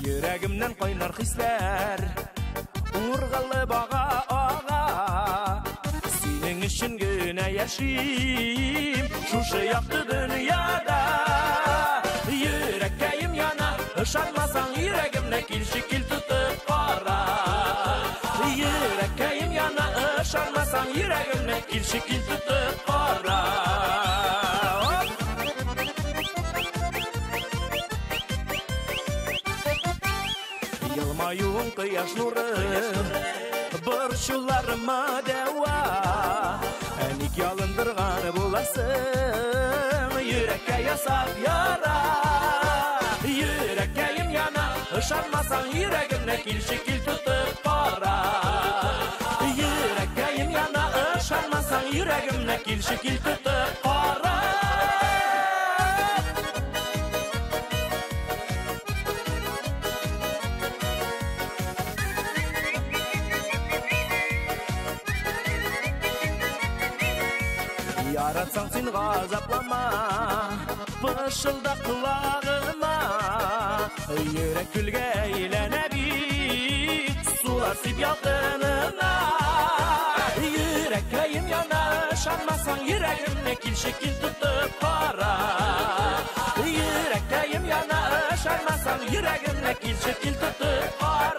Yüreğimden kaynar hisler Urgalı bağa ağa Senin için güne yaşayayım Şu yaktı dünyada Yüreğim yana Işanmasan yüreğimle kil şekil tutup para Yüreğim yana Işanmasan yüreğimle kil şekil tutup para Yılmayun kıyaş nuru Burçularıma deva Enik yalındırgan bulasın Yürekke yasap yara Yüreğim yana Işanmasan yüreğimle kil şekil tutup para Yüreğim yana Işanmasan yüreğimle kil şekil tutup para Yaratsan sen gazaplama Fışılda kulağıma Yürek külge eylene bir Sular sip yakınına Yüreğim yana Şanmasan yüreğimle kil şekil tutup para Yüreğim yana Şanmasan yüreğimle kil şekil tutup para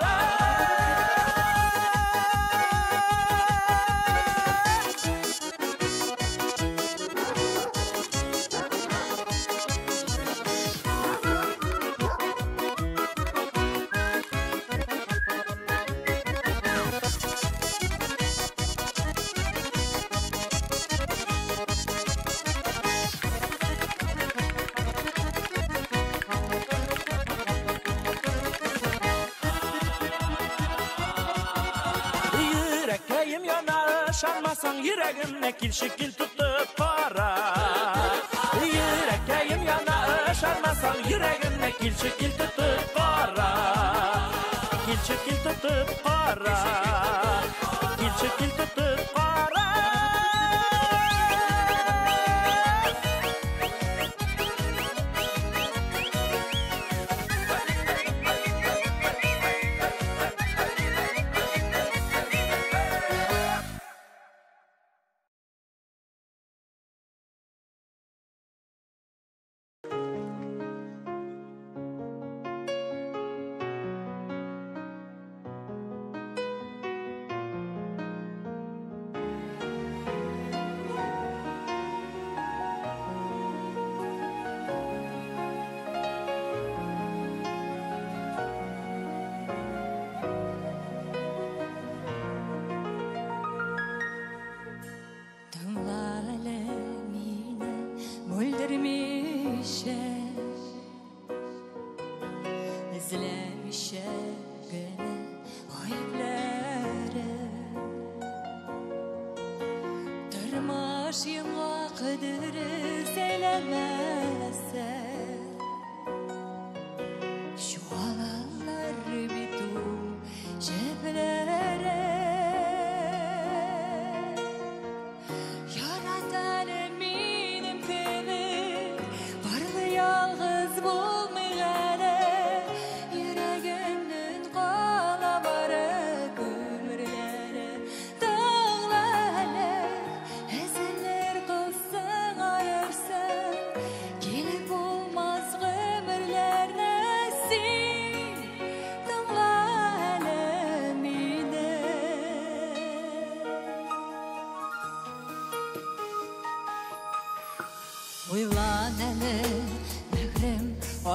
Şanmasan yüreğimle kil şekil tutup para Yüreğim yana Şanmasan yüreğimle kil şekil tutup para Kil şekil tutup para Kil şekil tutup para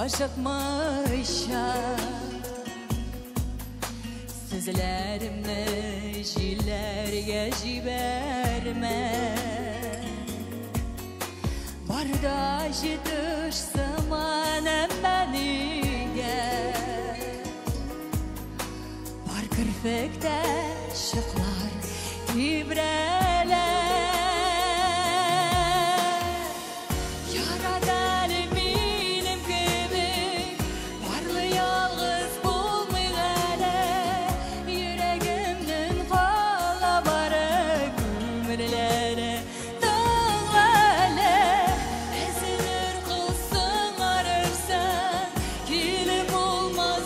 Aşıkmışa Sözlerimle jillerge jiberme Bardaşı düşsem anem beniye Bar kırfekte şıklar ibreler Ezilir kılsın arırsan Kilim olmaz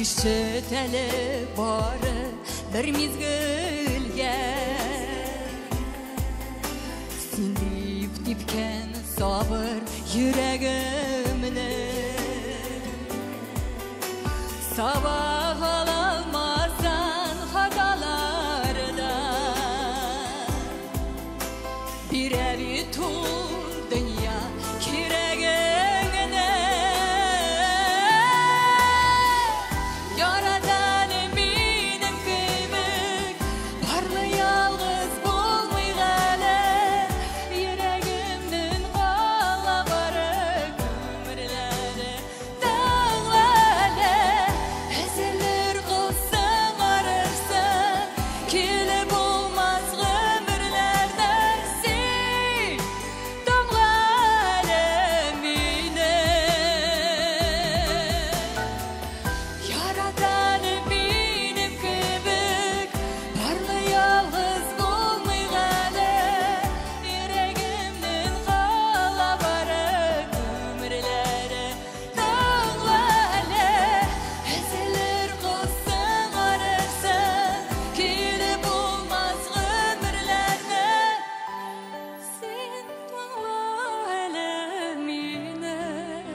işiteli bari bir mizgilge Sindip dipken sabır yüreğimni Sabah alamazsan hatalardan Bir evi tur dünya kireğine Yaradan eminim kıymık Barlı yalğız bulmay gale Yüreğimden qala barık ömürleri dağlale Ezilir qılsın arırsın Kilip olmaz ömürlerden Sen dağlale mine Yaradan eminim kıymık Barlı yalğız bulmay gale Yüreğimden qala barık ömürleri dağlale Ezilir qılsın arırsın Kilip olmaz ömürlerden Sen dağlale mine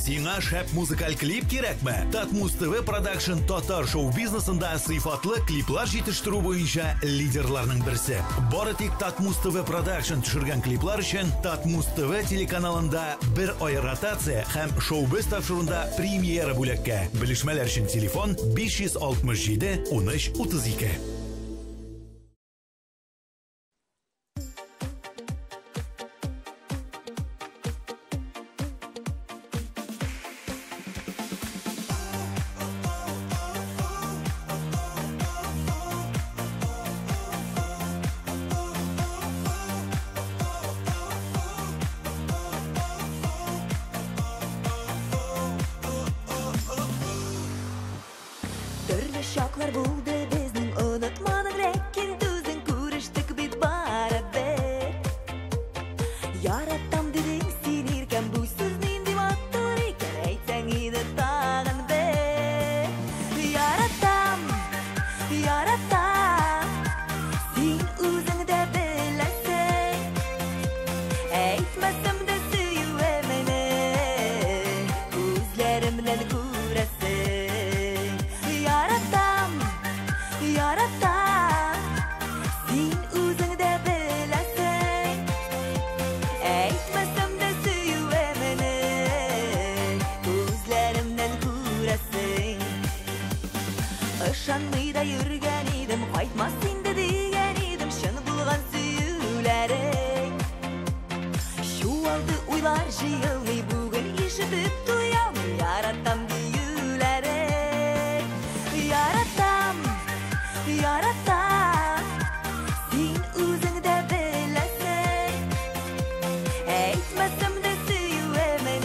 Сиңа шәп музыкаль клип кирәкме? Татмус ТВ Продакшн татар шоу-бизнесында сыйфатлы клиплар җитештерү буенча лидерларның берсе. Бары тик Татмус ТВ Продакшн төшергән клиплар өчен Татмус ТВ телеканалында бер ай ротация һәм шоу-биз тапшыруда премьера бүләккә. Белешмәләр өчен телефон 567 13 32. Türlü şoklar buldu bizning unutmadık lekin düzün kuruştuk biz baraber Yaratam deding sen erken bu sözning devattur ekan aytsang edi tag'in ber Yaratam, yaratam sen o'zingda bilasan Aytmasam da suyuvaman ko'zlarimdan ko'rasan Yaratam, yaratam Sen o'zingda bilasan Aytmasam da suyuvaman Ko'zlarimdan ko'rasan Ishonmay da yurgan edim Qaytmas endi degan edim Shin bo'lgan suyularing Shu oldi o'ylar jiyilmay Bugun eshitib to'yolmay Yaratam deyularing Yaratam, yaratam Sen o'zingda bilasan Aytmasam da suyuvaman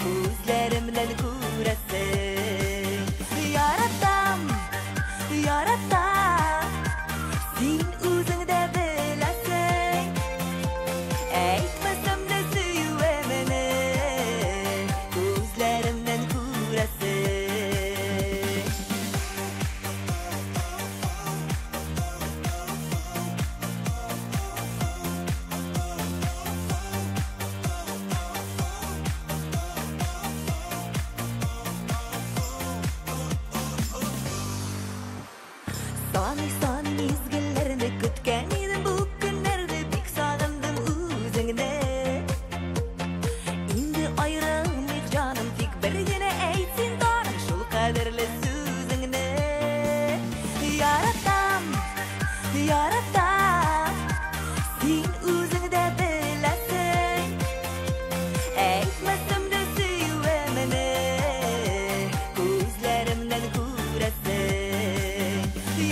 Ko'zlarimdan ko'rasan Yaratam, yaratam Sen o'zingda bilasan Aytmasam da suyuvaman Ko'zlarimdan ko'rasan Sani mezgillarni kutgan edim bu kunlarda Bek sog'indim o'zingni Endi ayrilmaylik jonim Tek birgina aytsin donim Shul qadrli so'zingni Yaratam, yaratam Sen o'zingda bilasan Aytmasam da suyuvaman Ko'zlarimdan ko'rasan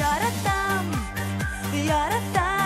Yaratam, yaratam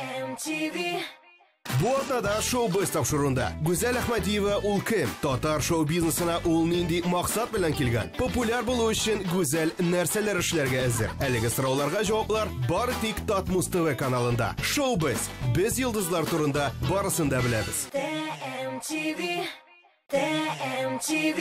TMTV. Bu ortada showbiz topshiruvida Go'zal Ahmadiyeva ul kim? Tatar show biznesina ul nindi maqsad bilan kelgan? Populyar bo'lish uchun go'zal narsalar ishlarga hozir. Haligi so'rovlarga javoblar bor TikTok TV kanalida. Showbiz biz yulduzlar turida borisini da bilamiz. TMTV. TMTV.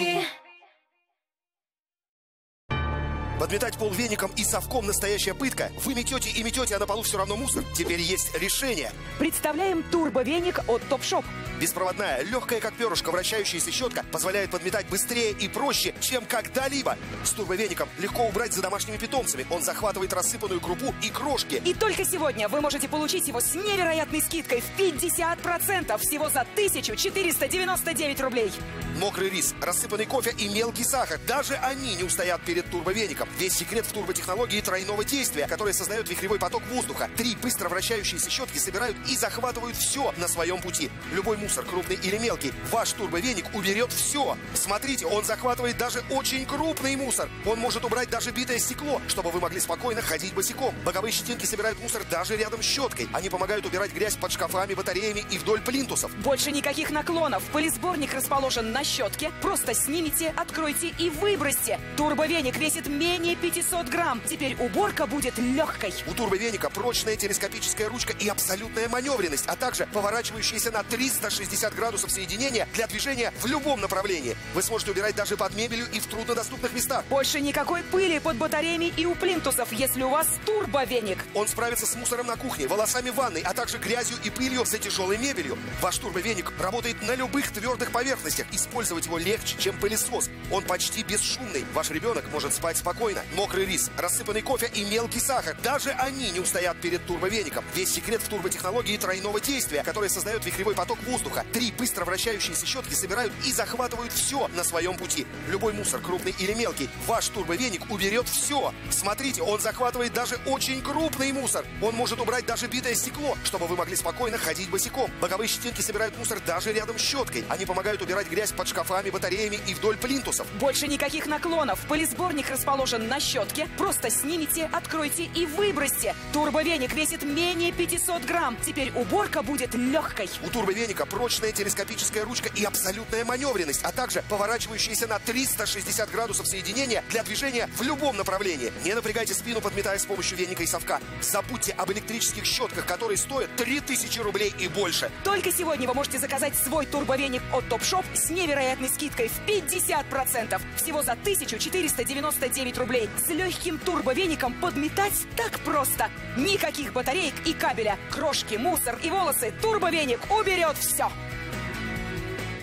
Подметать пол веником и совком настоящая пытка. Вы метете и метете, а на полу все равно мусор. Теперь есть решение. Представляем турбовеник от Топшоп. Беспроводная, легкая как перышко, вращающаяся щетка позволяет подметать быстрее и проще, чем когда-либо. С турбовеником легко убрать за домашними питомцами. Он захватывает рассыпанную крупу и крошки. И только сегодня вы можете получить его с невероятной скидкой в 50%, всего за 1499 рублей. Мокрый рис, рассыпанный кофе и мелкий сахар. Даже они не устоят перед турбовеником. Весь секрет в турботехнологии тройного действия, которая создает вихревой поток воздуха. 3 быстро вращающиеся щетки собирают и захватывают все на своем пути. Любой мусор, крупный или мелкий, ваш турбовеник уберет все. Смотрите, он захватывает даже очень крупный мусор. Он может убрать даже битое стекло, чтобы вы могли спокойно ходить босиком. Боковые щетинки собирают мусор даже рядом с щеткой. Они помогают убирать грязь под шкафами, батареями и вдоль плинтусов. Больше никаких наклонов. Пылесборник расположен на щетке. Просто снимите, откройте и выбросьте. Турбовеник весит менее 500 грамм. Теперь уборка будет легкой. У турбовеника прочная телескопическая ручка и абсолютная маневренность, а также поворачивающиеся на 360 градусов соединения для движения в любом направлении. Вы сможете убирать даже под мебелью и в труднодоступных местах. Больше никакой пыли под батареями и у плинтусов, если у вас турбовеник. Он справится с мусором на кухне, волосами в ванной, а также грязью и пылью за тяжелой мебелью. Ваш турбовеник работает на любых твердых поверхностях. Использовать его легче, чем пылесос. Он почти бесшумный. Ваш ребенок может спать спокойно. Мокрый рис, рассыпанный кофе и мелкий сахар. Даже они не устоят перед турбовеником. Весь секрет в турботехнологии тройного действия, которая создает вихревой поток воздуха. 3 быстро вращающиеся щетки собирают и захватывают все на своем пути. Любой мусор, крупный или мелкий, ваш турбовеник уберет все. Смотрите, он захватывает даже очень крупный мусор. Он может убрать даже битое стекло, чтобы вы могли спокойно ходить босиком. Боковые щетинки собирают мусор даже рядом с щеткой. Они помогают убирать грязь под шкафами, батареями и вдоль плинтусов. Больше никаких наклонов. Пылесборник расположен на щетке. Просто снимите, откройте и выбросьте. Турбовеник весит менее 500 грамм. Теперь уборка будет легкой. У турбовеника прочная телескопическая ручка и абсолютная маневренность, а также поворачивающиеся на 360 градусов соединения для движения в любом направлении. Не напрягайте спину, подметая с помощью веника и совка. Забудьте об электрических щетках, которые стоят 3000 рублей и больше. Только сегодня вы можете заказать свой турбовеник от Топшоп с невероятной скидкой в 50%, всего за 1499 рублей. С легким турбовеником подметать так просто. Никаких батареек и кабеля. Крошки, мусор и волосы. Турбовеник уберет все.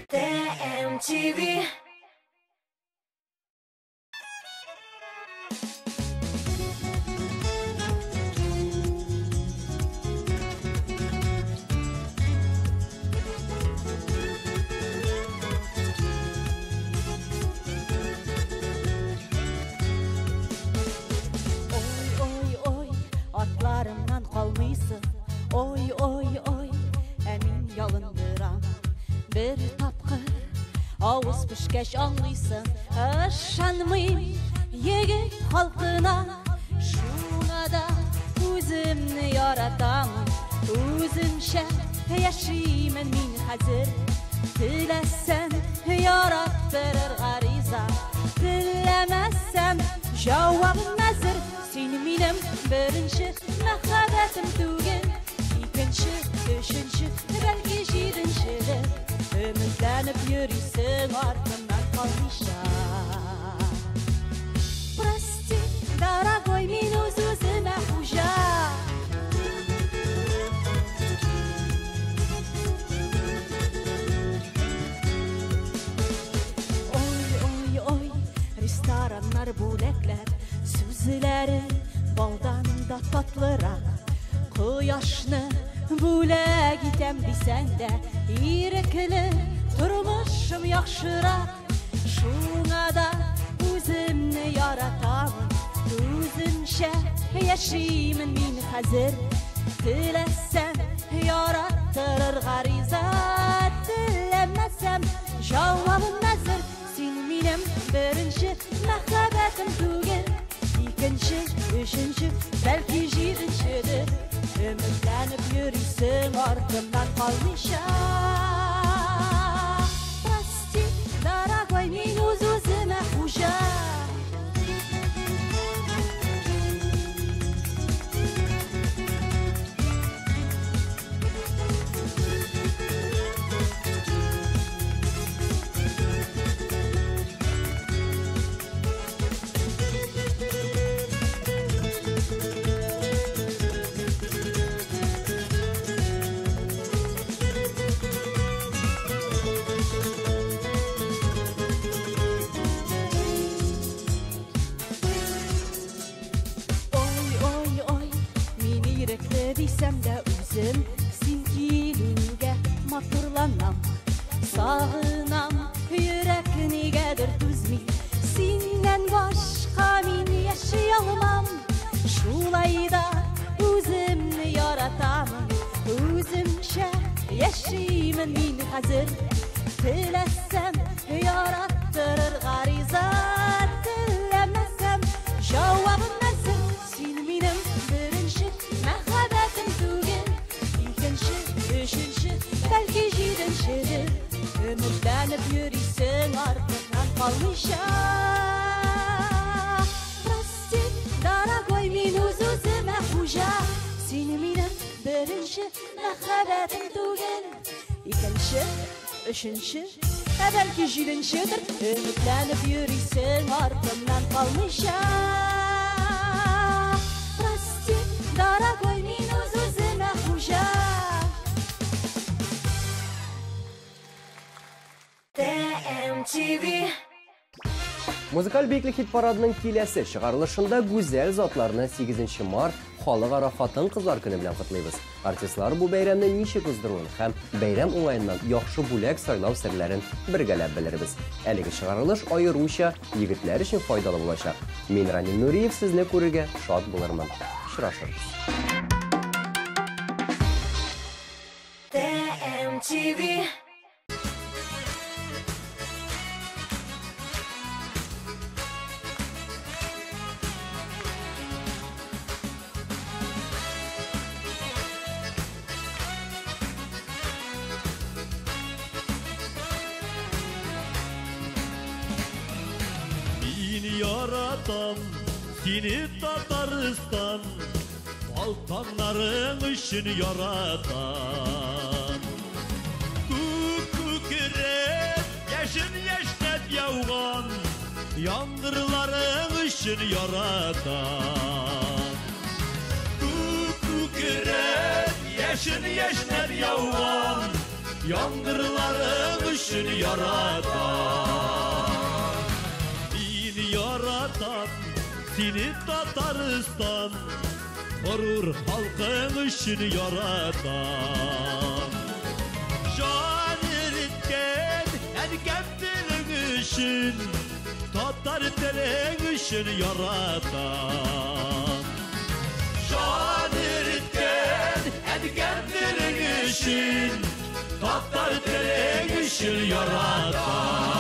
TMTV. Atlarımdan kalmıysın. Oy oy oy, emin yalındıram. Bir tapkır, ağız pişkeş anlıysın. Işanmayım yigit halkına. Şuna da özümni yaratam. Özümşe yaşayımın min hazır. Dilesem yarattırır gariza. Dilemezsem cevabım hazır. Sen benim birinci mehabetim tugin. İkinci, üçüncü, belki jirinçidir. Ümitlenip yürüysen ardından kalmışam. Прости, дорогой, min özüme huja. Oy oy oy, restoranlar bulekler. Sözleri baldan da tatlırak. Quyoshni bo'lak etam desang-da, irkli turmushim yaxshiroq. Shunga da o'zimni yaratam. O'zimcha yashayman men hozir. Dilasam yarattirar g'ariza. Dilamasam javobim hazır. Sen menim birinchi muhabbatim tugin. İkinci, üçüncü, belki jirinçidir. Ümitlenip yürüysen артымнан қалмайша. Прости, дорогой, мен өз-өзіме хужа. Sağınam, yürek nigedir düzmi. Senden başka min yaşayalmam. Şulayda özümni yaratamam. Özümşe yaşayımın min hazır. Dilesem yarattırır garizat. Dilemesem cevabım hazır. Sen benim birinci mehabetim tugin. İkinci, üçüncü, belki yedinci. Ümitlenip yürüysen ardından kalmışa. Прости, дорогой, мен өз-өзіме хужа. Сені менің бірінші махаббатым түгел. Екінші, үшінші, belki жетіншідір. Үмітленіп yürüysen ardından kalmışa. Прости, дорогой, мен өз-өзіме хужа. TMTV. Музыкаль бейклік хит парадының келесі шығарылышында гүзәл затларны 8 март халықара хатын қызлар күні белән құтлыйбыз. Артистлар бу бәйрәмне ничек уздыруын һәм бәйрәм уңайыннан яхшы бүләк сайлау серләрен бергәләп белербез. Әлеге шығарылыш аеруча егетләр өчен файдалы булачак. Мин Ранил Нуриев сезне күрергә шат булырмын. Очрашырбыз. TMTV. Yaratam seni Tataristan, Balkanların için yaratan. Kükret yaşın yaşnet yavgan, yangırların için yaratan. Kükret yaşın yaşnet yavgan, yangırların için yaratan. Yaratan seni Tataristan, gurur halkın için yaratan. Can eritken erken dilin için, Tatar dilin için yaratan. Can eritken erken dilin için, Tatar dilin için yaratan.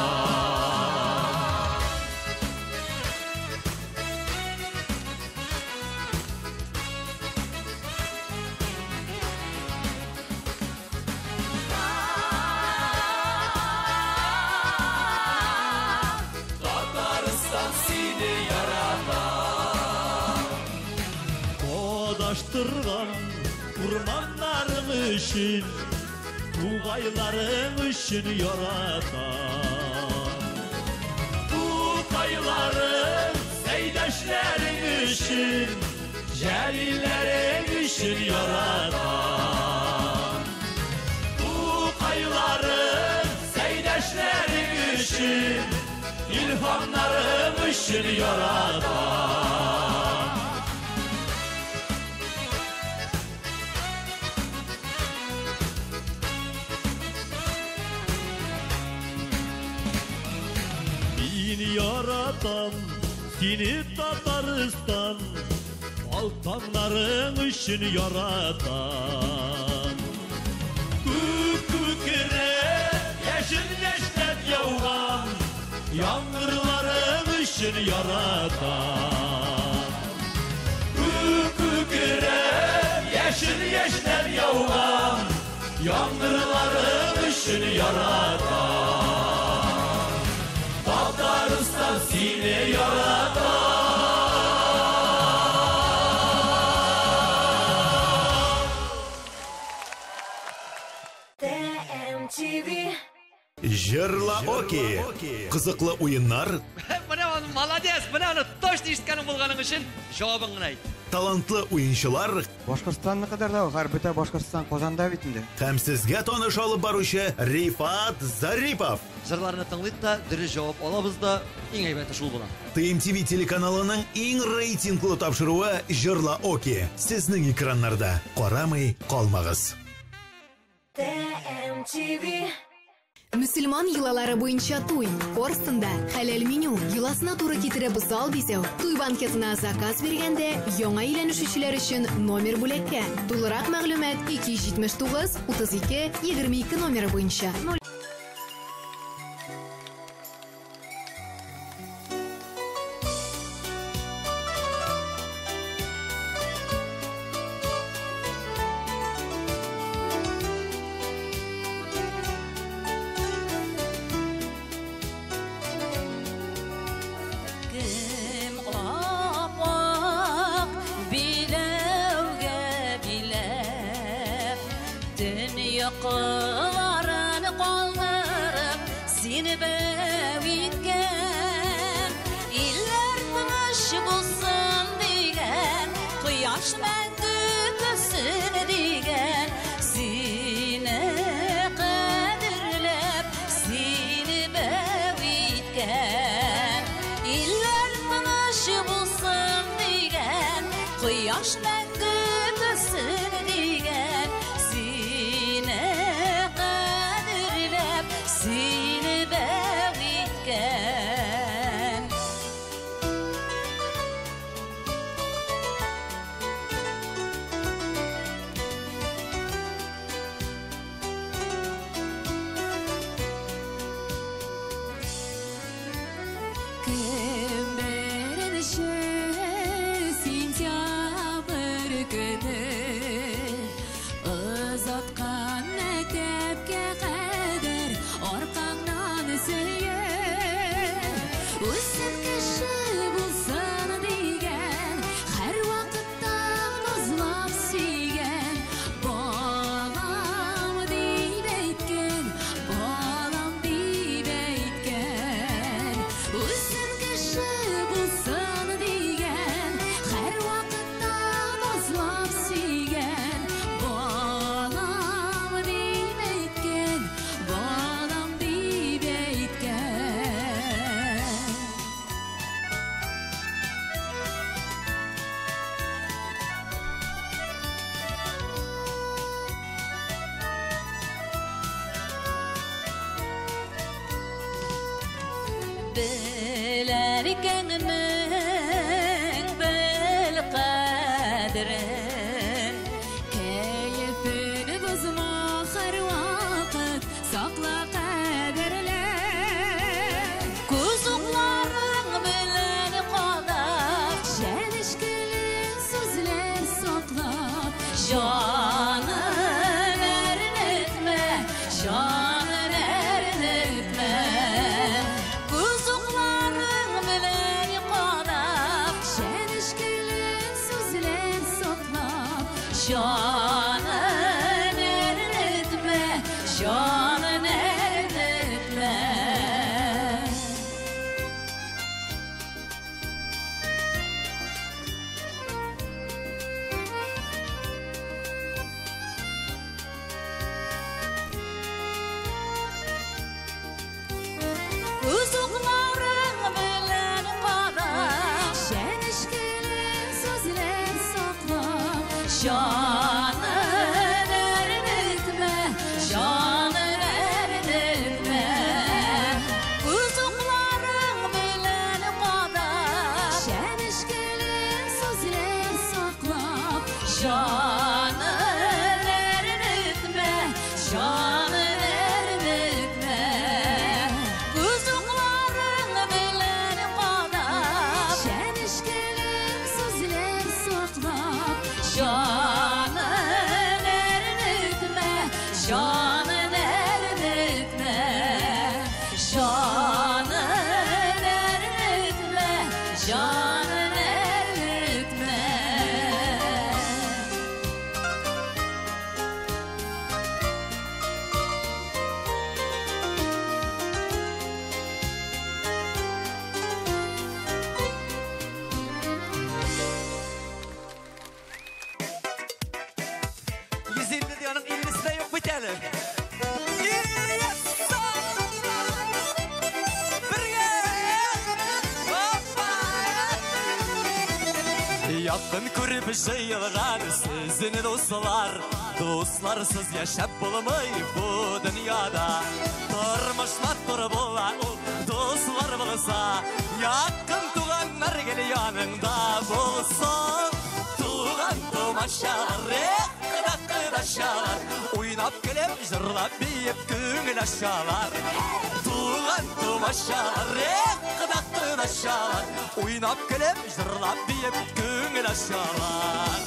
Kodaştırgan kurmanların için, Tugayların için yaratan. Tugayların seydaşların için, Celillerin için yaratan. Tugayların seydaşların için, İlhamlarım için yaratan. Beni yaratan seni Tataristan, Balkanların için yaratan. Kükret yaşın yaşnet yavgan, yangırların için yaratan. Kükret yaşın yaşnet yavgan, Yağmurların ışını yaratan Tataristan seni yaratan TMTV Жырла Оки. Қызықлы ойындар, Bana onu молодец, bana onu точно işitkenim bulganın için cevabını ayt. талантлы ойыншылар Башкортстанны kadar da var. Bütün Башкортстан Kozanda bitinde. һәм сезгә таныш алып баручы Рифат Зарипов. Жырларны тыңлыйк та, дөрес җавап алабыз да, иң әйбәте шул була. TMTV телеканалының иң рейтинглы тапшыруы Жырла Оки. Сезнең экраннарда. Карамый калмагыз. TMTV Müslüman yılaları boyunca туй. Орстында хәләл меню, йыласына туры китереп зал бизәү. Туй банкетына заказ бергәндә, яңа өйләнешүчеләр өчен номер бүләккә. Тулырак мәгълүмат 279 32 22 номеры буенча. Kim qapak bilevge bilep Dünyaqılarını qaldırıp seni bevitken İller tыныш bulsun digen Quyosh мәңгі көсін digen Seni qadirlep seni bevitken İller tыныш bulsun digen Quyosh мәңгі көсін digen Seni qadirlep seni bevitken Kim birinci sentyabr günü Uzatkan mektepke kadar Orqangdan söyür Üstün kişi bulsun digen Her vakıtta nazlap suygen Balam deyip eytken Balam deyip eytken Üstün kişi bulsun digen Her vakıtta nazlap suygen Balam deyip eytken Balam deyip eytken Bilerkenmin bil qadrin Keyfini bozma her vakit Sakla qadrle Kuzuqların bilen qadaq Şenişkilin sözler saklap Canın ernetme Canın ernetme Kuzuqların bilen qadaq Şenişkilin sözler saklap Canın ernetme Canın ernetme Kuzuqların bilen qadaq Şenişkilin sözler saklap Canın ernetme Canın Canın eritme, canın eritme, canın eritme. Yüzümde diyorun illisine yok bitelim. Yakın көріп жиылған sizin dostlar, dostlarsız yaşap bulmay bu dünyada. Тұрмыш матур bola dostlar bulsa, yakın tuğanlar gel yanında bolsa. Tuğan tomaşalar, kıdaşalar, oynap gelip jırlap beyip көңіл aşalar. Tuğan tomaşalar, kıdaşalar, oynap gelip jırlap beyip көңіл aşalar.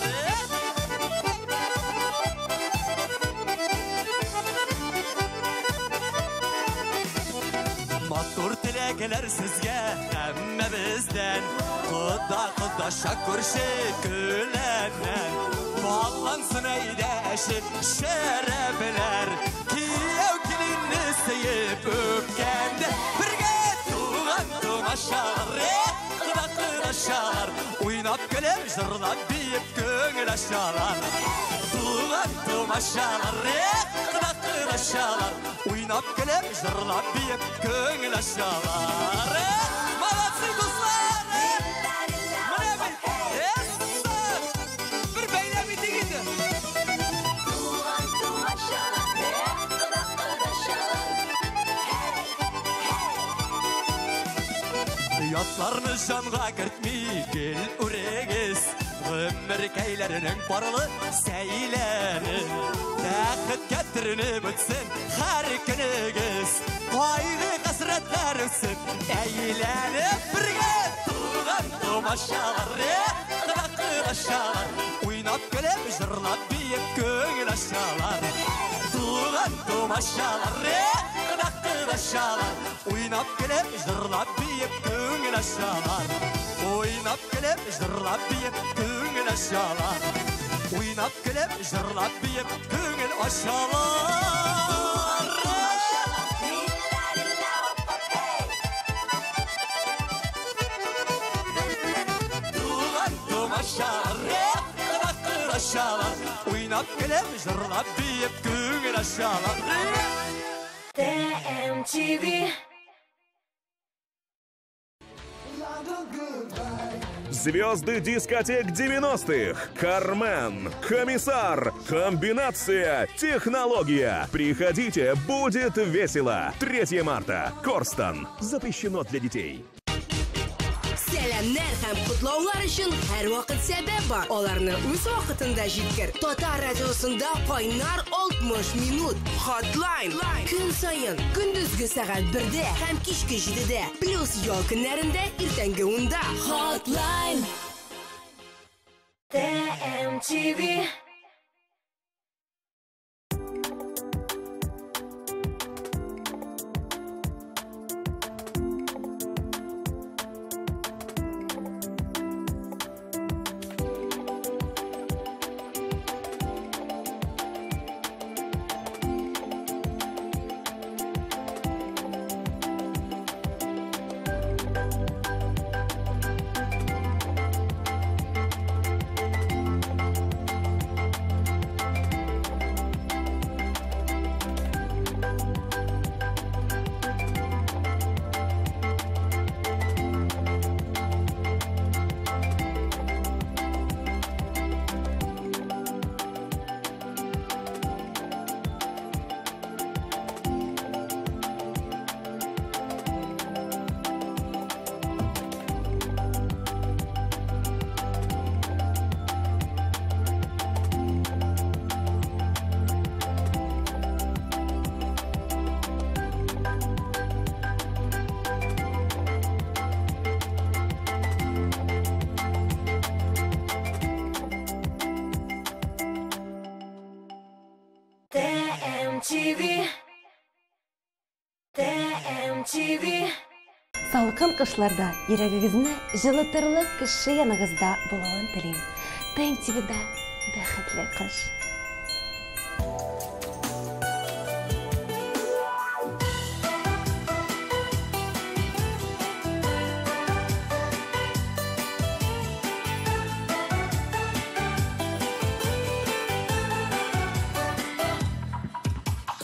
Матур тілегелер сізге әмме бізден, құда шакөрші күләнен. Bağlansın eydeşin şerefler, kiyev kilini seyip öpkende. Birge tuğan tuğaşalar, kıdaşalar, oynap gelip jırlap beyip көңіл aşalar. Tuğan tuğaşalar, kıdaşalar, oynap gelip jırlap beyip көңіл aşalar. Молодцы, dostlar! Yatlarını жанға кіртмей кел үрегіз, өмір кәйлерінің парылы сәйлерін. Тәқіт кәттіріні бүтсін қар күнігіз, қайғы қасыретлер өсін әйленіп бірге. Туған томашалар, қыдашалар, ойнап көліп жырлап бейіп көңіл ашалар. Туған томашалар, kıdaşalar, oynap gelip jırlap beyip көңіл aşalar. Oynap gelip jırlap beyip көңіл aşalar. Oynap gelip jırlap beyip көңіл aşalar. Tuğan tomaşalar, kıdaşalar, oynap gelip jırlap beyip көңіл aşalar. TMTV. Звезды дискотек 90-х. Кармен, Комиссар, Комбинация, Технология. Приходите, будет весело. 3 марта. Корстон. Запрещено для детей. Сәлемнәр һәм кутлаулар өчен һәр вакыт сәбәп бар. Аларны үз вакытында җиткер. Татар радиосында кайнар 60 минут. Hotline. Көн саен, көндезге сәгать 1-дә һәм кичке 7-дә. Плюс ял көннәрендә иртәнге 10-да. Hotline. TMTV. TMTV. TMTV. Салқын қышларда йөрәгегезне жылытырлык кеше яныгызда булуын телим. TMTV'да бәхетле кыш.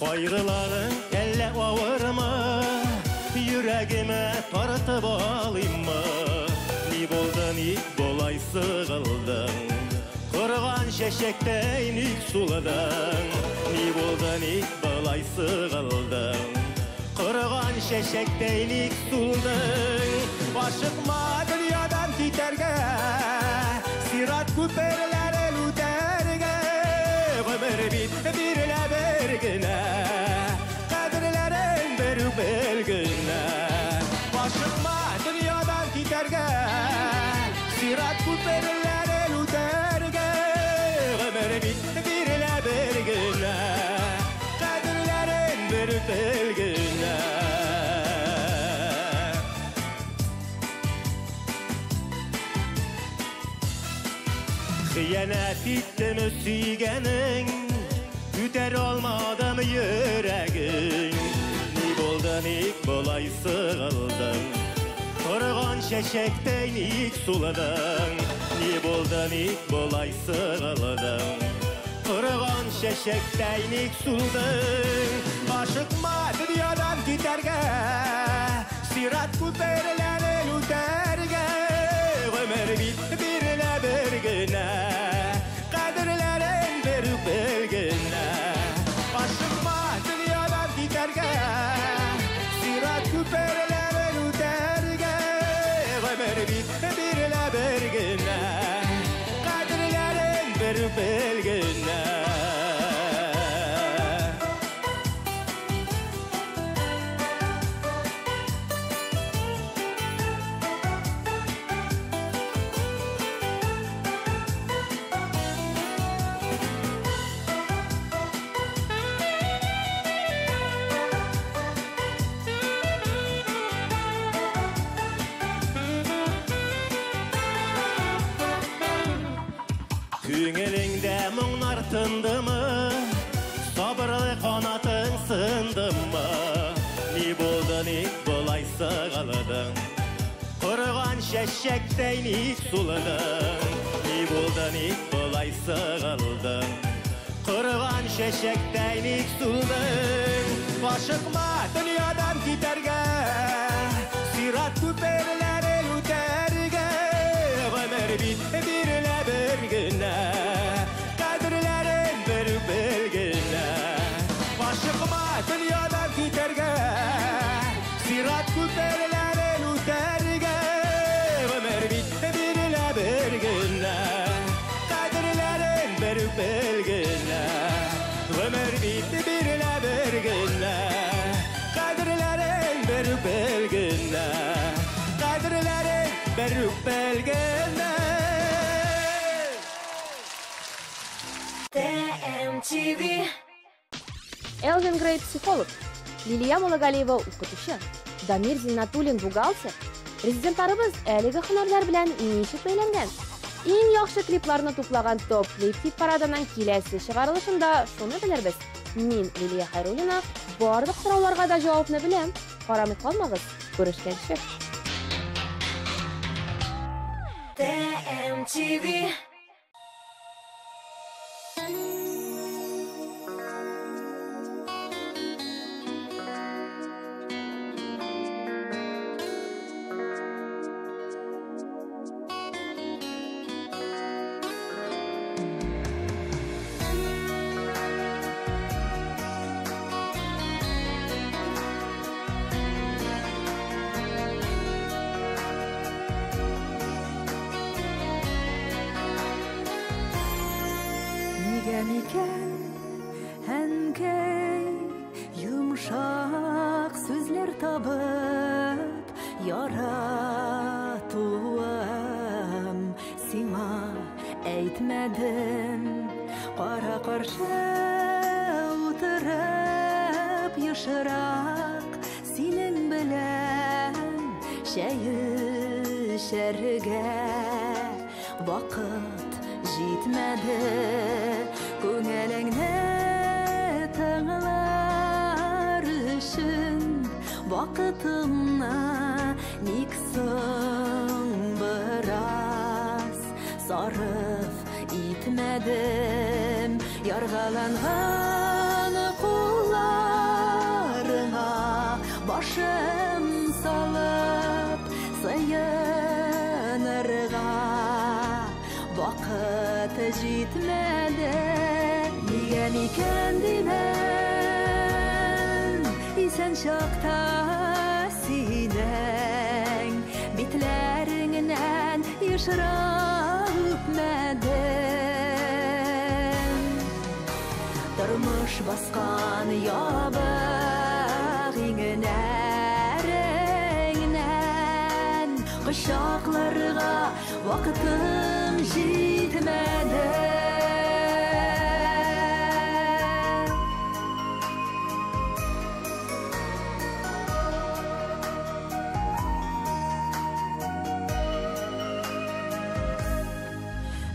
Кайгыларың әллә авырмы, йөрәгемә тартып алыйммы? Ни булды, ни болай сыгылдың? Кырган чәчәктәй ник суладың? Ни булды, ни болай сыгылдың? Кырган чәчәктәй ник суладың? Ашыкма дөньядан китәргә, сират күперләрен үтәргә. Гомер бит бирелә бер генә, кадерләрен берү белгенә. Ашыкма дөньядан китәргә, сират күперләрен үтәргә. Гомер бит бирелә бер генә, кадерләрен берү белгенә. Хыянат иттем сөйгәнең, күтәр алмадым йөрәгең. Ни булды, ник болай сыгылдың? Кырган чәчәктәй ник суладың? Ни булды, ник болай сыгылдың? Кырган чәчәктәй ник суладың? Ашыкма дөньядан китәргә, сират күперләрен үтәргә. Гомер бит бирелә бер генә, кадерләрен берү белгенә. Ашыкма дөньядан китәргә, сират күперләрен үтәргә. Гомер бит бирелә бер генә, кадерләрен берү белгенә. Күңелеңдә моңнар тындымы, сабырлы канатың сындымы? Ни булды, ник болай сыгылдың? Кырган чәчәктәй ник суладың? Ни булды, ник болай сыгылдың? Кырган чәчәктәй ник суладың? Ашыкма дөньядан китәргә, сират күперләрен үтәргә. Гомер бит бирелә бер генә, кадерләрен берү белгенә. Ашыкма дөньядан китәргә, сират күперләрен үтәргә. Гомер бит бирелә бер генә, кадерләрен берү белгенә. Гомер бит бирелә бер генә, кадерләрен берү белгенә. Кадерләрен берү белгенә. TMTV. Элвин Грей психолог, Лилия Мулагалиева укытучы, Дамир Зиннатуллин бухгалтер. Резидентларыбыз әлеге һөнәрләр белән ничек бәйләнгән? Иң яхшы клипларны туплаган топ клип хит парадының киләсе чыгарылышында шуны белербез. Мин, Лилия Хайруллина, барлык сорауларга да җавапны беләм. Карамый калмагыз, күрешкәнче. TMTV. Микән әнкәй йомшак сүзләр табып яратуым сиңа әйтмәдем кара каршы утыра yaxşıрақ синең белән шәешәргә вакыт җитмәде күңелеңне тыңлар өчен вакытымны ник соң бераз сарыф итмәдем яргаланган кулларыңа башым салып сыенырга вакыт җитмәде нигә микән димән исән чакта синең битләреңнән ешрак үпмәдем тормыш баскан ябык иңнәреңнән кочакларга вакытым җитмәде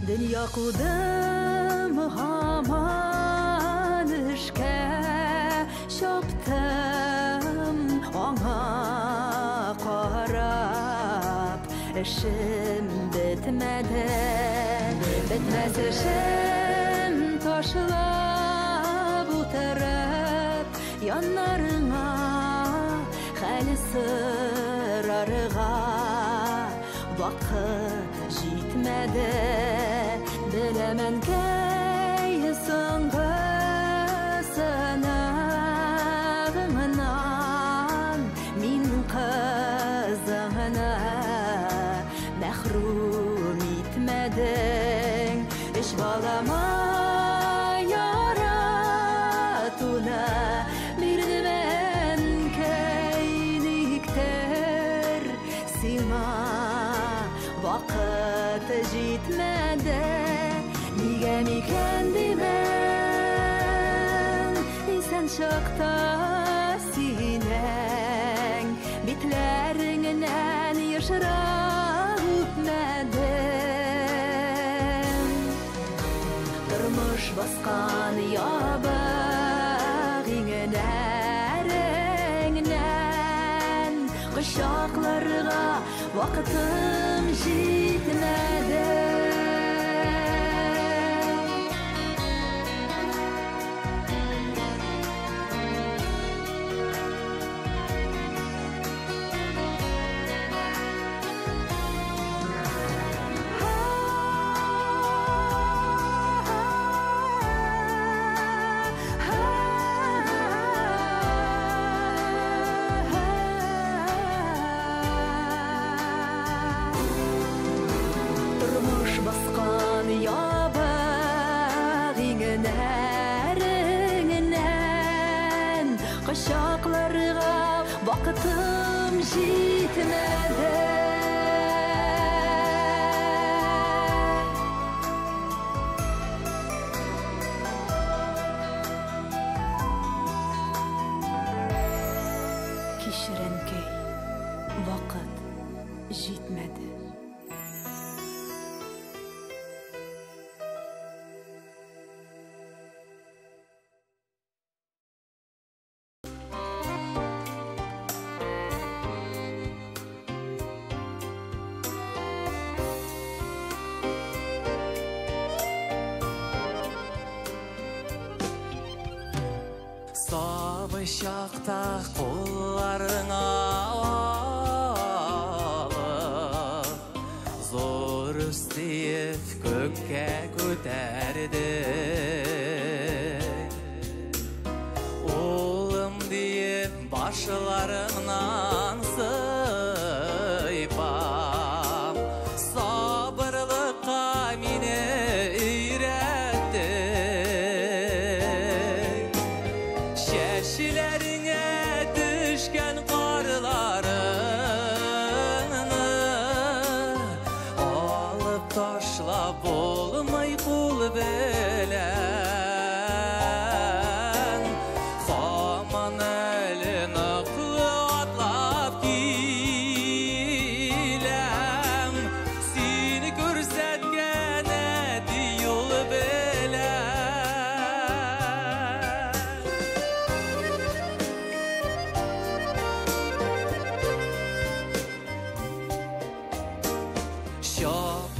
Dünya kudum haman işke şaptım ona karab işim bitmedi bitmez işim taşlab utarıp yanlarına hali sırarıga vakit җитмәде Беләмән кәй соңгы сынагыңнан мин кызыңны мәхрүм итмәдең Эш балама яратуны бирдем кәйниктер сиңа вакыт җитмәде нигә микән димән исән чакта синең битләреңнән ешрак үпмәдем тормыш баскан ябык иңнәреңнән кочакларга вакытым җитмәде баскан ябык иңнәреңнән кочакларга вакытым җитмәде кичеренкәй вакыт җитмәде Сабы шақта қолларыңа алып, зор үстеп көкке көтерді. Олым деп башыларыңнан сыйпам, сабырлыққа мені үйретті. Şeşilerine düşken karlarını alıp taşlap olmay kul belen Zaman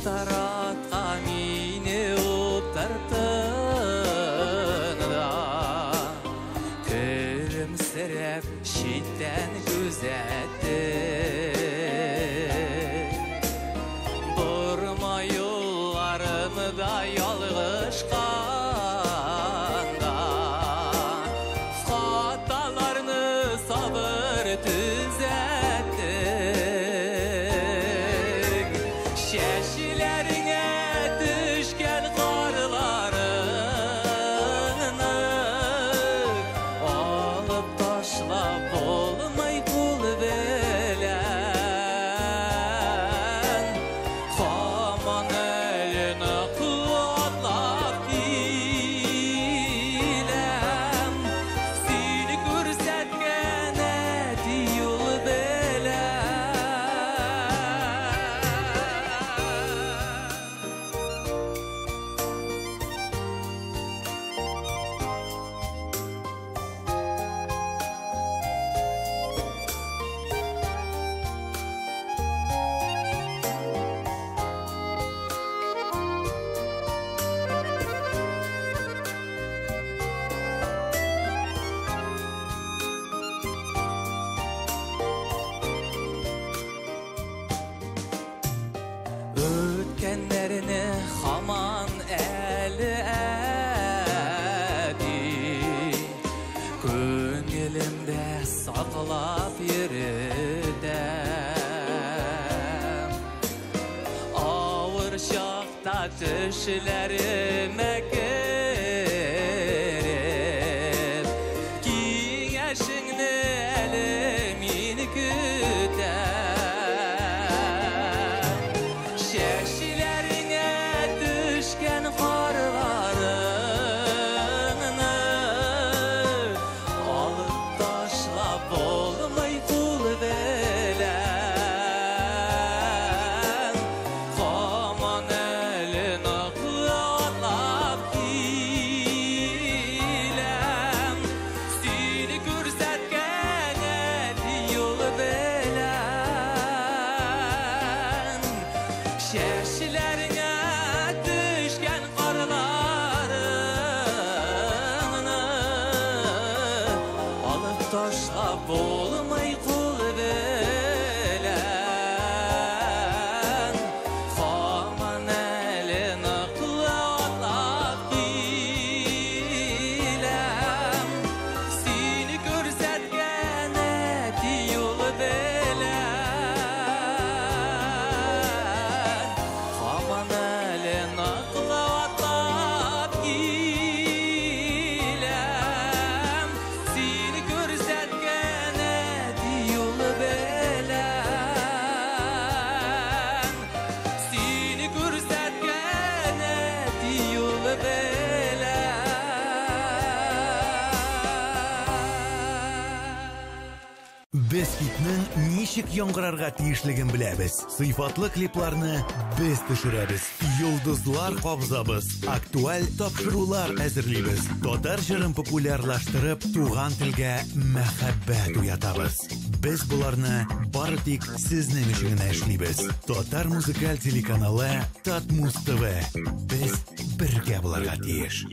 Taratqa meni uqtartın da Külümsirep şitten gözetdi Burma yollarını da yalğışqanda Xatalarını sabır düzetdik Şeşilerine düşken qarlarını Alıp taşlap olmay kul bilen Qaman elini qıvatlap bilem Seni görsetken edi yol bilen Ötkenlerini haman eli edi Gönlümde saklap yürüdüm Ağır şakta düşlerime girip Giyeşini elimin gütem Şeşilerine düşken qarlarını Alıp taşlap olmay kul bilen Qaman elini qıvatlap bilem Seni görsetken edi yol bilen Şeşilerine düşken qarlarını Alıp taşlap olmay kul bilen Qaman elini qıvatlap bilem Seni görsetken edi yol bilen Qaman elini qıvatlap bilem Seni görsetken edi yol bilen Seni görsetken edi yol Biz hitning nishik яңгырарга тиешлеген беләбез. Сыйфатлы клипларны без төшерәбез. Йолдызлар кабзабыз. Актуаль тапшырулар әзерлибез. Татар җырын популярлаштырып, туган телгә мәхәббәт уятабыз. Без буларны бары тик сезнең өчен генә эшлибез. Татар музыкаль телеканалы Татмус ТВ. Без бергә буларга тиеш.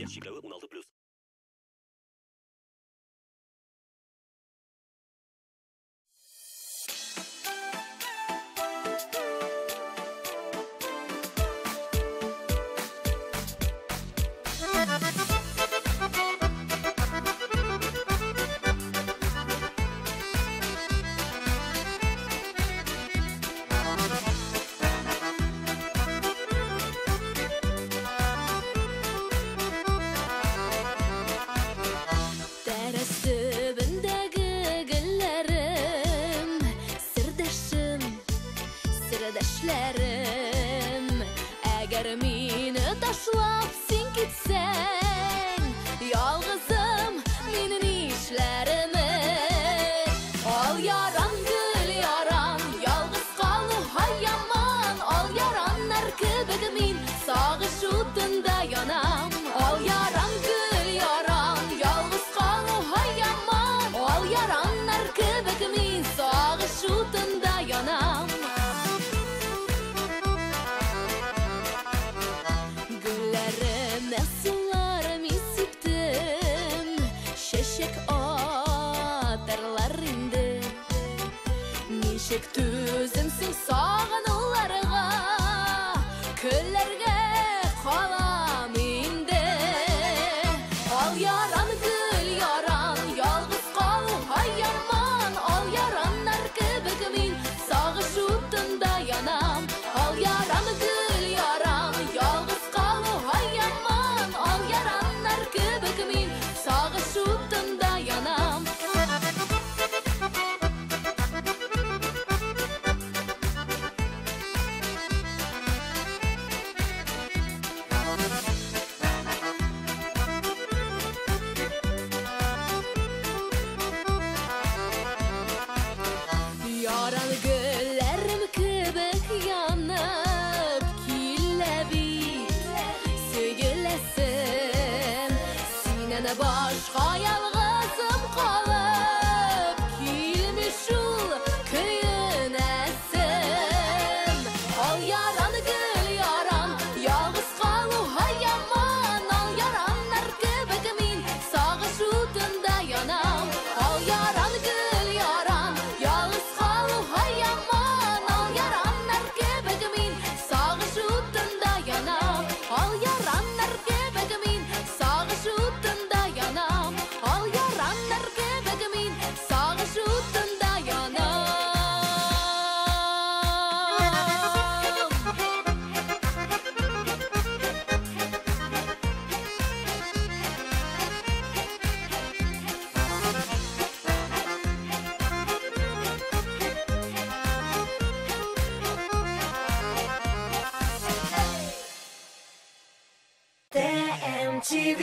taşlap sen gitsen yalğızım menin işlerimi al yaran gül yaran yalğız qalı hay yaman al yaranlar kibig min sağış utunda yanam al yaran gül yaran yalğız qalı hay yaman al yaranlar kibig min sağış utunda yanam Тек түзімсің сағынуларға, күллерге қалам инде. Ал яран гүл яран, ялғыз қалу хайяман. Ал яраннар кебек мин сағыш утында янам. Ал яран гүл яран, ялғыз қалу хайяман. Ал яраннар кебек мин сағыш утында янам. Яран гүлләрем кебек янып, килә бит сөйләсем. Синен башка ялгызым калып, килми шул көенәсем. Ал яран гүл яран, ялгыз калу хайяман. Ал яраннар кебек мин сагыш утында янам. Ал яран гүл яран, ялгыз калу хайяман. Ал яраннар кебек мин сагыш утында янам. Ал яраннар кебек мин сагыш утында янам. Ал яраннар кебек мин сагыш утында янам. ТМТВ.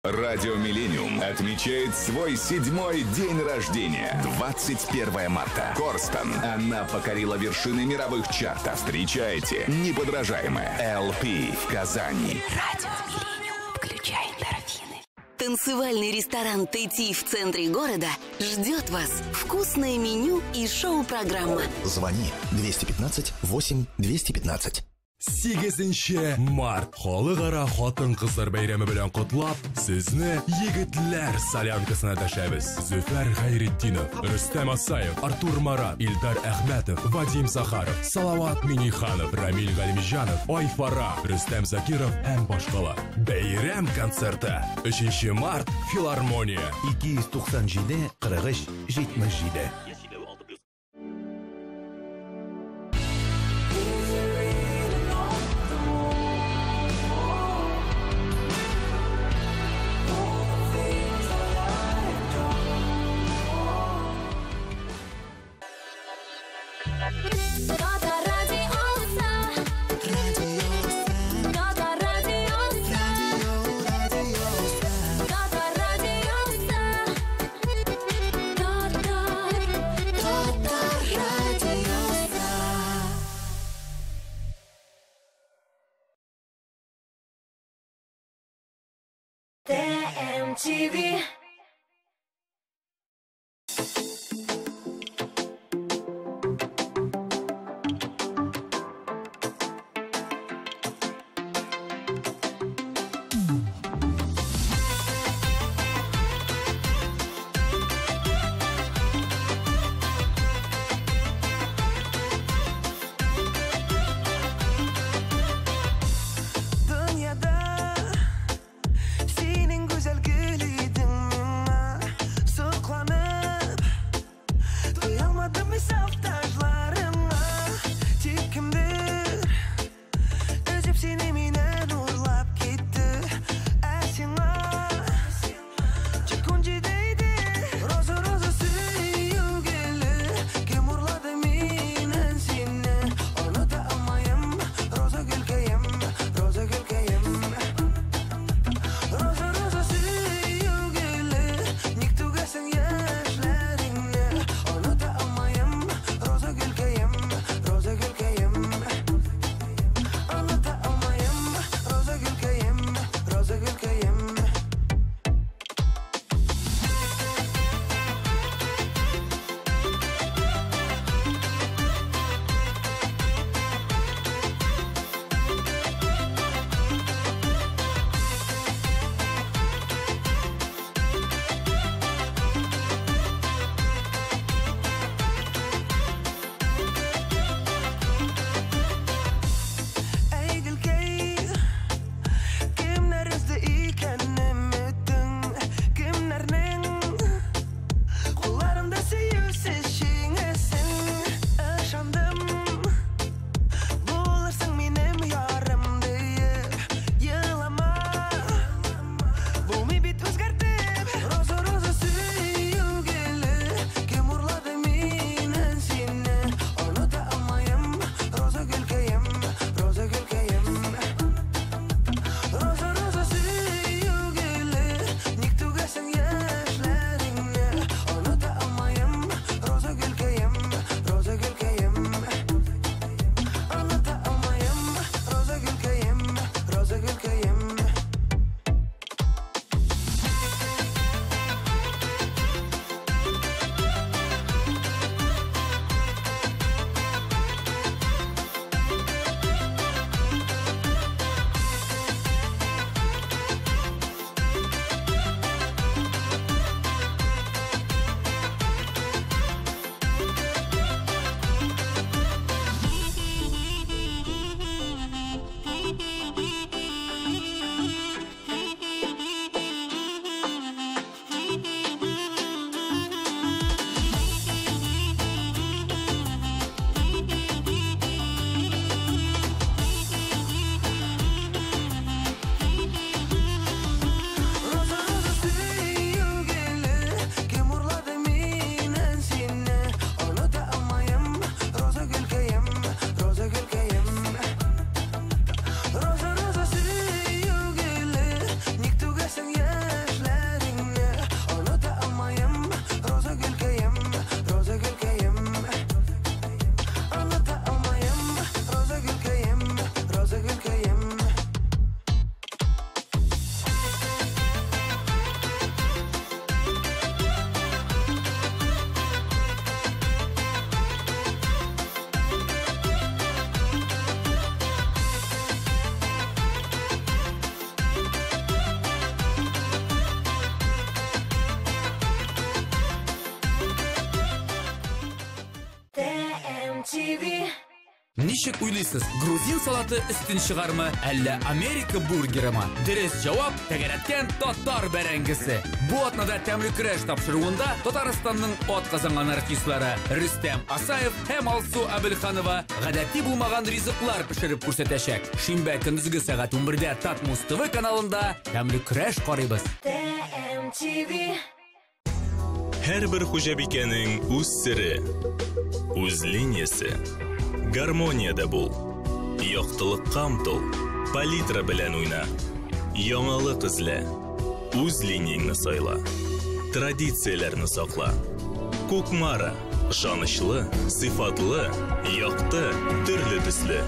Радио «Миллениум» отмечает свой 7-й день рождения. 21 марта. Корстон. Она покорила вершины мировых чартов. Встречайте неподражаемая LP в Казани. Радио «Миллениум». Включай эндорфины. Танцевальный ресторан «Тэти» в центре города ждет вас. Вкусное меню и шоу-программа. Звони 215-8-215. 8 март халыкара хатын-кызлар бәйрәме белән котлап, сезне егетләр солянкасына дәшәбез. Зөфәр Хайретдинов, Рөстәм Асаев, Артур Марат, Илдар Әхмәтов, Вадим Захаров, Салават Миниханов, Рамил Галимҗанов, Айфара, Рөстәм Закиров һәм башкалар. Бәйрәм концерты 3 март филармония 297 43 77. ТМТВ. Dünyada senin güzel gülüydün mü? MTV. Ничек уйлыйсыз, грузин салаты үстін шығармы, әллә Америка бургері ма? Дөрес жауап тәгәрәткән татар бәрәңгесе. Бу атнада тәмле көрәш тапшыруында Татарстанның атказанган артистлары Рөстәм Асаев һәм Алсу Әбелханова гадәти булмаган ризыклар пешереп күрсәтәчәк. Шимбә көндезге сәгать 11-дә Татмус ТВ каналында тәмле көрәш карыйбыз. MTV. Һәрбер хуҗабикәнең үз сире, үз линиясе. Гармонияда бул. Яктылыкка омтыл. Палитра белән уйна. Яңалык эзлә. Үз линияңне сайла. Традицияләрне сакла. Кукмара. Ышанычлы, сыйфатлы, якты, төрле төсле.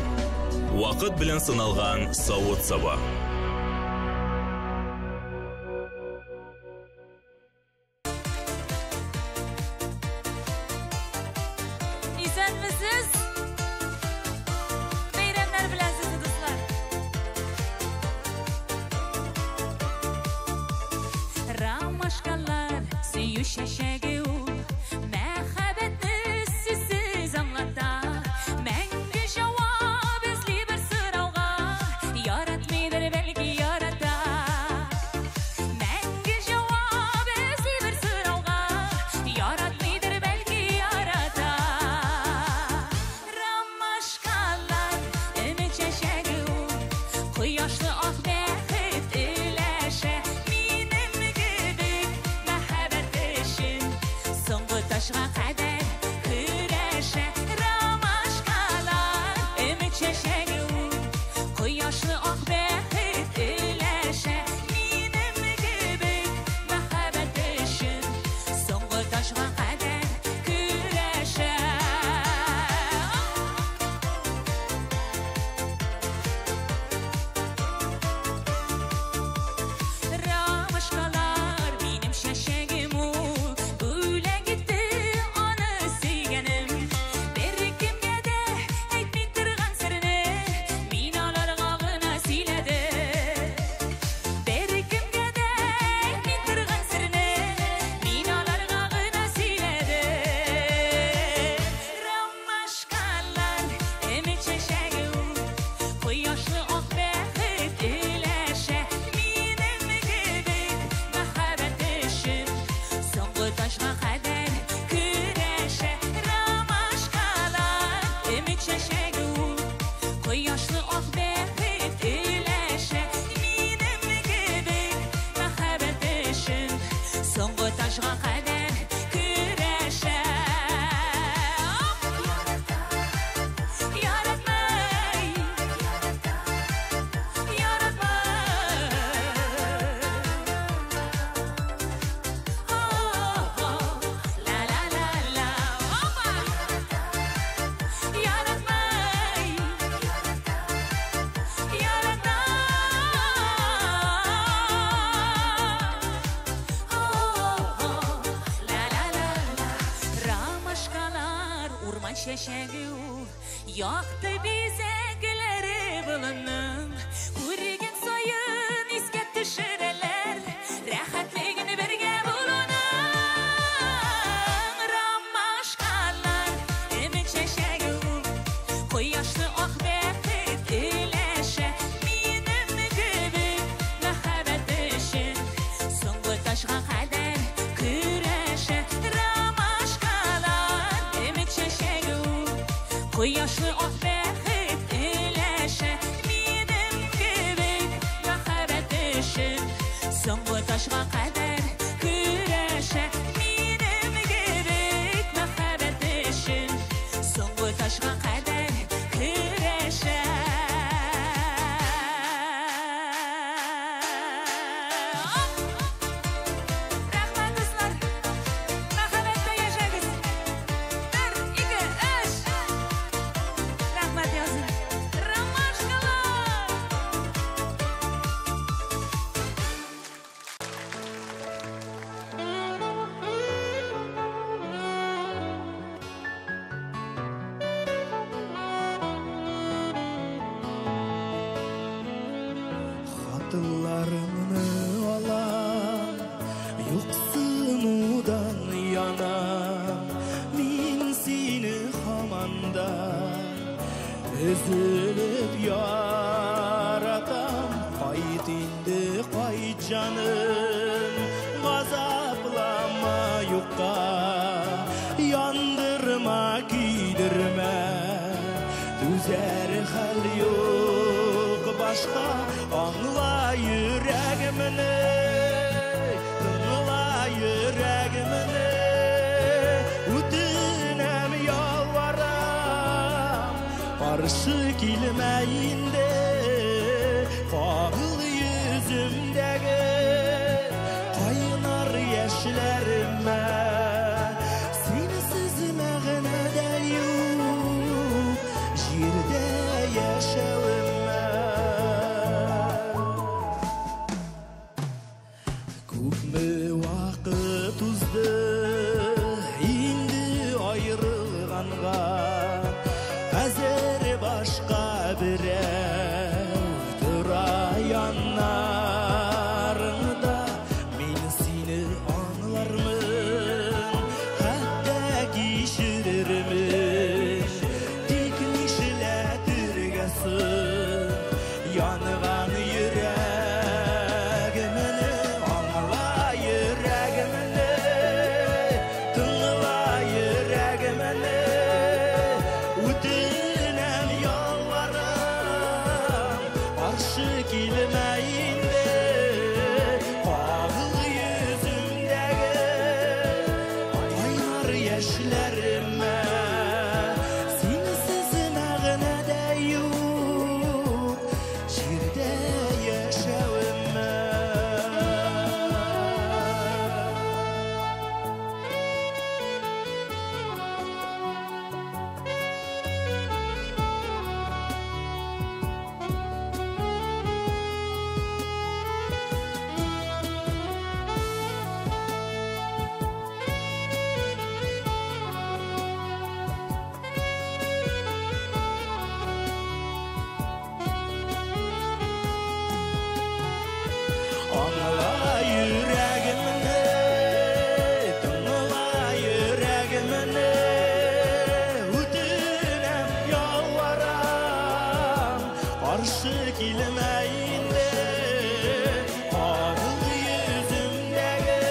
Вакыт белән сыналган савыт-саба. Yaktı bize güleri bulunum. Kurgen sayın isket düşüreler. Rahatligini birge bulunum. Ramaşkalar emin çeşegum. Koyaşlı ahbet ileşe. Minim gibi mehabet işin. Songu taşğa kadar küreşe. Ramaşkalar emin çeşegum. Koyaşlı ahbet ileşe. Minim gibi mehabet işin. Songu taşğa kadar küreşe. Minim gibi mehabet işin. Songu taşğa kadar küreşe. Rahmat dostlar. Mehabette yaşayız. 1, 2, 3. Rahmat yazın. Ramaşkalar. Hatırlarını alan Yoksınudan yana Min seni hamanda Üzülüp yaratam Kayıt indi kayıt canım Gazaplama yukka Yandırma giydirme Düzer hal yok başka Anla yüreğimini Anla yüreğimini Üdünem yalvaram Karşı kilmeyin de Fağıl yüzümdeki Kaynar yaşlarıma Sensiz mağnada yok Jirde yaşavıma Köpmü vakit uzdu Indi ayrılganға Әзір başqa birev Tura yanlarında Мен seni anlarmın Hatta kişirirmin Dikmişletirgesin Yanıgan yüreğimini Anla yüreğimini Tınla yüreğimini Üdünem yalvarım Arşı kilmeyin de Fağıl yüzümdeki Kaynar yaşlarıma Sensiz mağnada yok Jirde yaşavıma Anla yüreğimini, tınla yüreğimini Üdünem yalvaram Karşı kilmeyin de Fağıl yüzümdeki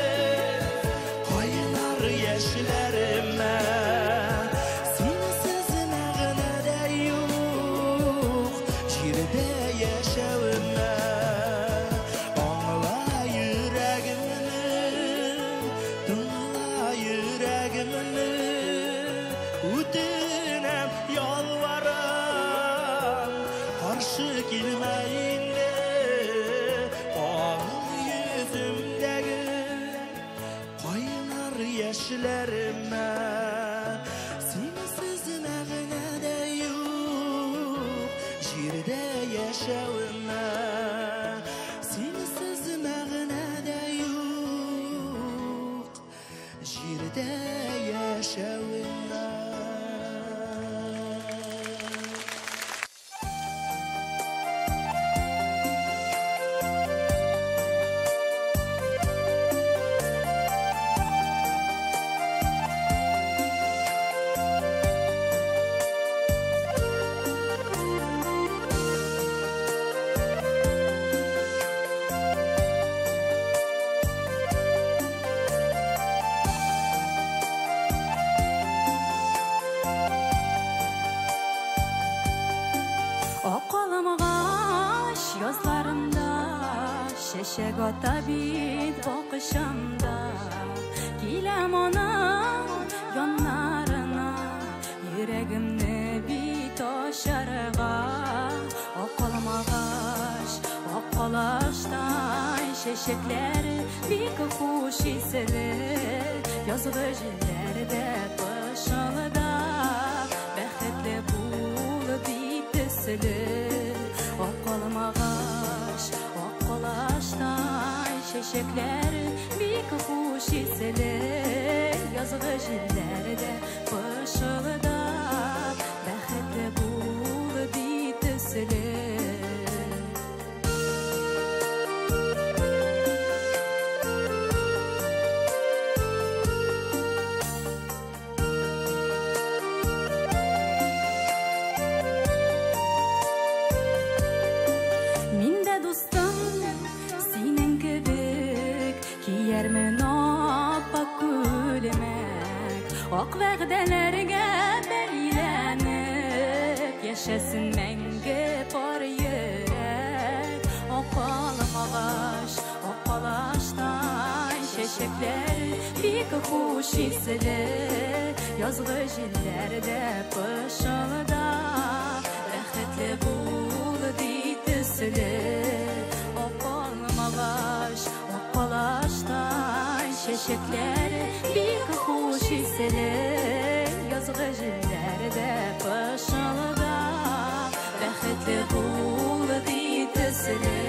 Kaynar yaşlarıma Sensiz mağnada yok Jirde yaşavıma Anla yüreğimini, tınla yüreğimini Üdünem yalvaram Karşı kilmeyin de Fağıl yüzümdeki Kaynar yaşlarıma Sensiz mağnada yok Jirde yaşavıma Sensiz mağnada yok Jirde yaşavıma Şeşek ota bit bakışımda Kilem onun yanlarına Yüreğimde bit aşarığa Okulmağaş, okulaştan Şeşekler bir kuş isili Yazılı jillerde başılıda Bəxtli bul bit üsülü Okulmağaş, okulaştan Şeşekler bir kuş isili Yazılı jillerde başılıda Bəxtli bul bit üsülü Kiyermin appa gülmek Ak vəğdələrgə beylənib Yaşasın məngə par yürək Opalım ağaç, opalaşdan Şeşekler bir hoş hisseler Yazgı jillerde pışılda Bəxtli bul ditisilir Opalım ağaç, opalaşdan Şeşekler bir hoş hisseler Yazgı jillerde pışılda Bəxtli bul ditisilir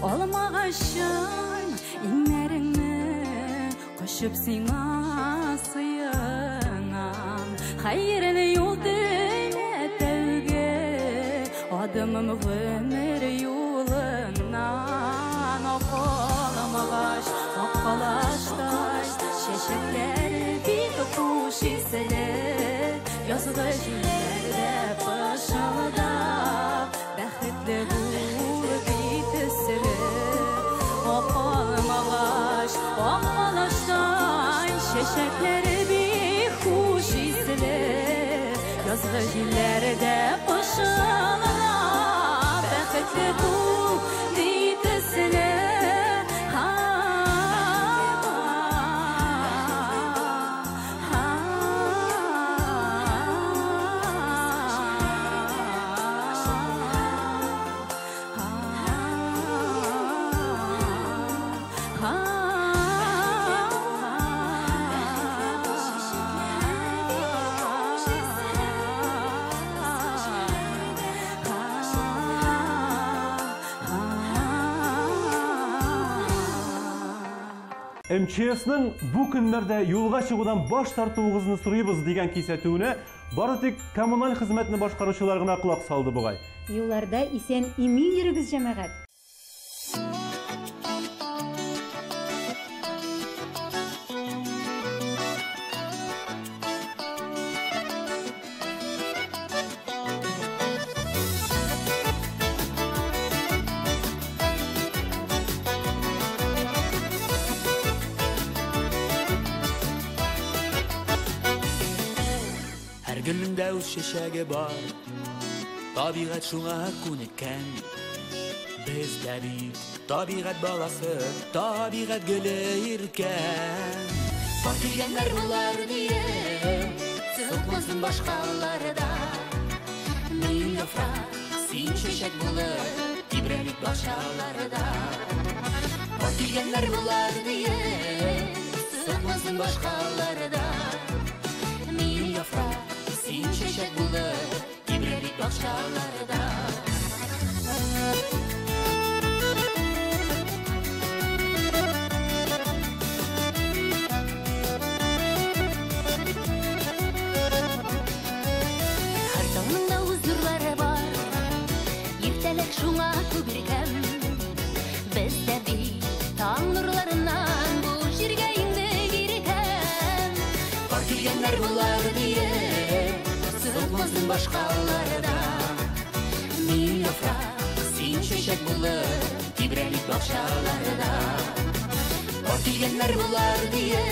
Olmağaşın inlerini Koşup sina sıyınam Hayırlı yol dile tevge Adımım ömür yolundan Okalım ağaç, okalaştaş Şeşekler bir kuş hisseler Yazgı jillerde pışılda Bəxtli bul ditisilir Opalım ağaç, opalaştan Şeşekleri bir hoş hisseler Yazgı jillerde pışılda Bəxtli bul ditisilir МЧСның bu günlerde yolga çıgıdan baş tartığınızı sұрайбыз деген кесетуіне бары тек коммуналь қызметini башқарушылар гына құлақ салды бугай. Юлларда исен имин йөрегез җәмәгать. Gönlümde uz şeşegi var Tabiat şuna ko'nikkan Biz de bir tabiat balası Tabiat gülü irken Partigenler bular diye Sıkmazın başkalarda Min yaprak sin çeşek bulur Tibrelik başkalarda Partigenler bular diye Sıkmazın başkalarda Min yaprak sin çeşek bulur Tibrelik başkalarda Şuna kübürgem Bizde bir taң nurlarından Bu jirge indi girken Partigenler bular diye Sıkmazın başkalarda Min yaprak sin çeşek bulur Tibrelik bakşalarda Partigenler bular diye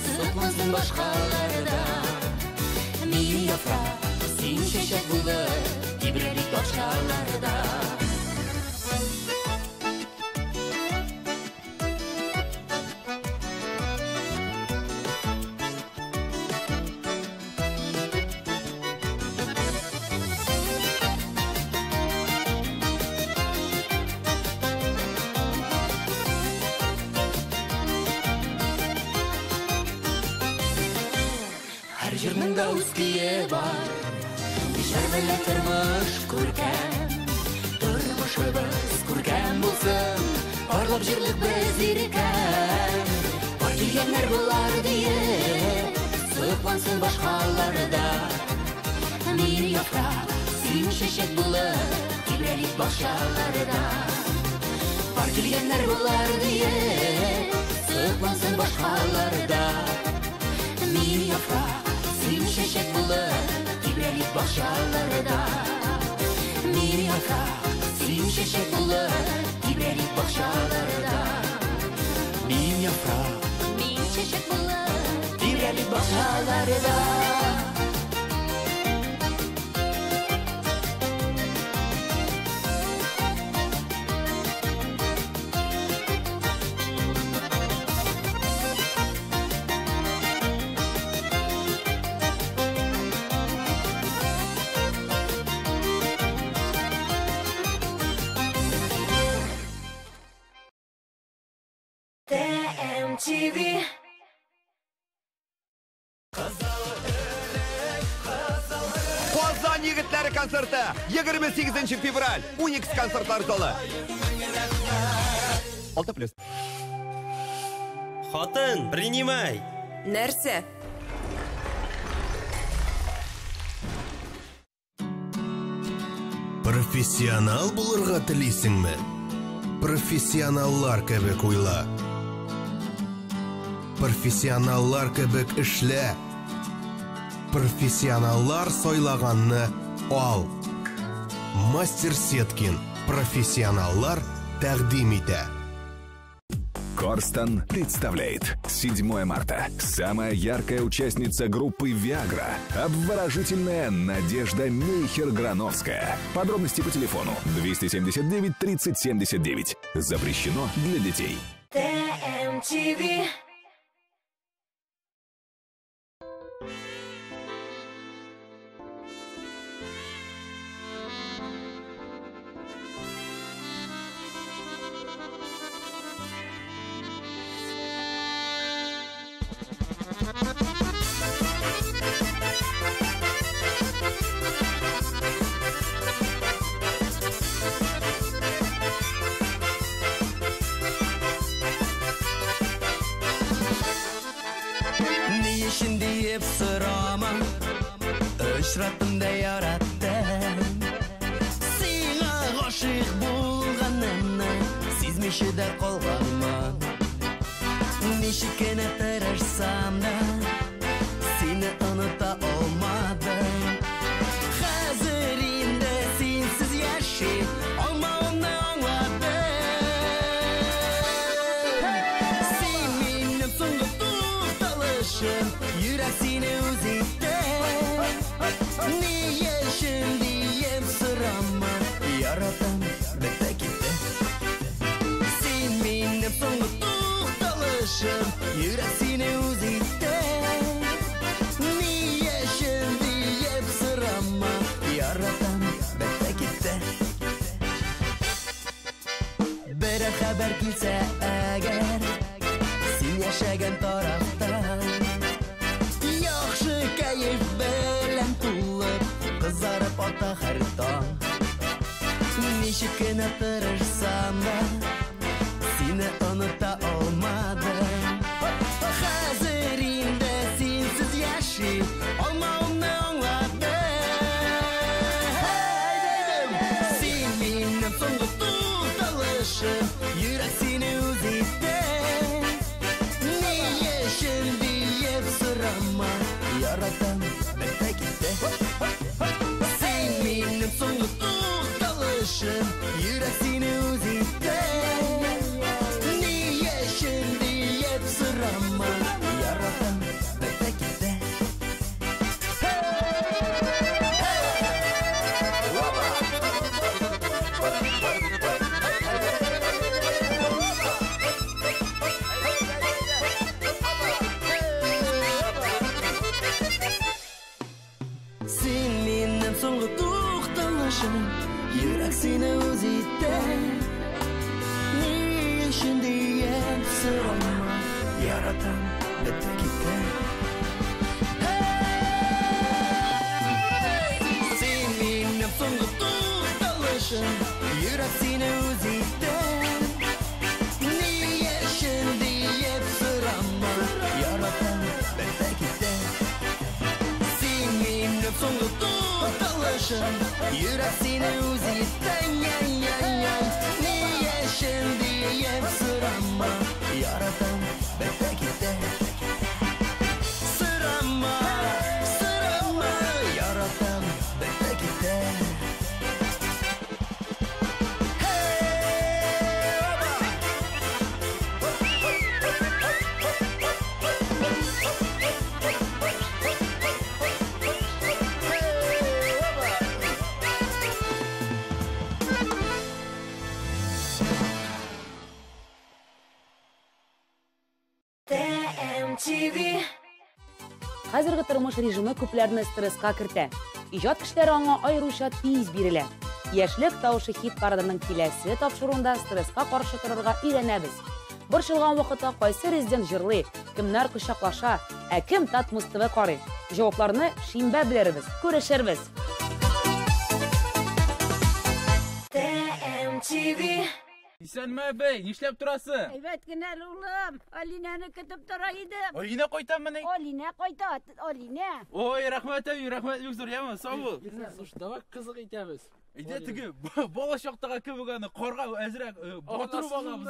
Sıkmazın başkalarda Min yaprak sin çeşek bulur Tibrelik başkalarda Her jirning da o'z kuyi bor Şervelle turmuş kurken Turmuşu biz kurken bulsun Барлап жырлық біз ерекән Бар келгенлер бұлар дейі Сұқлансын башқаларда Мир яфрaq Сүйін шешек бұлар Кибрелік бақшаларда Бар келгенлер бұлар дейі Сұқлансын башқаларда Мир яфрaq Сүйін шешек бұлар Кибрелік бақшаларда Мир яфрaq Сүйін шешек бұлар Кибрелік бақшаларда Мир яфрaq Мир шешек бұлар Кибрелік бақшаларда TMTV Qozon yigitlari konserti 28 fevral 12 konsertlar zali. 6+. Xotin, принимай. Нәрсе? Профессионал булырга телисеңме? Профессионаллар кебек уйла. Профессионаллар кебек эшлә. Профессионаллар сайлаганны ал. Мастер Сеткин. Профессионаллар тәкъдим итә. Корстон представляет 7 марта. Самая яркая участница группы «Виагра». Обворожительная Надежда Мейхер-Грановская. Подробности по телефону 279 30 79. Запрещено для детей. TMTV Deyip sıramam Öşratım da yarattım Sina aşık bulganımna Sizmişi de kolganman Nişikene tırırsam da Seni unuta olmadım Hazırinde sensiz yaşayıp Olmağını anladım Sen benim sonunda tutalışım Yürek seni üzüldü Niye şimdiyim sırama Yaradan bete gitti Sen benim sonunda tutalışım Yürek seni üzüldü Niye şimdiyim sırama Yaradan bete gitti Bir haber kilse eğer Sen yaşayan taraftan Yaxşı kayıf belən tulub Qızarıb ota hər dan Nişik günə tırırsam da Seni unuta olmadım Hazır indi sensiz yaşayıp Olmağını anladım Sen benim sonlu tutalışım Yürek seni üzüldü Niye şimdi hep sırama Yaradan bete gitti Sen benim sonlu tutalışım Yürek seni üzüldü Niye şimdi hep sırama Yaradan bete gitti Sen benim sonlu tutalışım Yürek seni üzüldü Niye şimdi hep sırama Yaradan bete gitti Sen benim sonlu tutalışım Yürek seni üzüldü seni uzittan niye şimdi sırama yaratan betekte sırama yaratan betekte TMTV. Хәзерге тормыш режимы күпләрне стресска кертә. Иҗат кешеләре аңа аеруча тиз бирелә. Яшьлек тавышы хит парадының киләсе тапшыруында стресска каршы торырга өйрәнәбез. Борчылган вакытта кайсы резидент җырлый, кемнәр кочаклаша, ә кем татмустывы карый. Җавапларны шимбә белербез, күрешербез. TMTV. Исәнме бей, нишләп торасы? Әйбәт кенә улым, Алинаны көтеп тора идем. Алина кайтамыни? Алина кайта, Алина. Ой, рәхмәт әби, рәхмәт бик зур, яма, сау бул. Давай кызык итәбез. Әйдә теге бала чактагы кебек аны карга әзрәк батыру багабыз,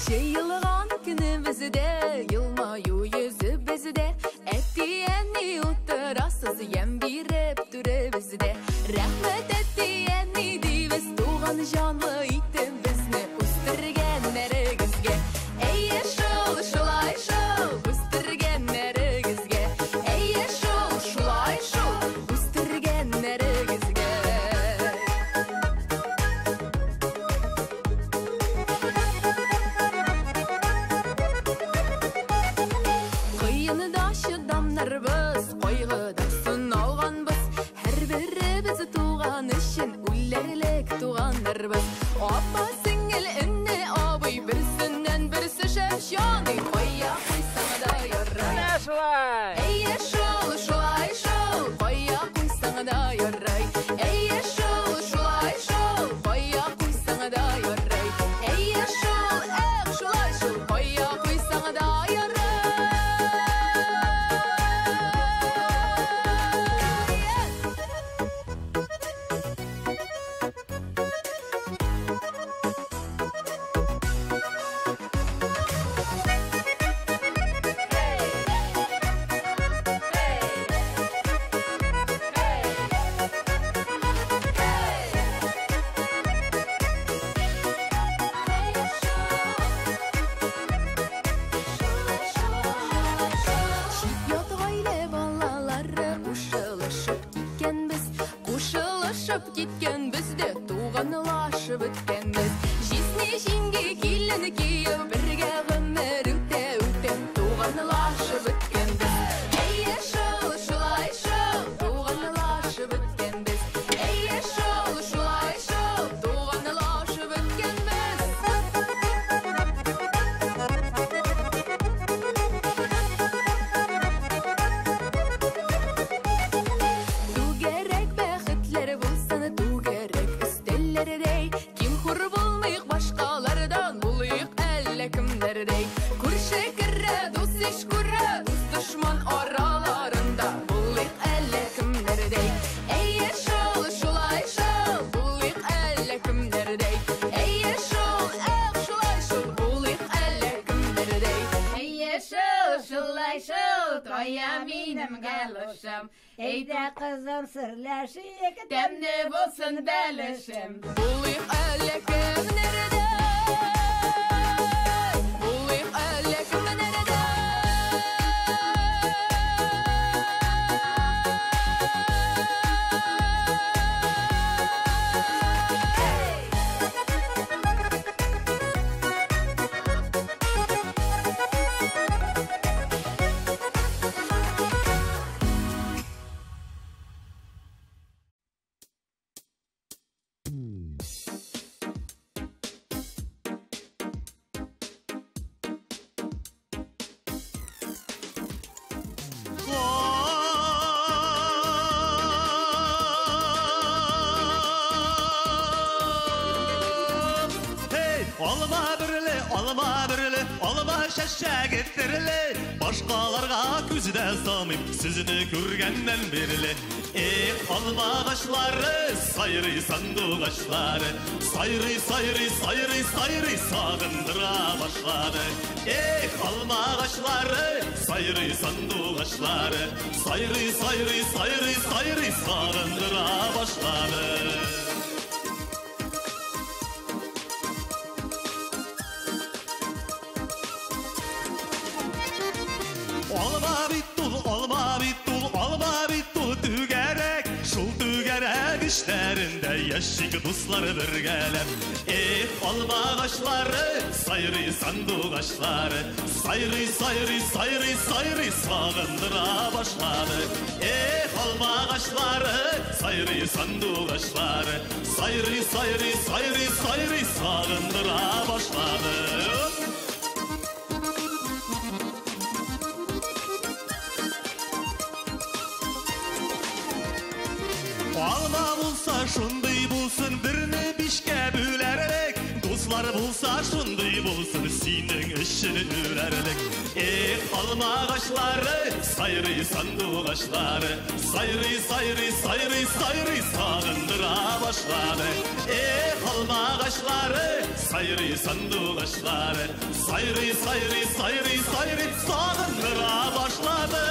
Жайылған күнімізде, йылмаю yüzүбүздө, әттиәнни утырасыз, ем биреп түребізде. Рәхмәт әттиәнни дейбіз, туған жанлы итем бізні үстіргенлерігізге. Әйе шул, шулай шул, үстіргенлерігізге. Әйе шул, шулай шул, үстіргенлерігізге. Қиыныда шыдамнарбыз, қойғыда сыналғанбыз. Әр біріміз туған үшін үллерлік туғандарбыз. Апа сіңіл үнне абый, бірсінен бірсі шәпшаны. Қойя қойсаңа да ярай. Әйе шул, шулай шул, қойя қойсаңа да ярай. Әйе шул, шулай шул, қойя қойсаңа да ярай. Әйе шул, шулай шул, қойя қойсаңа да ярай. Чемпион гаиле балалары кушылышып киткенбез, кушылышып киткенбез де туганлашып үткенбез. Жисне жинге килен кияү, бергә гомер үтә, туганлашып үткенбез. Әйе шул, шулай шул, туганлашып үткенбез. Әйе шул, шулай шул, туганлашып үткенбез. Түгәрәк бәхетләр булсын, түгәрәк өстәлләрдәй. Ким хур булмыйк башкалардан, булыйк әллә кемнәрдәй. Күрше керә, дус иш күрә, дус дошман араларында, булыйк әллә кемнәрдәй. Әйе шул, шулай шул, булыйк әллә кемнәрдәй. Әйе шул, шулай шул, булыйк әллә кемнәрдәй. Әйе шул, шулай шул, тоя минем галошым. Әйдә кызым серләшик, тәмле булсын бәлешем. Булыйк әллә кемнәрдәй. Булыйк әллә кемнәрдәй. Olma birli, olma şaşak ettirili. Başkalarga küzde samim, sizini görgenden birli. Olma ağaçları, sayri sandık ağaçları. Sayri sağındıra başladı. Olma ağaçları, sayri sandık ağaçları. Sayri sağındıra başladı. Olma bittul tügerek. Şul tügerek işlerinde yaşık dostları birgelem. Olma ağaçları, sayri sandık ağaçları. Sayri sağındıra başladı. Olma ağaçları, sayri sandık ağaçları. Sayri sağındıra başladı. Alma bulsa şunday bulsun, birini bişke bülerlik. Dostlar bulsa şunday bulsun, senin işini ülerlik. Alma ağaçları, sayri sandık ağaçları. Sayri sağındıra başladı. Alma ağaçları, sayri sandık ağaçları. Sayri sağındıra başladı.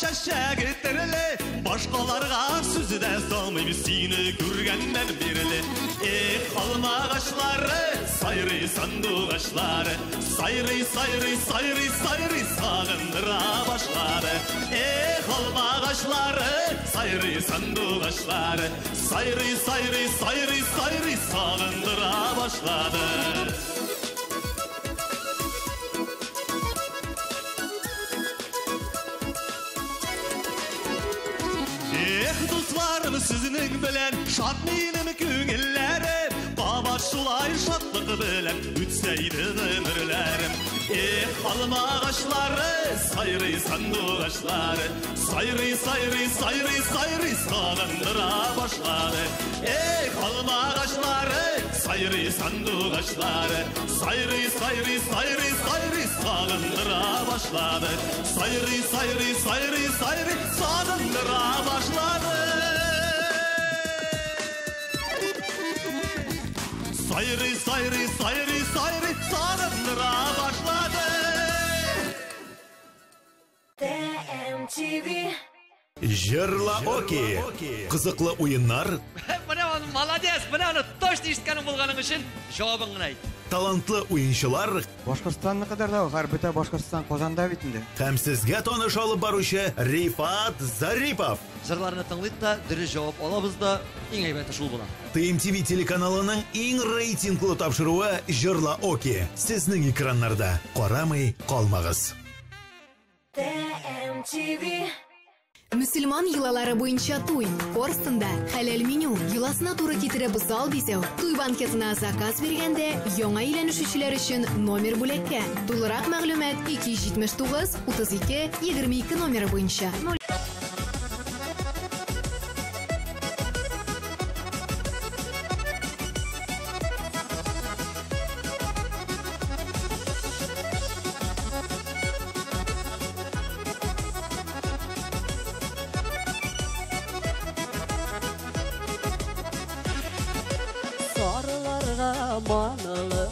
Şaşak ettirili. Başkalarga sözü de salmayım, seni görgenden birili. Alma ağaçları, sayri sandık ağaçları. Sayri sağındıra başladı. Alma ağaçları, sayri sandık ağaçları. Sayri sağındıra başladı. Dostlarım sizinin bilen şat minim köngillerim. Baba şulay şatlık bilen ütseydi ömürlerim. Alma ağaçları, sayri sandık ağaçları. Sayri sağındıra başladı. Alma ağaçları, sayri sandık ağaçları. Sayri sağındıra başladı. Sayri sağındıra başladı. Sayri sağındıra başladı. TMTV. Жырла Оки. Қызықлы ойындар. Мына оны молодец, мына оны точно ишіткенің болғаның үшін жауабыңды айт. Талантлы ойыншылар. Башқұртстанны қадарда ғарбыта Башқұртстан Қозанда битінде. Һәм сезгә таныш алып баручы Рифат Зарипов. Жырларны тыңлыйк та, дөрес жауап алабыз да, иң әйбәте шул була. TMTV телеканалының иң рейтинглы тапшыруы Жырла Оки. Сезнең экраннарда. Карамый калмагыз. TMTV. Müslüman йолалары буенча туй. Корстында хәләл меню. Йоласына туры китереп бусал бизәү. Туй банкетына заказ биргәндә яңа өйләнешүчеләр өчен номер бүләккә. Тулырак мәгълүмат 279 32 22 номеры буенча. Manılı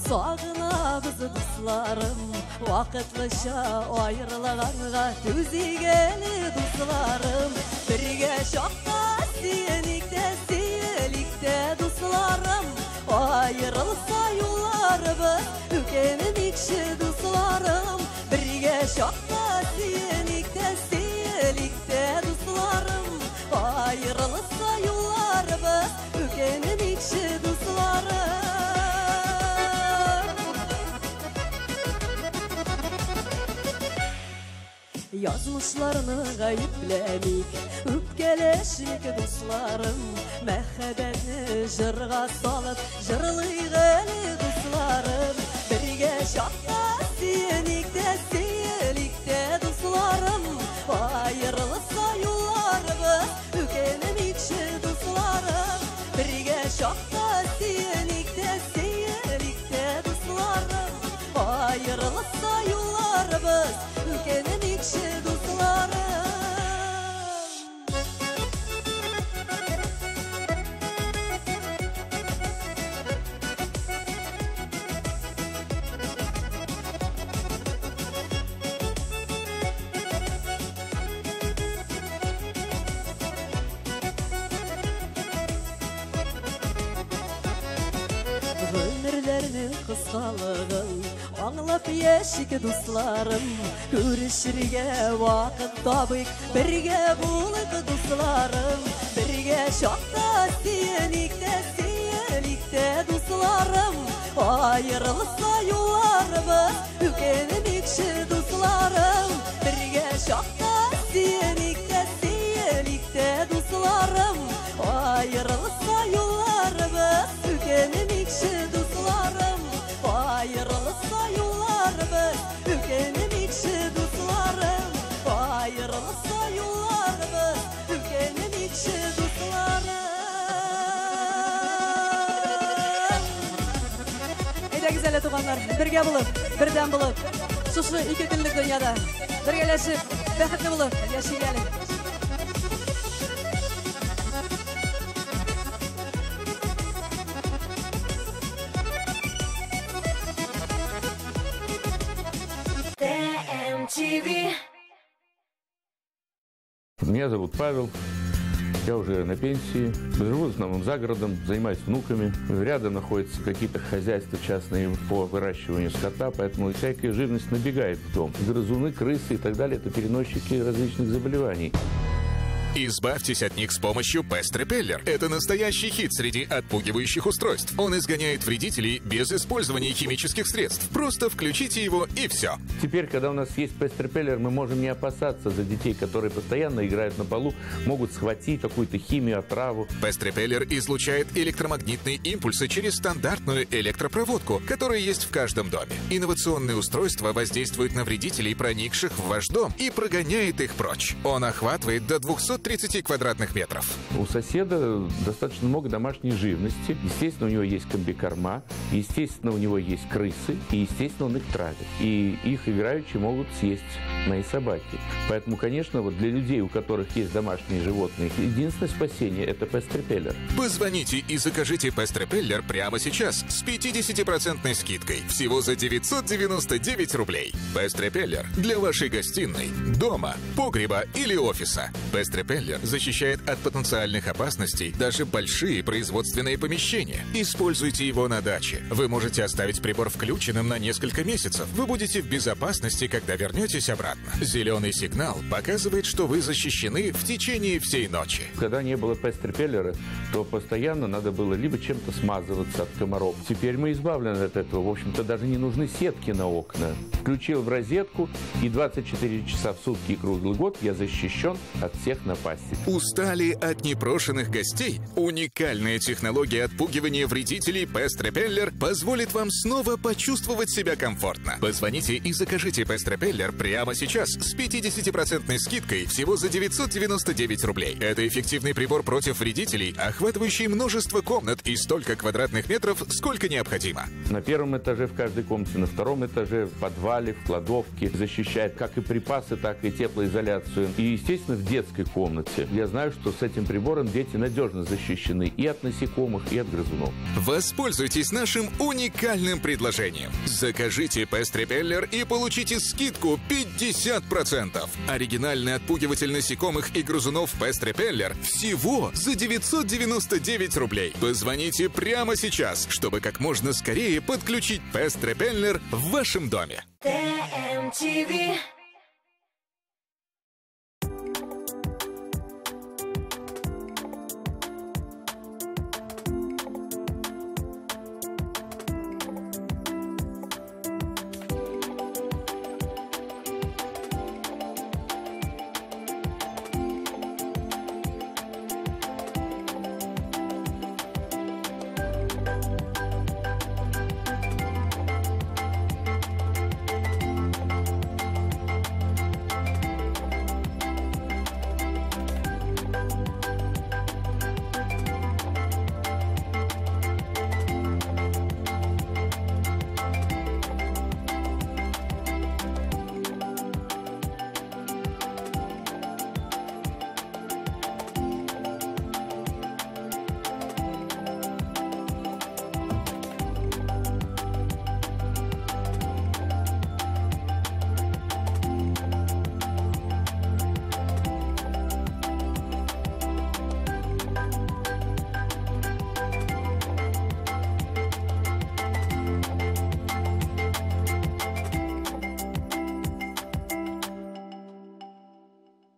sağınabız dostlarım Vakıtlıca ayrılağanğa tüzigeli dostlarım Birge şokta siyelikte dostlarım Ayrılsa yollarımız Ükenin ikşi dostlarım Birge şokta siyelikte siyelikte dostlarım Ayrılsa yollarımız Ükenin ikşi dostlarım Yazmışlarını gayiplemik Üpkeleşik dostlarım Mehbetini jırga salıp Jırlıyğeli dostlarım Birge şakta siyelikte siyelikte dostlarım Ayrılsa yollarımız Ükenim ikşi dostlarım Birge şakta siyelikte siyelikte dostlarım Ayrılsa yollarımız Ükenim ikşi dostlarım Ömürlerinin kıskalığın Anlap yeşik dostlarım Görüşürge vakit tabık Birge bulık dostlarım Birge şokta siyelikte siyelikte dostlarım Ayrılsa yollarımız Ükenim ikşi dostlarım Birge şokta siyelikte siyelikte dostlarım Ayrılsa yollarımız Ükenim ikşi dostlarım Ayrılsa yollarımız Ükenim ikşi dostlarım Ayrılsa yollarımız Ükenim ikşi dostlarım Eyde güzel tuğanlar birge bulup birden bulup Şuşu 2 günlük dünyada birgeleşip Bexetli bulup yaşayalım TMTV. Меня зовут Павел, я уже на пенсии, живу в основном за городом, занимаюсь внуками. Рядом находятся какие-то хозяйства частные по выращиванию скота, поэтому всякая живность набегает в дом. Грызуны, крысы и так далее – это переносчики различных заболеваний. Избавьтесь от них с помощью Pest Repeller. Это настоящий хит среди отпугивающих устройств. Он изгоняет вредителей без использования химических средств. Просто включите его и все. Теперь, когда у нас есть Pest Repeller, мы можем не опасаться за детей, которые постоянно играют на полу, могут схватить какую-то химию, отраву. Pest Repeller излучает электромагнитные импульсы через стандартную электропроводку, которая есть в каждом доме. Инновационное устройство воздействует на вредителей, проникших в ваш дом, и прогоняет их прочь. Он охватывает до 230 квадратных метров. У соседа достаточно много домашней живности. Естественно, у него есть комбикорма, естественно, у него есть крысы, и, естественно, он их травит. И их играючи могут съесть мои собаки. Поэтому, конечно, вот для людей, у которых есть домашние животные, единственное спасение – это Pest Repeller. Позвоните и закажите Pest Repeller прямо сейчас с 50% скидкой. Всего за 999 рублей. Pest Repeller для вашей гостиной, дома, погреба или офиса. Pest Repeller защищает от потенциальных опасностей даже большие производственные помещения. Используйте его на даче. Вы можете оставить прибор включенным на несколько месяцев. Вы будете в безопасности, когда вернетесь обратно. Зеленый сигнал показывает, что вы защищены в течение всей ночи. Когда не было Pest Repeller, то постоянно надо было либо чем-то смазываться от комаров. Теперь мы избавлены от этого. В общем-то, даже не нужны сетки на окна. Включил в розетку, и 24 часа в сутки и круглый год я защищен от всех напастей. Устали от непрошенных гостей? Уникальная технология отпугивания вредителей Pest Repeller позволит вам снова почувствовать себя комфортно. Позвоните и закажите Pest Repeller прямо сейчас с 50% скидкой всего за 999 рублей. Это эффективный прибор против вредителей, охватывающий множество комнат и столько квадратных метров, сколько необходимо. На первом этаже в каждой комнате, на втором этаже, в подвале, в кладовке. Защищает как и припасы, так и теплоизоляцию. И, естественно, в детской комнате. комнате. Я знаю, что с этим прибором дети надежно защищены и от насекомых, и от грызунов. Воспользуйтесь нашим уникальным предложением. Закажите Pest Repeller и получите скидку 50%. Оригинальный отпугиватель насекомых и грызунов Pest Repeller всего за 999 рублей. Позвоните прямо сейчас, чтобы как можно скорее подключить Pest Repeller в вашем доме. TMTV.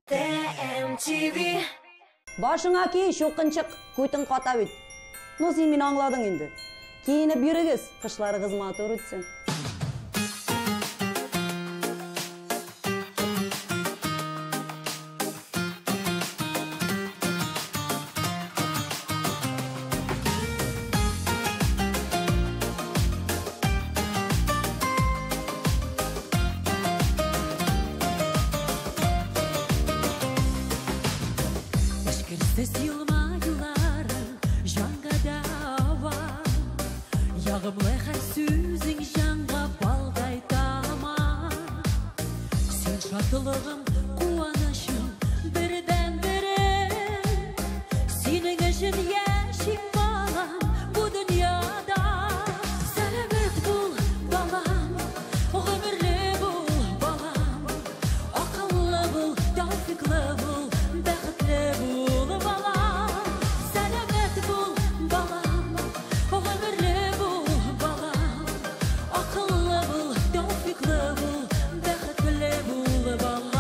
TMTV. Başına ki şoqınçıq көйтін қата бет. Ну сен мен аңладың енді. Кейіні бүйрегіз, қышлары қызматы өрітсін. Сіз йылмайларың жанға дава, яғымлы қай сөзің жанға балдай тама. Сен шатылығым, қуанышым, бірден бірі, сенің үшін яшик балам, бұ дүнияда. Сәлемет бұл балам, ғұмірлі бұл балам, ақыллы бұл, тауфиқлы бұл, бақытлы бұл балам. Сәлемет бұл балам, ғұмірлі бұл балам, ақыллы бұл, тауфиқлы бұл, бақытлы бұл балам.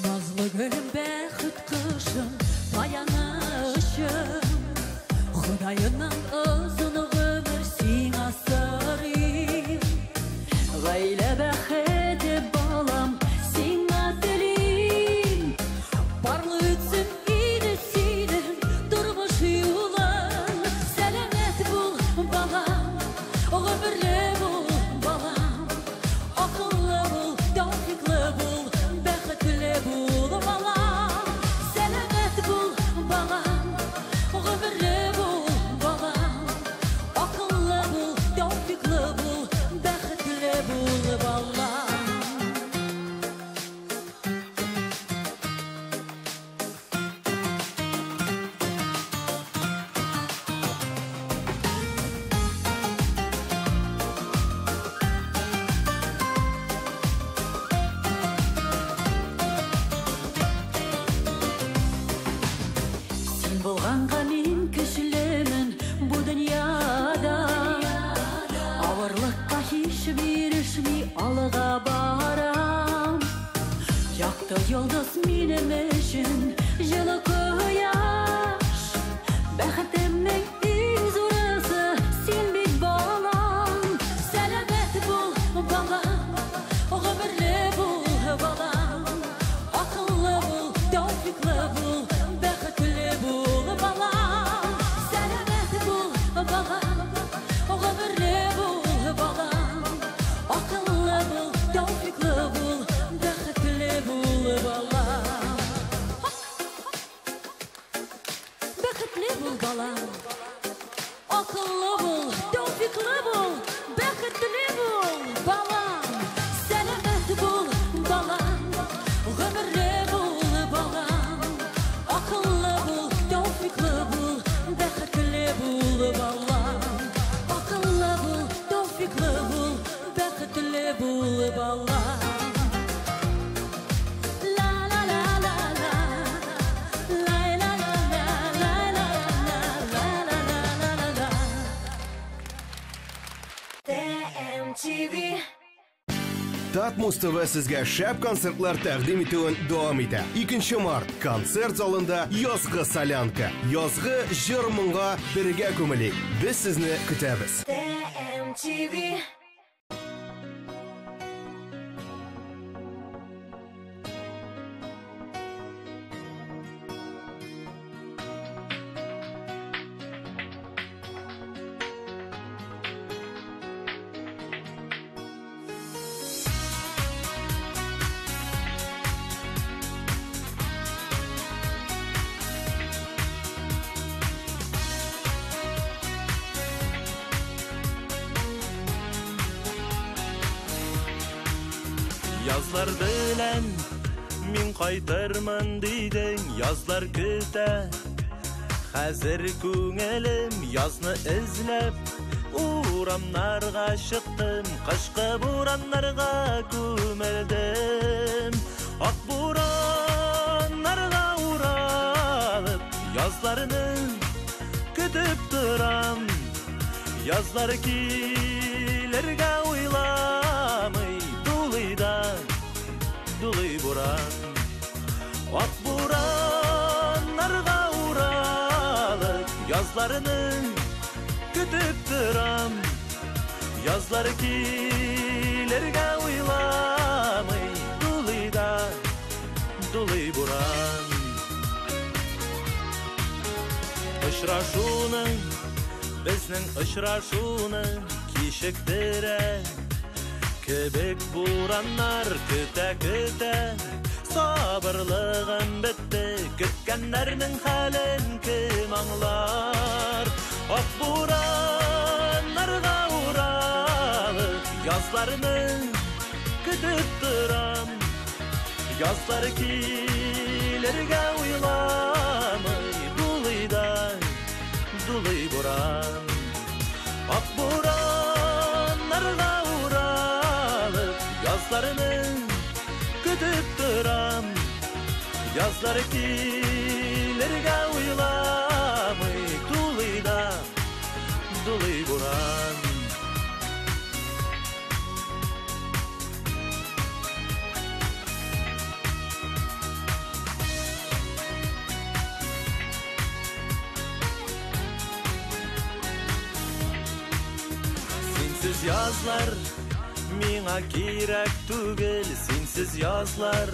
Назлы гүлім, бақыт қышым, баянышым, Құдайынан ұзын ғұмыр сен асырым. Ғайлы бақыты балам, сен атылым. Барлы өтсін иді сенің тұрмыш юлың. Сәлемет бұл балам, ғұмірлі бұл балам, ақыллы бұл, тауфиқлы бұл, бақытлы бұл балам. Сәлемет бұл балам, ғұмірлі бұл балам, ақыллы бұл, тауфиқлы бұл, бақытлы бұл балам. Сен болғанға мен кішілімін бұ дүнияда. Ауырлыққа ешбір ішмей алға барам. Жақты йолдыз менің үшін жылы қояш. Бақытымның ең зорысы сен бет балам. Сәлемет бұл балам, ғұмірлі бұл балам, ақыллы бұл, тауфиқлы бұл, бақытлы бұл балам. Сәлемет бұл балам, ғұмірлі бұл балам, ақыллы бұл, тауфиқлы бұл, бақытлы бұл балам. Бақытлы бұл балам. бала. La la la la la, la la la la la la la la la la. TMTV. Татмус ТВ сезгә шәп концертлар тәкъдим итүен дәвам итә. 2 март концерт залында язгы солянка, язгы җыр-моңга бергә күмелик. Без сезне көтәбез. TMTV. Yazlar белән мин кайтырмын дидең, язлар көтә. Хәзер күңелем язны эзләп, урамнарга чыктым, кышкы бураннарга күмелдем. Ак бураннарга уралып, язларны көтеп торам. Язлар килергә уйламый, дулый буран. Ак бураннарга уралып, язларны көтеп торам. Язлар килергә уйламый, дулый буран. Очрашуның, безнең очрашуның кичектерә. Кебек бураннар көтә, сабырлыгым бетте, көткәннәрнең хәлен кем аңлар. Ак бураннарга уралып, язларны көтеп торам. Язлар килергә уйламый, дулый буран. Ак бураннарга язларны көтеп торам. Язлар килергә уйламый, дулый буран. Синсез язлар миңа кирәк түгел, синсез язлар.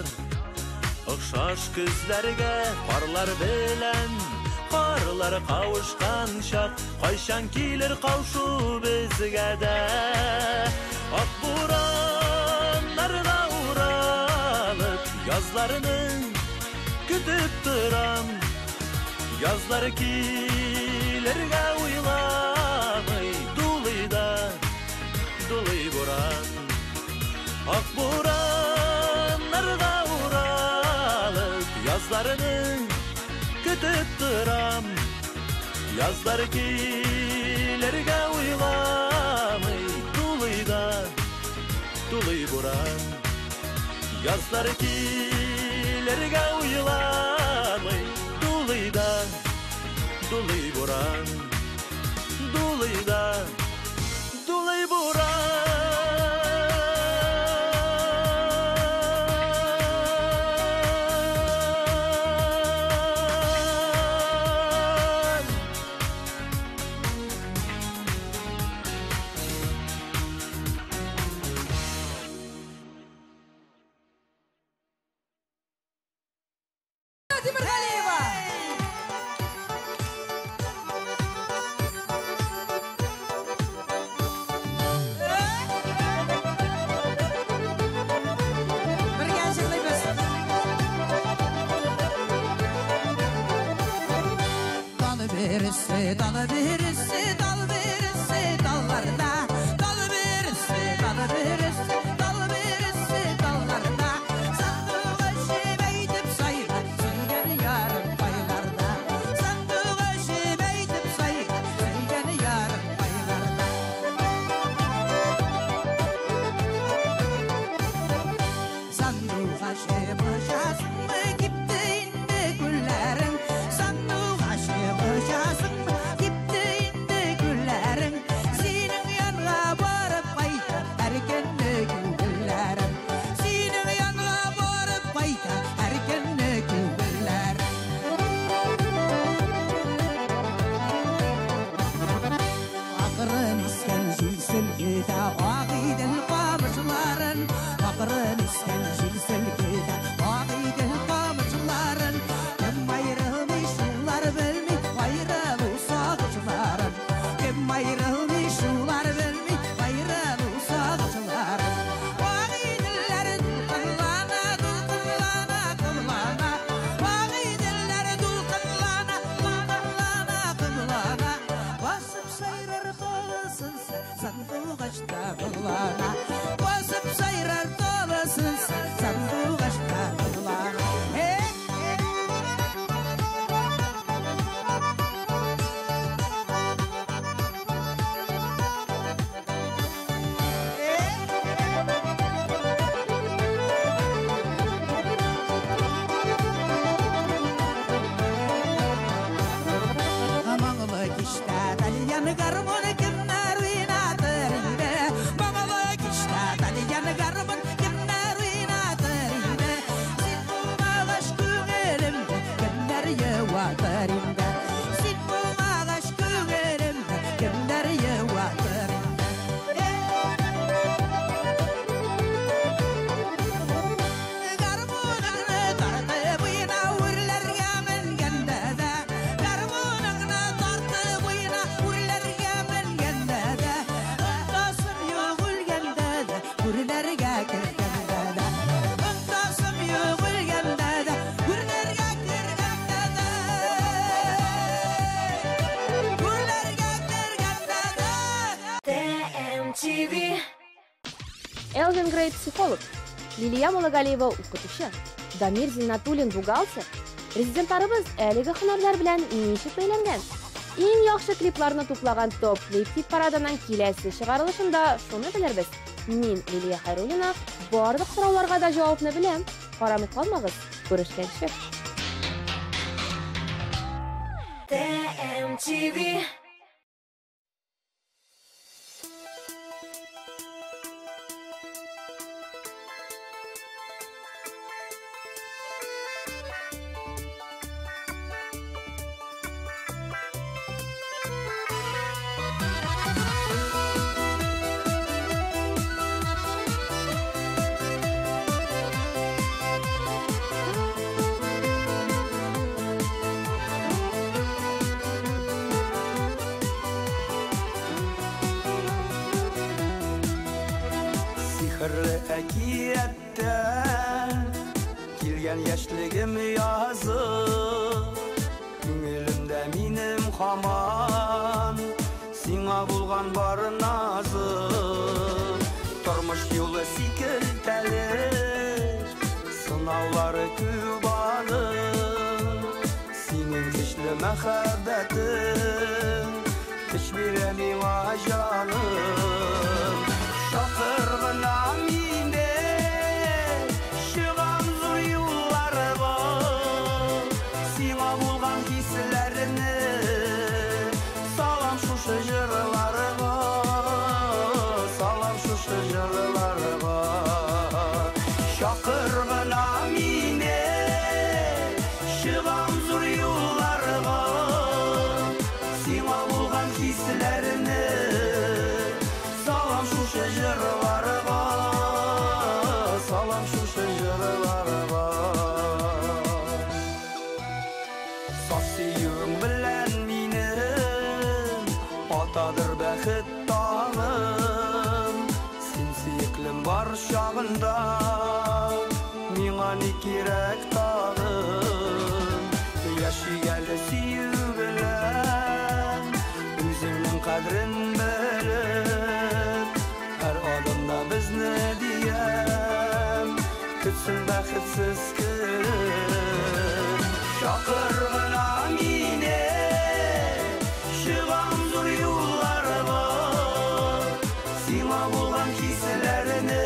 Охшаш күзләргә карлар белән, карлар кавышкан чак, кайчан килер каушу безгә дә. Ак бураннарга уралып, язларны көтеп торам. Язлар килергә уйламый, дулый буран. Ак бураннарга уралып, язларны көтеп торам. Язлар килергә уйламый, дулый буран. Язлар килергә уйламый, дулый буран. Дулый буран. ана басып сайрар толысыз сандуғашқа құлана Элвин Грей психолог, Лилия Мулагалиева укытучы, Дамир Зиннатуллин бухгалтер. Президентларыбыз әлеге һөнәрләр белән ничек бәйләнгән? Иң яхшы клипларны туплаган топ клип хит парадының киләсе чыгарылышында шуны белербез. Мин, Лилия Хайруллина, барлык сорауларга да җавапны беләм. Карамый калмагыз, күрешкәнче. TMTV. Әкияттен килгән яшьлегем язып, күңелемдә минем һаман сиңа булган бар назым. Тормыш юлы сикелтәле, сынаулары күп аның, синең көчле мәхәббәтең көч бирә миңа җаным. Шакыр гына Шағында миңа не керек тағым, яшигәле сөю белән үзеңнең кадрын белеп, һәр адымда безне диям көтсен бәхетсез көн. Шакыр гына мине чыгам зур юлларга, сиңа булган хисләрне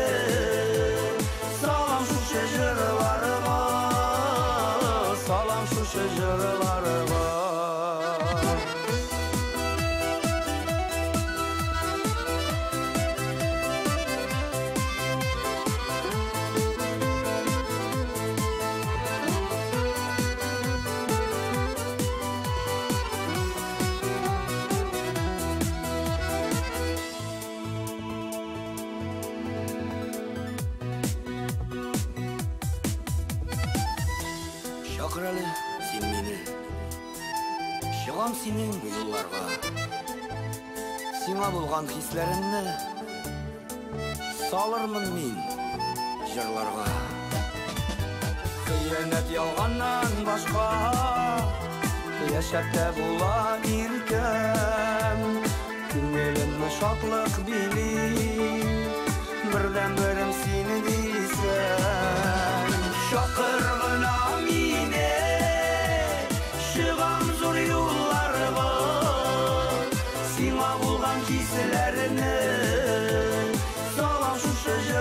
Шакыралы син мине, чыгам синең юлларга, сиңа булган хисләремне салырмын мин җырларга. Хыянәт ялганнан башка яшәп тә була иркәм, күңелемне шатлык били,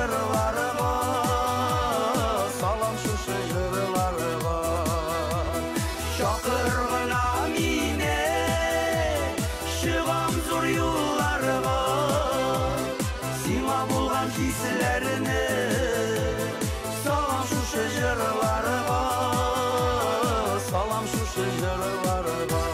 жырларыға, салам шушы жырларыға. Шақырғына мине, шығам зор юлларыға, сиңа болған хисләріне, салам шушы жырларыға, салам шушы жырларыға.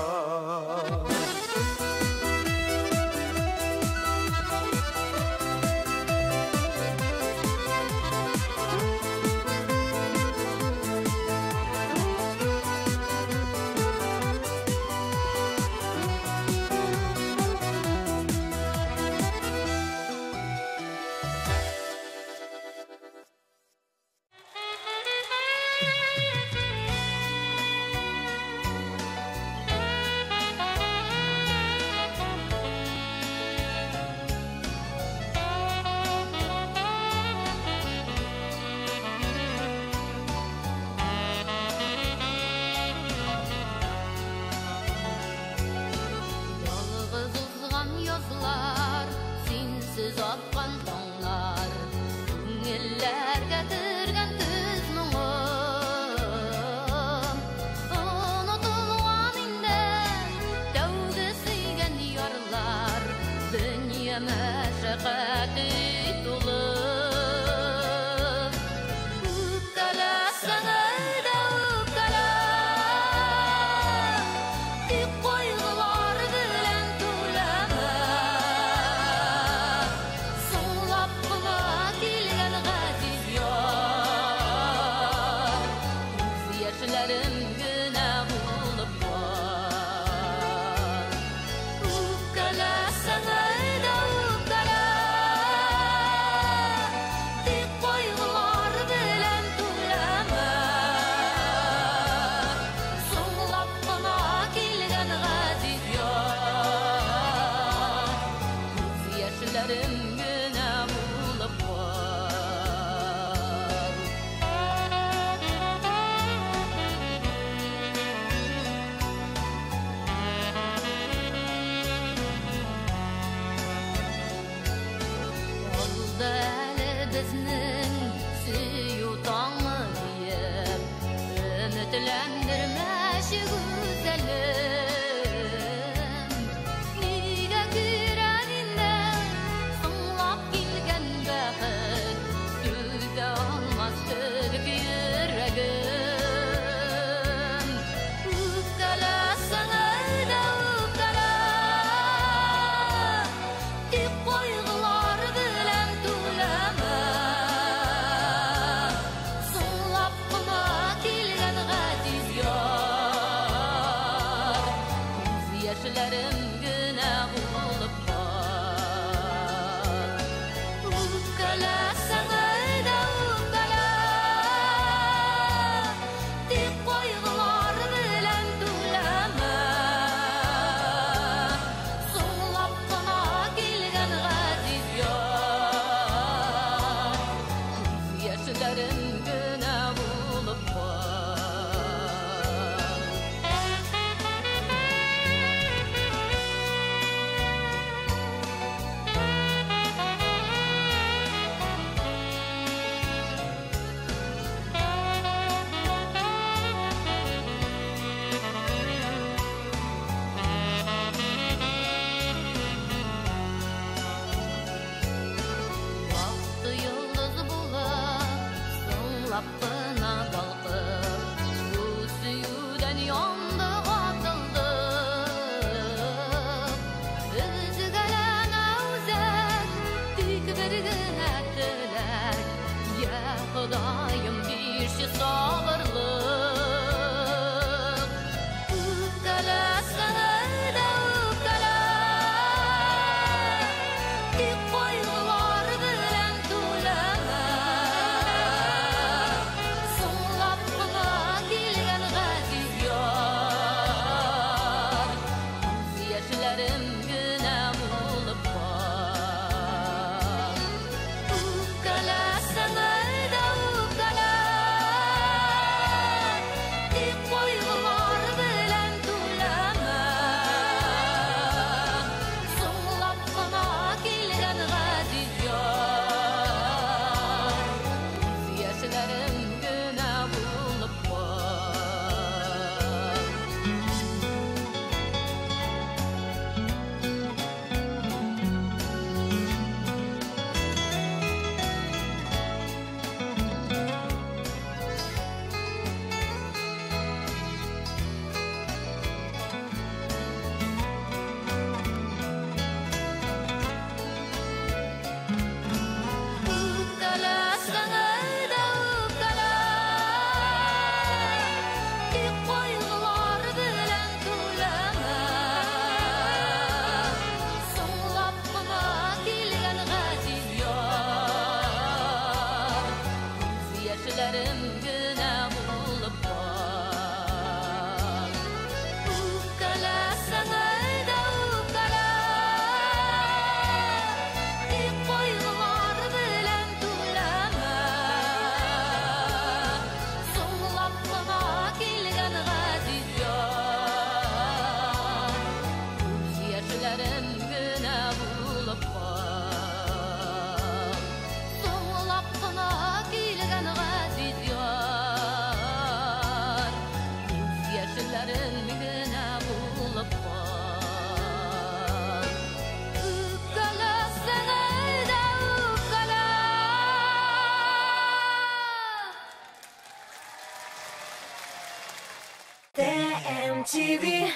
MTV.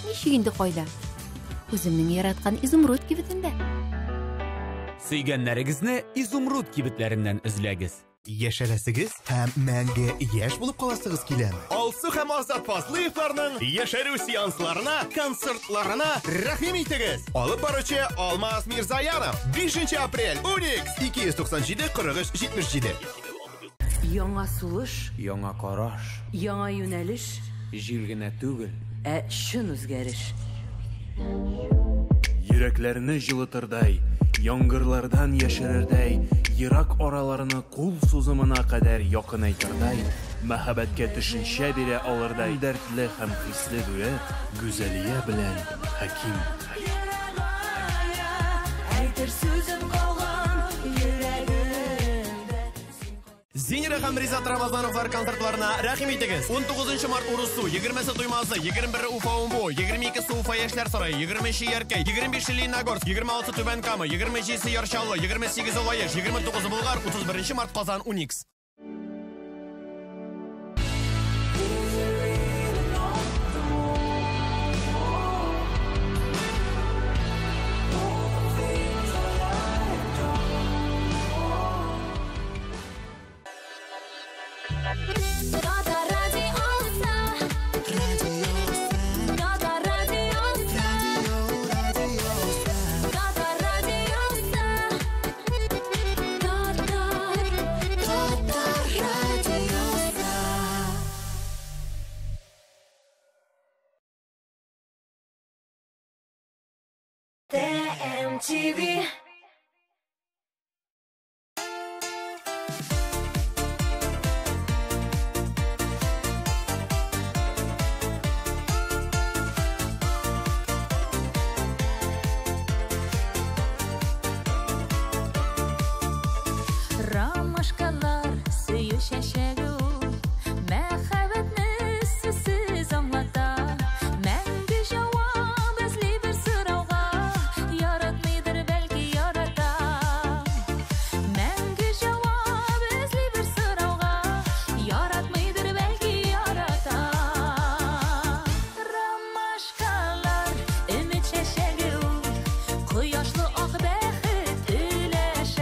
Ничегенде кайда? Үземнең яраткан изумруд кибетендә. Сөйгәннәрегезне изумруд кибетләреннән эзләгез. Яшәрәсегез һәм мәңге яшь булып каласыгыз киләме? Алсу һәм Азат Фазлыевларның яшәрү сеансларына, концертларына рәхим итегез. Алып баручы Алмаз Мирзаянов 5 апрель Уникс 297-43-77. Яңа сулыш, Яңа караш, яңа юнәлеш, җил генә түгел, шын үзгәреш. Йөрәкләрне җылытырдай, яңгырлардан яшерердәй, ерак араларны кул сузымына кадәр якынайтырдай, мәхәббәткә төшенчә бирә алырдай дәртле һәм хисле дуэт Гүзәлия белән Хәким. Әйтер сүзем калган йөрәгемдә. Зинера һәм Ризат Рамазановлар концертларына рәхим итегез. 19 март Урусу, 20 Туймазы, 21 Уфа Умбу, 22 Уфа Яшьләр сарае, 20 Яркәй, 25 Лениногорск, 26 Түбән Кама, 27 Яршалы, 28 Лаеш, 29 Болгар, 31 март Казан Уникс. MTV. Ромашкалар сөю шәшәгү, мәхәббәтне сүзсез аңлата. Мәңге җавап эзли бер сорауга, яратмыйдыр бәлки ярата. Мәңге җавап эзли бер сорауга, яратмыйдыр бәлки ярата. Ромашкалар өмет шәшәгү, кояшлы ак бәхет үләшә.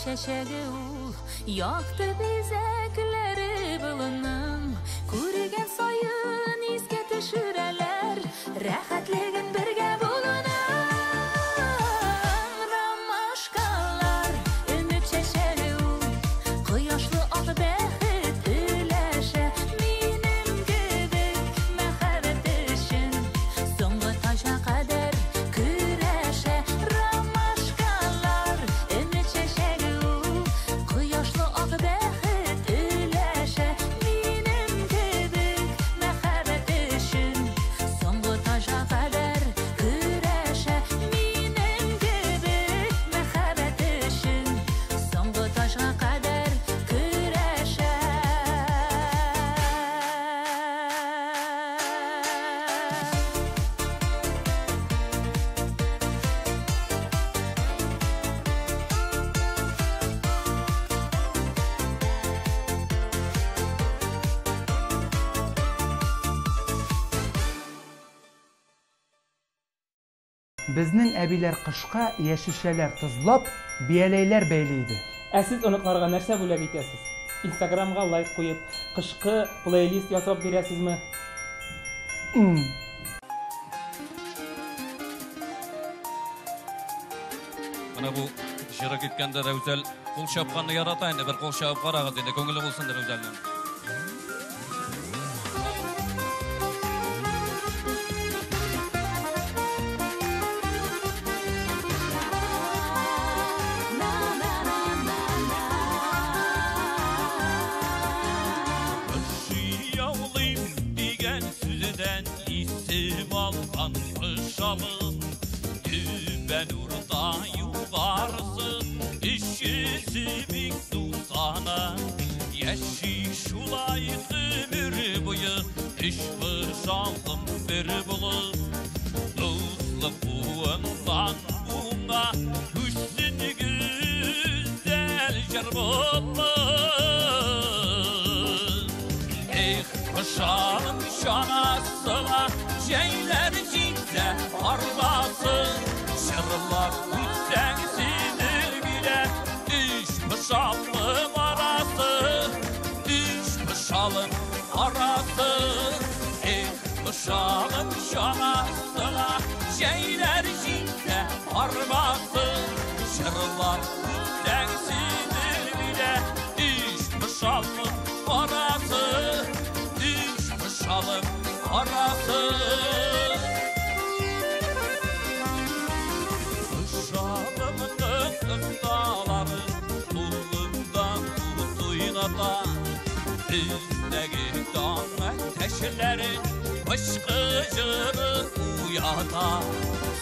Шәшәге ул, яқты бизәкләре болының, күргән сайын искә төшерәләр, рәхәтлеген бергә булының. Ромашкалар өмет шәшәге Безнең әбиләр кышка яшелчәләр тозлап, бияләйләр бәйләйди. Сез оныкларга нәрсә бүләк итәсез? Instagramга лайк куеп, кышкы плейлист ясап бирәсезме? Mana bu jira ketkanda Ravzal qo'l chopqanni yarataydi, bir qo'l chopib qarag'iz, endi ko'ngli bo'lsin Ravzalning. Şalın ben urda yuvarısı işisi bir duzana yeşi şulayı ömür boyu iş şalım bir bulu Duzlu buğundan buğuna hüsnü güzel jarbolu Şalım şanasına şeyler cidde arlasın Şırlar üstengisidir bile İş pışalım arası İş pışalım arası Pışalım şanasına şeyler cidde arlasın Şırlar üstengisidir bile İş pışalım arası Şalım arası Şalımın dağları Tullundan tutuyunata Üzdeki dağ ateşlerin Fışkıcını uyata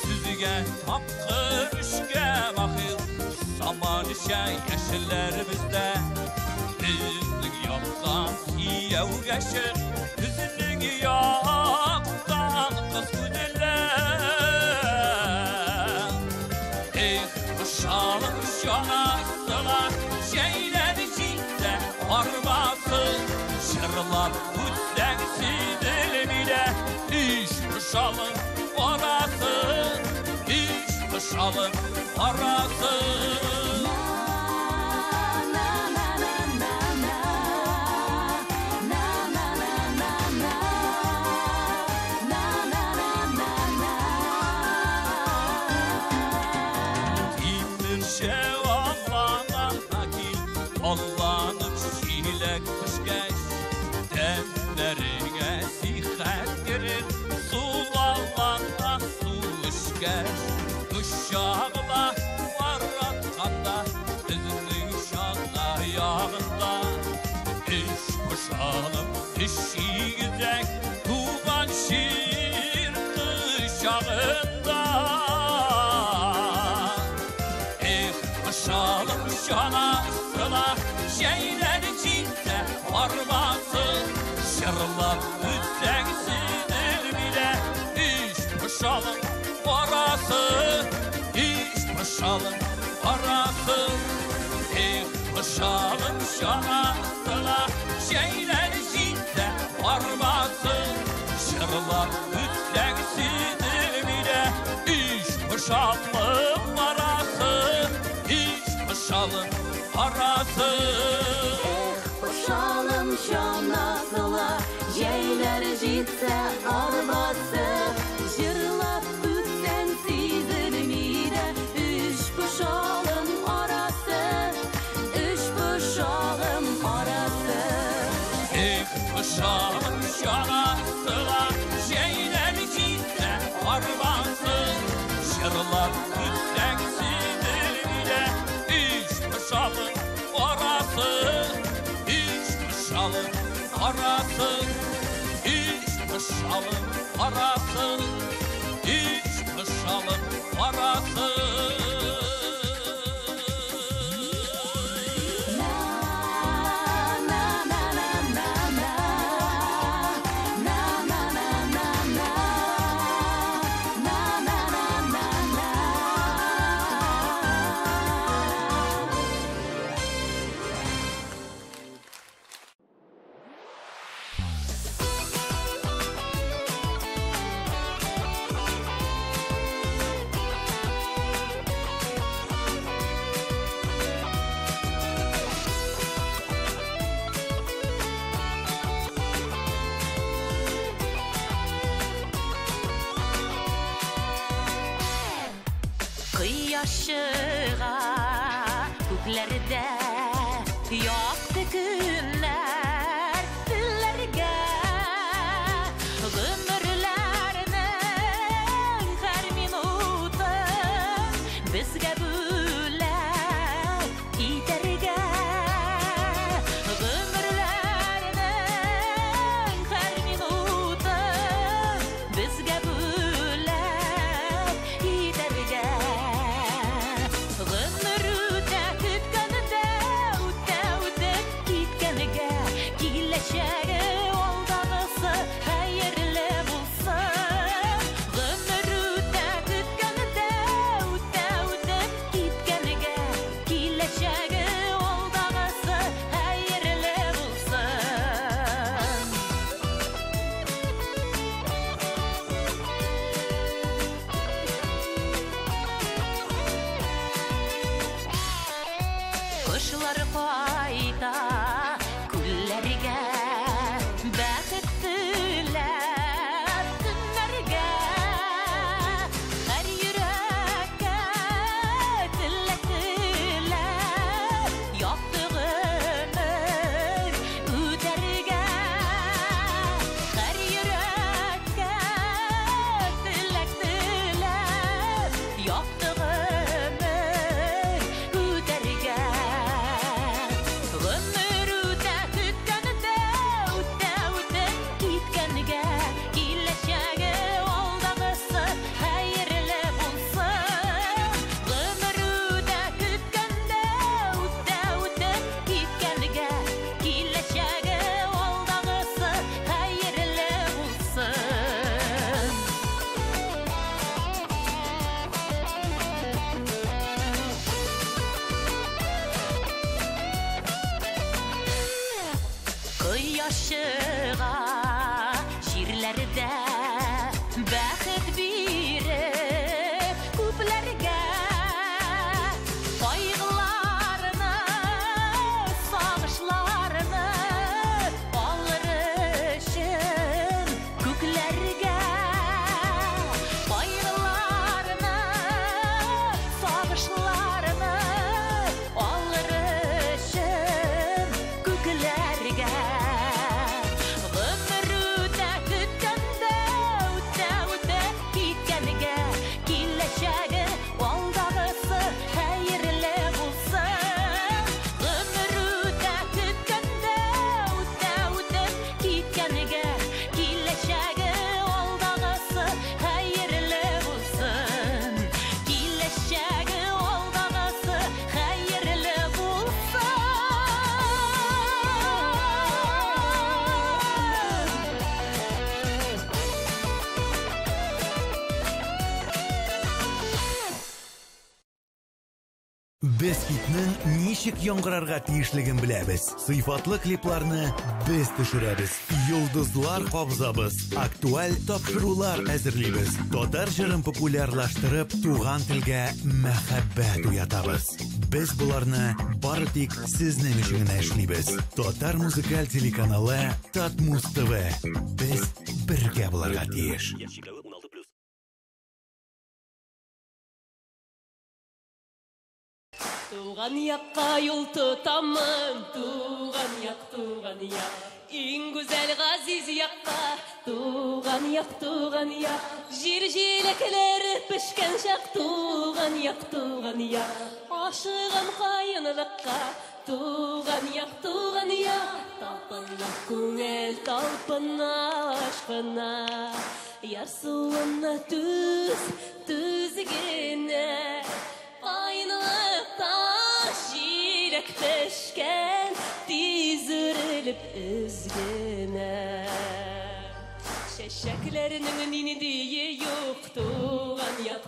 Süzge tapkır üçge bakır Saman işe yeşillerimizde Üzdük yaptan siyev geçir Yaktan kız güzeller Şalım şanasına şeyler içinde armasın Şırlar üstengisidir bile İş pışalım arası İş pışalım arası Allah'ın çile kış geç Demlerine sihet girir Su Allah'ına su iş geç Uşağla var atkanda Üzünün şanla yağında İş pışalım işi güzel Tuğan şiir kışağında Pışalım şanasına şeyler içinde varmasın Şırlar üstengisidir bile İş pışalım arası İş pışalım arası Pışalım şanasına şeyler içinde varmasın Şırlar üstengisidir bile İş pışalım arası Pışalım arası Pışalım şanasıla Jeyler jitse arması Jırlap üstten sizilmide Üç pışalım arası Üç pışalım arası Pışalım şanasıla Jeyler jitse arması Jırlap üstengisidir bile Pışalım arası İş pışalım arası İş pışalım arası İş pışalım arası yaşığa Köklerde yoktu günler dillerge Ömürlerinin her minutu bizge bülep iterge Ömürlerinin her minutu bizge bülep iterge Ömürde kütkende utte gitkenige Gileşege oldağısı hayırlı bulsun Ömürde kütkende utte gitkenige Gileşege oldağısı hayırlı bulsun Kuşlar koyda kullerge Bәхет тілеп günlerge Her yürekке tilek tilep Yoktu ömür üterge Her yürekke tilek tilep Yoktu ömür üterge Ömürde kütkende utte gitkenige Gileşege oldağısı hayırlı bulsun Ömürde kütkende utte gitkenige Gileşege oldağısı hayırlı bulsun Köy yaşığa şiirlerde bәхет birip küplerge Kaygılarını, sağışlarını alır için köklerge Kaygılarını, sağışlarını alır için köklerge Ömürde kütkende utte gitkenige Gileşege oldağısı hayırlı bulsun Ömürde kütkende utte gitkenige Gileşege oldağısı hayırlı bulsun Gileşege oldağısı hayırlı bulsun Biz хитнең ничек яңгырарга тиешлеген беләбез. Сыйфатлы клипларны без төшерәбез. Йолдызлар кабзабыз. Актуаль тапшырулар әзерлибез. Татар җырын популярлаштырып, туган телгә мәхәббәт уятабыз. Без буларны бары тик сезнең өчен генә эшлибез. Татар музыкаль телеканалы Татмус ТВ. Без бергә буларга тиеш. Туған яққа юл тұтамын, туған яқ, ең güzel ғазиз яққа, туған яқ, жер желекілері пішкен шақ, туған яқ, ашығым қайынлыққа, туған яқ, талпына көңіл, талпына ашқына, ярсуына түзгені, Aynılıktan şirek peşken Dizürülüp üzgüne Şeşeklerinin ninidiği yok Tuğan yak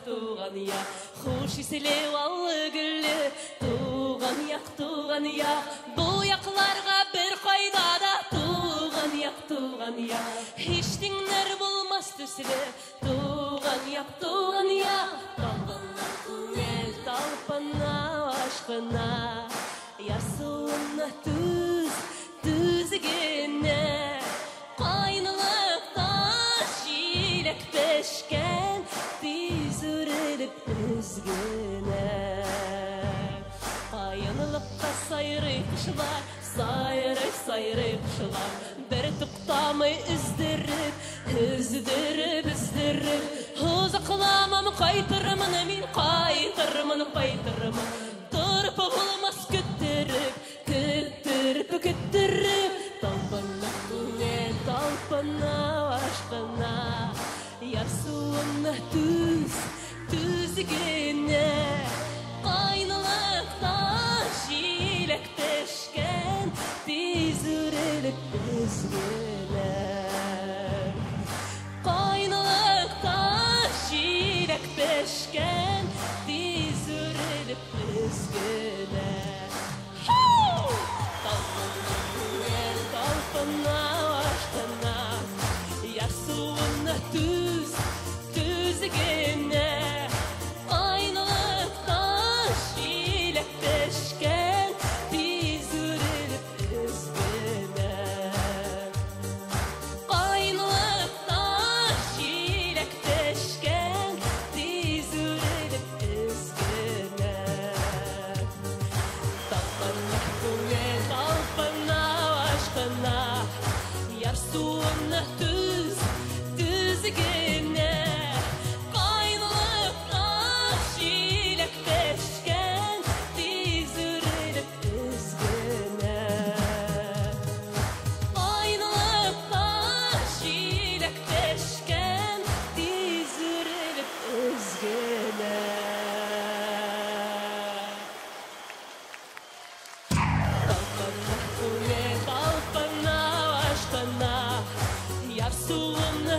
Hoş isli vallı güllü Tuğan yak Bu yaklarga bir kaydada Tuğan yak Hiç dinler bulmaz tüsülü Tuğan yak Talpana aşkına Yarsuna düzgene Kaynılıktan şirek peşken Diz örülüp üzgüne Sayray kışlar, sayray kışlar. Bir tuqtamay üzdirib, Uzaqlamam qaytırmın, min qaytırmın. Turp olmaz küttürüp, Talpana aşkına, Yar suuna tüzgene. Qaynalıqdan şilek teşken, Tiz ürelip üzgüne. Qaynalıqdan şilek teşken, Tiz ürelip üzgüne. Talpana aşkına, Yar suuna tüzgene. Qaynalıqdan şilek teşken, Tiz ürelip üzgüne. Qaynalıqdan şilek teşken, Tiz ürelip üzgüne. Talpana aşkına, Yar suuna tüzgene. Qaynalıqdan şilek teşken, Tiz ürelip üzgüne. Qaynalıqdan şilek teşken, Tiz ürelip üzgüne. Talpana aşkına, Yar suuna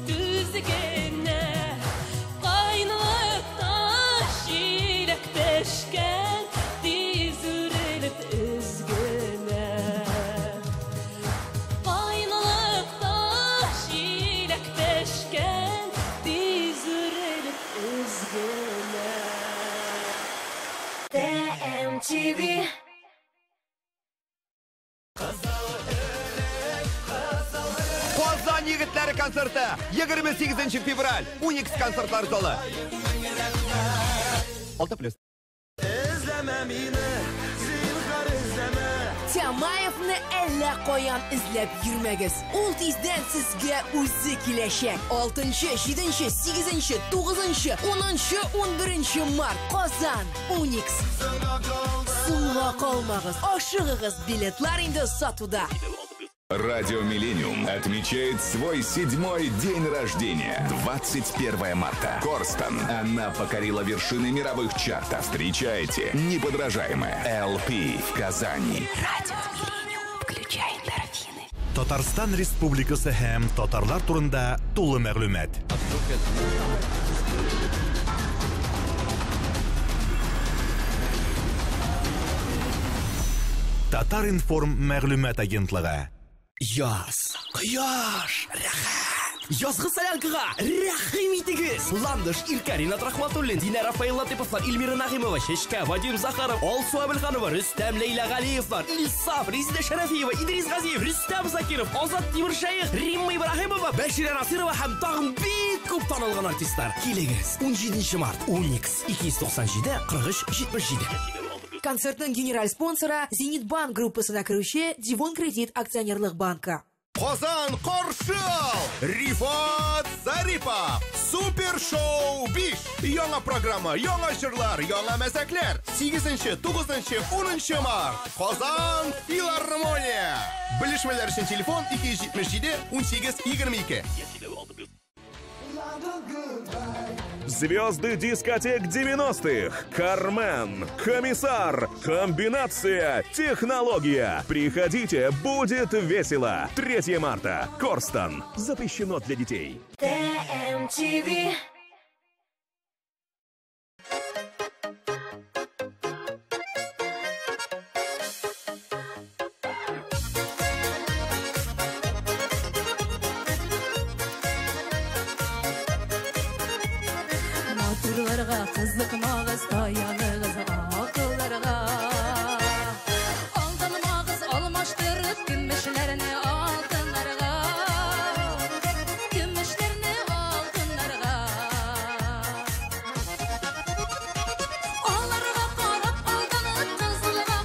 tüzgene. Qaynalıqdan şilek teşken, Tiz ürelip üzgüne. Qaynalıqdan şilek teşken, Tiz ürelip üzgüne. TMTV. Qozon yigitlari konserti 28 fevral 12 konsertlar zali. 6+. İzleme meni, zinhar izleme. Tamaevni elle qo'yan izlab yurmagiz. Ul tezdan sizga o'zi kelashak. 6-7-8-9-10 mart Qozon Unix. Suvga qolmag'iz. Oshig'iz biletlar endi sotuvda. Радио «Миллениум» отмечает свой 7-й день рождения. 21 марта. Корстон. Она покорила вершины мировых чартов. Встречайте неподражаемое LP в Казани. Радио «Миллениум». Включай эндорфины. Татарстан Республикасы һәм татарлар турында тулы мәгълүмат. Татар информ мәгълүмат агентлыгы. Яз, Кояш, рәхәт. Язгы Солянкага рәхим итегез. Ландыш, Иркаринат Рахматуллин, Динара Фаилатиповлар, Эльмира Нагимова, Шешка, Вадим Захаров, Алсу Абелханова, Рөстәм Лейла Галиевлар, Илсаф, Резида Шарафиева, Идрис Газиев, Рөстәм Закиров, Азат Тимиршаев, Римма Ибрахимова, Бәширә Насирова һәм тагын бик күп танылган артистлар. Килегез. 17 март, Unix 297 43 77. Концертның генераль спонсоры Зенитбанк группасына кіруші Дивон Кредит акционерлық банка. Qozon Qorshil! Rifat Zaripov! Super Show 5! Yangi programma, yangi jurlar, yangi masaklar. 8-9-10 mart. Qozon Filharmoniya. Bilishmalar uchun telefon 277 18 22. Звезды дискотек 90-х. Кармен, Комиссар, Комбинация, Технология. Приходите, будет весело. 3 марта. Корстон. Запрещено для детей. TMTV. Матурларга кызыкмагыз, таяныгыз акылларга. Алданмагыз, алмаштырып күмешләрне алтыннарга. Күмешләрне алтыннарга. Аларга карап алданып, кызылга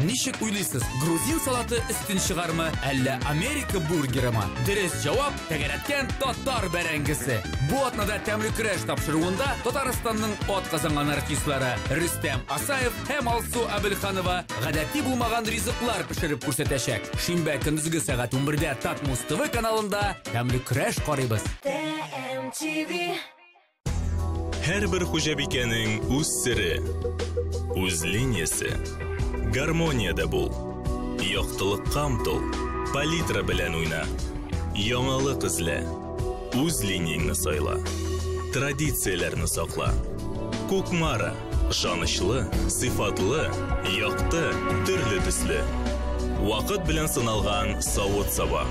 Ничек уйлыйсыз? Грузин салаты үстін шығармы, әллә Америка бургері ма? Дөрес жауап тәгәрәткән татар бәрәңгесе. Бу атнада тәмле көрәш тапшыруында Татарстанның атказанган артистлары Рөстәм Асаев һәм Алсу Әбелханова гадәти булмаган ризыклар пешереп күрсәтәчәк. Шимбә көндезге сәгать 11-дә Татмус ТВ каналында тәмле көрәш карыйбыз. TMTV. Һәрбер хуҗабикәнең үз сире, үз линиясе. Гармонияда бул. Яктылыкка омтыл. Палитра белән уйна. Яңалык эзлә. Үз линияңне сайла. Традицияләрне сакла. Кукмара. Ышанычлы, сыйфатлы, якты, төрле төсле. Вакыт белән сыналган савыт-саба.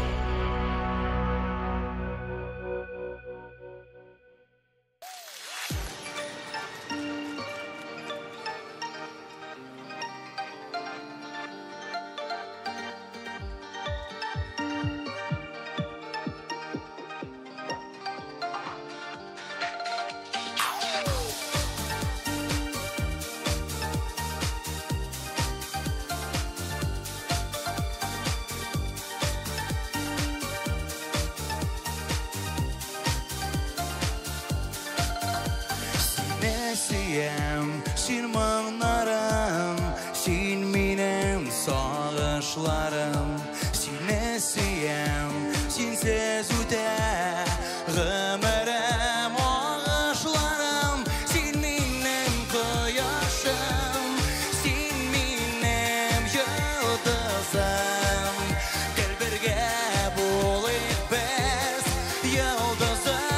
Син моңнарым, син минем сагышларым. Сине сөям, синсез үтә гомерем, агышларым. Син минем кояшым, син минем йолдызым. Гел бергә булыйк без, йолдызым.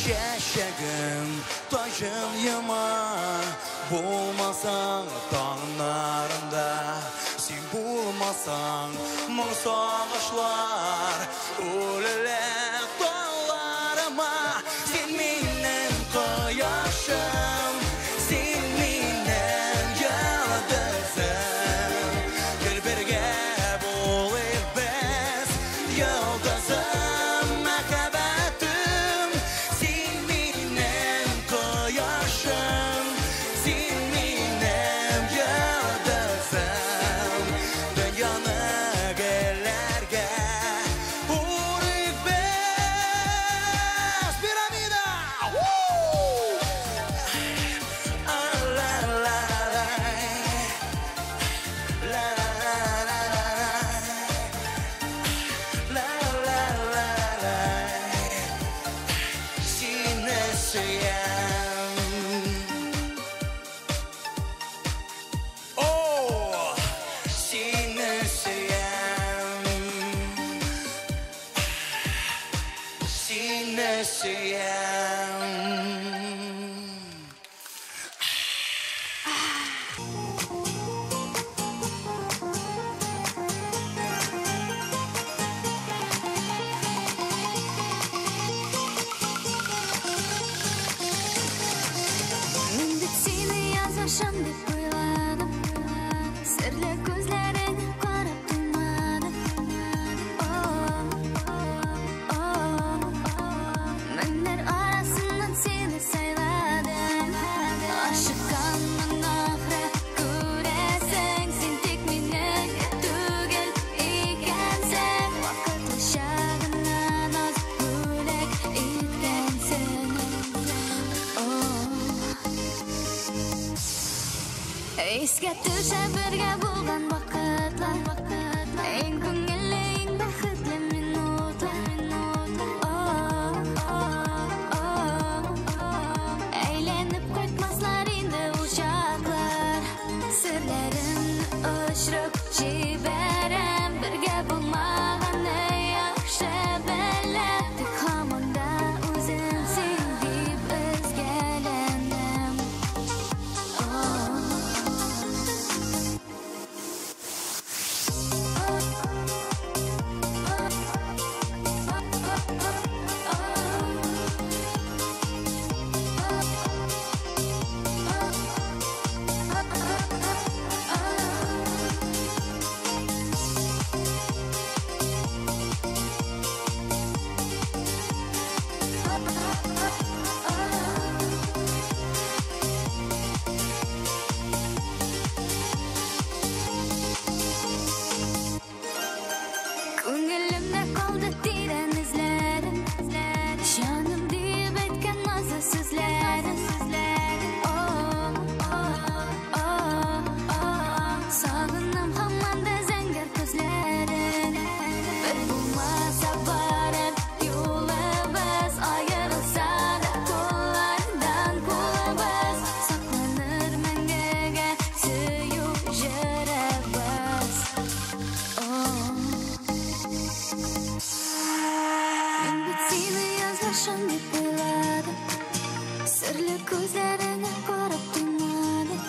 Şəşəqim, taşım yıma, bulmasan tağlarında. Sen bulmasan mır sağışlar, ölülük dağlarıma. Sen minem koyaşım, sen minem yıldızım. Gel birge bulayık biz, yıldızım. Dünyanı gelerge, uğrayık be. yazmışım dep oyladım. Sirli gözlerini qarap duymadım. Menler arasından seni sayladım. Aşık kanman ahre göresen sen tek meni tugel ikensen. Vakıtlı şagından az bölek etkensen. Esке düşe birge bulgan vakitlar. En көңіллі, en бақытлы минутлар. Әйленіп қайтмаслар енді ұшақлар. Сірлерін ұшырып жіберем. Бірге болмағаны яқшы білем. Тек қамында өзімсің деп өзгелендім. Көңілімде қалды тирен ізлерім. Жаным деп айтқан назы сөзлерім. Сағынам хаманда зәңгер көзлерін. Бір болмаса барып юлыбыз, айырылса да қолардан қолыбыз. Сақланыр мәңгіге сүйу жүрегіміз. Мен бит сені yazmışım деп ойладым. Сірлі көздеріне қарап дұймадым.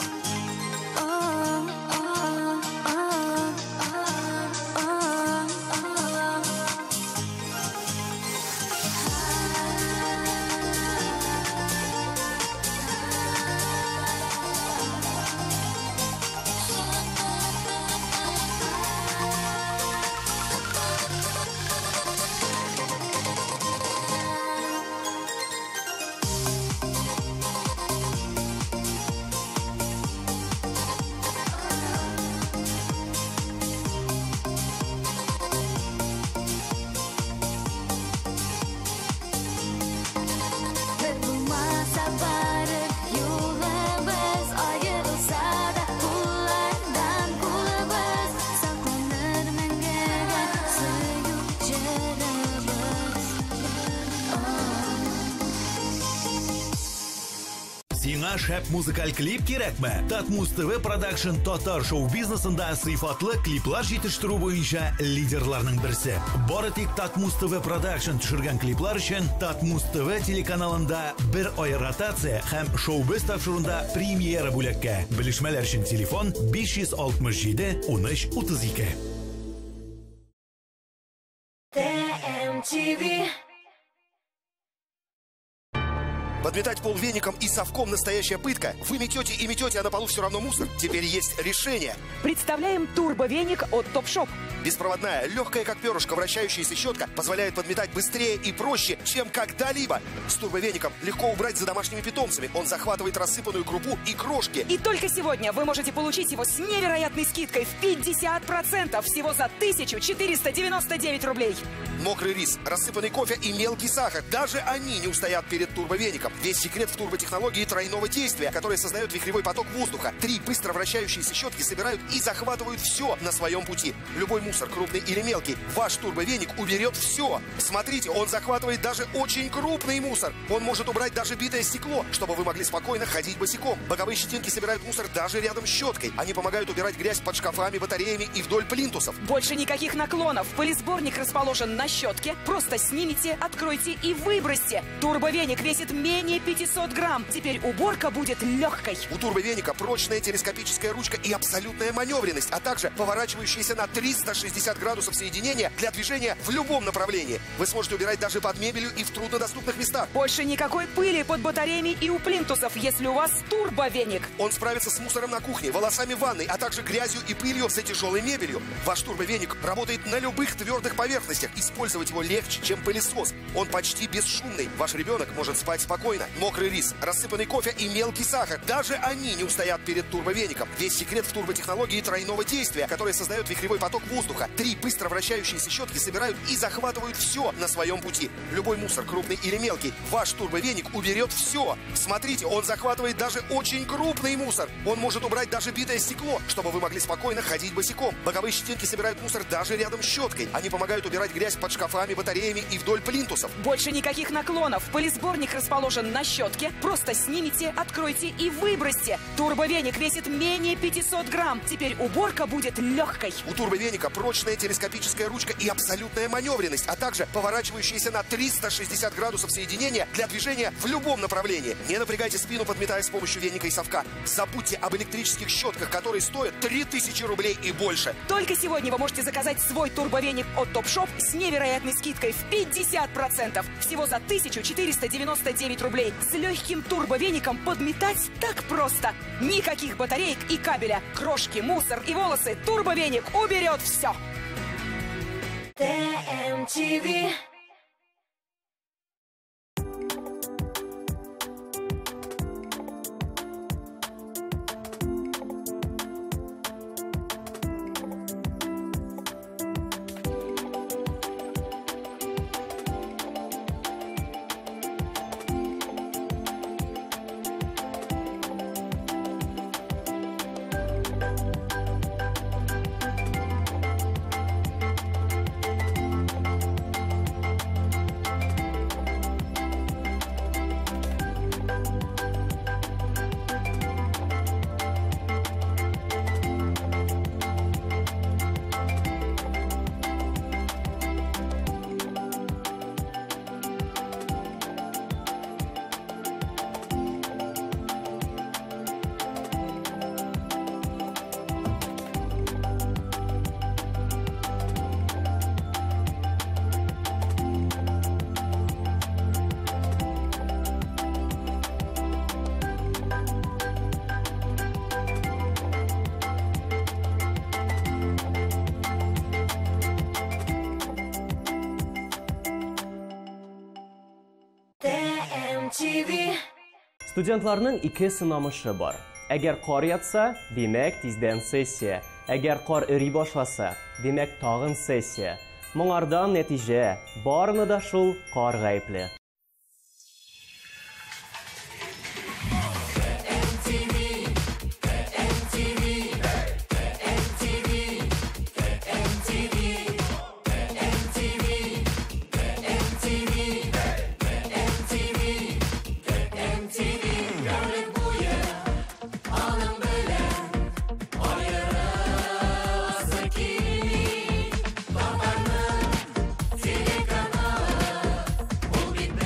Bir bulmasa barıp yolumuz, ayrılsa da kollardan kolumuz. Saklanır мәңгіге сүйу жүрегіміз. Сиңа шәп музыкаль клип кирәкме? Татмус ТВ Продакшн татар шоу-бизнесында сыйфатлы клиплар җитештерү буенча лидерларның берсе. Бары тик Татмус ТВ Продакшн төшергән клиплар өчен Татмус ТВ телеканалында бер ай ротация һәм шоу-биз тапшыруында премьера бүләккә. Белешмәләр өчен телефон 567 13 32. ТМТВ. Подметать пол веником и совком — настоящая пытка. Вы метете и метете, а на полу все равно мусор. Теперь есть решение. Представляем турбовеник от Топшоп. Беспроводная, легкая как перышко, вращающаяся щетка позволяет подметать быстрее и проще, чем когда-либо. С турбовеником легко убрать за домашними питомцами. Он захватывает рассыпанную крупу и крошки. И только сегодня вы можете получить его с невероятной скидкой в 50%, всего за 1499 рублей. Мокрый рис, рассыпанный кофе и мелкий сахар. Даже они не устоят перед турбовеником. Весь секрет в турботехнологии тройного действия, которая создает вихревой поток воздуха. 3 быстро вращающиеся щетки собирают и захватывают все на своем пути. Любой мусор, крупный или мелкий, ваш турбовеник уберет все. Смотрите, он захватывает даже очень крупный мусор. Он может убрать даже битое стекло, чтобы вы могли спокойно ходить босиком. Боковые щетинки собирают мусор даже рядом с щеткой. Они помогают убирать грязь под шкафами, батареями и вдоль плинтусов. Больше никаких наклонов. Пылесборник расположен на щетке. Просто снимите, откройте и выбросьте. Турбовеник весит меньше менее 500 грамм. Теперь уборка будет легкой. У турбовеника прочная телескопическая ручка и абсолютная маневренность, а также поворачивающиеся на 360 градусов соединения для движения в любом направлении. Вы сможете убирать даже под мебелью и в труднодоступных местах. Больше никакой пыли под батареями и у плинтусов, если у вас турбовеник. Он справится с мусором на кухне, волосами в ванной, а также грязью и пылью за тяжелой мебелью. Ваш турбовеник работает на любых твердых поверхностях. Использовать его легче, чем пылесос. Он почти бесшумный. Ваш ребенок может спать спокойно. Мокрый рис, рассыпанный кофе и мелкий сахар. Даже они не устоят перед турбовеником. Весь секрет в турботехнологии тройного действия, которая создает вихревой поток воздуха. 3 быстро вращающиеся щетки собирают и захватывают все на своем пути. Любой мусор, крупный или мелкий, ваш турбовеник уберет все. Смотрите, он захватывает даже очень крупный мусор. Он может убрать даже битое стекло, чтобы вы могли спокойно ходить босиком. Боковые щетинки собирают мусор даже рядом с щеткой. Они помогают убирать грязь под шкафами, батареями и вдоль плинтусов. Больше никаких наклонов. Пылесборник расположен на щетке. Просто снимите, откройте и выбросьте. Турбовеник весит менее 500 грамм. Теперь уборка будет легкой. У турбовеника прочная телескопическая ручка и абсолютная маневренность, а также поворачивающиеся на 360 градусов соединения для движения в любом направлении. Не напрягайте спину, подметая с помощью веника и совка. Забудьте об электрических щетках, которые стоят 3000 рублей и больше. Только сегодня вы можете заказать свой турбовеник от Топшоп с невероятной скидкой в 50%. Всего за 1499 рублей. С легким турбовеником подметать так просто. Никаких батареек и кабеля. Крошки, мусор и волосы. Турбовеник уберет все. TMTV. Студентларның ике сынамышы бар. Әгәр кар ятса, демәк тиздән сессия. Әгәр кар өри башласа, демәк тагын сессия. Моңардан нәтиҗә, барыны да шул кар гаепле. We'll be back.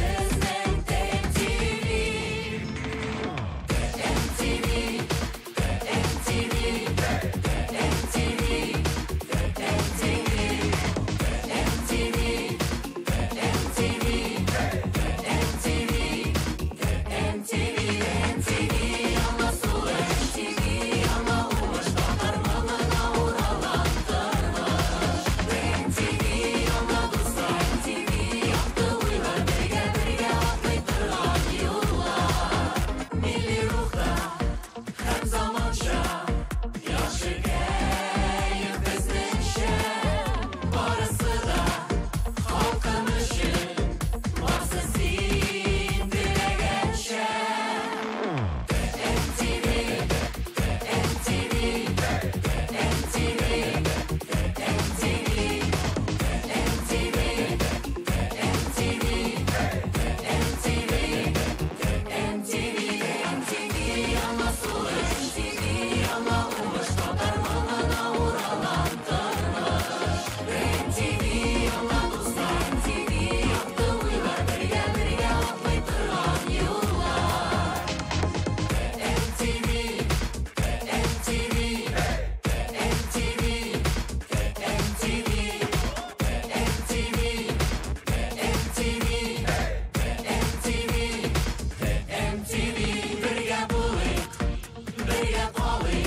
birge qalay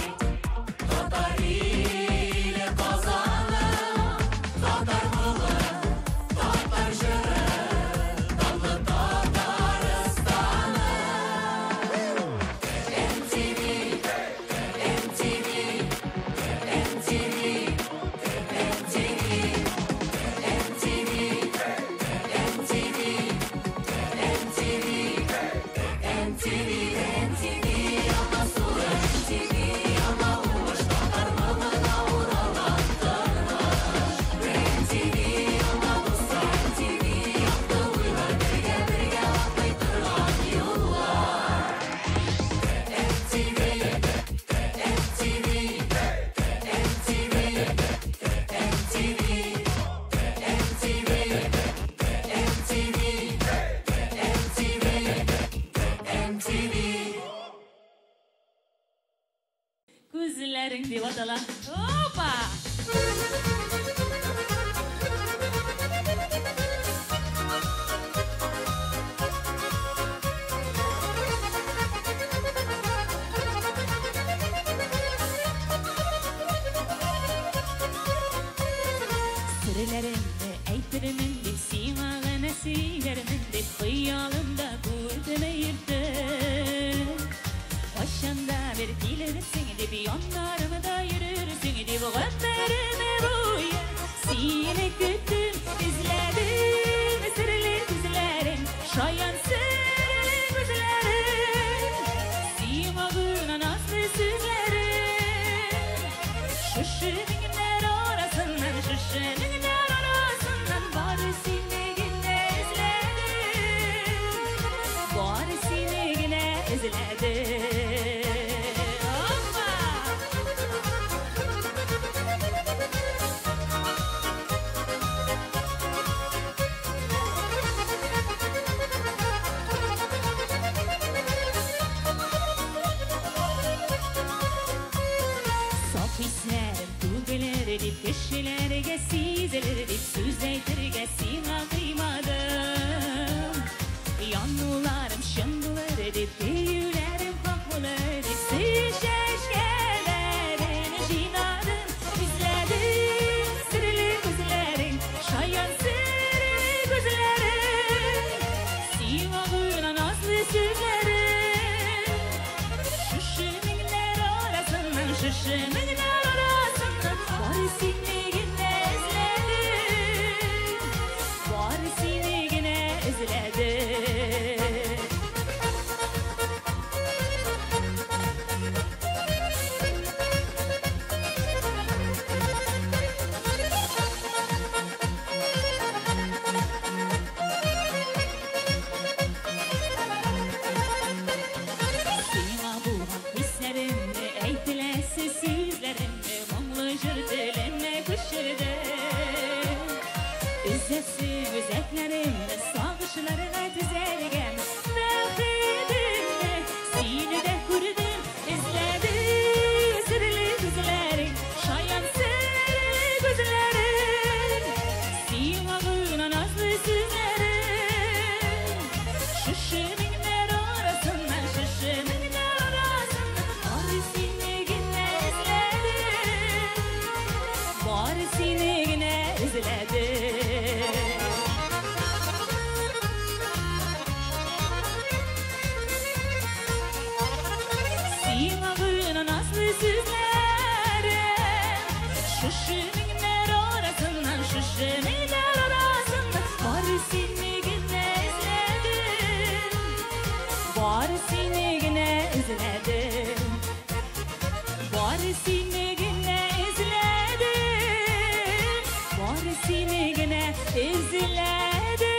Tatar ili qazanı Tatar muğı Tatar jırı Dallı Tatarıstanı MTV MTV MTV MTV MTV MTV MTV MTV ama sura MTV ama uğuş Tatar mığına uğralan tırmış MTV ama dosta MTV yaptı uylar birge birge atlayıp durgan yollar MTV MTV MTV MTV MTV MTV Күзләрең дип атала. Опа! Sırlarımı aytırımın dip simağına silerimın dip Hıyalımda kurdum ayırdım Başında bir bilirsin dip yanlarımı da yürürsün dip Ömrümü boyu seni güttüm izledim Sırlı gözlerin şayan sırlı gözlerin Simağına nazlı sözlerin Şuşunlar arasından şuşunlar arasından Bari seni yine izledim Bari seni yine izledim Hoppa! Saf hislerim duygular edip kişilerge sizilir edip söz eytirge sina kıymadım Yanlılarım şındılar edip büyülerim haklılar edip Sıçeşkelerini jinadım izledim sırlı gözlerin şayan sırlı gözlerin Simağına nazlı sözlerin Şuşunlar arasından şuşunlar arasından Bari seni yine izledim Bari seni yine izledim Sina bu hislerimle eytilesi sözlerimle Mumlu jırdilimle kışırdı İzzesi güzellerimle sağışlarına düzelgem Mevhidimle seni de kurdum izledim Sırlı gözlerin şayan sırlı gözlerin Simağına nazlı sözlerin Şuşunlar arasından şuşunlar arasından Bari seni yine izledim Bari seni yine izledim Simağına nazlı sözlerin Şuşunlar arasından şuşunlar arasından Bari seni yine izledim Bari seni yine izledim Bari seni yine izledim Bari seni yine izledim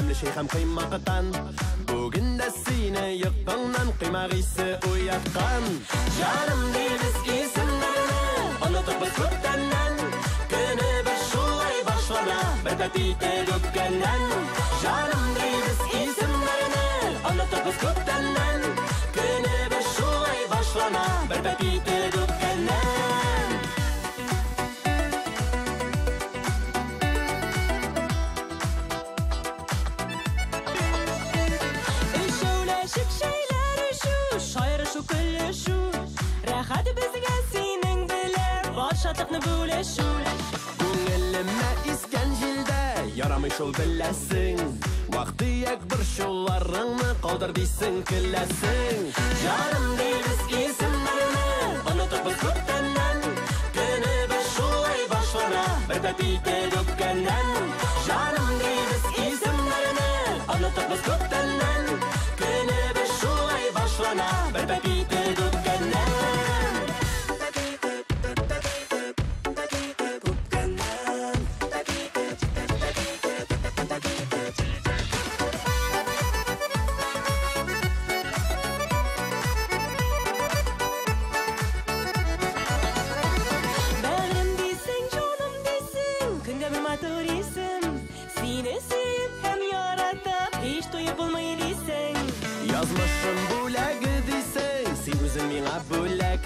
Сүйкімлі шейхам қимақытан Бүгінде сені йықтыңнан қимақ исі ұятқан Жарым дейбіз есімдеріні Ұнытып біз көптеннен Күні біз шулай башлана Бір бәтейте көпкеннен Жарым дейбіз есімдеріні Ұнытып біз көптеннен Күні біз шулай башлана Бір бәтейте көпкеннен Шатықны бөлешу Көңіліме искен жилде Ярамай шул білесің Вақты ек бір шуларыңны Қалдыр дейсің кілесің Жарым дейбіз есімдеріні Ұнытып біз көптеннен Күні біз шулай башлана Бір бәтейте көпкеннен Жарым дейбіз есімдеріні Ұнытып біз көптеннен Күні біз шулай башлана Бір бәтейте көпкеннен Yazmışım bülegi deysen Sen özün mena bülek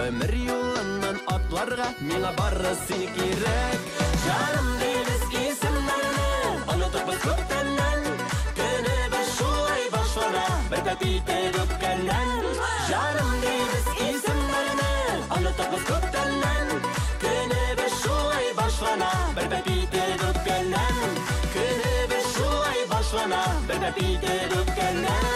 Ömür yolundan atlarga Mena barı seni gerek Canım değiliz isimlerini Unutup biz köptenden Günü biz şulay başlara Bir bätite köpkenden Canım değiliz isimlerini Unutup biz köptenden Günü biz şulay başlara Bir bätite köpkenden Günü biz şulay başlara Bir bätite köpkenden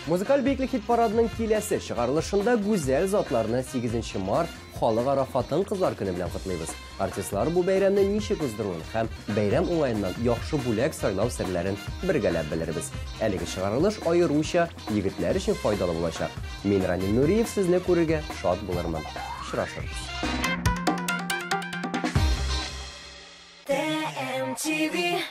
Музыкаль бейклі хит парадының келесі шығарылышында гүзәл затларны 8 март халықара хатын қызлар күні білен құтлайбыз. Артистлар бұл бәйрәмні неше көздіруын һәм бәйрәм оңайынан яхшы бүләк сайлау серләрен бергәләп белербез. Әлеге шығарылыш айыруча егетләр өчен файдалы булачак. Мин Ранил Нуриев сезне күрергә шат булырмын. Очрашырбыз. TMTV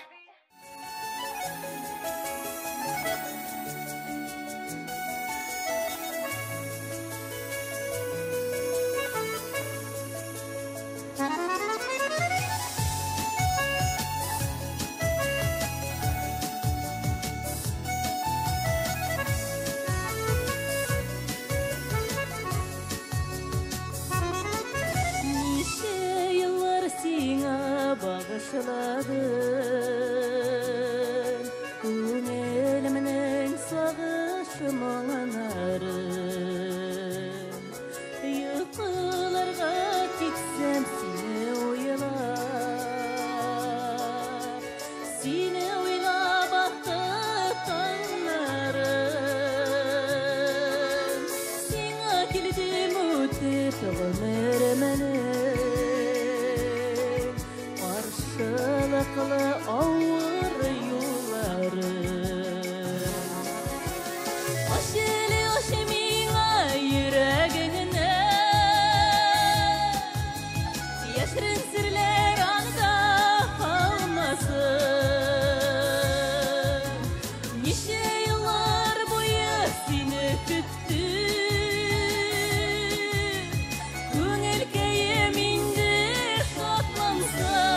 Күңелімнің сағышымың Йықыларға кетсем сені ойлап Сені ойлап бақыт таңнарым Сеңа келдім өтіп өмірімнің Қаршылықлы ауыр юллары Ошелі миңа йөрәгеңне Яшрин серләр анда калмасын Ничә еллар буе сине көттем Күңел кәем инде шатлансын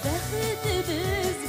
Бәхетебез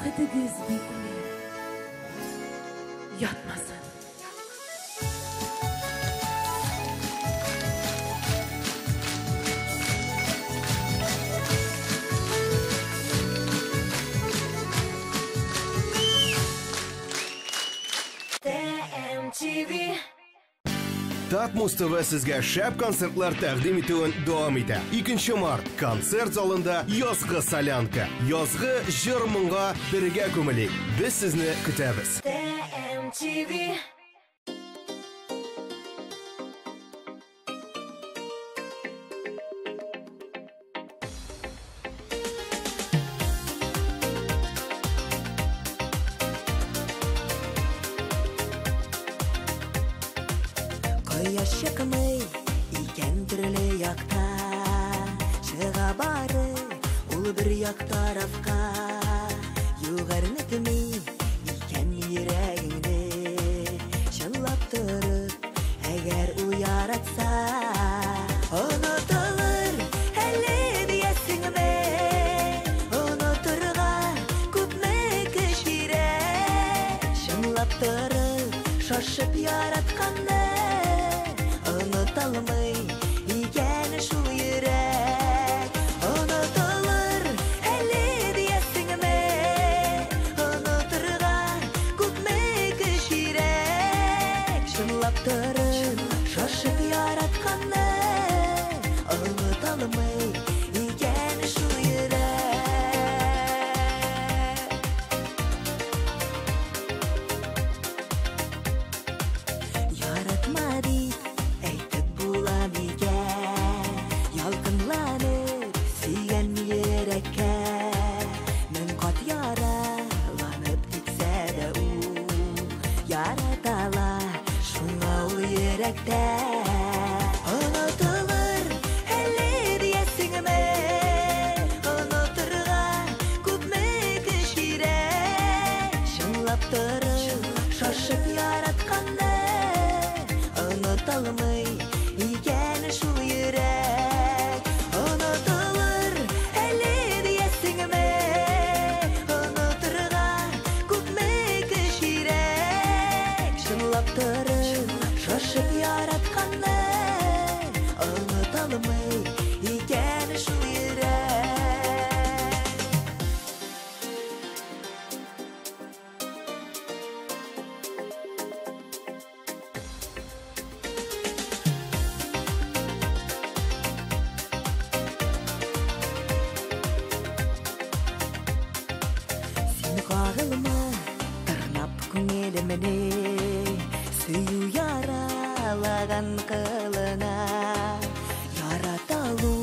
бәхетегез бикле. Ятмасын. TMTV. Татмус ТВ сезгә шәп концертлар тәкъдим итүен дәвам итә. 2 март концерт залында язгы солянка. Язгы җыр-моңга бергә күмелик. Без сезне көтәбез. TMTV. Кояш чыкмый икән төрле якта, чыга бары ул бер як тарафка. Югарны теми икән йөрәгеңне, чынлап торып, әгәр ул яратса, онытылыр әле диясеңме, онытырга күпме көч кирәк, чынлап торып, шашып яратканны unutulmay икән шул йөрәк, онытылыр әле диясеңме, онытырга күпме көч кирәк, чынлап торып, шашып яратканны онытылмай икән шул йөрәк. Яратма дип ялкынланып сөйгән йөрәккә, мең кат яраланып китсә дә ул яратала шуңа ул йөрәктә. Онытылыр әле диясеңме, онытырга күпме көч кирәк, чынлап торып, шашып яратканны онытылмый икән шул йөрәк. Онытылыр әле диясеңме, онытырга күпме көч кирәк, чынлап торып, шашып яратканны онытылмый икән шул йөрәк. Кагылма, тырнап күңелемне, сөю яралаган кылына, яраталу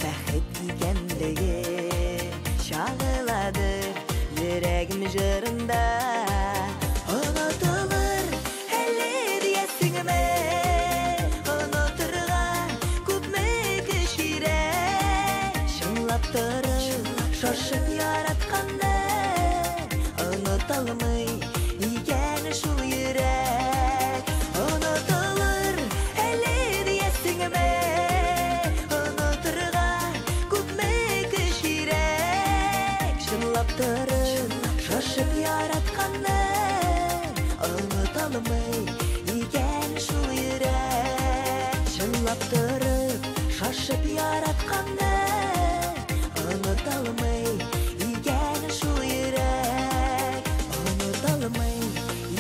бәхет икәнлеге, чагыладыр йөрәгем җырында. Онытылыр әле диясеңме, онытырга күпме көч кирәк, чынлап торып, шашып яратканны онытылмый икән шул йөрәк. Онытылыр әле диясеңме, онытырга күпме көч кирәк, чынлап торып, шашып яратканны онытылмый икән шул йөрәк. Чынлап торып, шашып яратканны онытылмый икән шул йөрәк. Онытылмый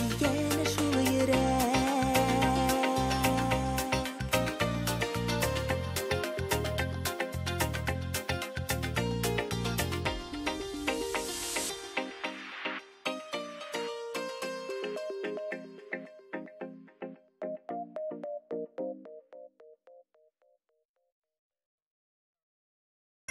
икән шул йөрәк.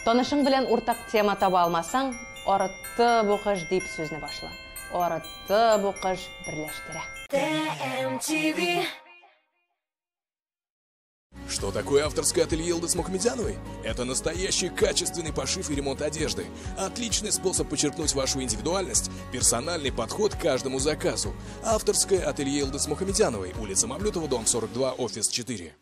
Танышың белән уртак тема таба алмасаң, арытты бу кыш дип сүзне башла. Арытты бу кыш берләштерә. TMTV. Что такое авторское ателье Елдыс Мухамедяновой? Это настоящий качественный пошив и ремонт одежды. Отличный способ подчеркнуть вашу индивидуальность, персональный подход к каждому заказу. Авторское ателье Елдыс Мухамедяновой, улица Мавлютова, дом 42, офис 4.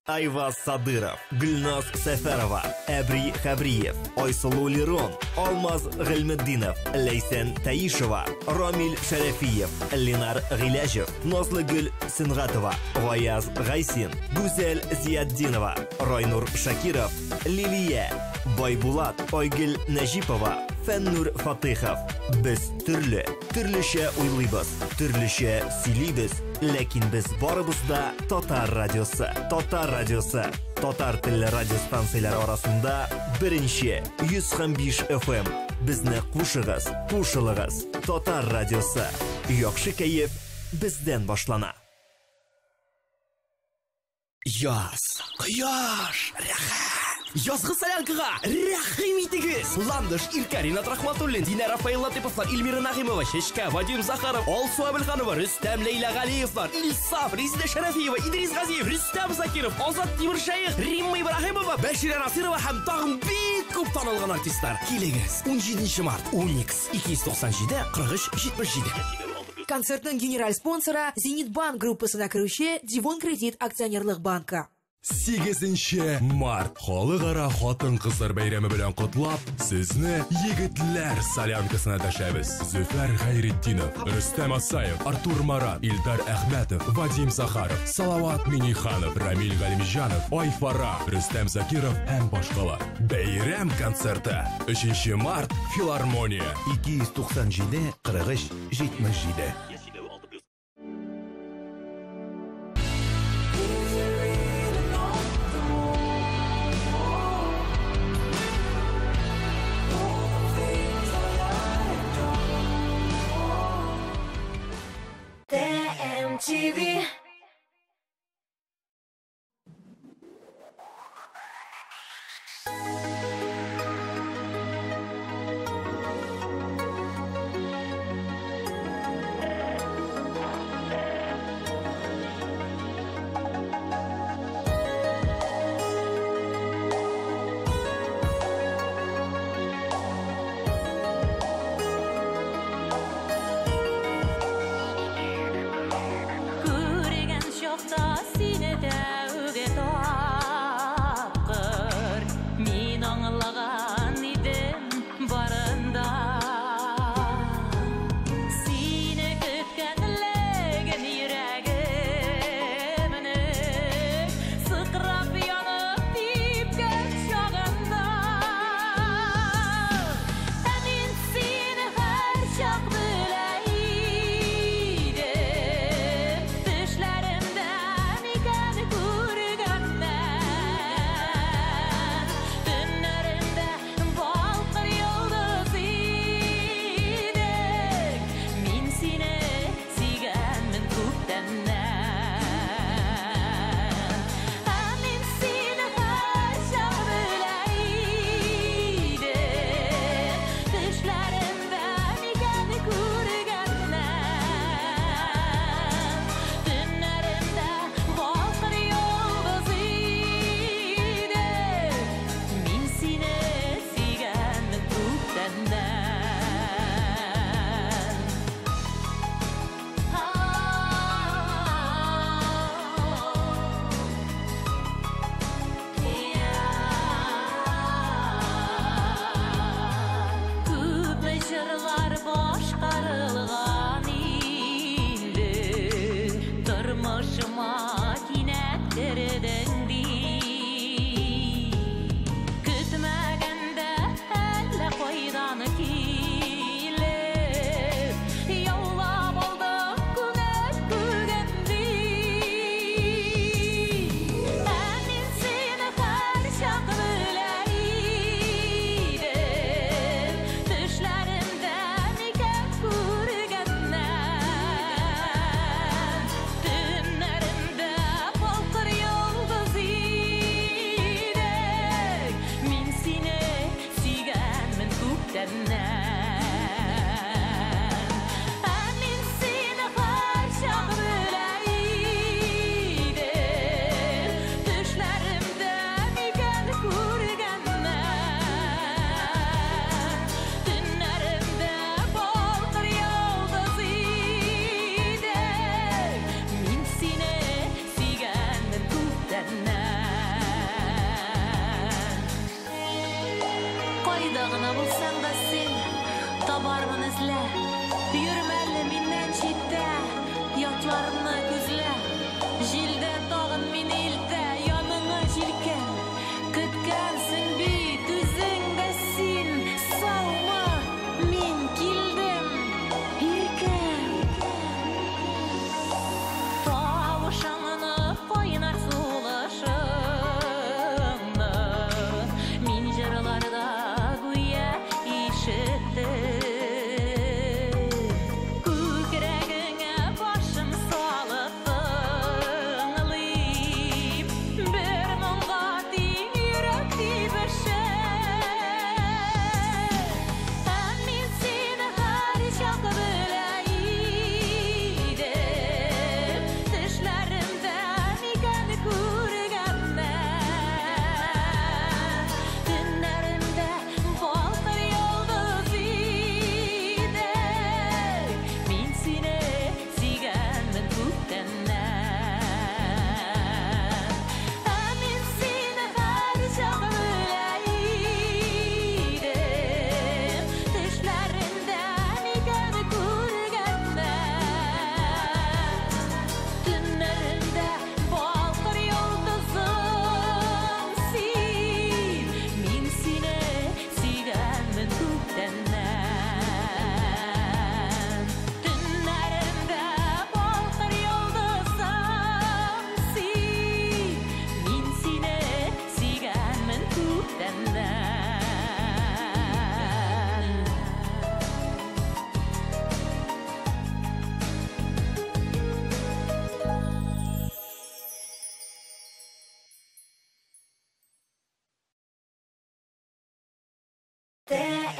Айваз Садыров, Гүлназ Сәфәрова, Әбри Хабриев, Айсылу Лерон, Алмаз Гыльмеддинов, Лейсен Таишева, Рамил Шәрәфиев, Ленар Гыляжев, Назлыгүл Сынгатова, Гаяз Гайсин, Гүзәл Зияддинова, Райнур Шакиров, Лилия, Байбулат, Айгөл Нәҗипова, Фәннур Фатыйхов. Без төрлечә уйлыйбыз, төрлечә сөйлибез, ләкин без барыбыз да Татар радиосы. Татар телле радиостанцияләр арасында беренче 105 FM. Безне кушылыгыз. Татар радиосы. Яхшы кәеф бездән башлана. Яз, кояш, рәхәт. Язгы солянкага рәхим итегез. Ландыш, Иркарина Рахматуллин, Динара Рафаэлла Тыповлар, Эльмира Нагимова, Шешка, Вадим Захаров, Алсу Абелханова, Рөстәм Лейла Галиевлар, Ильсаф, Резида Шәрәфиева, Идрис Газиев, Рөстәм Закиров, Азат Тимиршаев, Римма Ибрахимова, Бәширә Насирова һәм тагын бик күп танылган артистлар. Килегез, 17 март, Уникс, 297-43-77. Концертның генераль спонсоры Зенит банк группасына керүче Дивон кредит акционерлык банкы. 8 март халыкара хатын-кызлар бәйрәме белән котлап, сезне егетләр солянкасына дәшәбез. Зөфәр Хайретдинов, Рөстәм Асаев, Артур Марат, Илдар Әхмәтов, Вадим Захаров, Салават Миниханов, Рамил Галимҗанов, Айфара, Рөстәм Закиров һәм башкалар. Бәйрәм концерты 3 март Филармония 297-43-77. TV. Now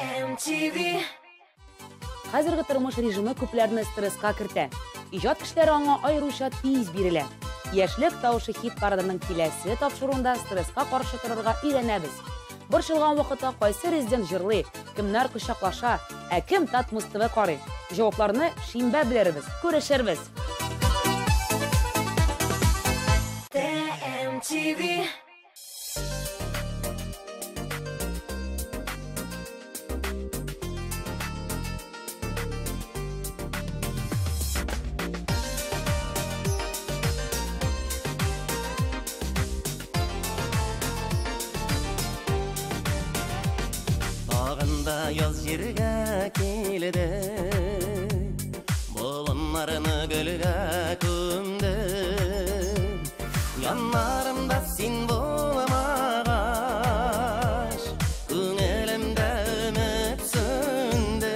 MTV. Хәзерге тормыш режимы күпләрне стресска кертә. Иҗат кешеләре аңа аеруча тиз бирелә. Яшьлек тавышы хит парадының киләсе тапшыруында стресска каршы торырга өйрәнәбез. Борчылган вакытта кайсы резидент җырлый, кемнәр кочаклаша, ә кем Татмус ТВ карый? Җавапларны шимбә белербез, күрешербез. MTV. Тағында яз жерге келді, болынларыны гүлге көмді. Янарымда сен болмағаш, көңілімді үміт сүнді.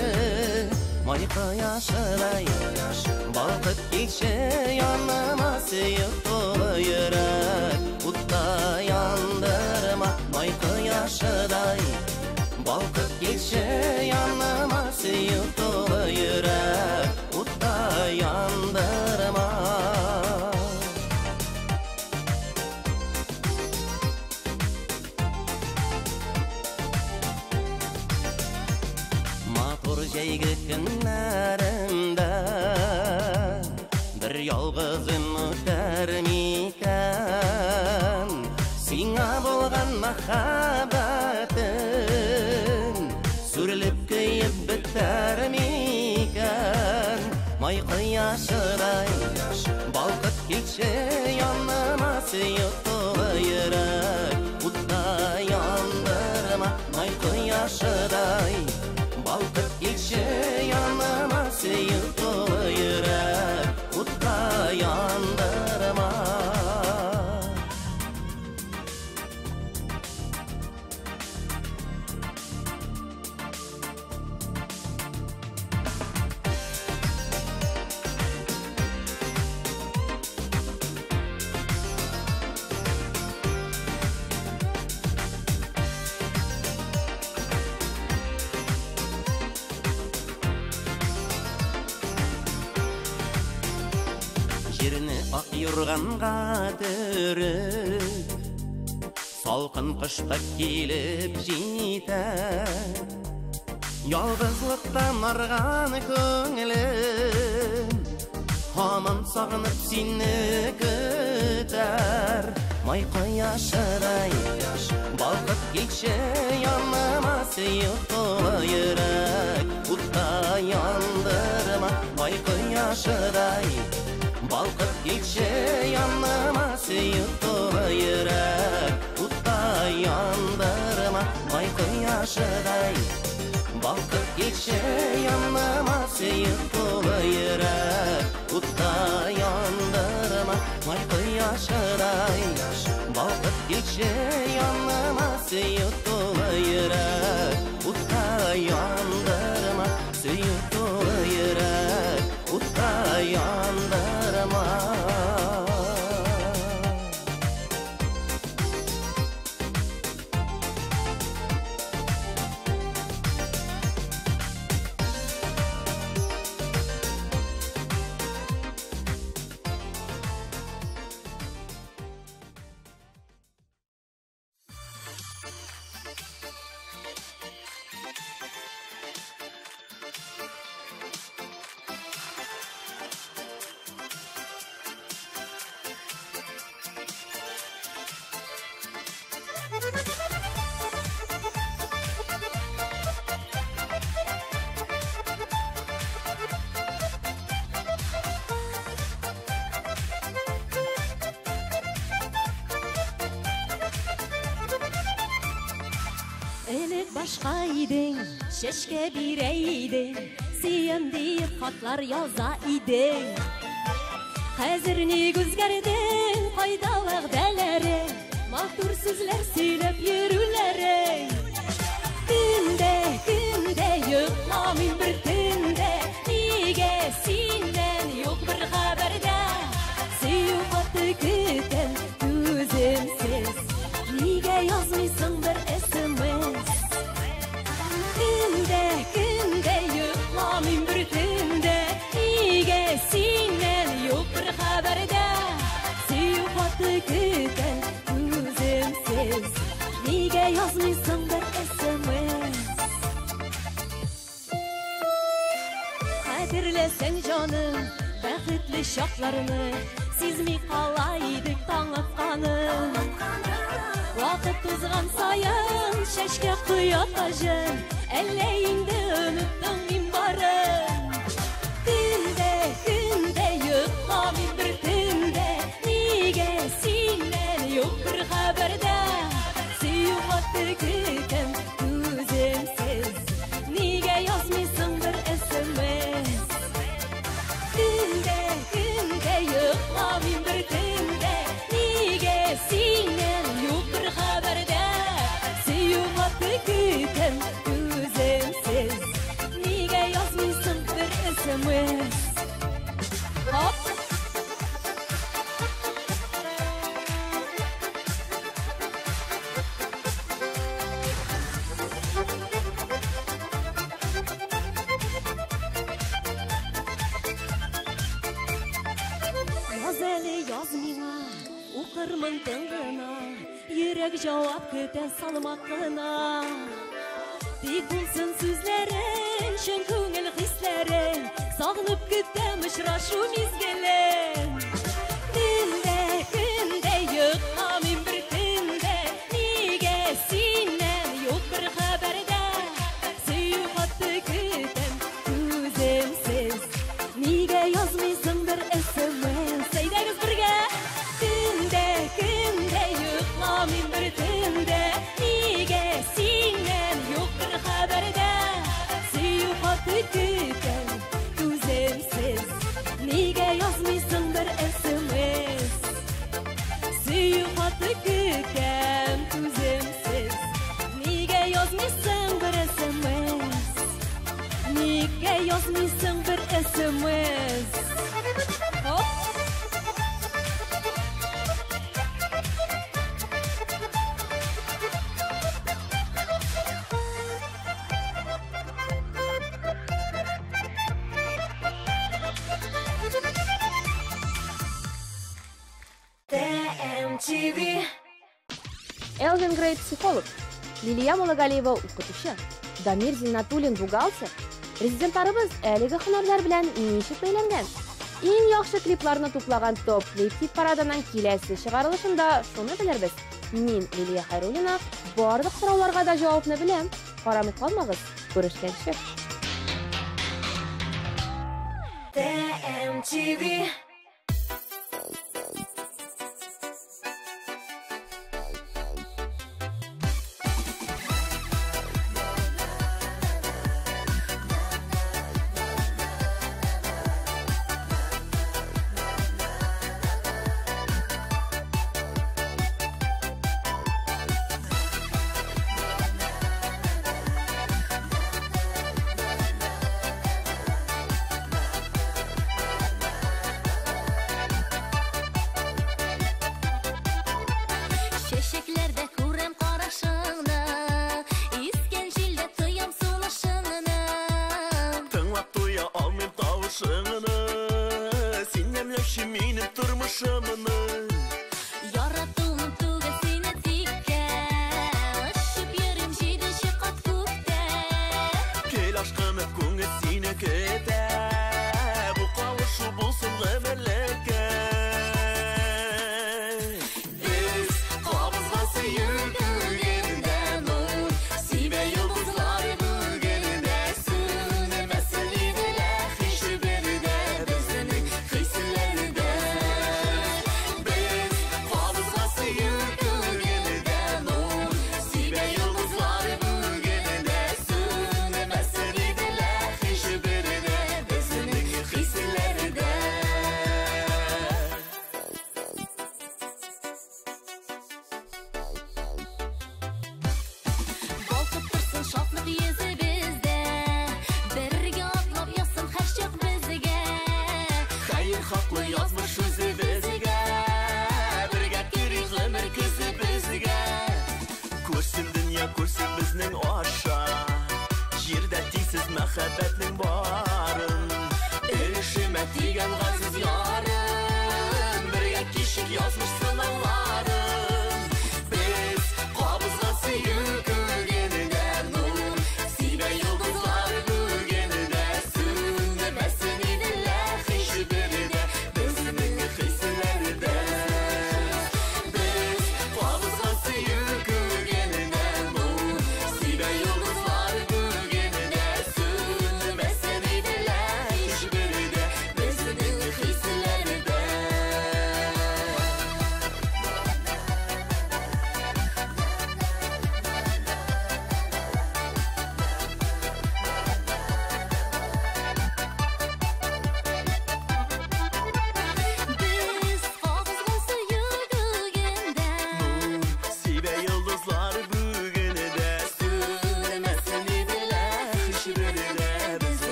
Майқы яшыдай, балқып келші яныма, сүйіп толы жүрек, ұтта яндырма. Майқы яшыдай, балқып келші яныма, сүйіп толы жүрек, ұтта яндырма. Матур жәйгі күнлерімді бір ялғызым өтер мекен, сиңа болған махаббатым сүріліп күйіп бітер мекен. Майқы яшыдай, балқып келші яныма, сүйіп толы жүрек, ұтта яндырма. Майқы яшыдай, балқып келші яныма, сүйіп толы жүрек, ұтта яндырма. Жеріне ақ юрғанға түріп, салқын қышқа келіп жетер. Ялғызлықтан арған көңілім, аман сағынып сені күтер. Майқы яшыдай, балқып келші яныма, сүйіп толы жүрек, ұтта яндырма. Майқы яшыдай, балқып келші яныма, сүйіп толы жүрек, ұтта яндырма. Майқы яшыдай, балқып келші яныма, сүйіп толы жүрек, ұтта яндырма. Майқы яшыдай, балқып келші яныма, сүйіп толы жүрек, ұтта яндырма. Сүйіп толы жүрек, ұтта яндырма. Элек башка идең, шешке бирейдең, сүйем дип хатлар яза идең. Хәзер ник үзгәрдең, кайда вәгъдәләрең, матур сүзләр сөйләп йөрүләрең. Көндә, көндә йокламыйм бер төндә, нигә синнән юк бер хәбәрдә. Сөю хаты көтәм түземсез, нигә язмыйсың бер SMS? Nega yazmıysın bir SMS? Kadirlesen canım Bəxtli şaqlarını Siz mi qalaydık tanıtqanım Vaqt uzğan sayın Şəşkə qıyatacın Əleyində unutdum minbarın Günde yıqlamin bir tünde Nige sindən yox bir xəbərdə Siyuqatdı kütəm düzümsiz Nige yazmıysın bir SMS? Günde yıqlamin bir tünde Nige sindən yox bir xəbərdə Siyuqatdı kütəm düzümsiz Nige yazmıysın bir SMS? Hop! Yaz eli yaz mina, okurmun tındına Yürek cevap küte salmakına Dik bulsun sözlerin, şön köngül hislerin Sağlıp kütem uçraşu mizgelin Günde yıqlamin bir tünde Nige sindən yox bir xəbərdə Siyuqatdı kütem düzümsiz Nige yazmıysın bir SMS? Seydəgiz birgə Günde yıqlamin bir tünde Nige sindən yox bir xəbərdə Siyuqatdı kütem düzümsiz Nige yazmıysın bir SMS? Siyuqatdı kütem düzümsiz Nige yazmıysın bir SMS? Nige yazmıysın bir SMS? Hop! TMTV. Элвин Грей – психолог, Лилия Мулагалиева – укытучы, Дамир Зиннатуллин – бухгалтер. Резидентларыбыз әлеге һөнәрләр белән ничек бәйләнгән? Иң яхшы клипларны туплаган топ клип парадының киләсе чыгарылышында шуны белербез. Мин, Лилия Хайруллина, барлык сорауларга да җавапны беләм. Карамый калмагыз, күрешкәнче. TMTV. Yazmışsın anlarım Biz qabızğa sıyır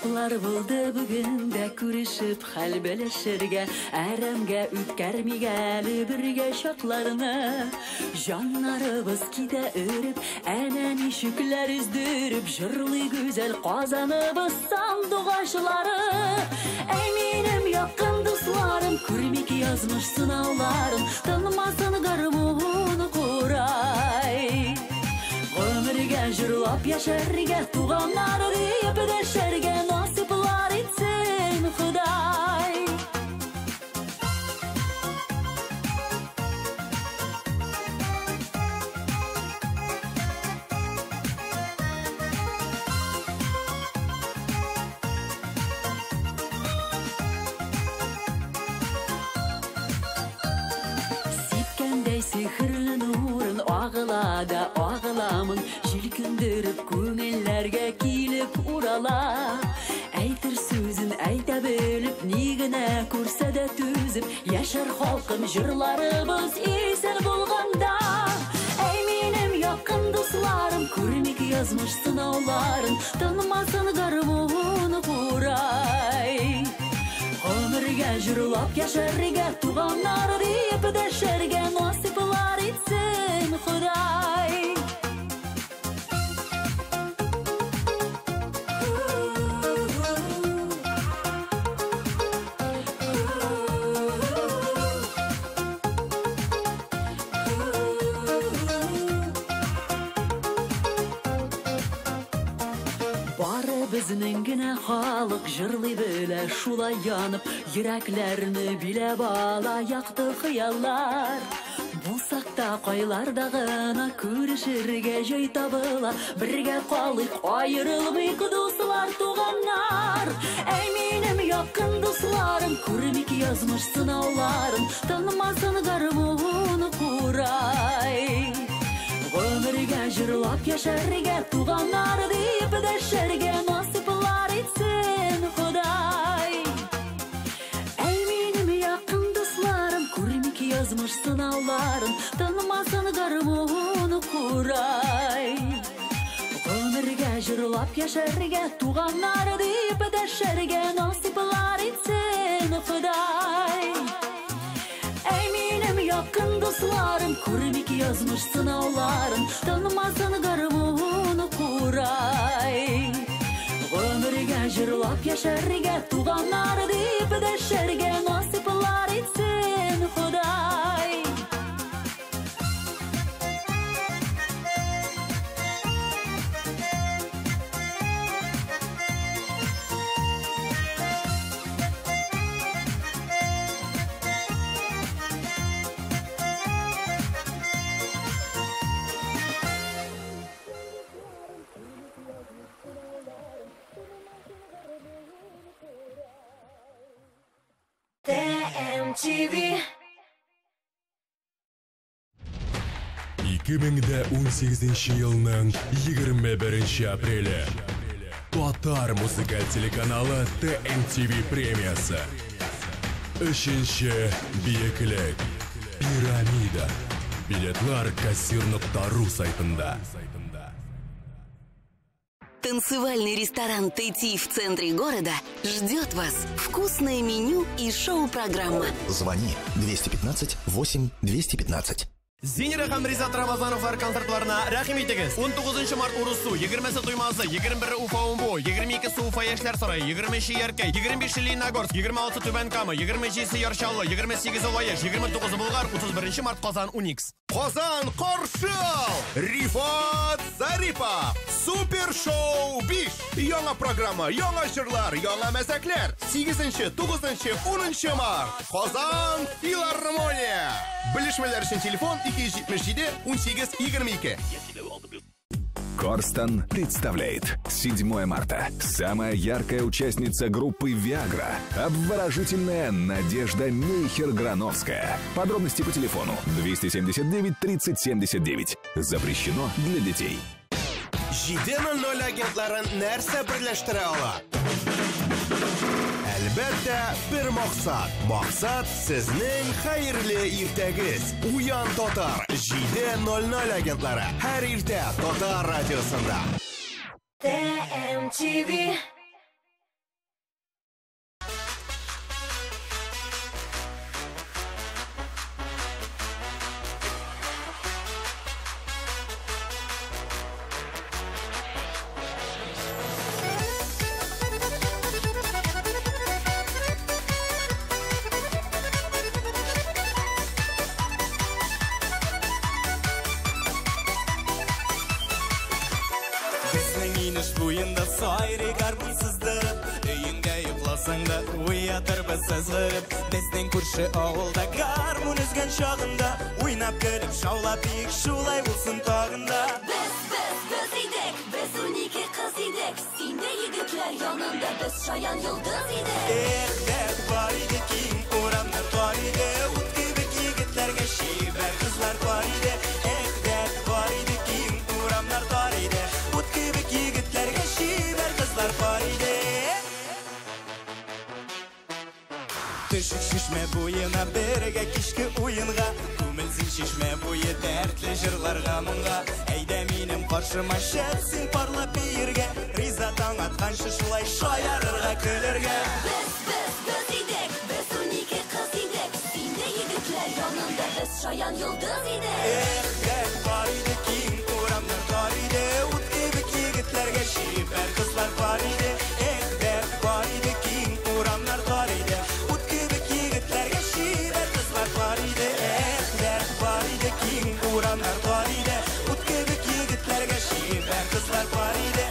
Шаплар булды бүген дә күрешеп хәл белешергә, әрәмгә үткәрмигәле бергә шакларны. Җаннарыбыз китә өреп, әнә ничекләр өздереп, җырлый гүзәл Казаныбыз сандугачлары. Әй минем якын дусларым, күрмик язмыш сынауларын, тынмасын гармун курай. Ömürge jırlap yaşarge, tuğanlar deyip deşerge, nasiplar etsin Huday. Sitkendey sihirli nurun ağılada ağılamın, jilkindiriп көңелләргә килеп урала. Әйтер сүзен әйтә белеп, ни генә күрсә дә түзеп, яшәр халкым җырларыбыз исән булганда. Әй минем якын дусларым, күрмик язмыш сынауларын, тынмасын гармун курай. Ömürge jырлап яшәргә, туганнар дип дәшәргә, насиплар итсен Худай. Безнең генә халык җырлый белә, шулай янып, йөрәкләрне биләп ала якты хыяллар. Булсак та кайларда гына күрешергә җай табыла, бергә калыйк, аерылмыйк дуслар, туганнар. Әй минем якын дусларым, күрмик язмыш сынауларын, тынмасын гармун курай. Ömürge jырлап яшәргә, туганнар дип дәшәргә, насиплар итсен Худай. Әй минем якын дусларым, күрмик язмыш сынауларын, тынмасын гармун курай. Ömürge jырлап яшәргә, туганнар дип дәшәргә, насиплар итсен Худай. Әй минем якын дусларым, күрмик язмыш сынауларын, тынмасын гармун курай. Ömürge jырлап яшәргә, туганнар дип дәшәргә, насиплар итсен Худай. TMTV 2018 елның 21 апрелі Татар музыкаль телеканалы TMTV премиясы. Үшінші биеклік Пирамида. Билетлар кассир.ру сайтында. Танцевальный ресторан «Тэти» в центре города ждет вас. Вкусное меню и шоу-программа. Звони 215-8-215. Зинера һәм Ризат Рамазановлар концертларына рәхим итегез. 19 март Урысу, 20 Туймазы, 21 Уфа Умбу, 22 Уфа Яшьләр сарае, 23 Яркәй, 25 Лениногорск, 26 Түбән Кама, 27 Яршаллы, 28 Лаеш, 29 Болгар, 31 март Казан Уникс. Казан Коршал! Рифат Зарипов! Супер шоу Биш! Яңа программа, яңа җырлар, яңа мәзәкләр. 8-9, 10 март. Казан Филармония! Белешмәләр өчен телефон 277-18-22. Корстон представляет 7 марта. Самая яркая участница группы «Виагра». Обворожительная Надежда Мейхер-Грановская. Подробности по телефону 279-3079. Запрещено для детей. 7:00 агентларын нәрсә берләштерә ала? Әлбәттә, бер максат. Максат сезнең хәерле иртәгез. Уян Татар 7:00 агентлары. Һәр иртә Татар радиосында. TMTV Таңсаңда уятырбыз сызғырып, біздің күрші ауылда гармон үзген шағында, ойнап көліп шаулап иік шулай болсын тағында. Biz idek, biz uniki kız idek, sinde yigitler yanında biz şayan yıldız idek. Dert var idi ki oranlar var idi, ut gibi yigitlerge şiver kızlar var idi. Dert var idi ki oranlar var idi, ut gibi yigitlerge şiver kızlar var idi. Düşük şişme boyuna berge kişki oyunga, көмілсін шешме бойы дәртлі жырларға мұңға. Әйдә менің қаршыма шәпсің парлап бейірге, риза таң атқаншы шулай шаярырға көлірге. Biz idek, biz uniki kız idek, sinde yigitler yanında biz şayan yıldız idek. Dert var idi ki oramlar dar idi, ut gibi yigitlerge şiver kızlar var idi. Dert var idi ki oramlar dar idi, ut gibi yigitlerge şiver kızlar var idi. Dert var idi ki oramlar dar idi, ut gibi yigitlerge şiver kızlar var idi.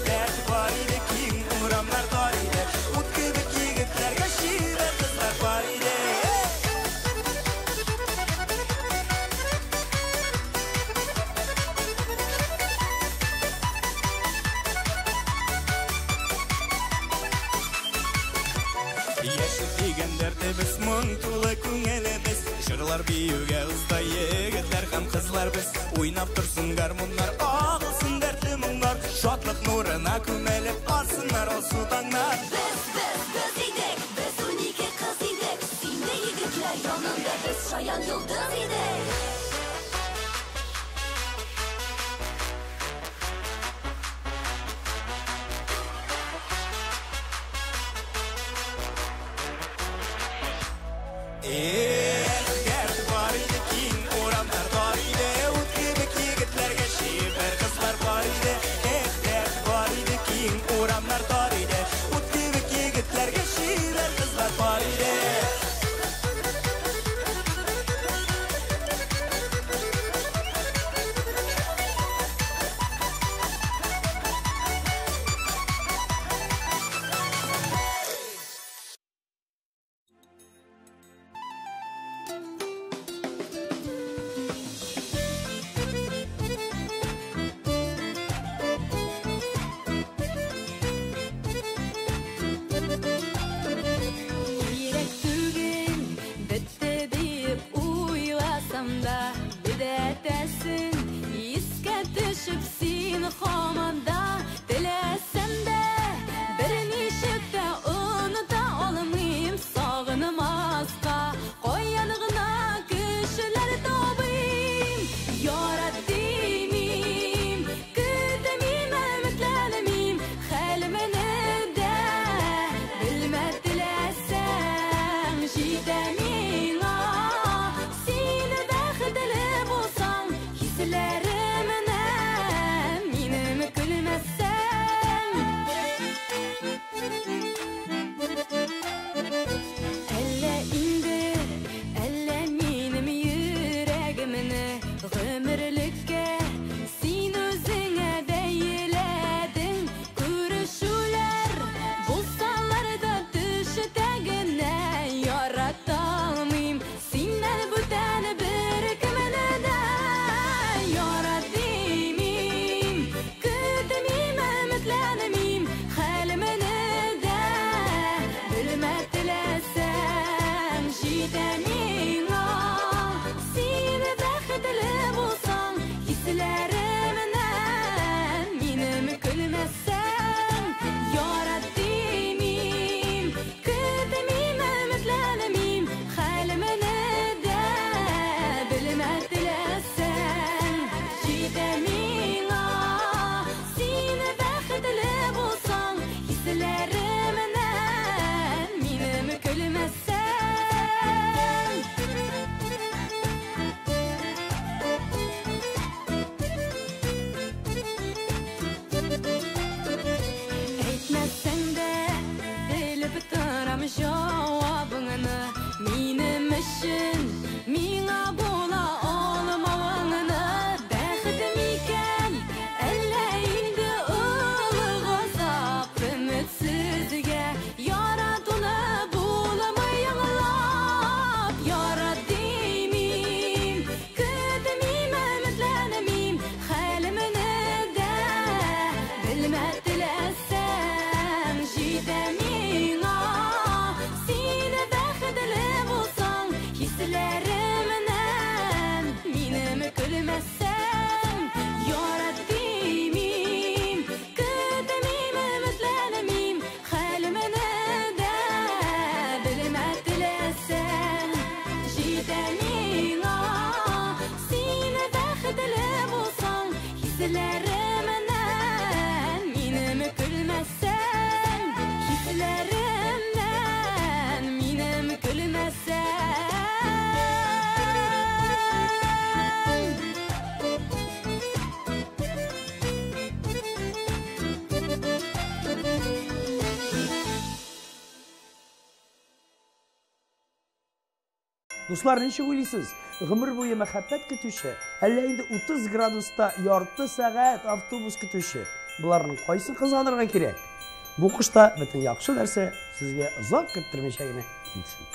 Dert var idi ki oramlar dar idi, ut gibi yigitlerge şiver kızlar var idi. Яшыл дегендерді біз мұң тулы көңілі біз, жырлар биюге ұста егітлер һәм қызлар біз. Ойнап тұрсын гармонлар, ағылсын дәртлі мұңлар, шатлық нұрына көмеліп алсынар осы таңнар. Biz idek, biz uniki kız idek, sinde yigitler yanında biz şayan yıldız idek. Dert var idi ki oramlar dar idi, ut gibi yigitlerge şiver kızlar var idi. Dert var idi ki oramlar dar idi, ut Дуслар, ничек уйлыйсыз? Гомер буе мәхәббәт көтүче, әллә инде 30 градуста ярты сәгать автобус көтүче? Буларның кайсын кызганырга кирәк? Бу кышта бөтен яхшы нәрсә сезгә озак көттермичә генә килсен.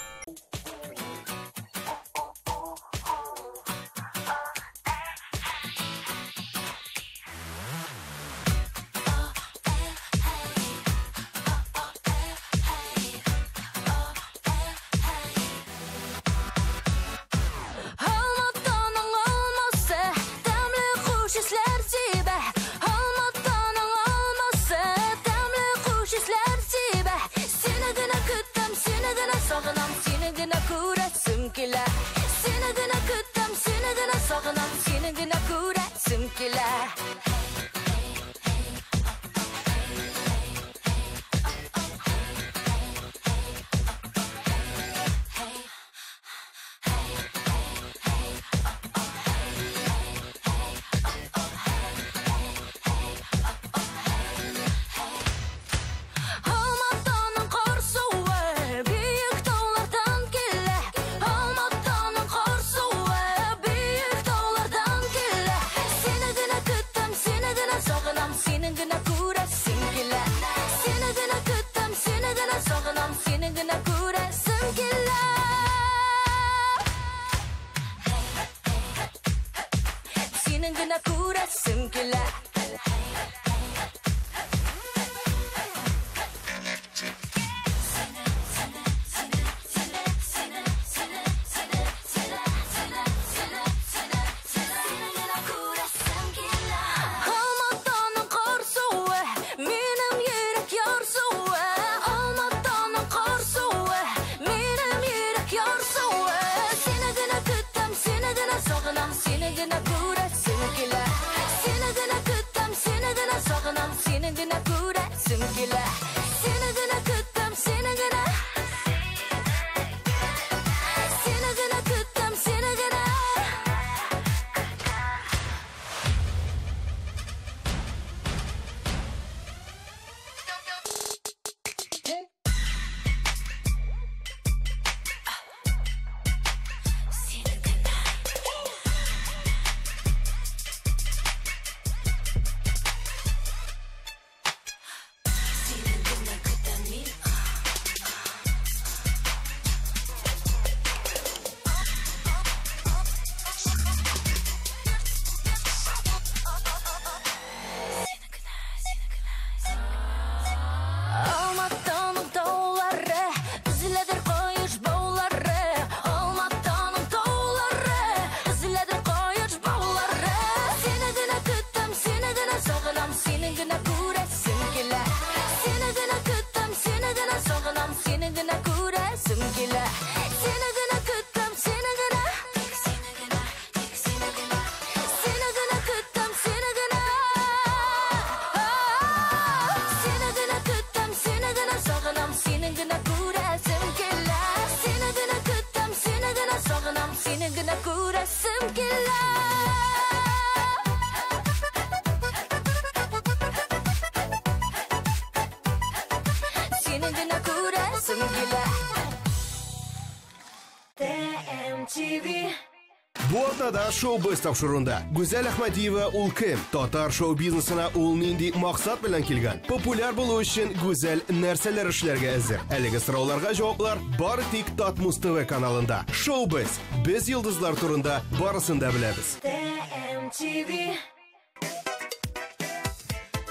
Бу ортада шоу-биз тапшырында. Гүзәл Әхмәдиева ул кем? Татар шоу-бизнесына ул нинди максат белән килгән? Популяр булу өчен Гүзәл нәрсәләр эшләргә әзер? Әлеге сорауларга җаваплар бары тик Татмус ТВ каналында. Шоу-биз. Без йолдызлар турында барысын да беләбез. TMTV.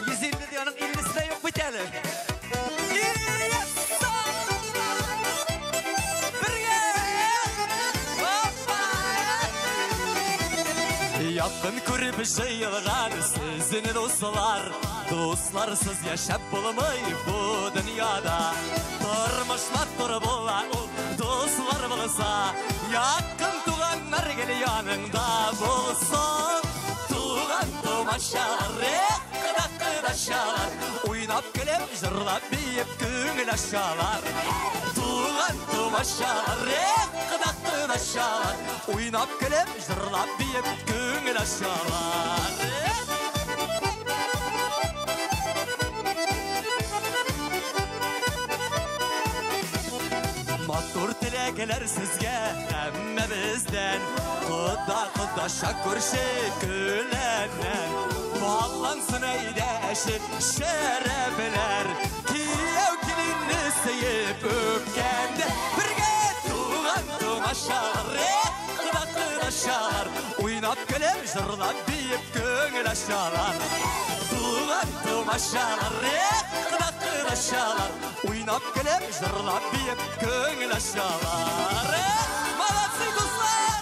150 dünyanın 50'sinde yok bir tane. Yakın körüp jayılgan sizin dostlar, dostlarsız yaşap bulmay bu dünyada. Turmuşlar tur bola, dostlar bulsa, yakın tuğanlar gel yanında bulsa. Tuğan tumaşar, kıdaşalar, oynap gelip jırlap biyip köngül aşalar. Tuğan tumaşar, kıdaşalar, oynap gelip jırlap biyip köngül aşalar. Mattur tile Evdekiler sizge emme bizden Kuda şakurşi külenen Bağlansın eydeşin şerefler Kiyev kilini seyip öpkende Birge tuğan tuğaşar Kıdaşar Uynap gülüm jırlap deyip köngül aşalar Tuğan tuğaşar Kıdaşar Uynap gülüm jırlap deyip köngül aşalar Malatsın kuzlar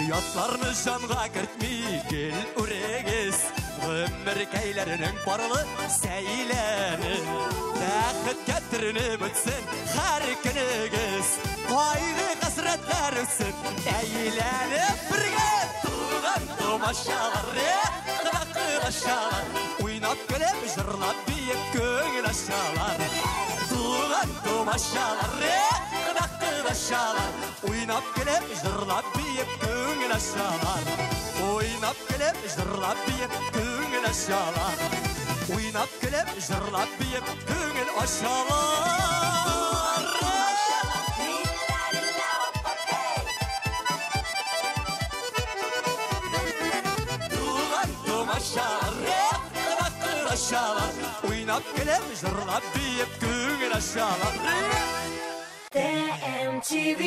Yatlarını canğa kırtmay gel uregiz Ömür keylerinin parlı seylenin Dağıt getirinip ötsin her günügiz Kaygı kasretler ötsin eğlenip birge Tuğan tumaşalar Kıdaşalar Uynap gülüp jırlap deyip köngül aşalar Tuğan tumaşalar Kıdaşalar Uynap gülüp jırlap deyip köngül aşalar Uynap gülüp jırlap deyip köngül aşalar Uynap gülüp jırlap deyip köngül aşalar Tuğan tumaşalar Kıdaşalar Uynap gülüp jırlap deyip köngül aşalar ТМТV.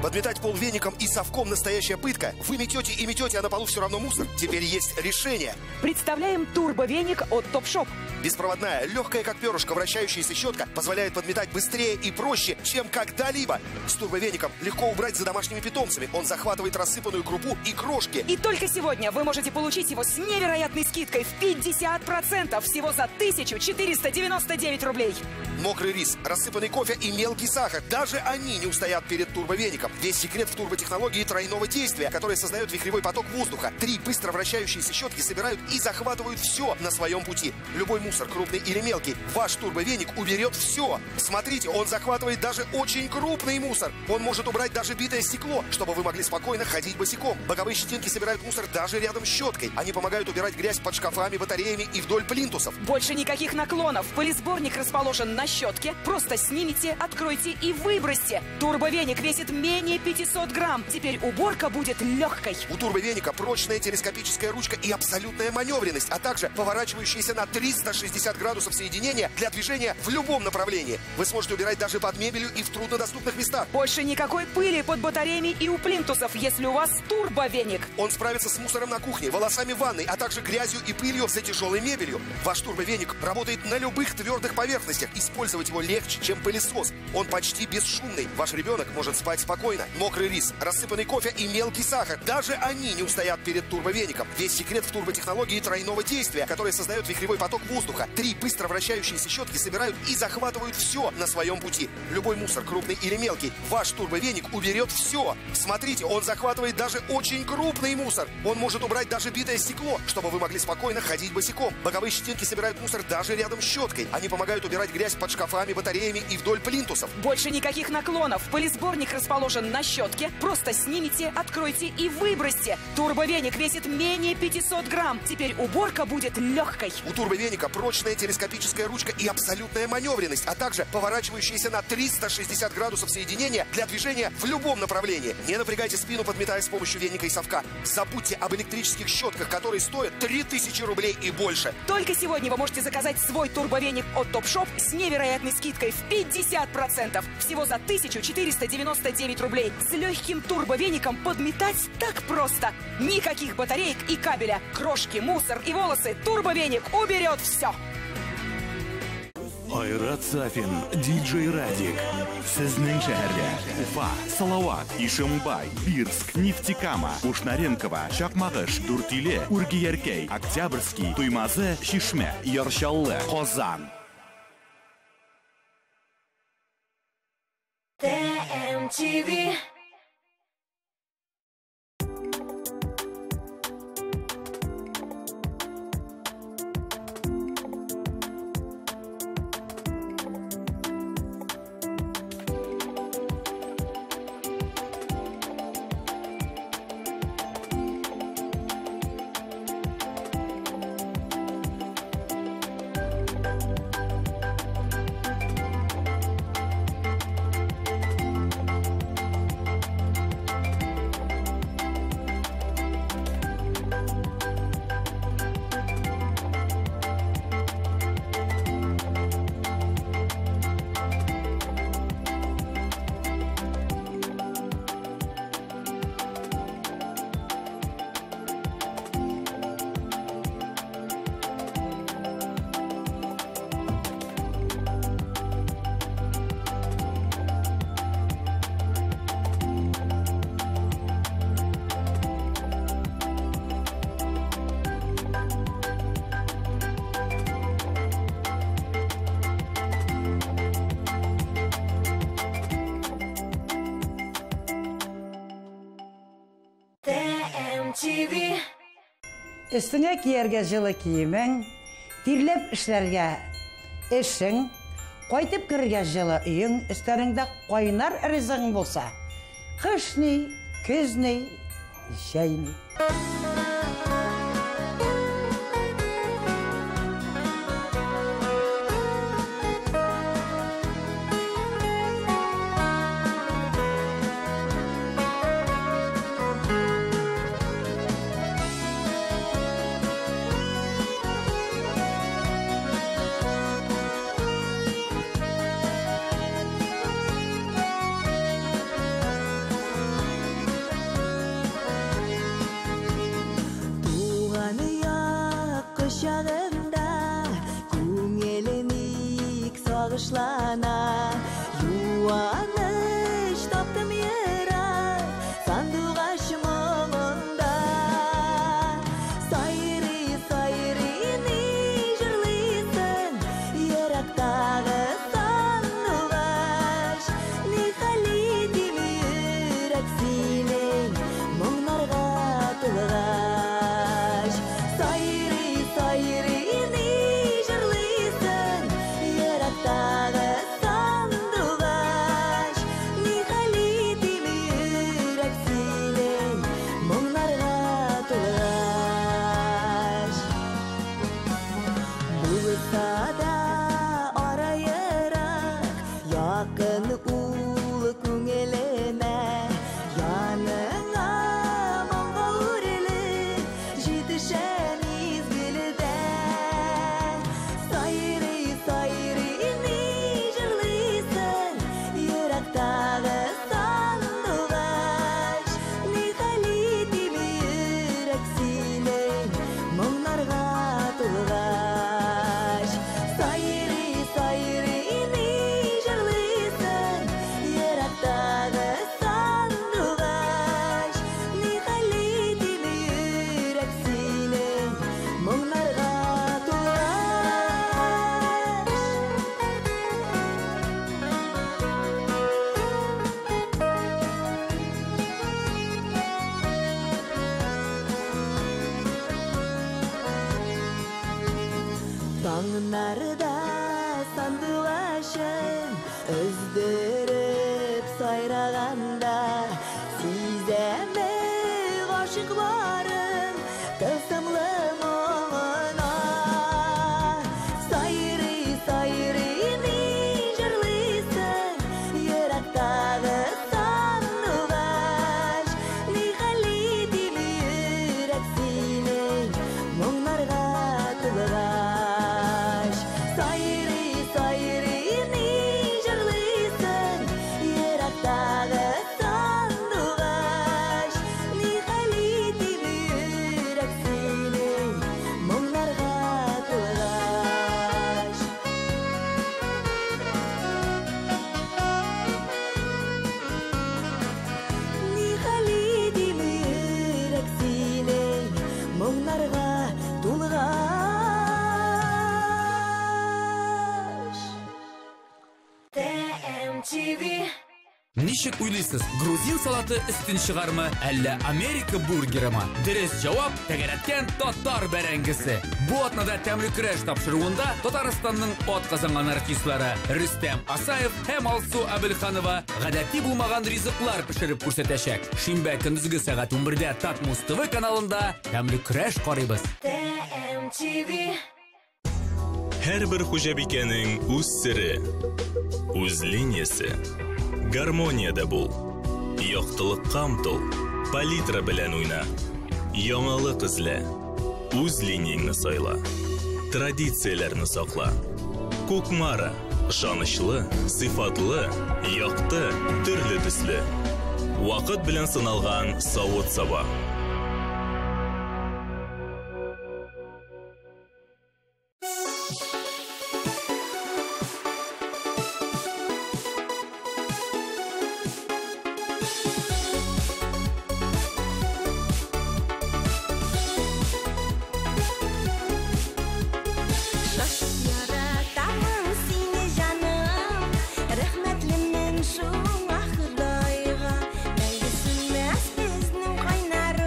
Подметать пол веником и совком — настоящая пытка. Вы метете и метете, а на полу все равно мусор. Теперь есть решение. Представляем турбовеник от Топшоп. Беспроводная, легкая как перышко, вращающаяся щетка позволяет подметать быстрее и проще, чем когда-либо. С турбовеником легко убрать за домашними питомцами. Он захватывает рассыпанную крупу и крошки. И только сегодня вы можете получить его с невероятной скидкой в 50%, всего за 1499 рублей. Мокрый рис, рассыпанный кофе и мелкий сахар. Даже они не устоят перед турбовеником. Весь секрет в турботехнологии тройного действия, которая создает вихревой поток воздуха. 3 быстро вращающиеся щетки собирают и захватывают все на своем пути. Любой мусор, крупный или мелкий, ваш турбовеник уберет все. Смотрите, он захватывает даже очень крупный мусор. Он может убрать даже битое стекло, чтобы вы могли спокойно ходить босиком. Боковые щетинки собирают мусор даже рядом с щеткой. Они помогают убирать грязь под шкафами, батареями и вдоль плинтусов. Больше никаких наклонов. Пылесборник расположен на щетке. Просто снимите, откройте и выбросьте. Турбовеник весит менее 500 грамм. Теперь уборка будет легкой. У турбовеника прочная телескопическая ручка и абсолютная маневренность, а также поворачивающиеся на 360 градусов соединения для движения в любом направлении. Вы сможете убирать даже под мебелью и в труднодоступных местах. Больше никакой пыли под батареями и у плинтусов, если у вас турбовеник. Он справится с мусором на кухне, волосами в ванной, а также грязью и пылью за тяжелой мебелью. Ваш турбовеник работает на любых твердых поверхностях. Использовать его легче, чем пылесос. Он почти бесшумный. Ваш ребенок может спать спокойно. Мокрый рис, рассыпанный кофе и мелкий сахар. Даже они не устоят перед турбовеником. Весь секрет в турботехнологии тройного действия, которая создает вихревой поток воздуха. 3 быстро вращающиеся щетки собирают и захватывают все на своем пути. Любой мусор, крупный или мелкий, ваш турбовеник уберет все. Смотрите, он захватывает даже очень крупный мусор. Он может убрать даже битое стекло, чтобы вы могли спокойно ходить босиком. Боковые щетинки собирают мусор даже рядом с щеткой. Они помогают убирать грязь под шкафами, батареями и вдоль плинтусов. Больше никаких наклонов. Пылесборник расположен на щетке. Просто снимите, откройте и выбросьте. Турбовеник весит менее 500 грамм. Теперь уборка будет легкой. У турбовеника прочная телескопическая ручка и абсолютная маневренность, а также поворачивающиеся на 360 градусов соединения для движения в любом направлении. Не напрягайте спину, подметая с помощью веника и совка. Забудьте об электрических щетках, которые стоят 3000 рублей и больше. Только сегодня вы можете заказать свой турбовеник от Топшоп с невероятной скидкой в 50%. Всего за 1499 рублей. С легким турбовеником подметать так просто. Никаких батареек и кабеля. Крошки, мусор и волосы. Турбовеник уберет все. Айрат Сафин, диджей Радик. Сезнең шәһәрдә Уфа, Салават, Ишембай, Бирск, Нефтекама, Кушнаренкова, Чакмагыш, Дүртөйле, Үргияркәй, Октябрьский, Туймазы, Шишмә, Яршаллы, Казан. ТМТV. TMTV. Üstüne kiyerге жылы киімің, тирлеп ішлерге ішің, қойтып кірге жылы үйің, үстеріңді қойнар ризығың болса, қышны, күзні, жайны. Bağışlana yuvanış taptım yere sandık aşımında sayri sayrini jırlısın yaraktағы sandık aş nihalidim yürek silin мұңнарға тылғаш sayri sayrini jırlısın yaraktағы сандуғаш нихалитим жүрек силен мұңнарға толғаш болса да арайырақ якын улы көңіліме яныңа мұңға өріліп жетішен езгілді сайры сайрыны жырлысын yaraktағы сандуғаш нихалитим жүрек силен мұңнарға толғаш сайры сайрыны жырлысын yaraktағы сандуғаш нихалитим жүрек силен мұңнарға толғаш Таңнарда сандуғашын өздіріп сайрағанда сеземі ғашық барым тылсымлы мұңына сайры сайрыны жырлысын yaraktағы сандуғаш нихалитим жүрек силен мұңнарға тылғаш сайры сайрыны жырлысын yaraktағы сандуғаш нихалитим жүрек силен мұңнарға тылғаш нихалитим жүрек силен мұңнарға толғаш TMTV. Ничек уйлыйсыз, грузин салаты үстін шығармы, әллә Америка бургеры ма? Дөрес жауап тәгәрәткән татар бәрәңгесе. Бу атнада тәмле көрәш тапшыруында Татарстанның атказанган артистлары Рөстәм Асаев һәм Алсу Әбелханова гадәти булмаган ризыклар пешереп күрсәтәчәк. Шимбә көндезге сәгать 11дә Татмус ТВ каналында тәмле көрәш карыйбыз. TMTV. Һәрбер хуҗабикәнең үз сире, үз линиясе. Гармонияда бул. Яктылыкка омтыл. Палитра белән уйна. Яңалык эзлә. Үз линияңне сайла. Традицияләрне сакла. Кукмара. Ышанычлы, сыйфатлы, якты, төрле төсле. Вакыт белән сыналган савыт-саба. Яратамын сине жаным, рәхмәтлемнең шуңа Худайга. Мәңге сүнмәс безнең кайнар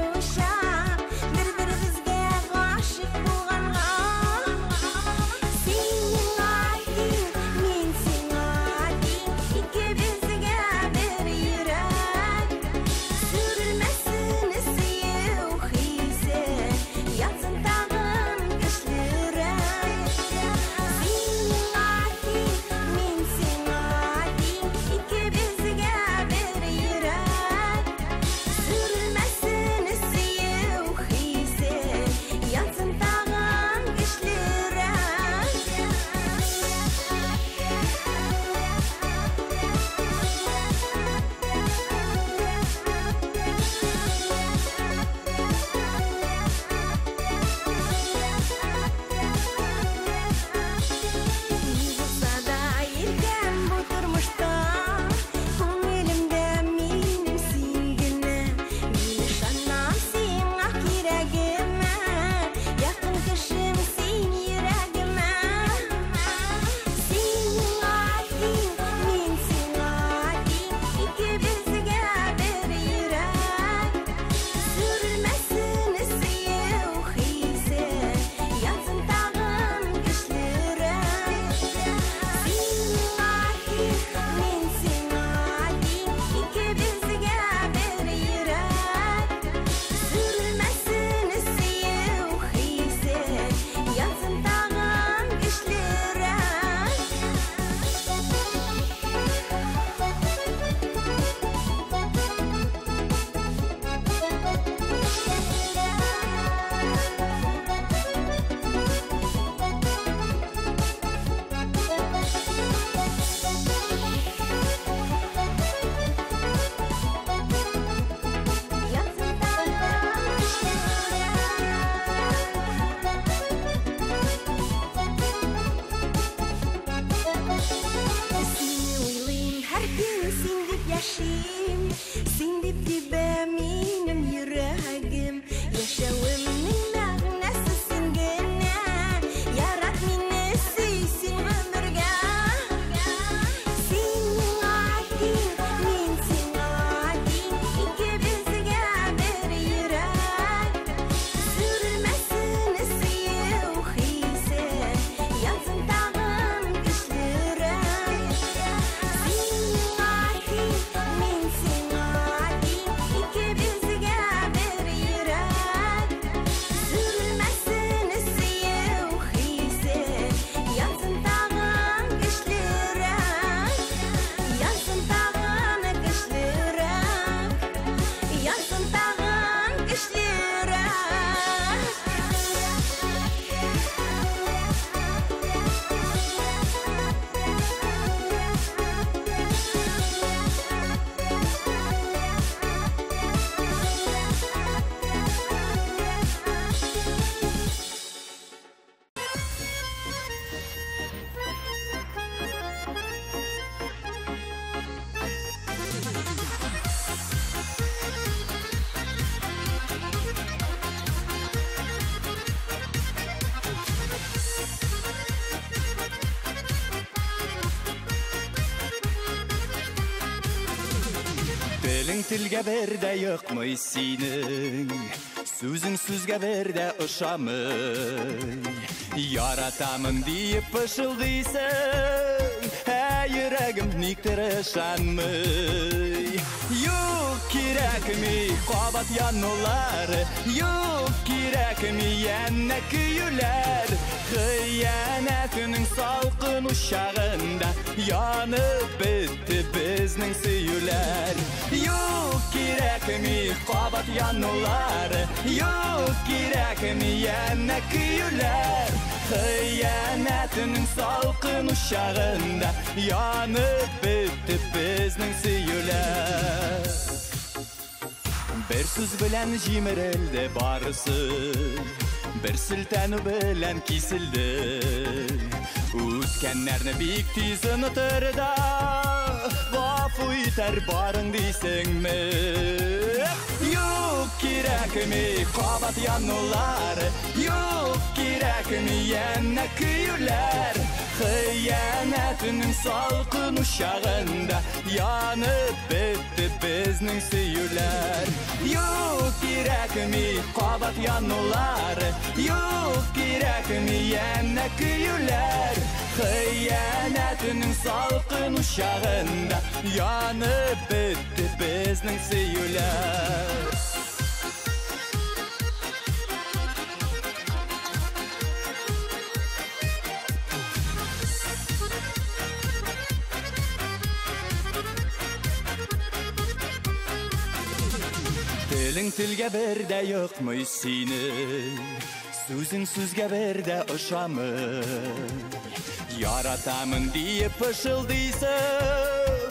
яшим, син дип тибә минем йөрәгем, яшәвемнең мәгънәсе син генә, ярат мине сөйсен гомергә. Син миңа дин, мин сиңа дин, икебезгә бер йөрәк, сүрелмәсен сөю хисе, янсын тагын көчлерәк. Син миңа дин, мин сиңа дин, икебезгә бер йөрәк, сүрелмәсен сөю хисе, янсын тагын көчлерәк, янсын тагын көчлерәк, янсын тагын көчлерәк. Телең телгә бердә йокмый синең, сүзең сүзгә бердә ошамый. Яратамын диеп пышылдыйсың, йөрәгем никтер ышанмый. Юк кирәкми кабат янулар, юк кирәкми янә көйләр. Хыянәтнең салкын учагында янып бетте безнең сөюләр. Юк кирәкми кабат янулар, юк кирәкми янә көйләр. Хыянәтнең салкын учагында янып бетте безнең сөюләр. Бер сүз белән җимерелде барысы, бер селтәнү белән киселде. Үткәннәрне бик тиз онытыр да, гафу итәр барың дисеңме? Юк кирәкми кабат янулар, юк кирәкми янә көйләр. Хыянәтнең салкын учагында янып бетте безнең сөюләр. Юк кирәкми кабат янулар, юк кирәкми янә көйләр. Хыянәтнең салкын учагында янып бетте безнең сөюләр. Телең телгә бердә йокмый синең, сүзең сүзгә бердә ошамый. Яратамын диеп пышылдыйсың,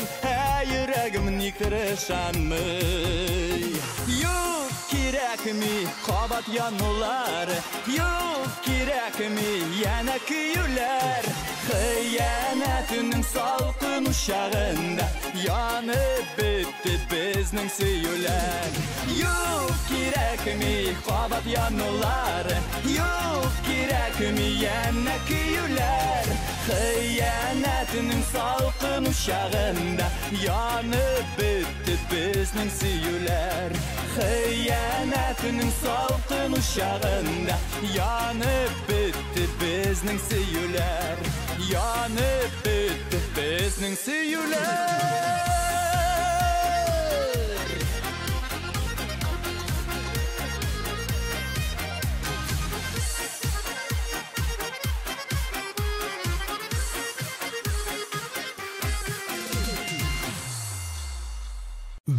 йөрәгем никтер ышанмый. Юк кирәкми кабат янулар, юк кирәкми янә көйләр. Хыянәтнең салкын учагында янып бетте безнең сөюләр. Юк кирәкми кабат янулар, юк кирәкми янә көйләр. Хыянәтнең салкын учагында янып бетте безнең сөюләр. Хыянәтнең салкын учагында янып бетте безнең сөюләр. Янып бетте безнең сөюләр.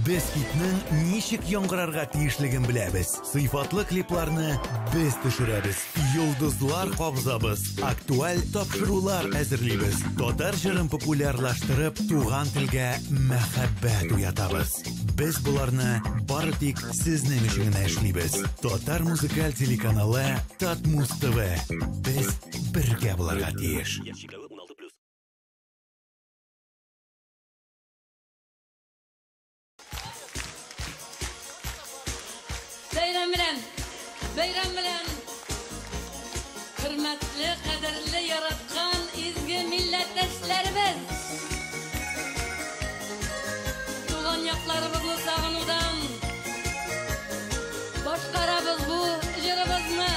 Без хитнең ничек яңгырарга тиешлеген беләбез. Сыйфатлы клипларны без төшерәбез. Йолдызлар кабзабыз. Актуаль тапшырулар әзерлибез. Татар җырын популярлаштырып, туган телгә мәхәббәт уятабыз. Без буларны бары тик сезнең өчен генә эшлибез. Татар музыкаль телеканалы Татмус ТВ. Без бергә буларга тиеш. Bayram bilen hürmetli, kaderli yaratkan izgi milletleşlerimiz. Tuğan yaklarımızı sağınudan başkarabız bu jırımızını,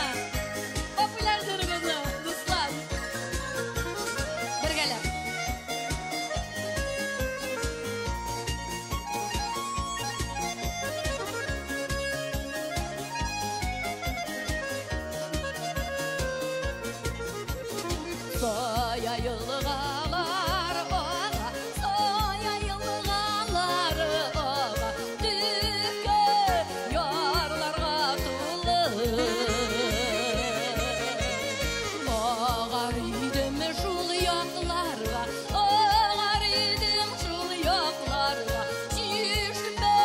popüler jırımızını, dostlar. Birgeler. Soya yılğalar oğa, soya yılğalar oğa, tükö yarlarga tulur. Oğar idim şul yoklarga, oğar idim şul yoklarga, çişme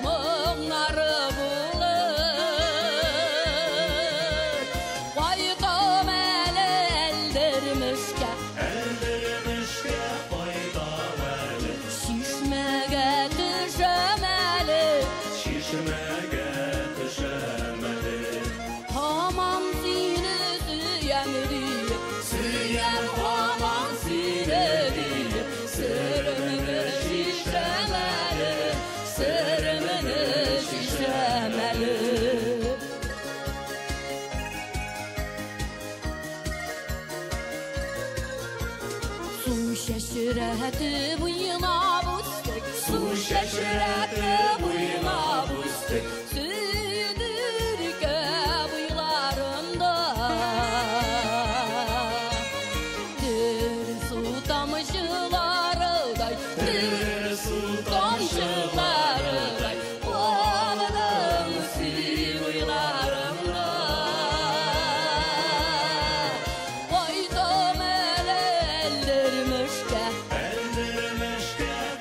muğnarı bulur. Qaytam ele eldirmişke, qaytam ele, şişmege düşemeli, düşemeli. Hamam seni süyemedi, süyem hamam seni, sırrını şişemeli, sırrını şişemeli. Su şaşırtı buyuna bustek, su şaşırtı buyuna bustek, süydür buylarında. Dür su tamışılarıday, dür su tamışılarıday, oğlanım sil buylarında. Qaytam ele eldirmişke,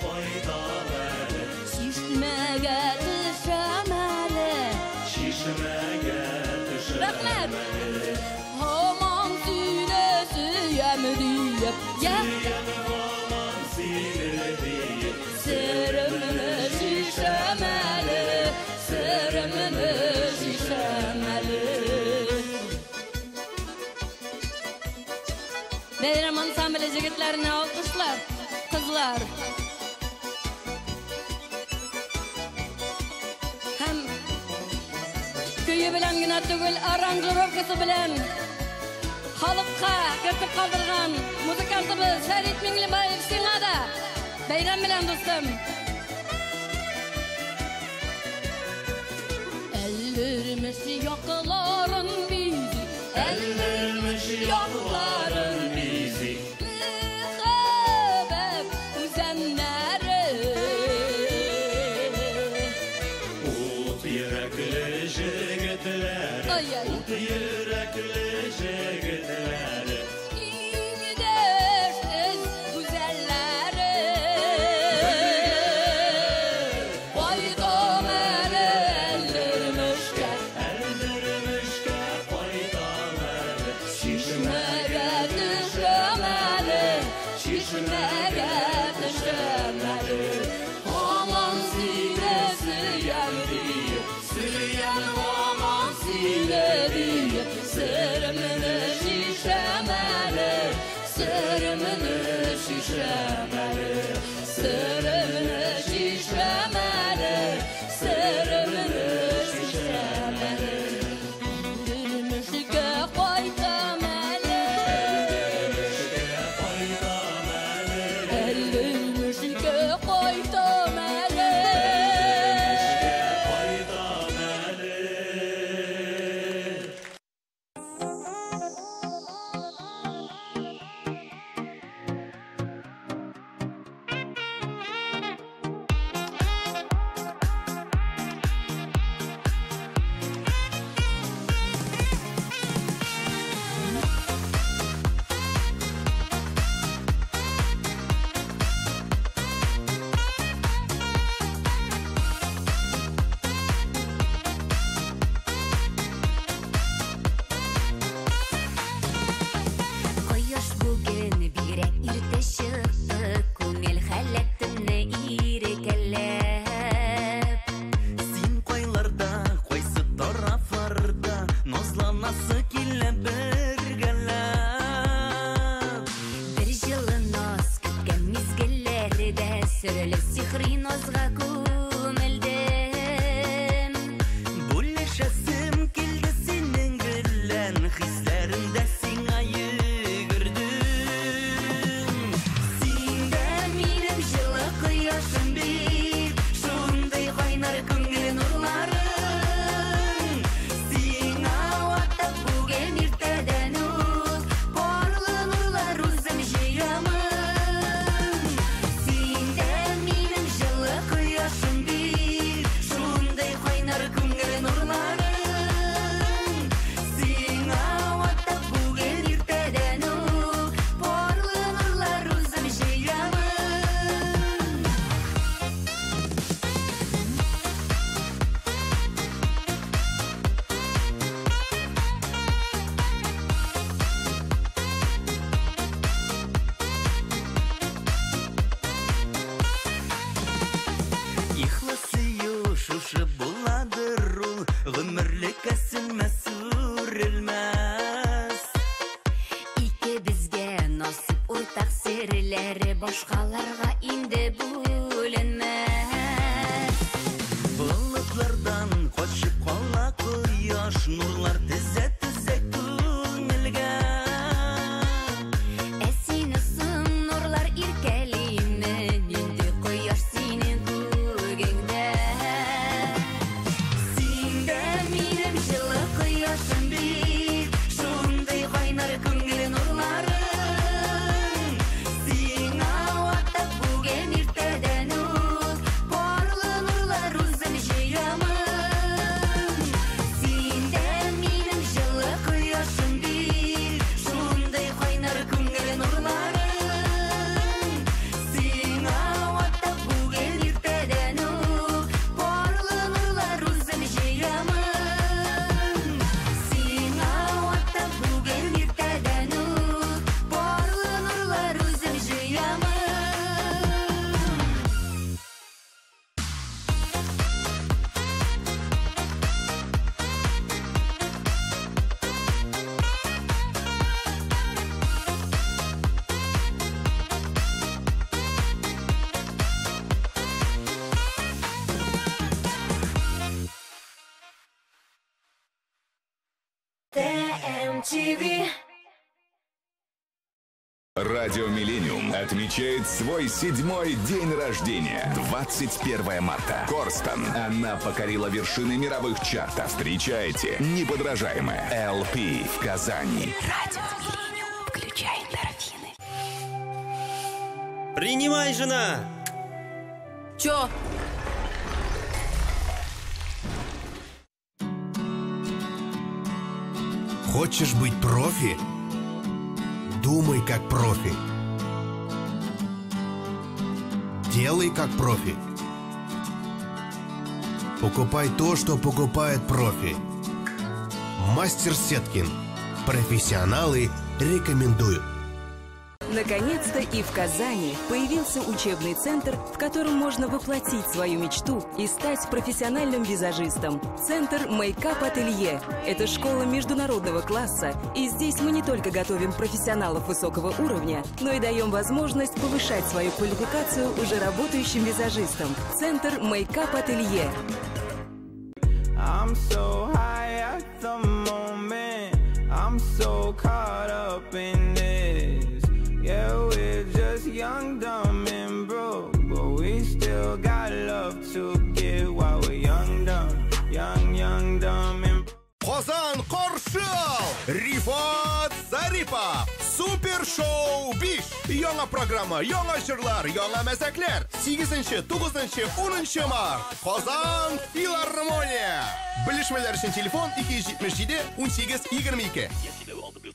qaytam ele, şişmege düşemeli. Rahmet. Hamam sinesi yemedi, hamam sinesi, sırrını şişemeli, sırrını şişemeli. Bayram ansambli jigitlerine alkışlar, kızlar. Hem köyü bilen gina tügül aranjировкасы bilen halkka kirtip kaldırgan muzikantımız Ferit Minglibayev siňa da bayram bilen dostum. Ellerimiz yokların bizi, ellerimiz yokların bizi. Mühebep üzenleri, ut yürekli jigitler, ut yürekli jigitler. İngidesiz güzelleri, qaytam ele eldirmişke, qaytam ele, şişmege düşemeli, şişmege düşemeli. Hamam sinesi yemedi, süyen hamam sinedi, sırrını şişemeli, sırrını şişemeli, sırrını şişemeli, sırrını şişemeli. Eldirmişke qaytam ele, qaytam ele, Сүреліп сихри назға көмілдім. Бүлешесім келді сенің білән, хисләрімдә сиңа йөгірдім. Синде минем жылы құяшым бит, шундай қайнар күңгіл нұрларың. Сиңа ваттап бүген иртәдән үк, барлы нұрлар үзім жиямын. Синде минем жылы құяшым бит, шундай қайнар күңгіл нұрларың. Сиңа ваттап бүген иртәдән үк, барлы нұрлар үзім жиямын. Ихласыю шушы буладыр ул, гомерлек әсілмәс үрелмәс. Ике безгә насып уртак серләре, башкаларга инде бүленмәс. Болытлардан качып кала кояш, нурлар тезә-тезә күңелгә. Ә сине соң нурлар иркәлиме, инде кояш синең күгеңдә. Синдә минем жылы кояшым бит, шундай кайнар күңел нурларың. Сиңа ваттап бүген иртәдән үк, барлы нурлар үзем җыямын. Синдә минем жылы кояшым бит, шундай кайнар күңел нурларың. Сиңа ваттап бүген иртәдән үк, барлы нурлар үзем җыямын. Сиңа ваттап бүген иртәдән үк, барлы нурлар үзем җыямын. ТМТВ. Радио «Миллениум» отмечает свой 7-й день рождения. 21 марта. Корстон. Она покорила вершины мировых чартов. Встречайте неподражаемая LP в Казани. Радио «Миллениум». Включай эндорфины. Принимай, жена! Чё? Хочешь быть профи? Думай как профи. Делай как профи. Покупай то, что покупает профи. Мастер Сеткин. Профессионалы рекомендуют. Наконец-то и в Казани появился учебный центр, в котором можно воплотить свою мечту и стать профессиональным визажистом. Центр «Мейкап-ателье» – это школа международного класса, и здесь мы не только готовим профессионалов высокого уровня, но и даем возможность повышать свою квалификацию уже работающим визажистам. Центр «Мейкап-ателье». I'm so high at the moment. I'm so caught up in this. Yeah, we're just young, dumb, and broke, but we still got love to give while we're young, dumb, young, dumb, and Казан Коршал! Рифат Зарипов! Супер шоу Биш! Яңа программа, яңа җырлар, яңа мәсәкләр. 8-9, 10 март. Казан филармония. Белешмәләр өчен телефон 277 18 22.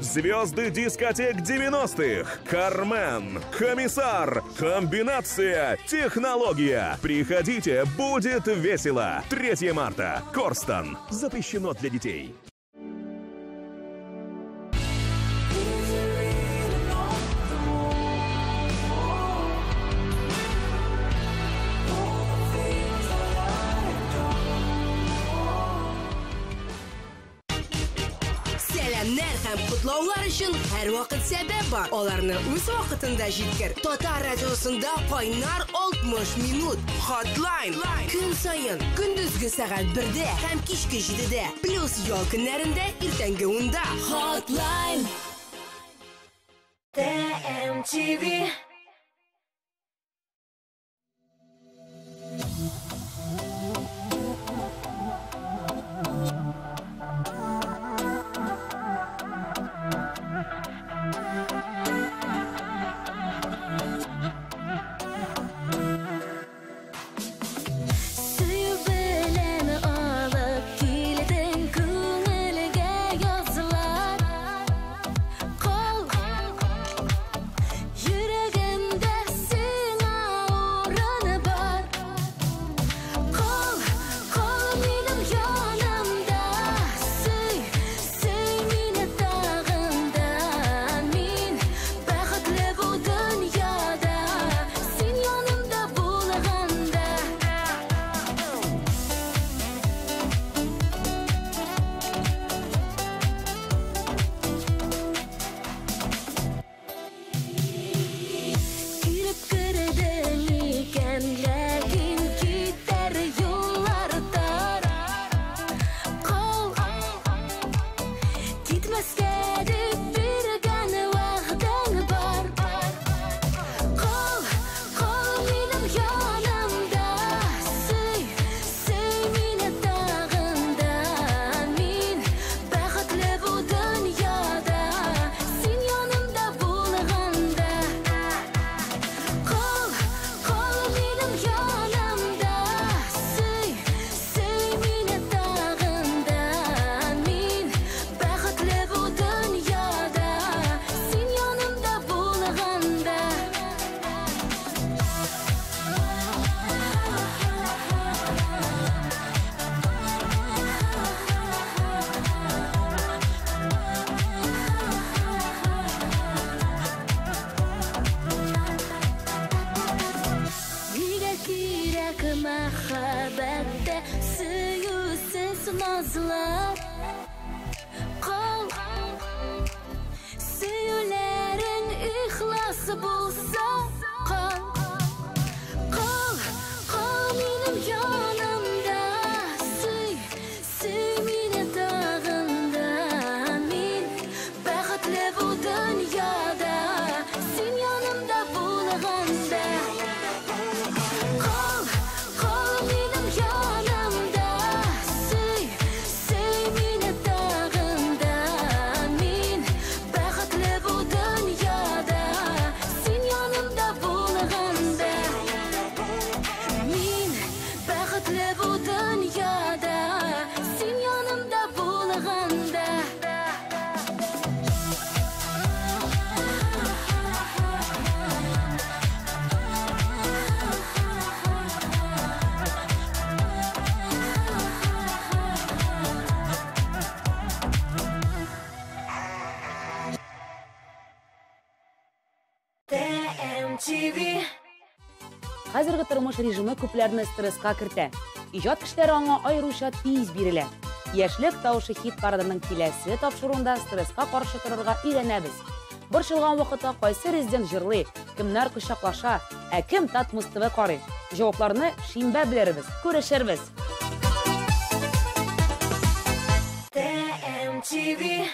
Звезды дискотек 90-х. Кармен, Комиссар, Комбинация, Технология. Приходите, будет весело. 3 марта. Корстон. Запрещено для детей. Сәламнәр һәм котлаулар өчен һәрвакыт сәбәп бар. Аларны үз вакытында җиткер. Татар радиосында кайнар 60 минут. Hotline. Көн саен, көндезге сәгать 1-дә һәм кичке 7-дә. Плюс ял көннәрендә иртәнге 10-да. Hotline. TMTV. Мәхәббәттә сөюсез назлар Кал сөюләрең ихлас булса Кал минем янымда Сөй мине тагында Мин бәхетле бу дөньяда Син янымда булганда Хәзерге тормыш режимы күпләрне стресска кертә. Иҗат кешеләре аңа аеруча тиз бирелә. Яшьлек тавышы хит парадының киләсе тапшыруында стресска каршы торырга өйрәнәбез. Борчылган вакытта кайсы резидент җырлый, кемнәр кочаклаша, ә кем татмыстывы карый. Җавапларны шимбә белербез, күрешербез. TMTV.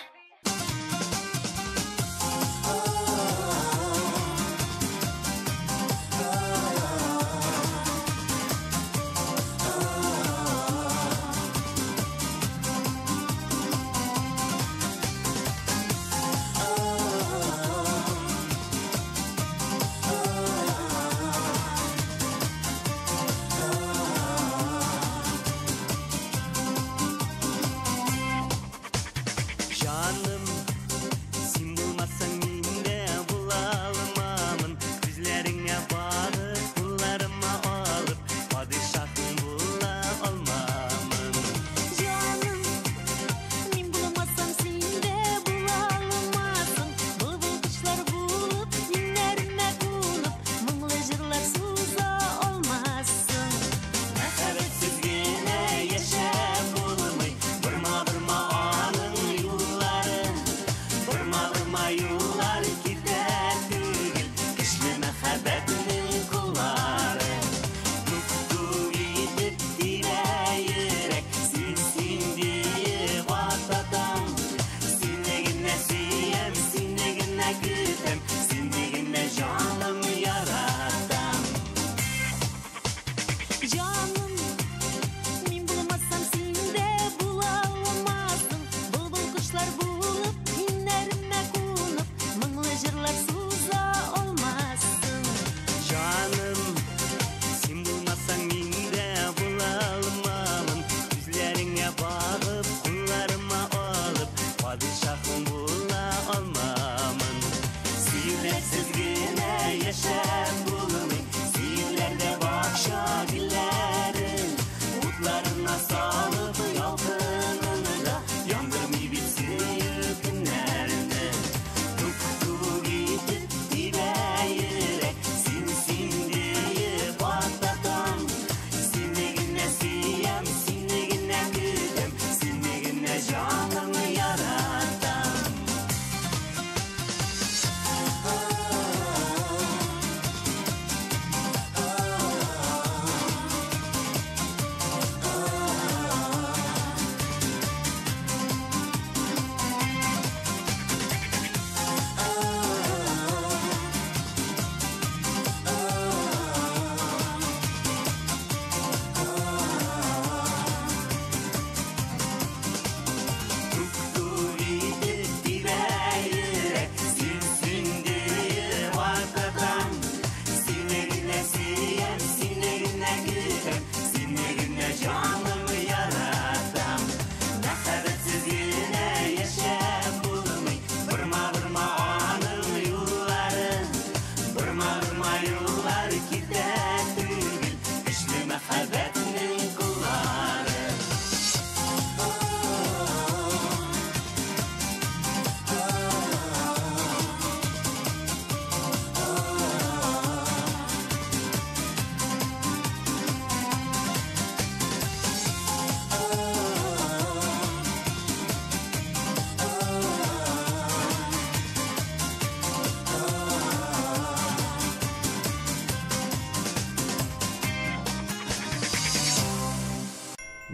күтем, сендегіне жаным яратам. Жаным, мен болмасам сен де бола алмасың. Бұлбұл құшлар болып, инеріме қонып, мұңлы жырлар соза алмассың. Жаным, сен болмасаң мен де бола алмамын. Күзлеріңе бағып, құларыма алып, падишахым бола алмамын. Сүйілерсіз генә яшәп булмый, сүйілерде бақша гүлләрен, утларына салып ялкынын да, яндырмый бит сөйіп күннәрне. Тук-тук итеп тибә йөрәк, син диеп аттатам. Сине генә сөям, сине генә көтәм, сине генә жаным яратам. Тук-тук итеп тибә йөрәк, син диеп аттатам. Сине генә сөям, сине генә көтәм, сине генә жаным яратам. Мәхәббәтсез генә яшәп булмый, бырма аның юлларын, бырма юллар китә түгел, көчле мәхәббәтнең куллары.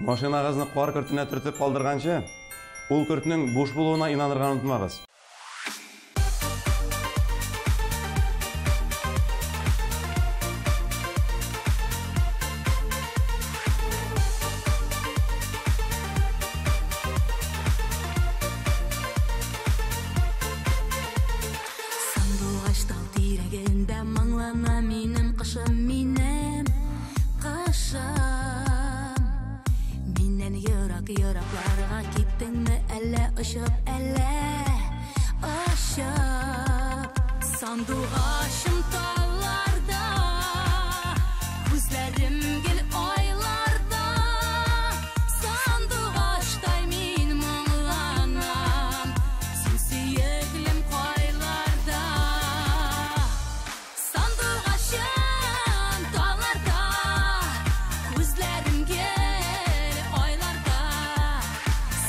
Машинагызны кар көртүнә түртеп калдырганчы, ул көртнең буш булуына инанырга онытмагыз. Сандуғаш тау тирәгендә маңлана минем кышым, минем кышым. Миннән ерак-еракларга киттеңме әллә очып, әллә очып. Сандуғашым талларда, күзләрем гел айларда. Сандуғаштай мин моңланам, син сөйеклем кайларда. Сандуғашым талларда, күзләрем гел айларда.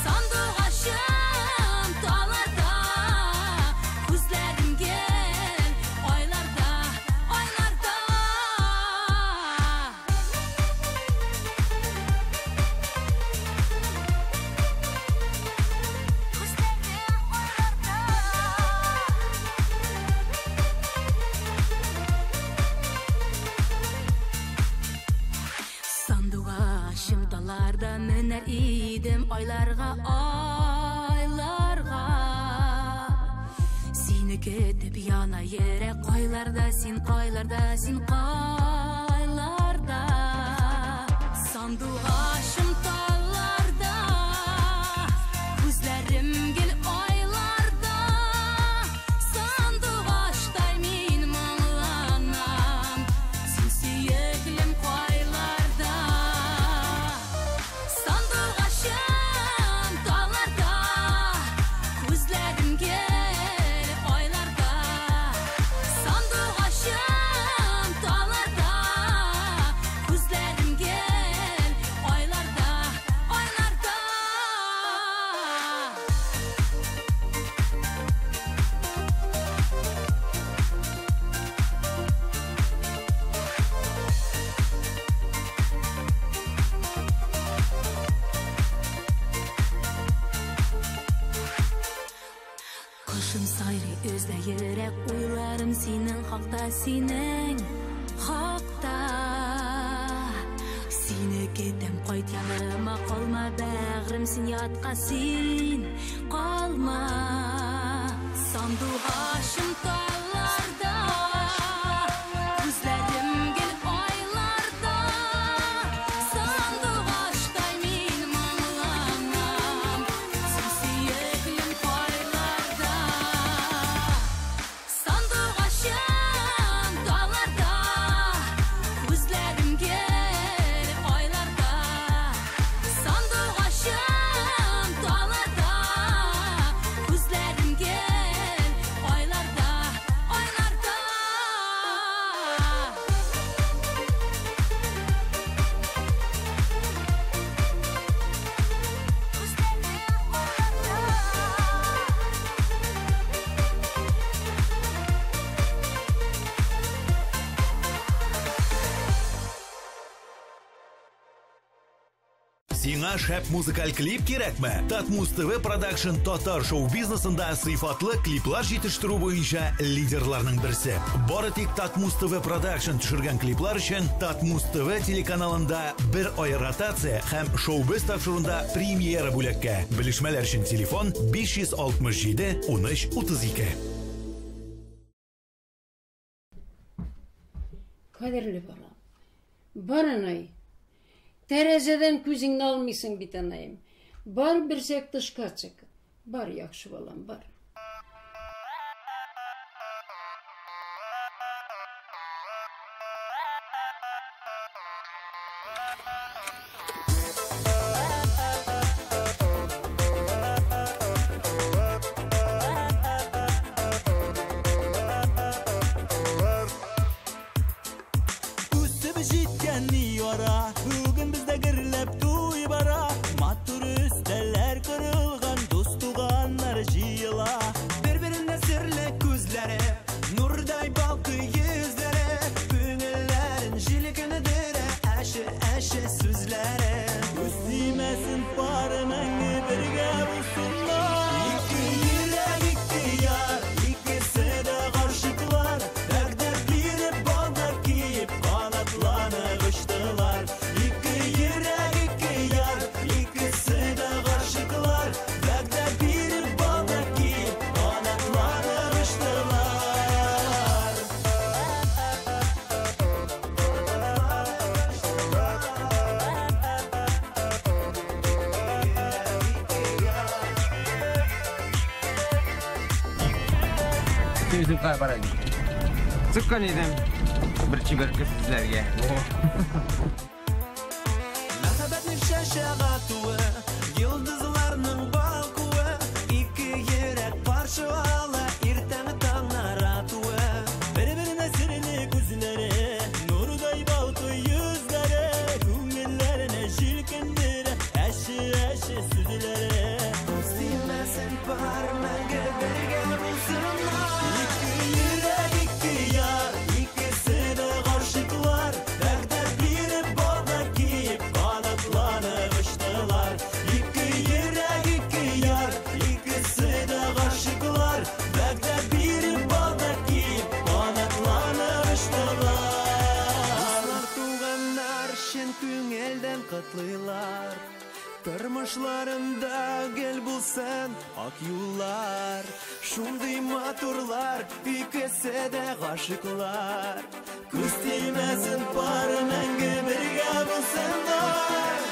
Сандуғашым талларда, күзләрем гел айларда, айларда. Сандуғашым талларда менәр идем айларга, айларга. Сине көтеп яна йөрәк, кайларда син, кайларда син, кайларда. Сандуғашым талларда, күзләрем гел айларда. Сандуғаштай мин моңланам, син сөйеклем кайларда. Сандуғашым талларда, күзләрем гел айларда. Сандуғашым талларда, күзләрем гел айларда. йөрәк уйларым синең хакта, синең хакта. Сине кетем кайт яныма, калма бәгърем, син ятка син калма. Сандугашым талларда, күзләрем гел айларда. Сандугаштай мин моңланам, син сөеклем кайларда. Сандугашым талларда, күзләрем гел айларда. Сандугашым талларда, күзләрем гел айларда, айларда. Сиңа шәп музыкаль клип кирәкме? Татмус ТВ Продакшн татар шоу бизнесында сыйфатлы клиплар җитештерү буенча лидерларның берсе. Бары тик Татмус ТВ Продакшн төшергән клиплар өчен Татмус ТВ телеканалында бер ай ротация һәм шоу-биз тапшыруында премьера бүләккә. Белешмәләр өчен телефон 567 13 32. Кадерле балам, бар анай, тәрәзәдән күзіңді алмайсың бит анайым. Бар берсәк тышка чык. Бар, яхшы балам, бар. Үсіп жеткен ара, бүгін бізде кірлеп туй бара. Матур үстелер кырылған, дос туғандар жиыла. Бір-біріне сірлі көзлері, нұрдай балқы yüzлері. Көңіллерін жилкіні дірі, әші сөзлері. Өстімесін пары мәңгі бірге бұсынlar. Екі йürek, iki yar, ikisi de karşıklar. Derdler birip balda kiyip kanatlanıp uçtular. İki yürek, iki yar, ikisi de karşıklar. Derdler birip balda kiyip kanatlanıp uçtular. Yüzükler var hadi. Sıkkan edem. Bir çiberke sizlerge. Мәхәббәтнең шәшәгә туы, йолдызларның балкуы. Ике йөрәк каршы ала, иртән таңнар атуы. Бер-беренә серле күзләре, нурдай балкы yüzләре. Күңелләренә җилкендерә, әши сүзләре. Үстимәсен бар мәңге бергә булсыннар. Ике йөрәк, ике яр, икесе дә гаршыклар. Дәрдәр биреп балда киеп канатланып учтылар. Ике йөрәк, ике яр, икесе дә гаршыклар. Дәрдәр биреп балда киеп канатланып учтылар. Дуслар туганнар шын күңелдән котлыйлар. Тормышларында гел булсын ак юллар. Шундый матурлар, икесе дә гашыклар. Күз тимәсен пары мәңге бергә булсыннар.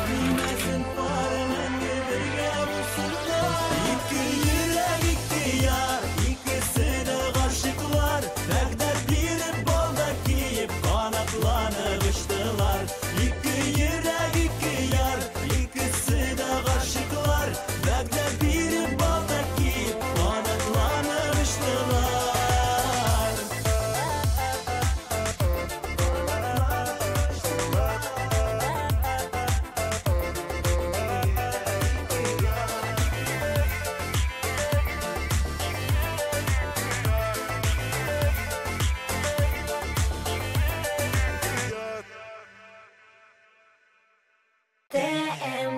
Bilməsin pары məngə birgə bulsunlar. İki yürək, iki yar, ikisi də qarşıqlar. Dəqdər birib balda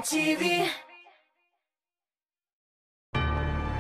MTV.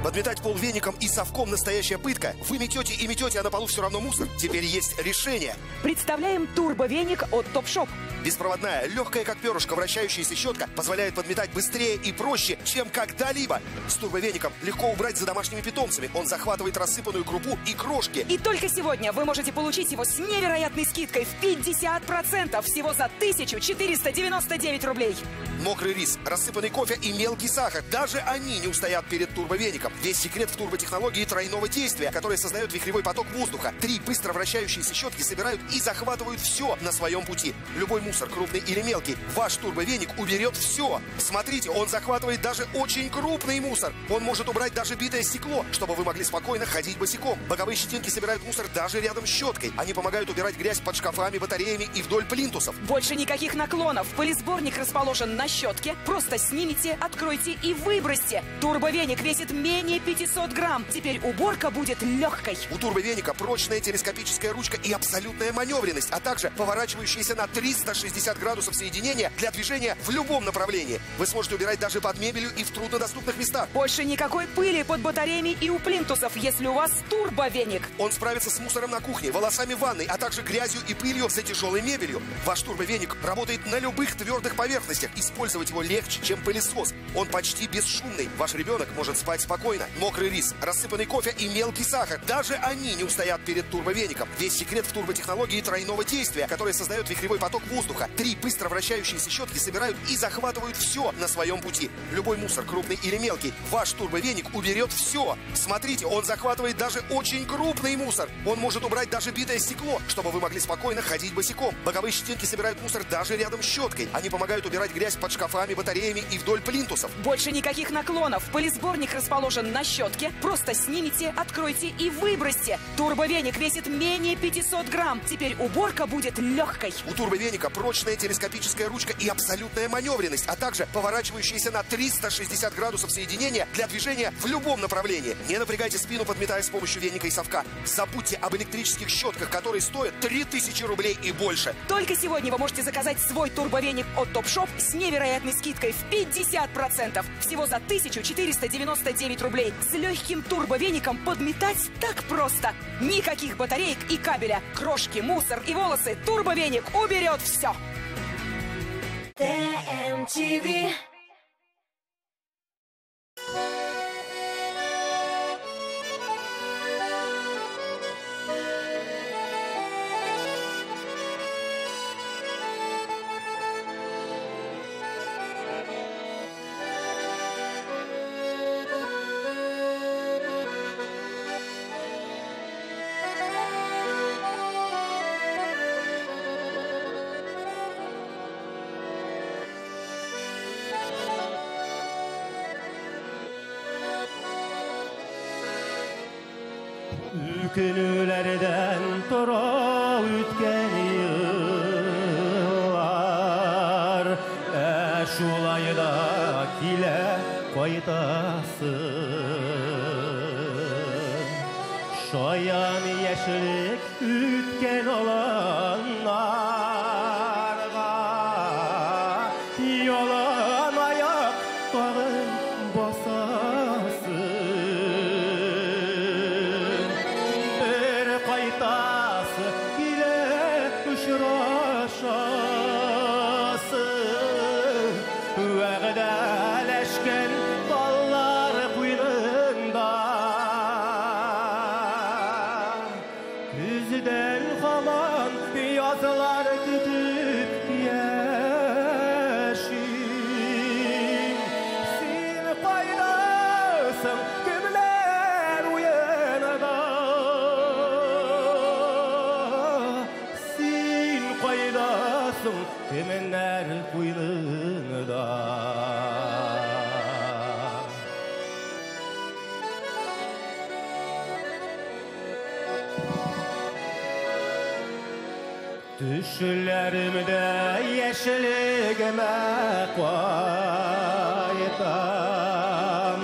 Подметать пол веником и совком — настоящая пытка. Вы метете и метете, а на полу все равно мусор. Теперь есть решение. Представляем турбовеник от Topshop. Беспроводная, легкая как перышко, вращающаяся щетка позволяет подметать быстрее и проще, чем когда-либо. С турбовеником легко убрать за домашними питомцами. Он захватывает рассыпанную крупу и крошки. И только сегодня вы можете получить его с невероятной скидкой в 50%, всего за 1499 рублей. Мокрый рис, рассыпанный кофе и мелкий сахар. Даже они не устоят перед турбовеником. Весь секрет в турботехнологии тройного действия, которая создает вихревой поток воздуха. 3 быстро вращающиеся щетки собирают и захватывают все на своем пути. Любой мусор, крупный или мелкий, ваш турбовеник уберет все. Смотрите, он захватывает даже очень крупный мусор. Он может убрать даже битое стекло, чтобы вы могли спокойно ходить босиком. Боковые щетинки собирают мусор даже рядом с щеткой. Они помогают убирать грязь под шкафами, батареями и вдоль плинтусов. Больше никаких наклонов. Пылесборник расположен на щетке. Просто снимите, откройте и выбросьте. Турбовеник весит менее 500 грамм. Теперь уборка будет легкой. У турбовеника прочная телескопическая ручка и абсолютная маневренность, а также поворачивающиеся на 360 градусов соединения для движения в любом направлении. Вы сможете убирать даже под мебелью и в труднодоступных местах. Больше никакой пыли под батареями и у плинтусов, если у вас турбовеник. Он справится с мусором на кухне, волосами в ванной, а также грязью и пылью за тяжелой мебелью. Ваш турбовеник работает на любых твердых поверхностях. Использовать его легче, чем пылесос. Он почти бесшумный. Ваш ребенок может спать спокойно. Мокрый рис, рассыпанный кофе и мелкий сахар. Даже они не устоят перед турбовеником. Весь секрет в турботехнологии тройного действия, которая создает вихревой поток воздуха. 3 быстро вращающиеся щетки собирают и захватывают все на своем пути. Любой мусор, крупный или мелкий, ваш турбовеник уберет все. Смотрите, он захватывает даже очень крупный мусор. Он может убрать даже битое стекло, чтобы вы могли спокойно ходить босиком. Боковые щетинки собирают мусор даже рядом с щеткой. Они помогают убирать грязь под шкафами, батареями и вдоль плинтусов. Больше никаких наклонов. Пылесборник расположен на щетке. Просто снимите, откройте и выбросьте. Турбовеник весит менее 500 грамм. Теперь уборка будет легкой. У турбовеника прочная телескопическая ручка и абсолютная маневренность, а также поворачивающиеся на 360 градусов соединения для движения в любом направлении. Не напрягайте спину, подметая с помощью веника и совка. Забудьте об электрических щетках, которые стоят 3000 рублей и больше. Только сегодня вы можете заказать свой турбовеник от Topshop с невероятной скидкой в 50%, всего за 1499 рублей. С легким турбовеником подметать так просто. Никаких батареек и кабеля, крошки, мусор и волосы. Турбовеник уберет все. MTV. Ülkülülerden tora ütken yıllar şulayı da kile koytasın Şoyan yeşillik ütken olanlarga Yolan ayak bağın basasın Qaytası ile uçraşasın Vəqdələşkən ballar quyununda Küzdən xaman yazılar tütüb yeşil Sil qaydasın kimlər uyanada Qaydasın kiminlər quyununda Düşlerimde yeşilligime qaytam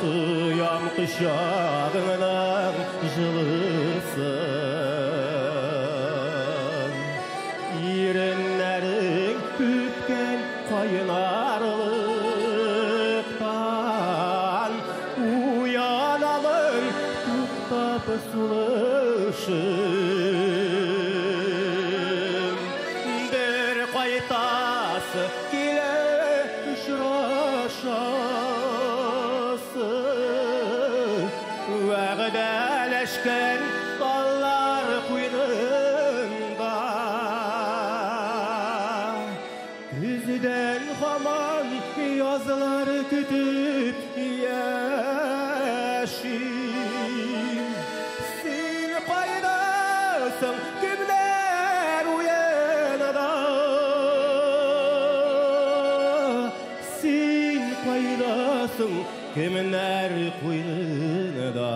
Tuyam qışağının jılısın Yerenlerin üpken kaynarlı сулышым бір қайтасы келе ұшырашасы уәғдәләшкен таллар қойнында күзден хаман язылар күтіп яшим сен қайдасың кімдер уянада сен қайдасың кімдер қойнында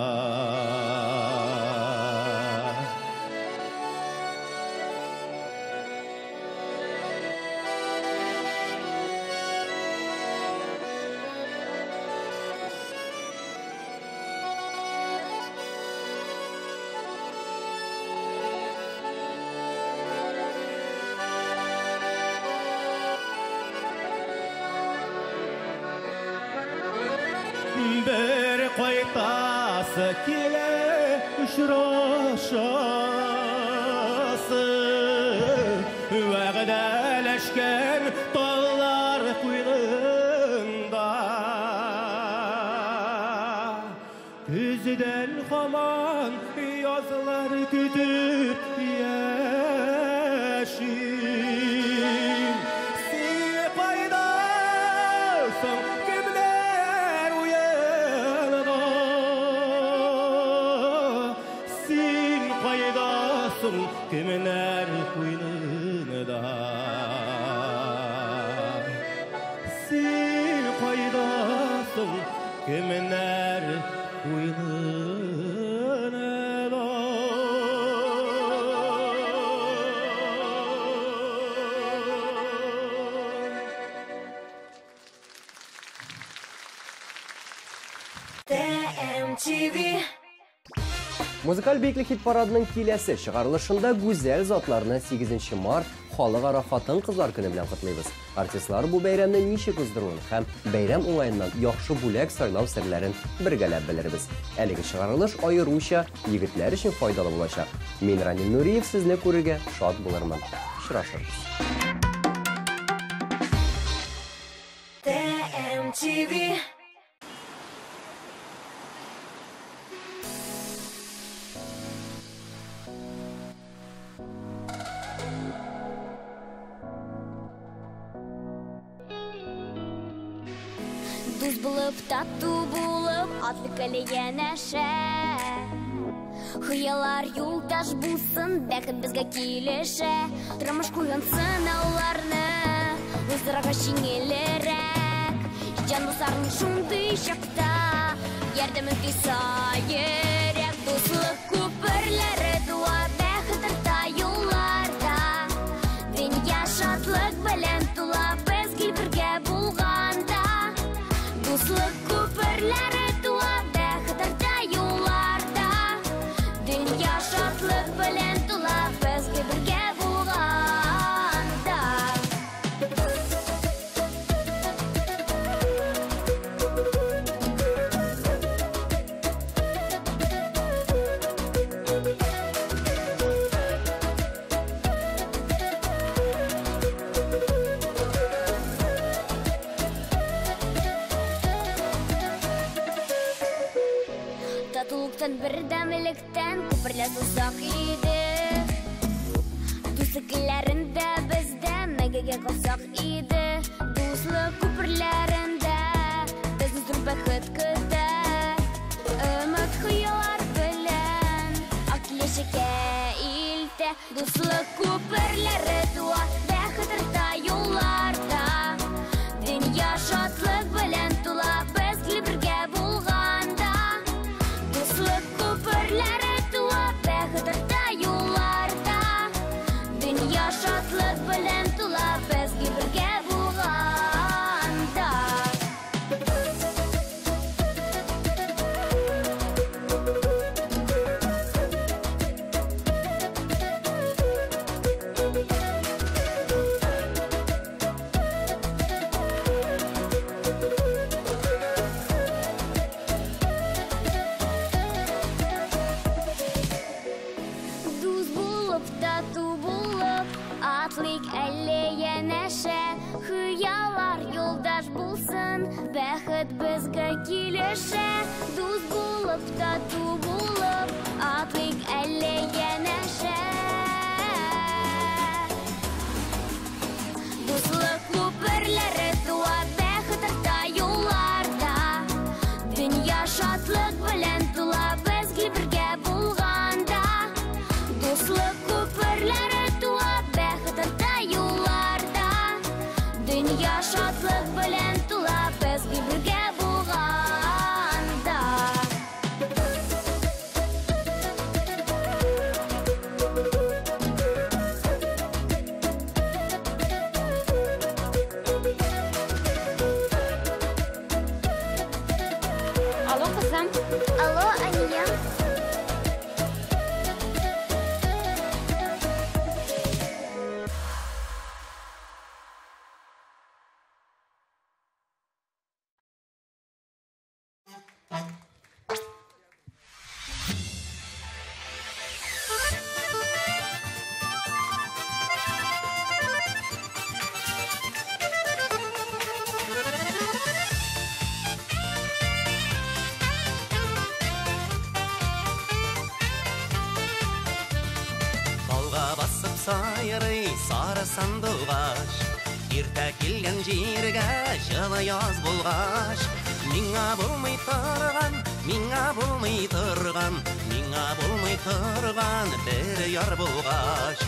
бір қайтасы келе ұшырашасы уәғдәләшкен таллар қойнында күзден хаман язылар күтіп яшим сен қайдасың кімдер уянада сен қайдасың кімдер қойнында сен қайдасың кімдер қойнында TMTV Музыкаль бейклік хит парадының келесі шығарылышында гүзәл затларны 8 март халыкара хатын кызлар көне белән котлыйбыз. Артистлар бу бәйрәмне ничек уздыруын һәм бәйрәм уңаеннан яхшы бүләк сайлау серләрен бергәләп белербез. Әлеге шығарылыш аеруча егетләр өчен файдалы булачак. Мин Ранил Нуриев сезне күрергә шат булырмын. Очрашырбыз. TMTV Дуз булып, тату булып, атлы калея нәшә. Хыялар юлдаш булсын, бәхет безгә килешә. Тормыш куйган сынауларны, уздырырга җиңелрәк. Җан дусларның шундый чакта, ярдәме тиса йөрәк. Дуслык күперләре туа, бәхет арта юлларда. Дөнья шатлык белән тула, безгә бергә булганда. Дуслык күперләре туа, бәхет арта юлларда. Дөнья шатлык белән тула, безгә бергә булганда. Татулыктан, бердәмлектән күперләр узак иде. Дуслыкларында бездә мәгәгә калсак иде. Дуслык күперләрендә безне зур бәхет көтә. Өмет хыяллар белән ак киләчәккә илтә. Дуслык күперләре туа, бәхет арта юлларда. Дөнья шатлык белән тула, безгә бергә булганда. Дуслык күперләре туа, бәхет арта юлларда. Дөнья шатлык белән тула, безгә бергә булганда. безгә килешә, дуз булып, тату булып, атлык әллә янәшә. Дуслык күперләре туа бәхет арта юлларда. Дөнья шатлык белән тула, безгә бергә булганда. Дуслык күперләре туа бәхет арта юлларда. Дөнья шатлык белән тула, безгә бергә булганда. Алло, кызым. Алло, Ания. Талға басып сайрый сары сандуғаш, ерте келген жерге жылы яз болғаш. Миңа болмай тұрған, миңа болмай тұрған, миңа болмай тұрған бір яр болғаш.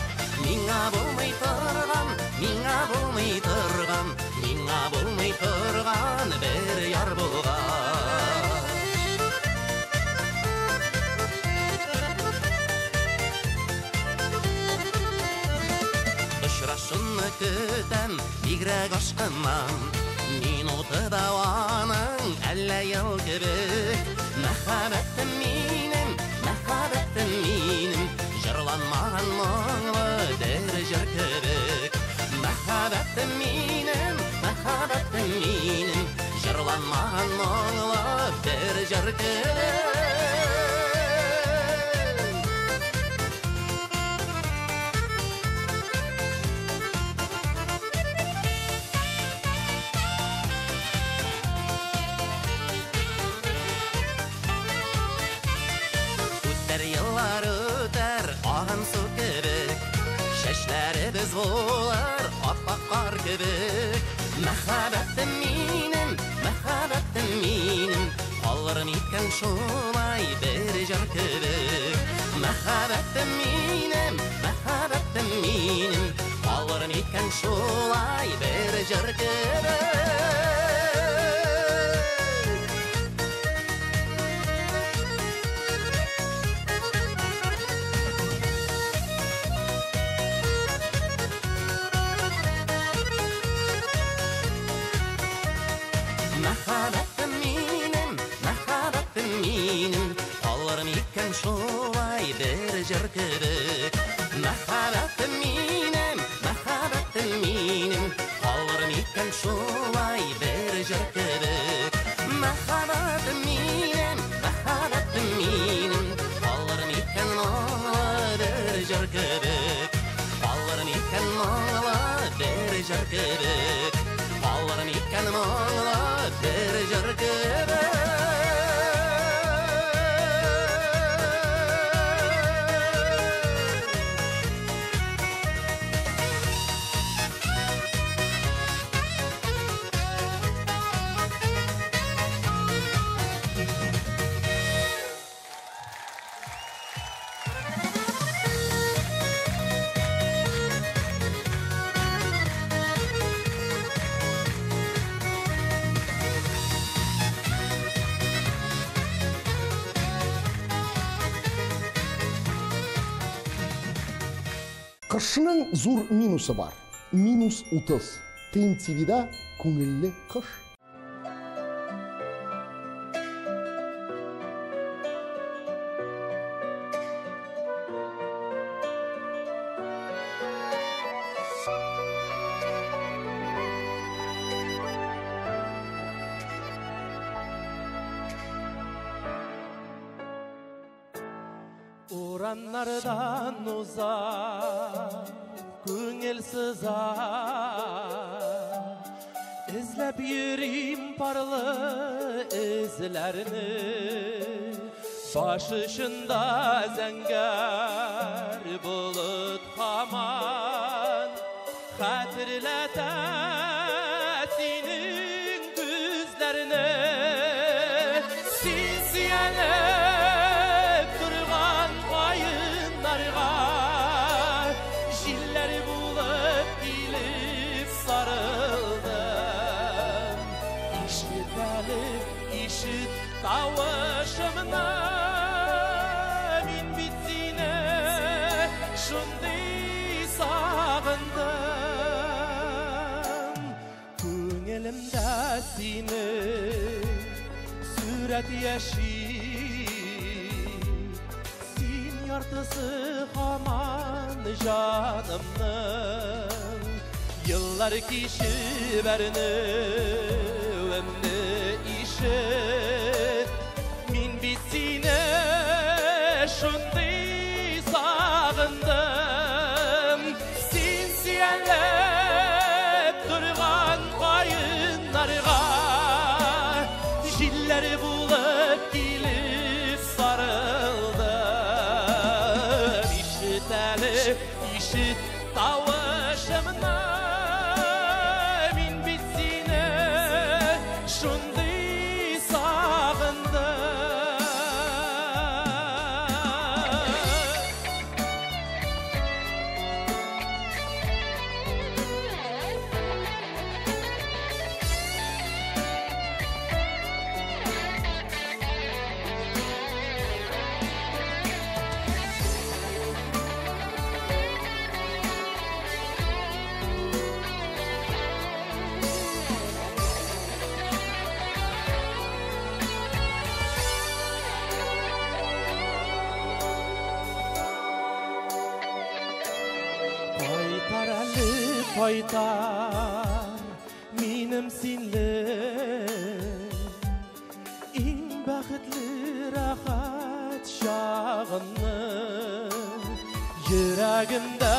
Миңа болмай тұрған, миңа болмай тұрған, миңа болмай тұрған бір яр болғаш. Ұшырашуны көтәм бигрәк ашқаннан, минуты дауаның әллә ел кебек. Мәхәббәтем минем, жырланмаған мұңлы дәр жыр кебек. Мәхәббәтем минем, жырланмаған мұңлы дәр жыр кебек. Yıllar öter ağan su kebek, şeşlerimiz bolar appak kar kebek. Мәхәббәтем минем, алырым икән шулай бер җыр кебек. Мәхәббәтем минем, алырым икән шулай бер җыр кебек. Мәхәббәтем минем, алырым икән шулай бер җыр кебек. Мәхәббәтем минем, алырым икән шулай бер җыр кебек. Мәхәббәтем минем, алырым икән бер җыр кебек. Алырым икән бер җыр кебек. Алырым икән бер җыр кебек. Кышның зур минусы бар. Минус 30. Тыйын-тибида күңелле кыш. Uranlardan uzak, көңілсіз izlep yürüyüm parlı izlerini başışında zengar bulut haman hatırlata senin gözlerini sinsiyelep durgan kayınlarga jilleri bulup gelip sarıldım işit tavışımına min bitsine şunday sağındım köngülümde seni süret yaşayıp sen yartısı haman canımның yıllar kişi berini ömrü işit min bitsine şunday sağındım sinsiyelep durgan kayınlarga jilleri bulup gelip sarıldım işit tavışımına min bitsine şunday sağındım Qaytar minim sinli in baxtli rahat şağını yüreğimde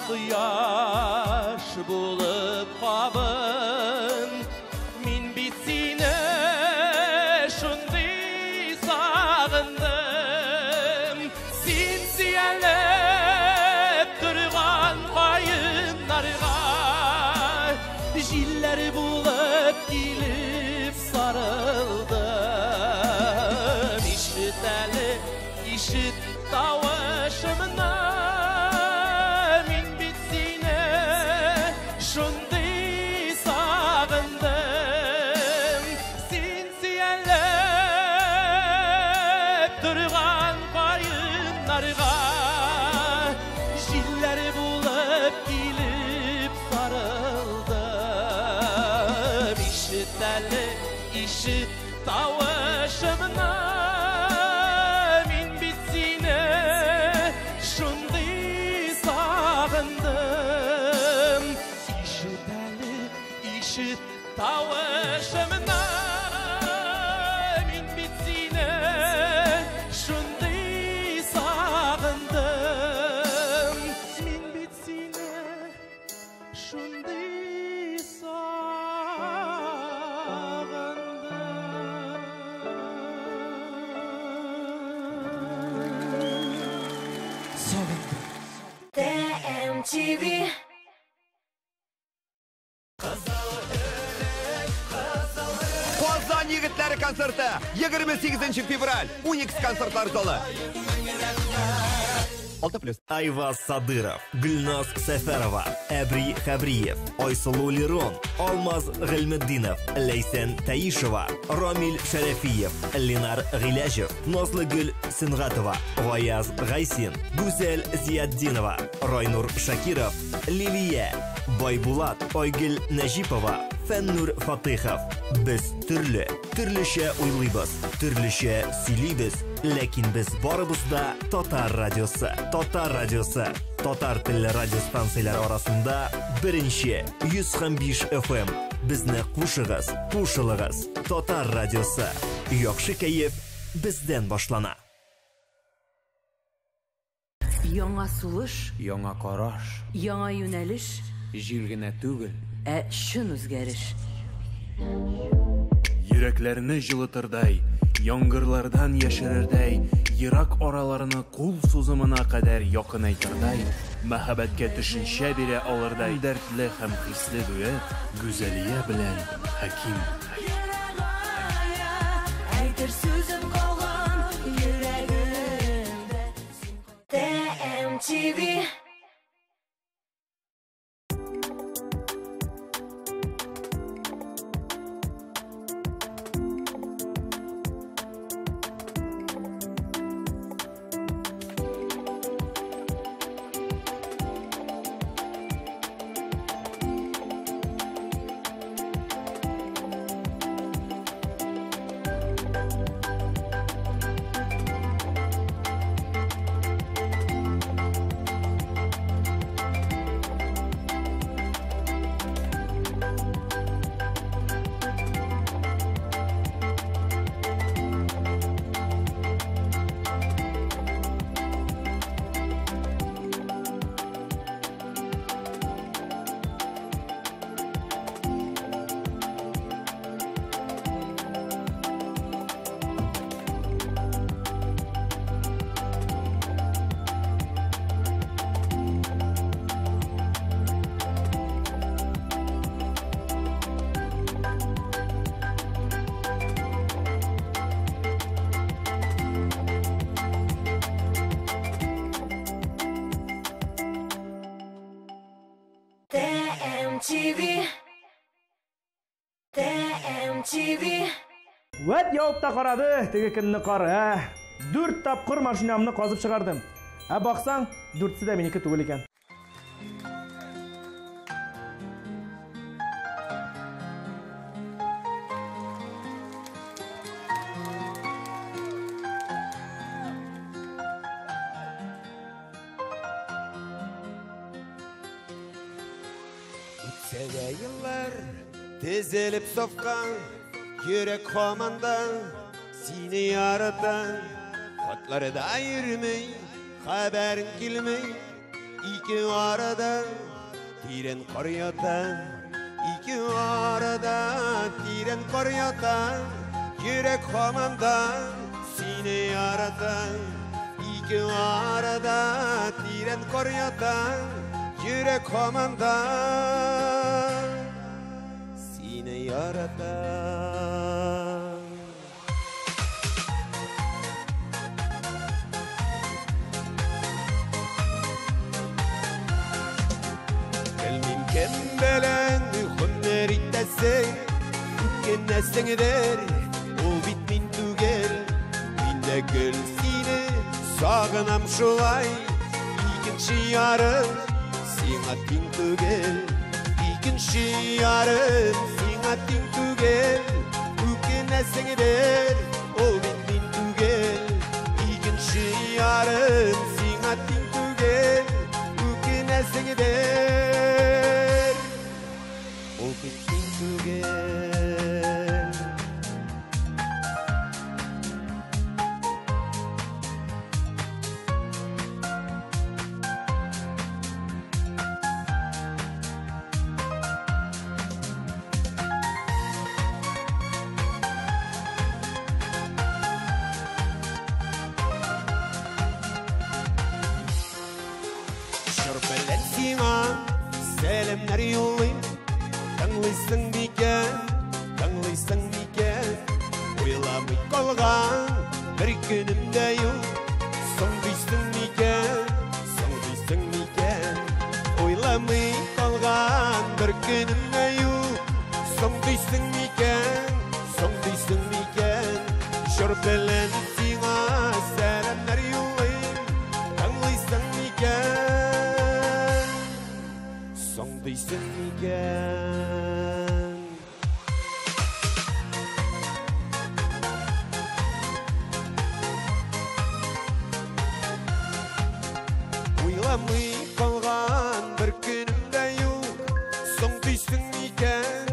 quyosh bulup qabın min bitsine şunday sağındım sinsiyelep durgan kayınlarga jilleri bulup gelip sarıldım işit tavışımına min bitsine şunday sağındım sinsiyelep durgan kayınlarga jilleri bulup gelip sarıldım işit tavışımına min bitsine şunday sağındım işit tavışımına min bitsine şunday sağındım min bitsine şunday TMTV Qozon yigitlari konserti 28 fevral 12 konsertlar zali. 6+. Ayvaz Sadırov, Gulnoz Safarova, Abri Xabriyev, Oysulu Liron, Olmaz G'ilmiddinov, Laysan Taishova, Romil Sharafiyev, Linar G'ilajov, Nozligul Sing'atova, G'oyaz G'aysin, Guzel Ziyaddinova, Roynur Shakirov, Liliya, Boybulat, Oygul Najipova, Fannur Fatihov. Biz turlicha o'ylaymiz, turlicha siylaymiz, lekin biz boribizda Totar radiosi. Totar radiosi Totar tilli radio stansiyalari orasida birinchi 105 FM. Bizni qo'shig'iz. Totar radiosi. Yo'qshi kayf bizdan boshlana. Яңа сулыш, Яңа караш, яңа юнәлеш, җил генә түгел, шын үзгәреш. Йөрәкләрне җылытырдай, яңгырлардан яшерердәй, ерак араларны кул сузымына кадәр якынайтырдай, мәхәббәткә төшенчә бирә алырдай дәртле һәм хисле дуэт Гүзәлия белән Хәким. Әйтер сүзем калган йөрәгемдә. TMTV. TMTV. TMTV. Вәт яуып та қарады, теге көнне қар, 4 тапқыр машинамны қазып шығардым. Бақсаң, 4-сі де менікі түгел екен. Үтсәгә йыллар тезелеп сафкан, йөрәк һаманда сине ярата. Хатларда йөрмәй, хәбәрең килмәй, ике арада тирән кар ята. Ике арада тирән кар ята. Йөрәк һаманда сине ярата. Ике арада тирән кар ята. Йөрәк һаманда сине ярата. Белмим кем белән һөнәр итәсең, үткәнәсеңдер, ул бит мин түгел. Мин дә гел сине сагынам шулай, икенче ярым сиңа тиң түгел. Икенче ярым сиңа тиң түгел. Үкенәсеңдер, ул бит мин түгел. Икенче ярым сиңа тиң түгел. Үкенәсеңдер, ул бит мин түгел. Белән сиңа сәламнар юллыйм. Тыңлыйсың микән, тыңлыйсың микән? Уйламый калган бер көнем дә юк. Соңдыйсың микән, соңдыйсың микән? Уйламый калган бер көнем дә юк. Соңдыйсың микән, соңдыйсың микән? Җыр белән сиңа сәламнар юллыйм. Тыңлыйсың микән? Соңдыйсың микән? Уйламый калган бер көнем дә юк. Соңдыйсың микән?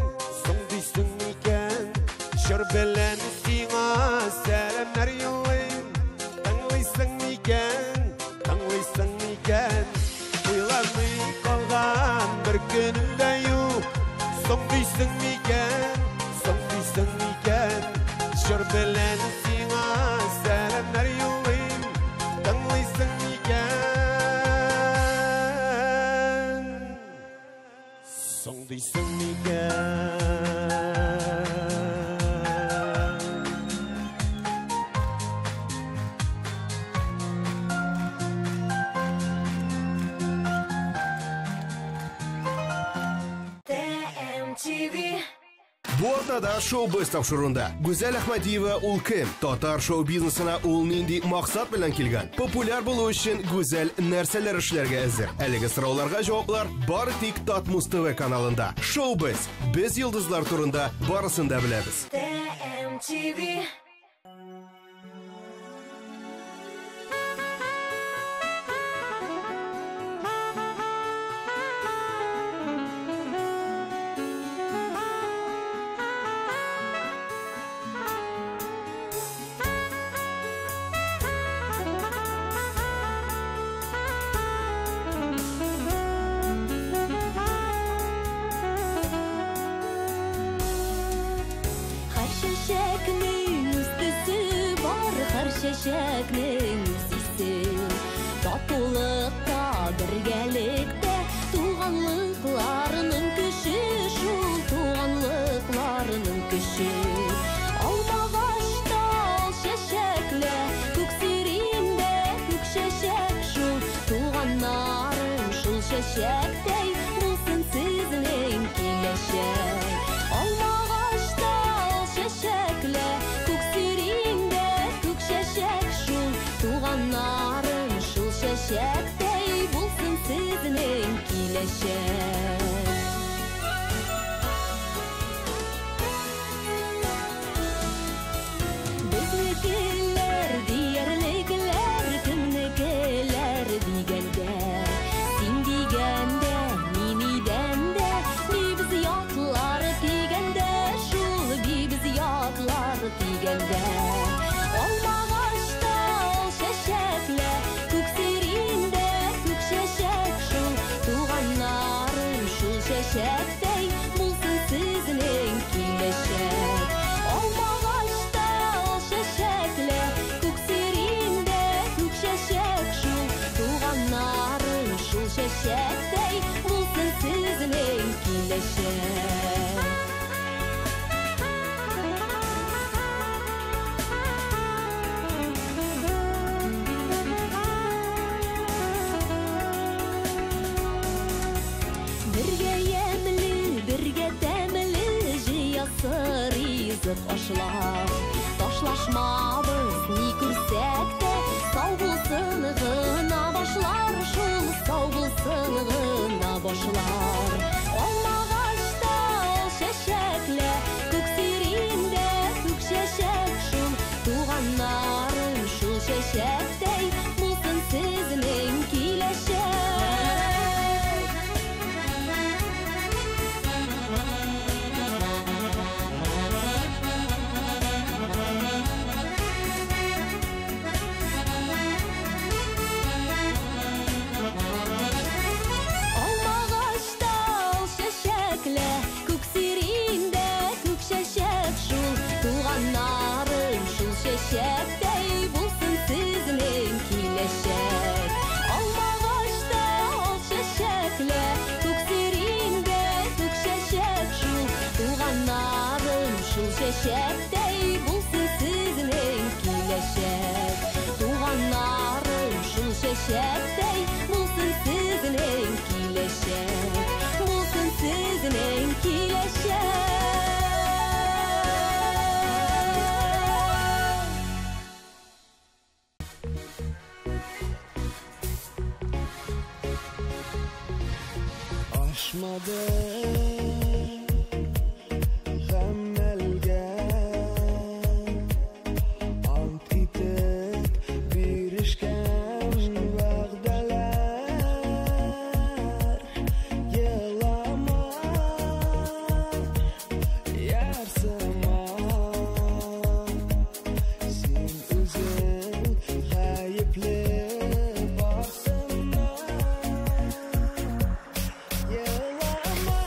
Соңдыйсың микән? Җыр белән сиңа сәламнар юллыйм. Тыңлыйсың микән? Тыңлыйсың микән? Уйламый калган бер көнем дә юк. Соңдыйсың микән? Мәні сиңа сәлемнәр юллыйм, тыңлыйсың микән? Соңдыйсың микән? TMTV. Bu ortada шоу-biz тапшырында. Гүзәл Әхмәдиева ул кем? Татар шоу-бизнесына ул нинди максат белән килгән? Популяр булу өчен Гүзәл нәрсәләр эшләргә әзер? Әлеге сорауларга җаваплар бары тик Татмус ТВ каналында. Шоу-biz. Без йолдызлар турында барысын да беләбез. TMTV. Şeşeknin üstüsü var, her şeşeknin üstüsü. Tatıllıkta, birgelikte, tuğanlıklarının küşü, şul tuğanlıklarının küşü. Almağaçta al şeşekle, küksirinde kük şeşek şul, tuğanlarım şul şeşektey, bulsun sizin kileşek. Şeşekle, küksirinde kük şeşek şul, tuğanlarım şul şeşektey, bulsun sizin kileşek. Biznikiler, diğerlikler, kimnikiler digende, sin digende, miniden de, biz yatlar digende, şul biz yatlar digende. Olmağaçta ol şeşekle, küksirinde kük şeşek şul, tuğanlarım şul şeşektey, bulsun sizin kileşek. Olmağaçta ol şeşekle, küksirinde kük şeşek şul, tuğanlarım şul şeşektey, bulsun sizin kileşek. Birge yemli, birge temli, jiyası rizık aşlar. Taşlaşmabız ni kürsek de, sağ bulsun gına başlar, şul sağ bulsun gına başlar. Olmağaçta ol şeşekle, küksirinde kük şeşek şul, tuğanlarım şul şeşektey, bulsun sizin kileşek. Şeşektey, bulsun sizin kileşek. Almağaçta ol şeşekle, küksirinde kük şeşek şul, tuğanlarım şul şeşektey, bulsun sizin kileşek. Tuğanlarım şul şeşektey, bulsun sizin kileşek. Bulsun sizin kileşek. Aşmadı gammelge ant itib birişken va'dalar yılama yarsıma sen özün hayıplı barsın. Yılama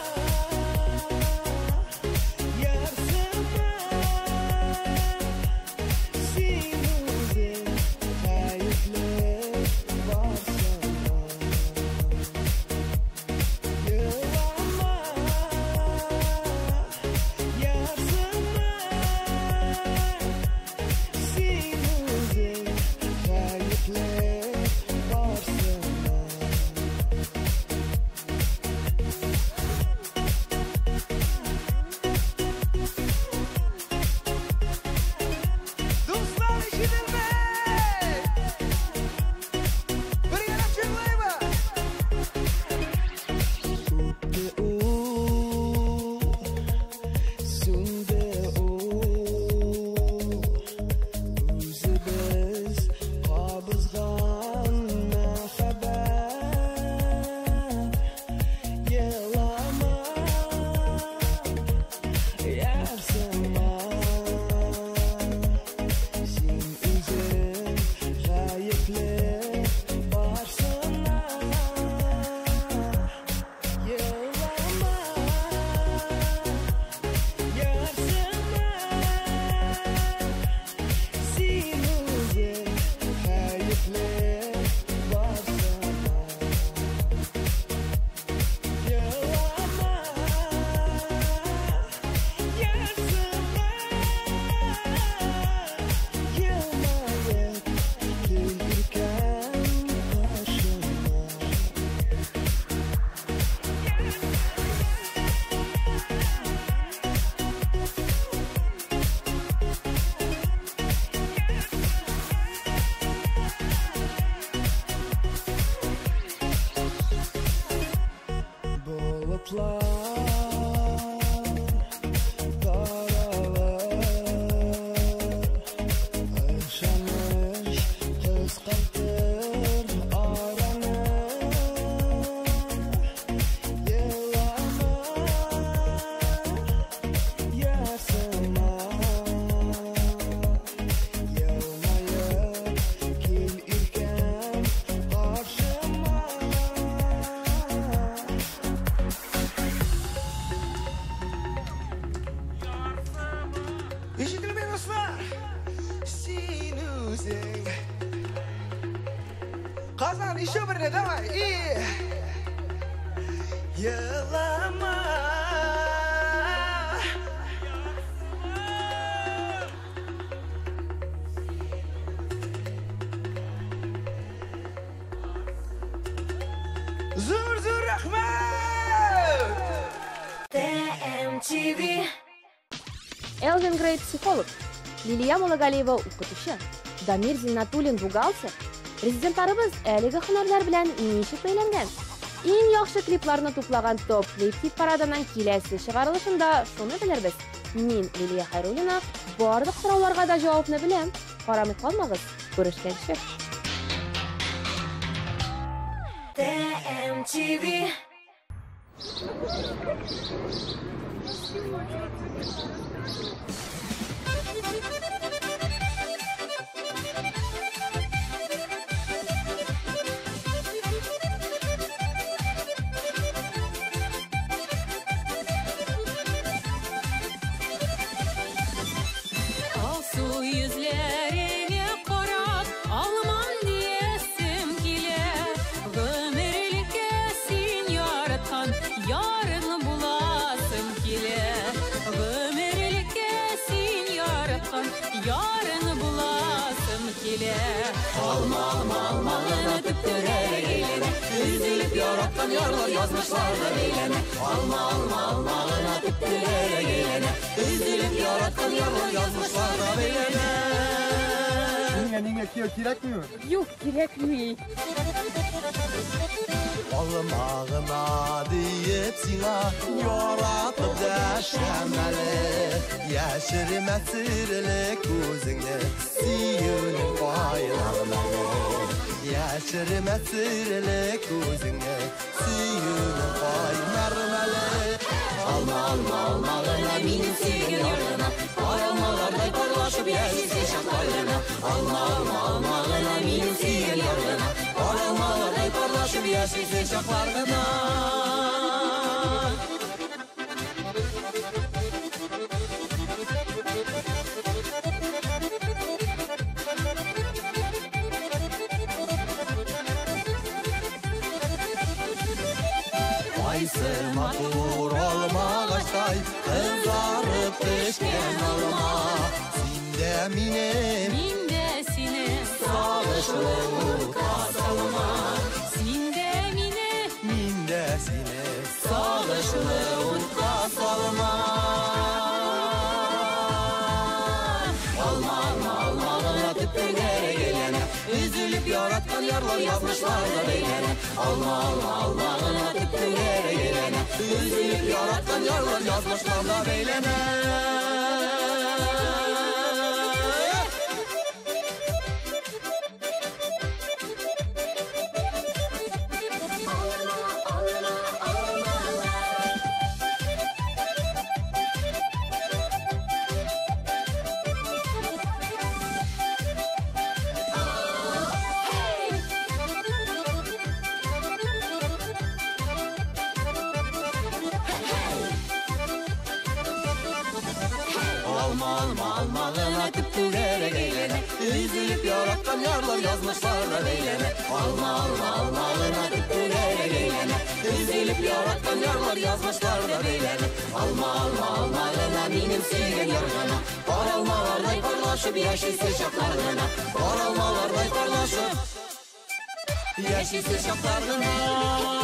Kazan işe birine tamam. İyi. Yılama. Zur rahmet. TMTV. Элвин Грейт – психолог, Лилия Молагалиева – укытучы, Дамир Зиннатуллин – бухгалтер. Президентларыбыз әлеге һөнәрләр белән ничек бәйләнгән? Иң яхшы клипларны туплаган топ клип хит парадының киләсе чыгарылышында шуны белербез. Мин, Лилия Хайруллина, барлык сорауларга да җавапны беләм. Карамый калмагыз, күрешкәнче. TMTV. Алсу yüzlerine карап, алман диесем килә. Гомерлеккә син яраткан, ярыңны буласым килә. Гомерлеккә син яраткан, ярыңны буласым килә. Алма, алма, алманы төптөрәк әйләнә. Үзелеп яраткан ярлар язмышларда бәйләнә. Алма, алма, алманы төптөрәк әйләнә. Üzülüp yaratkan yalan yazmışlar da beylene. Ninge kirekmiyor. Yok, kirekmiyor. Olmağına deyip sina yaratıp deşemeli. Yaşırma sırlı gözünü siyünün bayrameli. Yaşırma sırlı gözünü siyünün bayrameli. Alma, alma, almağına benim sevgim yarına. Aramalarday parlaşıp yaşasın şaklarına. Alma, alma, almağına benim sevgim yarına. Aramalarday parlaşıp yaşasın şaklarına. Aysır matur olma ağaçtay, kızarıp pişken alma. Sinde mine, Minde sine, sağışlı kasalma. Sinde mine, Minde sine, sağışlı kasalma. Alma, alma, alma, alma, tüpülere gelene Üzülüp yaratkan yarlar yazmışlarda beylene Alma alma almağına tüpülere gelene Üzülüp yaratkan yarlar yazmışlarda beylene Almalına tüptülere geylene Üzülüp yaratkan yarlar yazmışlarla beylene Alma alma almalına tüptülere geylene Üzülüp yaratkan yarlar yazmışlarla beylene Alma alma almalına benim sevgen yargana Paralmalarday parlaşıp yaşaysa şaplarına Paralmalarday parlaşıp yaşaysa şaplarına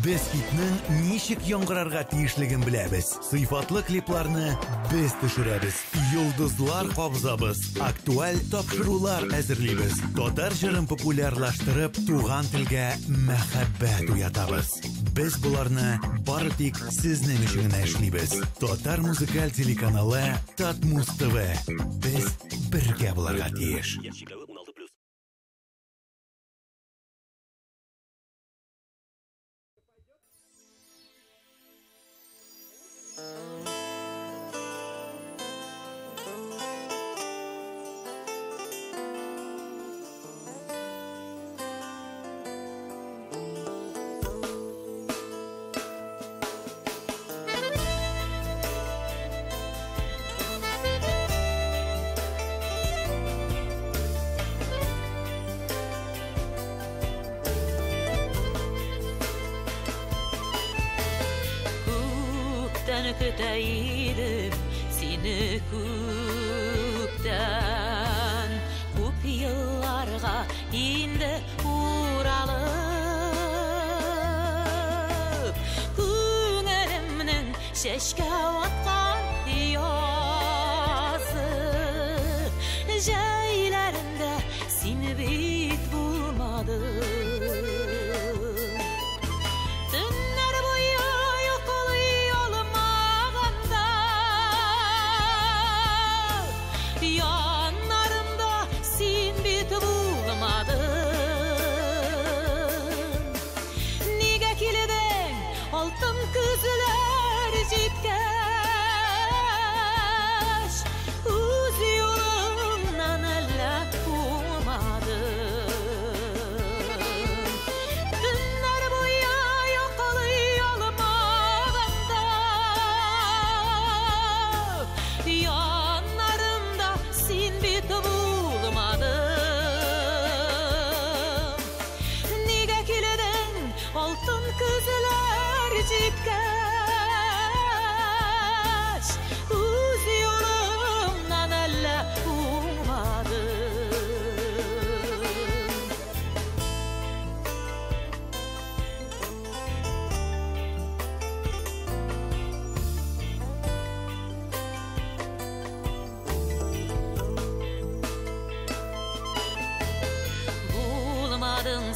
Без хитнең ничек яңгырарга тиешлеген беләбез. Сыйфатлы клипларны без төшерәбез. Йолдызлар кабзабыз. Актуаль тапшырулар әзерлибез. Татар җырын популярлаштырып, туган телгә мәхәббәт уятабыз. Без буларны бары тик сезнең өчен генә эшлибез. Татар музыкаль телеканалы Татмус ТВ. Без бергә буларга тиеш. Küteydim seni küpten Küp yıllarga indi uğralıp Күңелімнің шешке атқан yazı Jaylarında seni bit bulmadım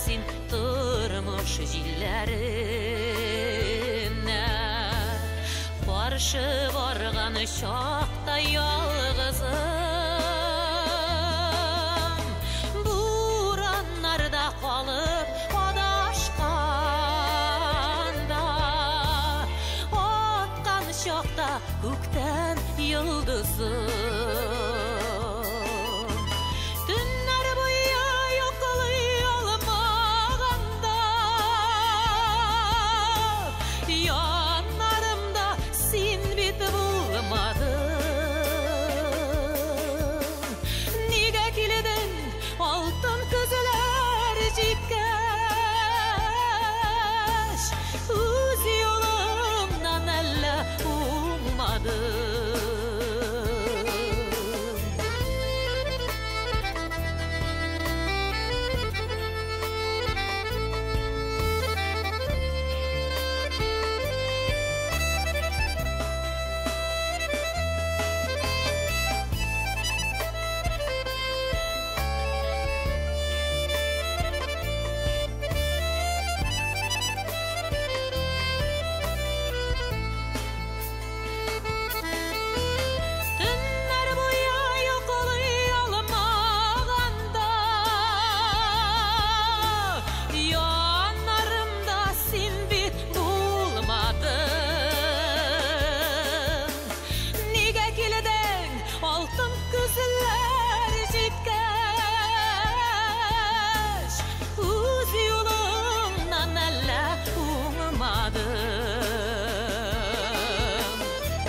Син тормыш җилләренә Каршы барган чакта ялгызым Бураннарда калып адашканда Аткан чакта күктән йолдызым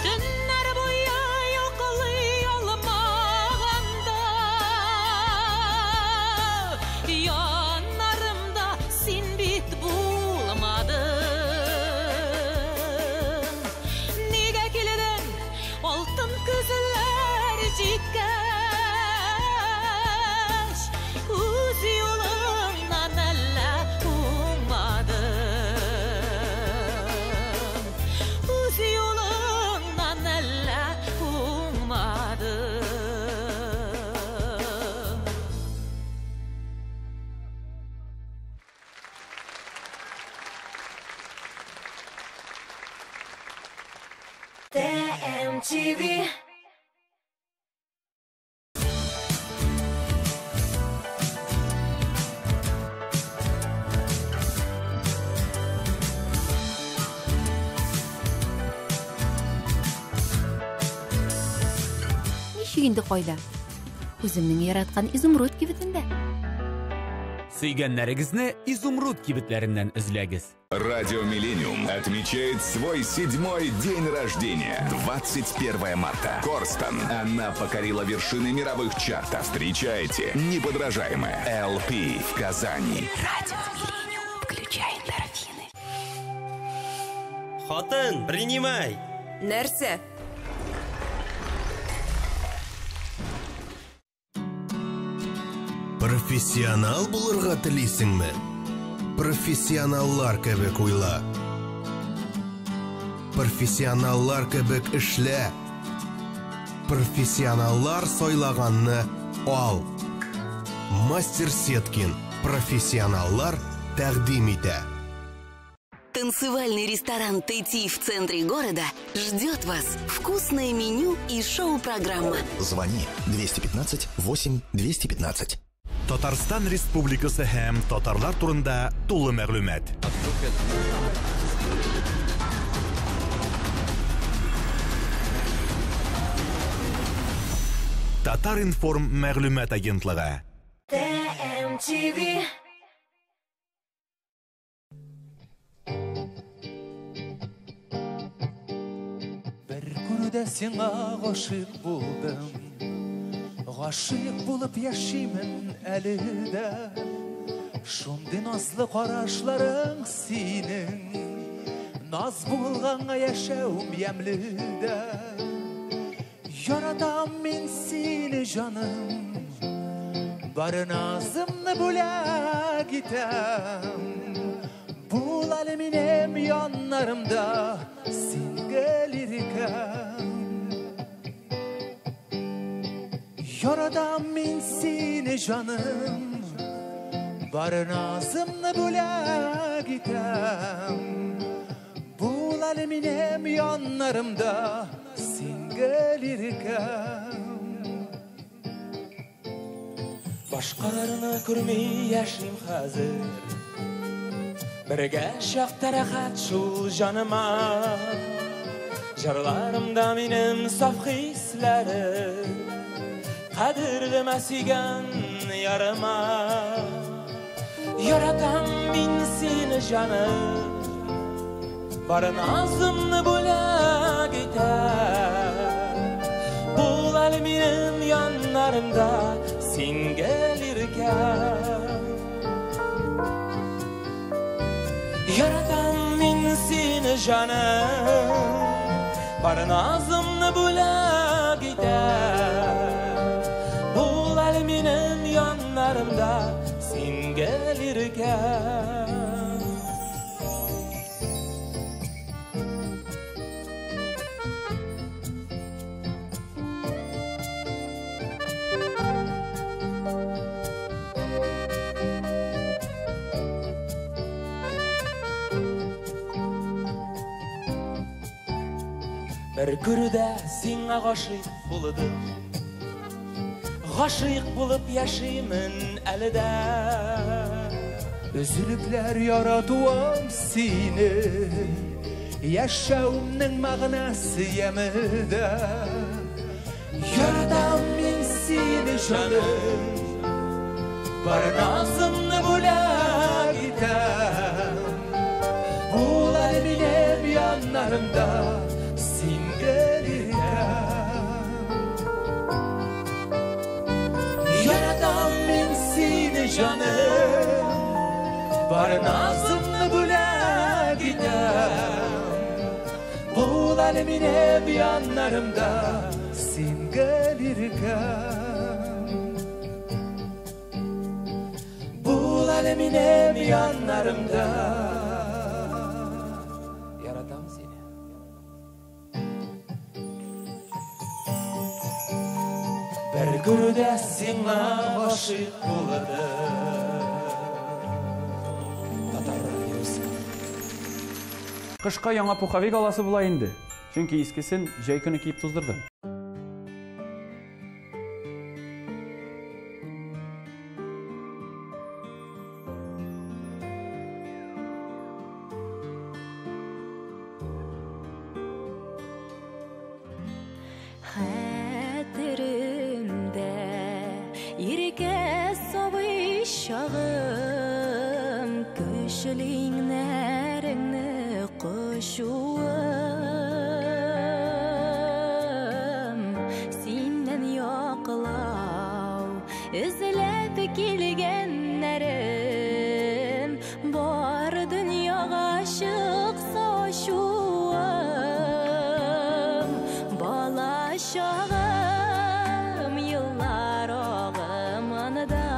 Tünler boyu yoqlay olmaganda yanlarımda sen bit bulmadın Nega keledin altın kızlar jikkaş Uz yolundan alla ummadın Uz yolundan alla ummadın TMTV. Нишигинде койда? Өзүмнүң яраткан изумруд кибитинде. Сөйгәннәрегезне изумруд кибетләреннән эзләгез. Радио Миллениум отмечает свой 7-й день рождения. 21 марта. Корстон. Она покорила вершины мировых чартов. Встречайте неподражаемая LP в Казани. Радио Миллениум. Включай эндорфины. Хатын, принимай. Нәрсә? Профессионал булырга телисеңме? Профессионаллар кебек уйла. Профессионаллар кебек эшлә. Профессионаллар сайлаганны ал. Мастер Сеткин. Профессионаллар тәкъдим итә. Танцевальный ресторан «Тэти» в центре города ждет вас. Вкусное меню и шоу-программа. Звони 215-8-215. Татарстан Республикасы һәм татарлар турында тулы мәгълүмат. Татар информ мәгълүмат агентлыгы. TMTV. Бер күрүдә сиңа гашык булдым. Гашык булып яшимен әле дә. Шундый назлы карашларың синең. Наз булганга яшәүм ямлы дә. Яратам мин сине җаным. Бары назымны бүләк итәм. Бул әле минем яннарымда син гелер икән. Яратам мин сине җаным. Бары назымны бүләк итәм. Бул әле минем яннарымда син гелер икән. Башкаларны күрми яшим хәзер. Бергә шакта рәхәт шул җаныма. Җырларымда минем саф хисләре. Кадерлемә сөйгән ярыма. Яратам мин сине җаным. Бары назымны бүләк итәм. Бул әле минем яннарымда син гелер икән. Яратам мин сине җаным. Бары назымны бүләк итәм. Бул әле минем яннарымда син гелер икән. Бер күрүдә сиңа гашык булдым. Гашык булып яшимен әле дә. Өзүлүкләр яратуым сине. Яшәүемнең мәгънәсе ямыда. Яратам мин сине җаным. Бары назымны бүләк итәм. Бул yanlarımda sen gelirken Yaradan ben seni canım Var nazımlı bile gidem Bu alemine bir yanlarımda sen gelirken Bu alemine bir yanlarımda Yaratam seni Bir günde sana aşık buladım Кышка яңа пуховик аласы була инде. Чөнки искесен җәй көне киеп туздырдым. Хәтеремдә иркә сабый чагым көчлеңнәреңне кошуым синнән яклау эзләп килгәннәрем бар дөньяга чыкса ачуым бала чагым еллар агымында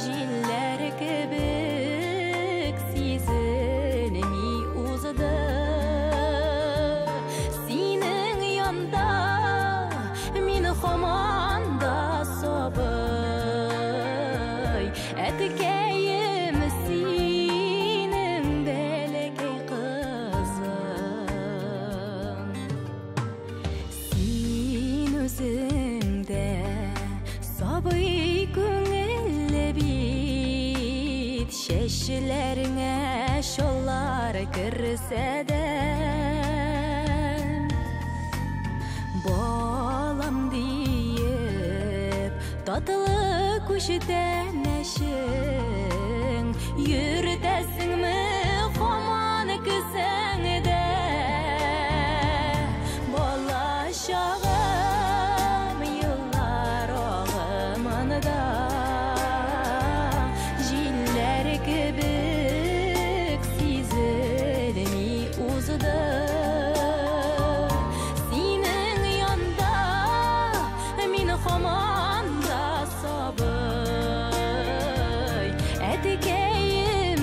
җилләр кебек сизелми узды синең янда мин һаман да сабый әткәем синең бәләкәй кызың син үзеңдә сабый күңелле бит чәчләреңә шоллар керсә дә балам диеп татлы күчтәнәшең йөртәсеңме һаман кесәңдә бала чагым еллар агымында җилләр кебек сизелми узды синең янда мин һаман да сабый әткәем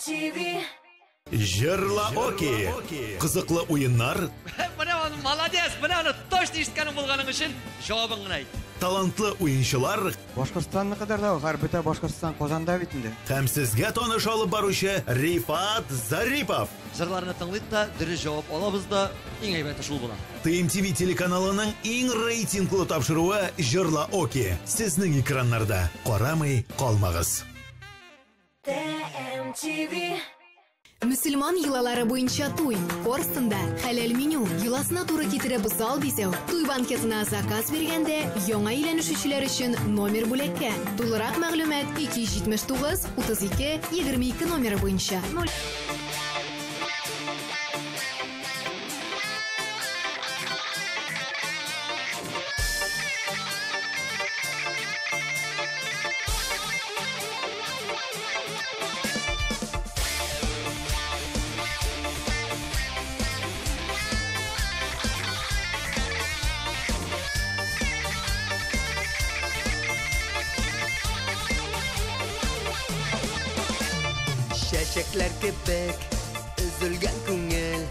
MTV. Жырла Оки. Қызықлы ойыннар. Мына молодец, мына точно ишеткәнең булганың өчен җавабың гына айт. Талантлы ойынчылар. Башкортстанны кадәр да узар, бөтә Башкортстан Казанда бит инде. Һәм сезгә таныш алып баручы Рифат Зарипов. Җырларны тыңлыйк та, дөрес җавап алабыз да, иң әйбәте шул була. ТМТV телеканалының иң рейтинглы тапшыруы Жырла Оки. Сезнең экраннарда. Карамый калмагыз. TMTV. Мөселман йолалары буенча туй. Корстында хәләл меню, йоласына туры китереп зал бизәү. Туй банкетына заказ биргәндә яңа өйләнешүчеләр өчен номер бүләккә. Тулырак мәгълүмат 279 32 22 номеры буенча. Çiçekler kepek, üzülgen küngel.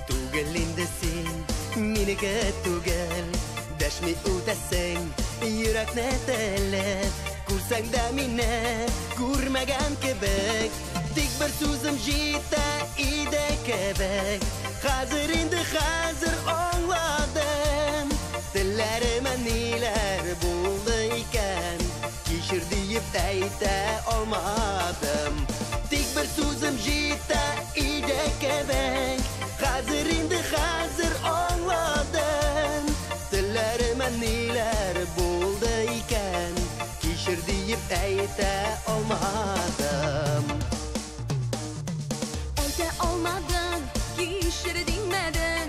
Tugel indesin, minike tugel. Deşmi udesen, yürek neteler. Kursan da mine, kurmagan kebek. Dik bir sözüm jita, ide kebek. Hazır indi hazır anladım. Dillerime niler bulduyken, kişir deyip deyte olmadım. Dik bir sözüm jita, ide kebek. Hazır indi hazır anladım. Dillerime niler bulduyken, kişir deyip deyte olmadım. Eyte olmadın, kişir dinmedin.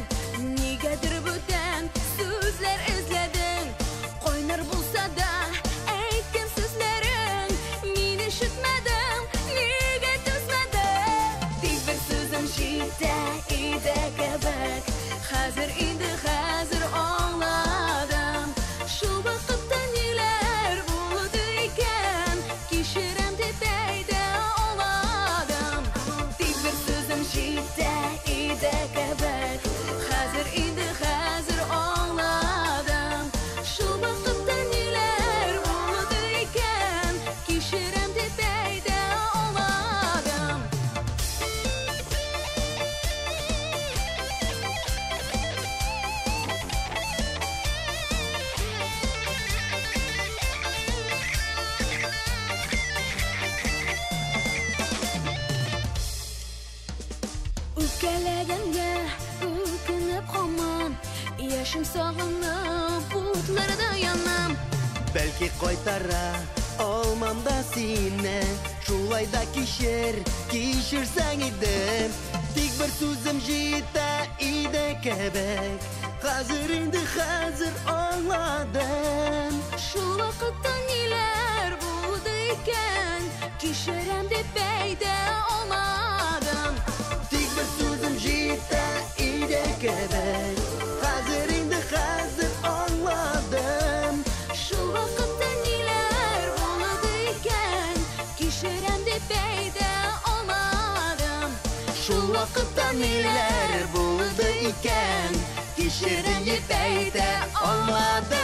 Nigedir bütün sözler izledin. Koynar bulsa da eytken sözlerin. Min işitmedim, nige tüzmedim. Dik bir sözüm jita, ide kebek. Hazır indi hazır anladım. Şu vakıtta neler bulduyken, kişirem tepeyde olmadım. Dik bir sözüm jita, ide kebek. Hazır indi hazır anladım. Şu vakıtta neler bulduyken, kişirem tepeyde olmadım. Öfkelegenge, ökünüp hamam. Yaşım sağınıp, butlarda yanam. Belki koytara olmam da sine. Şulay da kişirsen idim. Dik bir sözüm jita, ide kebek. Hazır indi hazır anladım. Şu vakıtta neler bulduyken, kişirem de peyde olmadım. Dik bir sözüm jita, ide kebek. Hazır indi hazır anladım. Şu vakıtta neler bulduyken, kişirem de peyde olmadım. Şu vakıtta neler buldu iken, kişiyi peyde olmadım.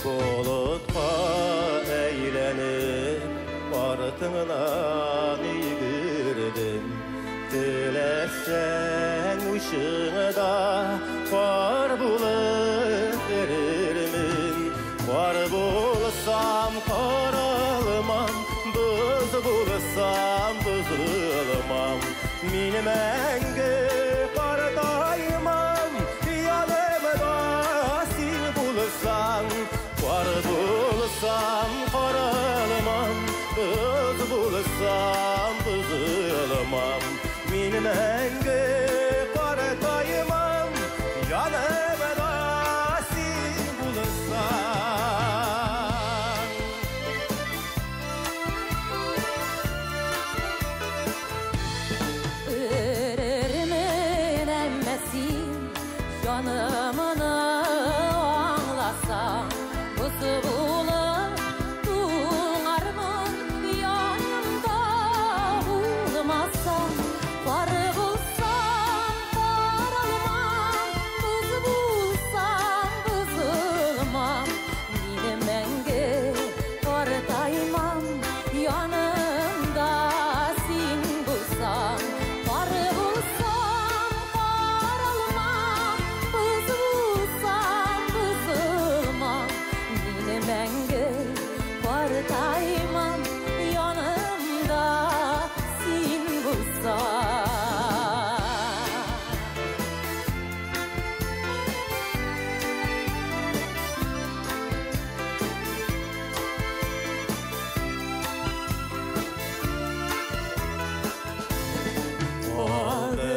Bulutqa eylenip Bartından yigirdim Dilesen uşığına da var bulur Meni мәңгі қартаймам, yanımda sil bulsam, var bulsam qaralmam, kız bulsam bızılmam. Meni мәңгі қартаймam, yanımda sil bulsam. Örürümün emmesin, yanımını anlasam, kızı bulup tuğarmın yanımda bulmasam, var bulsam paralmam, kız bulsam bızılmam. Meni мәңгі қартаймам, yanımda sen bulsam, var bulsam paralmam, kız bulsam bızılmam. Meni мәңгі қартаймам, yanımda sen bulsam.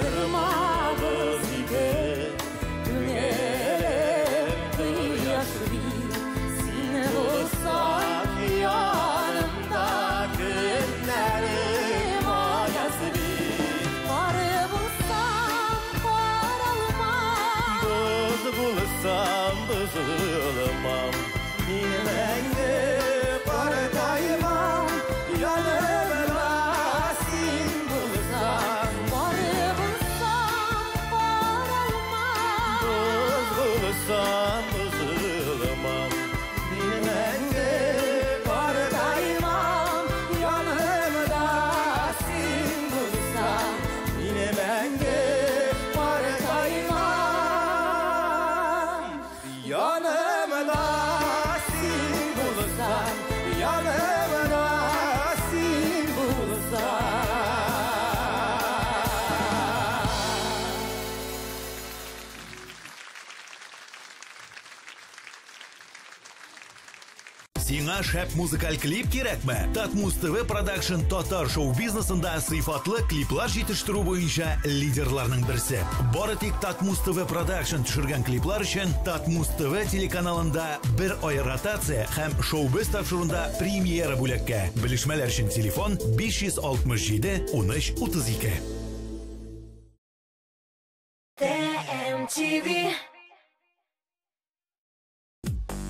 Aldırmağız gibi günelim kıyaslı, seni bulsam yanımda günlerim ayaslı. Var bulsam paralmam, Kız bulsam bızılmam. Meni мәңгі қартаймам, yanımda sen bulsam, var bulsam paralmam, kız bulsam bızılmam. Meni мәңгі қартаймам, yanımda sen bulsam, meni мәңгі қартаймам, yanımda sen bulsam, yanımda sen bulsam. Сиңа шәп музыкаль клип кирәкме? Татмус ТВ Продакшн татар шоу-бизнесында сыйфатлы клиплар җитештерү буенча лидерларның берсе. Бары тик Татмус ТВ Продакшн төшергән клиплар өчен Татмус ТВ телеканалында бер ай ротация һәм шоу-биз тапшыруында премьера бүләккә. Белешмәләр өчен телефон 567 13 32. ТМТВ.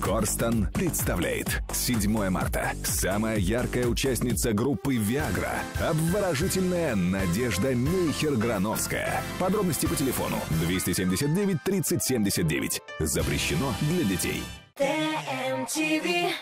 Корстон представляет 7 марта. Самая яркая участница группы «Виагра». Обворожительная Надежда Мейхер-Грановская. Подробности по телефону 279 30 79. Запрещено для детей. ТМТВ.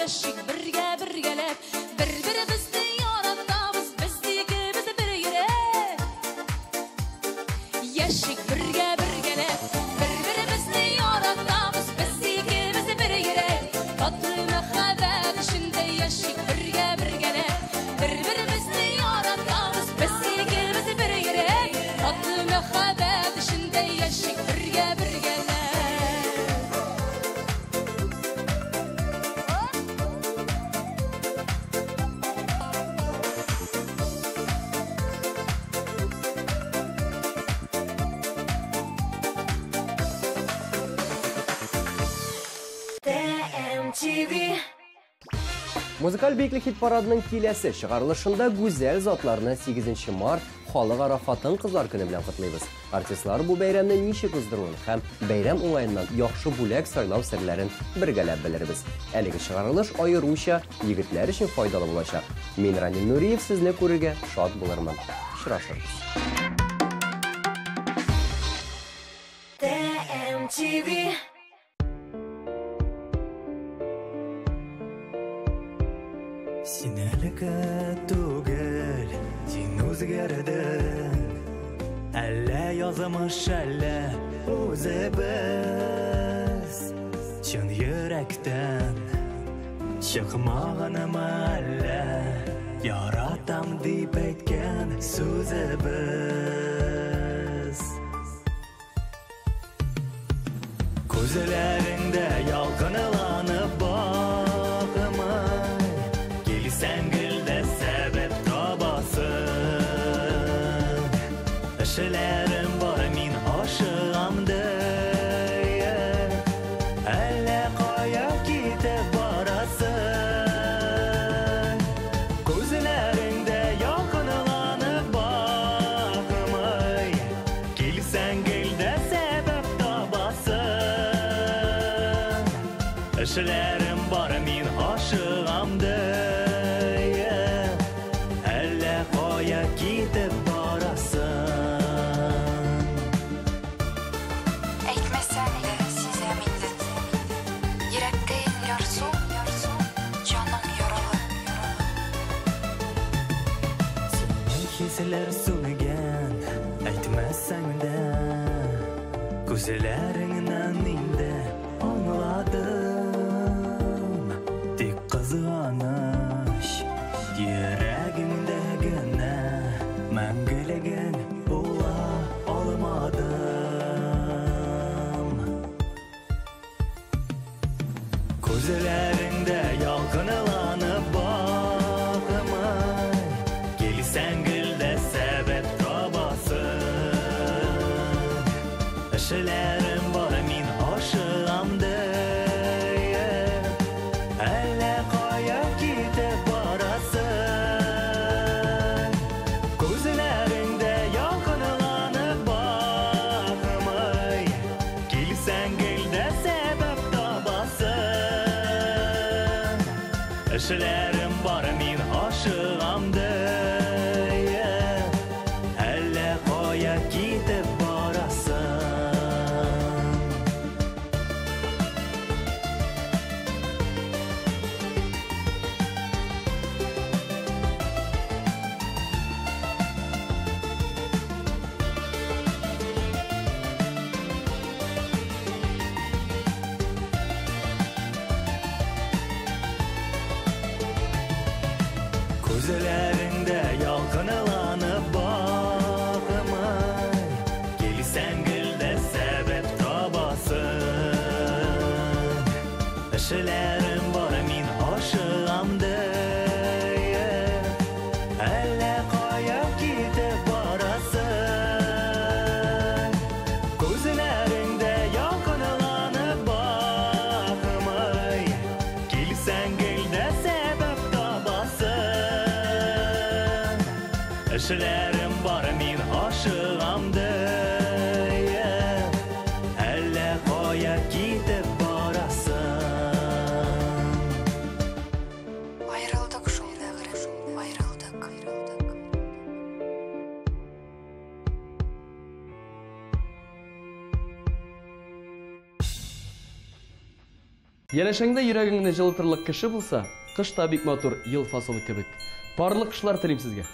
яшик бергә-бергәләп, бер-беребезне яратабыз, без икебез бер йөрәк. Яшик бергә-бергәләп, бер-беребезне яратабыз, без икебез бер йөрәк. Татлы мәхәббәт эчендә яшик бергә-бергәләп, бер-беребезне яратабыз, без икебез бер йөрәк. Татлы мәхәббәт эчендә яшик бергә-бергәләп. TMTV. Музыкаль биеклек хит парадының киләсе чыгарылышында гүзәл затларны 8 март халыкара хатын-кызлар көне белән котлыйбыз. Артистлар бу бәйрәмне ничек уздыруын һәм бәйрәм уңаеннан яхшы бүләк сайлау серләрен бергәләп белербез. Әлеге чыгарылыш аеруча егетләр өчен файдалы булачак. Мин Ранил Нуриев сезне күрергә шат булырмын. Очрашырбыз. TMTV. Син әлегә түгел, син үзгәрдең. Әллә язмыш, әллә үзебез. Чын йөрәктән чыкмаганымы әллә, яратам дип әйткән сүзебез. Күзләреңдә ялкынланып бакмый, килсәң гөлдә сәбәп табасың. Эшләрем бар, мин ашыгам дөя, әллә кая китеп барасың. Күзләреңдә ялкынланып бакмый, килсәң гөлдә сәбәп табасың. Эшләрем бар, мин ашыгам дөя, әллә кая китеп барасың. Әйтмәсәң дә сизәм инде, йөрәктән ярсу, җаның яралы. Синең хисләр сүгән, әйтмәсәң дә, күзләреңнән инде аңладым. Тик кызганыч йөрәгеңдә генә мәңгелеген була алмадым. Күзләреңдә ялкынланып бакмый, килсәң гөлдә сәбәп табасың. Эшләрем бар, мин ашыгам дөя, әллә кая китеп барасың. Күзләреңдә ялкынланып бакмый, килсәң гөлдә сәбәп табасың. Эшләрем бар, мин ашыгам дөя, әллә кая китеп барасың. Күзләреңдә ялкынланып бакмый, килсәң гөлдә сәбәп табасың. Эшләрем бар, мин ашыгам дөя, әллә кая китеп барасың. Күзләреңдә ялкынланып бакмый, килсәң гөлдә сәбәп табасың. Эшләрем бар, мин ашыгам дөя, әллә кая китеп барасың. Аерылдык шул бәгърем, аерылдык. Янәшәңдә йөрәгеңне җылытырлык кеше булса, кыш та бик матур ел фасылы кебек. Барлык кышлар телим сезгә.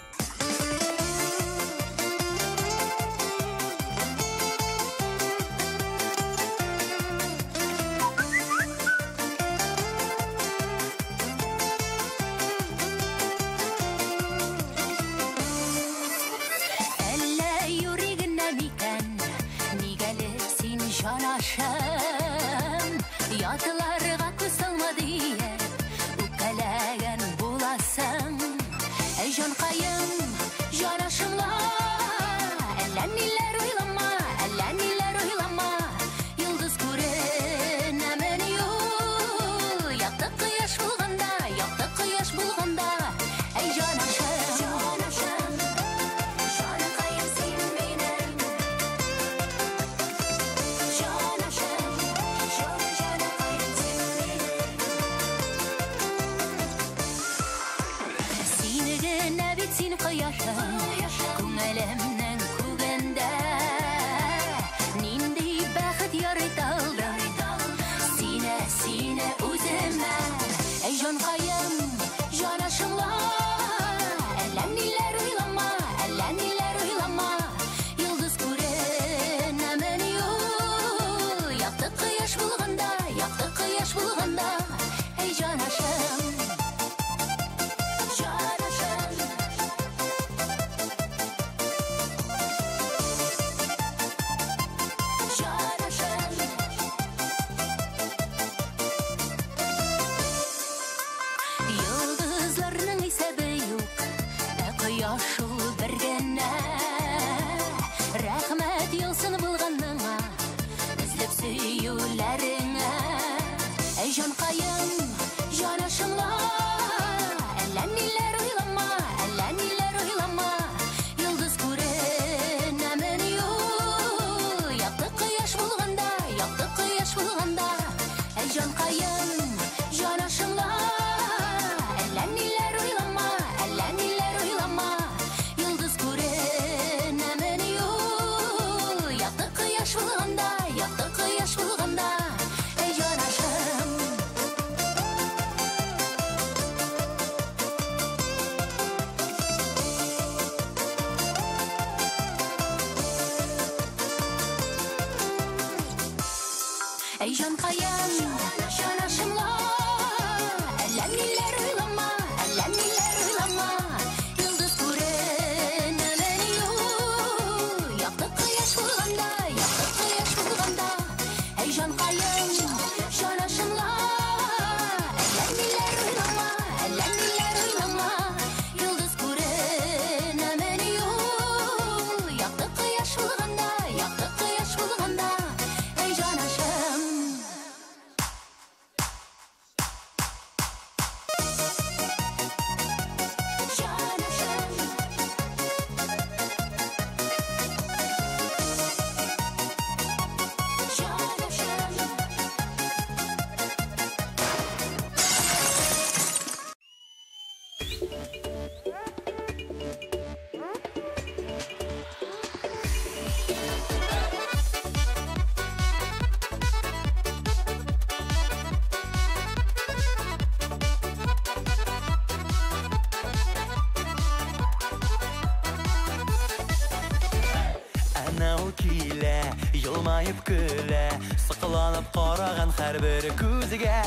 Yılmayıp güle, sıkılanıp qarağan hər bir күзгә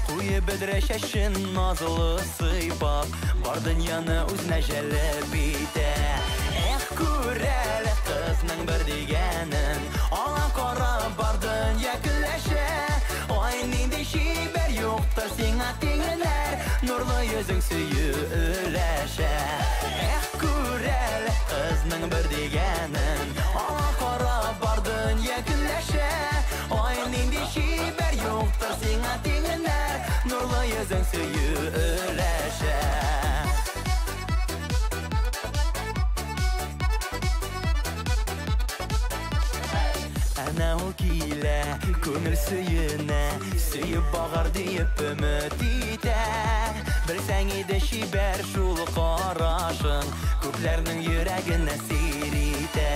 Қуйы бідрешәшін назылы сыйпап Бар дөньяны үзенә жәлеп итә Эх, күрәлі кызның бір дигәнен Аңа қарап бар дөнья көләшә Ай, нинди шибәр юктыр сиңа тиңеләр Нурлы йөзең сөйі өләшә Эх, күрәлі кызның бір дигәнен Аңа қарап бар дөнья көләшә Ай, нинди шибәр юктыр сиңа тиңеләр Нурлы йөзең сөйі өләшә Әнә ул килә күңел сөйенә Сөйіп бағар дейіп өмет итә Білсәң иде шибәр шул қарашың Күпләрнең йөрәгенә сир итә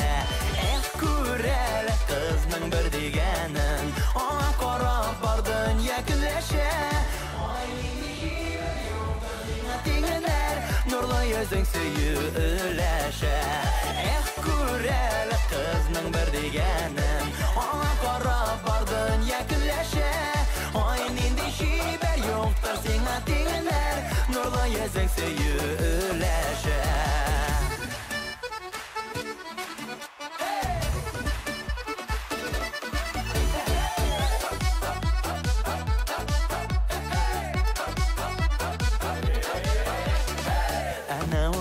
Эх, күрәлі кызның бір дигәнен Аңа қарап бар дөнья көләшә yüzün söyleşe Kureli kızның bir degenin Ona qarab bardın yakınlaşa Oyun indi şiber yoktur sana dinler Nurlu yüzün söyleşe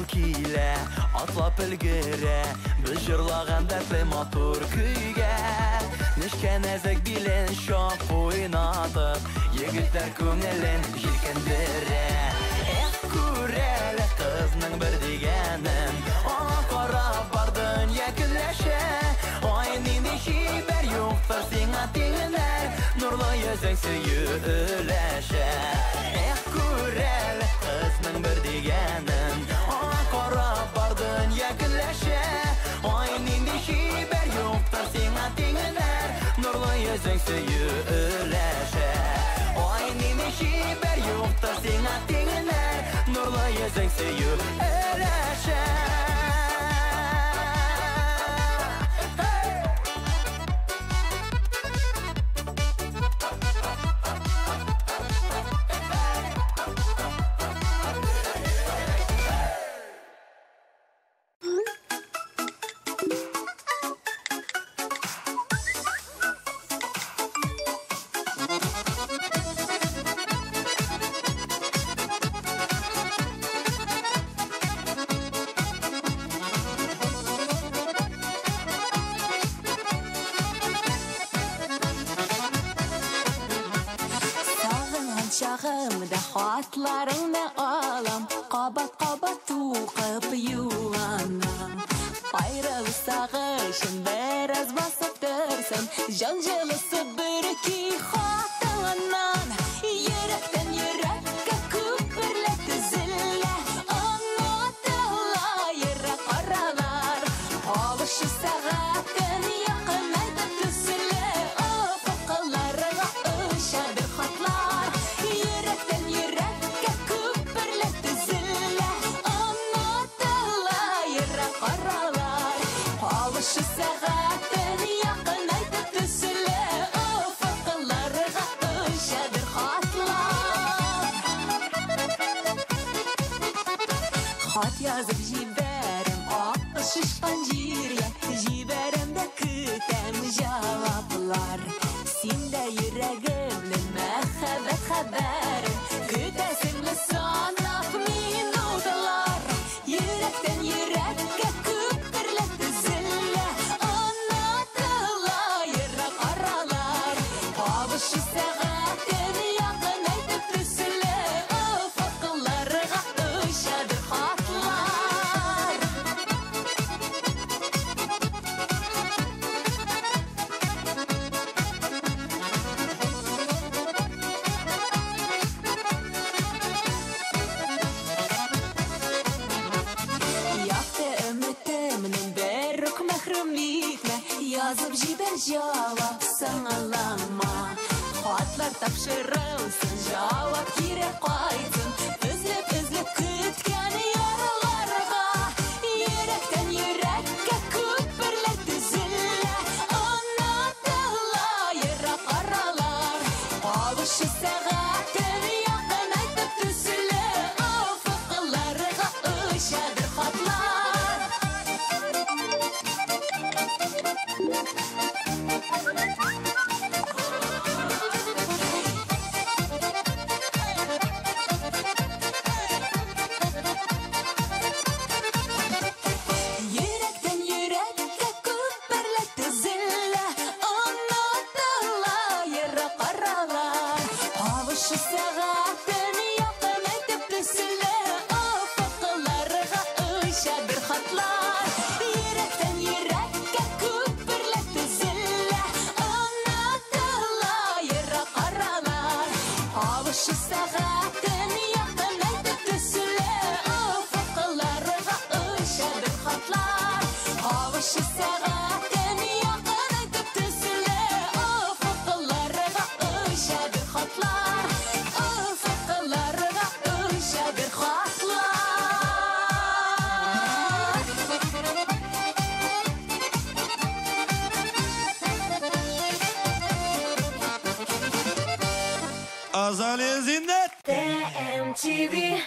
Kile atlap ilgire Biz jırlağan dertli motor kuyga Nişken ezek bilen şok oynatıp Yigitler көңілін jirkendire Kureli kızның bir degenin Ona qarab bardın yakınlaşa Oyun indi şiber yoktur sana dinler Nurlu yüzün söyleşe Kureli kızның bir degenin Qarab bardın yakınlaşa Oyun indi şiber yoktur sana dinler Nurlu yüzün söyleşe Oyun indi şiber yoktur sana dinler Nurlu yüzün söyleşe Çağımda xatlarını alam Qabat tuqıb yulanam Ayrılış sağışın biraz basıp dursun Janjılısı bir iki xatlanan Yürekten yürekka küpürletü zille Anlatıla yere qaralar Alışı sağatın yakın ayda tüsüle Ufuklarına ışadır xatlar Yürekten yürekka küpürletü zille Anlatıla yere qaralar Alışı sağatın yakın ayda tüsüle Ufuklarına ışadır xatlar Xat yazıp jiberim Aklı şişpan jirye Jiberimde kütem cevaplar Sinde yüreğimle mehebet haberim Kütesimle sanap minutlar Yürekten yürekka küpürletü zille Anlatıla yere qaralar Avuşı sağatın yakın aytıp tüsüle Ufuklarına ışadır xatlar Yaktı ümitiminin beruk mehrumlikle Yazıp jiber cevap sağlama Xatlar tapşırılsın cevap kire qaytın Üzlüp kütken yaralarga Yürekten yürekka küpürletü zille Anlatıla yere qaralar Avuşı sağatın yakın aytıp tüsüle Ufuklarına ışadır xatlar MTV.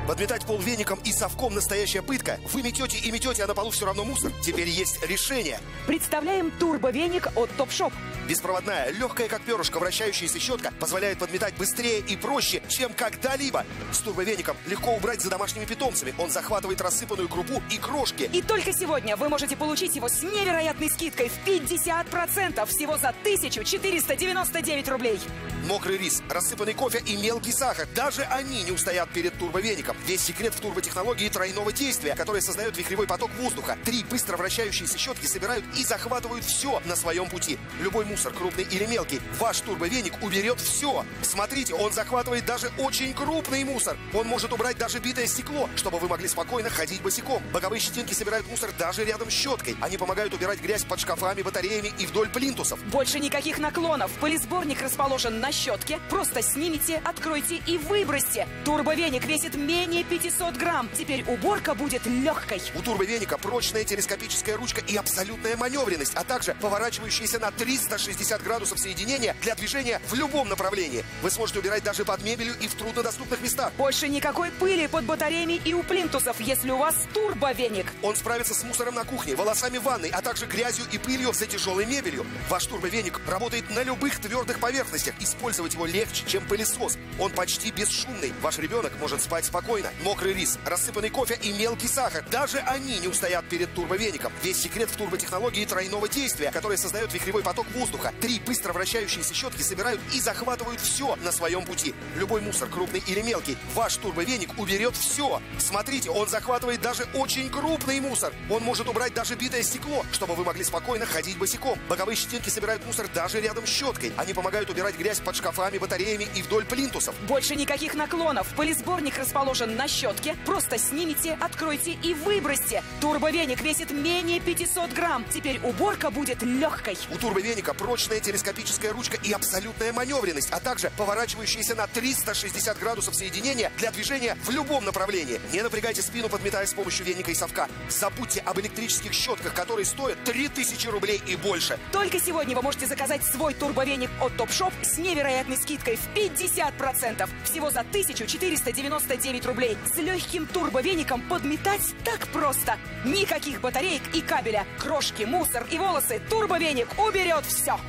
Подметать пол веником и совком — настоящая пытка. Вы метете и метете, а на полу все равно мусор. Теперь есть решение. Представляем турбовеник от Топшоп. Беспроводная, легкая как перышко, вращающаяся щетка позволяет подметать быстрее и проще, чем когда-либо. С турбовеником легко убрать за домашними питомцами. Он захватывает рассыпанную крупу и крошки. И только сегодня вы можете получить его с невероятной скидкой в 50%, всего за 1499 рублей. Мокрый рис, рассыпанный кофе и мелкий сахар. Даже они не устоят перед турбовеником. Весь секрет в турботехнологии тройного действия, которая создает вихревой поток воздуха. 3 быстро вращающиеся щетки собирают и захватывают все на своем пути. Любой мусор, крупный или мелкий, ваш турбовеник уберет все. Смотрите, он захватывает даже очень крупный мусор. Он может убрать даже битое стекло, чтобы вы могли спокойно ходить босиком. Боковые щетинки собирают мусор даже рядом с щеткой. Они помогают убирать грязь под шкафами, батареями и вдоль плинтусов. Больше никаких наклонов. Пылесборник расположен на щетке. Просто снимите, откройте и выбросьте. Турбовеник весит менее 500 грамм. Теперь уборка будет легкой. У турбовеника прочная телескопическая ручка и абсолютная маневренность, а также поворачивающиеся на 360 градусов соединения для движения в любом направлении. Вы сможете убирать даже под мебелью и в труднодоступных местах. Больше никакой пыли под батареями и у плинтусов, если у вас турбовеник. Он справится с мусором на кухне, волосами в ванной, а также грязью и пылью за тяжелой мебелью. Ваш турбовеник работает на любых твердых поверхностях. Использовать его легче, чем пылесос. Он почти бесшумный. Ваш ребенок может спать спокойно. Мокрый рис, рассыпанный кофе и мелкий сахар. Даже они не устоят перед турбовеником. Весь секрет в турботехнологии тройного действия, которая создает вихревой поток воздуха. 3 быстро вращающиеся щетки собирают и захватывают все на своем пути. Любой мусор, крупный или мелкий, ваш турбовеник уберет все. Смотрите, он захватывает даже очень крупный мусор. Он может убрать даже битое стекло, чтобы вы могли спокойно ходить босиком. Боковые щетинки собирают мусор даже рядом с щеткой. Они помогают убирать грязь под шкафами, батареями и вдоль плинтусов. Больше никаких наклонов. Пылесборник расположен на щетке. Просто снимите, откройте и выбросьте. Турбовеник весит менее 500 грамм. Теперь уборка будет легкой. У турбовеника прочная телескопическая ручка и абсолютная маневренность, а также поворачивающиеся на 360 градусов соединения для движения в любом направлении. Не напрягайте спину, подметая с помощью веника и совка. Забудьте об электрических щетках, которые стоят 3000 рублей и больше. Только сегодня вы можете заказать свой турбовеник от Топшоп с невероятной скидкой в 50%, всего за 1499 рублей. С легким турбовеником подметать так просто. Никаких батареек и кабеля. Крошки, мусор и волосы. Турбовеник уберет все.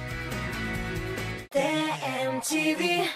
TMTV.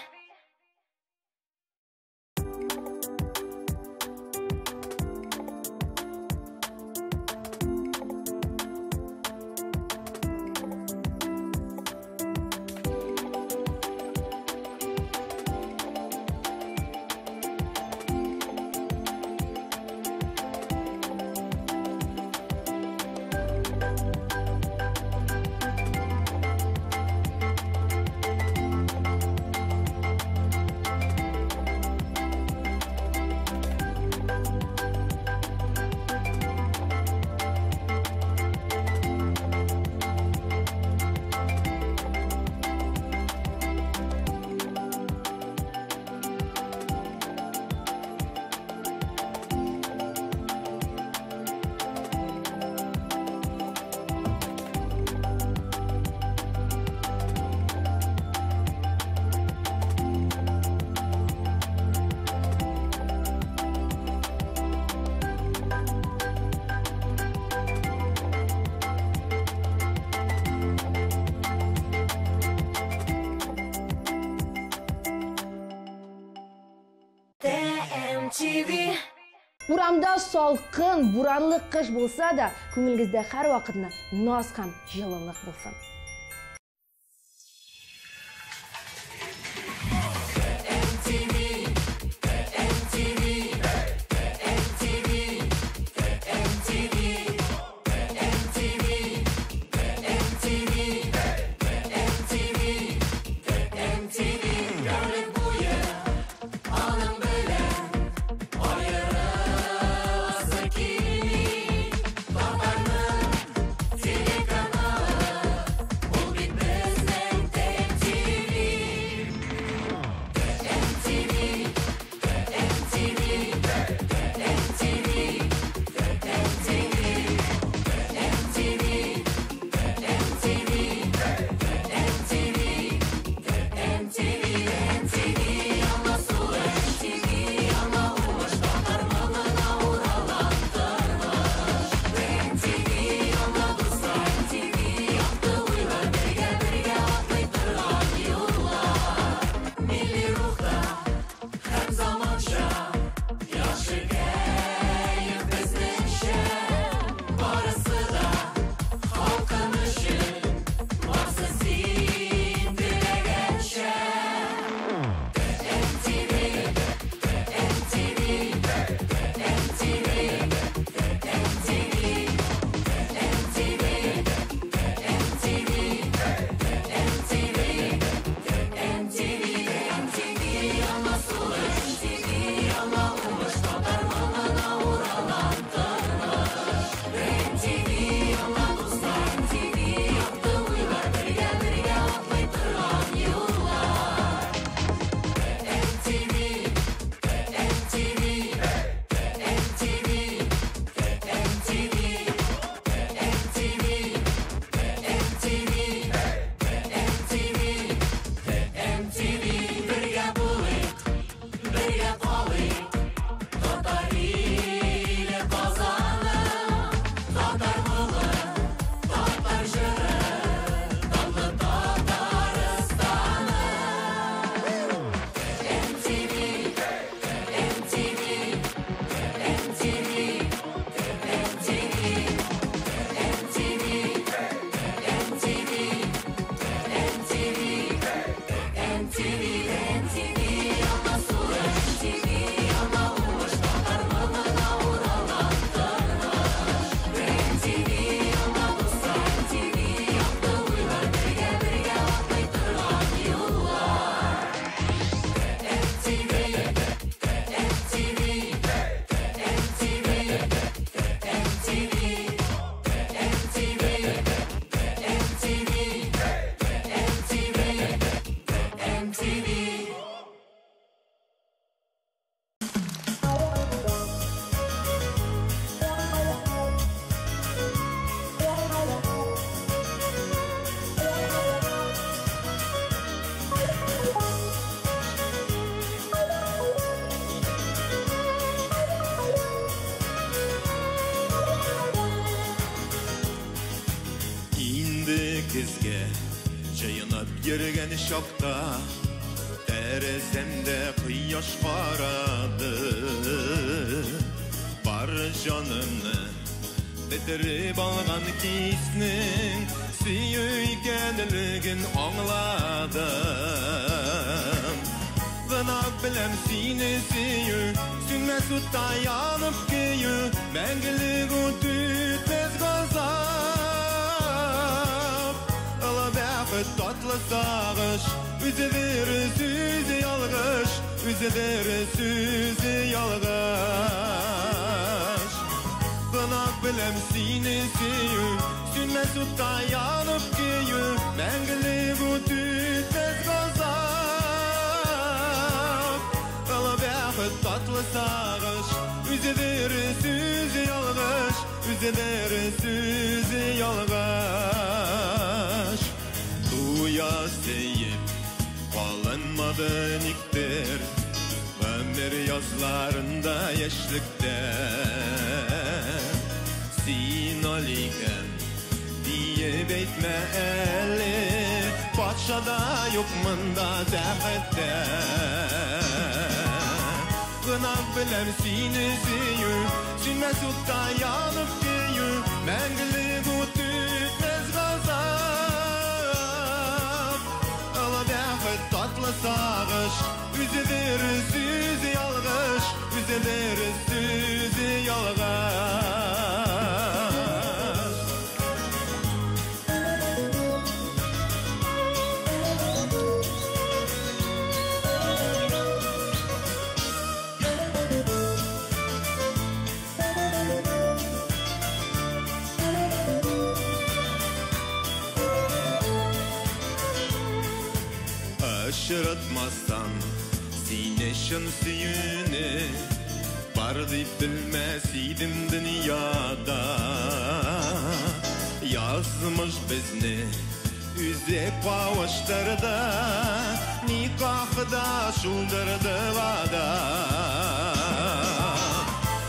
MTV. Урамда салқын, буранлы қыш болса да, көңіліңізде һәр вақытна наз һәм жылылық болсын. Yürgen şapta Terezemde kıyaş karadı Bar canımı Betirip algan kisnin Süyüykenligin anladım Gınak bilem seni süyü Sünme sutta yanıp kıyı Mengilik o tütmez gazap Ala bäxet tatlı sağış Üzedir süzü yalgış Üzedir süzü yalgış Gınak bilem seni süyü Sünme sutta yanıp kıyı Mengilik o tütmez gazap Ala bäxet tatlı sağış Üzedir süzü yalgış Üzedir süzü yalgış Duya seyip Kalınmadın iktir Ömür yazlarında yaşlıkta Sin aliken diye beytme eli Patşada yok mında zahette Gınak biler seni süyü Sünme sutta yanıp kıyı Mengilik o tütmez gazap Ala bäxet tatlı sağış Üzedir süzü yalgış Üzedir süzü yalgış Aşıratmazsan sine şın süyüne Var deyip bilmesiydim dünyada Yazmış bizni Üze pavaşlarda Nikahda şuldırdı vada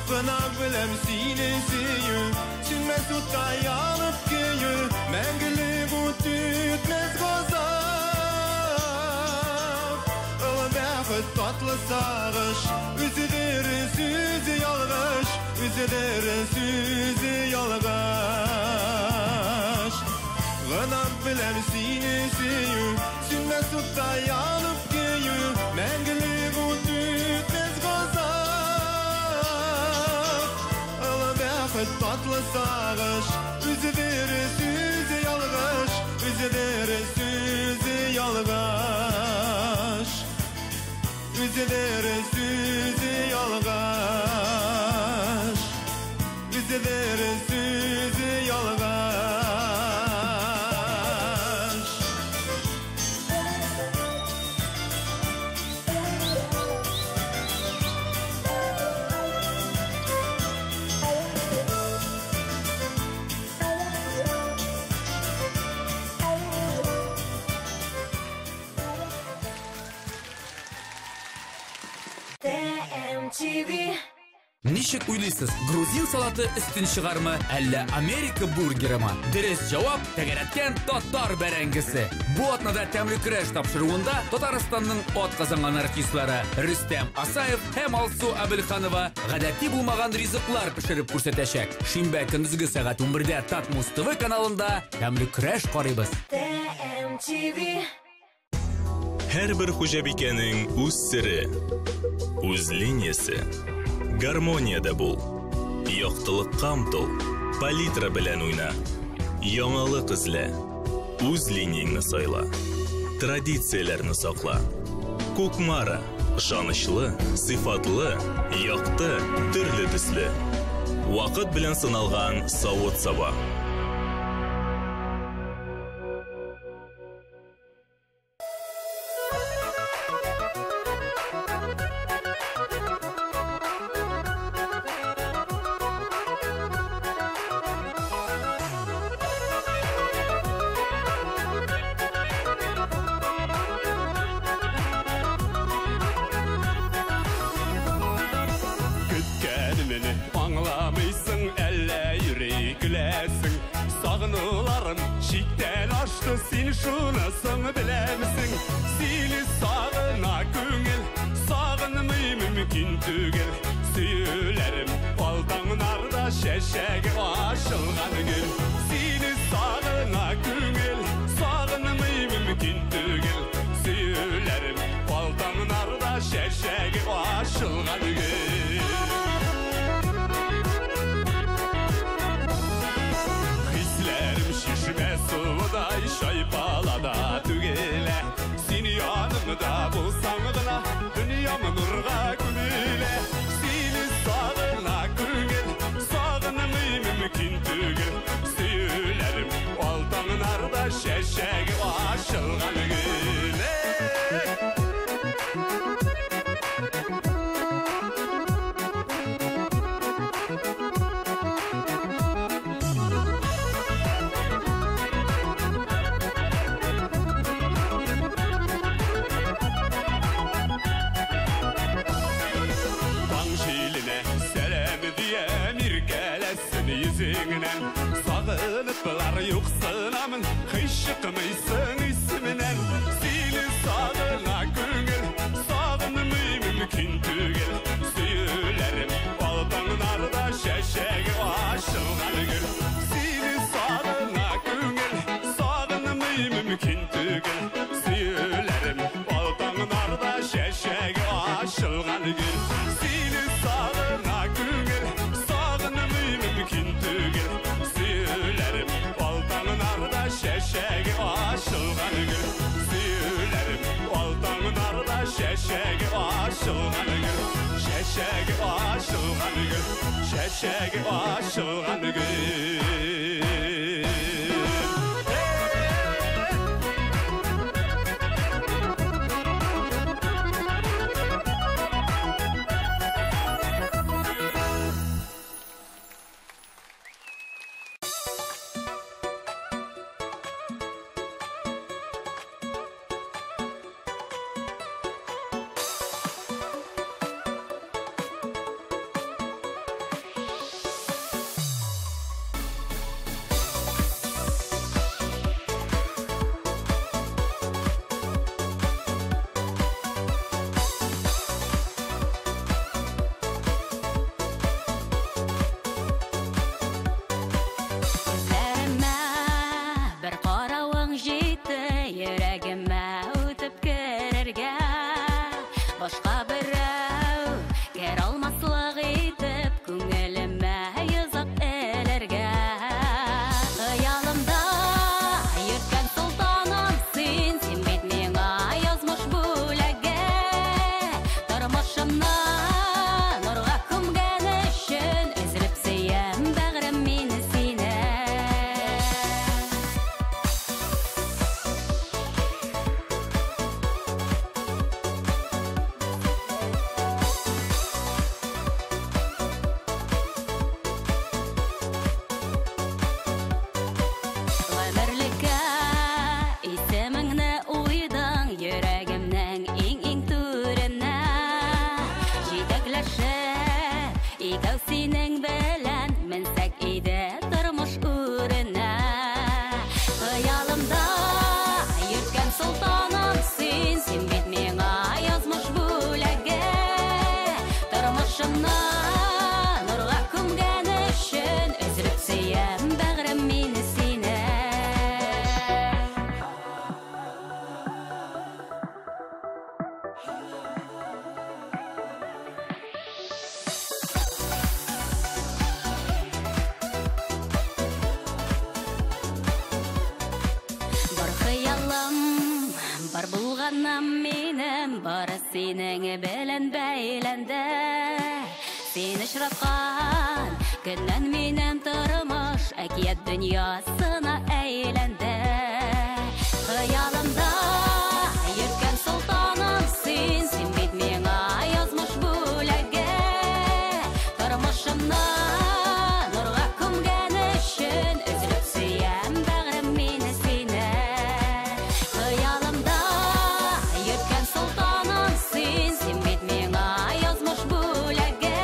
Gınak bilem sine süyü Sünme sutta yanıp kıyı Mengilik o tütmez gazap Tatlı sağış Üzedir süzü yalgış Üzedir süzü yalgış Gınak bilem seni süyü Sünme sutta yanıp kıyı Mengilik o tütmez gazap Ala bäxet tatlı sağış Üzedir süzü yalgış Üzedir süzü yalgış Üzedir süzü yalgış Üzedir süzü yalgış TMTV Ничек уйлыйсыз, грузин салаты үстін шығармы, әллә Америка бургеры ма? Дөрес жауап тәгәрәткән татар бәрәңгесе. Бу атнада тәмле көрәш тапшыруында Татарстанның атказанган артистлары Рөстәм Асаев һәм Алсу Әбелханова гадәти булмаган ризыклар пешереп күрсәтәчәк. Шимбә көндезге сәгать 11-дә Татмус ТВ каналында тәмле көрәш карыйбыз. TMTV Һәрбер хуҗабикәнең үз сире, үз линиясе. Гармонияда бул. Яктылыкка омтыл. Палитра белән уйна. Яңалык эзлә. Үз линияңне сайла. Традицияләрне сакла. Кукмара. Ышанычлы, сыйфатлы, якты, төрле төсле. Вакыт белән сыналган савыт саба. Aşkı sen şunasın bilemsin Seni sağına köngül Sağınmayı mümkün tügül Süyülerim baldan narda şeşek aşılgan gül Seni sağına köngül Sağınmayı mümkün tügül Süyülerim baldan narda şeşek aşılgan gül Hislerim şişme suday şaypalada tügele Seni yanımda bulsam gına dünyam nurga gümüle Seni sağına köngül sağınmayı mümkün tügül Süyülerim baldan narda şeşek aşılgan gül yüzüngnen Sağınıplar yoksınamın Kışıkmıysın isminen Seni sağına köngül Sağınmayı mümkün tügül Süyülerim baldan narda şeşek aşılgan gül Seni sağına köngül Sağınmayı mümkün tügül Süyülerim baldan narda şeşek aşılgan gül Seni sağına köngül mümkün tügül Süyülerim baldan narda şeşek aşılgan gül Süyülerim baldan narda şeşek aşılgan gül Şeşek aşılgan gül Şeşek aşılgan gül Синең белән бәйләнде Син очраткан Көннән минем тормыш Әкият дөньясына әйләнде Хыялымда йөргән солтаным син Син бит миңа язмыш бүләге Тормышымны нурга күмгән өчен Өзелеп сөям бәгърем мине сине Хыялымда йөргән солтаным син Син бит миңа язмыш бүләге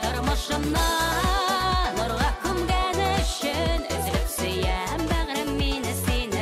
Тормышымны нурга күмгән өчен Өзелеп сөям бәгърем мине сине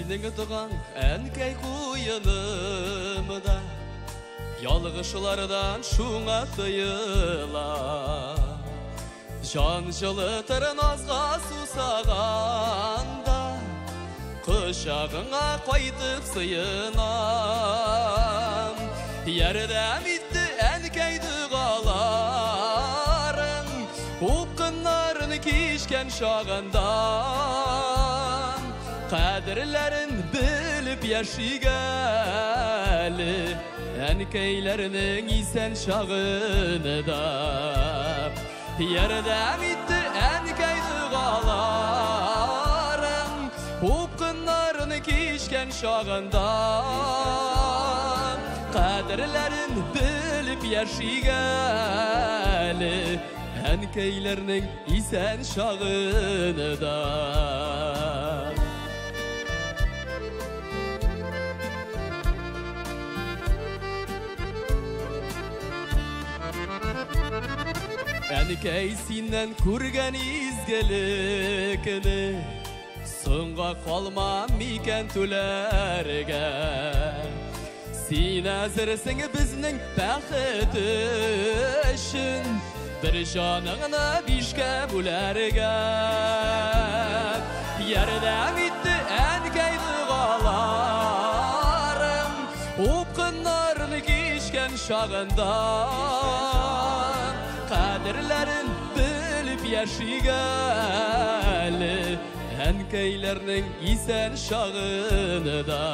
Сенің тұған әнкәй құйынымда Ялғышылардан шуңа тыйыла Жан жылытыр назға сусағанда Құшағыңа қайтып сыйынам Ярдәм итті әнкәй дұғаларың Ұпқынларын кешкен шағында Қадірлерін біліп яшигәлі Әнкәйлерінің исән шағыныда Ярдәм итті әнкәй дұғаларың Ұпқынларын кешкен шағында Қадірлерін біліп яшигәлі Әнкәйлерінің исән шағыныда Әнкәй синнен күрген изгілікіні Соңға қалма мекен төләрге Сен әзірсің біздің бәқіт үшін Бір жаныңны бишке бөләрге Ярдәм итті әнкәй дұғаларың Ұпқынларын кешкен шағында Қадірлерін біліп яшигәлі Әнкәйлерінің исән шағыныда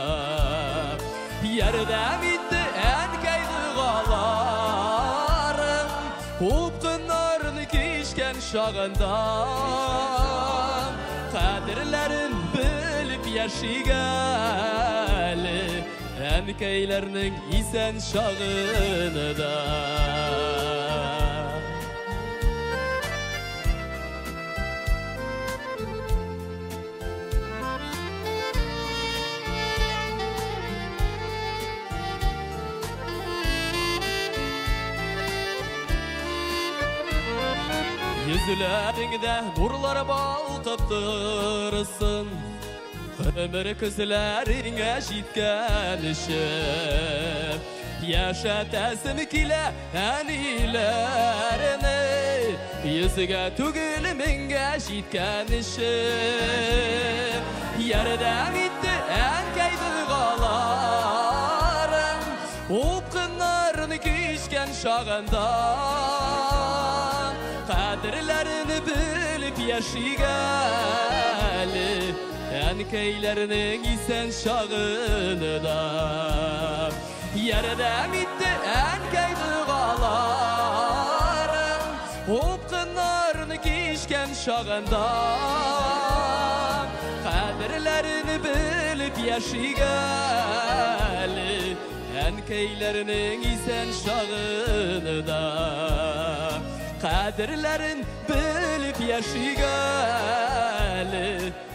Ярдәм итті әнкәй дұғаларың Ұпқынларын кешкен шағында Қадірлерін біліп яшигәлі Әнкәйлерінің исән шағыныда Yüzlerinde nurlar balqып тұрсын Ömür күзлеріңе жеткен үшін Яшатәсім келе әнилеріні Yüzüge түгіл менге жеткен үшін Ярдәм итті әнкәй дұғаларың Ұпқынларын кешкен шағында Қадірлеріні біліп яшигәлі Әнкәйлерінің исән шағыныда Ярдәм итті әнкәй дұғаларың Ұпқынларын кешкен шағында Қадірлеріні біліп яшигәлі Әнкәйлерінің исән шағыныда Қадірлерін біліп яшигәлі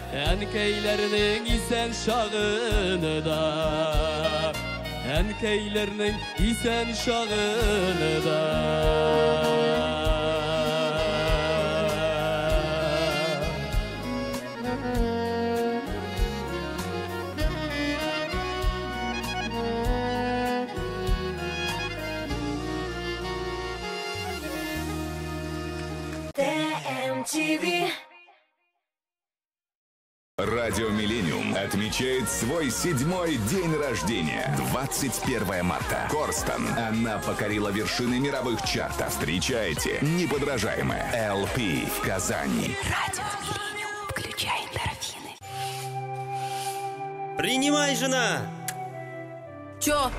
Әнкәйлерінің исән шағыныда Әнкәйлерінің исән шағыныда ТМ-ТВ. Радио «Миллениум» отмечает свой 7-й день рождения. 21 марта. Корстон. Она покорила вершины мировых чартов. Встречайте неподражаемое LP в Казани. Радио «Миллениум». Включай эндорфины. Принимай, жена! Чё?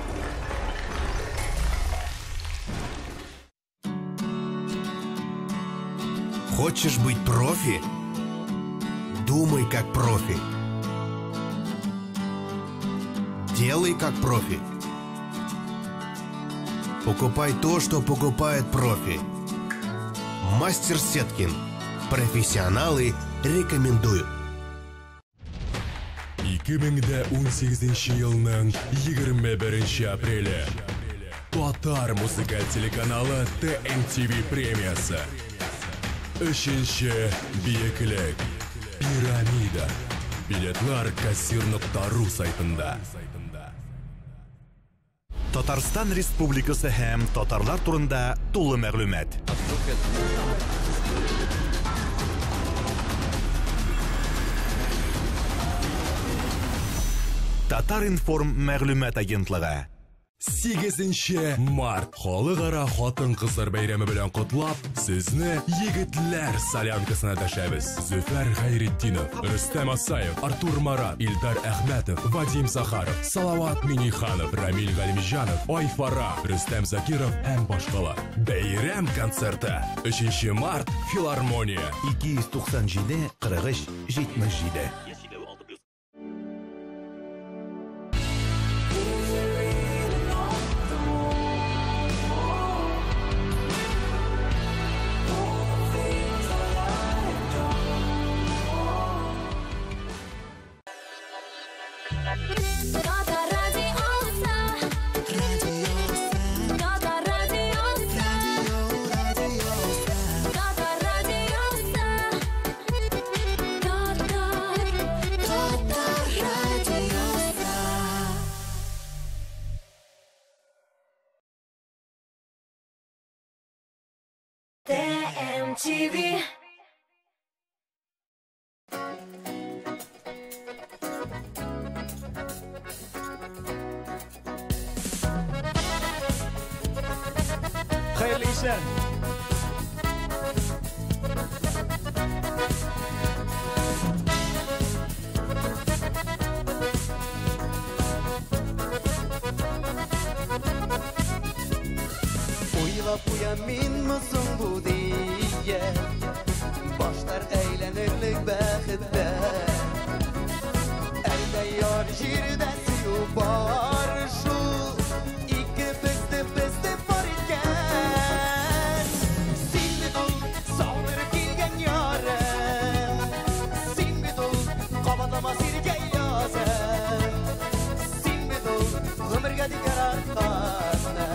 Хочешь быть профи? Думай как профи. Делай как профи. Покупай то, что покупает профи. Мастер Сеткин. Профессионалы рекомендуют. 2018 жылның 21 апрелі Татар музыкаль телеканалы ТМ-ТВ премиясы. Үшінші биіклік. Пирамида. Билетлар kassir.ru сайтында. Татарстан Республикасы һәм татарлар турында тулы мәгълүмат. Татар-информ мәгълүмат агентлыгы. 8 март халыкара хатын-кызлар бәйрәме белән котлап, сезне егетләр солянкасына дәшәбез. Зөфәр Гайретдинов, Рөстәм Асаев, Артур Марат, Илдар Әхмәтов, Вадим Захаров, Салават Миниханов, Рамил Галимҗанов, Айфара, Рөстәм Закиров һәм башкалар. Бәйрәм концерты 3 март Филармония 297 43 77. TMTV. Hayırlı işler. Oylap uyamin mısın bu diye Başlar eğlenirlik bəxtdə Əldə yar jirdə suyu var şu İki piste var ikən Sin bidul saldırıp gelgen yarım Sin bidul qabatlama sirke yazım Sin bidul ömürge dikar atqanı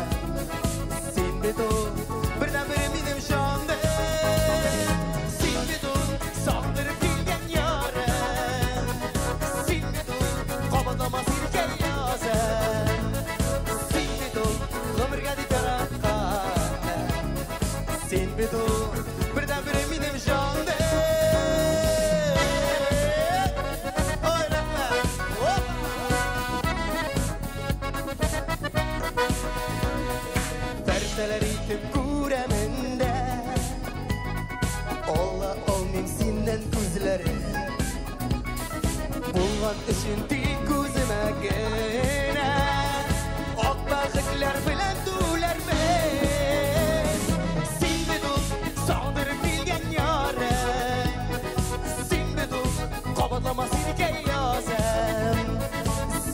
Birden biri benim şandım Silvidun saldırıp bilgen yarım Silvidun qabatlama sirke yazım Silvidun ömürge dikar atqanı Silvidun birden biri benim şandım Ferişteler itip kureminde Ola olmayayım sinden kuzları Bulgan için dik kuzuma gene Otbağıklar bilen tuğlar ben Silvidul saldırıp bilgen yarım Silvidul qabatlama sirke yazım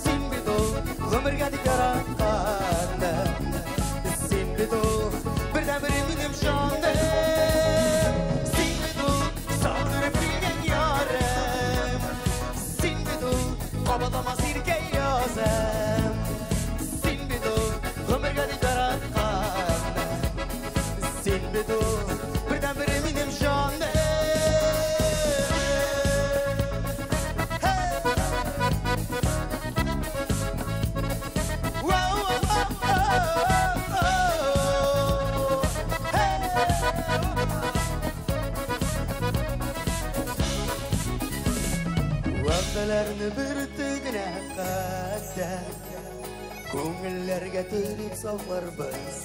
Silvidul ömürge dikar atqanı Birden biri benim şandım Silvidul saldırıp bilgen yarım Silvidul qabatlama sirke yazım Silvidul ömürge dikar atqanı Silvidul birden biri benim şandım Vəqələrini bir tügünə qədər Көңілләргә тülüp sallar biz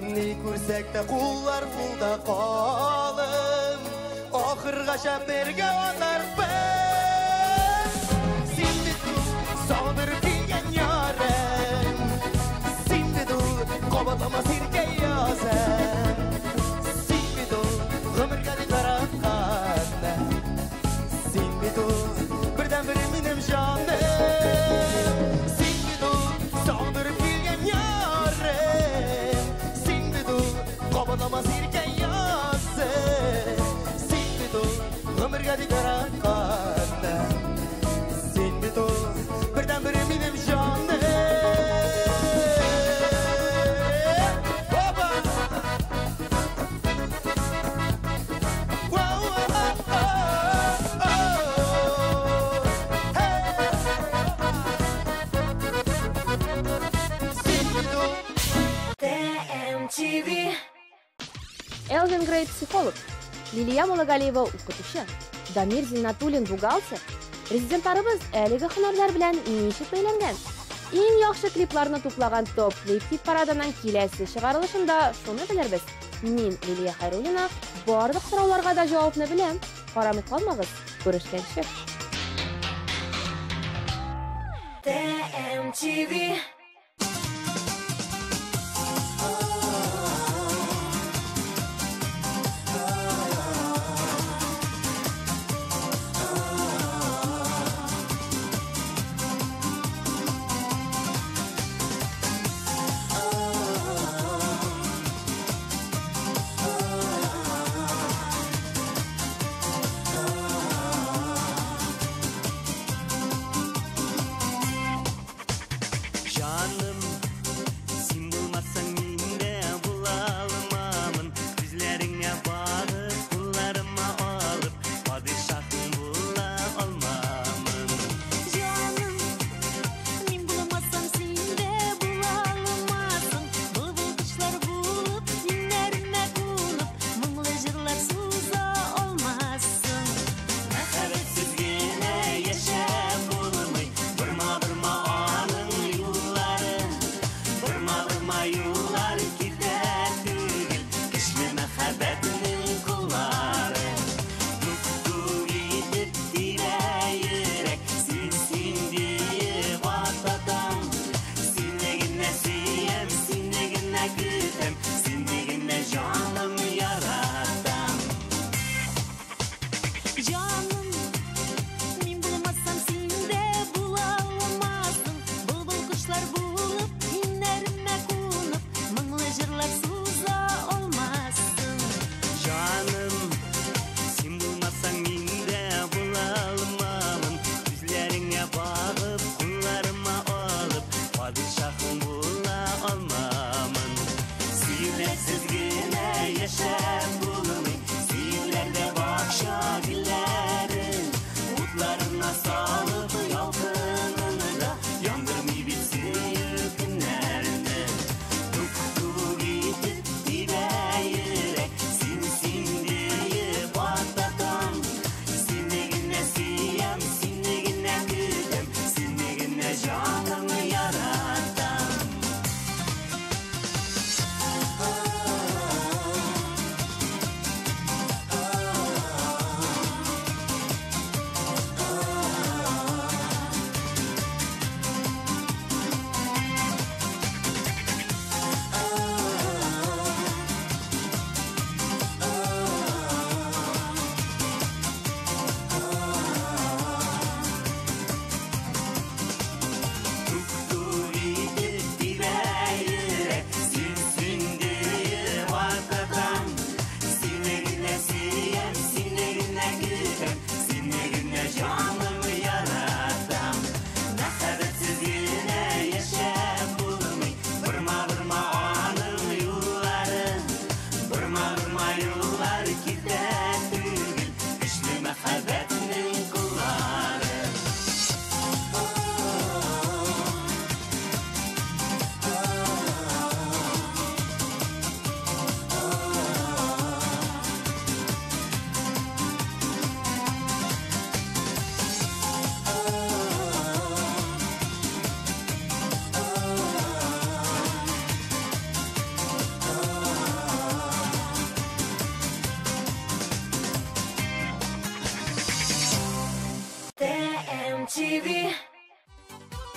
Ni күрсәк тә qullar qulda qalım Ахыргаcha birgə atar biz Silvidul saldırıp bilgen yarım Silvidul qabatlama sirke yazım Silvidul ömürge dikar atqanı Silvidul birden biri benim şandım Silvidul saldırıp bilgen yarım Silvidul qabatlama sirke yazım Silvidul ömürge dikar atqanı Эллен Грей психолог, Лилия Мулагалиева укытучы, Дамир Зиннатуллин бухгалтер. Резидентларыбыз әлеге һөнәрләр белән ничек бәйләнгән? Иң яхшы клипларны туплаган топ клип хит парадының киләсе чыгарылышында шуны белербез. Мин, Лилия Хайруллина, барлык сорауларга да җавапны беләм. Карамый калмагыз. Күрешкәнче. TMTV.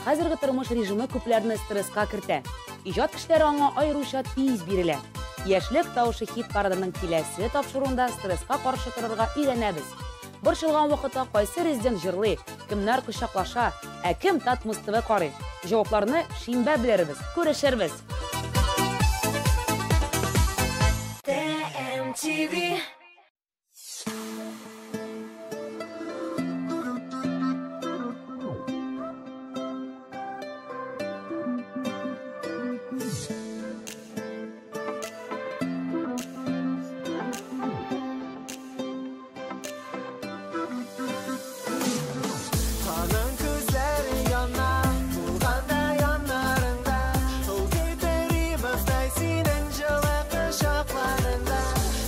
Хәзерге тормыш режимы күпләрне стресска кертә. Иҗат кешеләре аңа аеруча тиз бирелә. Яшьлек тавышы хит парадының киләсе тапшыруында стресска каршы торырга өйрәнәбез. Борчылган вакытта кайсы резидент җырлый, кемнәр кочаклаша, ә кем татмыстывы карый. Җавапларны шимбә белербез, күрешербез. TMTV.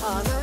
On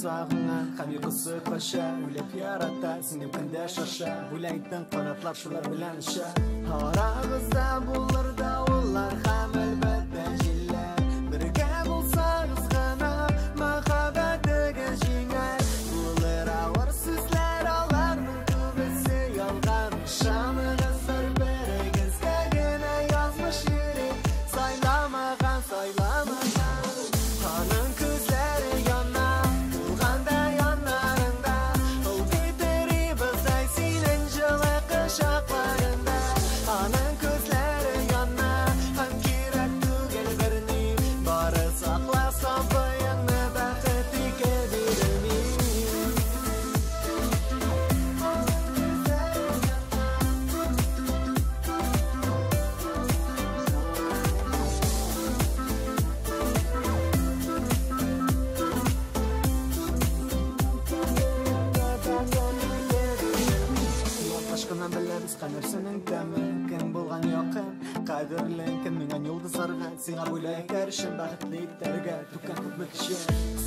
sağına Hem yıkısı koşa Ülep yarata Sinem kinde şaşa Bulaytın kanatlar şular bilen işe Harağızda bulur da onlar Hem elbette jiller Birge bulsanız gana Mahabetiga jinger Bulur ağır süzler Ağlarının tübesi yalgan Şanınızdır birigizde Gene yazmış yeri Saylamagan saylamagan Hanın közleri yana Bulganda yanlarında Ol gideri bizday sinin жылы kışaklarında Hanın közleri yana Hem kirek tügel birni Bari sakla sabıyını Bakıtik edirmi Aşkından biliriz kamersenin temi Kim bulgan yakın Kadirlin kim mingan yıldızlarga Sina boylay karışın Bakıtlı itlerge Tukan kutlu kişi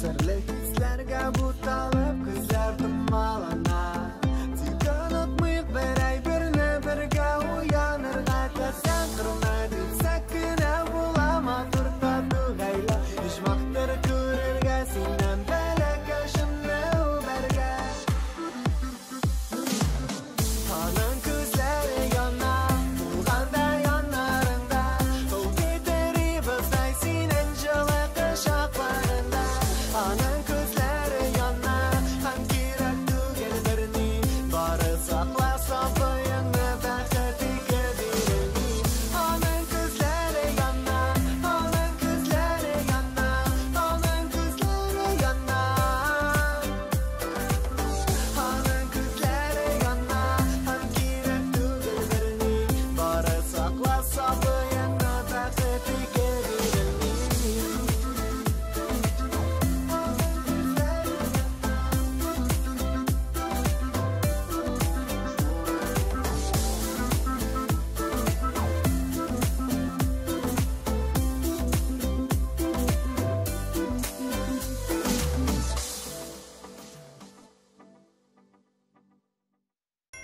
Sırlı hislerge Bu talep kızlar tımmalana Tüken atmayıp beray birine birge Uyanırga Tersen kırma Dip sakine bulama Turta tugayla İşmaktır kürürge Sinem belege Şimdi uberge Hanın közleri yana Bulganda yanlarında Ol gideri bizday sinin жылы kışaklarında Hanın közleri yana Hem kirek tügel birni Bari sakla sabıyını Bakıtik edirmi Hanın közleri yana Hanın közleri yana Hanın közleri yana Hanın közleri yana Hem kirek tügel birni Bari sakla sabıyını Bakıtik edirmi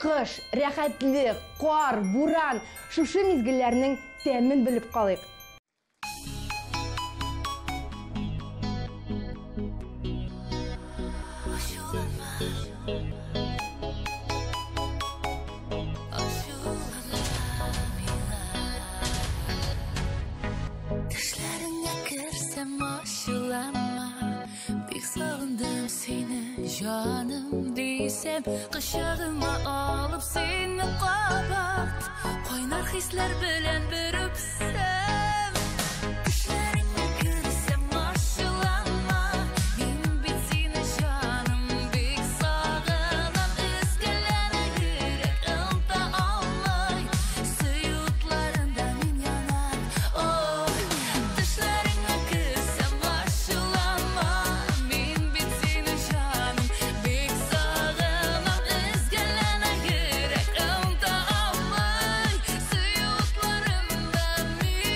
Кыш, рәхәтлек, кар, буран, шушы мизгелләрнең тәмен белеп калыйк. Düşlerine girsem aşılama Bek sağındım seni canım desem Kışağıma alıp seni kabat Koynar hisler bilen bir öpsem Düşlerine girsem aşılama Min bit seni canım Bek sağınam Üzgülene yürek ılda ağlay Suyutlarında min yanar Oy Düşlerine girsem aşılama Min bit seni canım Bek sağınam Üzgülene yürek ılda ağlay Suyutlarında min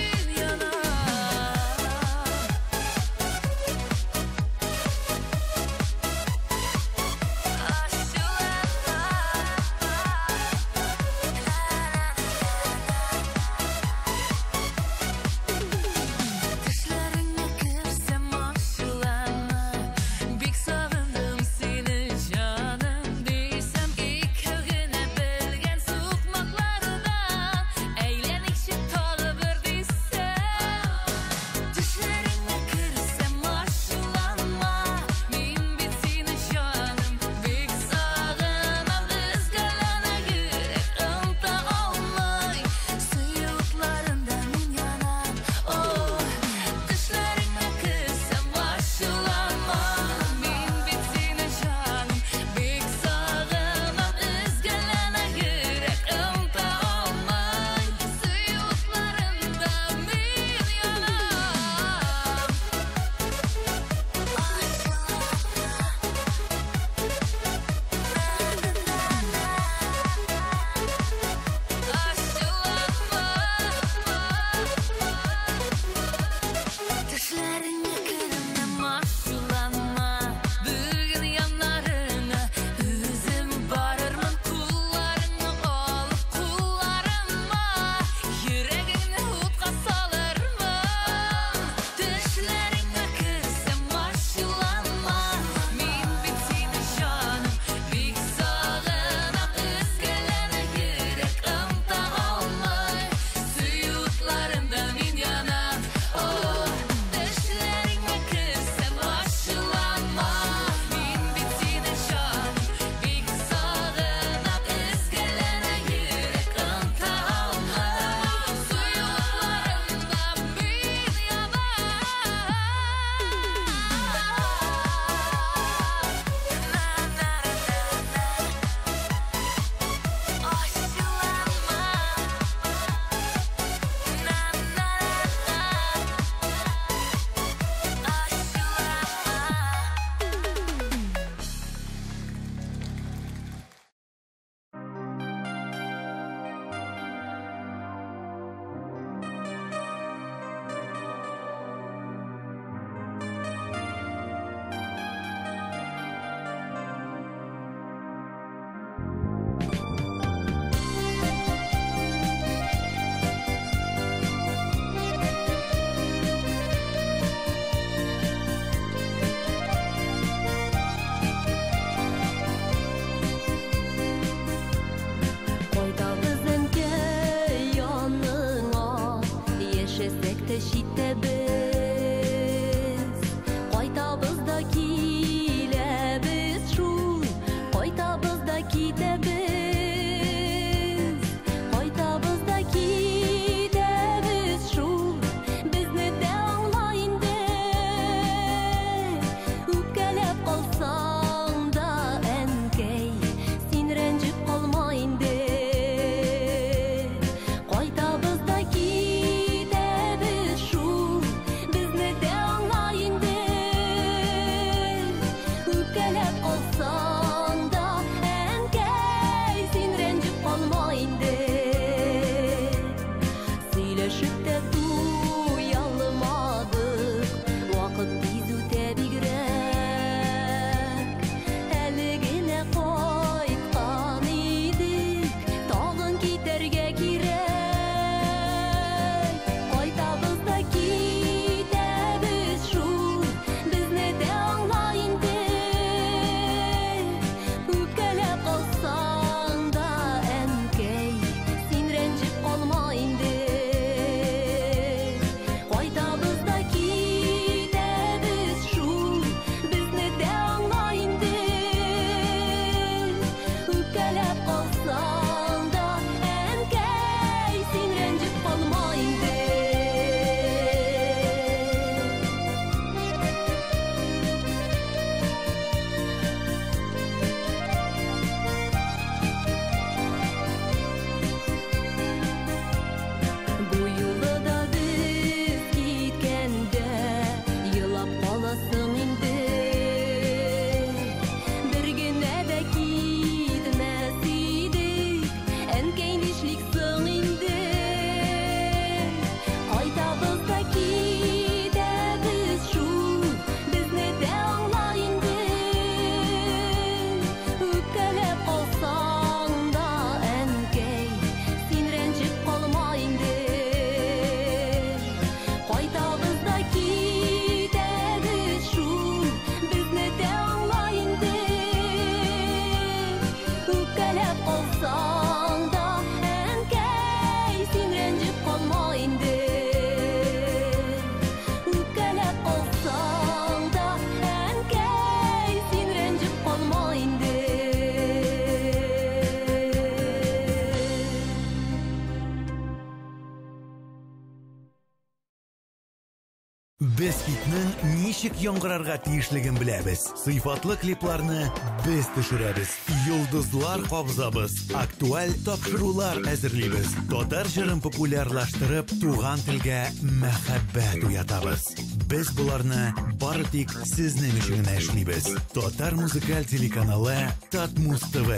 хитнең ничек яңгырарга тиешлеген беләбез. Сыйфатлы клипларны без төшерәбез. Йолдызлар кабзабыз. Актуаль тапшырулар әзерлибез. Татар җырын популярлаштырып, туган телгә мәхәббәт уятабыз. Без буларны бары тик сезнең өчен генә эшлибез. Татар музыкаль телеканалы Татмус ТВ.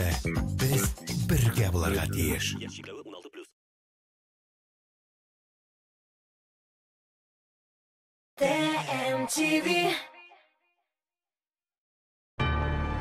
Без бергә буларга тиеш. ТМТВ.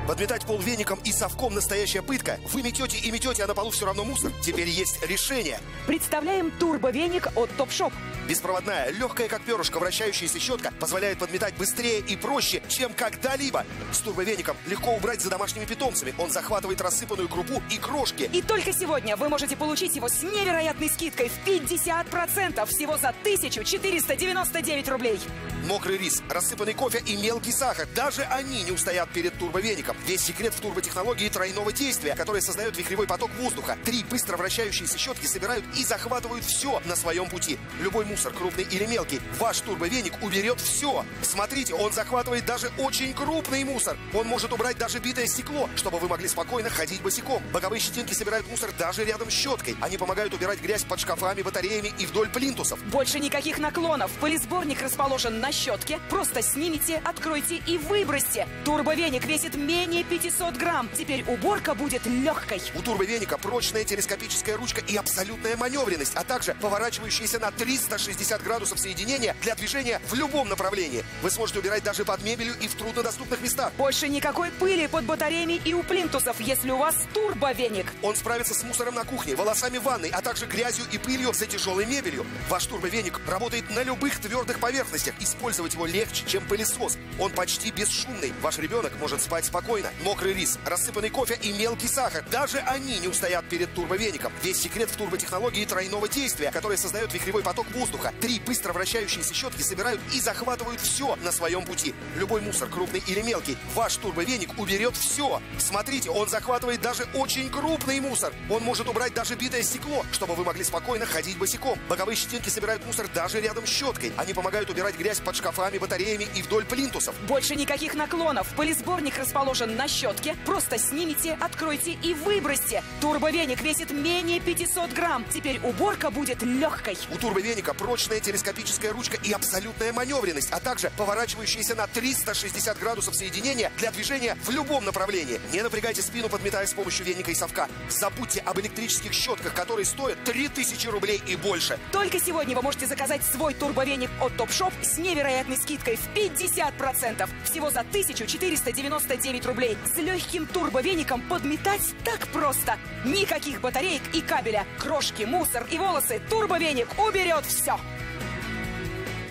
Подметать пол веником и совком — настоящая пытка. Вы метете и метете, а на полу все равно мусор. Теперь есть решение. Представляем турбовеник от Топшоп. Беспроводная, легкая как перышко, вращающаяся щетка позволяет подметать быстрее и проще, чем когда-либо. С турбовеником легко убрать за домашними питомцами. Он захватывает рассыпанную крупу и крошки. И только сегодня вы можете получить его с невероятной скидкой в 50%, всего за 1499 рублей. Мокрый рис, рассыпанный кофе и мелкий сахар. Даже они не устоят перед турбовеником. Весь секрет в турботехнологии тройного действия, которая создает вихревой поток воздуха. 3 быстро вращающиеся щетки собирают и захватывают все на своем пути. Любой мусор, крупный или мелкий, ваш турбовеник уберет все. Смотрите, он захватывает даже очень крупный мусор. Он может убрать даже битое стекло, чтобы вы могли спокойно ходить босиком. Боковые щетинки собирают мусор даже рядом с щеткой. Они помогают убирать грязь под шкафами, батареями и вдоль плинтусов. Больше никаких наклонов. Пылесборник расположен на щетке. Просто снимите, откройте и выбросьте. Турбовеник весит менее 500 грамм. Теперь уборка будет легкой. У турбовеника прочная телескопическая ручка и абсолютная маневренность, а также поворачивающиеся на 360 градусов соединения для движения в любом направлении. Вы сможете убирать даже под мебелью и в труднодоступных местах. Больше никакой пыли под батареями и у плинтусов, если у вас турбовеник. Он справится с мусором на кухне, волосами в ванной, а также грязью и пылью за тяжелой мебелью. Ваш турбовеник работает на любых твердых поверхностях. Использовать его легче, чем пылесос. Он почти бесшумный. Ваш ребенок может спать спокойно. Мокрый рис, рассыпанный кофе и мелкий сахар. Даже они не устоят перед турбовеником. Весь секрет в турботехнологии тройного действия, которая создает вихревой поток воздуха. 3 быстро вращающиеся щетки собирают и захватывают все на своем пути. Любой мусор, крупный или мелкий, ваш турбовеник уберет все. Смотрите, он захватывает даже очень крупный мусор. Он может убрать даже битое стекло, чтобы вы могли спокойно ходить босиком. Боковые щетинки собирают мусор даже рядом с щеткой. Они помогают убирать грязь под шкафами, батареями и вдоль плинтусов. Больше никаких наклонов. Пылесборник расположен на щетке. Просто снимите, откройте и выбросьте. Турбовеник весит менее 500 грамм. Теперь уборка будет легкой. У турбовеника прочная телескопическая ручка и абсолютная маневренность, а также поворачивающиеся на 360 градусов соединения для движения в любом направлении. Не напрягайте спину, подметая с помощью веника и совка. Забудьте об электрических щетках, которые стоят 3000 рублей и больше. Только сегодня вы можете заказать свой турбовеник от Топшоп с невероятной скидкой в 50%, всего за 1499 рублей. С легким турбовеником подметать так просто. Никаких батареек и кабеля. Крошки, мусор и волосы. Турбовеник уберет все.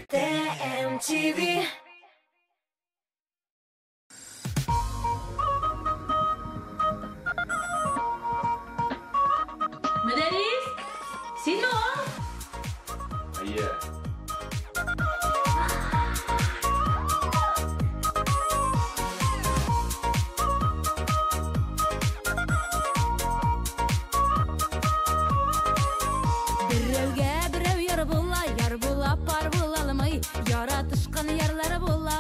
ТМТВ. Мөдәрис, синме ул? Әйе. Берәүгә берәү яр була, пар була алмый. Яратышкан ярлары була,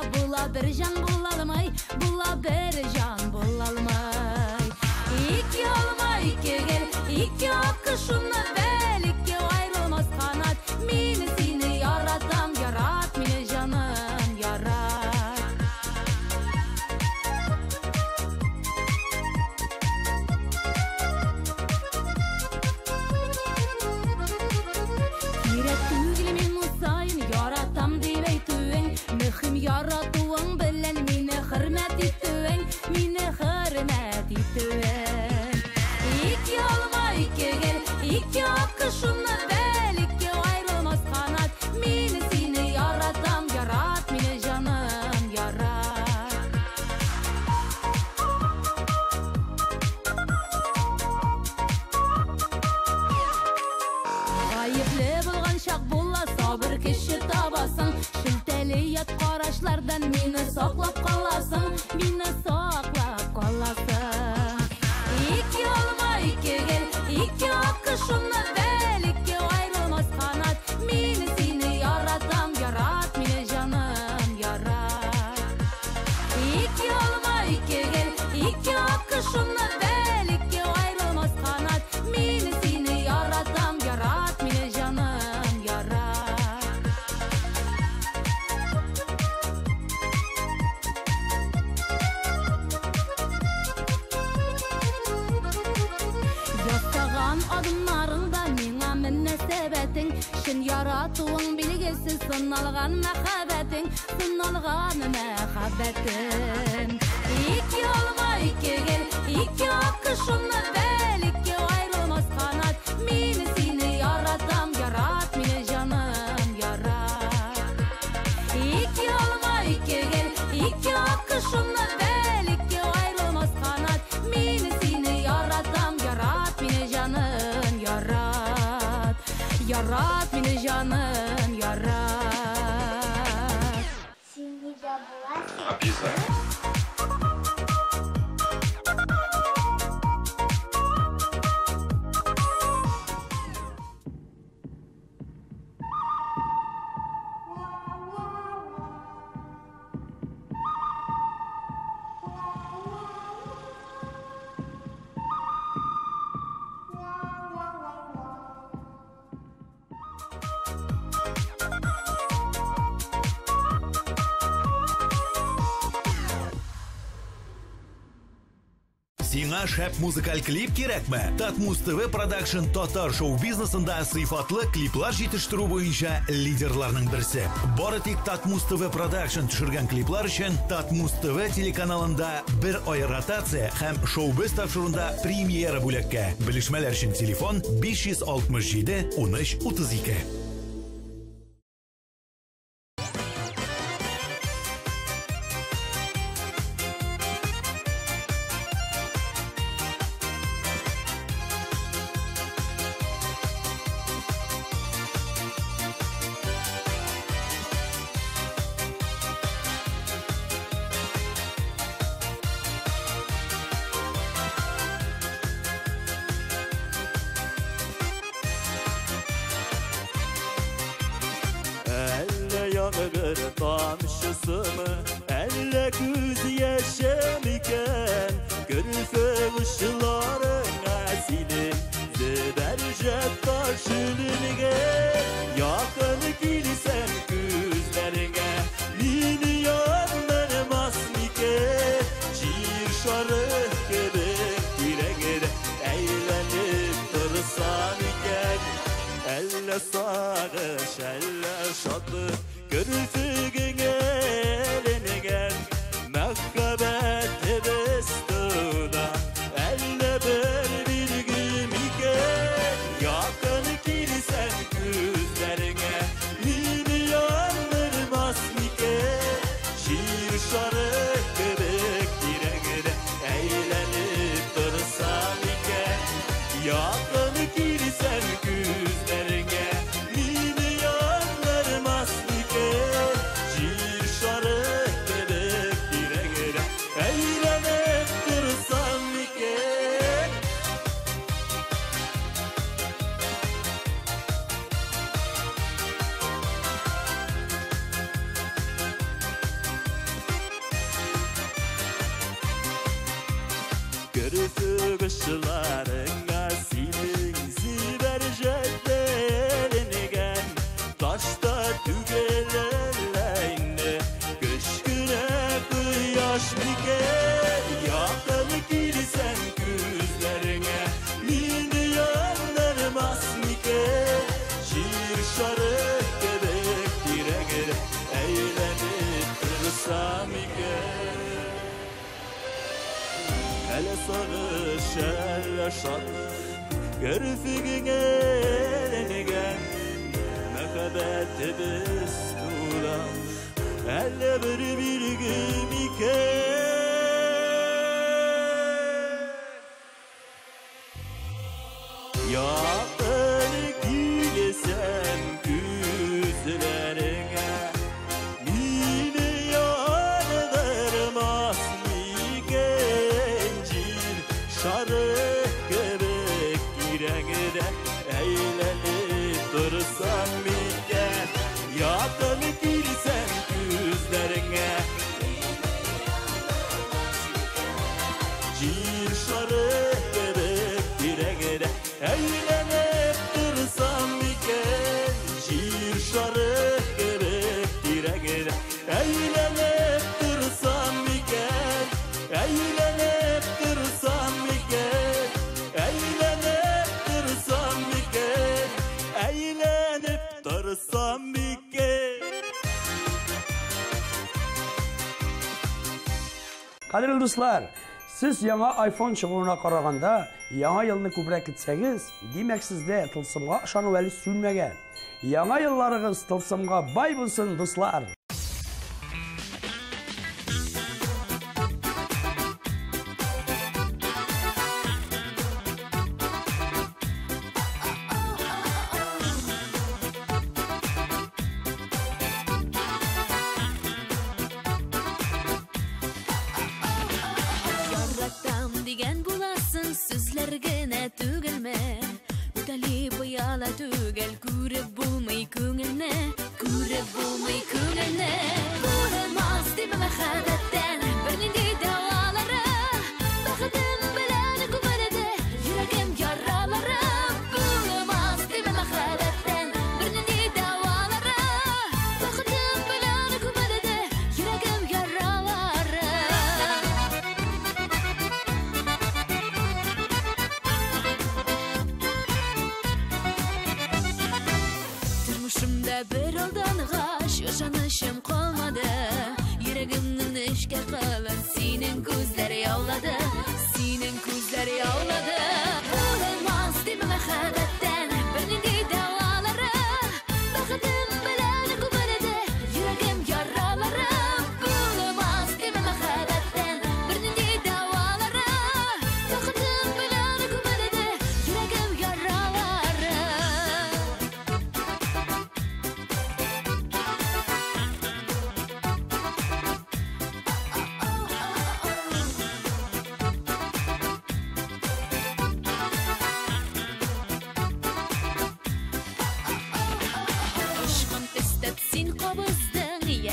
бер жан була алмый, бер жан була алмый. Ике алма, ике гел, ике акышымны бәл, ике айрылмас канат. Мине сине яратам, ярат мине жаным, ярат. Кирәк түгел мин усайын, яратам дип әйтүең. Мөһим яратуың белән мине хөрмәт итүең, мине хөрмәт итүең. Ике алма, ике гел, ике акышымны бәл, ике айрылмас канат. Мине сине яратам, ярат мине жаным, ярат. Гаепле булган чак була, сабыр кеше табасың. Шелтәле ят карашлардан мине саклап каласың, мине саклап каласың. Ике алма, ике гел, ике акышымны бәл, ике айрылмас канат. Мине сине яратам, ярат мине жаным, Atan adımlarında mena münəsəbətin Şin yaratığın bilgisiz sınalğan məxəbətin Sınalğan məxəbətin İki olma iki gel iki akışımla bel iki ayrılmaz kanat Mini seni yaratam yarat mini canım yarat İki olma iki gel iki akışımla bel iki ayrılmaz kanat Mini seni yaratam yarat mini canım yarat Yarat mini canım yarat Seni de bulasın Обязательно. Сиңа шәп музыкаль клип кирәкме? Татмус ТВ Продакшн татар шоу-бизнесында сыйфатлы клиплар җитештерү буенча лидерларның берсе. Бары тик Татмус ТВ Продакшн төшергән клиплар өчен Татмус ТВ телеканалында 1 ай ротация һәм шоу-биз тапшыруда премьера бүләккә. Белешмәләр өчен телефон 567 13 32. bir tamşısı mı elle göz yaşamiken Gülfe ışıların asili Zebercet taşınırge Yakın kilisen gözlerine Milyon masmike Şiir şarı gibi Güle eğlenip dursan iken Elle sağış elle şatlı Görüntügün eline Mehkabet bestuna Elle bir gün iken Yakın kilisen gözlerine Milyonlar masmike Şiir şarı göbek direk Eğlenip dursan iken Yakın kilisen gözlerine Milyonlar masmike Şiir şarı göbek direk Eğlenip dursan iken Görüntü kışlarına senin zibercetlerine Taşta tügelerle Köşküne kıyaş miken Yakın kilisen gözlerine Milyonlar masmike Şiir şarı göbek direk Eğlenip dursam iken Hele sarış, hele şanlık Görüntügün eline Mehkabet bestuna Elle bir gün iken Yakın gülesen gözlerine Milyonlar masmike Şarı göbek girengide Eğlenip dursan miken Yakın girsen gözlerine Cir şarı göbek girengide Eğlenip dursan miken Cir şarı göbek girengide Eğlenip dursan miken Eğlenip dursan miken Eğlenip Қадірлі достар, сіз яңа iPhone шығуына қарағанда, яңа елні көбірек кетсеңіз, демек сізде тылсымға ышану әлі сүймеген. Яңа елларыңыз тылсымға бай болсын, достар. Деген буласын сүзләр генә түгелме? Үтәли буяла түгел, күреп булмый күңелне, күреп булмый күңелне. Булмас диме мәхәббәттән бернинди дәвалары, бәхетем белән күмәлде йөрәгем яралары. Булмас диме мәхәббәттән бернинди дәвалары, бәхетем белән күмәлде йөрәгем яралары. Bir aldanğaç yaşanışım kalmadı. Yüreğimnin eşke kalın senin gözleri yavladı, senin gözleri yavladı. Bulunmaz değil mi məhəbbətten benimdi davaları, bəxtim bilən kumarıdı yüreğim yaraları. Bulunmaz değil mi məhəbbətten benimdi davaları, bəxtim bilən kumarıdı yüreğim yaraları.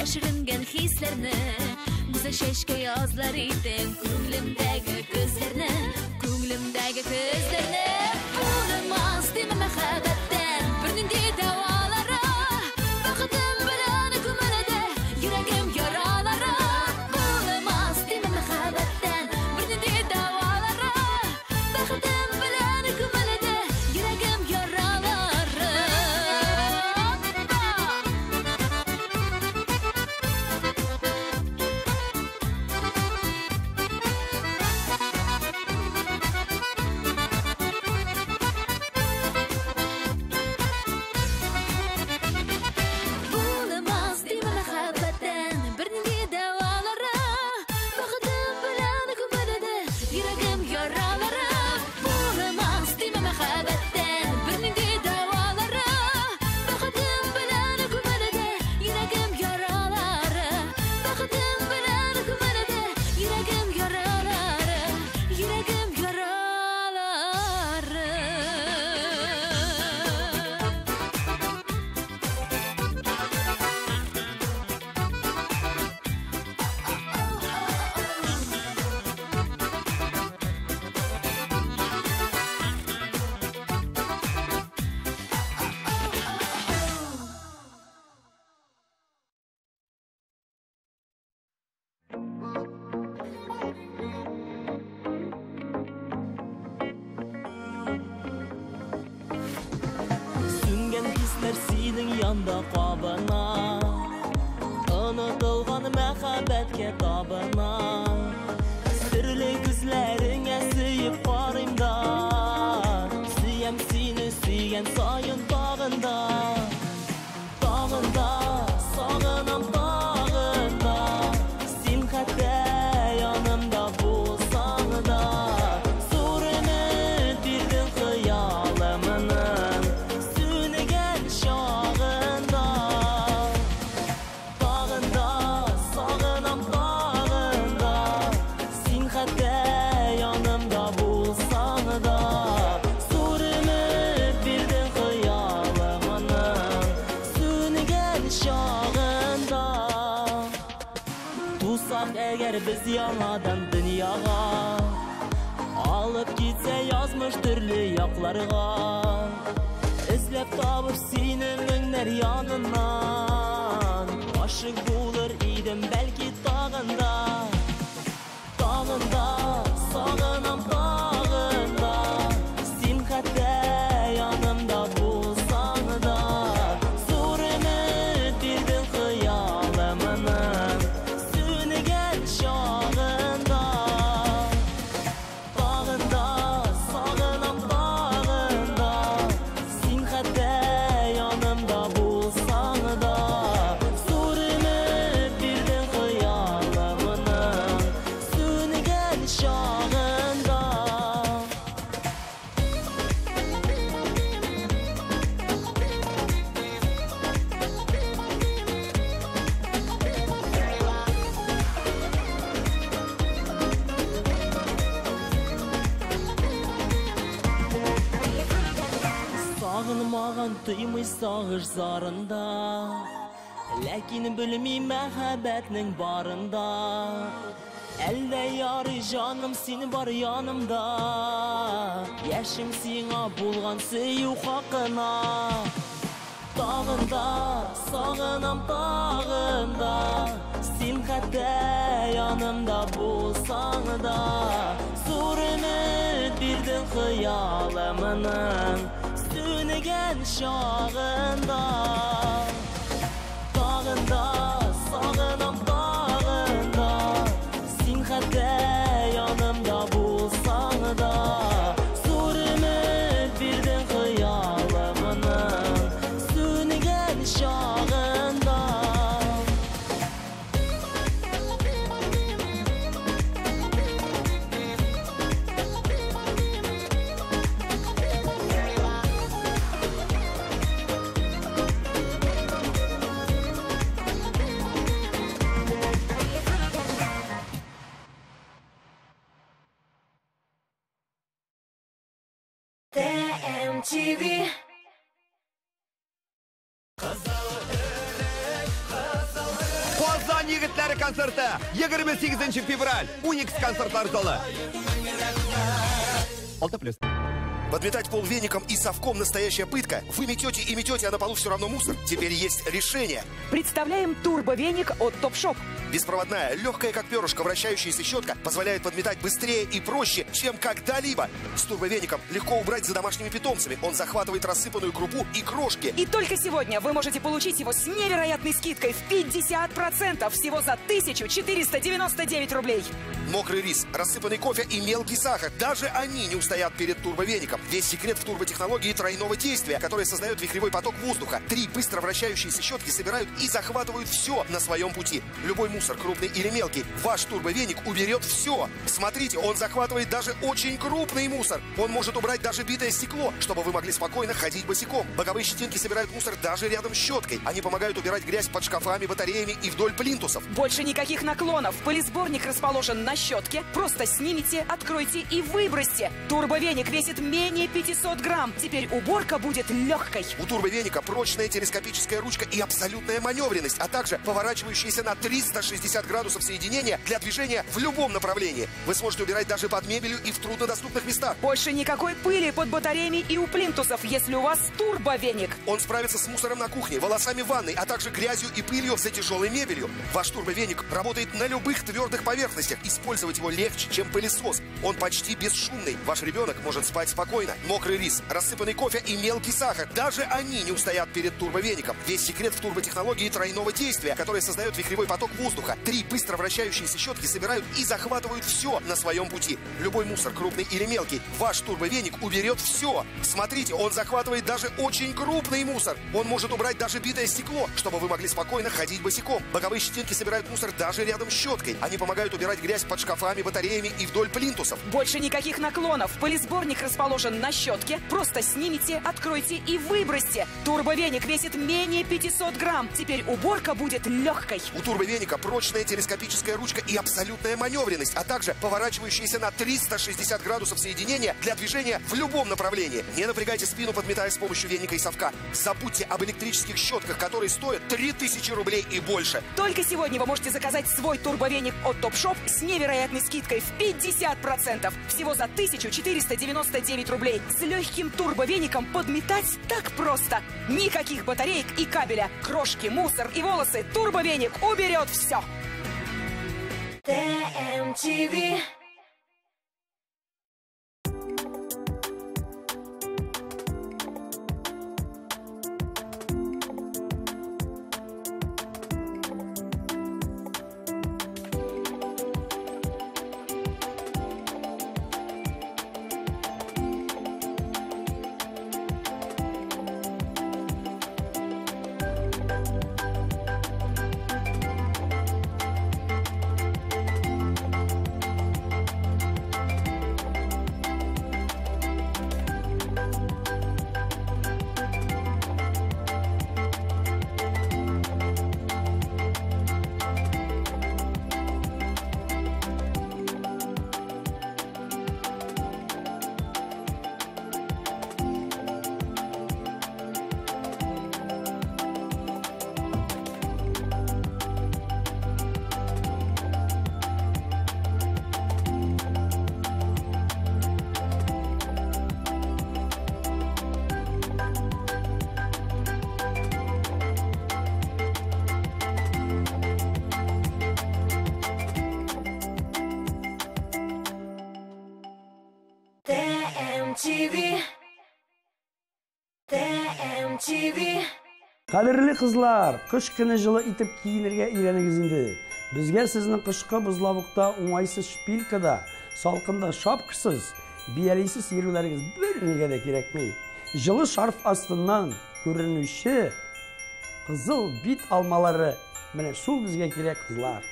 Яшірінген хислерні, Güzel şeşke yazlar idin Көңлімдегі көздерні, Көңлімдегі көздерні. Bulunmaz değil mi məhəbbətten Birnindi davaları, Bəxtim bilən күмәлде yüreğim yaraları. Bulunmaz değil mi məhəbbətten Birnindi davaları, Bəxtim bilən күмәлде yüreğim yaraları. Yanda qabına Unutulğan məhəbbətə qabına Sirli gözlərinə sıyıb qarayım da Siyəm seni siyən sayın dağında Dağında, sağınam dağında Sen xətdə yanımda bulsan da Surunu dirdin xıyalımının Sünügən şağında Dağında, sağınam dağında Sen xətdə yanımda bulsan da Surunu dirdin xıyalımının Sünügən şağında Tutsaq əgər biz yanadan dünyağa Alıp gitse yazmış türlü yaklarga İzlep tapıp senin önler yanından Aşık bulur idim belki dağında Dağında, sağınam dağında Sen xətdə yanımda bulsan da Surunu dirdin xıyalımının Sünügən şağında Тағында, сағынам тағында, сен қәтті янымда болсаң да, зор үміт бердің қиялымның сөнген шағында. Сағынмаған тыймый сағыш зарында, ләкин білмей мәхәббәтнең барында. Әлдә ярый жаным, син бар янымда, яшем сиңа булган сөю хакына. Тағында, сағынам тағында, син хәтта янымда булсаң да, зур үміт бирдең хыялымның сөнген шағында. Тағында, сағынам тағында, син хәтта янымда булсаң да, зур үміт бирдең хыялымның сөнген шағында. TMTV. Казан егетләре концерты 28 февраль, Уникс концертлар залы. 6+. Подметать пол веником и совком — настоящая пытка. Вы метете и метете, а на полу все равно мусор. Теперь есть решение. Представляем турбовеник от Topshop. Беспроводная, легкая как перышко, вращающаяся щетка позволяет подметать быстрее и проще, чем когда-либо. С турбовеником легко убрать за домашними питомцами. Он захватывает рассыпанную крупу и крошки. И только сегодня вы можете получить его с невероятной скидкой в 50%, всего за 1499 рублей. Мокрый рис, рассыпанный кофе и мелкий сахар. Даже они не устоят перед турбовеником. Весь секрет в турботехнологии тройного действия, которая создает вихревой поток воздуха. 3 быстро вращающиеся щетки собирают и захватывают все на своем пути. Любой мусор, крупный или мелкий, ваш турбовеник уберет все. Смотрите, он захватывает даже очень крупный мусор. Он может убрать даже битое стекло, чтобы вы могли спокойно ходить босиком. Боковые щетинки собирают мусор даже рядом с щеткой. Они помогают убирать грязь под шкафами, батареями и вдоль плинтусов. Больше никаких наклонов. Пылесборник расположен на щетке. Просто снимите, откройте и выбросьте. Турбовеник весит менее 500 грамм. Теперь уборка будет легкой. У турбовеника прочная телескопическая ручка и абсолютная маневренность, а также поворачивающиеся на 360 градусов соединения для движения в любом направлении. Вы сможете убирать даже под мебелью и в труднодоступных местах. Больше никакой пыли под батареями и у плинтусов, если у вас турбовеник. Он справится с мусором на кухне, волосами в ванной, а также грязью и пылью за тяжелой мебелью. Ваш турбовеник работает на любых твердых поверхностях. Использовать его легче, чем пылесос. Он почти бесшумный. Ваш ребенок может спать спокойно. Мокрый рис, рассыпанный кофе и мелкий сахар. Даже они не устоят перед турбовеником. Весь секрет в турботехнологии тройного действия, которая создает вихревой поток воздуха. 3 быстро вращающиеся щетки собирают и захватывают все на своем пути. Любой мусор, крупный или мелкий, ваш турбовеник уберет все. Смотрите, он захватывает даже очень крупный мусор. Он может убрать даже битое стекло, чтобы вы могли спокойно ходить босиком. Боковые щетинки собирают мусор даже рядом с щеткой. Они помогают убирать грязь под шкафами, батареями и вдоль плинтусов. Больше никаких наклонов. Пылесборник расположен на щетке. Просто снимите, откройте и выбросьте. Турбовеник весит менее 500 грамм. Теперь уборка будет легкой. У турбовеника прочная телескопическая ручка и абсолютная маневренность, а также поворачивающиеся на 360 градусов соединения для движения в любом направлении. Не напрягайте спину, подметая с помощью веника и совка. Забудьте об электрических щетках, которые стоят 3000 рублей и больше. Только сегодня вы можете заказать свой турбовеник от Topshop с невероятной скидкой в 50%, всего за 1499 рублей. С легким турбовеником подметать так просто. Никаких батареек и кабеля, крошки, мусор и волосы. Турбовеник уберет все. TMTV. TMTV. TMTV. Қадірлі қызлар, қыш күні жылы итіп киінерге үйреніңіз инде. Бізге сіздің қышқы бұзлабықта, оңайсыз шпилкада, салқында шапкысыз, биялейсіз ерулеріңіз бірінге де керекмей. Жылы шарф астынан көрінуші қызыл бит алмалары, міне сол бізге керек қызлар.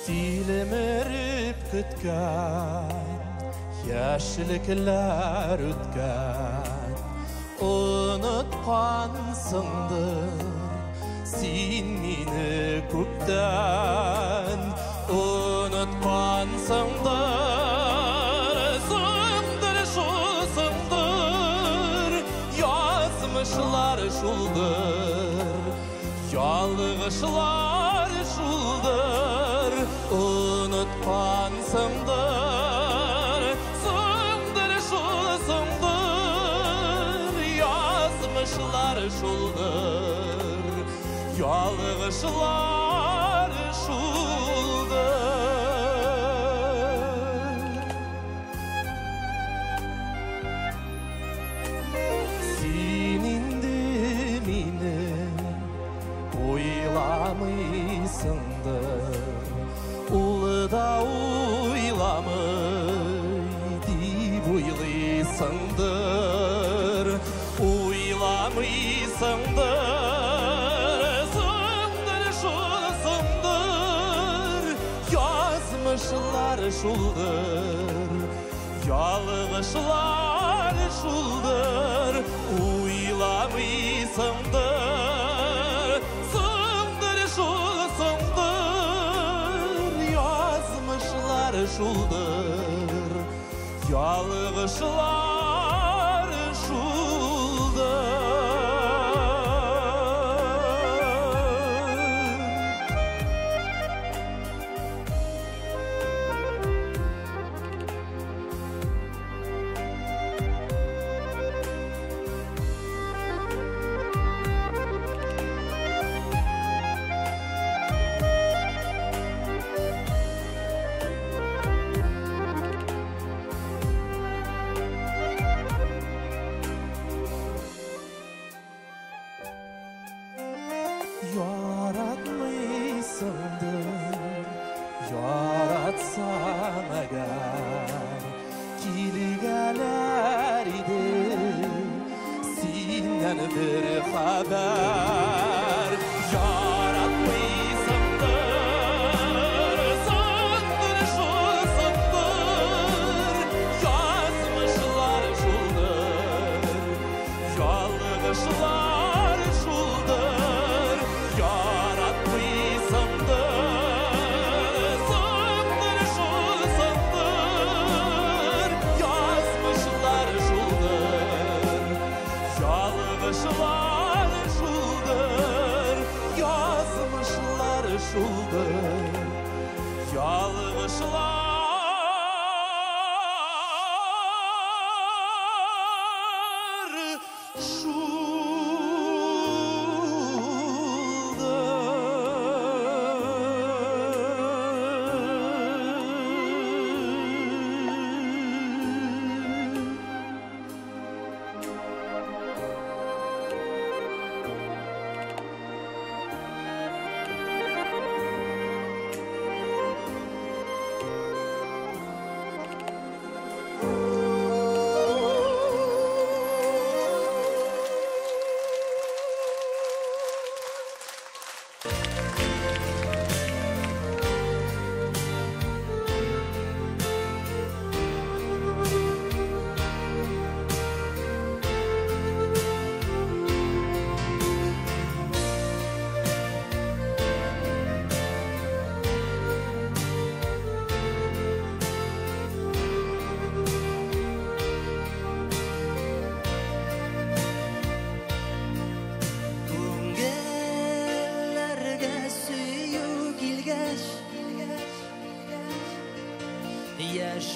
Dilemerip kütken, yaşlıklar ütken, unutkansındır, sen meni köpten, unutkansındır, sındır şu sındır, yazmışlar şuldur, yalgışlar şuldur, unutkansındır, sındır şu sındır, yazmışlar şuldur, yalgışlar şuldur. Senin de meni oylamıysındır, Ulda uylamay dip uylaysındır, uylamayısındır, sındır şu sındır, yazmışlar şuldur, yalgışlar şuldur, uylamayısındır, sındır şu sındır, yazmışlar şuldur, yalgışlar şuldur. Yaratmışsındır, yaratsan eğer, kilgeler idi senden bir haber. Yaratmışsındır, sındır şu sındır, yazmışlar şuldur, yalgışlar şuldur, yaratmışsındır, sındır şu sındır, yazmışlar şuldur, yalgışlar şuldur, yazmışlar şuldur, yalgışlar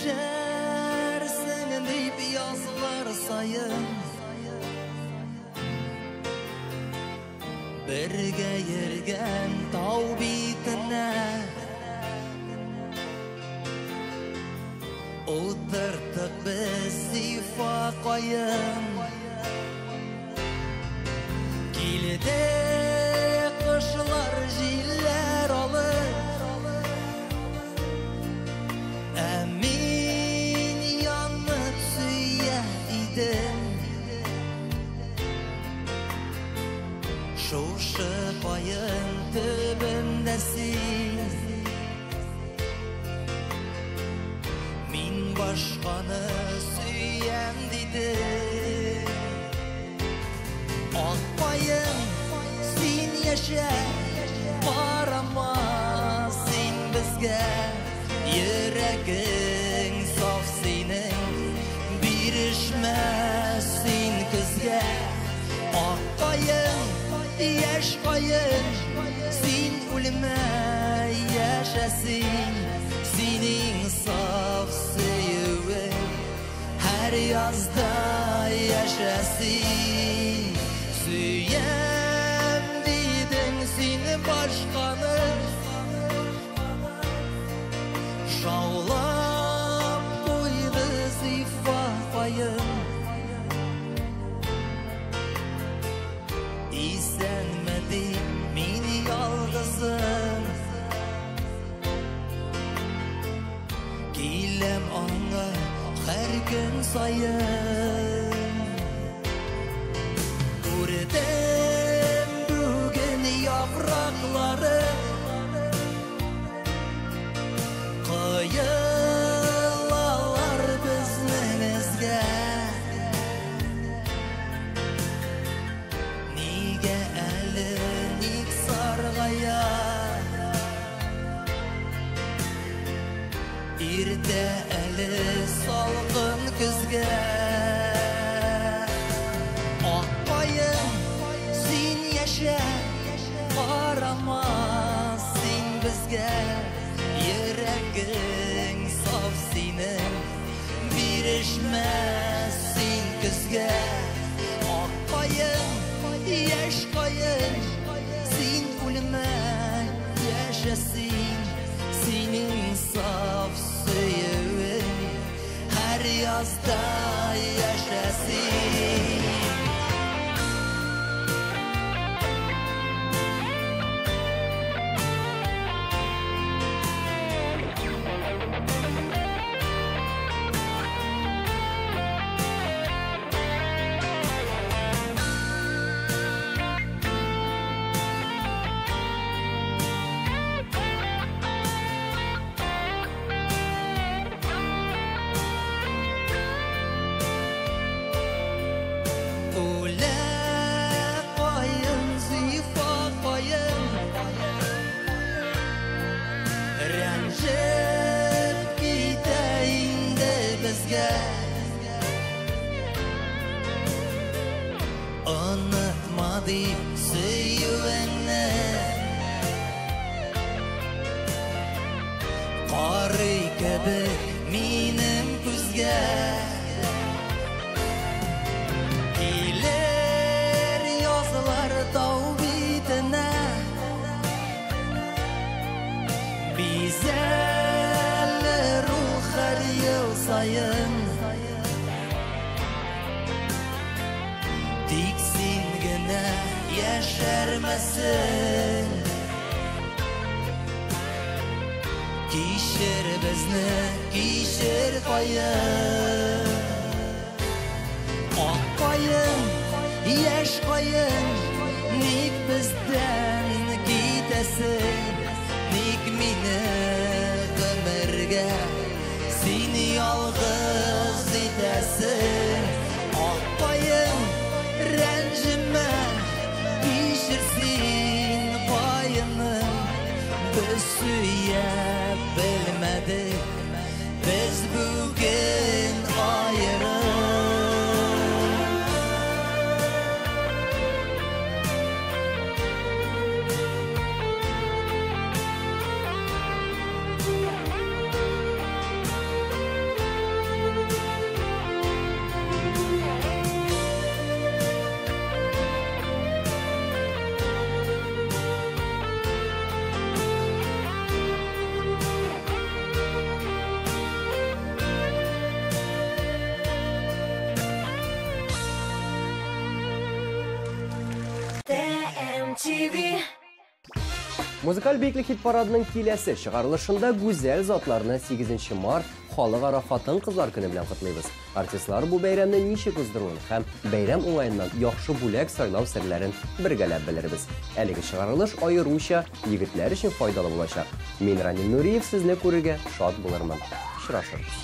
Düşersin deyip yazılar sayın Birge yergen tau bitine O'tirdik biz zifa qoyim Keldi qishlar jillar olib Amin yonib suya idim Şuşu qoyim tübündesin Min başqanı suyam dedi Akbayım sen yaşa Barama sen bizge Yüreğin saf senin Birişmesin kızga Akbayım yaş koyun Sen ölüme yaşasın Senin saf sevin Her yazda yaşasın Süyem dedin seni başkanı Şaulap koydu zifa payım İstenmedi meni yalgızım Gilem ona her gün sayın Gördüm bugün yaprakları Kıyılalar bizimizge Nige elinik sargaya İrde eli salgın kızge Akbayım sen yaşa Barama sen bizge Yüreğin saf senin Birişmesin kızga Akbayım yaş koyun Sen ölüme yaşasın Senin saf suyun Her yazda yaşasın Unutmadı süyüveni Qarı gibi benim kuzga Gelir yazılar dağ bitine Bizelli ruh her yıl sayın Diksin gene yeşermesin Kişir bizni kişir koyun Ak koyun yaş koyun Nik bizden gidesin Nik mini ömürge Seni yalgız edesin Ak koyun Rencime pişirsin payını Biz suya bilmedik Biz bugün ayrı MTV. Музыкаль бейклик хит парадының келесі шығарылышында гүзәл затларны 8 март халыкара хатын-кызлар көне белән котлыйбыз. Артистлар бу бәйрәмне ничек уздыруын һәм бәйрәм уңаеннан яхшы бүләк сайлау серләрен бергәләп белербез. Әлеге шығарылыш аеруча егетләр өчен файдалы булачак. Мин Ранил Нуриев сезне күрергә шат булырмын. Очрашырбыз.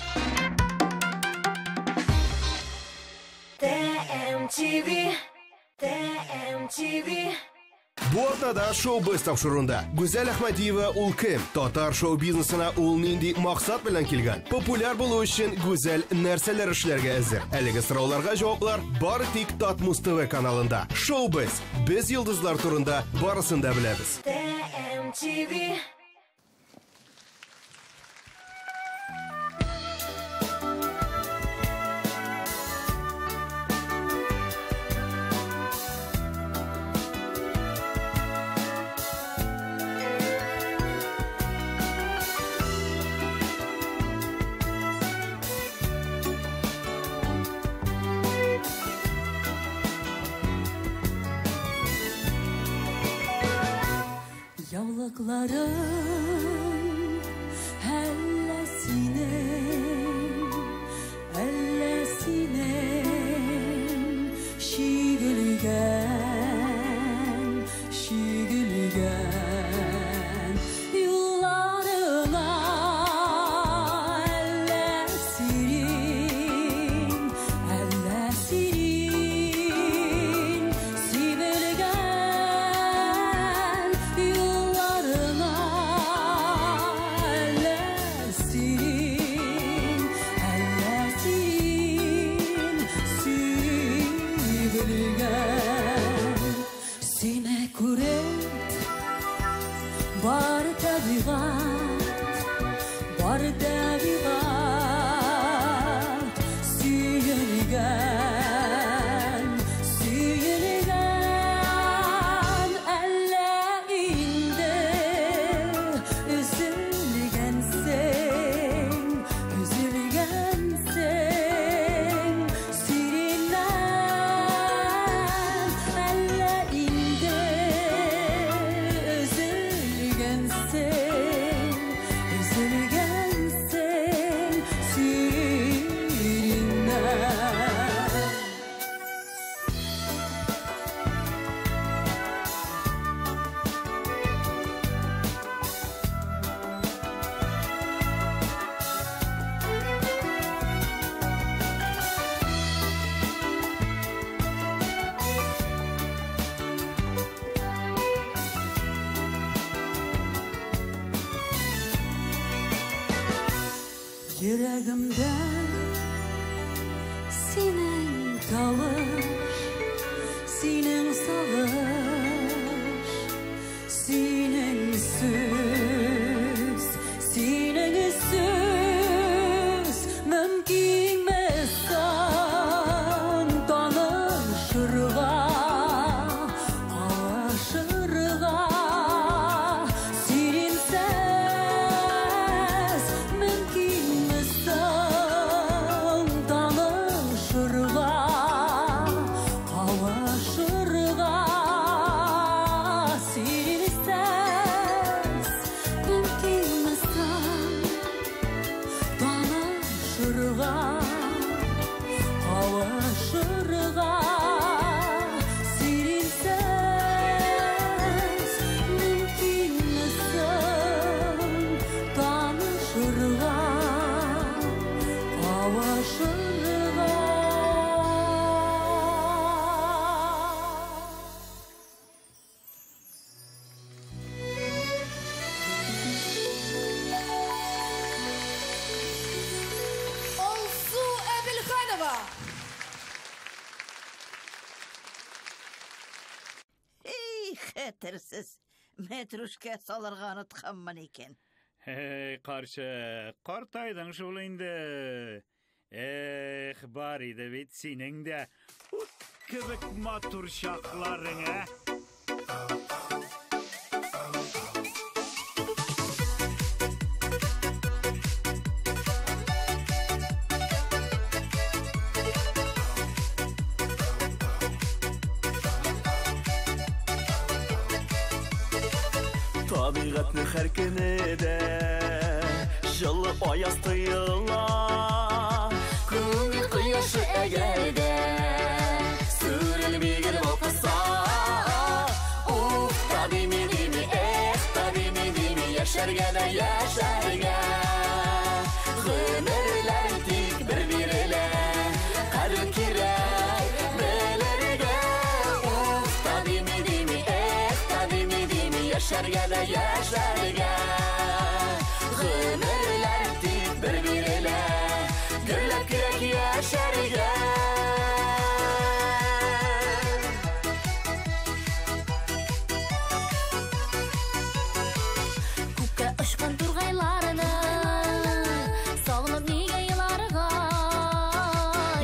TMTV. TMTV. Бу атнада шоу-биз тапшырында. Гүзәл Әхмәдиева ул кем? Татар шоу-бизнесына ул нинди максат белән килгән? Популяр булу өчен Гүзәл нәрсәләр эшләргә әзер? Әлеге сорауларга җаваплар бары тик Татмус ТВ каналында. Шоу-биз. Без йолдызлар турында барысын да беләбез. TMTV. Yalıkların ellesine şigülgen yollarına ellesirin sivilgen yollarına ellesirin sivilgen sine kuret var tabiat siyilgen elle inde üzülgensen sirinden elle inde üzülgensen sirinden yüreğimden senin kalır senin savaş senin söz mümkün mesan tanışırga kavuşırga senin ses mümkün mesan tanışırga kavuşırga senin ses mümkün mesan tanışırga kavuşırga senin ses mümkün mesan tanışırga kavuşırga Olsu Ebilhanova. Ey, xətirsiz. Metruşka salırğa unutqanman ekan. Hey, qarşı, qartaydın şul indi. Бар иде бит синең дә. Ут кебек матур шакларыңа. Табиғатны һәр көнедә жылы аяз тыйыла. Күңел кояшы әгәрдә сүрелмегер оқыса. Табими, яшәргә дә яшәргә. Гомерләр тик бер бирелә, кадер кирәк белергә. Табими, яшәргә дә яшәргә. Гомерләр тик бер бирелә, гөрләп кирәк яшәргә. Ұшқан турғайларыны сағынып неге еларыға.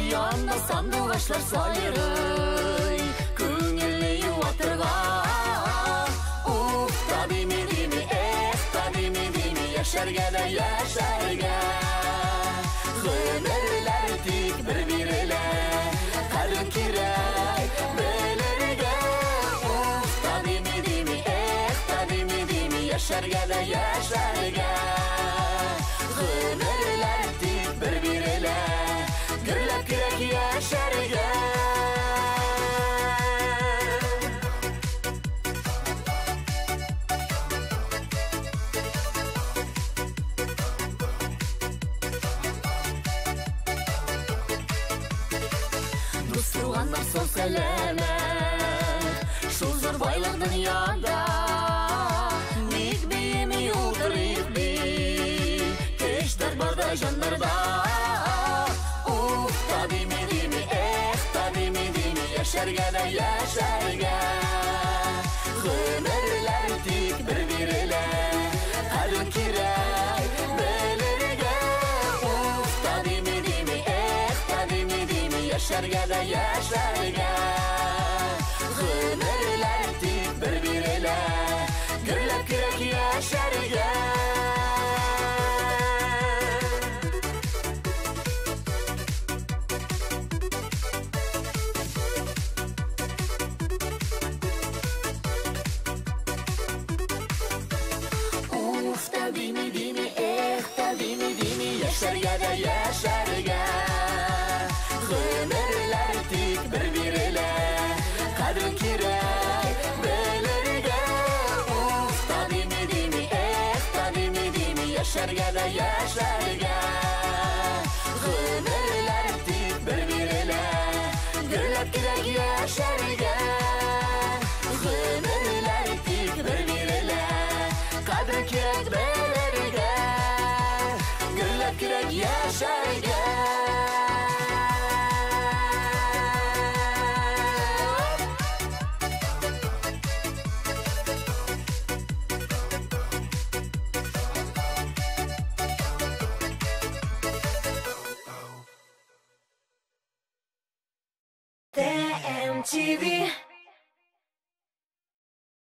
Янда сандуғашлар сайрый, күңелі юатырға. Табими, яшәргә дә яшәргә. Гомерләр тик бер бирелә, кадер кирәк белергә. Табими, яшәргә дә яшәргә. Гомерләр тик бер бирелә, гөрләп кирәк яшәргә. Туганнар сау сәләмәт, шул зур байлык дөньяда. Ник бейми утырыйк бик, кештер барда җаннарда. Табими, яшәргә дә яшәргә. Гомерләр тик бер бирелә, кадер кирәк белергә. Табими, яшәргә дә яшәргә. Гомерләр тик бер бирелә, гөрләп кирәк яшәргә. Табими, яшәргә дә яшәргә. Гомерләр тик бер бирелә, кадер кирәк белергә. Табими, яшәргә дә яшәргә. Гомерләр тик бер бирелә, гөрләп кирәк яшәргә. Гомерләр тик бер бирелә, кадер кирәк белергә. Гөрләп кирәк яшәргә. ТМТV.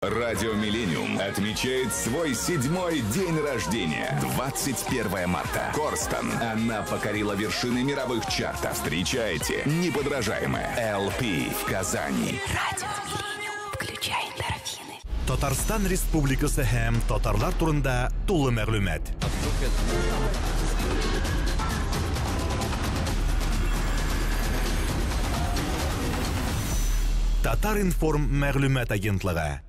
Радио «Миллениум» отмечает свой 7-й день рождения. 21 марта. Корстон. Она покорила вершины мировых чартов. Встречайте неподражаемая LP в Казани. Радио «Миллениум». Включай эндорфины. Татарстан Республикасы һәм татарлар турында тулы мәгълүмат. Татар информ мәгълүмат агентлыгы.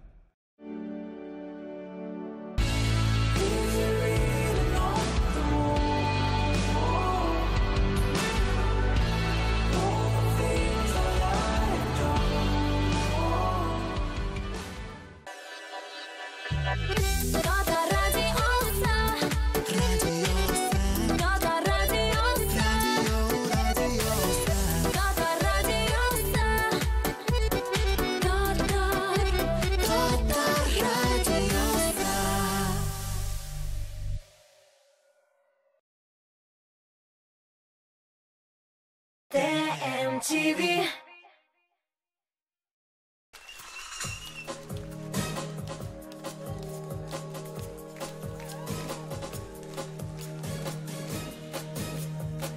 ТМТV.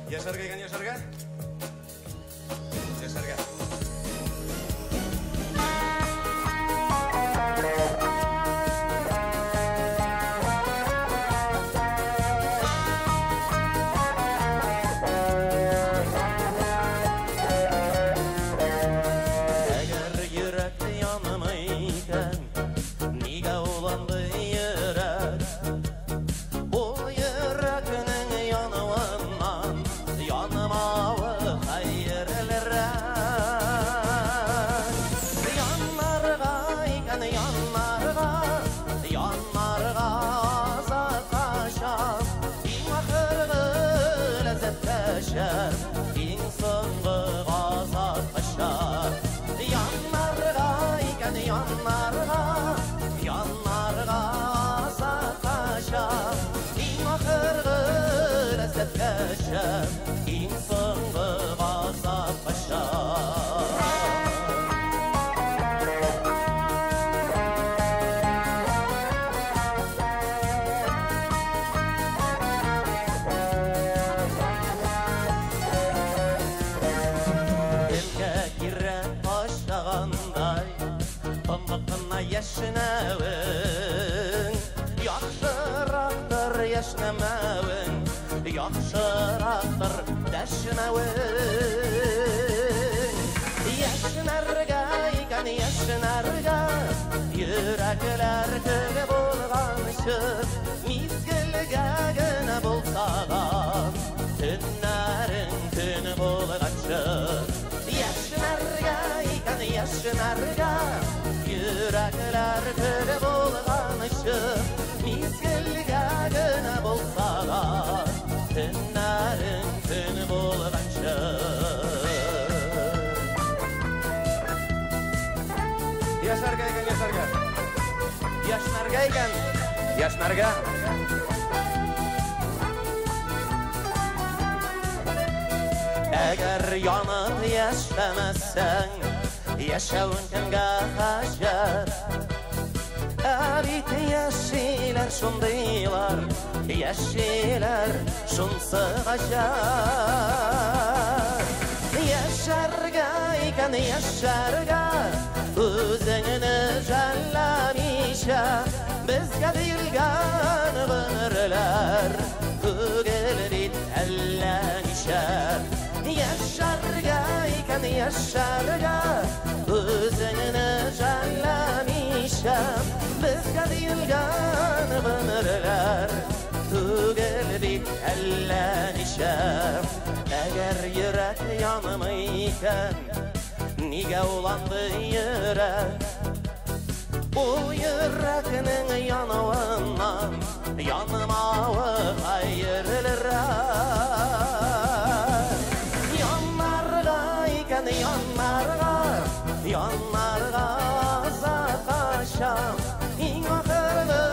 Яшәргә икән, яшәргә? Яшәргә. яшнәвең, яхшырактыр яшнәмәвең, яхшырактыр дәшнәвең. Яшнәргә икән яшнәргә, йөрәкләр көне булганчы, мизгелгә генә булса да, төннәрең төн булганчы. Яшнәргә икән яшнәргә, йөрәкләр көне булганчы, мизгелгә генә булса да, төннәрең төн булганчы. Яшнәргә икән яшнәргә, яшнәргә икән яшнәргә. Әгәр янып яшәмәсәң, яшәүең кемгә хаҗәт? Бит яшиләр шундыйлар, яшиләр шунсы гаҗәп. Яшәргә икән яшәргә, үзеңне жәлләмичә, безгә бирелгән гомерләр түгел бит әллә ничә. Яшәргә икән яшәргә, үзеңне жәлләмичә, безгә бирелгән гомерләр түгел бит әллә ничә. Әгәр йөрәк янымый икән, нигә уланды йөрәк? Ул йөрәкнең януыннан янмавы хәерлерәк. Яннарга икән яннарга, яннарга азапкачам, иң ахыргы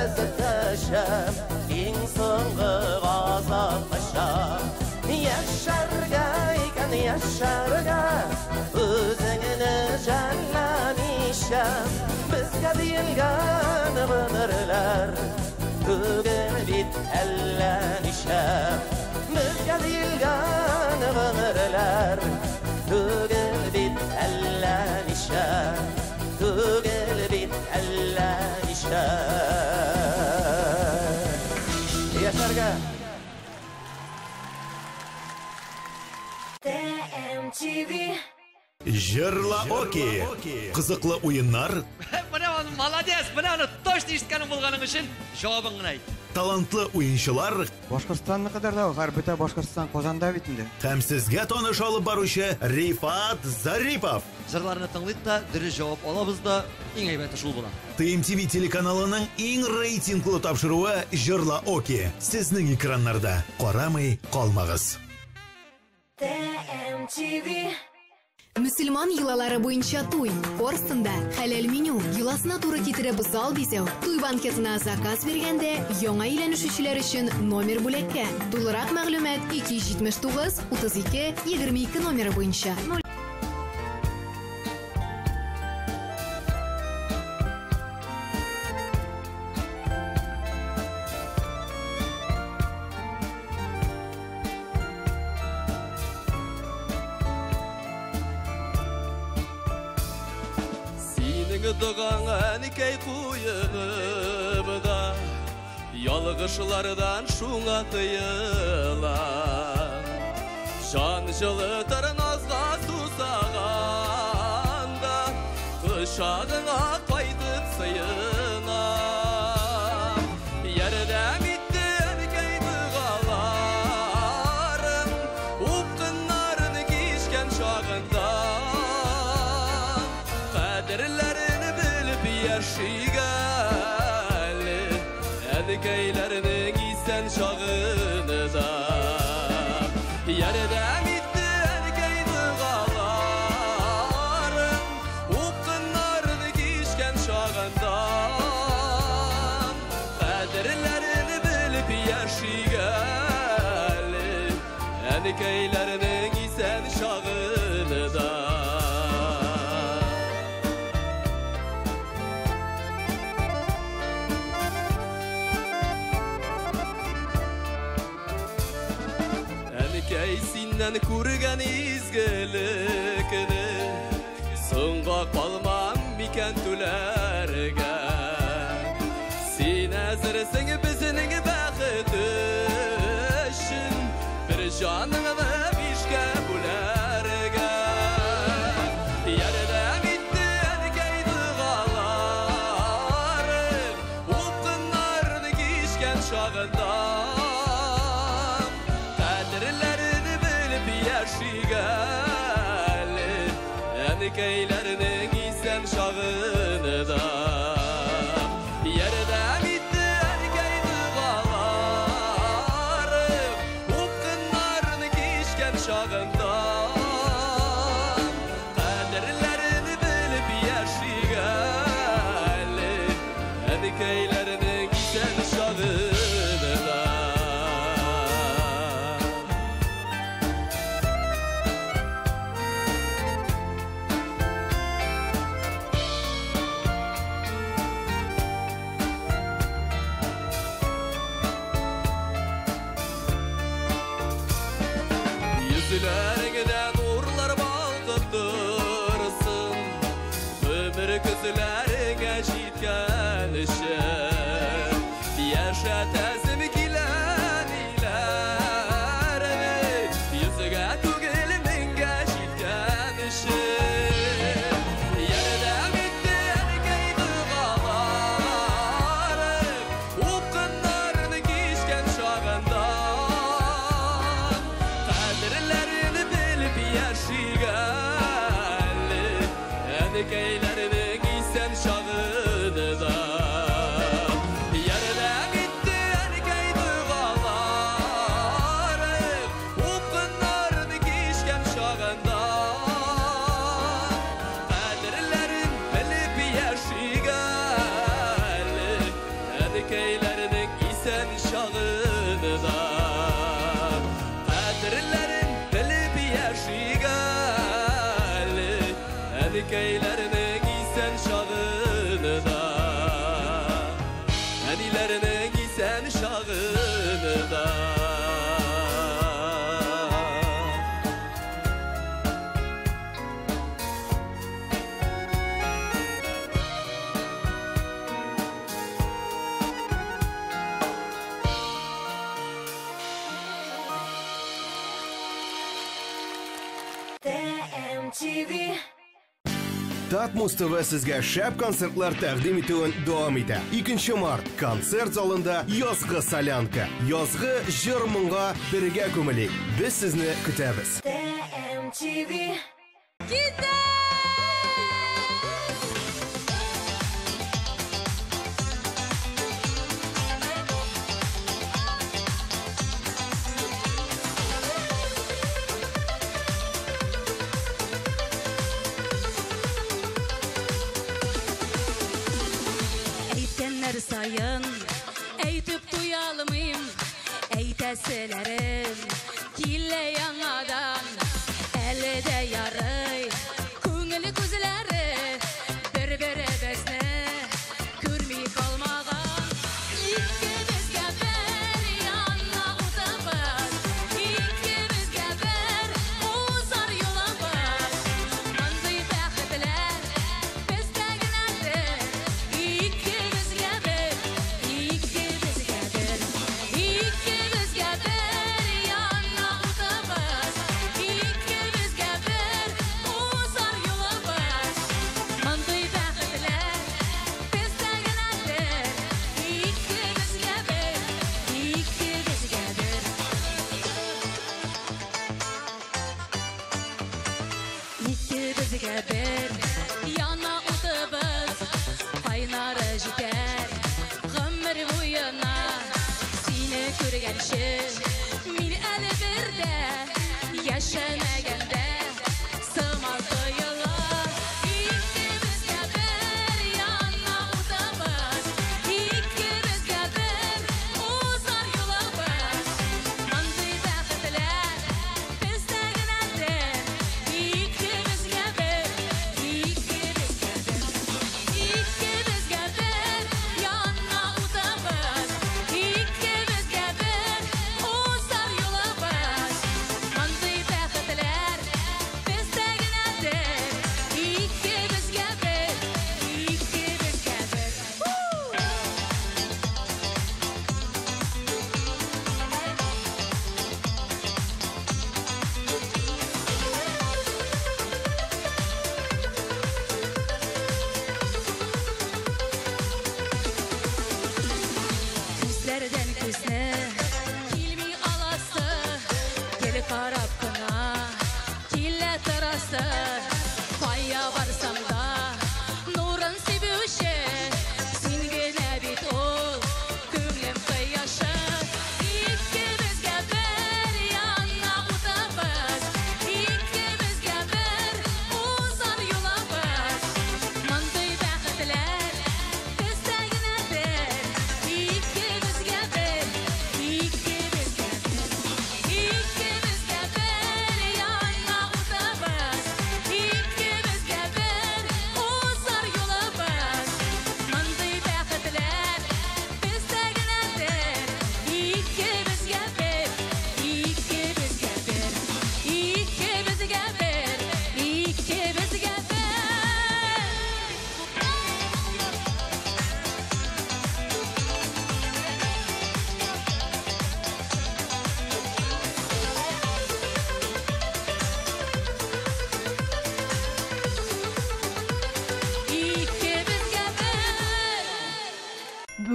ләззәттәшәм, иң соңгы газапкачам. Яшәргә икән яшәргә, үзеңне жәлләмичә, безгә бирелгән гомерләр түгел бит әллә ничә. Безгә бирелгән гомерләр түгел бит әллә ничә, түгел бит әллә ничә. Яшәргә. TMTV. Жырла Оки. Кызыклы уеннар. Менә аны молодец, менә аны точно ишеткәнең булганың өчен җавабыңны әйт. Талантлы уенчылар. Башкортстанны кадәр да гарбита Башкортстан Казанда бит инде. Һәм сезгә таныш алып баручы Рифат Зарипов. Җырларны тыңлыйк та, дөрес җавап алабыз да, иң әйбәте шул була. TMTV телеканалының иң рейтинглы тапшыруы Жырла Оки. Сезнең экраннарда. Карамый калмагыз. TMTV. Мөселман йолалары буенча туй. Корстында хәләл меню. Йоласына туры китереп зал бизәү. Туй банкетына заказ биргәндә яңа өйләнешүчеләр өчен номер бүләккә. Тулырак мәгълүмат 279 32 22 номеры буенча. Догаңа никәй куйынып да, ялгышлардан шуңа тыйыла. Жан жылытыр назга сусаганда, кышагыңа кайтып сыйына. Ярдәм итте никәй дыгаларым, упкыннарны кичкән чагында. Кадерләре яшигәле, әнекәйләрнең исән чагында. Ярдәм итте әнекәй дыгаларым, упкыннарны кичкән чагында. Кадерләрне белеп яшигәле, әнекәйләрнең исән чагында. Синнән күргән изгелекне, соңга калмам микән түлә. Әнекейлерінің исән шағыныда Ерді әмитті әркей дұғаларым Оққынларын кешкен шағында Қадірлерін біліп яшигәлі Әнекейлерінің исән шағыныда Yüzlerinden uğurlar balqıp dursun Ömür közlerine jitken işin Yaşa tezim gilen ilerimi Yüzüge tugil minge jitken işin Yerine bitti erkey dığalarım Uqınlarını kişken şağında Kaderlerini bilip yaşigali Әнекейлерінің исән шағыныда Yerine bitti erkey dұғаларым Uqınlarını kişken şağında Kaderlerin bilip yaşigali Әнекейлерінің исән şağыныda Kaderlerin bilip yaşigali Әнекейлерінің исән шағыныда Әнилерінің исән шағыныда TMTV Татмус ТВ сезгә шәп концертлар тәкъдим итүен дәвам итә. 2 март концерт залында язгы солянка, язгы җыр-моңга бергә күмелик. Без сезне көтәбез. TMTV Әйткәннәр сайын әйтеп туя алмыйм әйтәселәрем килә яңадан әле дә ярый күңел күзләре бер-беребезне күрми калмаган икебезгә бер яна утабыз икебезгә бер узар юлыбыз мондый бәхетләр бездә генәдер икебезгә бер яна утабыз икебезгә бер узар юлыбыз мондый бәхетләр бездә генәдер икебезгә бер Икебезгә бер яна утыбыз кайнары җитәр гомер буена сине күргәнче мин әле бердә яшәмәгәндә сыман тоелыр икебезгә бер яна утыбыз икебезгә бер узар юлыбыз мондый бәхетләр бездә генәдер икебезгә бер яна утыбыз икебезгә бер узар юлыбыз мондый бәхетләр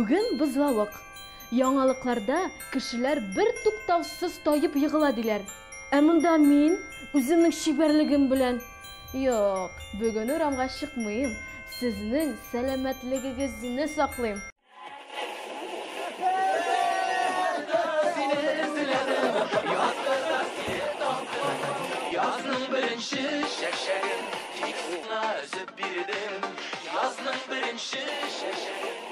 Бүген бозлавык. Яңалыкларда кешеләр бер туктаусыз таеп егыла диләр. Ә монда мин үземнең шибәрлегем белән юк, бүген урамга чыкмыйм. Сезнең сәламәтлегегезне саклыйм. Yazның бірінші шәшәгін Тикуңа үзіп бердім Yazның бірінші шәшәгін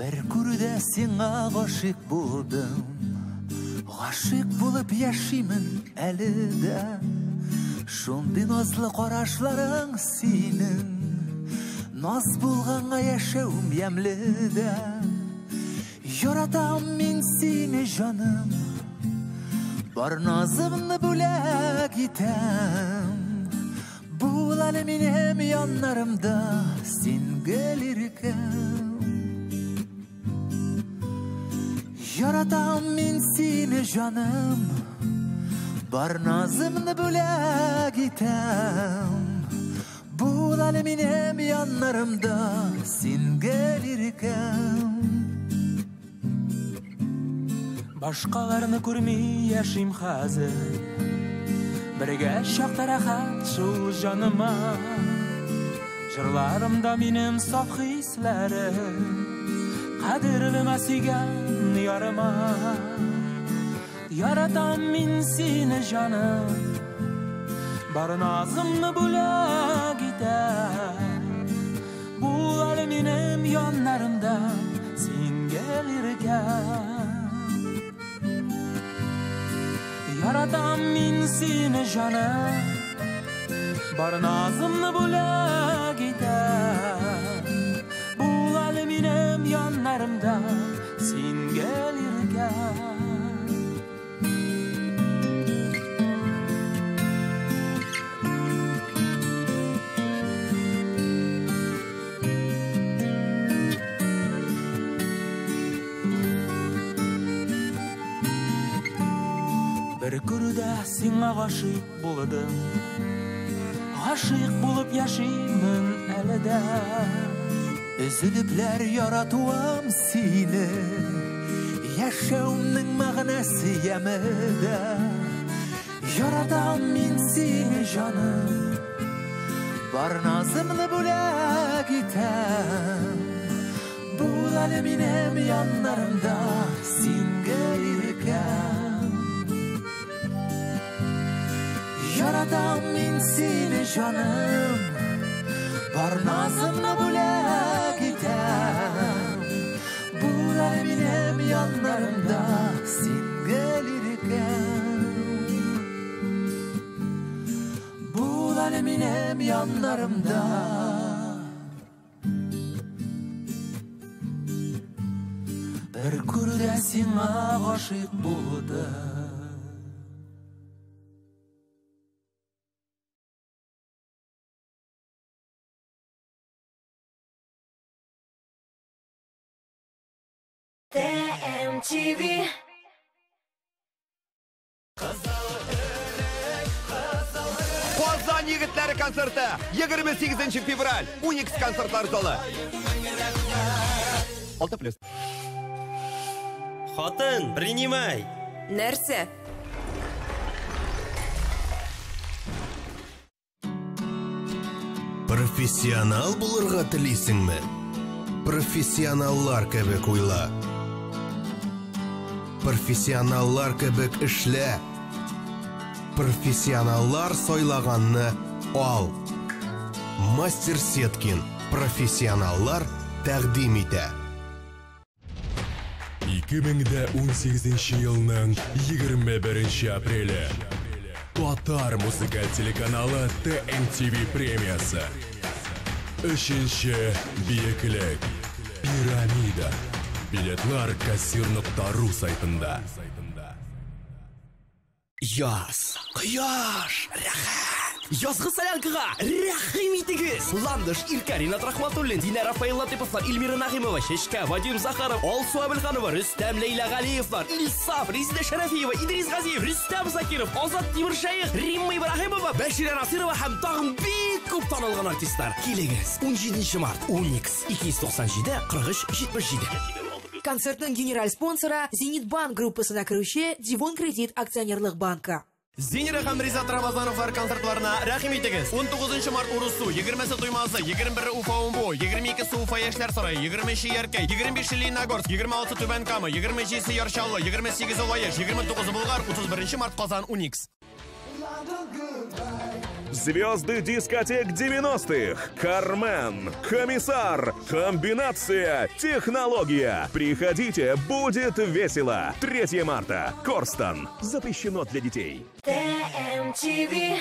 Бір күрдә сиңа ғашиқ булдым Ғашиқ булып яшимін әлі дә Шундый назлы карашларың синең Наз булганга яшәүм ямле дә Яратам мин сине җаным Бар назымны бүләк итәм Бул әле минем яннарымда Син гөлиркәм Яратам мин сине җаным Бар назымны бүләк итәм Бул әле минем яннарымда Син гөлиркәм Башкаларны күрми яшим хәзер Бергә чакта рәхәт шул җаныма Җырларымда минем саф хисләрем Кадерлемә сөйгән ярыма Яратам мин сине җаным Бар назымны бүләк итәм Бул әле минем яннарымда Син гөлиркәм Яратам мин сине җаным Бар назымны бүләк итәм Бул әле минем яннарымда Син гөлиркәм Бір күрдә сиңа ғашиқ булдым Ғашиқ булып яшимін әле дә Өзіліпләр яратуым сине Яшәүмнең мәгънәсе ямәдә Яратам мин сине җаным Бар назымны бүләк итәм Бул әле минем яннарымда Син гөлиркәм Яратам мин сине җаным Бар назымны бүләк итәм Бул әле минем яннарымда Син гөлиркәм Бул әле минем яннарымда Бір күрдә сиңа ғашиқ булдым TMTV Казан егетләре концерты 28 февраль Уникс концертлар залы 6+. Хатын, принимай. Нәрсә? Профессионал булырга телисеңме? Профессионаллар кебек уйла. Профессионаллар кебек эшлә. Профессионаллар сайлаганны ал. Мастер Сеткин. Профессионаллар тәкъдим итә. 2018 елның 21 апреле Татар музыкаль телеканалы TMTV премиясы. 3-ші биеклек Пирамида. Билетлар кассир.ру сайтында. Яз, кояш, рәхәт, Язгы солянкага рәхим итегез. Ландыш, Иркарина Рахматуллин, Динара Файлатыповлар, Эльмира Нагимова, Шешка, Вадим Захаров, Алсу Абелханова, Рөстәм Лейла Галиевлар, Ильсаф, Резида Шәрәфиева, Идрис Газиев, Рөстәм Закиров, Азат Тимиршәйх, Римма Ибраһимова, Бәширә Насирова һәм тагын бик күп танылган артистлар. Килегез. 17 март, Уникс 297 43 77. Концертның генераль спонсоры Зенитбанк группасына керүче Дивон Кредит акционерлык банкы. Зинера һәм Ризат Рамазановлар концертларына рәхим итегез. 19 март Урусу, 20 Туймазы, 21 Уфа Умбу, 22 Уфа Яшьләр сарае, 23 Яркәй, 25 Лениногорск, 26 Түбән Кама, 27 Яршаллы, 28 Улаеш, 29 Болгар, 31 март Казан Уникс. Звезды дискотек 90-х. Кармен, Комиссар, Комбинация, Технология. Приходите, будет весело. 3 марта. Корстон. Запрещено для детей. TMTV.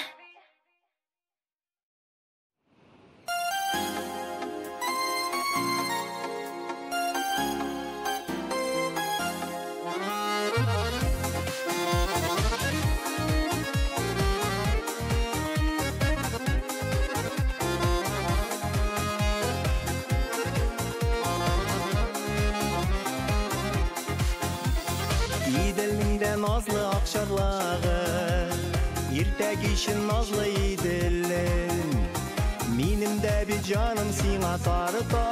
Иделеңдә назлы акчарлары, иртәг өчен назлы иделең. Минем дә бит җаным сиңа тарта,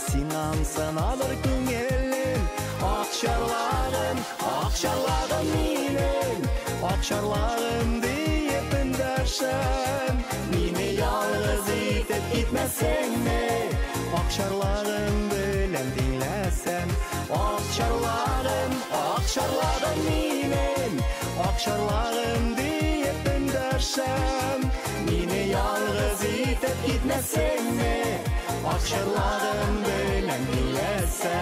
сиңа саналыр күңелем. Акчарларым, акчарларым минем, акчарларым диеп эндәшәм. Мине ялгыз итеп китмәсәңме, акчарларым белән диләсәм. Акчарларым, акчарларым минем, акчарларым диеп эндәшәм. Мине ялгыз итеп китмәсәңме, акчарларым белән диләсәм.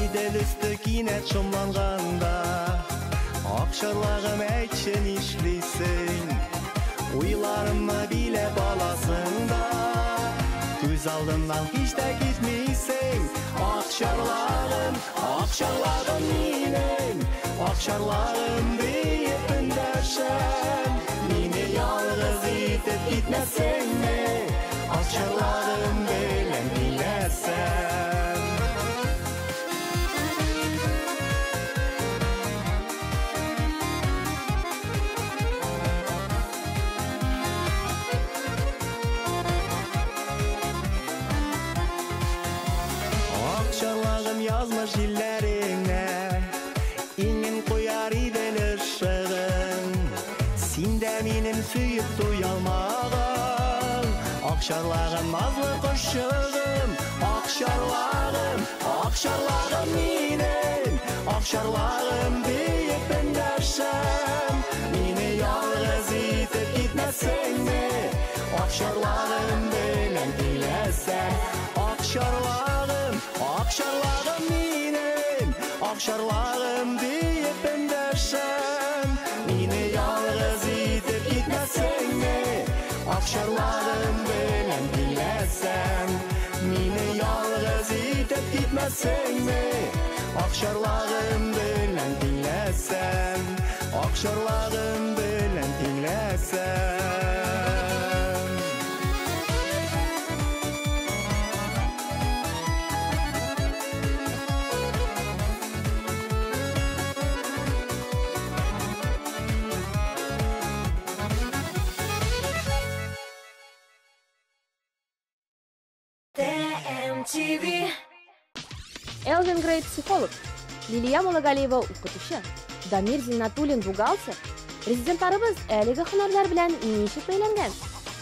Идел өсте кинәт шомланганда, акчарларым әйтче нишлисең, уйларымны биләп аласыңда. Күз алдымнан һич тә китмисең, акчарларым, акчарларым минем, акчарларым диеп эндәшәм. Мине ялгыз итеп китмәсәңме, акчарларым белән диләсәм. Акчарларым язмыш илләреңә, иңен куяр идел ышыгын. Син дә минем сөеп туялмаган, акчарларым назлы кошыгым. Акчарларым, акчарларым минем, акчарларым диеп эндәшәм. Мине ялгыз итеп китмәсәңме, акчарларым белән диләсәм. Акчарларым, акчарларым минем, акчарларым диеп эндәшәм. Мине ялгыз итеп китмәсәңме, акчарларым белән диләсәм. Мине ялгыз итеп китмәсәңме, акчарларым белән диләсәм. Акчарларым белән диләсәм. TMTV. Элвин Грей психолог, Лилия Мулагалиева укытучы, Дамир Зиннатуллин бухгалтер. Резидентларыбыз әлеге һөнәрләр белән ничек бәйләнгән?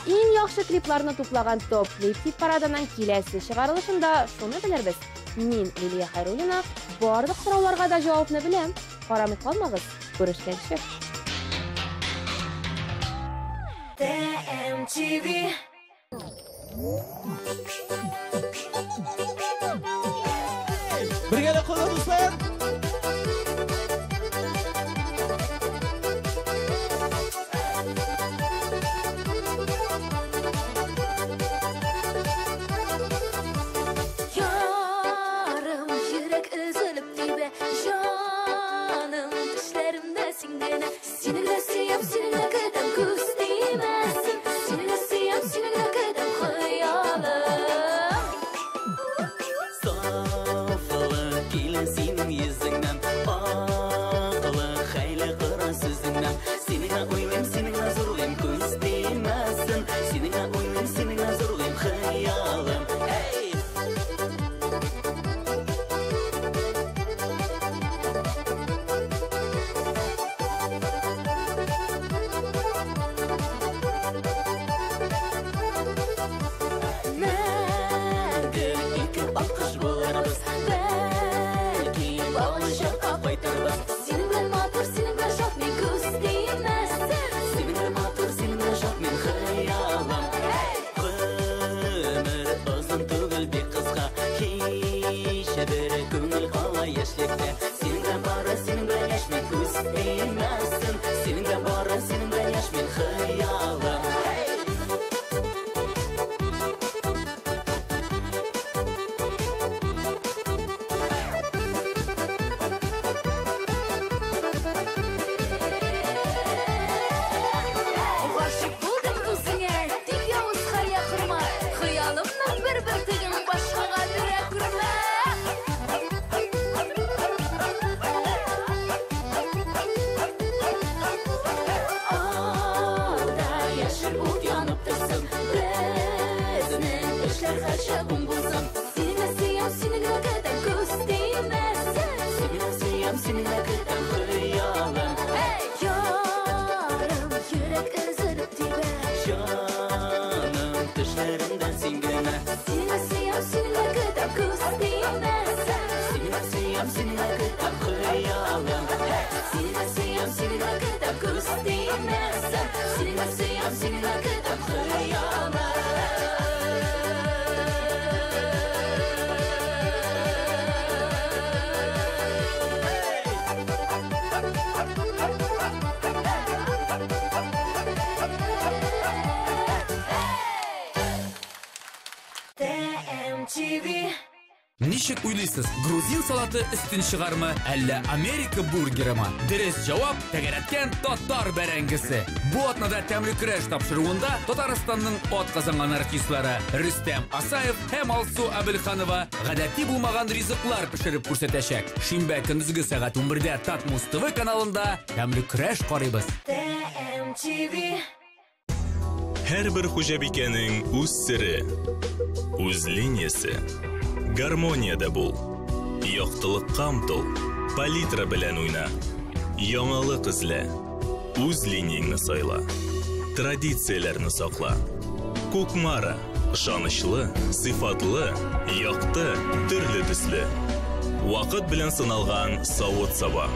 Иң яхшы клипларны туплаган топ клип хит парадының киләсе чыгарылышында шуны белербез. Мин, Лилия Хайруллина, барлык сорауларга да җавапны беләм. Карамый калмагыз. Күрешкәнче. TMTV. Бергәләп калыгыз, дуслар. Yarım yürek üzülüp dibe, canım düşler ғажабым болсам, сені сүйем, сенің әкітім көз тимесін. Сені сүйем, сенің әкітім қиялым. Ярым, жүрек үзіліп тибе. Жаным, түштерімден сен генә. Сені сүйем, сенің әкітім көз тимесін. Сені сүйем, сенің әкітім қиялым. Сені сүйем, сенің әкітім көз тимесін. Сені сүйем, сенің әкітім қиялым. TMTV. Ничек уйлыйсыз, грузин салаты үстін шығармы, әллә Америка бургерымы? Дөрес жауап тәгәрәткән татар бәрәңгесе. Бу атнада тәмле көрәш тапшыруында Татарстанның атказанган артистлары Рөстәм Асаев һәм Алсу Әбелханова гадәти булмаган ризыклар пешереп күрсәтәчәк. Шимбә көндезге сәгать 11-дә Татмус ТВ каналында тәмле көрәш карыйбыз. TMTV. Һәрбер хуҗабикәнең үз сире, үз линиясе. Гармонияда бул. Яктылыкка омтыл. Палитра белән уйна. Яңалык эзлә. Үз линияңне сайла. Традицияләрне сакла. Кукмара. Ышанычлы, сыйфатлы, якты, төрле төсле. Вакыт белән сыналган савыт-саба.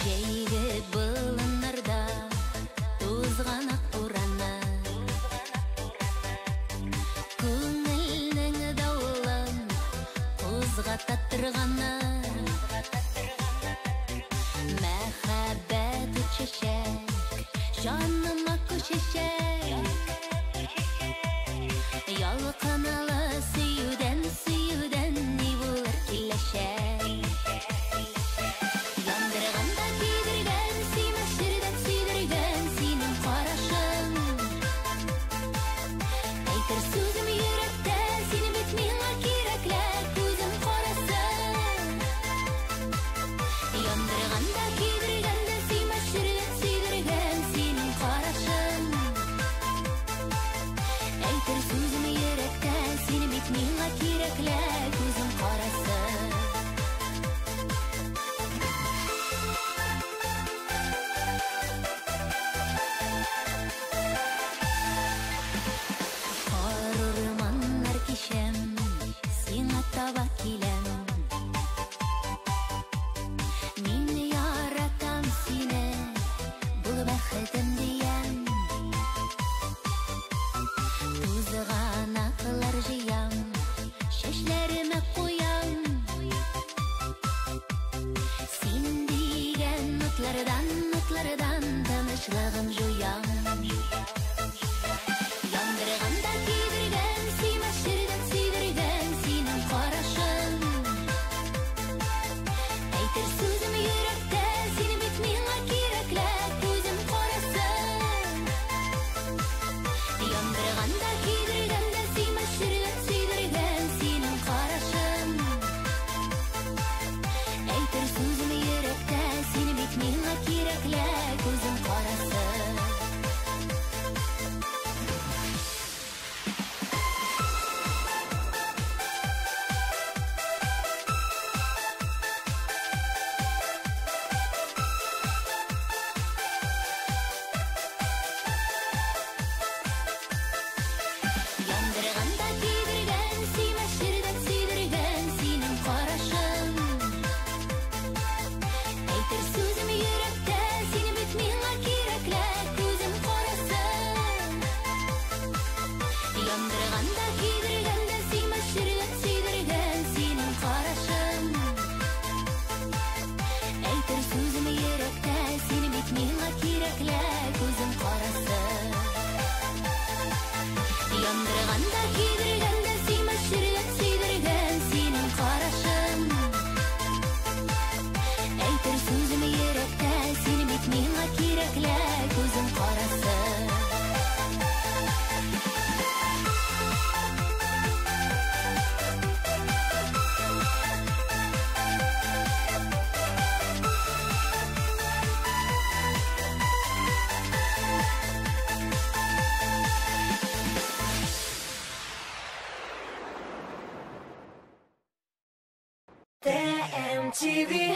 Җәйге болыннарда TMTV.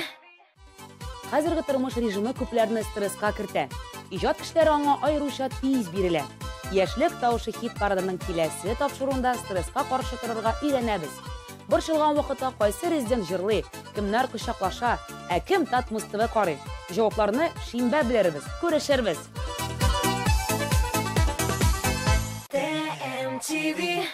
Хәзерге тормыш режимы күпләрне стресска кертә. Иҗат кешеләре аңа аеруча тиз бирелә. Яшьлек тавышы хит парадының киләсе тапшыруында стресска каршы торырга өйрәнәбез. Борчылган вакытта кайсы резидент җырлый, кемнәр кочаклаша, ә кем татмыстывы карый. Җавапларны шимбә белербез, күрешербез. TMTV.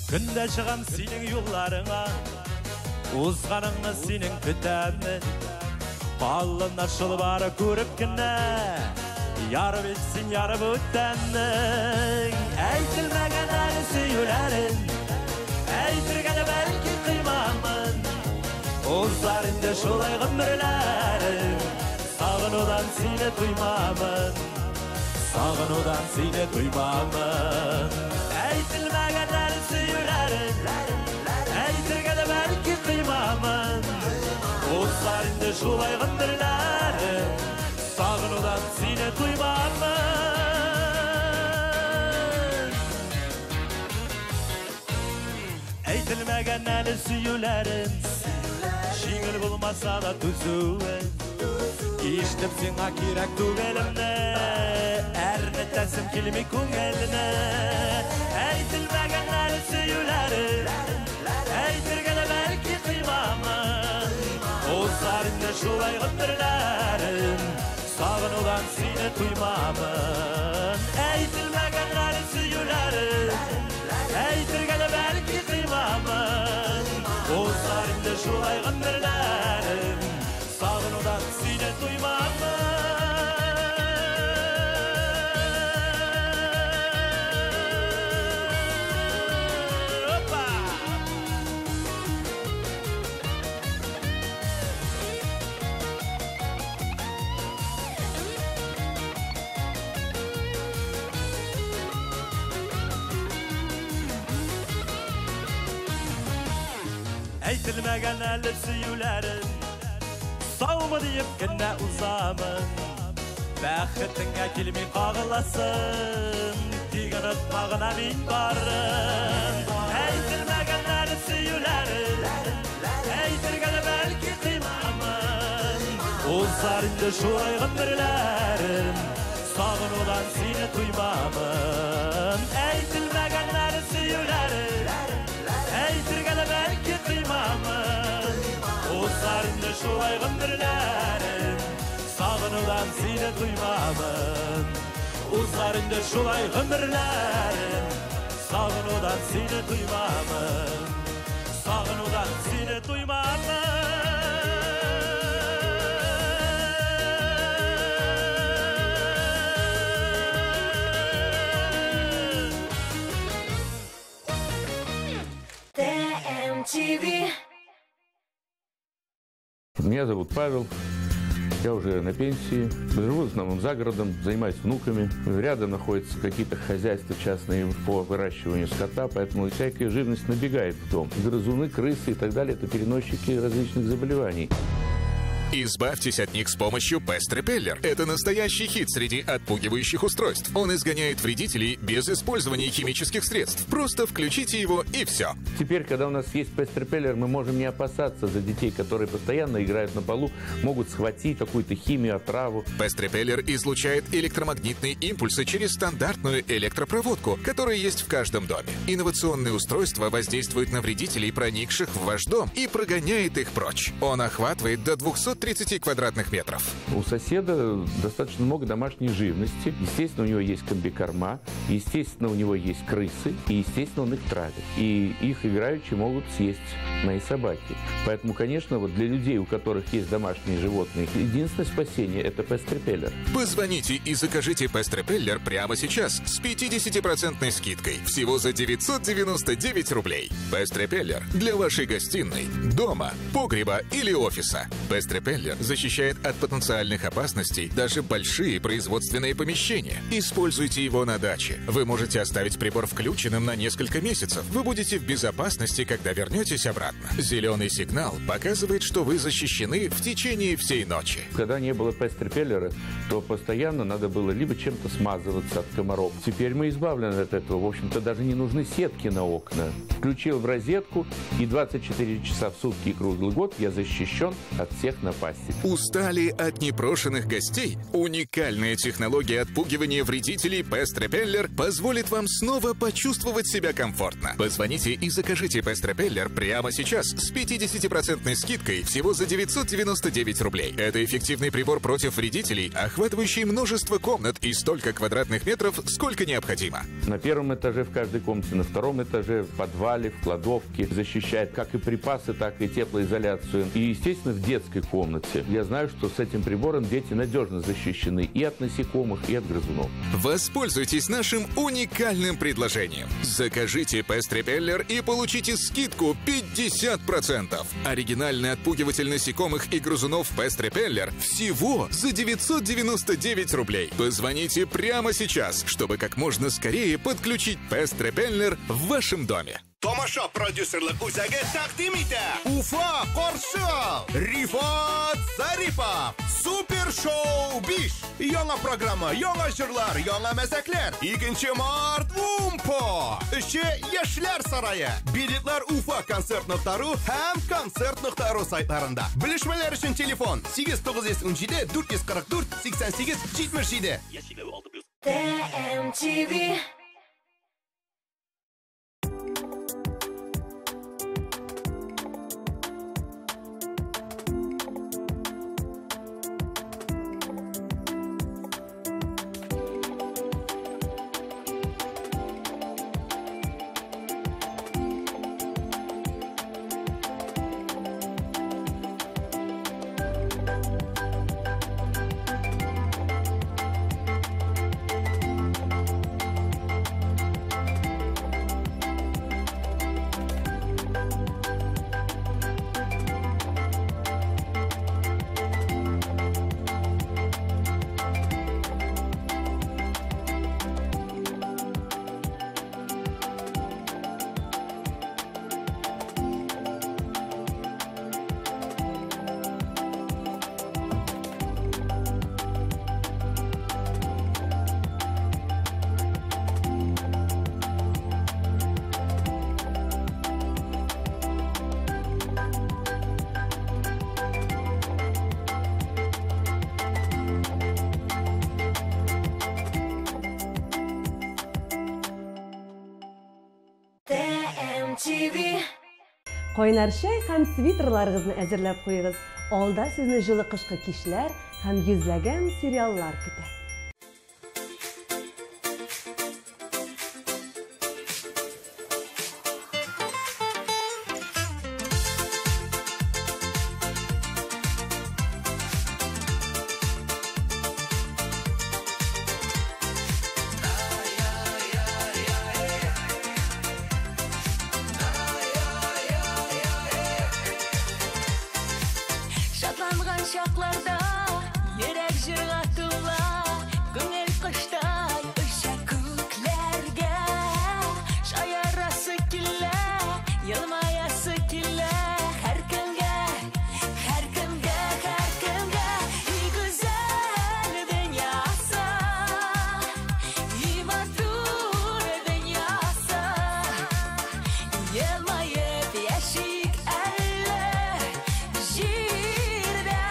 Күндә чыгам синең юлларыңа, узганыңны синең көтәмен. Баллына шул бары күреп кенә, яры битсин яры бүтәннең. Әйтелмәгән әле сөйләрен, әйтергә дә бәлки кыймамын. Узар инде шулай гомерләрем, сагынудан сине туймамын. Сагынудан сине туймамын. Әйтелмәгән әле сөйләрен, әйтергә дә бәлки кыймамын. Узар инде шулай гомерләрем, сагынудан сине туймамын. Әйтелмәгән әле сөйләрен, җиңел булмаса да түзүен. Ишетеп сиңа кирәк түгелемне, әрнетәсем килми күңелне. Әйтелмәгән әле сөйләрен, әйтергә дә бәлки кыймамын. Узар инде шулай гомерләрем, сагынудан сине туймамын. Әйтелмәгән әле сөйләрен, әйтергә дә бәлки кыймамын. Узар инде шулай гомерләрем, сагынудан сине туймамын. Әйтелмәгән әле сөйләрен, саумы диеп кенә узамын. Бәхетеңә килми кагыласың, тик онытма гына мин барын. Әйтелмәгән әле сөйләрен, әйтергә дә бәлки кыймамын. Узар инде шулай гомерләрем, сагынудан сине туймамын. Әйтелмәгән әле сөйләрен, әйтергә дә бәлки кыймамын. Узар инде шулай гомерләрем, сагынудан сине туймамын. Узар инде шулай гомерләрем, сагынудан сине туймамын. Сагынудан сине туймамын. TMTV. Меня зовут Павел, я уже на пенсии, живу в основном за городом, занимаюсь внуками. Рядом находятся какие-то хозяйства частные по выращиванию скота, поэтому всякая живность набегает в дом. Грызуны, крысы и так далее – это переносчики различных заболеваний. Избавьтесь от них с помощью Pest Repeller. Это настоящий хит среди отпугивающих устройств. Он изгоняет вредителей без использования химических средств. Просто включите его и все. Теперь, когда у нас есть Pest Repeller, мы можем не опасаться за детей, которые постоянно играют на полу, могут схватить какую-то химию, отраву. Pest Repeller излучает электромагнитные импульсы через стандартную электропроводку, которая есть в каждом доме. Инновационное устройство воздействует на вредителей, проникших в ваш дом, и прогоняет их прочь. Он охватывает до 230 квадратных метров. У соседа достаточно много домашней живности. Естественно, у него есть комбикорма, естественно, у него есть крысы, и, естественно, он их травит. И их играючи могут съесть мои собаки. Поэтому, конечно, вот для людей, у которых есть домашние животные, единственное спасение – это Pest Repeller. Позвоните и закажите Pest Repeller прямо сейчас с 50% скидкой. Всего за 999 рублей. Pest Repeller для вашей гостиной, дома, погреба или офиса. Pest Repeller Пеллер защищает от потенциальных опасностей даже большие производственные помещения. Используйте его на даче. Вы можете оставить прибор включенным на несколько месяцев. Вы будете в безопасности, когда вернетесь обратно. Зеленый сигнал показывает, что вы защищены в течение всей ночи. Когда не было пест-репеллера, то постоянно надо было либо чем-то смазываться от комаров. Теперь мы избавлены от этого. В общем-то, даже не нужны сетки на окна. Включил в розетку, и 24 часа в сутки и круглый год я защищен от всех напастей. Устали от непрошенных гостей? Уникальная технология отпугивания вредителей Pest Repeller позволит вам снова почувствовать себя комфортно. Позвоните и закажите Pest Repeller прямо сейчас с 50% скидкой всего за 999 рублей. Это эффективный прибор против вредителей, охватывающий множество комнат и столько квадратных метров, сколько необходимо. На первом этаже в каждой комнате, на втором этаже, в подвале, в кладовке. Защищает как и припасы, так и теплоизоляцию. И, естественно, в детской комнате. Я знаю, что с этим прибором дети надежно защищены и от насекомых, и от грызунов. Воспользуйтесь нашим уникальным предложением. Закажите Pest Repeller и получите скидку 50%. Оригинальный отпугиватель насекомых и грызунов Pest Repeller всего за 999 рублей. Позвоните прямо сейчас, чтобы как можно скорее подключить Pest Repeller в вашем доме. Tomosha prodüserlik o'zaga taqdim etadi. Ufa Qorshol, Rifat Zaripov, Super Show 5. Yangi programma, yangi jurlar, yangi mazaklar. 2 mart Umpo. Ishi Yoshlar saroyi. Biletlar Ufa konsert.ru ham konsert.ru saytlarında. Bilishmalar uchun telefon 8917 444 88 77. TMTV. Qaynar shay ham sviterlaringizni әзерләп qo'yingыз. Alda sizni жылы qishki kishlar ham yuzlagan seriallar kutadi. Şatlangan şaklarda yürek jırga tulla, көңіл қыштай ұша көкlerге, шайарасы келе, елмаясы келе, her кімге, и güzel dünyası, и матур dünyası, елmayıp yaşayık әлі, jirde.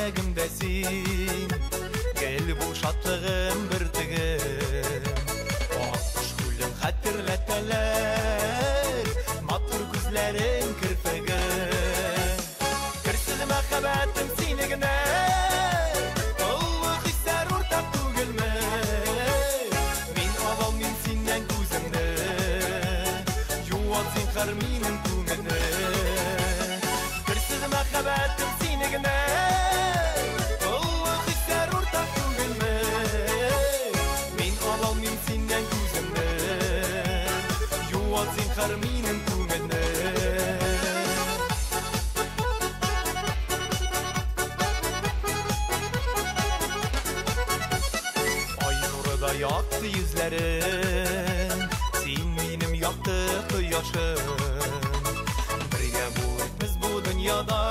йөрәгемдәсин гел бу шатлыгым бертегем акыш күлем хәтерләтәләр матур күзләрең кирпегем керсез мәхәббәтем сине генә олы хисләр уртак түгелме мин алам синнән күземне юан зинһар минем күңелне керсез мәхәббәтем сине генә олы хисләр уртак түгелме мин алам синнән күземне юан зинһар минем күңелне Yaktı yüzlerin Sen benim yaktı kıyaşım Birge biz bu dünyada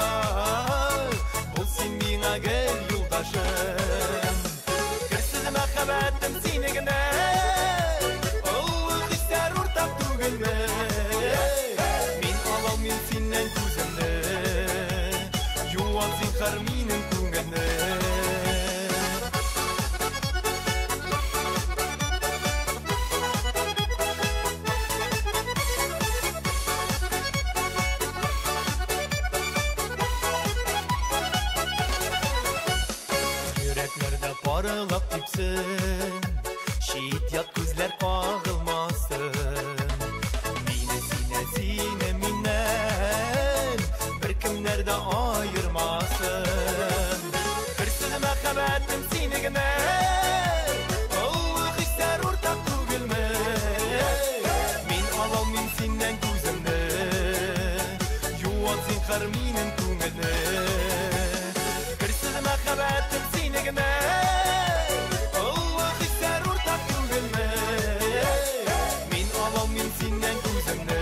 Bul sen bana gel yoldaşım Kersiz мәхәббәтем seni gene Oluk ister ortak түгелме Min alam min senden күземне Yuan zinhar minем күңелне Parılap gitsin Şehit yat gözler kağılmasın Mine sine minnen Bir kimler de ayırmasın Hırsız мәхәббәтем seni gene Oluk ister ortak түгелме Min alam min senden күземне Yuan zinhar minем күңелне Hırsız мәхәббәтем seni gene Senden күземне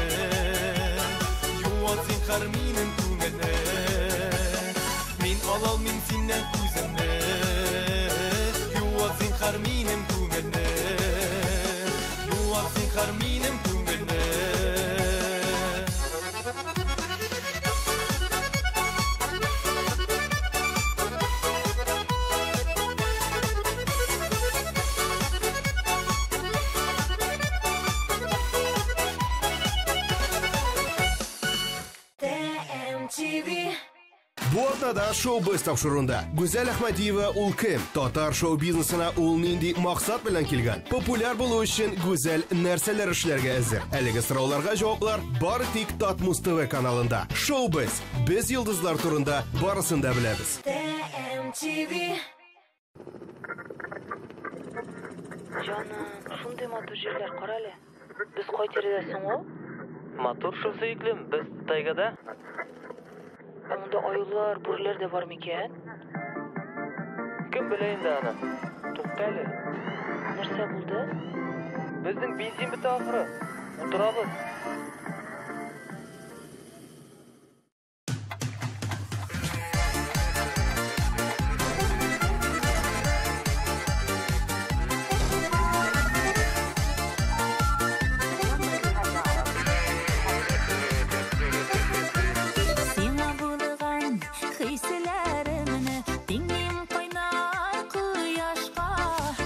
Юан zinhar minем күңелне Мин алам синнән күземне Юан zinhar minем күңелне Юан zinhar minем күңелне Бу атнада шоу-без тапшырында Гүзәл Әхмәдиева ул кем? Татар шоу-бизнесына ул нинди максат белән килгән? Популяр булу өчен Гүзәл нәрсәләр эшләргә әзер? Әлеге сорауларга җаваплар бары тик Татмус ТВ каналында. Шоу-без. Без йолдызлар турында барысын да беләбез. Җаным, шундый матур җирләр кара әле. Без кай тирәдәсең ул? Матур шул сөйклем, без тайгада. Анда аюлар, бүрләр дә бар микән? Кем белә инде аны? Тукта әле. Нәрсә булды? Безнең бензин бетә ахыры. Утырабыз.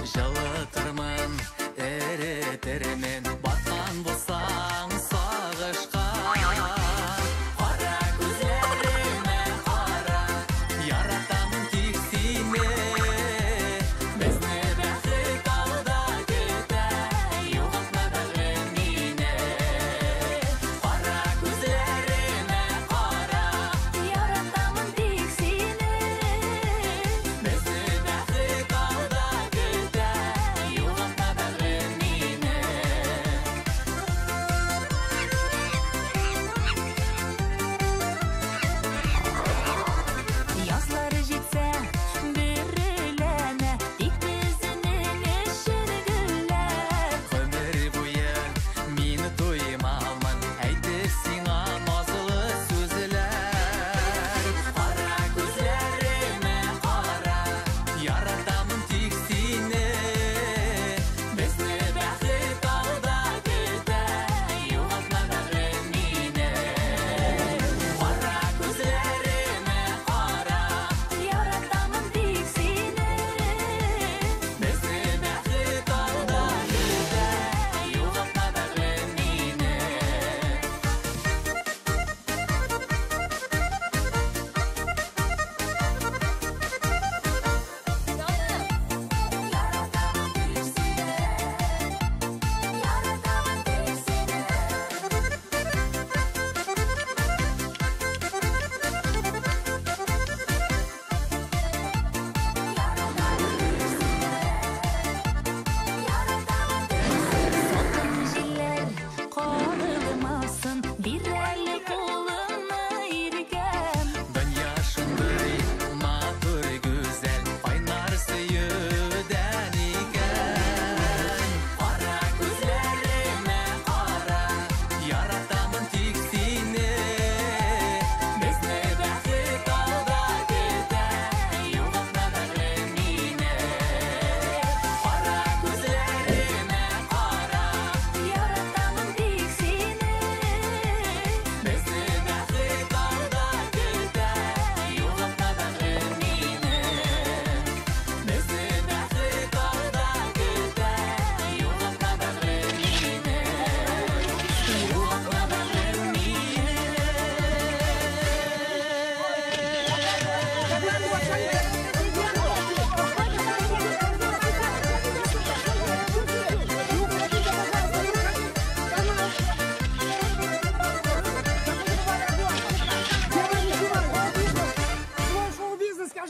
Жылытырмын, эретермен, батқан болсаң,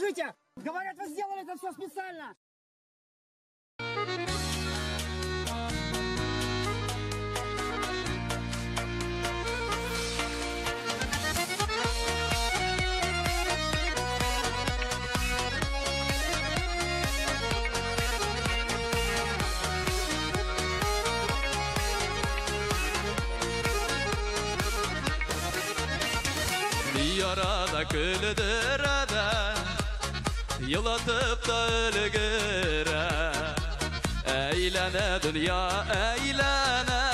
слушайте! Говорят, вы сделали это все специально! Yarada küldür ada Yılatıp da ölgüre Eylene dünya eylene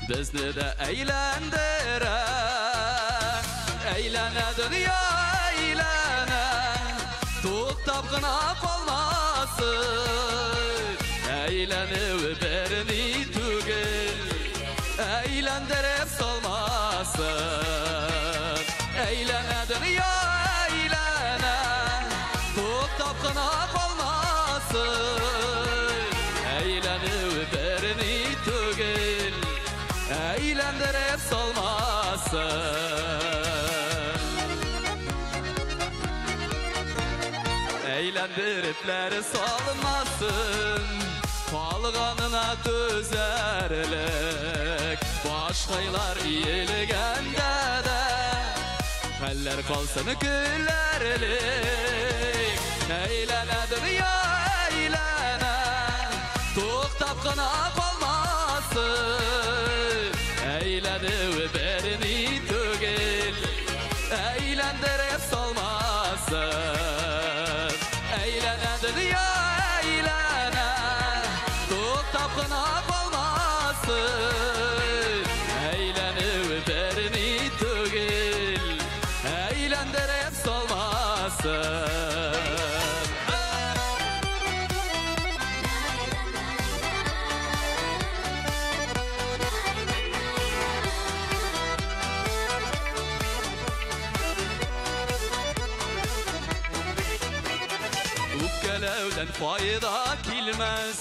Bizni de eğlendire Eylene dünya eylene Tuttap gına kalmasın Eğlenip birini tügül Eğlendirip salmasın Eylene dünya eylene Tuttap gına kalmasın Eğlenip birini tügül Eğlendirip salmasın Eğlendiripler salmasın Falğanına düzerlik Başkaylar iyilgende de Haller kalsın gülerlik Eylene dünya eylene Tuktap gına kalmasın Eğlenip birini tügül Eğlendirip salmasın Eylene dünya eylene Tuktap gına kalmasın Eğlenip birini tügül Eğlendirip salmasın Öpkelevden fayda kilmez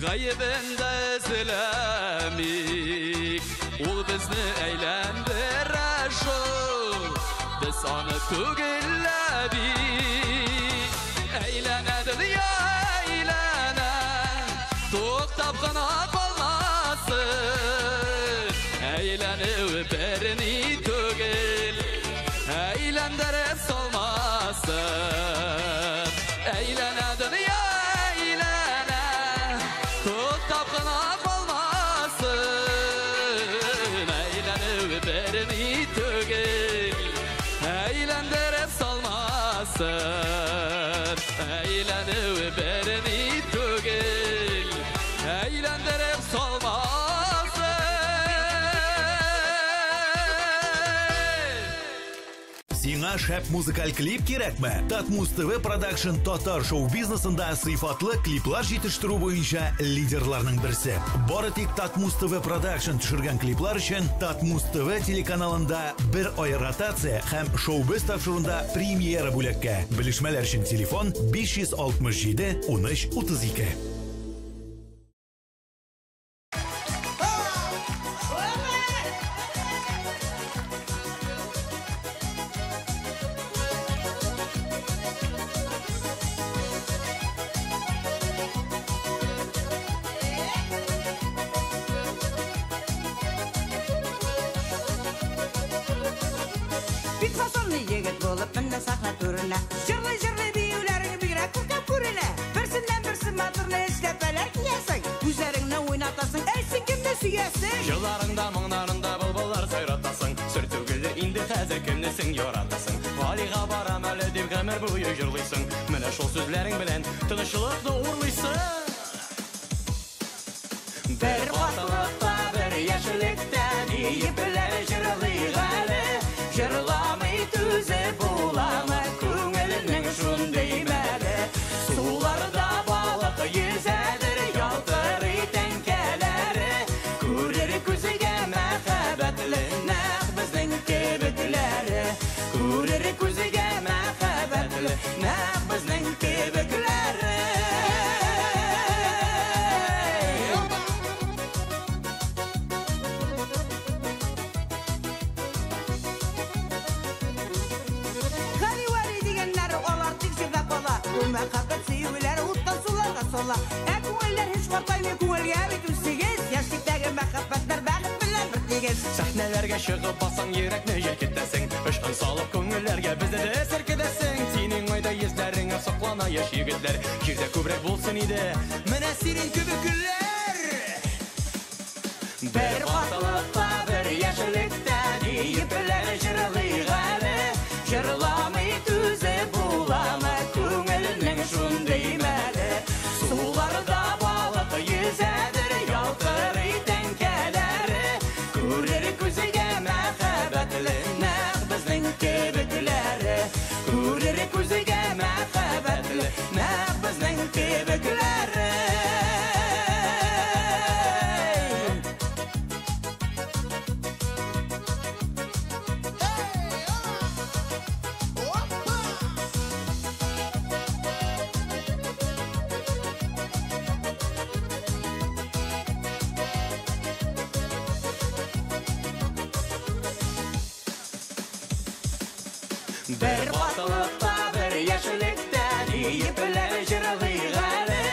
Gaybinde izlemik Ol bizni eğlendirer şu Biz anı tügüllebik Eylene dünya eylene Tuktap gına kalmasın Eğlenip birini tügül Eğlendirip salmasın Eylene dünya eylene Tuttap gına kalmasın Eğlenip birini tügül Eğlendirip salmasın Eğlenip birini tügül Eğlendirip salmasın Сиңа шәп музыкаль клип кирәкме? Татмус ТВ Продакшн татар шоу-бизнесында сыйфатлы клиплар җитештерү буенча лидерларның берсе. Бары тик Татмус ТВ Продакшн төшергән клиплар өчен Татмус ТВ телеканалында бер ай ротация һәм шоу-биз тапшыруында премьера бүләккә. Белешмәләр өчен телефон 567 13 32. Bit fasolli yigit bo'lib minna sahna turina Jirli biyularing bigra ko'kab ko'rina Birsinden birsi maturni eslapalar kiyasan Ko'zlaringni o'ynatasan aysin kimni suyasın Yıllarında mыңнарында bulbullar sayratasın Sür tөгілді инде хәзер kimni sen яратасың Валиға барам әлі деп гәмір буе жырлыйсың Менә шул сүзләрең белән тынычлыкны урлыйсың Bir вакытта bir яшьлектә диеп беләр җырлый гали Жырламый түзеп буламы күңелнең шундый мәле Суларда балык йөзәдер ялтырый тәңкәләре Күрер күзгә мәхәббәтле нәкъ безнең кебекләре Күрер күзгә мәхәббәтле нәкъ безнең кебекләре мәхәббәт сөюләр уттан суларга сола. Күңелләр һич ватаймый күңелгә бит үсегез. Яшьлектәге мәхәббәтләр бәхет белән бер тигез. Сәхнәләргә чыгып басаң йөрәкне җилкетәсең. Ышкын салып күңелләргә безне дә серкедәсең. Синең айда йөзләреңә саклана яшь егетләр. Җирдә күбрәк булсын иде. Менә синең кебек гөлләр. Бер вакытта бер яшьлектә дипләр җырлый гали. Җырламый түзе буламы күңелнең шундый мәле. Суларда балык йөзәдер ялтырый тәңкәләре. Күрер күзгә мәхәббәтле нәкъ безнең кебекләре. Күрер күзгә мәхәббәтле нәкъ безнең кебекләре. Бер вакытта бер яшьлектә дипләр җырлый гали.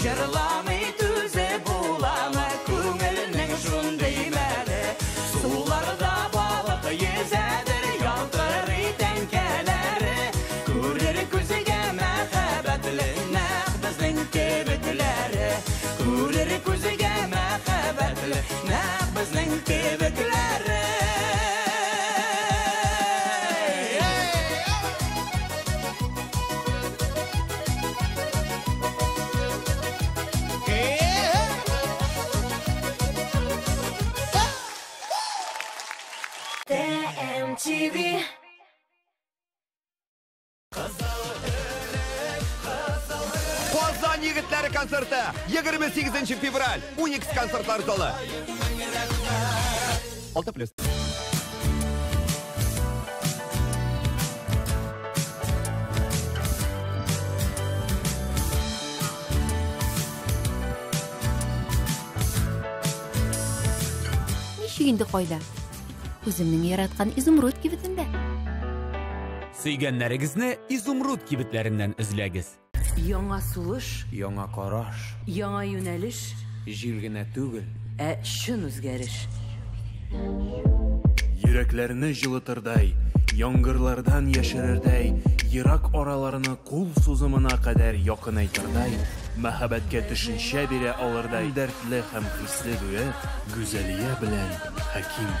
Җырламый түзе буламы күңелнең шундый мәле. Суларда балык йөзәдер ялтырый тәңкәләре. Күрер күзгә мәхәббәтле нәкъ безнең кебекләре. Күрер күзгә мәхәббәтле нәкъ безнең кебекләре. MTV Казан егетләре концерты 28 февраль 12 концертлар залы. 6+. Ничек инде кайда? Үземнең яраткан изумруд кибетендә. Сөйгәннәрегезне изумруд кибетләреннән эзләгез. Яңа сулыш, Яңа караш, яңа юнәлеш, җил генә түгел, чын үзгәреш. Йөрәкләрне җылытырдай, яңгырлардан яшерердәй, ерак араларны кул сузымына кадәр якынайтырдай, мәхәббәткә төшенчә бирә алырдай дәртле һәм хисле дуэт Гүзәлия белән Хәким.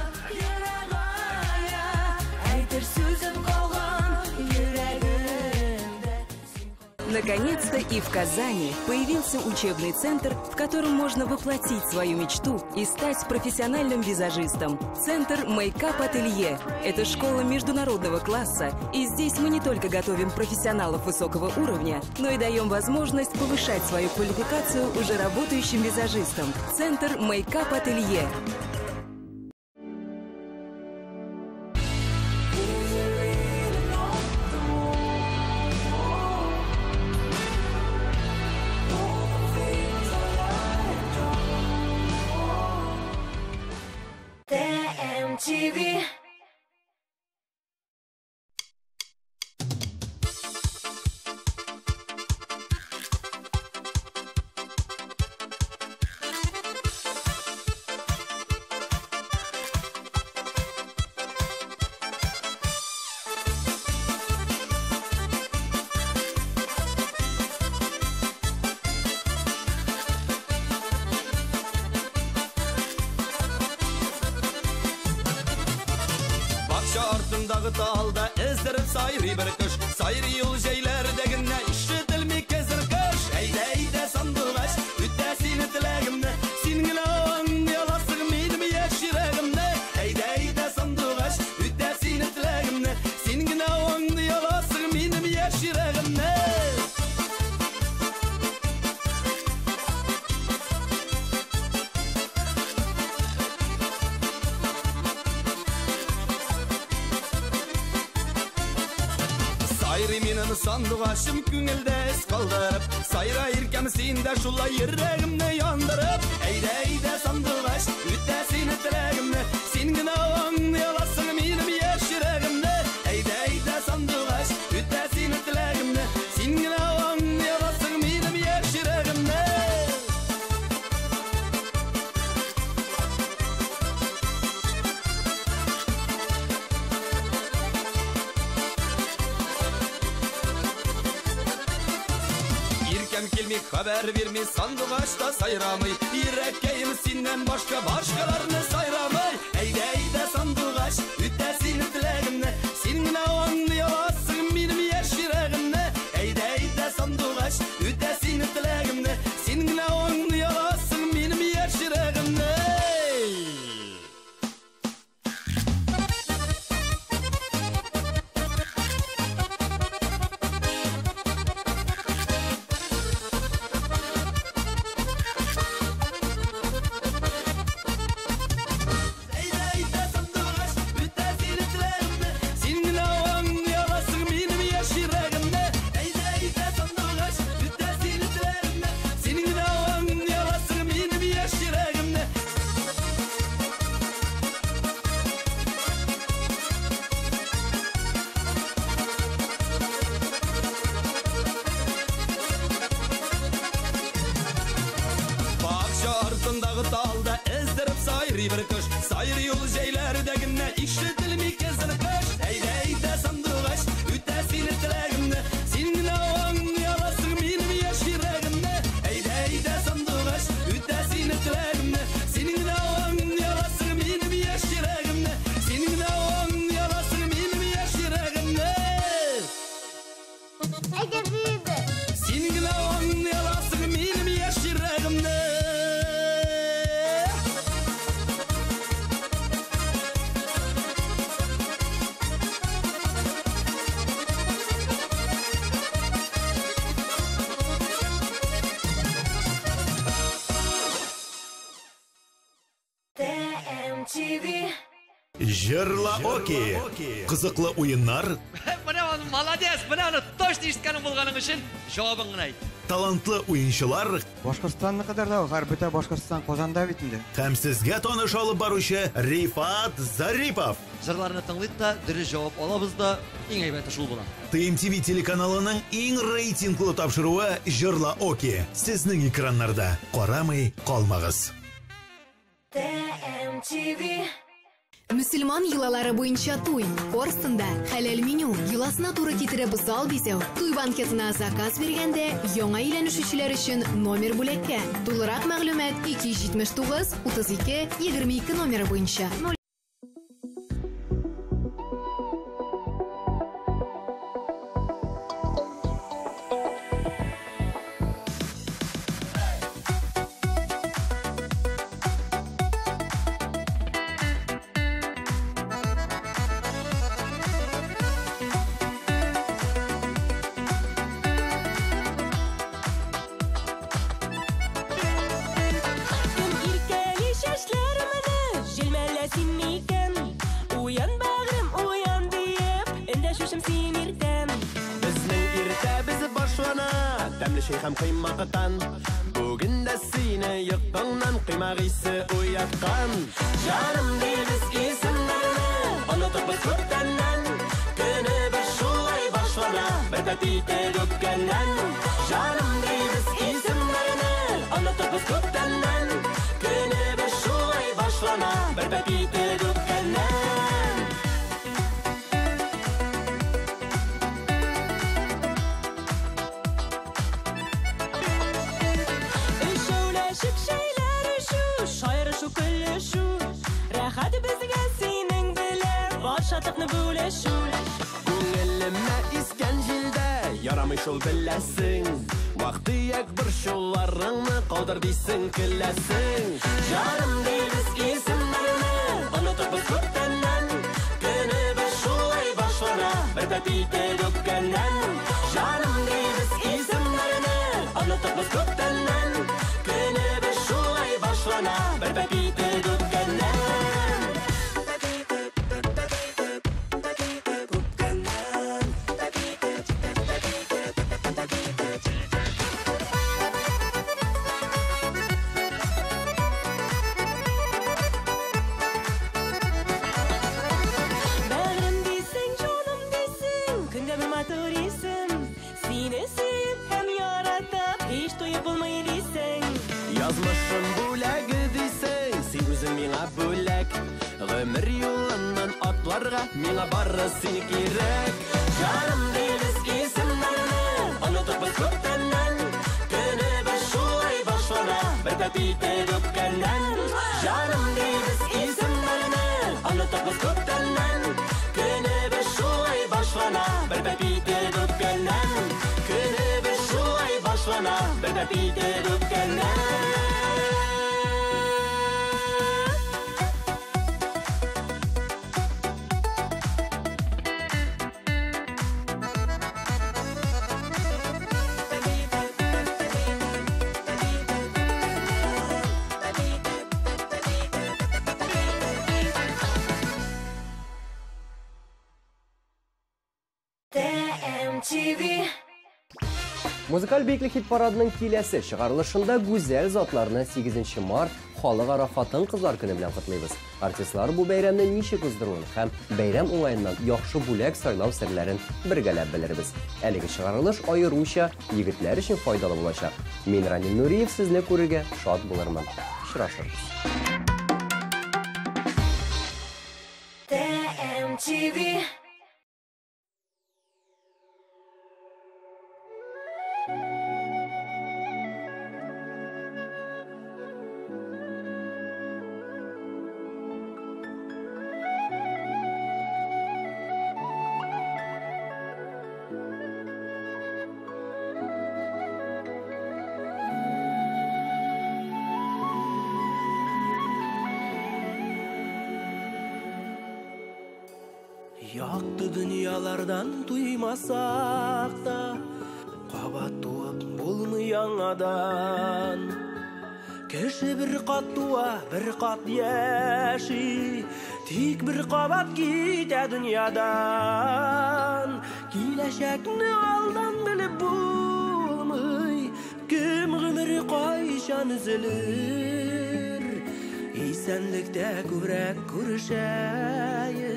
Әйтер сүзем калган йөрәгемдә. Наконец-то и в Казани появился учебный центр, в котором можно воплотить свою мечту и стать профессиональным визажистом. Центр Makeup Ателье. Это школа международного класса, и здесь мы не только готовим профессионалов высокого уровня, но и даем возможность повышать свою квалификацию уже работающим визажистам. Центр Makeup Ателье. MTV Артындагы талда эздереп сайрый бер кыш. Сайрый ул җәйләрдәгенә ишетелми кәзер кыш. Әйдә сандугач, үтә сине теләгемне. Син генә аңлаясың минем яшь йөрәгемне. Әйдә сандугач, үтә сине теләгемне. Син генә аңлаясың минем яшь йөрәгемне. Сайрый минем сандугачым күңелдә эз калдырып, сайра иркәм синдә шулай йөрәгемне яндырып. Әйдә сандугач, үтә сине теләгемне. Син генә аңлаясың минем яшь йөрәгемне. Әйдә сандугач, үтә сине теләгемне. Син генә Ишкем келмей хабар бермей сандуғашта сайрамай Иреккейім сенен башқаларны сайрамай Әйді сандуғаш үтә сені тілегімні Сенің ауаңны аласың менің еш жүрегімні Әйді сандуғаш үтә сені тілегімні Сенің ауаңны аласың менің еш жүрегімні bir kış Sayır yol jeylərdəginə işitilmi kezdin kış Əydə sandıqaş ütəsini tiləgimdə Senin ağın yalasın benim yaş yüreğimdə Əydə sandıqaş ütəsini tiləgimdə Senin ağın yalasın benim yaş yüreğimdə Senin ağın yalasın benim yaş yüreğimdə Senin ağın yalasın benim yaş yüreğimdə Жырла Оки. Қызықлы ойындар. Молодец, bunu точно ишіткенің болғаның үшін жауабыңын айт. Талантлы ойыншылар. Башқұртстанны қадар да ғарбіта Башқұртстан Қозанда бетінде. Һәм сезгә таныш алып баручы Рифат Зарипов. Жырларны тыңлыйк та, дөрес җавап алабыз да, иң әйбәте шул була. ТМТV телеканалының иң рейтинглы тапшыруы Жырла Оки. Сезнең экраннарда. Карамый калмагыз. TMTV. Müslüman yılaları boyunca туй. Корстында хәләл меню. Йыласына туры китереп зал бизәү. Туй банкетына заказ бергәндә яңа өйләнешүчеләр өчен номер бүләккә. Тулырак мәгълүмат 279 32 22 номеры буенча. Şeyham kıymaktan Bugün de sine yıkkından kıymak ise uyatkan Canım değiliz isimlerini Unutup biz köktenden Günü bir şulay başlara Bir petite dökkenden Canım değiliz isimlerini Unutup biz köktenden Günü bir şulay başlara Bir petite dökkenden Hadi bizge senin bile Başatıkны böleşu Күңелемә искән җилдә Ярамый шул беләсең Вакыты як бер шулларыңны Калдыр дисең көләсең Җаным дибез исемләрне Онытып без күптәннән Көне без шулай башлана Бер пәпите дөккәннән Җаным дибез исемләрне Онытып без күптәннән Көне без шулай башлана Бер пәпите дөккәннән Язмышым бүләге дисең, син үзең миңа бүләк Гомер юлыннан атларга миңа бары сине кирәк Җаным дибез исемләрне, онытып без күптәннән bitip öpkenden Canım deybiz isimlerini Anlatıbız köptelden Günübüz şulay başlana Bir bitip öpkenden Günübüz şulay başlana Bir bitip öpkenden Музыкаль бейклик хит парадының келесі шығарылышында гүзәл затларны 8 март халыкара хатын кызлар көне белән котлыйбыз. Артистлар бу бәйрәмне ничек уздыруын һәм бәйрәм уңаеннан яхшы бүләк сайлау серләрен бергәләп белербез. Әлеге шығарылыш аеруча егетләр өчен файдалы булачак. Мин Ранил Нуриев сезне күрергә шат булырмын. Очрашырбыз. TMTV Yaktı dünyalardan duymasak da Kabat tuğup bulmayan adam Kişi bir kat tuğa bir kat yaşı Tik bir kabat gide dünyadan Kileşekni aldan bilip bulmay Kim gümürü kayşan üzülür İsenlikte kübrek kurşayık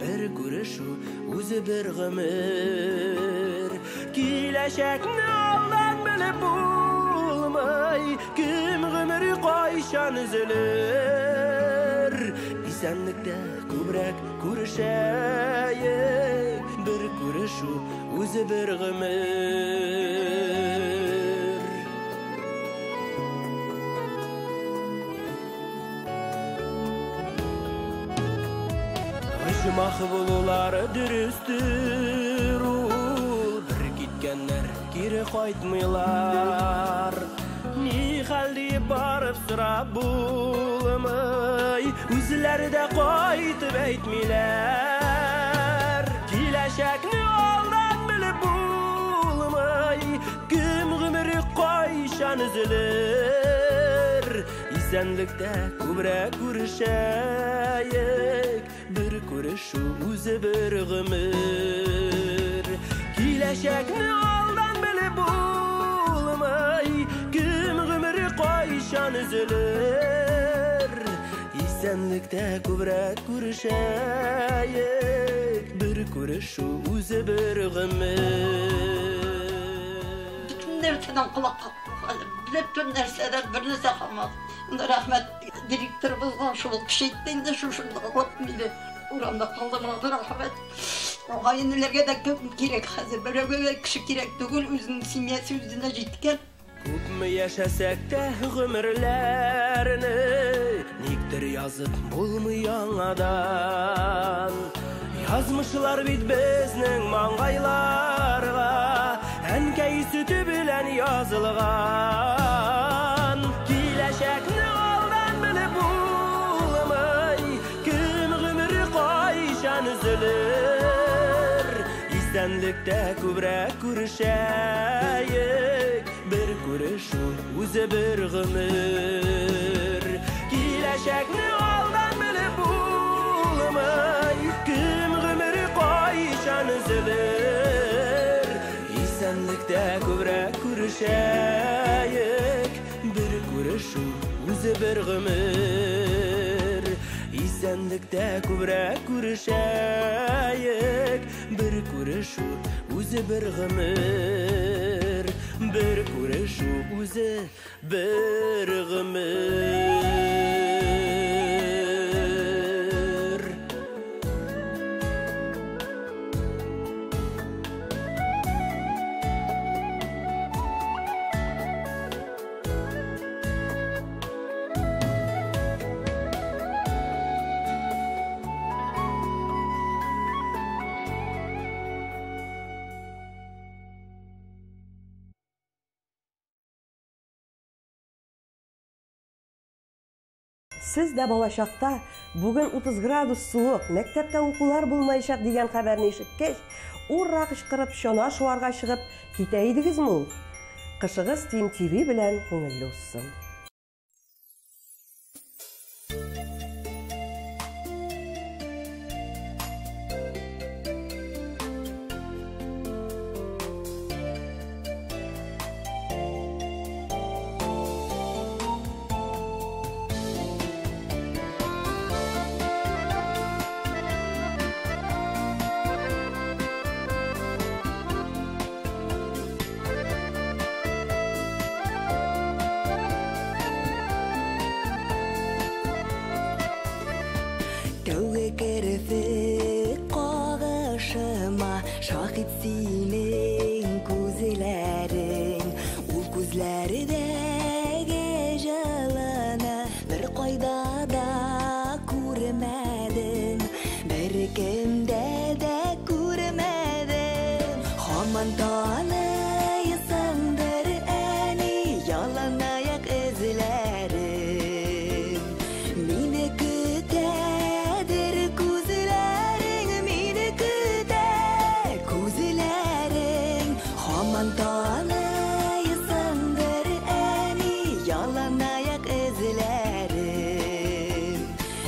Bir görüşü özü bir gümür Kileşekni aldan bilip bulmay Kim gümürü kayşan üzülür İsenlikte kübrek kurşayık Bir görüşü özü bir gümür Mahbulular dürüstür Bir gitkenler geri kaytmıyorlar Ni halde barıp sırap bulmay Üzleri de kaytıp etmiler Kileşekni aldan bilip bulmay Kim gümürü kayşan üzülür İsenlikte kübrek kurşayık Bir kuruşu özü bir gümür Kileşekni aldan bilip bulmay Kim gümürü kayşan üzülür İsenlikte kübrek kurşayık Bir kuruşu özü bir gümür Bütün nereden kulak bütün nerseler birinize kalmadı. Onda rahmet direktörümüzden şunu kişiyitten de şu bakmıydı. Uğramda kaldırmadı rahmet. O hayınlarga da köp gerek hazır. Böyle kişi gerek değil. Özünün simyası yüzüne ciddiken. Köp mü yaşasak da ömürlerini Niktir yazıp bulmayan adam Yazmışlar bit bizning mangaylarga Enkey sütü bilen yazılgan Kileşekni aldan bilip bulmay Kim gümürü kayşan üzülür İstenlikte kübrek kurşayık Bir kuruşu özü bir gümür Kileşekni aldan bilip bulmay Kim gümürü kayşan üzülür İstenlikte kübrek kurşayık Bir kuruşu özü bir gümür İstenlikte kübrek kurşayık Bir kuruşu özü bir gümür Bir kuruşu özü bir gümür Сіз дә балачакта бүген 30 градус суык, мәктәптә укулар булмаячак дигән хәбәрне ишеткәч, урра кычкырып, чана шуарга чыгып китә идегезме ул? Кышыгыз Team TV белән күңелле узсын. Şahit senin gözlerin, ul gözlerde gecalana bir koyda da görmedim, bir kimde de görmedim. Haman tanıysandır eni yalan ayak izlerim, mine kütedir gözlerin, mine Aman tanıysandır eni yalan ayak izlerim,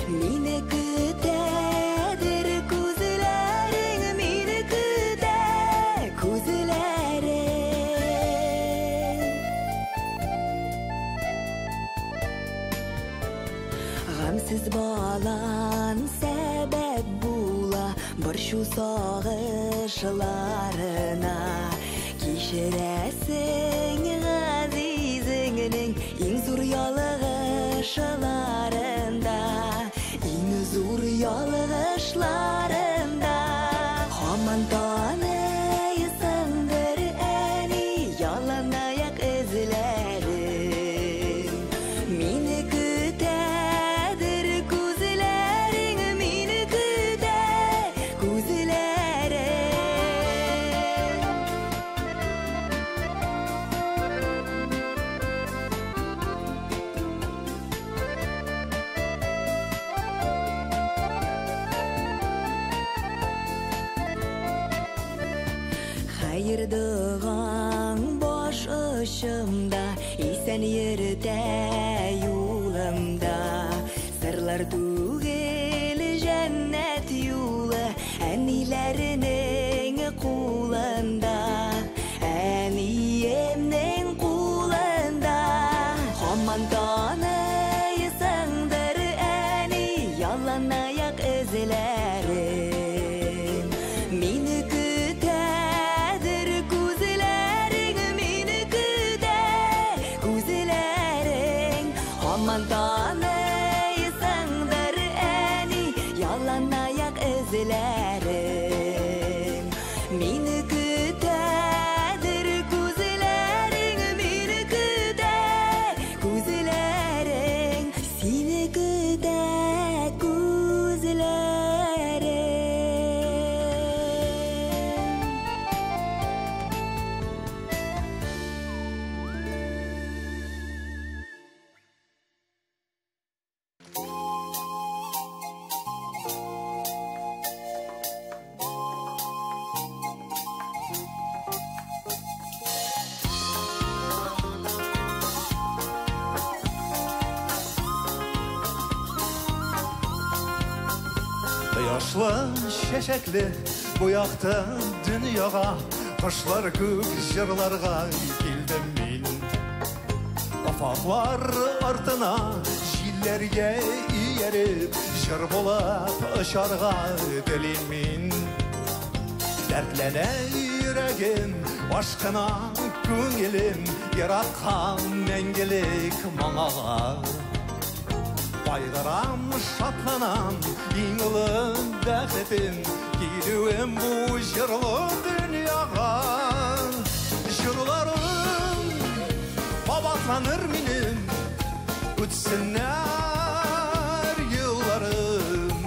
mine kütedir gözlerin, mine küte gözlerin. Gamsiz balan sebep bula bir şu sağışlarına. Kişiresin azizinin en zor yalığışlarında, en zor yalığışlarında. Aman tanıysandır eni yalan ayak izlerim, mine kütedir gözlerin, mine küte gözlerin. Hayırdığın boş ışımda, isen yerde yolumda. Sırlar tugel cennet yolu, enilerinin kulunda, eniyemnin kulunda. Aman tanıysandır eni yalan ayak izlerim, mine Aman tanıysandır eni yalan ayak izlerim, mine kütedir gözlerin, mine küte gözlerin, seni küte gözlerin. Yaşlı şeşekli bu yakta dünyaya, kışlar gök jırlarga geldim min. Afaklar артына jillerge iyerip, jır bolap ışarga dilim min. Dertlene yüreğim, aşkına көңілім, yaratkan mengelik manağa. Baygaram şatlanam, iňilim bäxetim, giduem bu jırlı dünyaga. Jırlarım babatlanır minim, ütsinler yıllarım.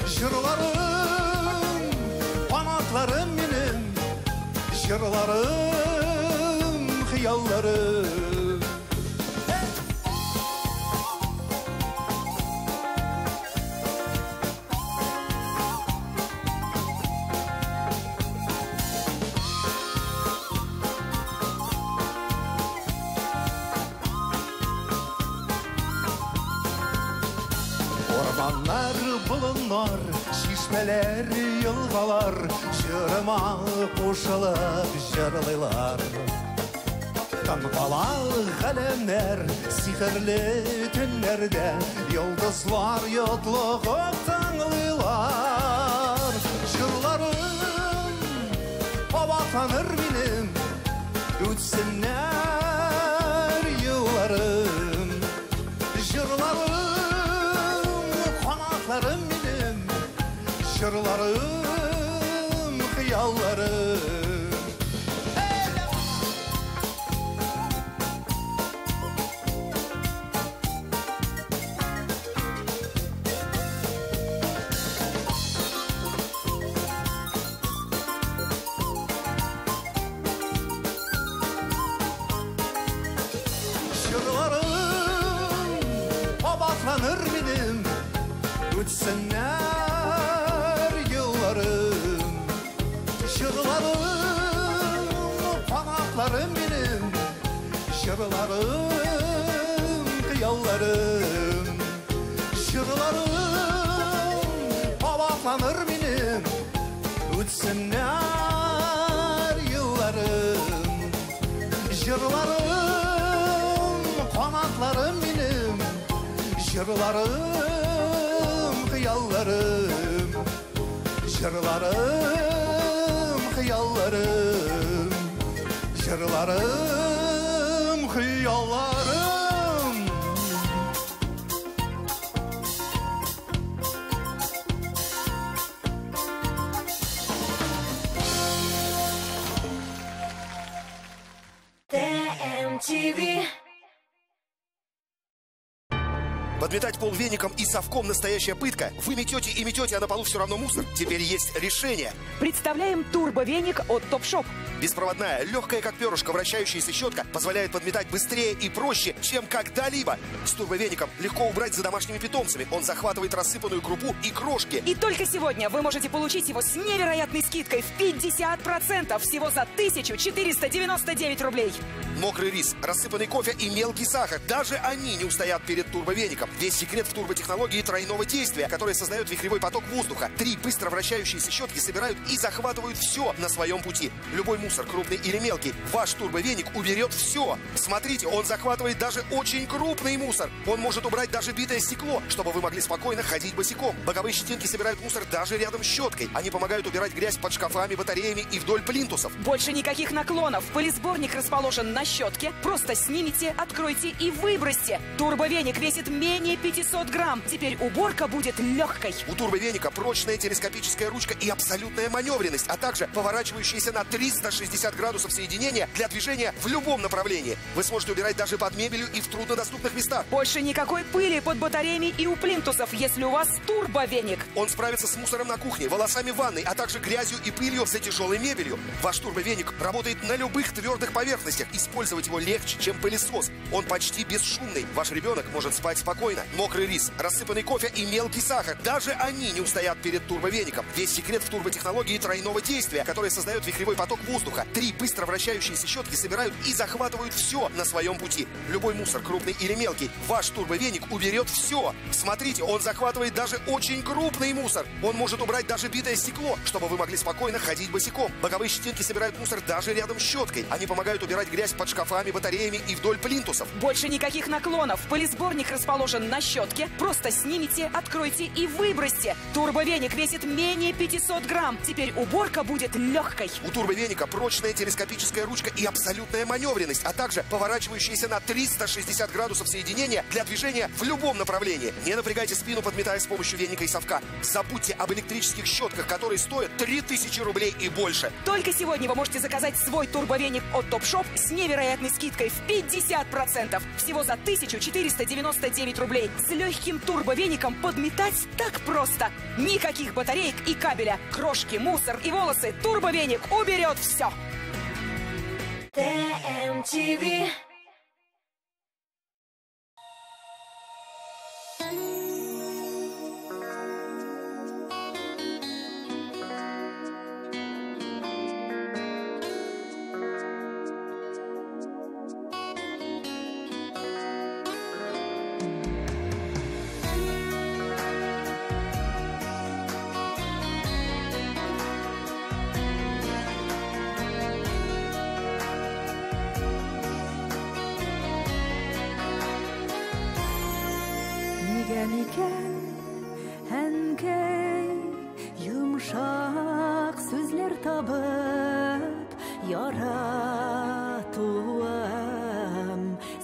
Jırlarım qanatlarım minim, jırlarım xiyallarım. Орманлар, шишмелер, елгалар, жырыма қошылып жырлайлар. Таңқалақ әлемдер, сихірлі түнлерде, йолдызлар йотлығып таңлайлар. Жырларым қабатаныр менім, өтсінер юларым. Жырларым қанатларым менім, жырларым қиялларым. Tanır benim Ötsenler yıllarım Jırlarım Panaklarım benim Jırlarım Kıyallarım Jırlarım Panaklanır benim Ötsenler yıllarım Jırlarım Panaklarım benim Jırlarım, kıyallarım, jırlarım, kıyallarım, jırlarım, kıyallarım. TMTV. Подметать пол веником и совком настоящая пытка. Вы метете и метете, а на полу все равно мусор. Теперь есть решение. Представляем турбовеник от Топшоп. Беспроводная, легкая как перышко, вращающаяся щетка позволяет подметать быстрее и проще, чем когда-либо. С турбовеником легко убрать за домашними питомцами. Он захватывает рассыпанную крупу и крошки. И только сегодня вы можете получить его с невероятной скидкой в 50%, всего за 1499 рублей. Мокрый рис, рассыпанный кофе и мелкий сахар. Даже они не устоят перед турбовеником. Весь секрет в турботехнологии тройного действия, которая создает вихревой поток воздуха. 3 быстро вращающиеся щетки собирают и захватывают все на своем пути. Любой мусор, крупный или мелкий, ваш турбовеник уберет все. Смотрите, он захватывает даже очень крупный мусор. Он может убрать даже битое стекло, чтобы вы могли спокойно ходить босиком. Боковые щетинки собирают мусор даже рядом с щеткой. Они помогают убирать грязь под шкафами, батареями и вдоль плинтусов. Больше никаких наклонов. Пылесборник расположен на щетке. Просто снимите, откройте и выбросьте. Турбовеник весит менее 500 грамм. Теперь уборка будет легкой. У турбовеника прочная телескопическая ручка и абсолютная маневренность, а также поворачивающиеся на 360 градусов соединения для движения в любом направлении. Вы сможете убирать даже под мебелью и в труднодоступных местах. Больше никакой пыли под батареями и у плинтусов, если у вас турбовеник. Он справится с мусором на кухне, волосами в ванной, а также грязью и пылью за тяжелой мебелью. Ваш турбовеник работает на любых твердых поверхностях. Использовать его легче, чем пылесос. Он почти бесшумный. Ваш ребенок может спать спокойно. Мокрый рис, рассыпанный кофе и мелкий сахар. Даже они не устоят перед турбовеником. Весь секрет в турботехнологии тройного действия, которая создает вихревой поток воздуха. 3 быстро вращающиеся щетки собирают и захватывают все на своем пути. Любой мусор, крупный или мелкий, ваш турбовеник уберет все. Смотрите, он захватывает даже очень крупный мусор. Он может убрать даже битое стекло, чтобы вы могли спокойно ходить босиком. Боковые щетинки собирают мусор даже рядом с щеткой. Они помогают убирать грязь под шкафами, батареями и вдоль плинтусов. Больше никаких наклонов. Пылесборник расположен на щетке. Просто снимите, откройте и выбросьте. Турбовеник весит менее 500 грамм. Теперь уборка будет легкой. У турбовеника прочная телескопическая ручка и абсолютная маневренность, а также поворачивающиеся на 360 градусов соединения для движения в любом направлении. Не напрягайте спину, подметая с помощью веника и совка. Забудьте об электрических щетках, которые стоят 3000 рублей и больше. Только сегодня вы можете заказать свой турбовеник от Топшоп с невероятной скидкой в 50%. Всего за 1499 рублей. С легким турбовеником подметать так просто. Никаких батареек и кабеля. Крошки, мусор и волосы. Турбовеник уберет все. TMTV. микән әнкәй йомшак сүзләр табып яратуым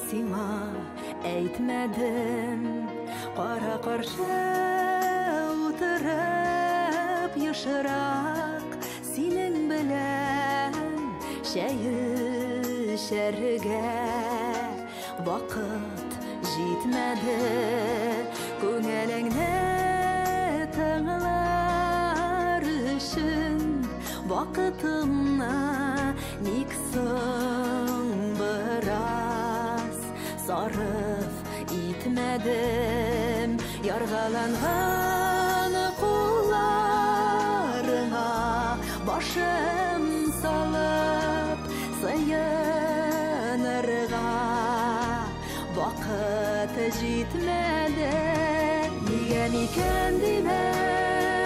сиңа әйтмәдем кара каршы утырып ешрак синең белән чәй эчәргә вакыт җитмәде күңелеңне тыңлар өчен вакытымны ник соң бераз сарыф итмәдем яргаланган кулларыңа башым салып сыенырга вакыт җитмәде нигә микән димен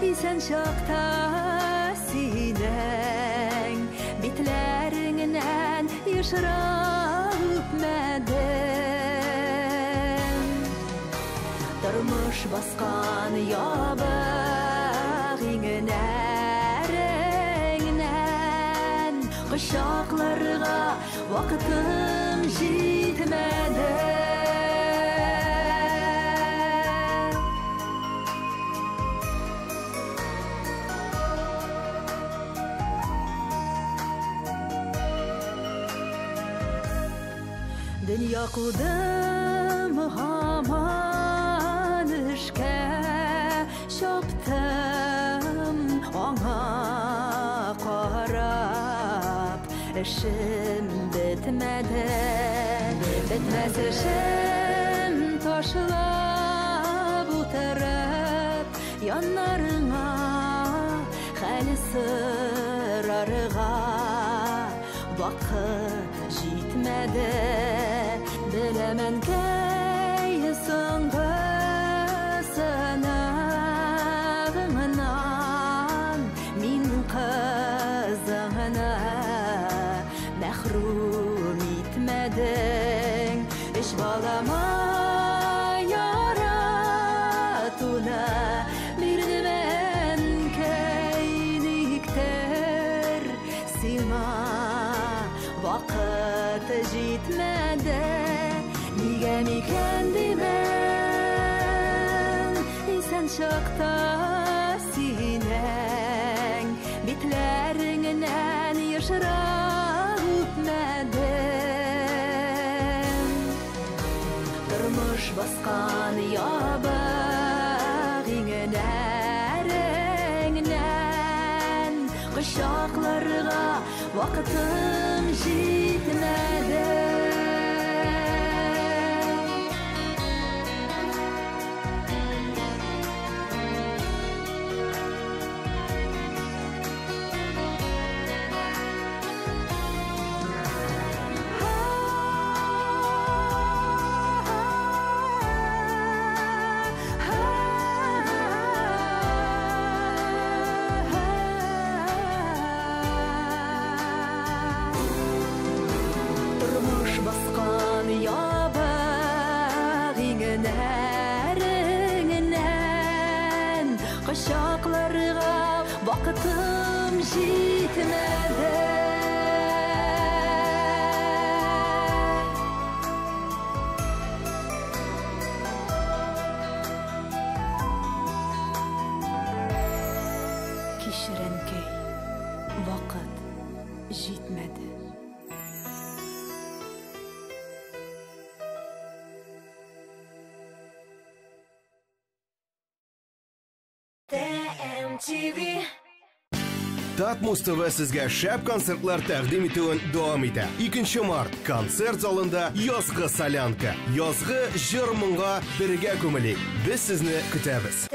исән чакта синең битләреңнән ешрак үпмәдем тормыш баскан ябык иңнәреңнән кочакларга вакытым җитмәде Дөнья кудым һаман эшкә чаптым аңа карап эшем бетмәде бетмәс эшем ташлап утырып яннарыңа хәл сорарга вакыт җитмәде Беләмән кәй соңгы сынагыңнан мин кызыңны мәхрүм итмәдең өч балама яратуны бирдем кәй никтер сиңа вакыт җитмәде нигә микән димен исән чакта синең битләреңнән ешрак үпмәдем тормыш баскан ябык иңнәреңнән кочакларга вакытым җитмәде Кочакларга вакытым җитмәде Кичеренкәй вакыт җитмәде Татмус ТВ сезгә шәп концертлар тәкъдим итүен дәвам итә. 2 март концерт залында язгы солянка, язгы җыр-моңга бергә күмелик. Без сезне көтәбез.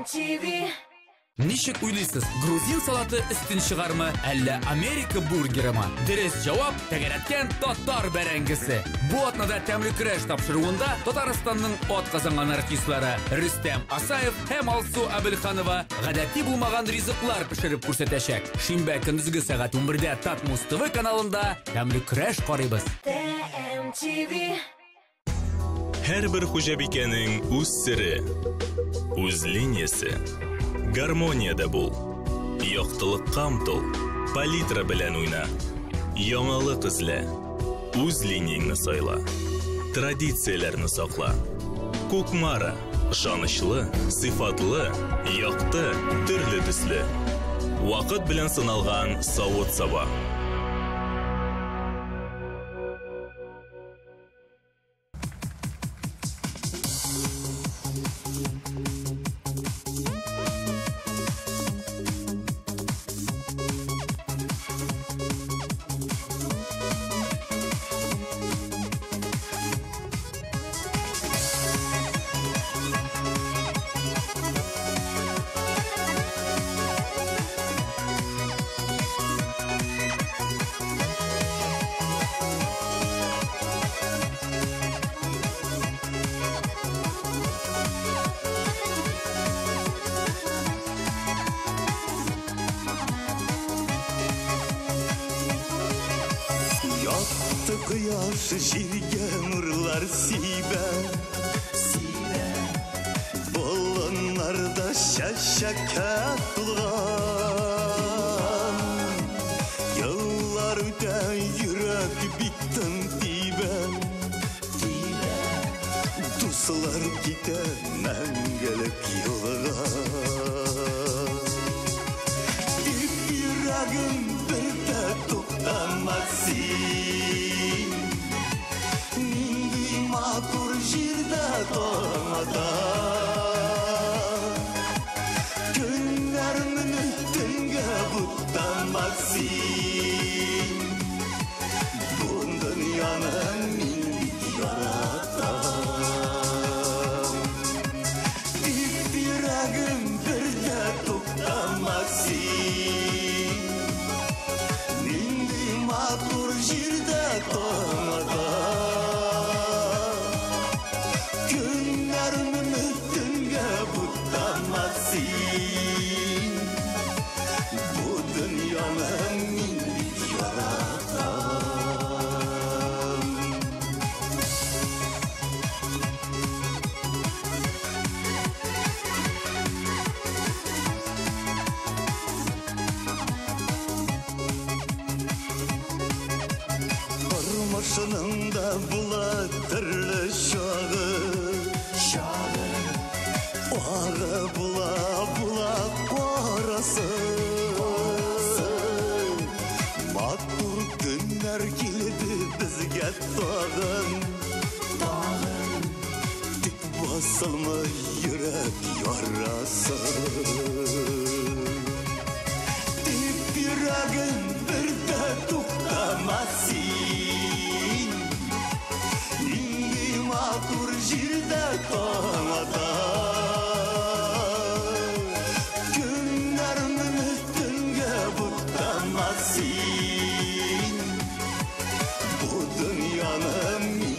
MTV. Ничек уйлыйсыз? Грузин салаты үстін шығармы, әллә Америка бургері ма? Дөрес жауап тәгәрәткән татар бәрәңгесе. Бу атнада тәмле көрәш тапшыруында Татарстанның ат казанган артистлары Рөстәм Асаев һәм Алсу Әбелханова гадәти булмаган ризыклар пешереп күрсәтәчәк. Шимбә көндезге сәгать 11-дә Татмус ТВ каналында тәмле көрәш карыйбыз. MTV. Һәрбер хуҗабикәнең үз сире, үз линиясе. Гармонияда бул. Яктылыкка омтыл. Палитра белән уйна. Яңалык эзлә. Үз линияңне сайла. Традицияләрне сакла. Кукмара. Ышанычлы, сыйфатлы, якты, төрле төсле. Вакыт белән сыналган савыт саба. Кыяш җиргә нурлар сибә, болыннарда чәчәккә тулган. Еллар үтә йөрәк биттем тибә, дуслар китә мәңгелек юлга. Йөрәгем бер туктамас матур җирдә таңата. Көннәрмен төнгә буттамас син. Бу дөньяны мин яратам. Йөрәгем бер туктамас син. Нинди матур җирдә таңата. Bu dünyana min yaratam. Tормышының да була төрле чагы. Ары була қарасы. Матур көннәр килде безгә тагын. Тик басылмый йөрәк ярасы. Тик йөрәгем бер дә туктамас син. Нинди матур җирдә таңата. Bu dünyana min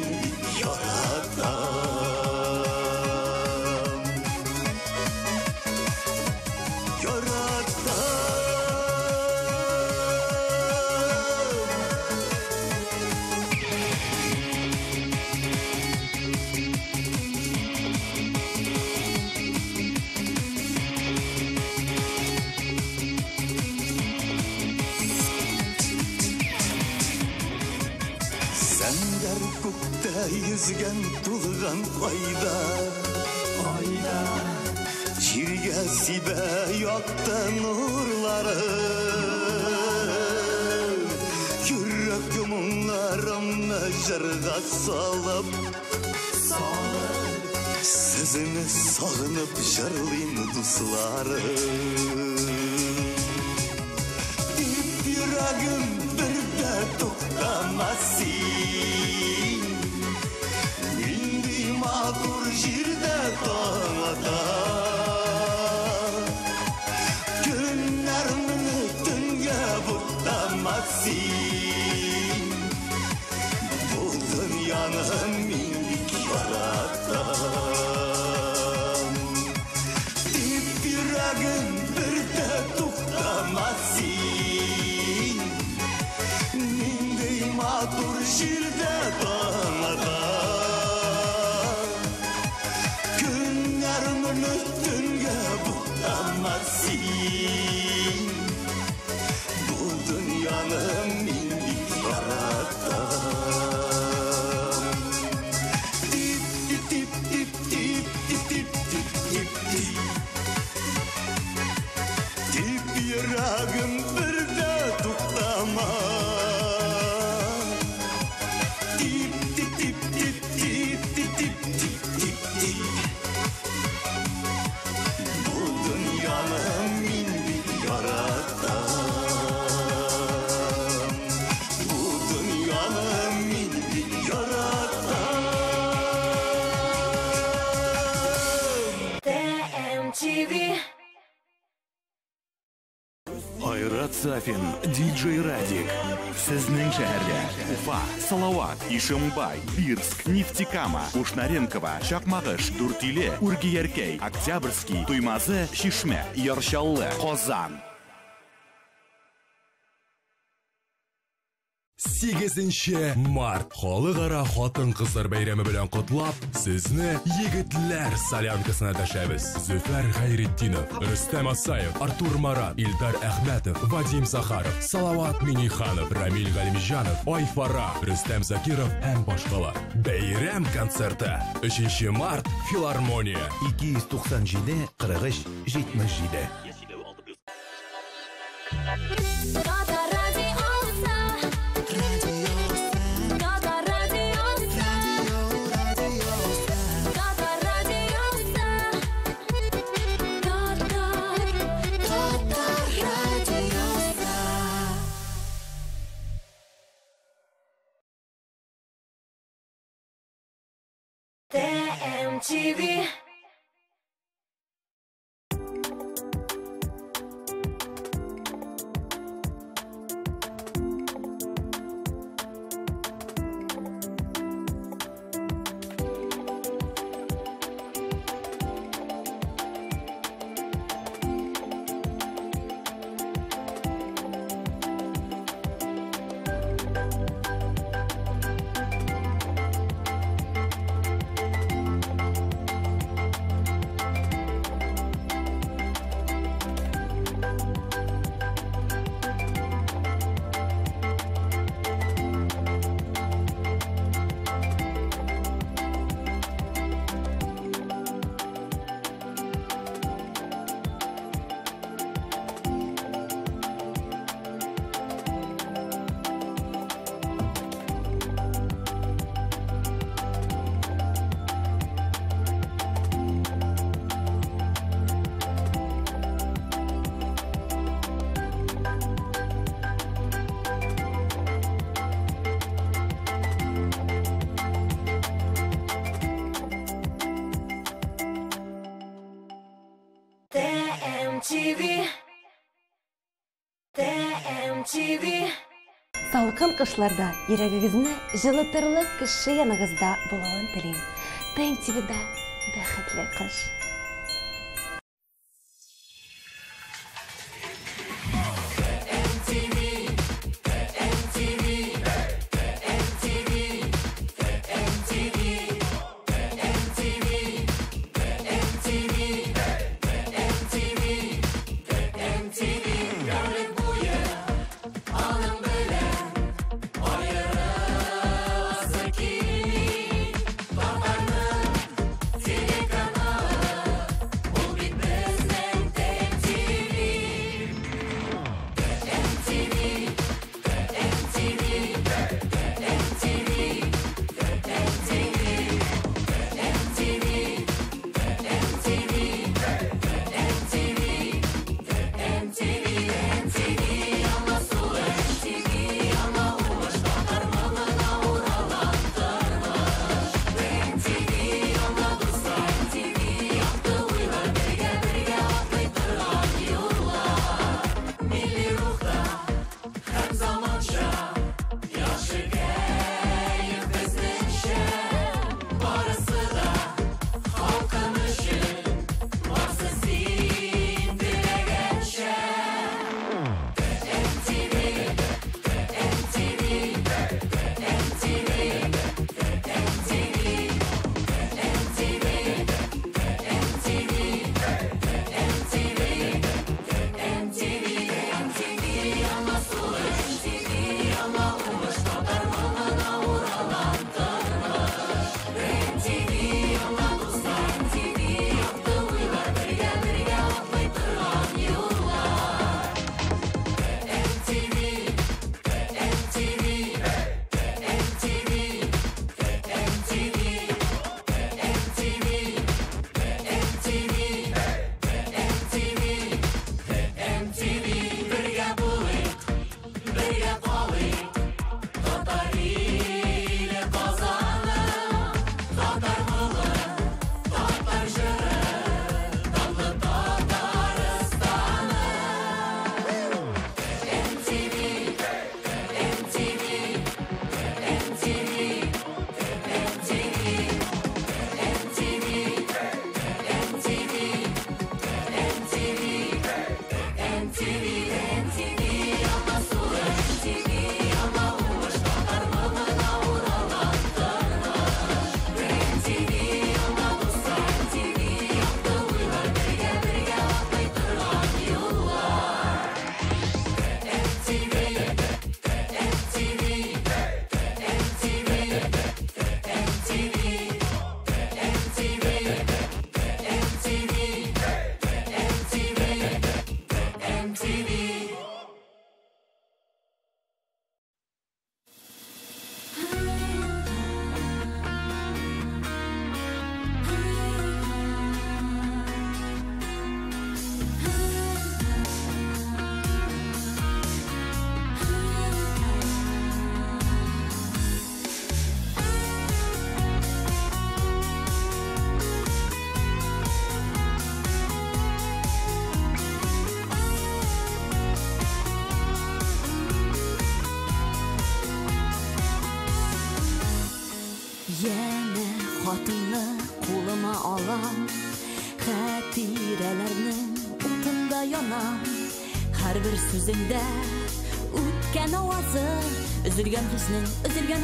yaratam. Yaratam. Сәндәр күктә йөзгән тулган айда, җиргә сибә якты нурлары. Йөрәк моңнарымны җырга салып, сезне сагынып җырлыйм дусларым. Йөрәгем бер дә туктамас син. Нинди матур җирдә таңата. Кайрат Сафин, диджей Радик. Сезнең шәһәрдә Уфа, Салават, Ишембай, Бирск, Нефтекама, Ушнаренкова, Чакмагыш, Дүртиле, Ургияркәй, Октябрьский, Туймазы, Шишмә, Яршаллы, Казан. 8 март халыкара хатын-кызлар бәйрәме белән котлап, сезне егетләр солянкасына дәшәбез. Зөфәр Хәйретдинов, Рөстәм Асаев, Артур Марат, Илдар Әхмәтов, Вадим Захаров, Салават Миниханов, Рамил Галимҗанов, Айфара, Рөстәм Закиров һәм башкалар. Бәйрәм концерты 3 март Филармония 297 43 77. TMTV. TMTV. Салкын кышларда йөрәгегезне җылытырлык кеше яныгызда булуын телим. TMTV'да бәхетле кыш. Телеканал Хатыңны кулыма алам, хатирәләрнең утында янам. Һәрбер сүзеңдә үткән авазы, өзелгән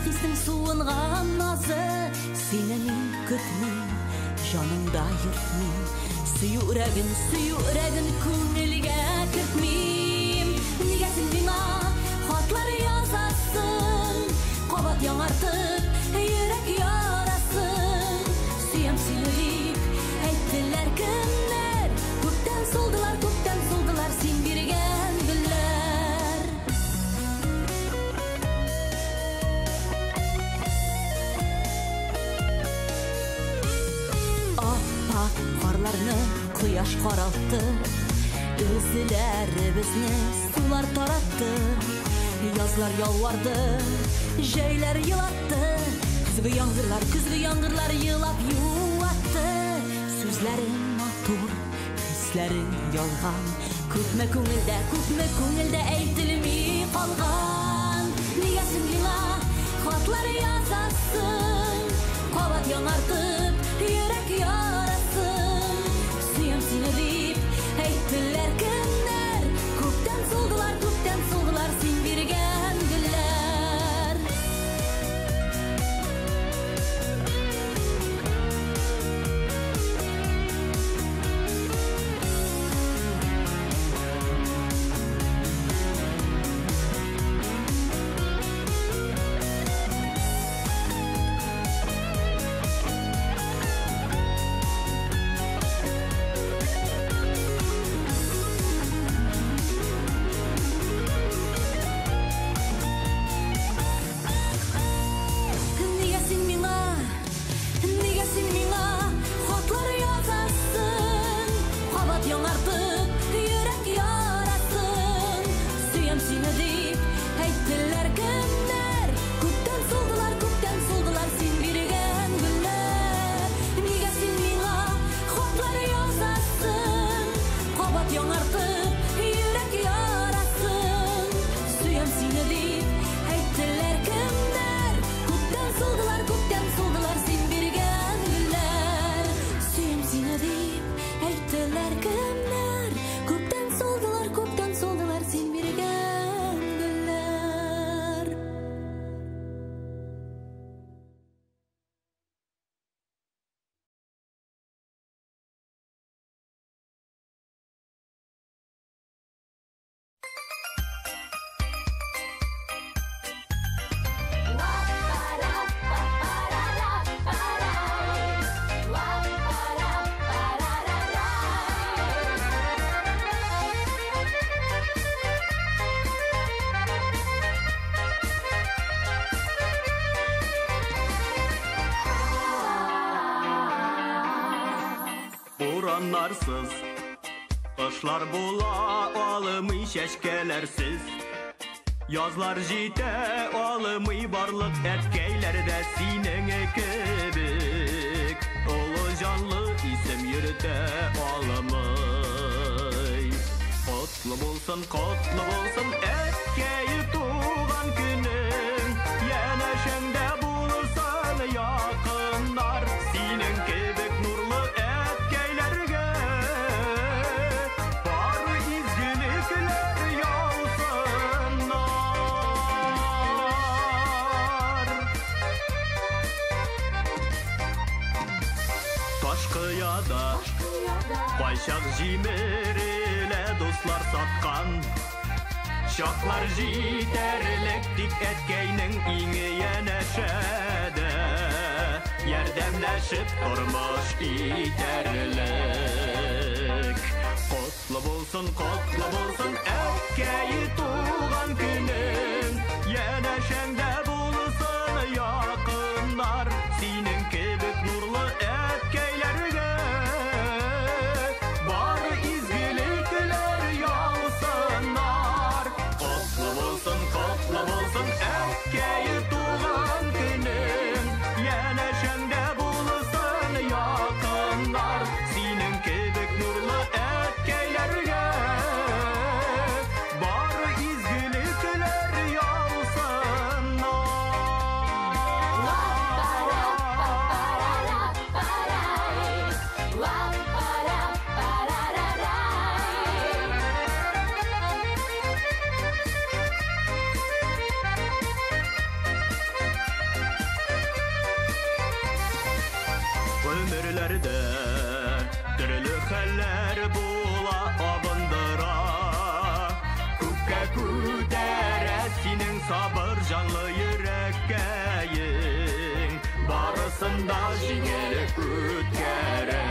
хиснең суынган назы. Сине мин көтмим, җанымда йөртмим, сөю үрәген күңелгә кертмим. Нигә син миңа хатлар язасың, кабат яңартып йөрәк ярасын. Сөям сине дип әйттеләр кемнәр, күптән сулдылар син биргән гөлләр. Ап-ак карларны кояш каралтты, үзләребезне сулар таратты. Язлар ялварды, җәйләр елатты, көзге яңгырлар елап юатты. Сүзләрең матур, хисләрең ялган, күпме күңелдә әйтелми калган. Нигә син миңа хатлар язасың, кабат яңартып йөрәк ярасын. Сөям сине дип әйттеләр кемнәр, күптән сулдылар син биргән гөлләр. Бураннарсыз кышлар була алымый чәчкәләрсез. Язлар җитә алымый барлык әткәйләрдә синең кебек. Олы җанлы исем йөртә алымый. Котлы булсын әткәй туган көнең. Янәшәңдә булсын якыннар, синең кебек нурлы әткәйләргә. Бары изгелекләр яусыннар. Ташкыяда кайчак җимерелә дуслар саткан. Шаклар җитәрлек тик әткәйнең иңе янәшәдә. Ярдәмләшеп тормыш итәрлек. Котлы булсын әткәй туган көнең. Янәшәңдә булсын якыннар, синең кебек нурлы әткәйләргә. Бары изгелекләр яусыннар. Котлы булсын әткәй туган көнең. Янәшәңдә булсын якыннар, синең кебек нурлы әткәйләргә. Бары изгелекләр яусыннар. ömürlerde Türlü haller bula abındıra Күкке күтәрә синең сабыр жанлы йөрәккәең Барысында җиңелеп үткәрә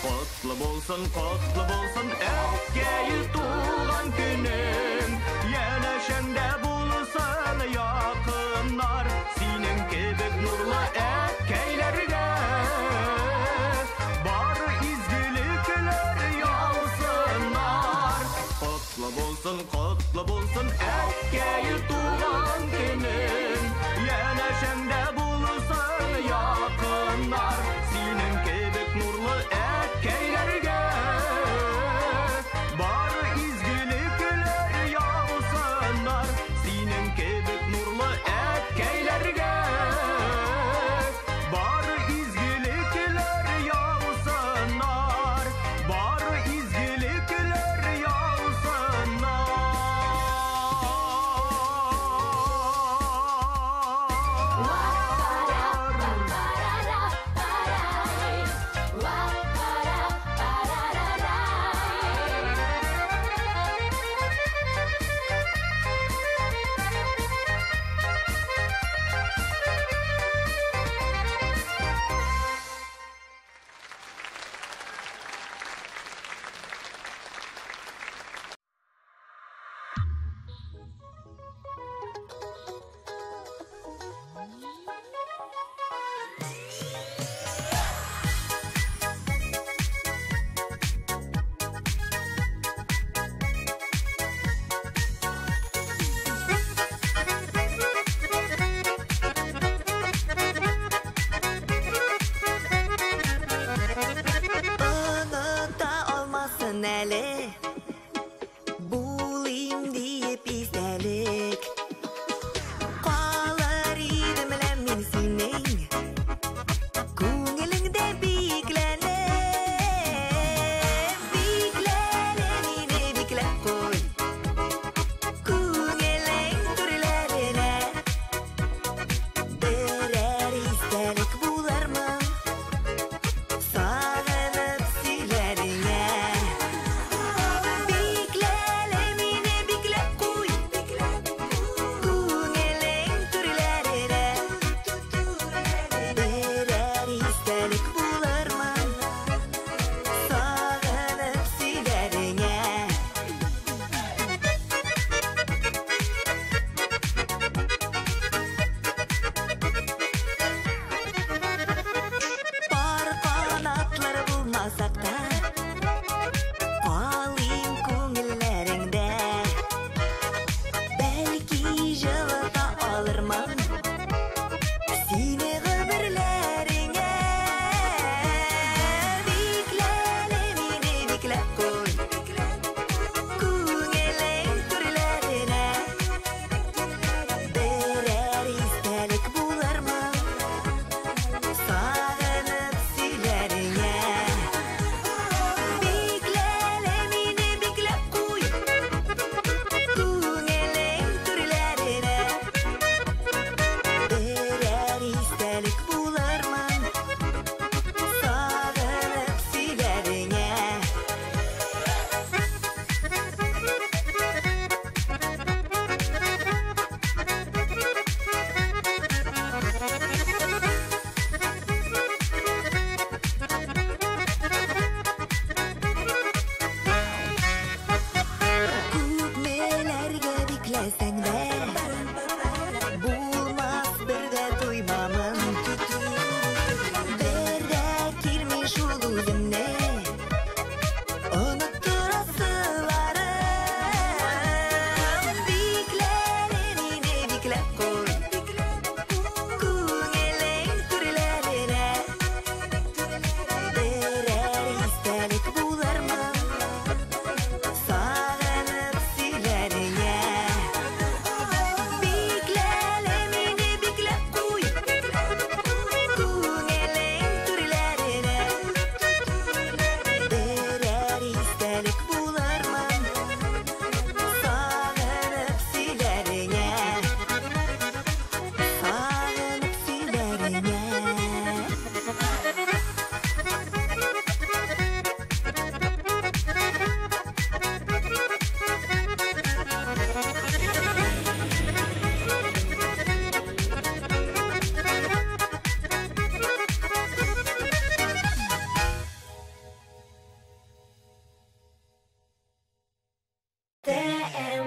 Котлы булсын әткәй туган көнең Янәшәңдә булсын якыннар Синең кебек нурлы әткәйләргә Бары изгелекләр яусыннар Котлы булсын әткәй туган көнең Янәшәңдә булсын якыннар Синең кебек нурлы әткәйләргә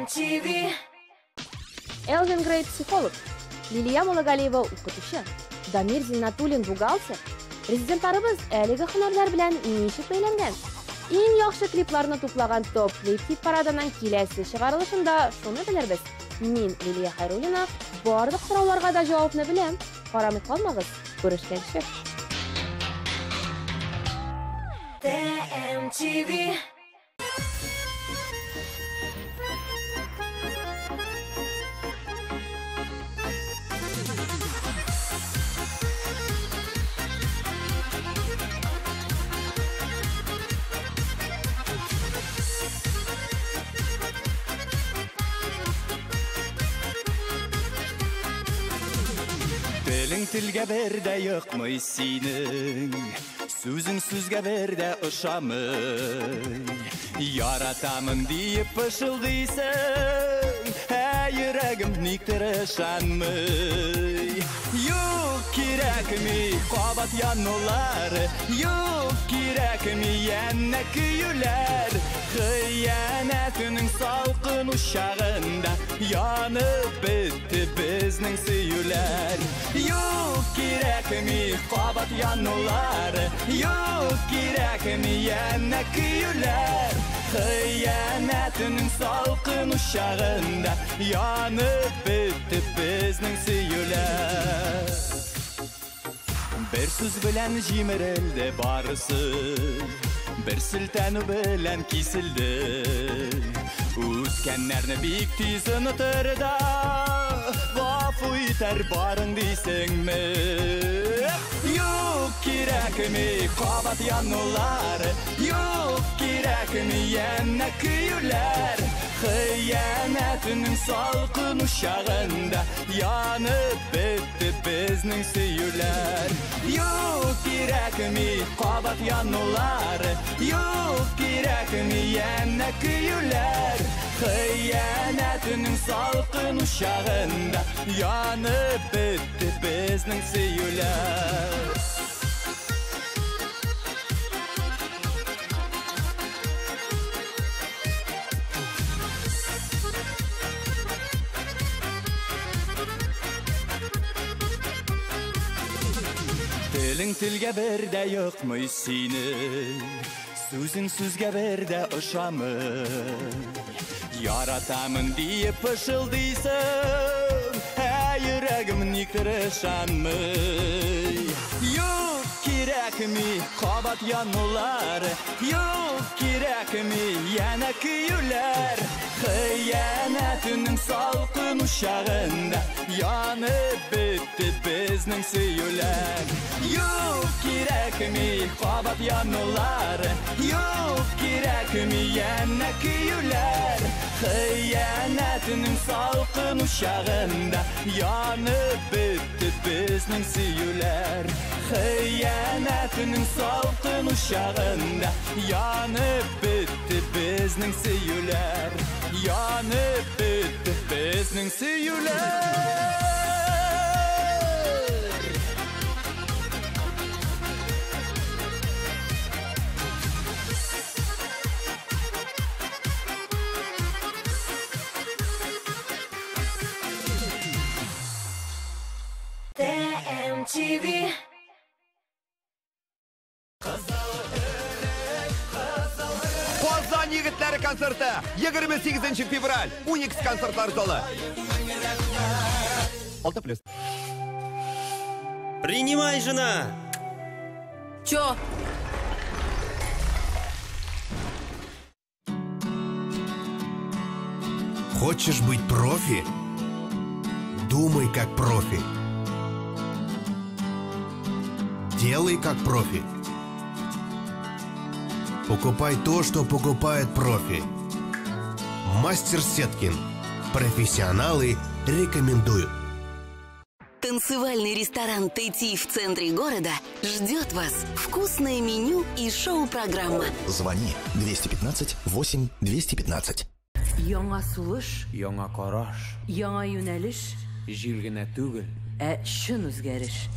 MTV. Элвин Грей психолог, Лилия Мулагалиева укытучы, Дамир Зиннатуллин бухгалтер. Резидентларыбыз әлеге һөнәрләр белән ничек бәйләнгән? Иң яхшы клипларны туплаган топ клип хит парадының киләсе чыгарылышында шуны белербез. Мин, Лилия Хайруллина, барлык сорауларга да җавапны беләм. Карамый калмагыз, күрешкәнче. MTV. Телең телгә бердә йокмый синең, сүзең сүзгә бердә ошамый. Яратамын диеп пышылдыйсың, йөрәгем никтер ышанмый. Юк кирәкми кабат янулар, юк кирәкми янә көйләр. Хыянәтнең салкын учагында янып бетте безнең сөюләр. Юк кирәкми кабат янулар, юк кирәкми янә көйләр. Хыянәтнең салкын учагында янып бетте безнең сөюләр. Бер сүз белән җимерелде барысы, бер селтәнү белән киселде. Үткәннәрне бик тиз онытыр да, гафу итәр барың дисеңме? Юк кирәкми кабат янулар, юк кирәкми янә көйләр. Хыянәтнең салкын учагында янып бетте безнең сөюләр. Юк кирәкми кабат янулар, юк кирәкми янә көйләр. Хыянәтнең салкын учагында янып бетте безнең сөюләр. Телең телгә бердә йокмый синең, сүзең сүзгә бердә ошамый. Яратамын диеп пышылдыйсың, йөрәгем никтер ышанмый. Юк кирәкми кабат янулар, юк кирәкми янә көйләр. Хыянәтнең салкын учагында янып бетте безнең сөюләр. Юк кирәкми кабат янулар, юк кирәкми янә көйләр. Хыянәтнең салкын учагында янып бетте безнең сөюләр. Хыянәтнең салкын учагында янып бетте безнең сөюләр. Янып бетте безнең сөюләр. MTV. Казан егетләре концерты 28 февраль 12 концертлар залы. 6+. Принимай, жена! Чё? Хочешь быть профи? Думай как профи. Делай как профи. Покупай то, что покупает профи. Мастер Сеткин. Профессионалы рекомендуют. Танцевальный ресторан «Тэти» в центре города ждет вас. Вкусное меню и шоу-программа. Звони 215-8-215. Яңа сулыш, яңа караш, яңа юнәлеш, җил генә түгел, чын үзгәреш.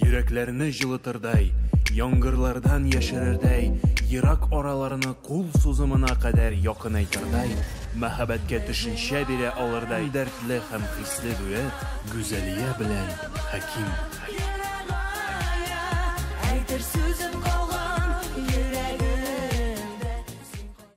Йөрәкләрне җылытырдай яңгырлардан яшерердәй, ерак араларыны кул сузымына кадәр якынайтырдай, мәхәббәткә төшенчә бирә алырдай дәртле һәм хисле дуэт Гүзәлия белән Хәким. Әйтер сүзем калган йөрәгемдә.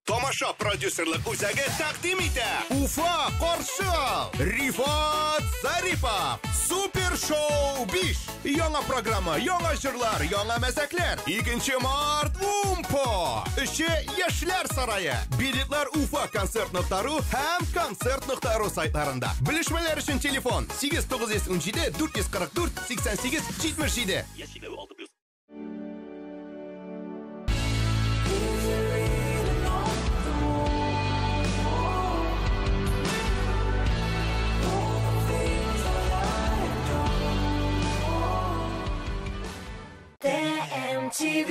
Тамаша продюсерлык үзәге тәкъдим итә. Уфа каршы ал. Рифат Зарипов. Супер шоу 5. Яңа программа, яңа җырлар, яңа мәзәкләр. 2 март Умпо. 3 Яшьләр сарае. Билетлар Уфа концерт.ру һәм концерт.ру сайтларында. Белешмәләр өчен телефон 8917 444 88 77. TMTV.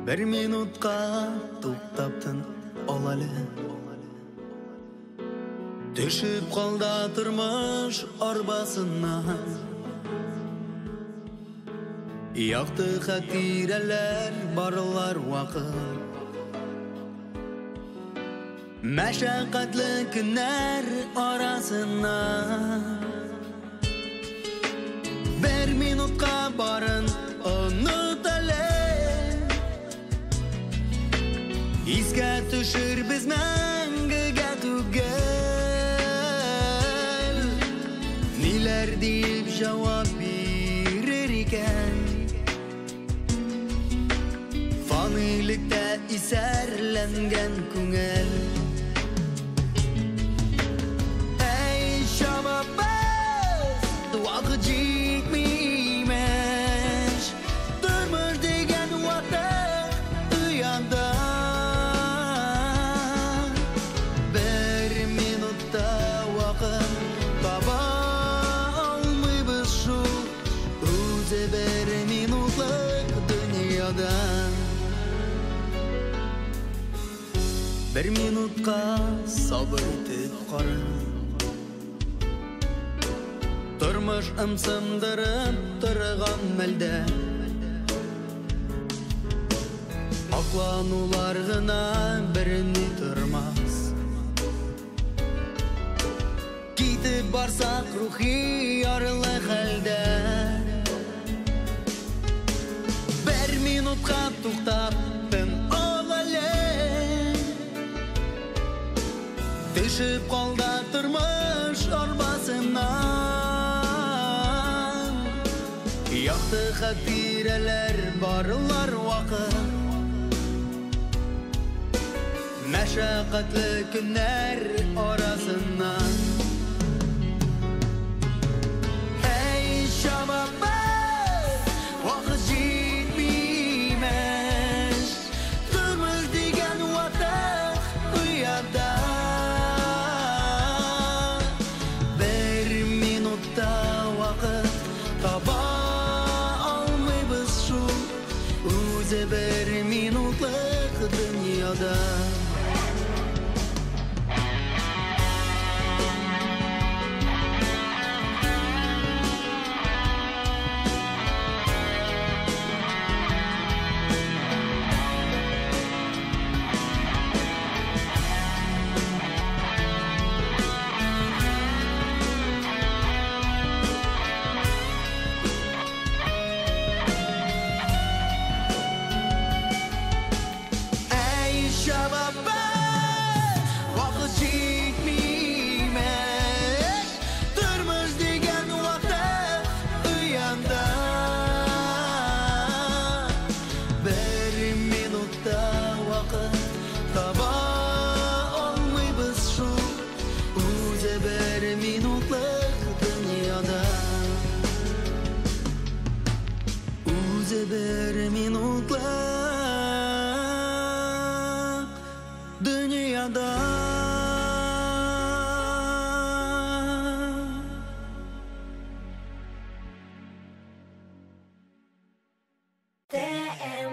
Bir minutqa to'xtabdin olali. Düşüp qalda turmush arbasından. Yaktı xatiralar barlar vaqt. Meşaqqatli kunlar arasından. Bir minutqa barın unutali. Izga tushir biz mangiga tugal. Nilar deb javob berar ekan. Fanilikda isarlangan ko'ngil. Ey shababaz, vaqt jitmaymish. Turmush degan vaqt uyanda. Bir minutqa sabr etib qara. Turmush imsindirib turgan malda. Aqlanular g'ina birini turmas. Kitib barsak ruhi yorli halda. Bir minutqa to'xtabdin olali. Düşüp qalda turmush arbasından. Yaktı xatiralar barlar vaqt. Meşaqqatli kunlar arasından. Ey shababaz, vaqt jitmaymish. Turmush degan vaqt uyada. Bir minutlik dünyada.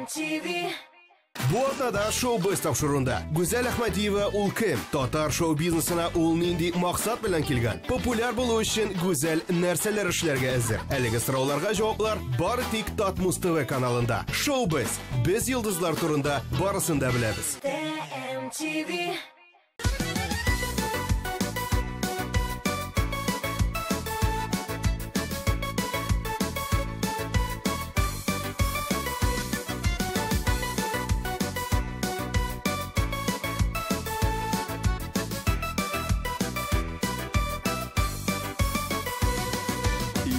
MTV. Bu o'rtada shou-biz topshiruvida Go'zal Ahmadiyeva ul kim? Tatar shou biznesina ul nindi maqsad bilan kelgan? Populyar bo'lish uchun go'zal narsalar ishlarga hozir. Haligi so'rovlarga javoblar bari tik Tatmus TV kanalida. Shou-biz biz yulduzlar turida barisini da bilamiz. MTV.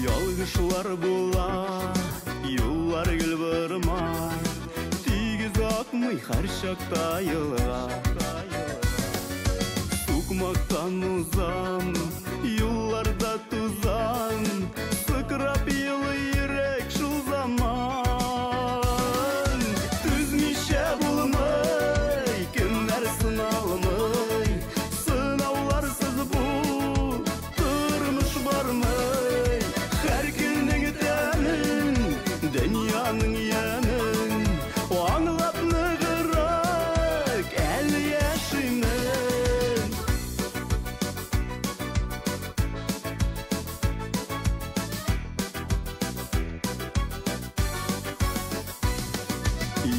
Yalgışlar buла, yıllar gül vurmay, tigiz akmay her şakta yılga. Sukmaktan uzam, yıllarda tuzam, sıkırap yılı yürek şu zaman. Düzmişe bulmay, günler sınalmay, sınavlarsız bu, durmuş varmay. Her günün temin, dünyanın yemin, o anlap nıgırak, el yaşımın.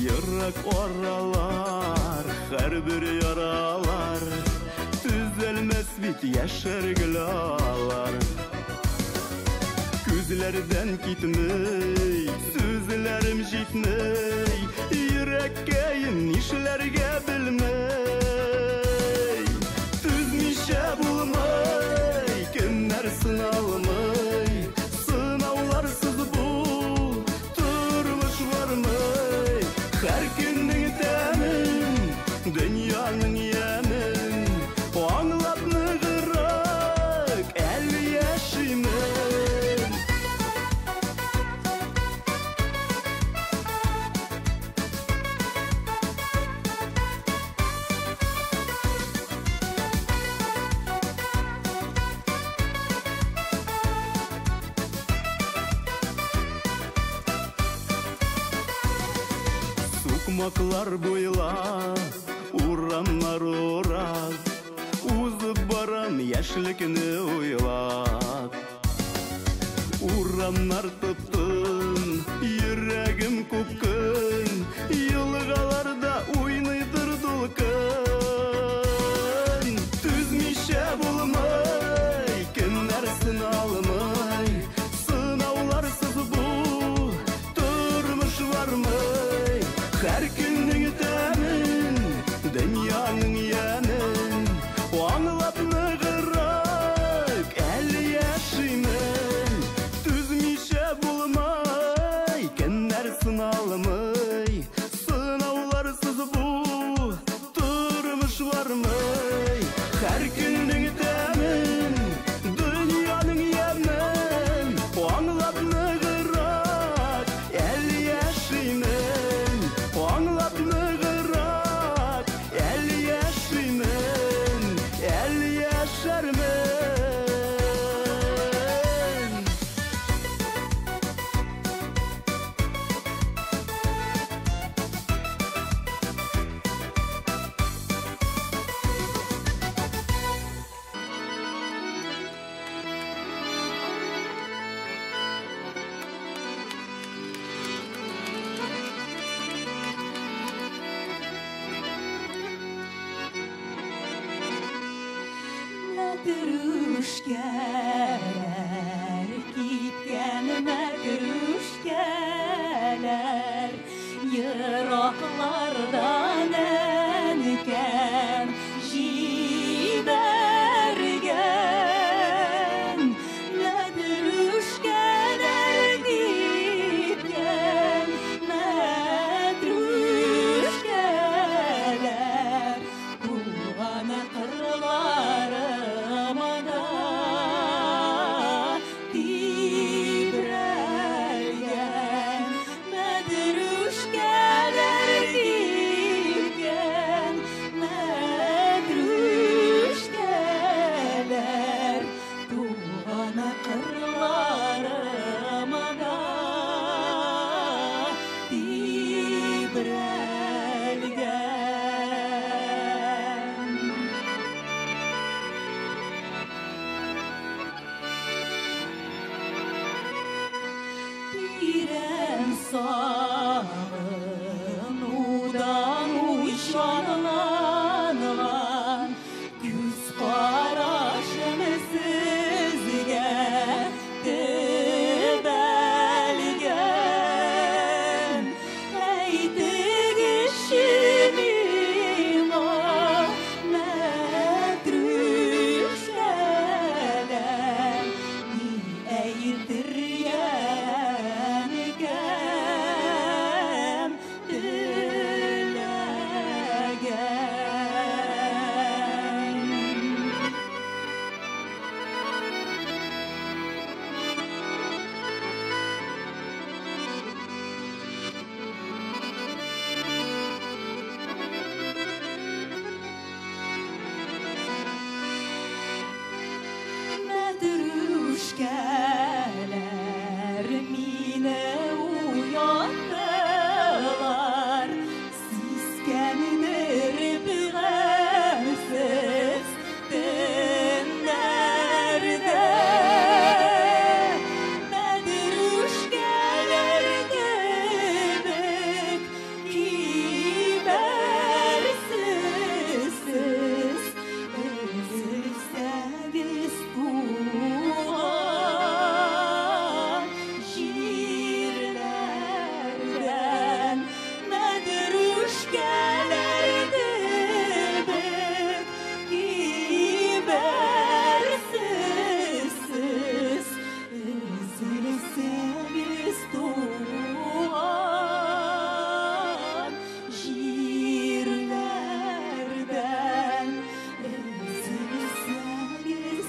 Yırak oralar, her bir yaralar, düzelmez bit yaşar gülalar. Gözlerden gitmey, sözlerim jitmey, yürekkeyim nişlerge bilmey. Düzmişe bulmay, günler sınalmay, sınavlarsız bu, durmuş varmay. Her günün temin, dünyanın yemin, o anlap nıgırak, el yaşımın. Sukmaklar boyla, uranlar urak, uzib baran yaşlıkını oylap. Uranlar tıptın, yüreğim kupkın, yılgalarda oynaydır dulkın. Düzmişe bulmay, günler sınalmay, sınavlarsız bu, durmuş varmay. Her günün temin, dünyanın yemin, o anlap nıgırak, el yaşımın. Düzmişe bulmay, günler sınalmay, sınavlarsız bu, durmuş varmay. Her günün temin, dünyanın yemin, o anlap nıgırak, el yaşımın. O anlap nıgırak, el yaşımın, el yaşarmın. Matruşkeler, gitken matruşkeler, yıraklardan enken jibergen. Matruşkeler gitken matruşkeler, kulağına kırlarıma da dibrelgen. Matruşkeler Sağınудан uйшанған күз қарашым сізге тібәлген әйтігіші миңа мәтрүшәләм ни әйтіргәнігем Мәтрүшкәләр мине уяттылар, сискәнеп гамсыз төннәрдә. Мәтрүшкәләр кебек кибәрсез, өзелсәгез туган җирләрдән. Мәтрүшкәләр кебек кибәрсез, өзелсәгез туган җирләрдән. Өзелсәгез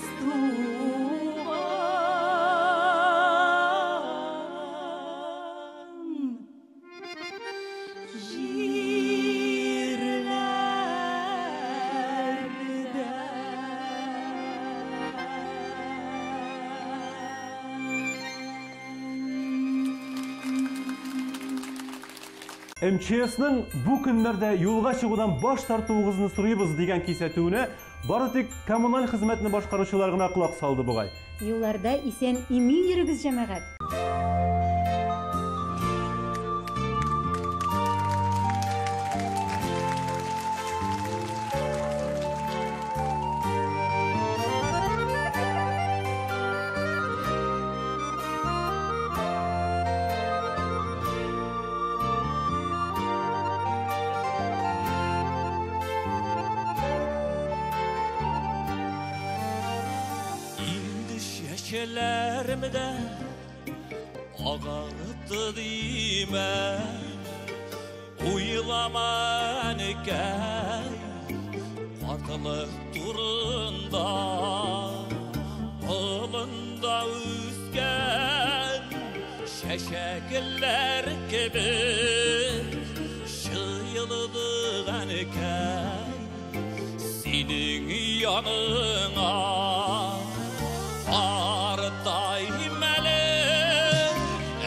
МЧСның бу көннәрдә юлга чыгудан баш тартуыгызны сорыйбыз дигән кисәтүне бары тик коммуналь хезмәтне башкаручылар гына кулак салды бугай. Юлларда исән имин йөрегез җәмәгать. Инде шәшәләремдә агартты димә, уйламан икән картылык турында. Болында үскән шәшәкләр кебек шыйылдыган икән синең яныңа. Қартайым әлі,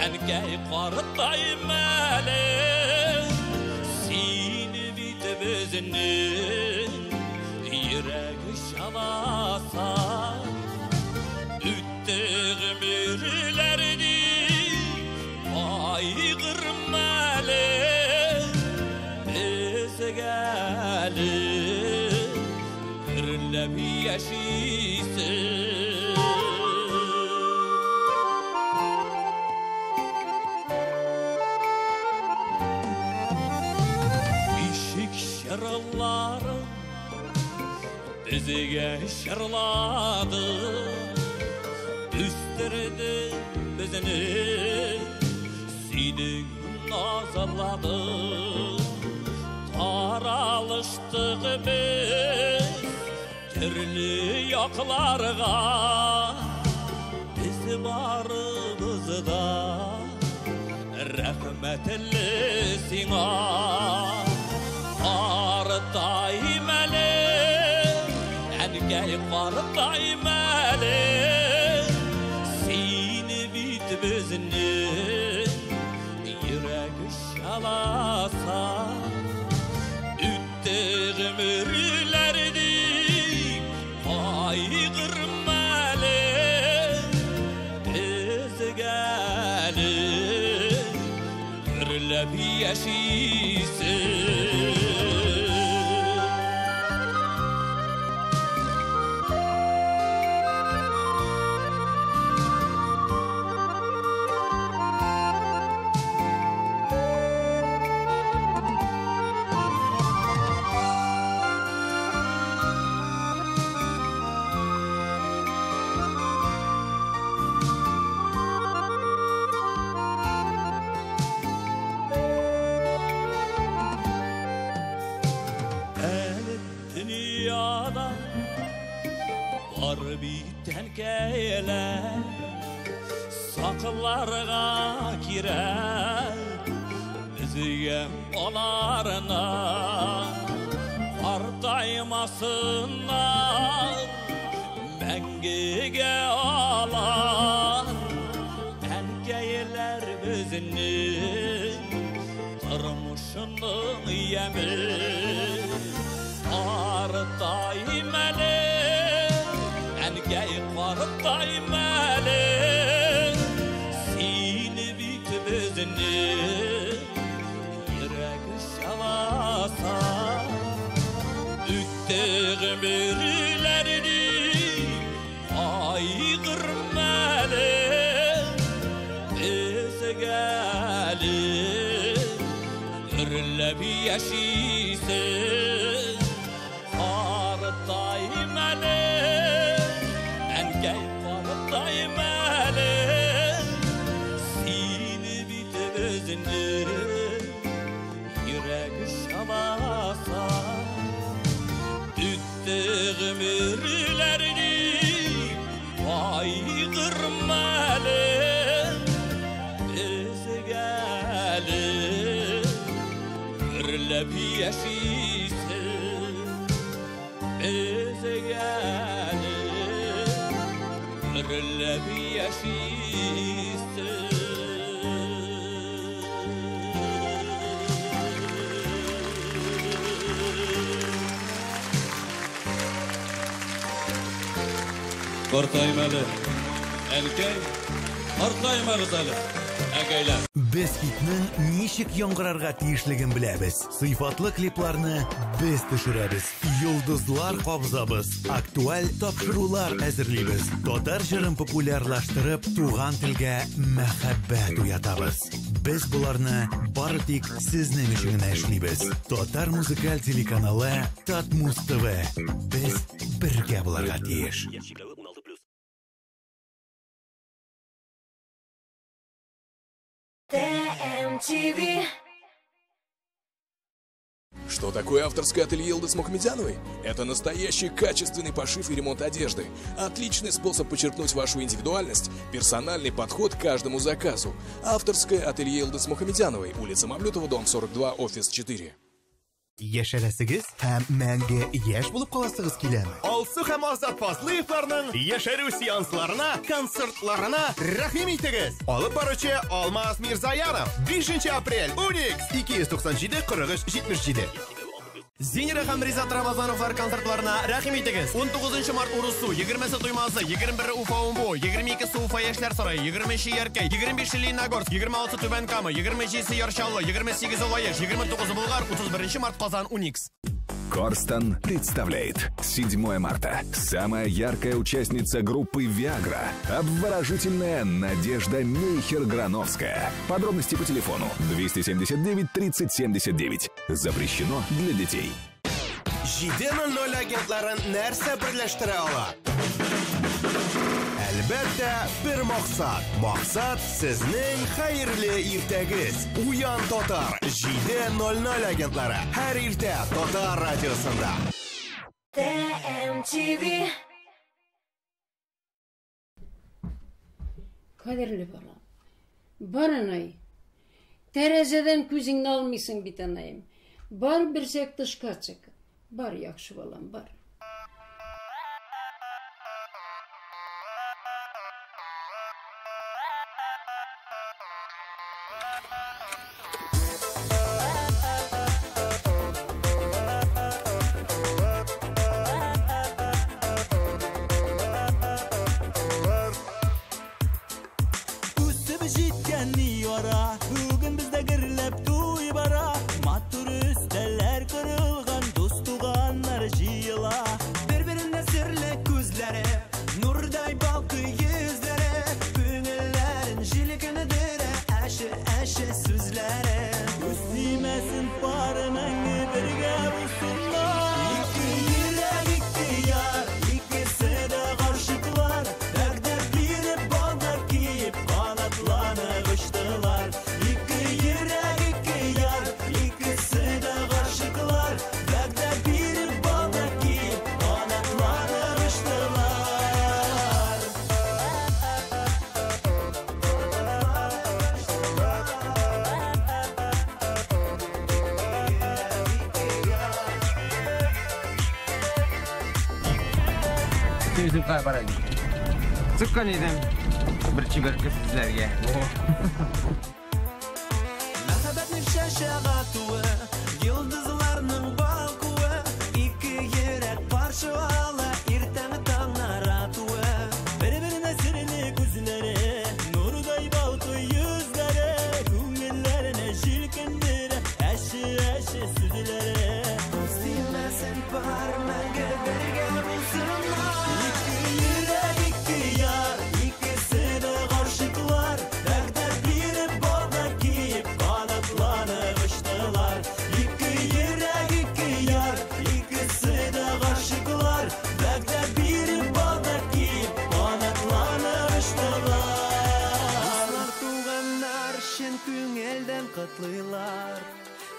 әнкәй қартайым әлі, сені бітіп өзінің ерегі шаласа. Үтті ғымырләрді айғырым әлі, бізге әлі үрләп яшисің. Şırılları bizге şırladı, üstürді bizini senin nazarladı. Taralıştık biz türlü yaklarga, biz barımızda rahmetli sina. Qardayım əli, əngəy qardayım əli, seni bitib özünün yürəgi şalasa. Üttüğüm ürlərdi ayğırım əli, biz gəli yaşayısın. Dünyada var biten keyler, sakıllarga girer, bizge onlarına partaymasınlar, mengege alar, enkeyler bizinin turmuşunun yemi. Qartayım əli, əngəy qartayım əli, seni bit bizini, yürək şalasa, ütdüğüm birilərini, ayğırməli, biz gəlib, ürləb yaşayısın. Qartayım əli, əngəy qartayım əli, seni bit özünü, yürək şalasa, ütdüğüm ürlərini, ayğırməli, biz gəlib, ürləb yaşayısın. Biz gelip ürlep yaşayısın. Qartayım əli, ənkəy, qartayım əli zəli, əngəylər. Biz хитнең ничек яңгырарга тиешлеген беләбез. Сыйфатлы клипларны без төшерәбез. Йолдызлар кабзабыз. Актуаль тапшырулар әзерлибез. Татар җырын популярлаштырып, туган телгә мәхәббәт уятабыз. Без буларны бары тик сезнең өчен генә эшлибез. Татар музыкаль телеканалы Татмус ТВ. Без бергә буларга тиеш. ТМТВ. Что такое авторское ателье Илды Смухамедяновой? Это настоящий качественный пошив и ремонт одежды. Отличный способ подчеркнуть вашу индивидуальность, персональный подход к каждому заказу. Авторское ателье Илды Смухамедяновой, улица Мамлютова, дом 42, офис 4. Яшәрәсегез һәм мәңге яшь булып каласыгыз киләме? Алсу һәм Азат Фазлыевларның яшәрү сеансларына, концертларына рәхим итегез. Алып баручы Алмаз Мирзаянов, 5 апрель, Уникс, 297 43 77. Зинера һәм Ризат Рамазановлар концертларына рәхим итегез. 19 март Урусу, 20 Туймазы, 21 Уфа Умбу, 22 Уфа Яшьләр сарае, 20 Яркәй, 25 Лениногорск, 26 Түбән Кама, 27 Яршаулы, 28 Улаеш, 29 Болгар, 31 март Казан, Уникс. Корстон представляет 7 марта. Самая яркая участница группы «Виагра» – обворожительная Надежда Мейхер-Грановская. Подробности по телефону 279 30 79. Запрещено для детей. 7:00 агентларын нәрсә берләштерә ала? Әлбәттә, бер максат. Максат сезнең хәерле иртәгез. Уян Татар 7:00 агентлары. Һәр иртә Татар радиосында. ТМТВ. Кадерле балам, бар анай. Тәрәзәдән күзеңне алмыйсың бит анаем. Бар берсәк тышка чык. Бар яхшы балам, бар. Үсіп жеткен ара, бүгін бізде гірлеп туй бар. Sözüm kaybaran. Sıkkan edim. Bir çiberki sizlerge. Мәхәббәтнең шәшәгә туы, йолдызларның балкуы, ике йөрәк парчала, иртәнге таңнар атуы. Бер-беренә серле күзләре, нурдай балкый йөзләре, күңелләренә җилкендерә әши сүзләре. Синмәсен бар мәңге бергә булсыннар. Ике йөрәк, ике яр, икесе дә гашыклар, вәгъдә биреп бала киеп канатланып очтылар. Ике йөрәк, ике яр, икесе дә гашыклар, вәгъдә биреп бала киеп канатланып очтылар. Дуслар, туганнар чын күңелдән котлыйлар.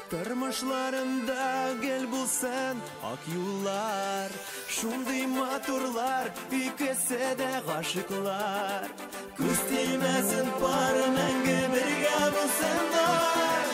Тормышларында гел булсын ак юллар, шундый матурлар, икесе дә гашыклар. Күз тимәсен пары мәңге бергә булсыннар.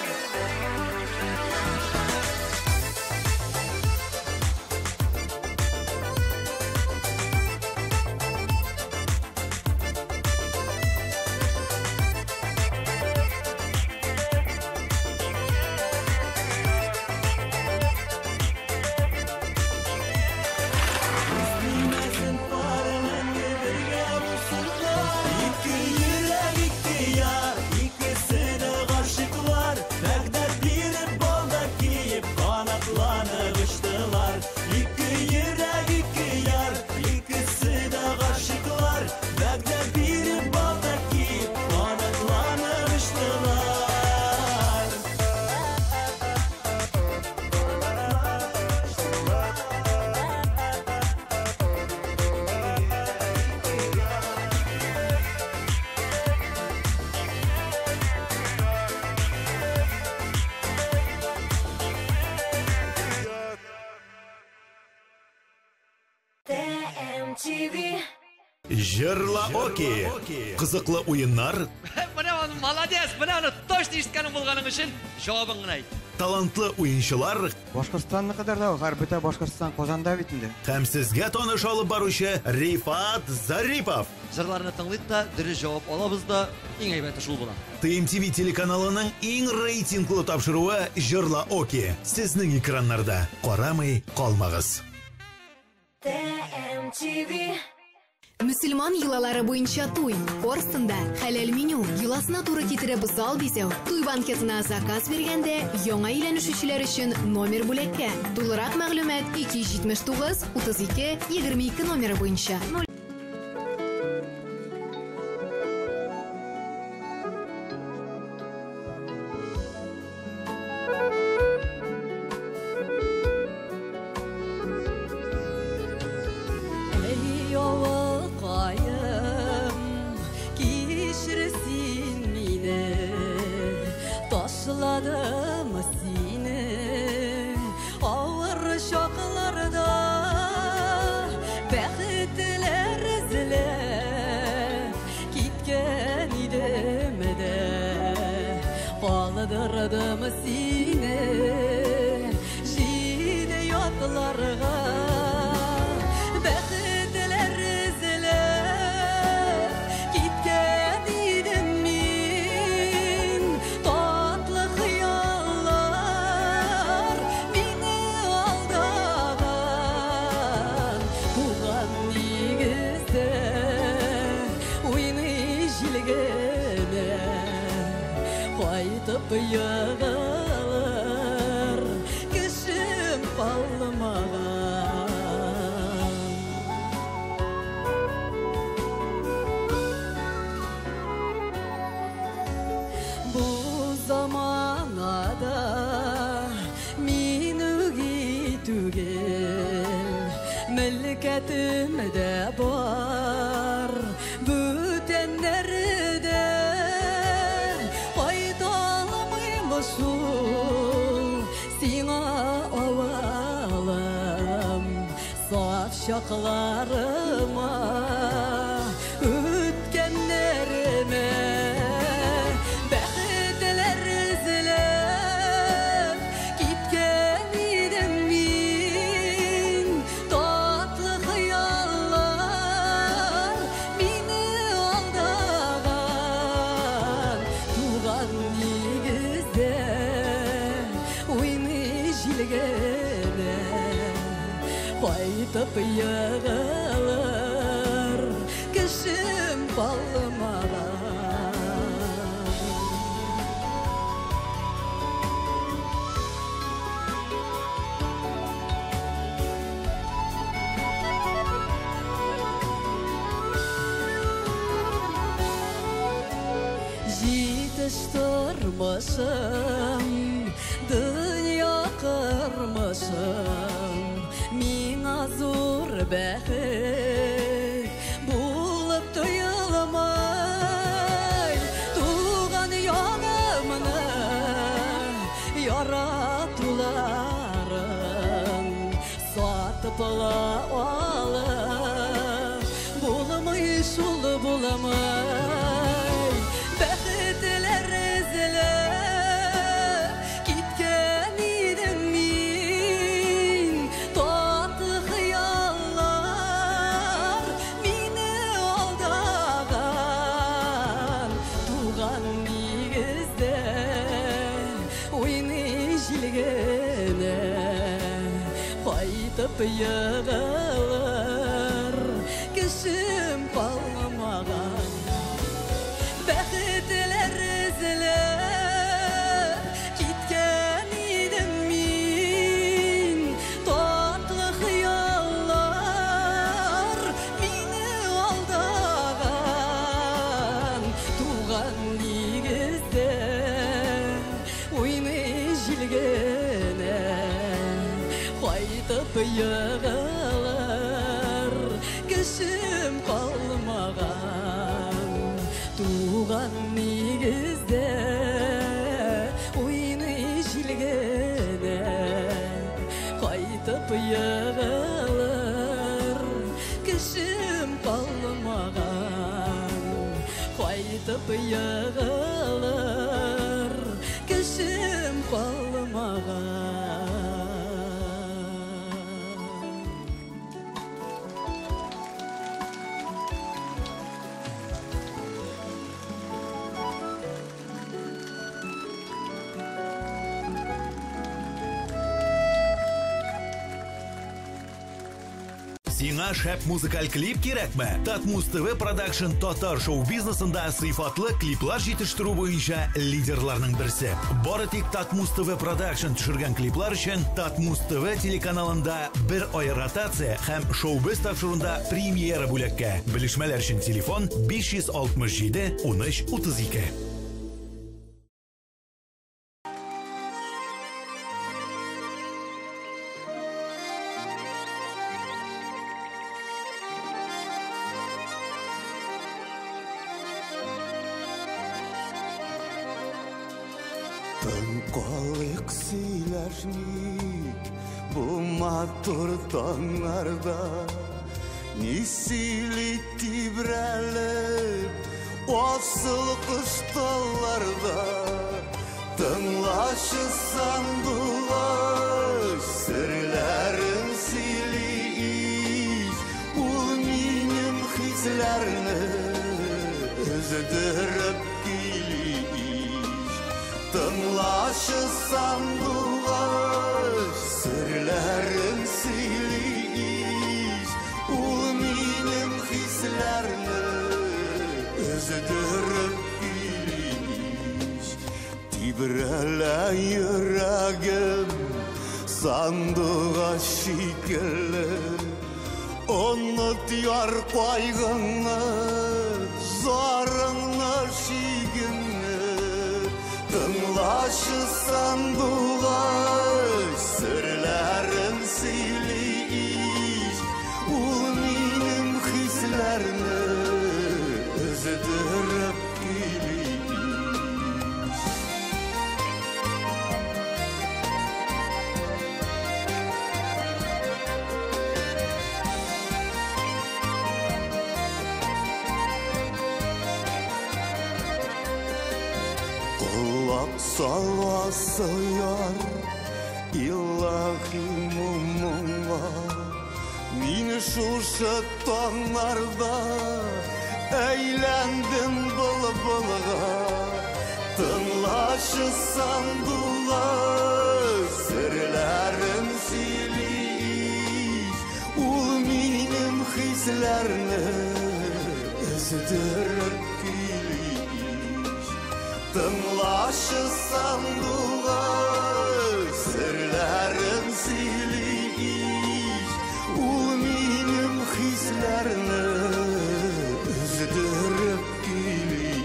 Жырла Оки. Кызыклы уеннар. Молодец, менә точно ишеткәнең булганың өчен җавабыңны әйт. Талантлы уенчылар. Башкортстанны кадәр да бар, бөтә Башкортстан Казанда бит инде. Һәм сезгә таныш алып баручы Рифат Зарипов. Җырларны тыңлыйк та, дөрес җавап алабыз да, иң әйбәте шул була. ТМТВ телеканалының иң рейтинглы тапшыруы Жырла Оки. Сезнең экраннарда. Карамый калмагыз. ТМТВ. Мөселман йолалары буенча туй. Корстында хәләл меню. Йоласына туры китереп зал бизәү. Туй банкетына заказ бергәндә яңа өйләнешүчеләр өчен номер бүләккә. Тулырак мәгълүмат 279 32 22 номеры буенча. Şaklarıma ütkenlerime Bəxtlər izlep Gitken idim min Tatlı xiyallar yığılır kışım balmağa. Yetiştirmişim dünya kırmışım mina zor bexit bulup duyulmay tuğan yanımını yaratılarım satıpla alıp bulamayış ol bulamay bexitler izler gitken idim min tatlı hıyallar meni aldağan tuğan negizde oyunu jilgene qaytып yığılır kışım balmağan bexitler izler gitken idim min tatlı hıyallar meni aldağan tuğan negizde oyunu jilgene qaytып yığılır kışım kalmağan tuğan negizde oyunu jilgene qaytып yığılır kışım kalmağan qaytып yığılır kışım kalmağan. Сиңа шәп музыкаль клип кирәкме? Татмус ТВ Продакшн татар шоу-бизнесында сыйфатлы клиплар җитештерү буенча лидерларның берсе. Бары тик Татмус ТВ Продакшн төшергән клиплар өчен Татмус ТВ телеканалында бер ай ротация һәм шоу-биз тапшыруда премьера бүләккә. Белешмәләр өчен телефон 567 13 32. Тыңқалык сөйләшмик бу матур таңнарда, ни сөйли тибрәлеп асыл кышталларда. Тыңлашы сандугач серләрен сөйли ич, ул минем хисләрне өздереп Тыңлашы сандугач серләрен сөйли ич, ул минем хисләрне өздереп ич. Тибрәлә йөрәгем сандугач шикелле, оныт яр кайгыңны, зарыңны, шигеңне. Тыңлашы сандугач серләрен сөйли ич, ул минем хисләрне өздереп кили ич. Kulak salası yar ilahi mumumla, mini şuşa tanlarda eğlendim bılbılga. Tınlaşı sandular sırların siliş, ul mini hislerini özüdürüp gülüş. Tınlaşı sandığa sırlarım siliş. Ul minim hislerini özüdürüp gülüş.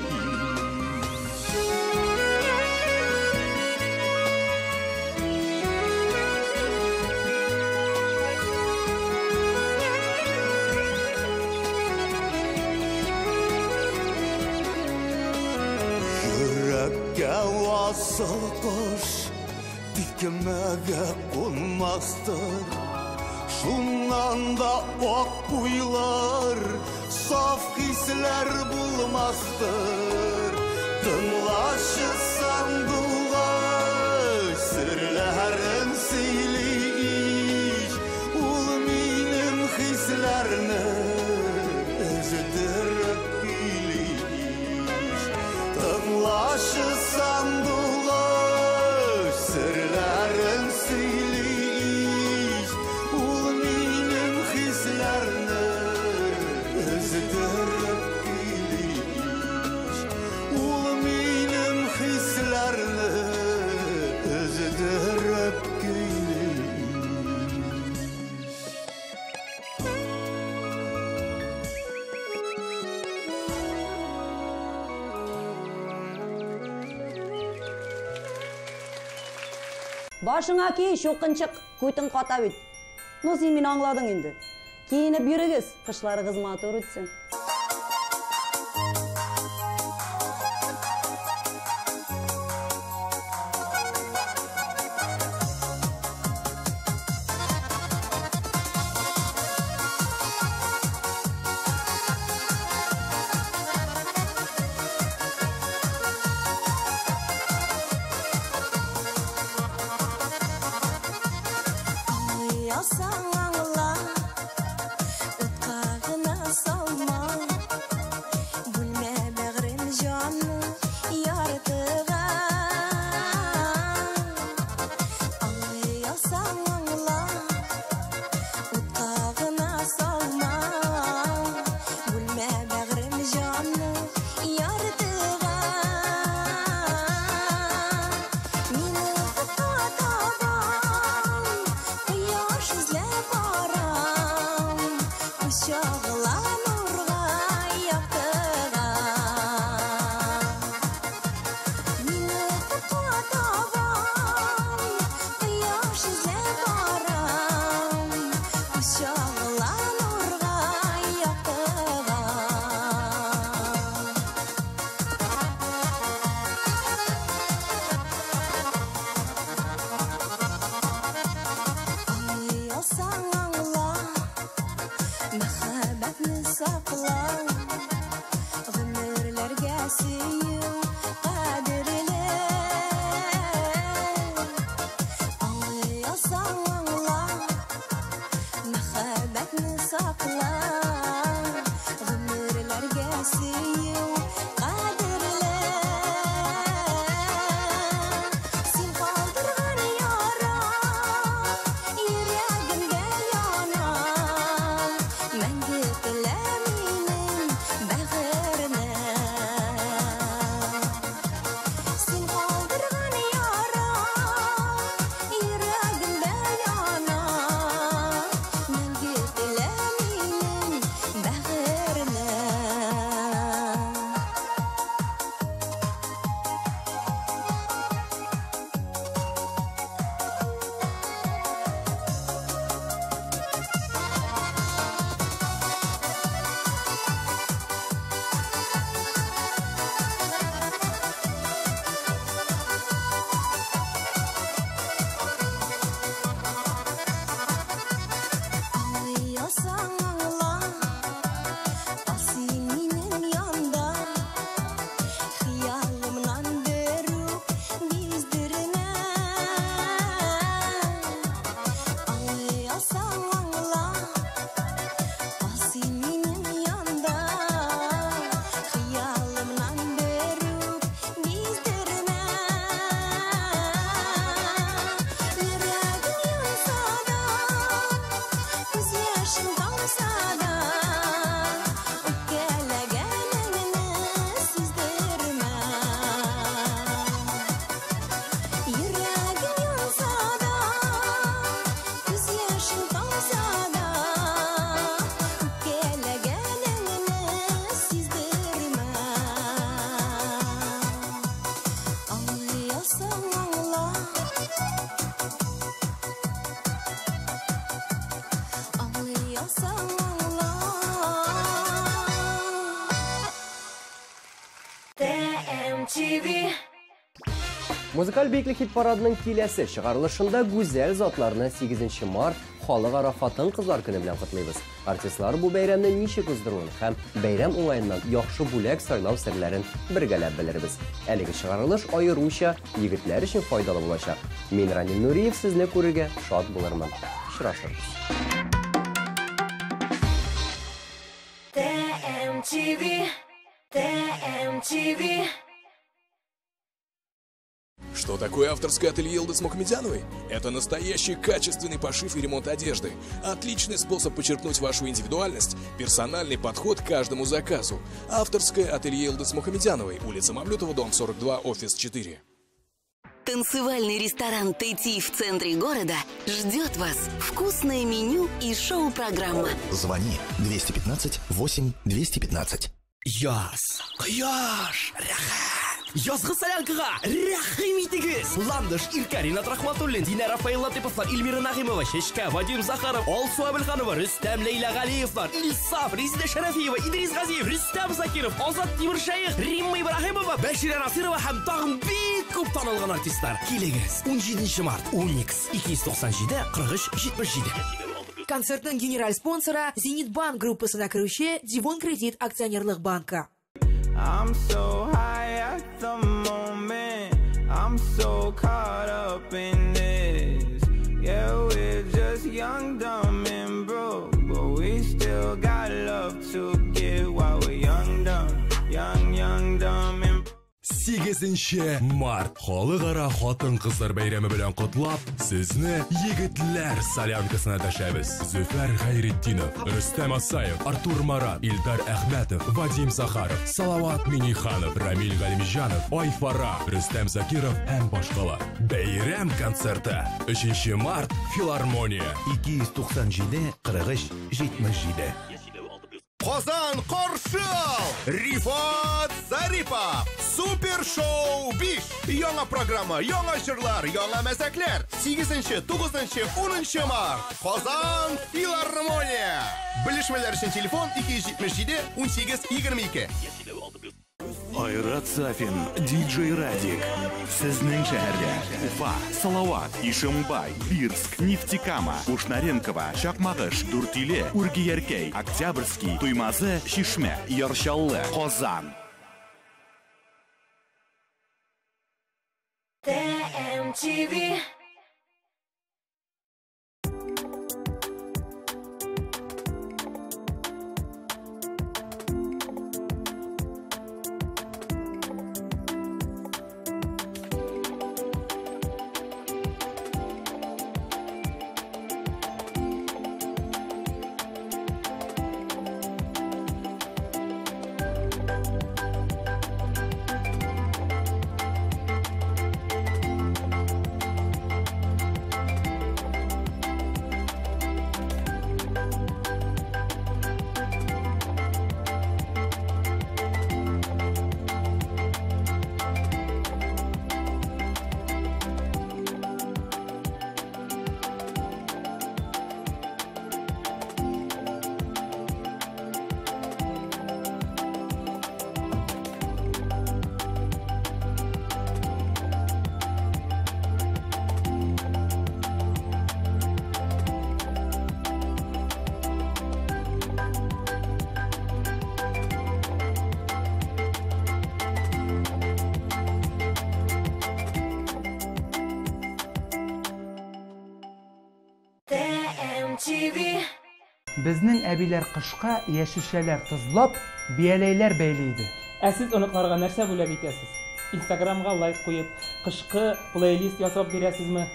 Yürekке vasıl kuş dikmege konmazdır. Şundan da ok kuylar saf hisler bulmazdır. Tınlaşı sandığa sırların siliş. Ul minim hislerini özüdürüp gülüş. Tınlaşı sandığa sırların siliş. Ul minim hislerini özüdürüp gülüş. Ul minim hislerini özüdürüp gülüş. Başыңа ки шоқыншық көйтін қата өт. Ну сен мені аңладың енді. Кейініп жүрігіз, қышлары қызматы өрітсін. Музыкаль бейклик хит парадының киләсе чыгарылышында гүзәл затларны 8 март халыкара хатын-кызлар көне белән котлыйбыз. Артистлар бу бәйрәмне ничек уздыруын һәм бәйрәм уңаеннан яхшы бүләк сайлау серләрен бергәләп белербез. Әлеге чыгарылыш аеруча егетләр өчен файдалы булачак. Мин Ранил Нуриев сезне күрергә шат булырмын. Очрашырбыз. TMTV. Что такое авторское ателье Йылдыз Мухамедяновой? Это настоящий качественный пошив и ремонт одежды. Отличный способ подчеркнуть вашу индивидуальность, персональный подход к каждому заказу. Авторское ателье Йылдыз Мухамедяновой, улица Мавлютова, дом 42, офис 4. Танцевальный ресторан «Тайти» в центре города ждет вас. Вкусное меню и шоу-программа. Звони 215-8-215. Яз, Кояш, Язгы салянкыга рәхим итегез! Ландыш, Иркарина Рахматуллин, Динара Фаил Латыповлар, Эльмира Нахимова, Шешка, Вадим Захаров, Алсу Абелханова, Рөстәм Лейла Галиевлар, Ильсаф, Резида Шарафиева, Идрис Газиев, Рөстәм Закиров, Азат Тимиршаев, Римма Ибрахимова, Бәшир Насирова һәм тагын бик күп танылган артистлар. Килегез! 17 март, Уникс, 297-43-77. Концертның генераль спонсора Зенитбанк группасына кіруші Дивон Кредит акционерлық банка. I'm so high at the moment. I'm so caught up in this. Yeah, we're just young, dumb, and broke, but we still got love to give while we're young, dumb, dumb, and broke. 8 март халыкара хатын-кызлар бәйрәме белән котлап, сезне егетләр солянкасына дәшәбез. Зөфәр Хайретдинов, Рөстәм Асаев, Артур Марат, Илдар Әхмәтов, Вадим Захаров, Салават Миниханов, Рамил Галимҗанов, Айфара, Рөстәм Закиров һәм башкалар. Бәйрәм концерты 3 март Филармония 297-43-77. Казан Коршал! Рифат Зарипов! Супер шоу Биш! Яңа программа, яңа җырлар, яңа мәзәкләр. 8-9, 10 март. Казан Филармония. Белешмәләр өчен телефон 277-18-22. Айрат Сафин, диджей Радик. Сезнең шәһәрдә Уфа, Салават, Ишембай, Бирск, Нефтекама, Ушнаренкова, Чакмагыш, Дүртиле, Ургияркәй, Октябрьский, Туймазы, Шишмә, Яршаллы, Казан. TMTV. Безнең әбиләр кышка яшелчәләр тызлап, бияләйләр бәйлейде. Ә сез оныкларга нәрсә бүләк итәсез? Instagramга лайк куеп, кышкы плейлист ясап бирәсезме?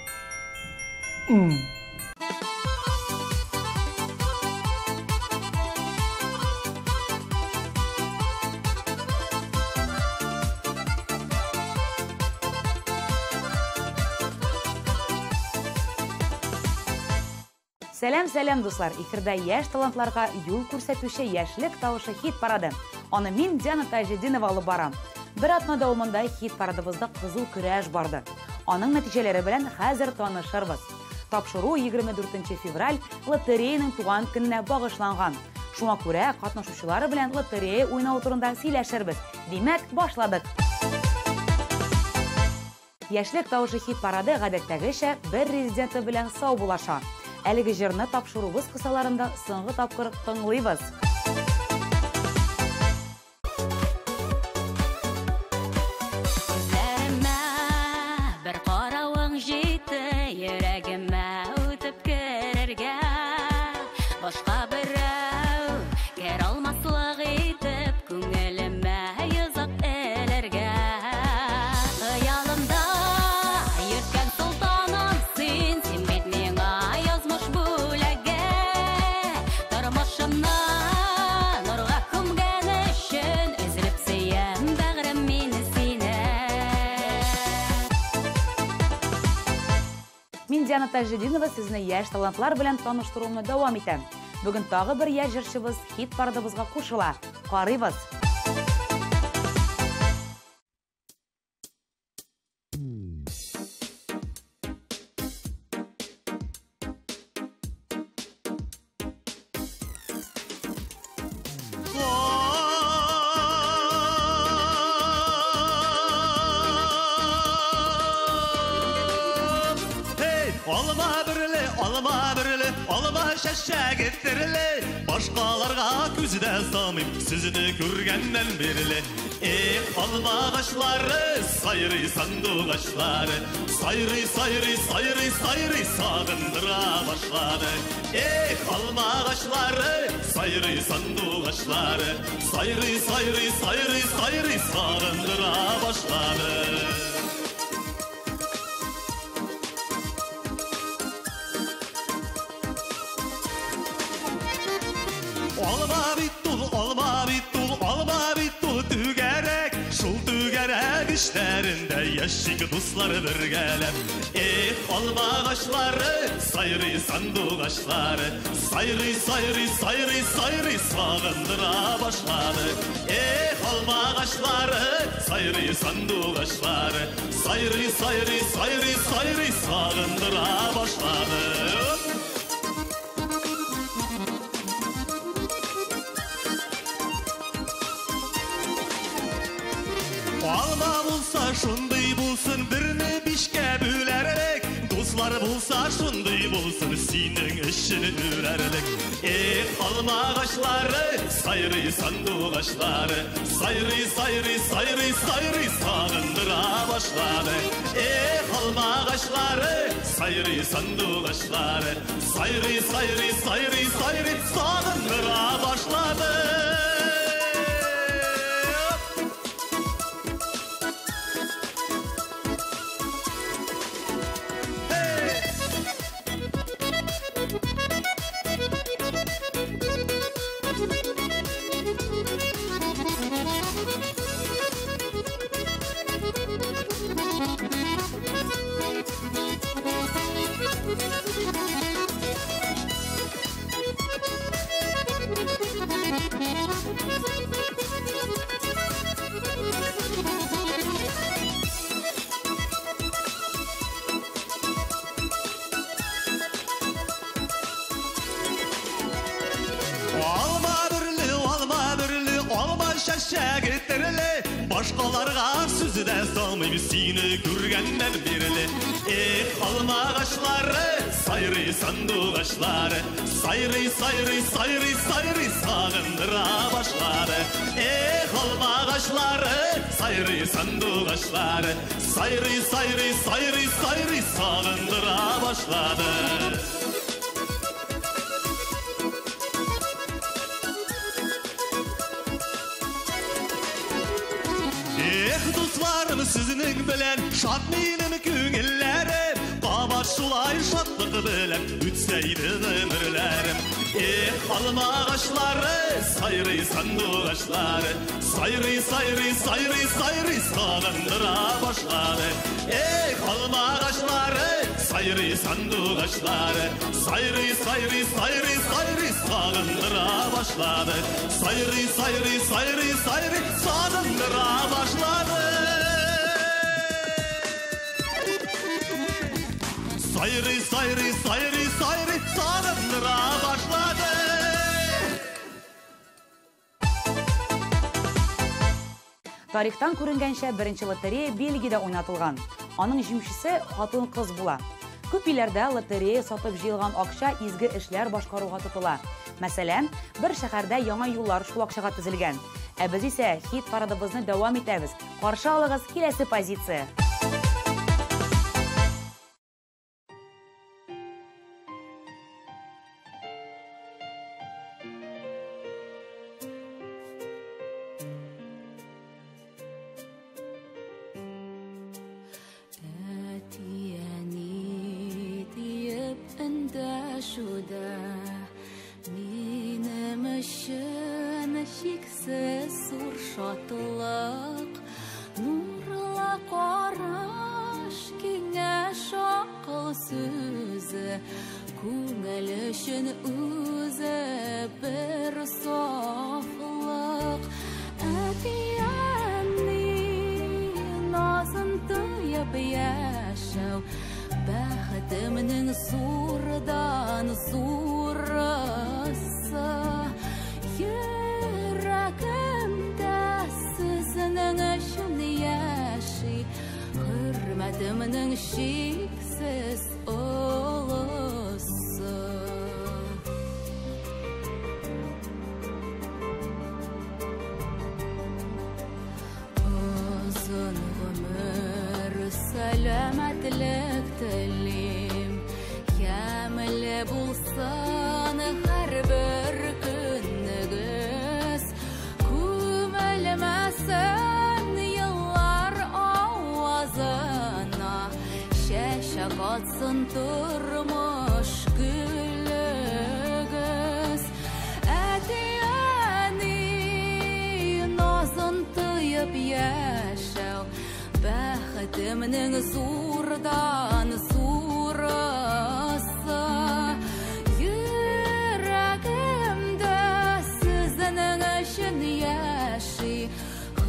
Сәлам, дуслар. Эфирда яшь талантларга юл күрсәтүче яшьлек тавышы хит парады. Аны мин Диана Тажидинова алып барам. Бер атнада ул монда хит парадыбызда кызыл көрәш барды. Аның нәтиҗәләре белән хәзер танышырбыз. Тапшыру 24 февраль лотереяның туган көненә багышланган. Шуңа күрә катнашучылары белән лотерея уйнау турында сөйләшербез. Димәк, башладык. Яшьлек тавышы хит парады гадәттәгечә бер резиденты белән сау булаша. Әлеге җырны тапшырубыз кысаларында соңгы тапкыр тыңлыйбыз. Бер каравың җитте йөрәгемә үтеп керергә. Башка берәү кер алмаслык итеп күңелемә язып эләргә. Хыялымда йөрткән солтаным син, син бит миңа язмыш бүләгә. Тормышымны нурга күмгән өчен өзелеп сөям бәгърем мине сине. Мин Диана Таҗетдинова сезне яшь талантлар белән таныштыруымны дәвам итәм. Бүген тагы бер яшь җырчыбыз хит парадыбызга кушыла. Карыйбыз. Алма шәшәк еттерілі, башқаларға күзді самым, сүзіні көргеннен берілі. Алма ағашлары, сайры сандуғашлары, сайры, сайры, сайры, сайры сағындыра башлады. Алма ағашлары, сайры сандуғашлары, сайры, сайры, сайры, сайры сағындыра башлады. Alma bittul tügerek, şul tügerek işlerinde yaşık dostlar birgelem. Alma ağaçları, sayrı sandık ağaçları, sayrı, sayrı, sayrı, sayrı sağındıra başladı. Alma ağaçları, sayrı sandık ağaçları, sayrı, sayrı, sayrı, sayrı sağındıra başladı. Alma bulsa şunday bulsun, birini bişke bülerlik. Dostlar bulsa şunday bulsun, senin işini ürerlik. Alma ağaçları, sayrı sandık ağaçları, sayrı, sayrı, sayrı, sayrı sağındıra başladı. Alma ağaçları, sayrı sandık ağaçları, sayrı, sayrı, sayrı, sayrı sağındıra başladı. Şəşək ettirili, başqalarına sözü də salmayım, seni görgəndən birili. Alma ağaçları, sayrı sandık ağaçları, sayrı, sayrı, sayrı, sayrı sağındıra başladı. Alma ağaçları, sayrı sandık ağaçları, sayrı, sayrı, sayrı, sayrı sağındıra başladı. Dostlarım sizin bilen şad benim köngüllerim, qabat şulay şadlık bilen ütseydi ömürlerim. Alma ağaçları, sayrı sandık ağaçları, sayrı, sayrı, sayrı, sayrı sağındıra başladı. Alma ağaçları, sayrı sandık ağaçları, sayrı, sayrı, sayrı, sayrı sağındıra başladı. Sayrı, sayrı, sayrı, sayrı sağındıra başladı. Sayrı, sayrı, sayrı, sayrı sağındıra başladı. Тарихтан күренгәнчә, беренче лотерея Бельгиядә уйнатылган. Аның җимчесе хатын кыз була. Күп илләрдә лотерея сатып җыелган акча изге эшләр башкаруга тотыла. Мәсәлән, бер шәһәрдә яңа юллар шул акчага төзелгән. Ә без исә хит парадыбызны дәвам итәбез. Каршы алыгыз киләсе позиция.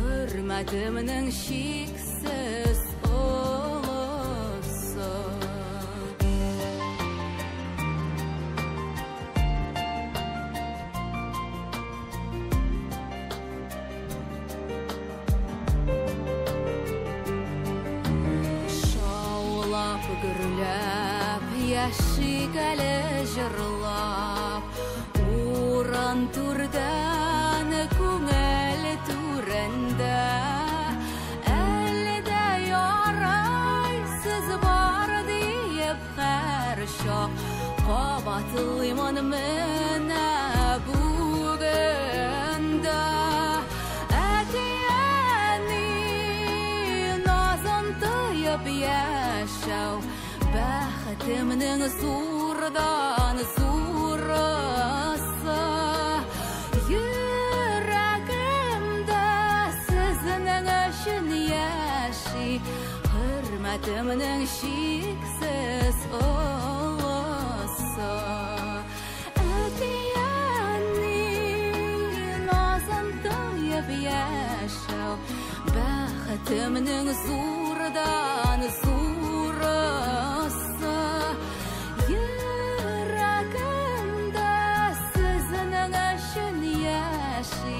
Hürmetimnin şiksiz ulusu. Şaulap gürlep yaşıgalı jırlap uğran turdan kungel turenda elde yaraysız var deyip her şok qabatılıyman mene bugünde etiyeni nazın tıyıp yaşav bəxtiminin surdan surası yüreğimde sizinin için yaşı hürmetiminin şiksiz ulusu etiyeni nazın tıyıp yaşav bəxtiminin surdan surası yüreğimde sizinin için yaşı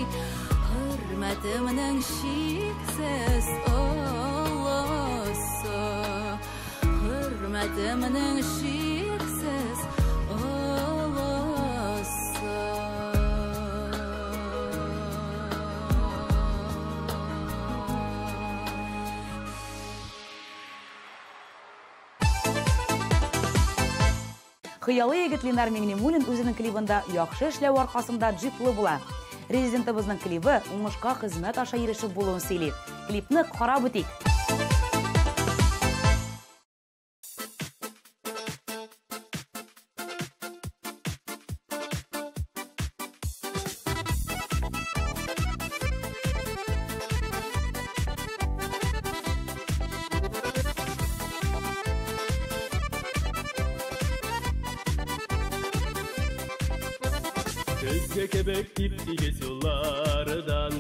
hürmetiminin şiksiz ulusu hürmetiminin şiksiz ulusu. Хыялы егет Ленар Меңнемуллин үзенең клибында яхшы эшләү аркасында джиплы була. Резидентыбызның клибы уңышка хезмәт аша ирешеп булуын сөйли. Клипны карап үтик. Көзге кебек тип-тиге сулардан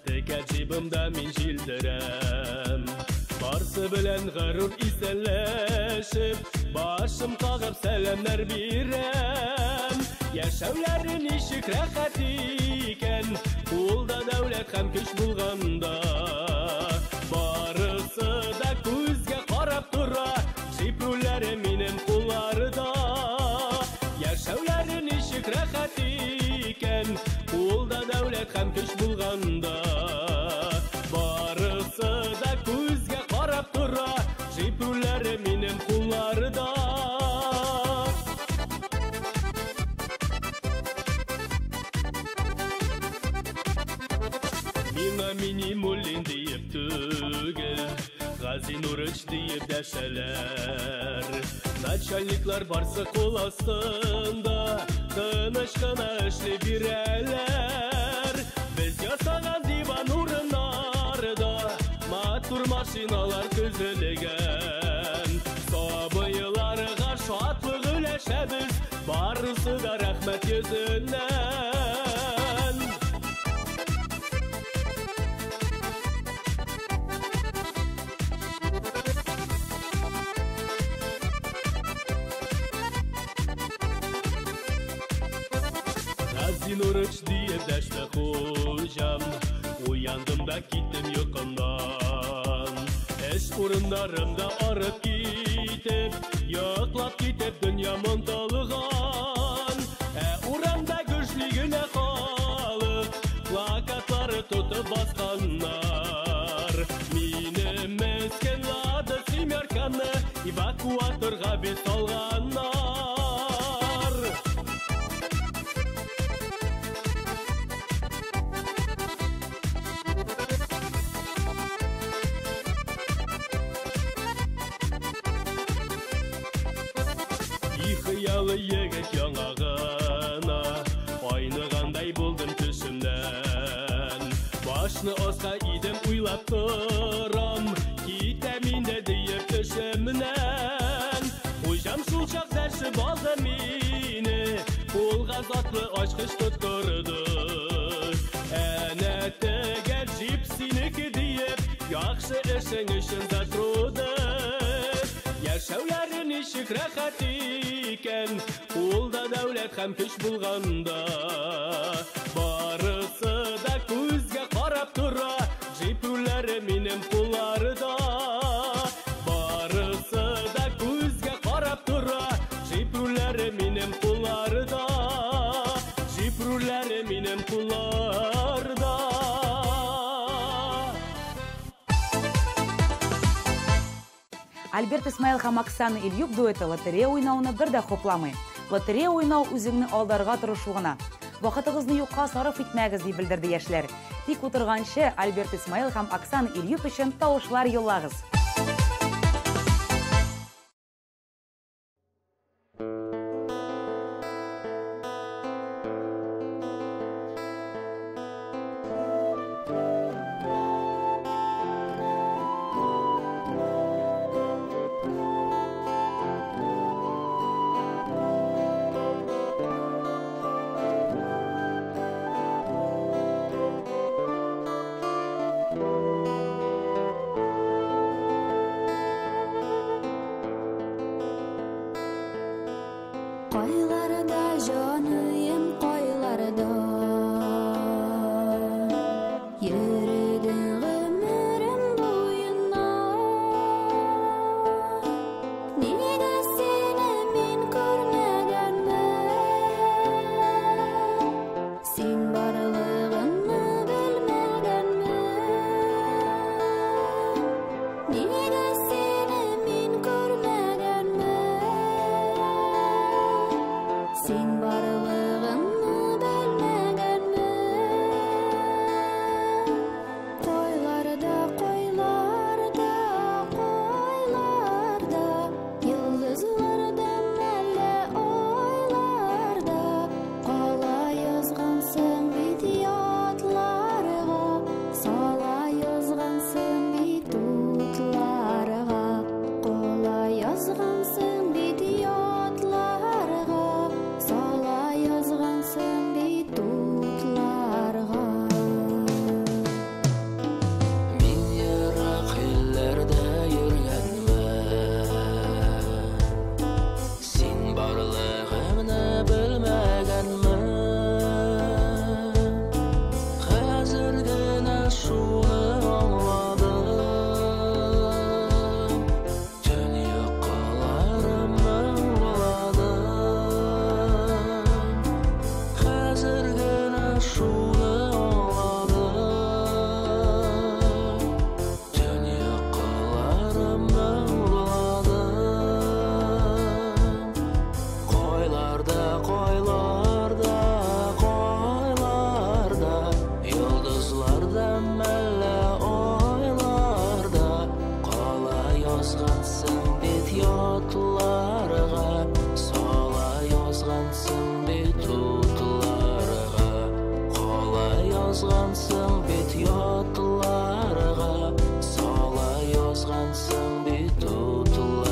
текәр җибымда мин җилдерәм. Барсы белән ғарур исәнләшеп, башым кагып сәламнәр бирәм. Яшәүләре ничек рәхәт икән, кулда дәүләт һәм көч булганда. Барысы да күзгә кара ул да дәүләт һәм көч булганда. Барысы да күзгә карап тора, җипләре минем кулларда. Миңа минимулин диеп түгел, Газинурыч диеп дәшәләр. Начальниклар барсы кул астында, тыныч кына эшли бирәләр. Без ясаган диван урыннарда матур машиналар төзелгән. Сабыйларга шатлык өләшәбез, барысы да рәхмәт йөзеннән. Газинурыч диеп дәште хуҗам, уяндым да киттем йокымдан. Эш урыннарымда арып китеп, йоклап китеп дөньям онтылган. Урамда көчле генә халык, плакатлары тотып басканнар. Минем мескен Лада семерканы эвакуаторга бит салганнар. Хыялы егет яңагына, айныгандай булдым төшемнән. Башны аска идем уйлап торам, китәм инде диеп төшемнән. Хуҗам шул чак дәршеп алды мине, кулга затлы ачкыч тоттырды. Әнә тегәр җип синеке диеп, яхшы эшең өчен затруды. Яшәүләре ничек рәхәт икән, ул да дәүләт һәм көч булганда. Барысы да күзгә карап тора, җипләре минем кулларда. Барысы да күзгә карап тора, җипләре минем кулларда. Җипләре минем кулларда. Альберт Исмаил һәм Оксана Ильюк дуэты лотерея уйнауны бер дә хупламый. Лотерея уйнау үзеңне алдарга тырышу гына. Вакытыгызны юкка сарыф итмәгез, дип белдерде яшьләр. Тик утырганчы Альберт Исмаил һәм Оксана Ильюк өчен тавышлар юллагыз. язғансың бет ятыларға, солай язғансың бет утыларға.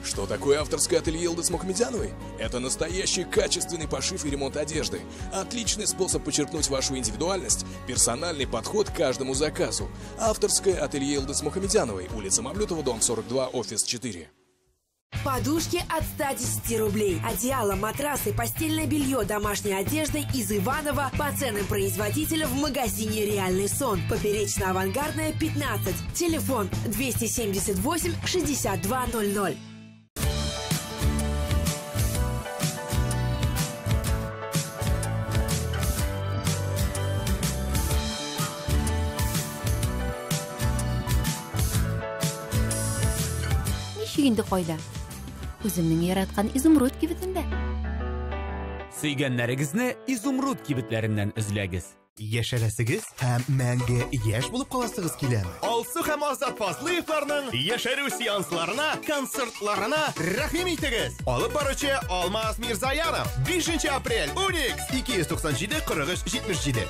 Что такое авторское ателье Йылдыз Мухамедяновой? Это настоящий качественный пошив и ремонт одежды. Отличный способ подчеркнуть вашу индивидуальность, персональный подход к каждому заказу. Авторское ателье Йылдыз Мухамедяновой, улица Мавлютова, дом 42, офис 4. Подушки от 110 рублей. Одеяло, матрасы, постельное белье, домашняя одежда из Иваново по ценам производителя в магазине «Реальный сон». Поперечно-авангардная, 15. Телефон 278 6200. Ничегенде қойда? Өзімнің яратқан изумруд кибетінде. Сөйгәннәрегезне изумруд кибетләреннән үзләгез. Яшәрәсегез һәм мәңге яшь булып каласыгыз киләме? Алсу һәм Азат Фазлыевларның яшәрү сеансларына, концертларына рәхим итегез. Алып баручы Алмаз Мирзаянов 5 апрель Уникс 297 43 77.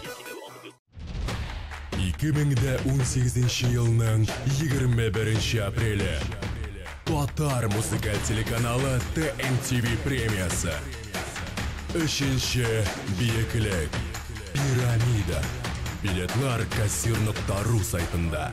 2018 елның 21 апреле Татар музыкаль телеканалы TNTV премиясы. 3-ші биеклек Пирамида. Билетлар кассир.ру сайтында.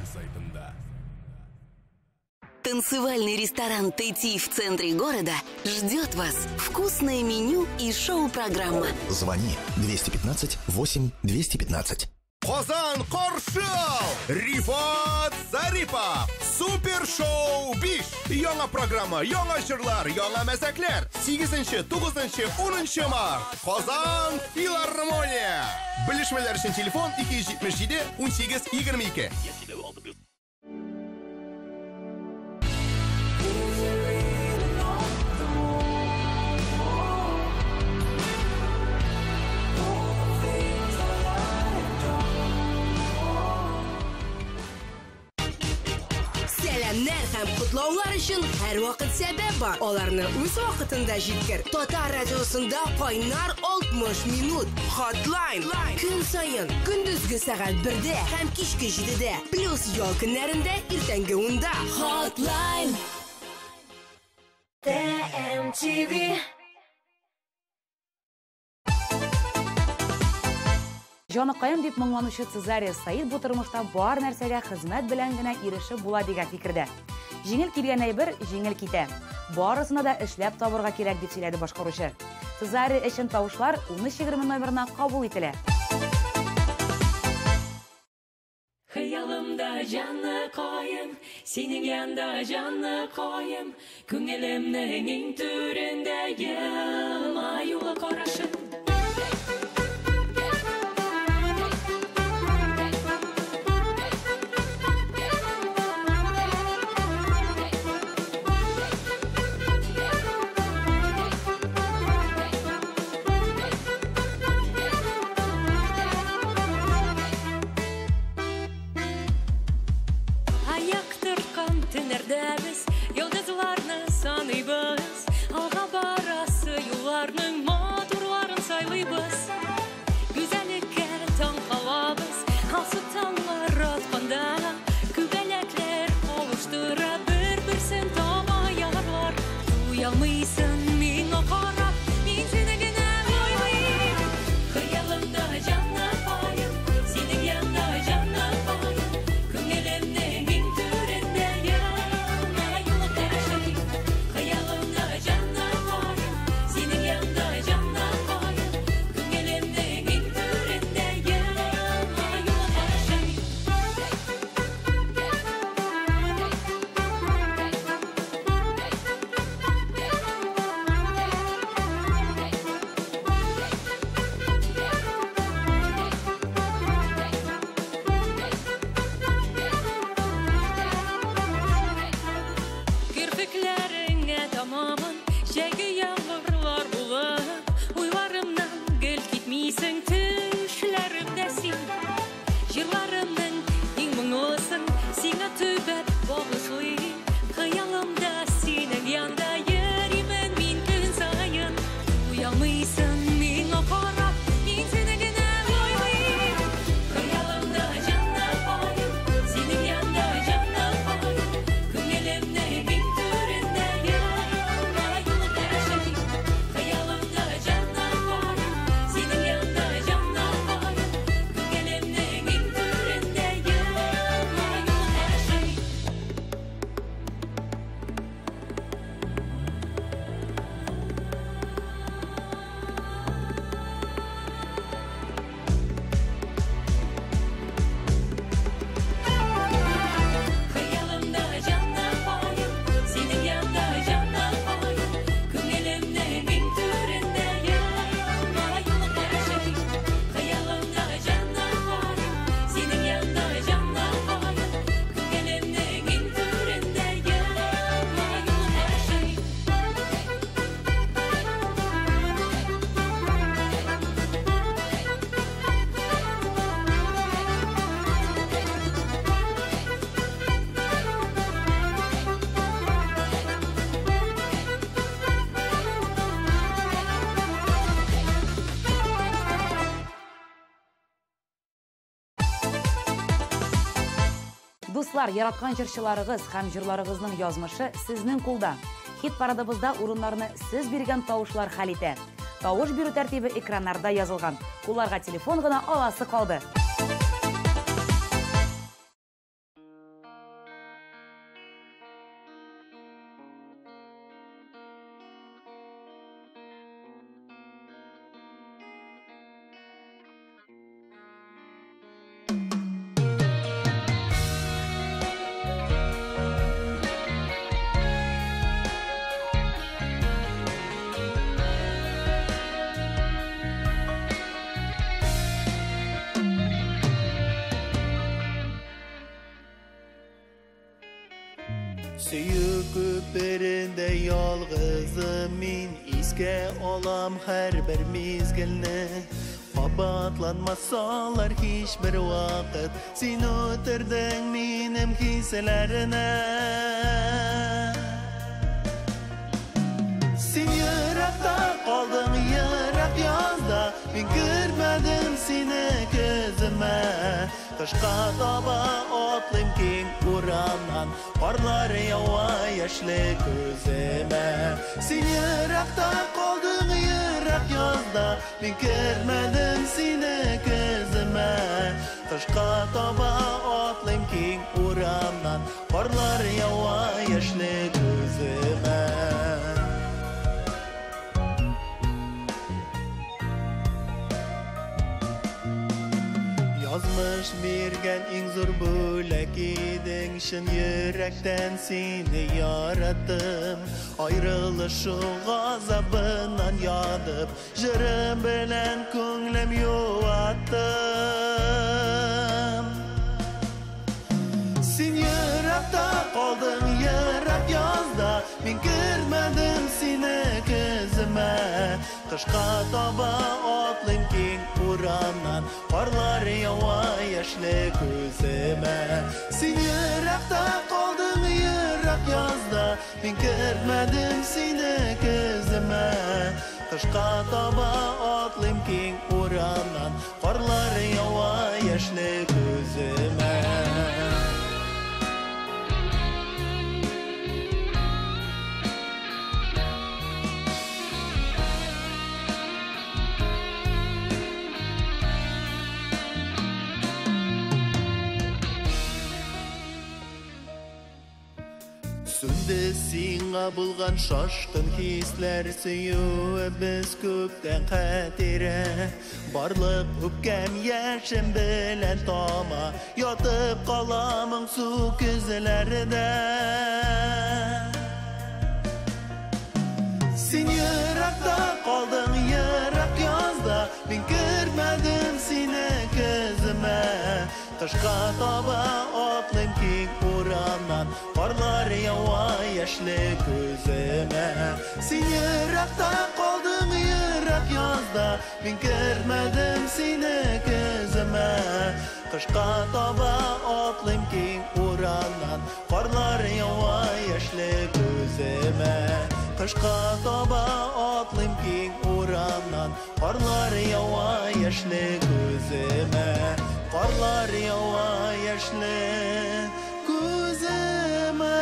Танцевальный ресторан «Тэти» в центре города ждет вас. Вкусное меню и шоу-программа. Звони 215 8 215. Казан Коршал! Рифат Зарипов! Супер шоу Биш! Яңа программа, яңа җырлар, яңа мәзәкләр. 8-9, 10 март. Казан филармония. Белешмәләр өчен телефон 277 18 22. Сәламнәр һәм котлаулар өчен һәр вакыт сәбәп бар. Аларны үз вакытында җиткер. Татар радиосында кайнар 60 минут. Hotline. Көн саен, көндезге сәгать 1-дә һәм кичке 7-дә. Плюс ял көннәрендә иртәнге 10-да. Hotline. TMTV. Җаныкаем дип моңланучы Цезария Саид бу тормышта бар нәрсәгә хезмәт белән генә ирешеп була дигән фикердә. Җиңел килгән әйбер җиңел китә. Барысына да эшләп табырга кирәк дип сөйләде башкаручы. Тызары эшен тавышлар 13-20 номерына кабул ителә. Хыялымда жанны коем, синең янда жанны коем, күңелемнең иң түрендә елмаюлы карашың. Алға барасы юлларның матурларын сайлыйбыз. Güzellikке таң қалабыз, алсы таңлар атқанда, күбәләкләр қауыштыра бір-бірсін таба яларлар. Туялмайсың миңа қарап, мен сені генә ойлайым. Хыялымда жанна пайым, сенің янда жанна пайым, күңелемнең иң түрендә елмаюлы карашың. Хыялымда жанна пайым, сенің янда жанна пайым, күңелемнең иң түрендә елмаюлы карашың. Кирпекләреңә тамамын җәйге яңгырлар булып, уйларымнан гел китмисең төшләремдә син. Җырларымның иң моңлысын сиңа төбәп багышлыйм. Хыялымда синең янда йөримен мин көн саен. Уялмыйсың миңа карап, мин сені генә ойлыйм. Хыялымда жанна пайым, синең янда жанна пайым, күңелемнең иң түрендә елмаюлы карашың. Хыялымда жанна пайым, синең янда жанна пайым, күңелемнең иң түрендә елмаюлы карашың. Хыялымда жанна пайым, синең янда жанна пайым, күңелемнең иң түрендә елмаюлы карашың. Хыялымда жанна пайым, синең янда жанна пайым, күңелемнең иң түрендә елмаюлы карашың. Дуслар, яраткан җырчыларыгыз һәм җырларыгызның язмышы сезнең кулда. Хит парадыбызда урыннарны сез биргән тавышлар хәл итә. Тавыш бирү тәртибе экраннарда язылган. Кулларга телефон гына аласы калды. Сөйü көперінде ялғызым мен Иске алам һәр бір мезгілні Қабатланмасалар hiç bir вақыт Сен өтірдің менім киселеріне Сен ерақта қалдың ерақ язда Мен көрмәдім сені көзіме Қышқа таба атлым кең урамнан Қарлар яуа яшлы көзіме Сен ерақта қалдың ерақ язда Мен көрмәдім сені көзіме Қышқа таба атлым кең урамнан Қарлар яуа яшлы көзіме Yazmış bergen iň zor bölek edin şin yürekten seni yarattım Ayrılışı gazabından yadıp Jırım bilen könglim yuvattım Sen yürekte kaldın yürek yazda Ben girmedim seni gözüme Kışka taba atlayım keng urandan Karlar yava yaşlı gözüme Sen yürekte kaldın yürek yazda Ben girmedim seni gözüme Kışka taba atlayım keng urandan Karlar yava yaşlı gözüme Sündü siňa bulgan şaşkın hisler süýüp biz kökden katire Barlyk öpken ýaşym bilen tama Yatyp kalamyň su gözlerinde Sen yürekde kaldın yürek yazda Ben girmedim seni gözüme Kışka taba atlayım keng urandan Karlar yava yaşlı gözüme Sen yürekte kaldın yürek yazda Ben girmedim seni gözüme Kışka taba atlayım keng urandan Karlar yava yaşlı gözüme Kışka taba atlayım keng urandan Karlar yava yaşlı gözüme Karlar yava yaşlı gözüme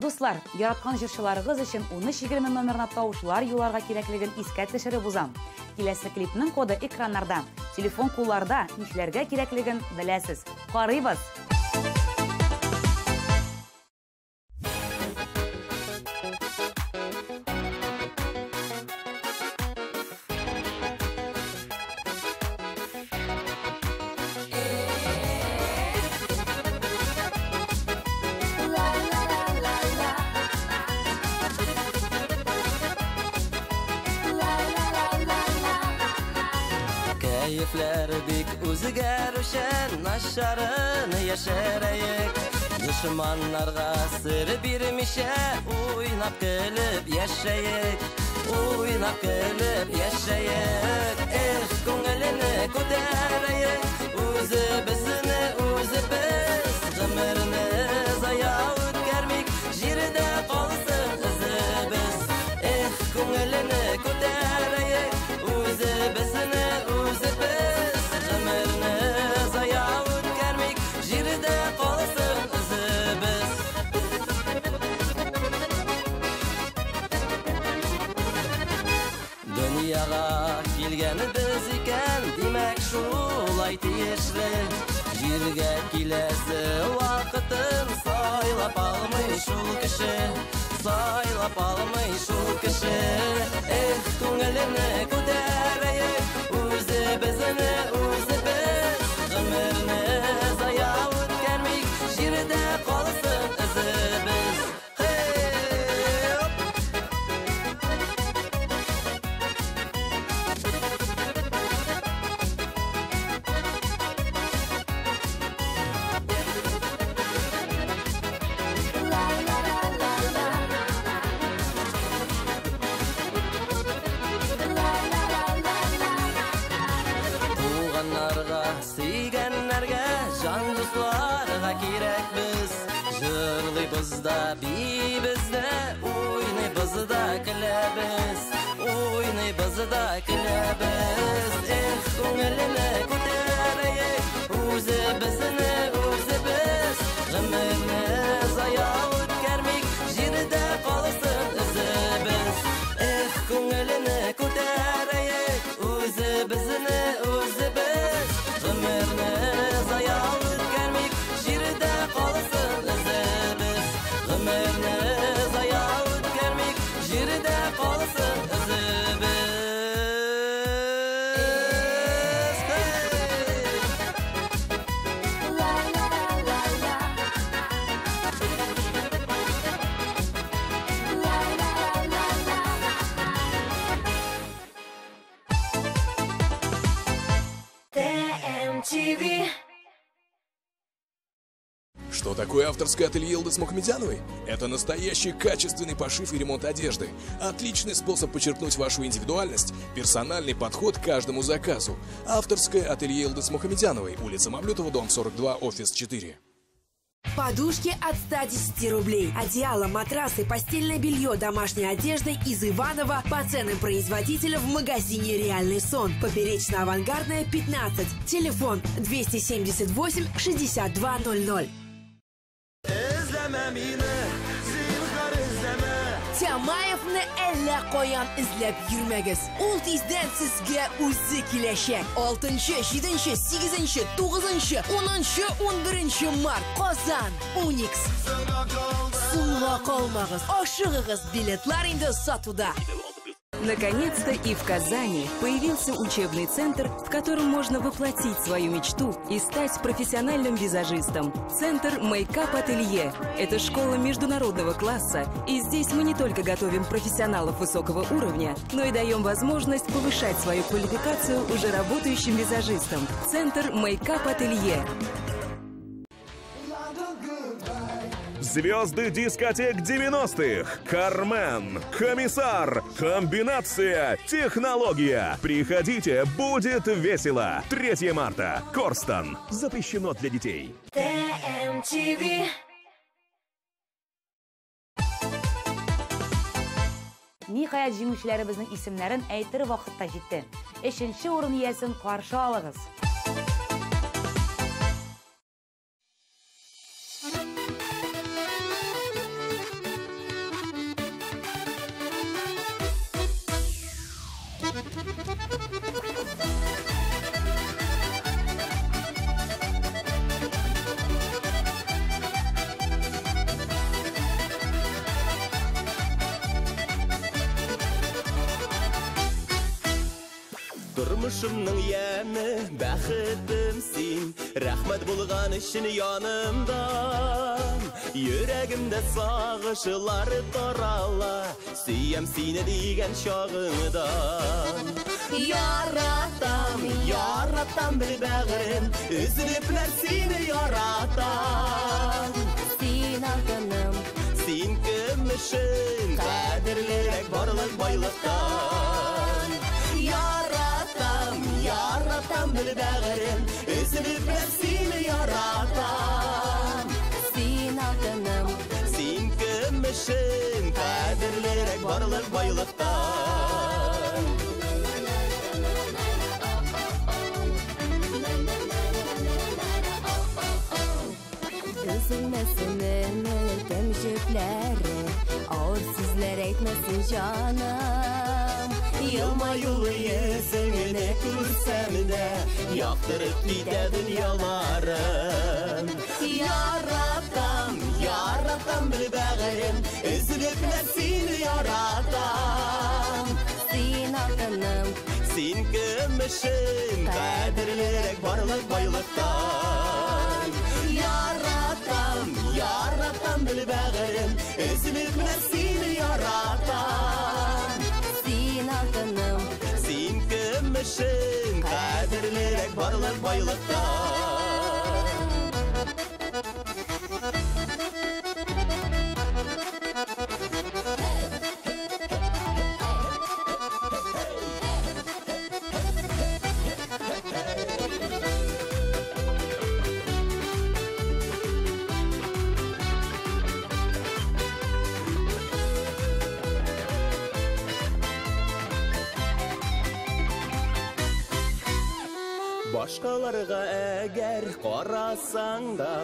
Dostlar, яраткан җырчыларыгыз өчен 1320 номерына тавышлар юларга кирәклеген искә төшереп узам. Киләсе клипның коды экраннарда, телефон кулларда, нишләргә кирәклеген беләсез. Карыйбыз. Keyifler bik o'zgarishar nasharini yasharayik Düşmanlarga sir birmişe Uynap kelib yaşayik Uynap kelib yaşayik Ko'nglini ko'tarayik O'zi bizni o'zi biz G'imirni zaya o'tkazmik Jirda qolsin izi biz Ko'nglini ko'tarayik O'zi bizni o'zi biz G'imirni zaya o'tkazmik Jirda qolsin izi biz Dunyoga kelgan biz ekan demak shulay tegishli Yerga kelasi vaqtin saylab olmay shul kishi Saylab olmay shul kishi ko'nglini ko'tarayik o'zi bizni o'zi biz G'imirni zaya o'tkazmik Jirda qolsin izi biz Bizda bizda o'ynay bizda kulamiz o'ynay bizda kulamiz ko'nglini ko'tarayik o'zi bizni o'zi biz g'imini zaya o'tkazmik jirda qolsin izi biz ko'nglini ko'tarayik o'zi bizni o'zi biz g'imini zaya o'tkazmik jirda qolsin izi biz G'imini zaya o'tkazmik jirda qolsin MTV. Что такое авторское ателье Йылдыз Мухамедяновой? Это настоящий качественный пошив и ремонт одежды. Отличный способ подчеркнуть вашу индивидуальность, персональный подход к каждому заказу. Авторское ателье Йылдыз Мухамедяновой, улица Мамлютова, дом 42, офис 4. Подушки от 110 рублей. Одеяло, матрасы, постельное белье, домашняя одежда из Иваново по ценам производителя в магазине «Реальный сон». Поперечно-авангардная, 15. Телефон 278 6200. Тямаевны әллә қоян izlәп йөрмәгез. Ул тиздән сезгә үзе киләчәк. 6-нчы, 7-нчы, 8-нчы, 9-нчы, 10-нчы, 11-нчы март. Казан, Уникс. Соңга калмагыз. Ашыгыгыз, билетлар инде сатуда. Наконец-то и в Казани появился учебный центр, в котором можно воплотить свою мечту и стать профессиональным визажистом. Центр Мейкап-ателье. Это школа международного класса, и здесь мы не только готовим профессионалов высокого уровня, но и даем возможность повышать свою квалификацию уже работающим визажистам. Центр Мейкап-ателье. Звезды дискотек 90-х. Кармен, Комиссар, Комбинация, Технология. Приходите, будет весело. 3 марта. Корстон. Запрещено для детей. MTV. Ниһаят җиңүчеләребезнең исемнәрен әйтер вакытта җитте. 3нче урын иясен каршы алыгыз. Тормышымның яме, бәхетем син, рәхмәт булган өчен янымда. Йөрәгемдә сагышлар тарала, сөям сине дигән чагыңда. Яратам, яратам бер бәгырем, үзлеп сине яратам. Син алтыным, син көмешем, кадерлерәк барлык байлыктан. Яратам бер бәгырем, үзлеп сине яратам. Син алтыным, син көмешем, кадерлерәк барлык байлыктан. Üzülmesin ömürüm jüpleri, ağır sözler etmesin canım. Yılma yolu yüzüne күрсәм дә, яктырып китә дөньяларым. Яратам, яратам бер бәгырем, үзлеп сине яратам. Син алтыным, син көмешем, кадерлерәк барлык байлыктан. Яратам, яратам бер бәгырем, үзлеп сине яратам. Син алтыным, син көмешем, кадерлерәк барлык байлыктан. Башкаларга әгәр карасаң да,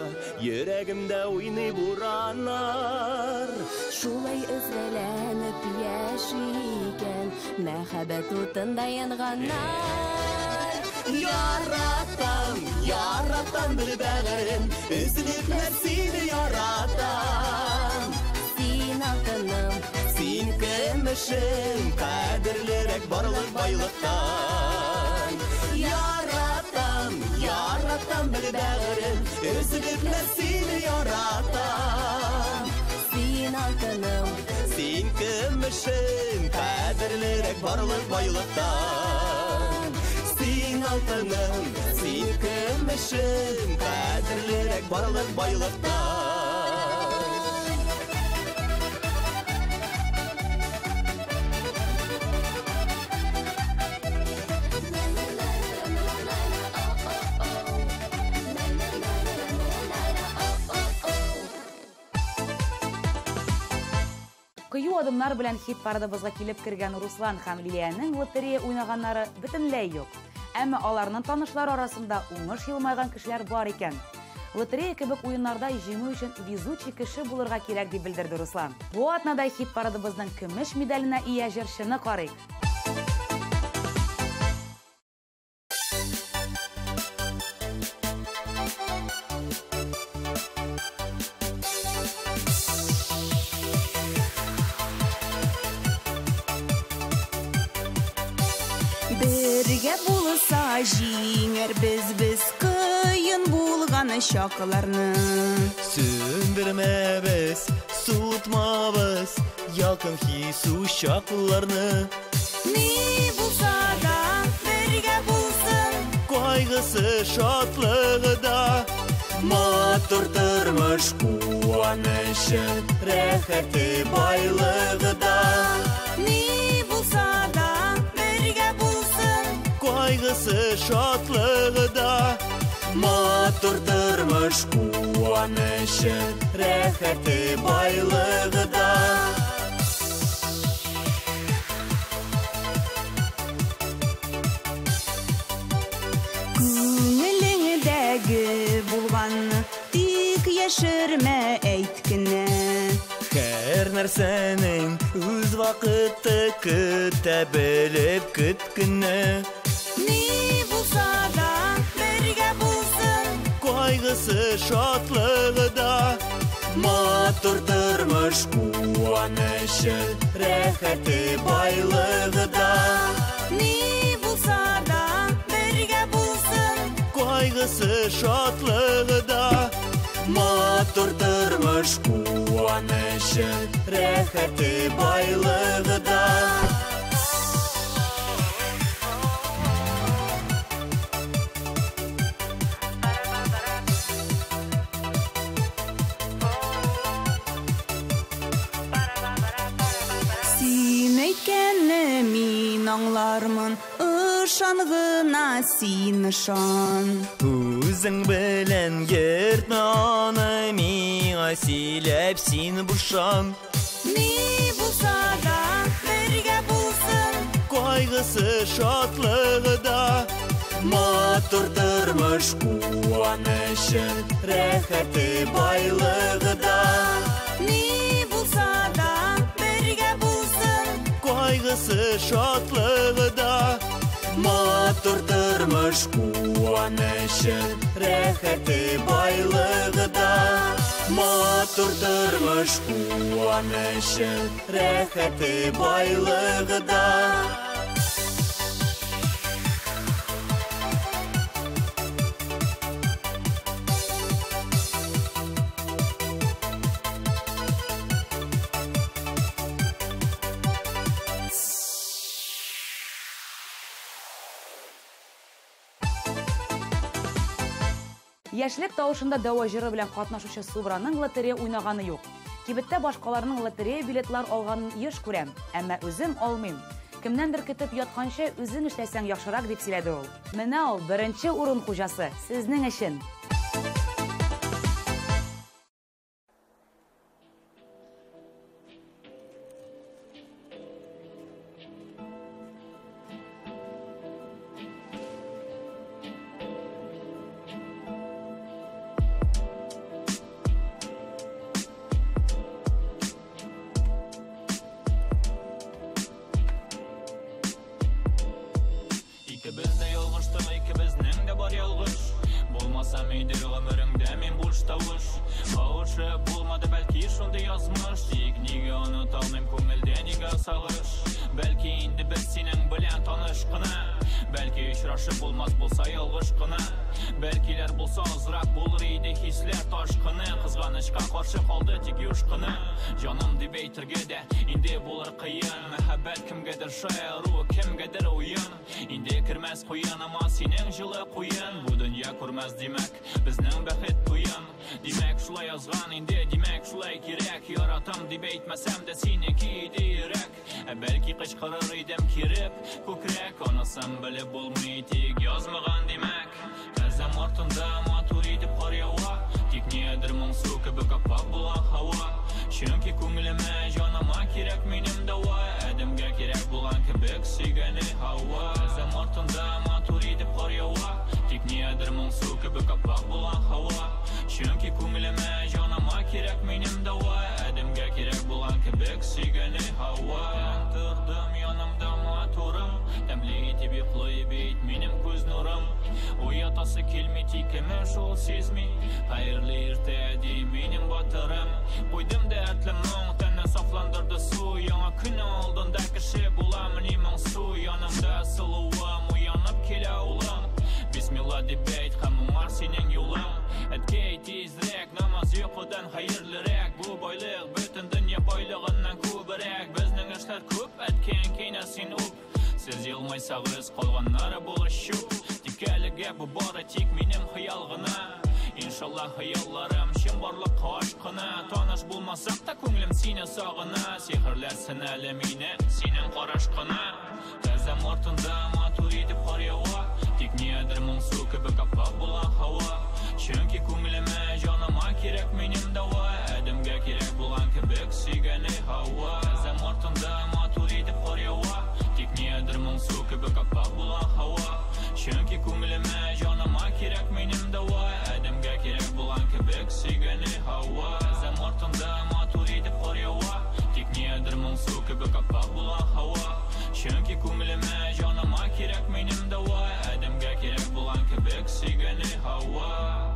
йөрәгемдә уйный бураннар. Шулай эзләнеп яшигән, мәхәббәт утында янганнар. Яратам, яратам бер бәгырем, үзлеп сине яратам. Син алтыным, син көмешем, кадерлерәк барлык байлыктан. Яратам бер бәгырем, үзлеп сине яратам. Син алтыным, син көмешем, кадерлерәк барлык байлыктан. Син алтыным, син көмешім, қадірлірек барлық байлықта. Кыю адымнар белән хит парадыбызга килеп кергән Руслан һәм Лилиянең лотерея уйнаганнары бөтенләй юк. Әмма аларның танышлар арасында уңыш елмайган кешеләр бар икән. Лотерея кебек уеннарда җиңү өчен везучий кеше булырга кирәк дип белдерде Руслан. Бу атнада хит парадыбызның көмеш медаленә ия җырчыны карыйк. Бергә булса җиңәр без кыен булган чакларны. Сүндермәбез, сутмабыз, якын хису чакларны. Ни булса да бергә булсын, Кайгысы шатлыгы да, матур тормыш куанышы, рәхәте байлыгы да. Ни булса да бергә булсын, Кайгысы шатлыгы да, матур тормыш куанышы, рәхәте байлыгы да. Күңелеңдәге булганны тик яшермә әйт кенә. Һәр нәрсәнең үз вакыты, көтә белеп көт кенә. Ни булса да бергә булсын, Кайгысы шатлыгы да, матур тормыш куанышы, рәхәте байлыгы да. Ни булса да бергә булсын, Кайгысы шатлыгы да, матур тормыш куанышы, рәхәте байлыгы да. Син әйткәнне мин аңлармын, ышан гына син ышан. Үзең белән йөртмә аны, миңа сөйләп син бушан. Ни булса да бергә булсын, Кайгысы шатлыгы да, матур тормыш куанышы, рәхәте байлыгы да. ни булса да бергә булсын, Кайгысы шатлыгы да, матур тормыш куанышы, рәхәте байлыгы да. Матур тормыш куанышы, рәхәте байлыгы да. Яшьлек тавышында дәва җыры белән катнашучы Субраның лотерея уйнаганы юк. Кибеттә башкаларның лотерея билетлар алганын еш күрәм, әмма үзем алмыйм. Кемнәндер көтеп ятканчы үзең эшләсәң яхшырак дип сөйләде ул. Менә ул беренче урын хуҗасы сезнең өчен. Ikibizde yolg'ishdir, ikibizning de bor yolg'ish. Bo'lmasam edi umrimda men bo'sh tovush. Qovushib bo'lmadi balki shunda yozmish. Nega unutolmayman ko'ngilda nega sog'ish. Balki endi biz sening bilan tanishqina. Balki uchrashib bo'lmas bo'lsa yolg'ishqina. Belkiler bulsa azrak bulur iydi hisler taşkını Kızganışka karşı kaldı tek yuşkını Canım debeytirge de indi bulur kıyın Mehabbet kimgedir şayru kimgedir uyun İndi kirmez kuyun ama senin жылы kuyun Bu dünya kurmaz demek bizning baxet kuyun Demek şulay yazgan indi demek şulay kirek Yaratam debeytmesem de seneki direk Belki kışkırır idim kirip kukrek Anasam bilip bulmayı tek yazmagan demek Terzem ortunda matur edip qaryawa Tek nedir mungsu kibik apak bulan hava Çünkü көңіліме жаныма керек менім дауа Әдімге керек bulan kibik сүйгені hava Terzem ortunda matur edip qaryawa Tek nedir mungsu kibik apak bulan hava Çünkü көңіліме жаныма керек менім дауа Әдімге керек bulan kibik сүйгені hava Tığdım yanımda maturım Тәмлі етіп еқлай бейт менім көз нұрым Uyatası kelmeti kime şol sezmi Hayırlı irtedi benim batırım Koydum dertlim mon tenne saflandırdı su Yana күн aldığında kişi bulamın iman su Yanımda sılıvım uyanıp kele ulım Bismillah debeyt hamım var senin yolun Etkey tezrek namaz yokudan hayırlırek Bu boylık bütün dünya boylığından kubirek Bizning işler köp etken keyne sen up Siz yılmaysağız kolganları buluşup Tepkeliге bu bora tek menim hayal gına İnşallah hayallarım şembarlık aşkına Tanış bulmasak da көңілім seni sağına Sehirlersin әлемine senin qarashqına Terzem ortunda matur edip qaryawa Tek nedir mungsu kibik apak bulan hava Çünkü көңіліме жаныма керек menim dava Әдімге керек bulan kibik süygeni hava Terzem ortunda matur edip qaryawa Tek nedir mungsu kibik apak bulan hava Çünkü көңіліме жаныма керек menim dava Әдімге керек bulan kibik süygeni hava Terzem ortunda matur edip qaryawa Tek nedir mungsu kibik apak bulan hava Çünkü көңіліме жаныма керек menim dava Әдімге керек bulan kibik süygeni hava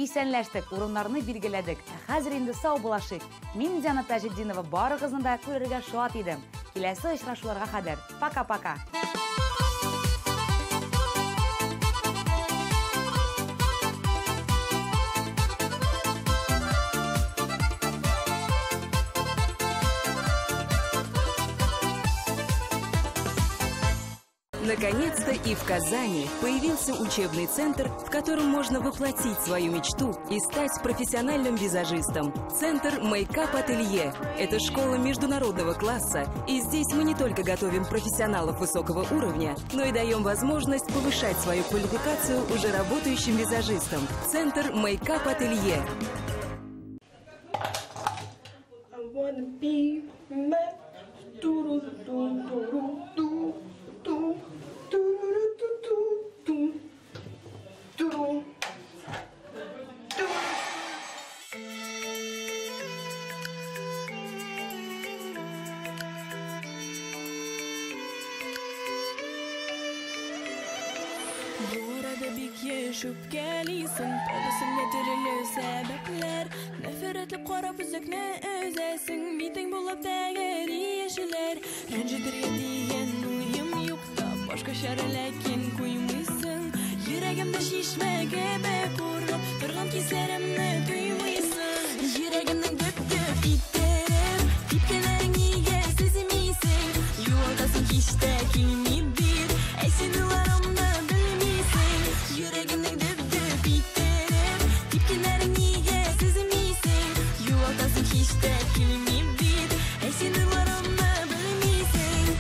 Исәнләштек, урыннарны билгеләдек. Хәзер инде сау булашык. Мин Диана Таҗетдинова барыгызны да күрергә шат идем. Киләсе очрашуларга кадәр. Пока-пока. Наконец-то и в Казани появился учебный центр, в котором можно воплотить свою мечту и стать профессиональным визажистом. Центр Мейкап Ателье – это школа международного класса, и здесь мы не только готовим профессионалов высокого уровня, но и даем возможность повышать свою квалификацию уже работающим визажистам. Центр Мейкап Ателье. Şüpkeliysin, topusunda türlü sebepler Nefretli korap üzükne özesin Miting bulup değeri yeşiller Rencidir yediyen uyum yok da Başka şerlekin koymuşsun Yüreğimde şişme gebe kurup Durgan kislerimle duymuşsun Yüreğimden düp düp iterim Tipkelerin iyiye sezimiysin Yuvaldasın işte kilimi bir Esinilarımda bilmişsin Yüreğimden düp düp iterim Tipkelerin iyiye sezimiysin Yuvaldasın işte kilimi bir Esinilarımda bilmişsin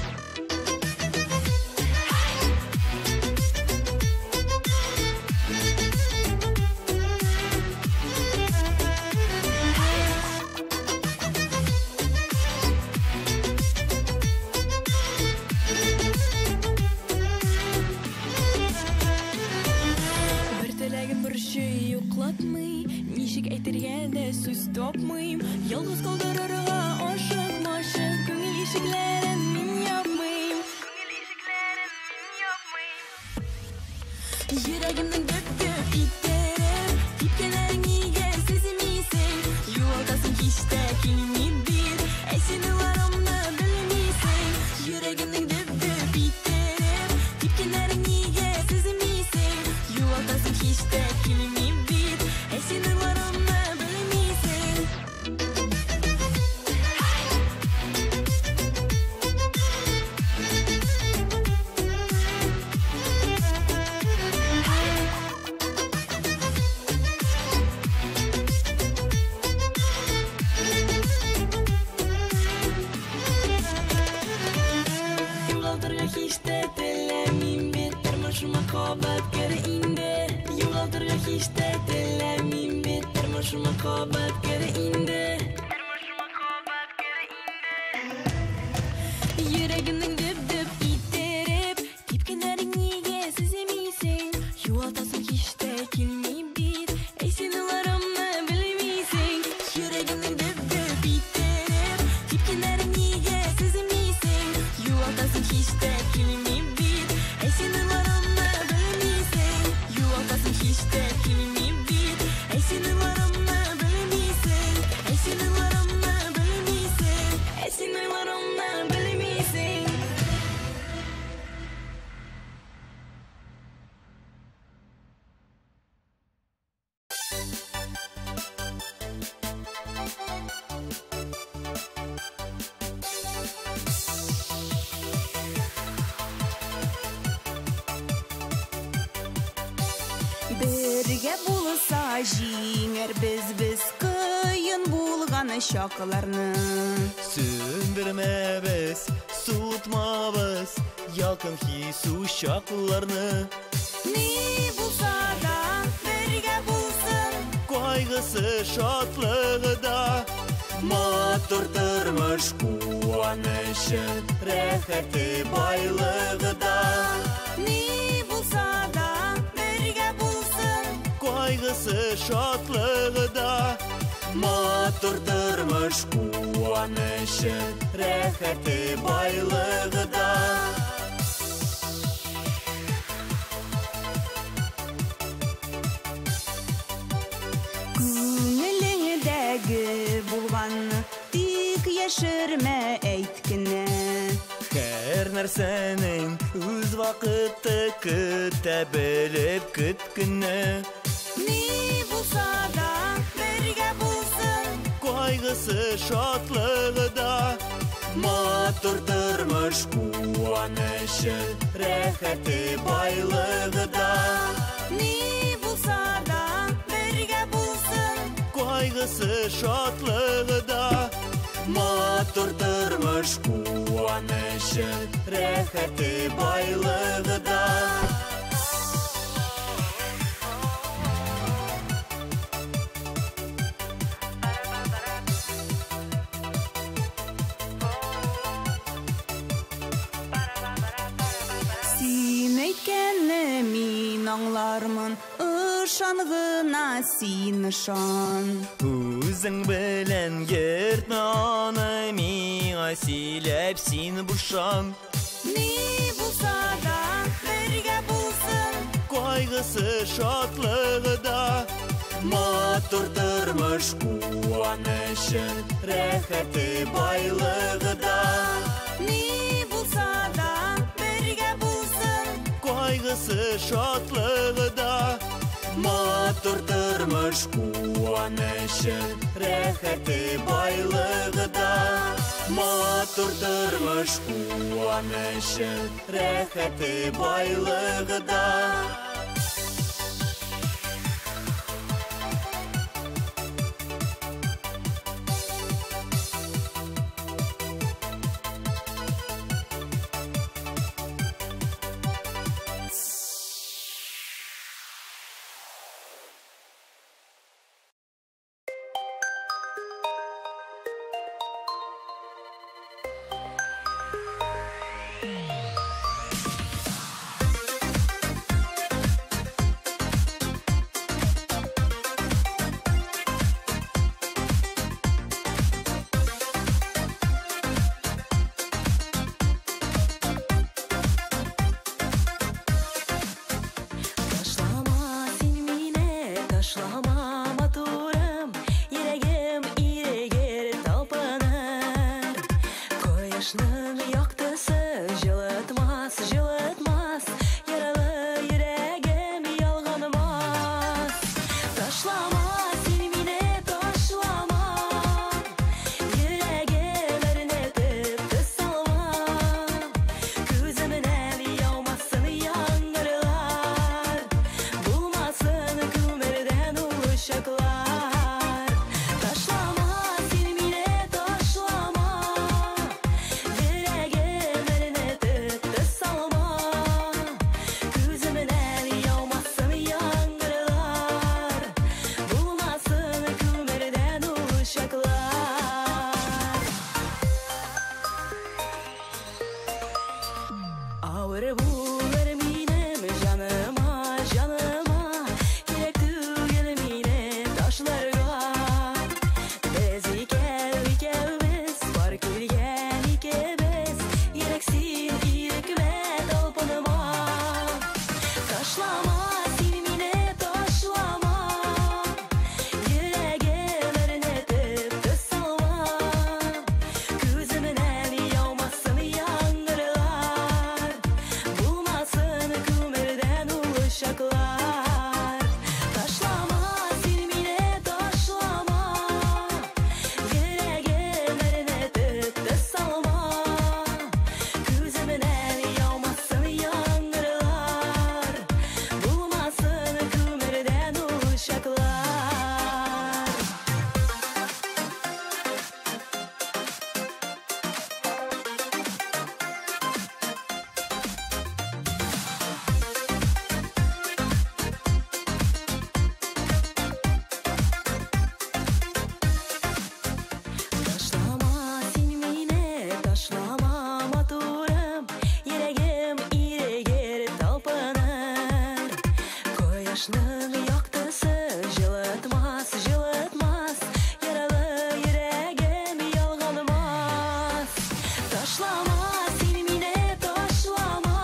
bir şey yoklatmay, nişik aytırga da söz topmayım. Yalnız kaldırırga aşık maşık, көңіл ишиклерин мен yapmayım. Yüreğimden döp iterim, tepkelerin niye sezemeysen, yuvaltasın hiç de kelime-bir, seni varımda bilmeysen. Yüreğimden döp iterim, tepkelerin niye sezemeysen, yuvaltasın hiç de kelime-bir, seni varımda bilmeysen. Югалтырга hiç de dilemeyim bir tırmışıma kabat göre indi. Югалтырга hiç de dilemeyim bir tırmışıma kabat göre indi. Yüreğimden düp iterip, tepkilerin niye sezemeysen, yuvaltasın hiç de kelime-bir, seni varımda bilmeysen. Yüreğimden düp iterip, tepkilerin niye sezemeysen, yuvaltasın hiç de kelime-bir, seni varımda bilmeysen. Yuvaltasın hiç de kelime-bir, seni varımda bilmeysen. Seni varımda bilmeysen, seni varımda bilmeysen. Birge bulsa жиңер biz кыйын булган шакаларны. Сөндірмәбіз, суытмабыз, якын хису шақларны. Ни булса да бірге булсын, Кайгысы шатлығы да, матур тормыш куанышы, рәхәте байлығы да. ни булса да бірге булсын, Кайгысы шатлығы да, матур тормыш куанышы, рәхәте байлығы да. күңелеңдәге булганны тик яшермә әйткене. Һәр нәрсәнең үз вакыты, көтә белеп көткенне. Ни булса да бірге булсын, Кайгысы шатлығы да, матур тормыш куанышы, рәхәте байлығы да. ни булса да бірге булсын, Кайгысы шатлығы да, матур тормыш куанышы, рәхәте байлығы да. Син әйткәнне мин аңлармын, ышан гына син ышан. Үзең белән йөртмә аны, миңа сөйләп син бушан. Ни булса да бірге булсын, Кайгысы шатлығы да, матур тормыш куанышы, рәхәте байлығы да. ни булса да бірге булсын, Кайгысы шатлығы да, матур тормыш куанышы, рәхәте байлығы да. Матур тормыш куанышы, рәхәте байлығы да. Куанычның яктысы жылытмас, жылытмас, яралы йөрәгем ялганмас. Ташлама син мине, ташлама,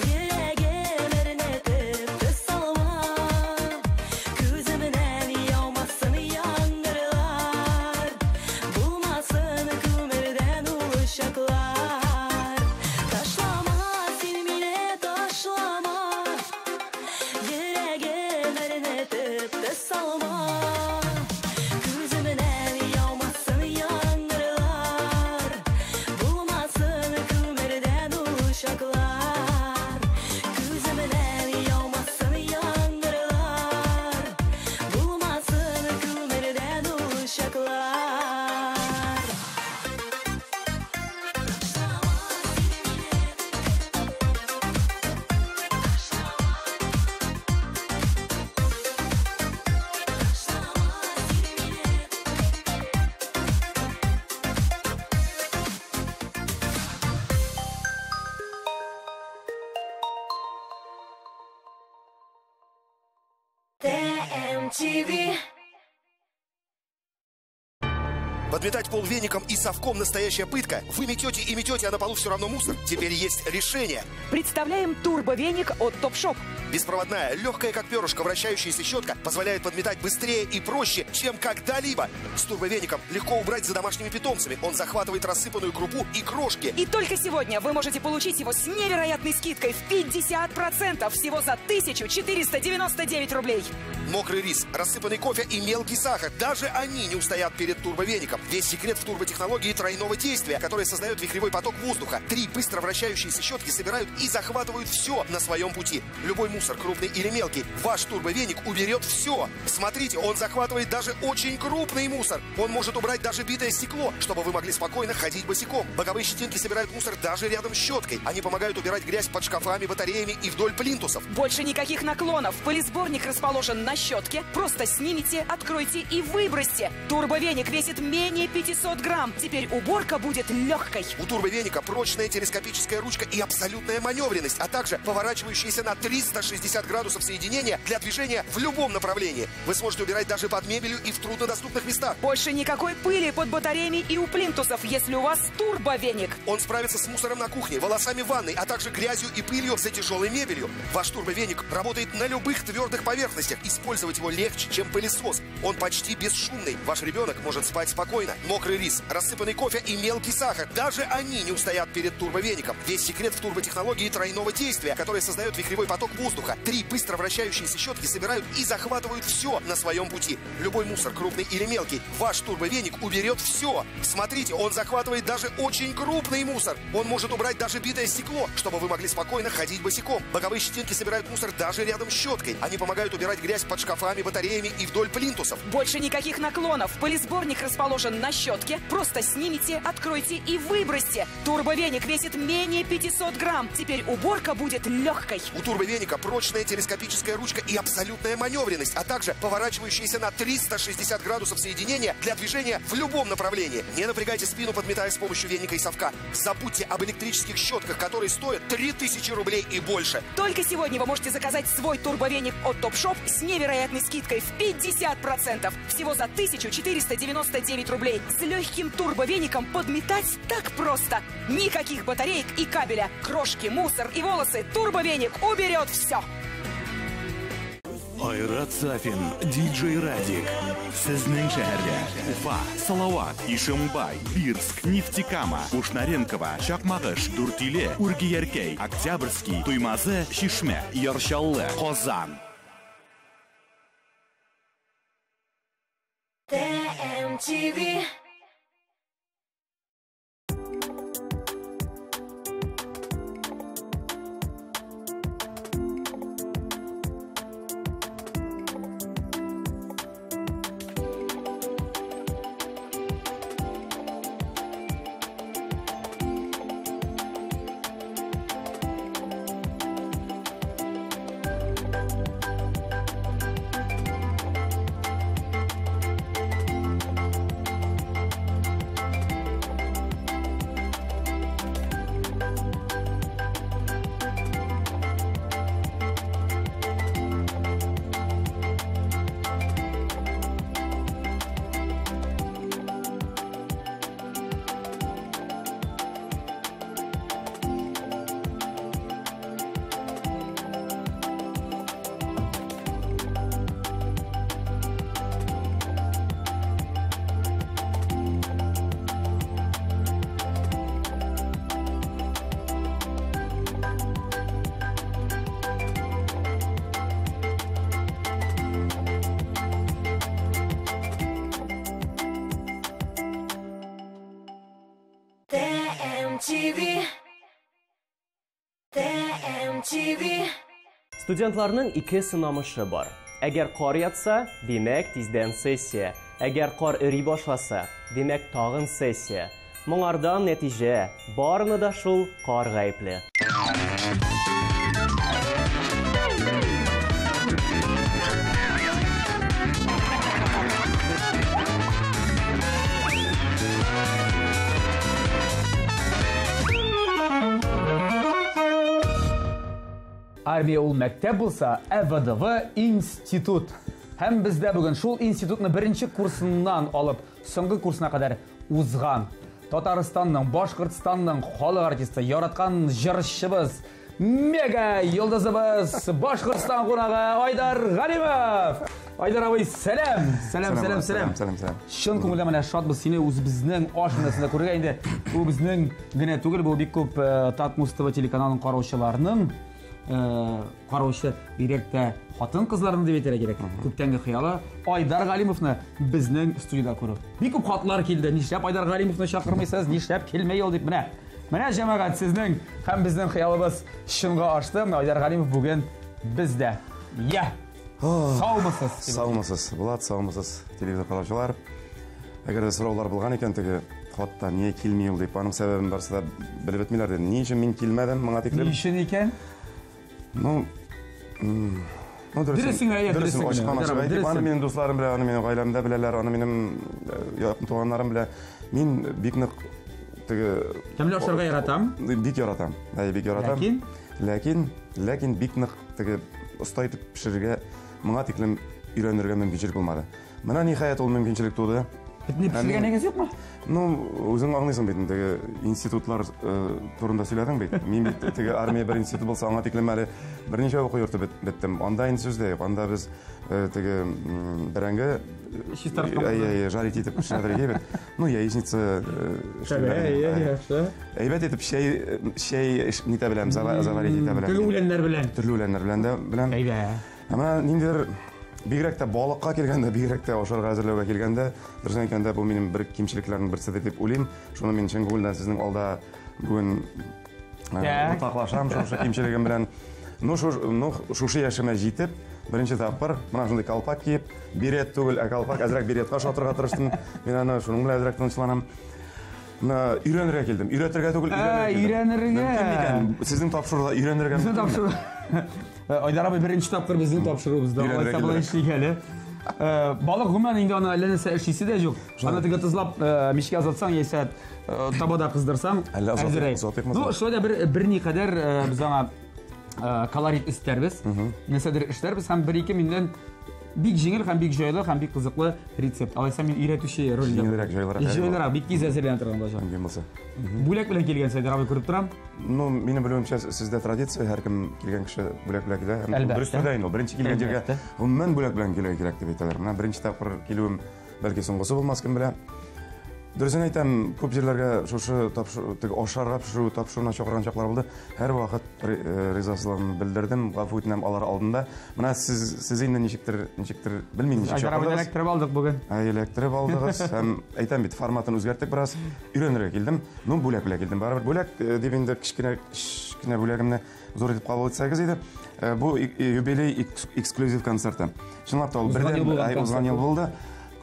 йөрәгем әрнетеп салма. Күземнән яумасын яңгырлар, булмасын күмердән улы чаклар. Ташлама син мине, ташлама, йөрәгем әрнетеп салма. Күземнән яумасын яңгырлар, булмасын күмердән улы чаклар. Күземнән яумасын яңгырлар, булмасын күмердән улы чаклар. ТМТВ. Подметать пол веником и совком — настоящая пытка. Вы метете и метете, а на полу все равно мусор. Теперь есть решение. Представляем турбовеник от Топшоп. Беспроводная, легкая как перышко, вращающаяся щетка позволяет подметать быстрее и проще, чем когда-либо. С турбовеником легко убрать за домашними питомцами. Он захватывает рассыпанную крупу и крошки. И только сегодня вы можете получить его с невероятной скидкой в 50%, всего за 1499 рублей. Мокрый рис, рассыпанный кофе и мелкий сахар. Даже они не устоят перед турбовеником. Весь секрет в турботехнологии тройного действия, которая создает вихревой поток воздуха. 3 быстро вращающиеся щетки собирают и захватывают все на своем пути. Любой мусор, крупный или мелкий, ваш турбовеник уберет все. Смотрите, он захватывает даже очень крупный мусор. Он может убрать даже битое стекло, чтобы вы могли спокойно ходить босиком. Боковые щетинки собирают мусор даже рядом с щеткой. Они помогают убирать грязь под шкафами, батареями и вдоль плинтусов. Больше никаких наклонов. Пылесборник расположен на щетке. Просто снимите, откройте и выбросьте. Турбовеник весит менее 500 грамм. Теперь уборка будет легкой. У турбовеника прочная телескопическая ручка и абсолютная маневренность, а также поворачивающиеся на 360 градусов соединения для движения в любом направлении. Вы сможете убирать даже под мебелью и в труднодоступных местах. Больше никакой пыли под батареями и у плинтусов, если у вас турбовеник. Он справится с мусором на кухне, волосами в ванной, а также грязью и пылью за тяжелой мебелью. Ваш турбовеник работает на любых твердых поверхностях. Использовать его легче, чем пылесос. Он почти бесшумный. Ваш ребенок может спать спокойно. Мокрый рис, рассыпанный кофе и мелкий сахар. Даже они не устоят перед турбовеником. Весь секрет в турботехнологии тройного действия, которая создает вихревой поток воздуха. 3 быстро вращающиеся щетки собирают и захватывают все на своем пути. Любой мусор, крупный или мелкий, ваш турбовеник уберет все. Смотрите, он захватывает даже очень крупный мусор. Он может убрать даже битое стекло, чтобы вы могли спокойно ходить босиком. Боковые щетинки собирают мусор даже рядом с щеткой. Они помогают убирать грязь под шкафами, батареями и вдоль плинтусов. Больше никаких наклонов. Пылесборник расположен на щетке. Просто снимите, откройте и выбросьте. Турбовеник весит менее 500 грамм. Теперь уборка будет легкой. У турбовеника прочная телескопическая ручка и абсолютная маневренность, а также поворачивающиеся на 360 градусов соединения для движения в любом направлении. Не напрягайте спину, подметая с помощью веника и совка. Забудьте об электрических щетках, которые стоят 3000 рублей и больше. Только сегодня вы можете заказать свой турбовеник от Топшоп с невероятной скидкой в 50%. Всего за 1499 рублей. С легким турбовеником подметать так просто. Никаких батареек и кабеля. Крошки, мусор и волосы. Турбовеник уберет все. Айрат Сафин, диджей Радик. Сезнең шәһәрдә Уфа, Салават, Ишембай, Бирск, Нефтекама, Кушнаренкова, Чакмагыш, Дүртөйле, Үргияркәй, Октябрьский, Туймазы, Шишмә, Яршаллы, Казан. ТМТВ. TMTV. TMTV. Студентларның ике сынамышы бар. Әгәр кар ятса, демәк тиздән сессия. Әгәр кар өри башласа, демәк тагын сессия. Моңардан нәтиҗә, барыны да шул кар гаепле. Армия ул мәктәп булса, ВДВ институт. Һәм бездә бүген шул институтны беренче курсыннан алып, соңгы курсына кадәр узган Татарстанның, Башкортстанның халык артисты, яраткан җырчыбыз, мега йолдызыбыз, Башкортстан кунагы Айдар Галимов. Айдар абый, сәлам. Сәлам. Шын күңелдән менә шатбыз сине үзебезнең ашманасында күрергә инде. Бу безнең генә түгел, бу бик күп Татмус ТВ телеканалының караучыларының караучы директор хатын кызларны дип әйтергә кирәк. Күптәнге хыялы Айдар Галимовны безнең студияда күрү. Бик күп хатлар килде. Нишләп Айдар Галимовны чакырмыйсыз? Нишләп килмәй ул дип менә. Менә җәмәгать сезнең һәм безнең хыялыбыз шынга ашты. Айдар Галимов бүген бездә. Я. Саумысыз. Саумысыз. Булат, саумысыз. Телевизор караучылар. Әгәр сораулар булган икән теге хатта не килмәй ул дип аның сәбәбен барса да белеп бетмиләр диде. Ни өчен мин килмәдем моңа тиклем? Ни өчен икән? Дөресен ачык. Аны минем дусларым белә, аны минем гаиләмдә беләләр, аны минем якын туганнарым белә. Мин бик нык теге тәмле ашарга яратам. Бик яратам. Бик яратам. Ләкин бик нык теге оста итеп пешерергә моңа тиклем өйрәнергә мөмкинчелек булмады. Менә ниһаять ул мөмкинчелек туды. Битне пешергәнегез юкмы? Үзең аңлыйсың бит, теге институтлар турында сөйләдең бит. Мин бит теге армия бер институт булса, аңа тиклем әле берничә вакыт йөртеп беттем. Анда инде сүз дә юк. Анда без теге бәрәңге жарить итеп пешерергә бит. Яичница әйбәт итеп чәй нитә беләм, заварить итә беләм. Төрле үләннәр белән. Әмма ниндидер бигрәк тә балыкка килгәндә, бигрәк тә ашарга әзерләүгә килгәндә, дөресен әйткәндә, бу минем бер кимчелекләрнең берсе дип уйлыйм. Шуны мин чын күңелдән сезнең алда бүген уртаклашам, шушы кимчелегем белән. Шушы яшемә җитеп, беренче тапкыр менә шундый калпак киеп, берет түгел, калпак, әзрәк беретка шатырга тырыштым. Мин аны шуның белән әзрәк тынычланам. Өйрәнергә килдем. Өйрәтергә түгел, өйрәнергә. Сезнең тапшыруда өйрәнергә. Сезнең тапшыру. Айдар абый беренче тапкыр безнең тапшыруыбызда алайса булай эшлигәле. Балык гомумән инде аны әллә нәрсә эшлисе дә юк. Аны теге тызлап мичкә азатсаң яисә табада кыздырсаң, әзрәк. Шулай да берникадәр без аңа колорит истәрбез. Нәрсәдер эшләрбез һәм 1-2 миннән бик җиңел һәм бик җайлы һәм бик кызыклы рецепт. Алайса мин өйрәтүче роль. Җайлырак, бик тиз әзерләнә торган булачак. Бүләк белән килгән Айдар абый күреп торам. Минем белүемчә сездә традиция, һәркем килгән кеше бүләк белән килә. Дөрес сөйләйин ул. Беренче килгән җиргә гомумән бүләк белән килергә кирәк дип әйтәләр. Менә беренче тапкыр килүем бәлки соңгысы булмас кем белә. Дөресен әйтәм, күп җирләргә шушы ашарга пешерү тапшыруына чакырган чаклар булды. Һәр вакыт ризасызлыгымны белдердем, гафу үтенәм алар алдында. Менә сез инде ничектер белмим ничек чакырдыгыз. Электрип алдык бүген. Электрип алдыгыз һәм әйтәм бит, форматын үзгәрттек бераз. Өйрәнергә килдем. Бүләк белән килдем. Барыбер бүләк дип инде кичкенә бүләгемне зур итеп кабул итсәгез иде. Бу юбилей эксклюзив концерты. Чынлап та ул бердән узган ел булды.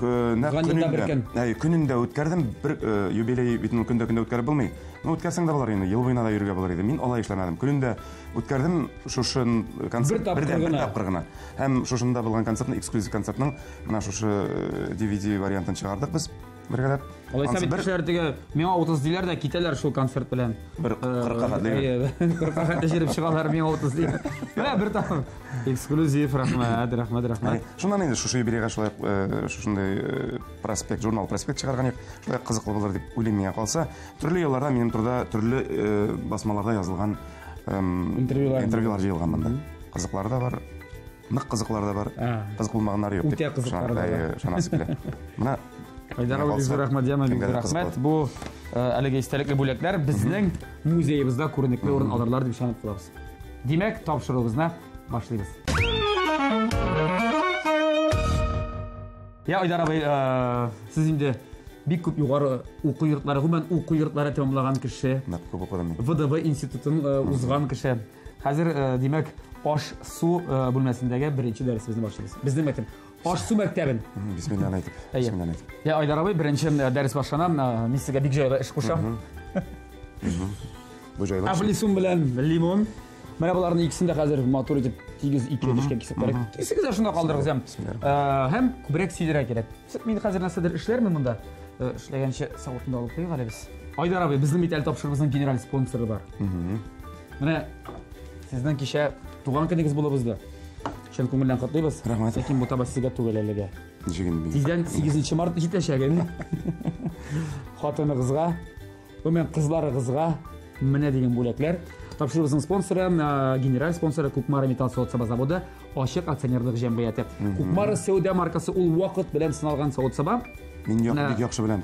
Көнендә үткәрдем, бер юбилей битен көндә үткәреп булмый. Үткәрсәң дә булар инде, ел буена да йөрергә булар иде. Мин алай эшләмәдем. Көнендә үткәрдем шушы концерт бердән тапкыр гына. Һәм шушында булган концертның, эксклюзив концертның менә шушы DVD вариантын чыгардык без бергәләп. Алайса бит кешеләр теге миңа 30 диләр дә китәләр шул концерт белән. Бер 40 хәтле. 40 хәтле җиреп чыгалар миңа 30 диләр. Менә бер тапкыр эксклюзив, рәхмәт. Шуннан инде шушы юбилейга шулай шушындай проспект, журнал проспект чыгарган идек. Шулай кызыклы булыр дип уйлыйм миңа калса. Төрле елларда минем турда төрле басмаларда язылган интервьюлар җыелган монда. Кызыклар да бар, нык кызыклар да бар. Кызык булмаганнары юк. Үтә кызыклар да. Шунысы килә. Менә Айдар абый, бик рәхмәт, рәхмәт. Бу әлеге истәлекле бүләкләр безнең музеебызда күренекле урын алырлар дип ышанып калабыз. Димәк, тапшыруыбызны башлыйбыз. Айдар абый, сез инде бик күп югары уку йортлары, гомумән уку йортлары тәмамлаган кеше. Күп укыдым мин. ВДВ институтын узган кеше. Хәзер димәк аш-су бүлмәсендәге беренче дәресебезне башлыйбыз. Безнең мәктәп аш-су мәктәбен. Бисмиллаһ әйтеп. Бисмиллаһ әйтеп. Я Айдар абый, беренче дәрес башлана, мин сезгә бик җайлы эш кушам. Бу җайлы. Аплисум белән лимон. Менә буларны икесен дә хәзер матур итеп тигез ике дишкә кисеп берек. Исегез шунда калдырыгыз һәм. Һәм күбрәк сидерә кирәк. Мин хәзер нәрсәдер эшләрмен монда. Эшләгәнчә савытында алып куйыйк әле без. Айдар абый, безнең бит әле тапшырыбызның генераль спонсоры бар. Менә сезнең кичә туган көнегез булып узды. Чын күңелдән котлыйбыз. Рәхмәт. Ләкин бу таба сезгә түгел әлегә. Җиген. Тиздән 8 март җитәчәген. Хатыныгызга, мен кызларыгызга менә дигән бүләкләр. Тапшырыбызның спонсоры, генераль спонсоры Кукмара металл заводы, ачык акционерлык җәмгыяте. Кукмара Сәүдә маркасы ул вакыт белән сыналган завод. Мин бик яхшы беләм.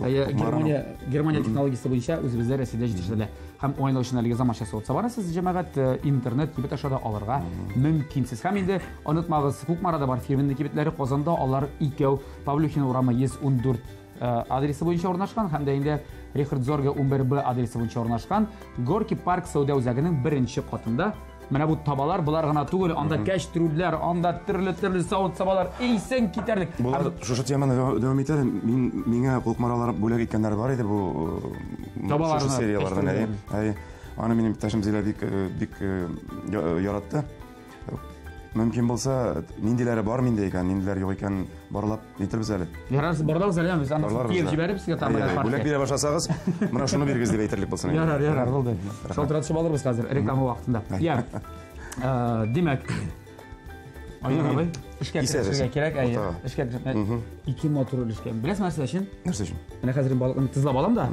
Германия технологиясе буенча үзебездә Россиядә җитештерелә. Һәм уйнау өчен әлеге заманча завод бар. Сез җәмәгать интернет кибет ашада алырга мөмкинсез. Һәм инде онытмагыз, Кукмарада бар фирменең кибетләре Казанда, алар 2 Павлюхин урамы 114 адресы буенча урнашкан һәм дә инде Рихард Зорге 11Б адресы буенча урнашкан. Горки парк Сәүдә үзәгенең 1нче катында. Менә бу табалар булар гына түгел, анда кәчтүрләр, анда төрле савыт сабалар, исән китәрлек. Булар шушы теманы дәвам итәр. Миңа Кукмаралар бүләк иткәннәр бар иде бу шушы сериялардан. Аны минем иптәшем Зилә бик яратты. Мөмкин булса, ниндиләре бар миндә икән, ниндиләре юк икән, барлап нитәрбез әле. Ярар, барлабыз әле, без аны киеп җибәреп сезгә тамырга парк. Бүләк бирә башласагыз, менә шуны бирегез дип әйтерлек булсын. Ярар, булды. Шалтыратып алырбыз хәзер реклама вакытында. Я. Димәк, Айдар абый, эшкә кирәк, эшкә кирәк. 2 мотор эшкә. Беләсезме нәрсә өчен? Нәрсә өчен? Менә хәзер балыкны тызлап алам да.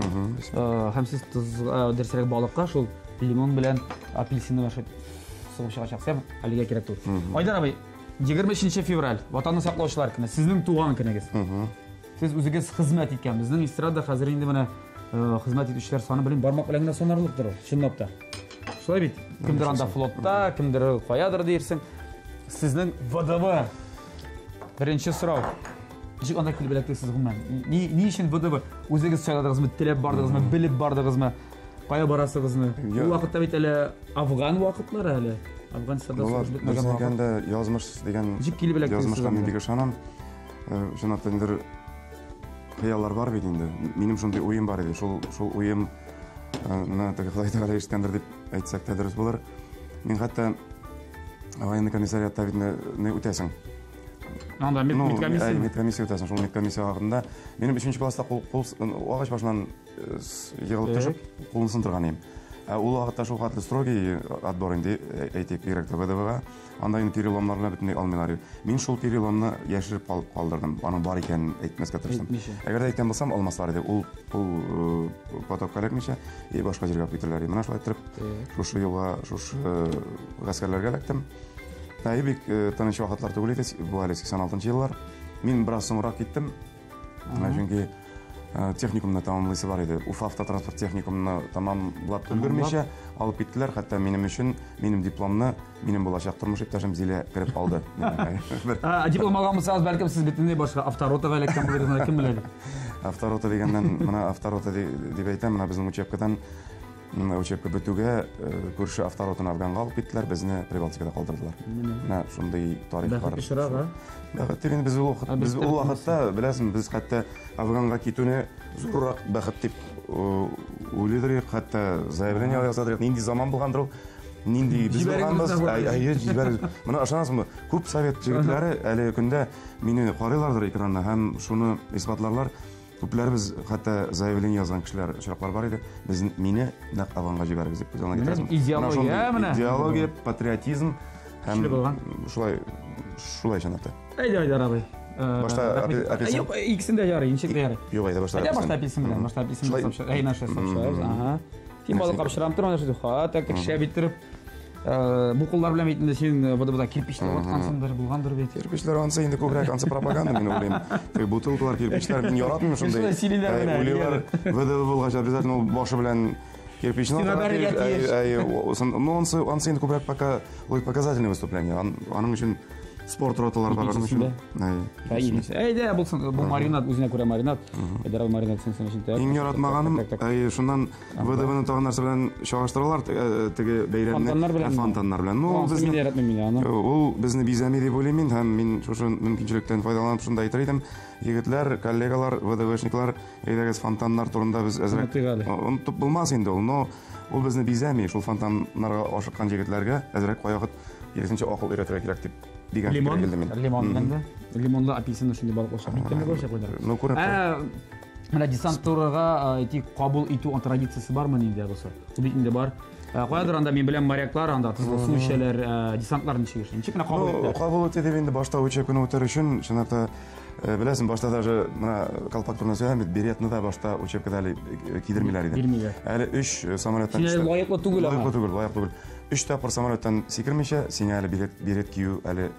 Һәм сез дөресрәк балыкка шул лимон белән апельсинны башып сугып чыгачаксыз, әлегә кирәк түгел. Айдар абый, 23 февраль, Ватанны саклаучылар көне, сезнең туган көнегез. Сез үзегез хезмәт иткән. Безнең эстрада хәзер инде менә хезмәт итүчеләр саны белән бармак белән генә санарлыктыр. Чынлап та. Шулай бит. Кемдер анда флотта, кемдер каядыр дирсең. Сезнең ВДВ беренче сорау. Ничек анда килеп беләктез гомумән? Ни өчен ВДВ? Үзегез сайладыгызмы, теләп бардыгызмы, белеп бардыгызмы? Кая барасыгызмы? Бу вакытта бит әле Афган вакытлары әле. Афганстанда сугыш бетмәгән вакыт. Язмыш дигән язмышка мин бик ышанам. Шуннан инде хыяллар бар бит инде. Минем шундый уем бар иде. Шул уем Худай Тәгалә ишеткәндер дип әйтсәк тә дөрес булыр. Мин хәтта военный комиссариатта бит не үтәсең. Анда медкомиссия үтәсең. Шул медкомиссия вакытында минем 3нче класста агач башыннан егылып төшеп, кулын сындырган идем. Ул вакытта шул хәтле строгий отбор инде әйтик бигрәк тә ВДВга. Анда инде переломнарны бөтенләй алмыйлар. Мин шул переломны яшереп калдырдым. Аның бар икәнен әйтмәскә тырыштым. Әгәр дә әйткән булсам, алмаслар иде. Ул потокка эләкмичә, башка җиргә китерләр иде. Менә шулай итеп, шушы юлга, шушы гаскәрләргә эләктем. Бик тыныч вакытлар түгел иде, бу әле 86-нчы еллар. Мин бераз соңрак киттем. Чөнки техникумны тамамлыйсы бар иде. Уфа автотранспорт техникумны тамамлап өлгермичә алып киттеләр. Хәтта минем өчен минем дипломны минем булачак тормыш иптәшем Зилә кирип алды. Диплом алганмысыз, бәлкем сез битенә башка авторотага эләккән булырсыз, кем белә. Авторота дигәннән, менә авторота дип әйтәм, менә безнең учебкадан учебка бетүгә күрше авторотаны Афганга алып киттеләр, безне Прибалтикада калдырдылар. Менә шундый тарих бар. Бәхет без ул вакытта, беләсең, без хәтта Афганга китүне зуррак бәхет дип уйлыйдыр, хәтта заявление язадыр. Нинди заман булгандыр ул? Нинди без булганбыз? Менә ышанасызмы? Күп совет җегетләре әле көндә мине карыйлардыр экранны һәм шуны исбатларлар. Күпләребез хәтта заявление язган кешеләр очраклар бар иде. Без мине нәкъ Афганга җибәрегез дип язган икән. Идеология, патриотизм һәм шулай җанаты. Айдар абый. Башта апельсин. Юк, икесендә ярый, ничек дә ярый. Юк, әйдә башта. Башта апельсин белән, башта апельсин белән. Әй наша сафшабыз. Ага. Тим балык капшырам торган шундый хата кеше битереп. Бу куллар белән әйтәндә син буда кирпичләр аткансыңдыр, булгандыр бит. Кирпичләр ансы инде күбрәк ансы пропаганда мин уйлыйм. Теге бутылкалар, кирпичләр мин яратмыйм шундый. Уйлыйлар, ВДВ булгач обязательно башы белән кирпичны ансы инде күбрәк пока показательное выступление. Аның өчен спорт роталары бар өчен. Әйдә, булсын, бу маринад үзенә күрә маринад. Әйдә, маринад сенсен өчен. Иң яратмаганым, шуннан ВДВны тагын нәрсә белән чагыштыралар, теге бәйрәмне фонтаннар белән. Ул безне бизәми дип уйлыйм һәм мин шушы мөмкинчелектән файдаланып шунда әйтер идем. Егетләр, коллегалар, ВДВшниклар, әйдәгез фонтаннар турында без әзрәк онытып булмас инде ул, но ул безне бизәми, шул фонтаннарга ашыккан егетләргә әзрәк кайвакыт иресенчә акыл өйрәтергә кирәк дип дигән фикер килде мин. Лимонлы апельсинны шундый балык ашап биткәнне күрсәк куйдылар. Ну күрәм. Менә десант турыга кабул итү традициясе бармы инде булса? Ул бит инде бар. Кайдыр анда мен белән моряклар анда тызлы су эчәләр, десантлар ничек эшләр? Ничек менә кабул итә? Кабул итә дип инде башта учебканы үтәр өчен, чынлап беләсең, башта даже менә колпак турында сөйләм бит, беретны да башта учебкада әле кидермиләр иде. Әле 3 самолеттан лаеклы түгел. Лаеклы түгел. 3 тапкыр самолеттан сикермичә, сиңа әле берет кию, әле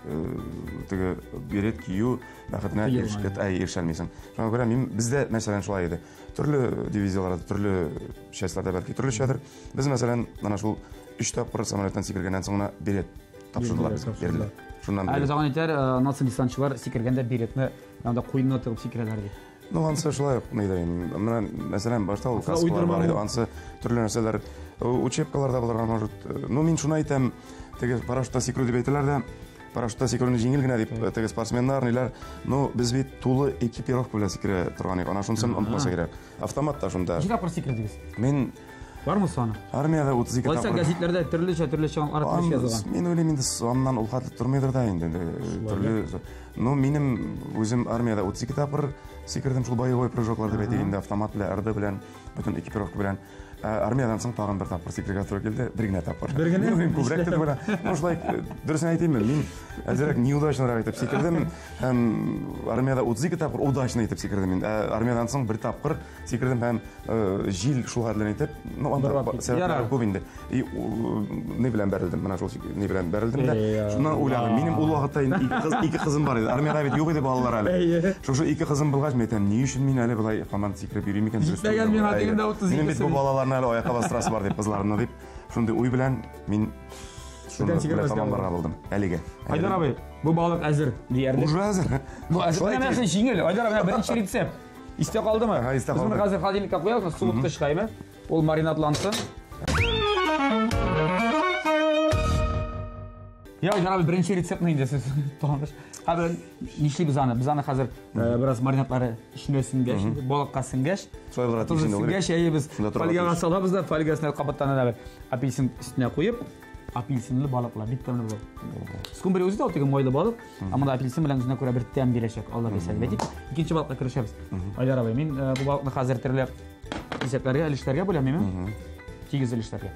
теге берет кию бәхетенә ирешәлмисең. Шуңа күрә мин бездә мәсәлән шулай иде. Төрле дивизияларда, төрле частьларда бәлки төрлечәдер. Без мәсәлән менә шул 3 тапкыр самолеттан сикергәннән соң берет тапшырдылар, берделәр. Шуннан әле заган итәр, насын десантчылар сикергәндә беретне анда куенына тыгып сикерәләр ди. Ну, ансы шулай ук, менә мәсәлән башта ул каскалар бар иде, ансы төрле нәрсәләр учебкаларда булырга может. Ну, мин шуны әйтәм, теге парашютта сикерү дип әйтәләр дә, парашютта сикерүне җиңел генә дип теге спортсменнар ниләр, ну, без бит тулы экипировка белән сикерә торган идек. Ана шунысын онытмаса кирәк. Автомат та шунда. Ничек тапкыр сикердегез? Мин бармы саны? Армияда 32 тапкыр. Кайсы газетләрдә төрлечә аракылыш язылган. Мин уйлыйм инде саннан ул хәтле тормыйдыр да инде. Төрле. Ну, минем үзем армияда 32 тапкыр сикердем шул боевой прыжоклар дип әйтик инде, автомат белән, РД белән, бөтен экипировка белән. Армиядан соң тагын бер тапкыр сикергә туры килде, бер генә тапкыр. Бер генә? Күбрәк дип була. Шулай дөресен әйтимме, мин әзрәк неудачнырак итеп сикердем. Һәм армияда 32 тапкыр удачно итеп сикердем мин. Армиядан соң бер тапкыр сикердем һәм җил шул хәтле итеп, ну анда сәбәпләр күп инде. И не белән бәрелдем, менә шул не белән бәрелдем дә. Шуннан уйладым, минем ул вакытта ике кызым бар иде. Армияда бит юк иде балалар әле. Шушы ике кызым булгач, мен әйтәм, ни өчен мин әле булай команда сикереп йөрим икән дөрес. Җитмәгән мин дигәндә 32. Мин бит бу балаларны әле аякка бастырасы бар дип, кызларны дип, шундый уй белән мин шуны тамамларга булдым. Әлегә. Айдар абый, бу балык әзер диярде. Уже әзер. Бу әзер нәрсә җиңел. Айдар абый, беренче рецепт. Истә калдымы? Истә калды. Без хәзер холодильникка куябыз, суыкты чыгаймы? Ул маринадлансын. Я Айдар абый, беренче рецептны инде сез таныш. Хәзер нишлибез аны? Без аны хәзер бераз маринатлары эченә сингәч, балыкка сингәч, сингәч әйбез фольгага салабыз да, фольгасына кабаттана да апельсин өстенә куеп, апельсинлы балыклар, бик тәмле булды. Скумбрия үзе дә теге майлы балык, әмма апельсин белән үзенә күрә бер тәм бирәчәк. Алла бирсен. Бәтик, икенче балыкка керешәбез. Айдар абый, мин бу балыкны хәзер төрле исәпләргә, өлешләргә бүләм. Тигез өлешләргә.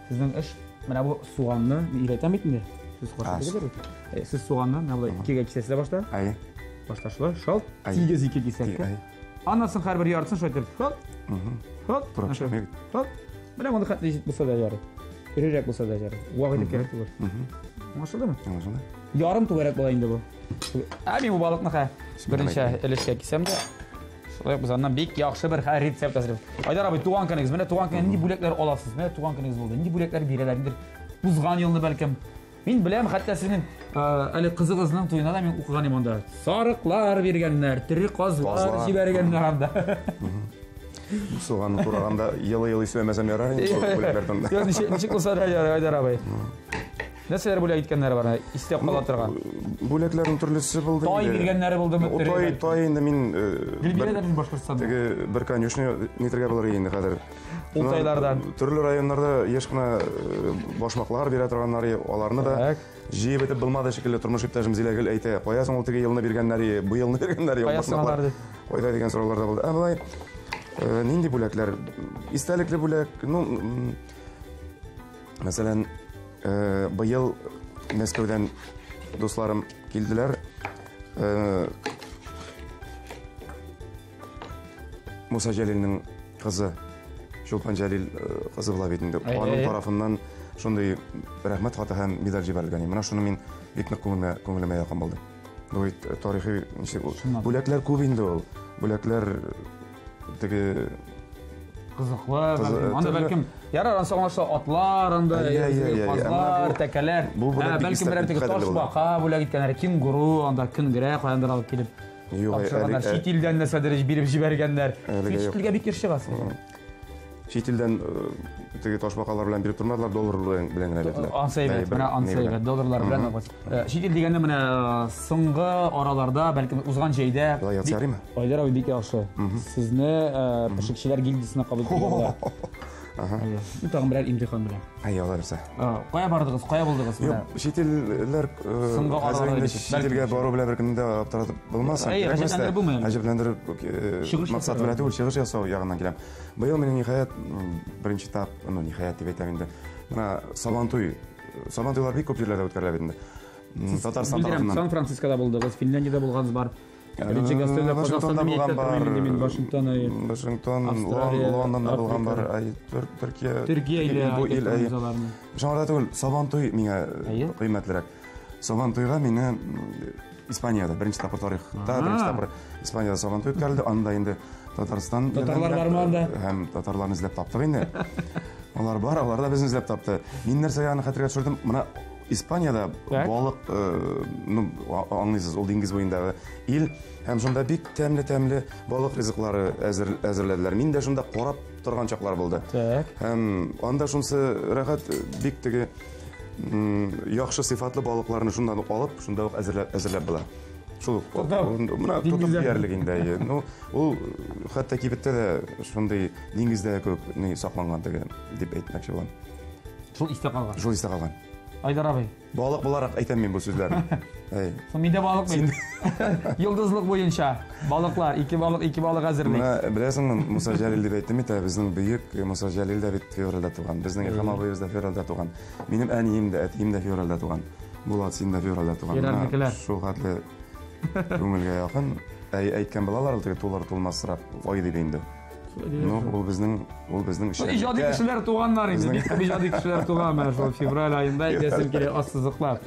Сезнең эш менә бу суганны өйрәтәм бит инде. Сез суганны менә булай икегә кисәсез башта. Башта шулай, шалт, тигез ике кисәккә. Аннан һәрбер яртысын шулай итеп, хоп. Хоп. Менә монда хәтле җит булса да ярый. Ирерәк булса да ярый. Вак итеп кирәк булыр. Аңлашылдымы? Аңлашылды. Ярым түгәрәк була инде бу. Мин бу балыкны беренче өлешкә кисәм дә, шулай без аннан бик яхшы бер рецепт әзерләп. Айдар абый, туган көнегез, менә туган көнгә нинди бүләкләр аласыз? Менә туган көнегез булды. Нинди бүләкләр бирәләр инде? Узган елны бәлкем. Мин беләм, хәтта сезнең әле кызыгызның туена да мин укыган идем анда. Сарыклар биргәннәр, тере казлар җибәргәннәр анда. Суган тураганда елы-елы сөйләмәсәм ярар инде шул бүләкләрдән. Ничек булса да ярар, Айдар абый. Нәрсәләр бүләк иткәннәр бар? Истәп кала торган. Бүләкләрнең төрлесе булды. Тай биргәннәре булдымы? Тай инде мин бирәләр Башкортстанда. Теге бер конюшня нитергә булыр инде хәзер. Ул тайлардан төрле районнарда еш кына башмаклар бирә торганнар, аларны да җыеп итеп булмады шикелле тормыш иптәшем Зиләгөл әйтә. Каясың ул теге елны биргәннәр, бу елны биргәннәр, башмаклар. Кайда дигән сораулар да булды. Булай нинди бүләкләр? Истәлекле бүләк, ну мәсәлән, быел Мәскәүдән дусларым килделәр. Муса Җәлилнең кызы, Чулпан Җәлил кызы була бит инде. Аның тарафыннан шундый рәхмәт хаты һәм медаль җибәрелгән. Менә шуны мин бик нык күңелемә якын булды. Бу тарихи бүләкләр күп инде ул. Бүләкләр теге Кызыклы. Анда бәлкем ярар ансаңлаша атлар, анда казлар, тәкәләр. Бәлкем берәр теге ташбака бүләк иткәннәр, кенгуру, анда көнгерә каяндыр алып килеп. Чит илдән нәрсәдер биреп җибәргәннәр. Чит илгә бик чыгасың. Чит илдән теге ташбакалар белән биреп тормадылар, доллар белән генә бирделәр. Ансайбет, менә ансайбет, долларлар белән. Чит ил дигәндә менә соңгы араларда, бәлкем узган җәйдә Айдар абый бик яхшы. Сезне пешекчеләр гильдиясенә кабул иттеләр. Тагын берәр имтихан белән. Алла берсә. Кая бардыгыз, кая булдыгыз? Чит илләр чит илгә бару белән бер көндә аптыратып булмасын. Гаҗәпләндереп максат белән түгел, чыгыш ясау ягыннан киләм. Быел менә ниһаять беренче этап, ниһаять дип әйтәм инде. Менә Сабантуйлар бик күп җирләрдә үткәрелә бит инде. Татарстан тарафыннан. Сан-Францискода булдыгыз, Финляндиядә булганыз бар. Беренче гастрольдә Казахстанда Вашингтон, Лондонда булган бар, Төркия иле. Шуңа түгел, Сабантуй миңа кыйммәтлерәк. Сабантуйга мине Испанияда беренче тапкыр тарихта, беренче тапкыр Испанияда Сабантуй үткәрелде. Анда инде Татарстан татарлар бармы анда? Һәм татарларны эзләп таптык инде. Алар бар, алар да безне эзләп тапты. Мин нәрсәгә аны хәтергә төшердем? Менә Испанияда балык, аңлыйсыз, ул диңгез буендагы ил, һәм шунда бик тәмле балык ризыклары әзерләделәр. Мин дә шунда карап торган чаклар булды. Һәм анда шунсы рәхәт, бик теге яхшы сыйфатлы балыкларны шундан алып, шунда ук әзерләп була. Шул менә тотып диярлек инде. Ул хәтта кибеттә дә шундый диңгездә күп сакланган теге дип әйтмәкче булам. Шул истә калган. Шул истә калган. Айдар абый. Балык буларак әйтәм мин бу сүзләрне. Миндә балык бит. Йолдызлык буенча балыклар, ике балык әзерлек. Менә беләсеңме, Муса Җәлил дип әйтте бит, безнең бөек Муса Җәлил дә бит февральдә туган. Безнең Илһам абыебыз да февральдә туган. Минем әнием дә, әтием дә февральдә туган. Булат син дә февральдә туган. Шул хәтле күңелгә якын. Әйткән балалар теге тулмассырап ай дип инде. Ул безнең эше. Иҗади кешеләр туганнар инде. Бик иҗади кешеләр туган менә шул февраль айында идәсем килә ассызыклар.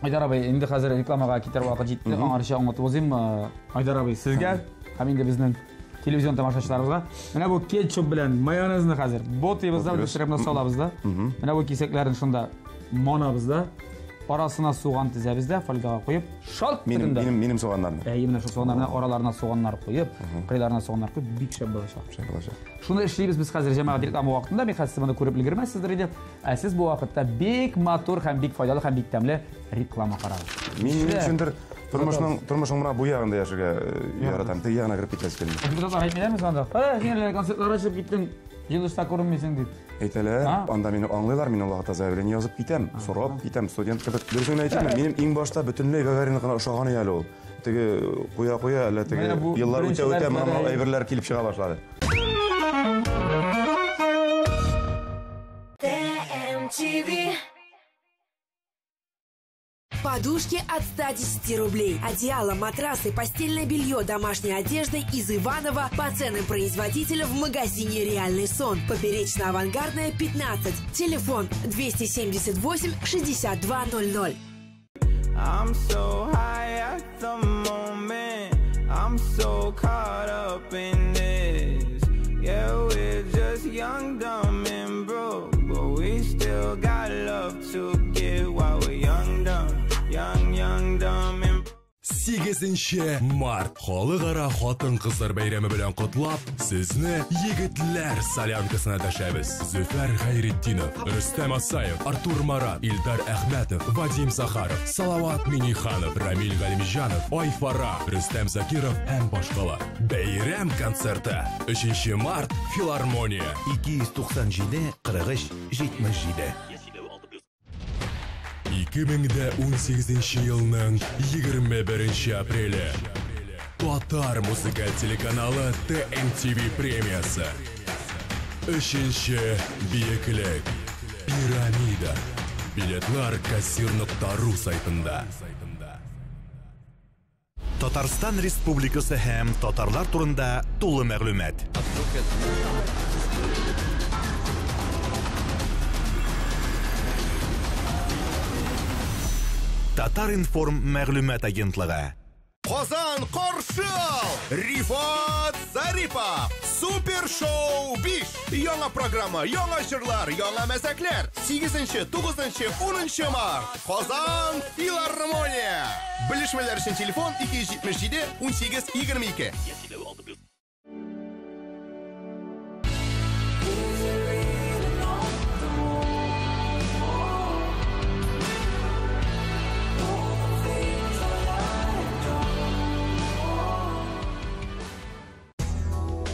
Айдар абый, инде хәзер рекламага китәр вакыт җитте. Аңарча аңлатып узыйм Айдар абый сезгә һәм инде безнең телевизион тамашачыларыбызга. Менә бу кетчуп белән майонезны хәзер ботыбыздан бешереп салабыз да. Менә бу кисәкләрен шунда манабыз да. Арасына суган тезәбез дә, фольгага куеп, шалт тигәндә. Минем суганнарны. Менә шул суганнарны араларына суганнар куеп, кыйларына суганнар куеп, бик шәп булачак. Шуны эшлибез без хәзер җәмәгать реклама вакытында, мин хәзер моны күреп өлгермәссездер иде. Сез бу вакытта бик матур һәм бик файдалы һәм бик тәмле реклама карагыз. Мин өчендер тормышның менә бу ягында яшәргә яратам. Теге ягына кирип китәс килми. Бу да әйтмәләрме сонда? Син концертлар ачып киттең. Җылышта күренмисең дип. Әйтәләр, анда мине аңлыйлар, мин Аллаһ Тәгаләгә язып китәм, сорап китәм, студент кебек. Дөресен әйтәм, минем иң башта бөтенләй Гагаринга ошаган әле ул. Теге куя, әле теге еллар үтә, менә әйберләр килеп чыга башлады. Подушки от 110 рублей. Одеяло, матрасы, постельное белье, домашняя одежда из Иваново по ценам производителя в магазине «Реальный сон». Поперечно-авангардная, 15. Телефон 278 6200. I'm so high at the moment. I'm so caught up in this. Yeah, we're just young, dumb, and broke, but we still got love to give while we're young, dumb. Young, dumb, and 8 март халыкара хатын-кызлар бәйрәме белән котлап, сезне егетләр солянкасына дәшәбез. Зөфәр Хәйретдинов, Рөстәм Асаев, Артур Марат, Илдар Әхмәтов, Вадим Сахаров, Салават Миниханов, Рамил Галимҗанов, Айфара, Рөстәм Закиров һәм башкалар. Бәйрәм концерты 3 март Филармония 297 43 77. 2018 елның 21 апреле Татар музыкаль телеканалы TNTV премиясы. 3-нче биеклек Пирамида. Билетлар kassir.ru сайтында. Татарстан Республикасы һәм татарлар турында тулы мәгълүмат. Татар информ мәгълүмат агентлыгы. Казан Каршы! Рифат Зарипов! Супер шоу биш. Яңа программа, яңа җырлар, яңа мәзәкләр. 8-9, 10 март. Казан филармония. Белешмәләр өчен телефон 277 18 22.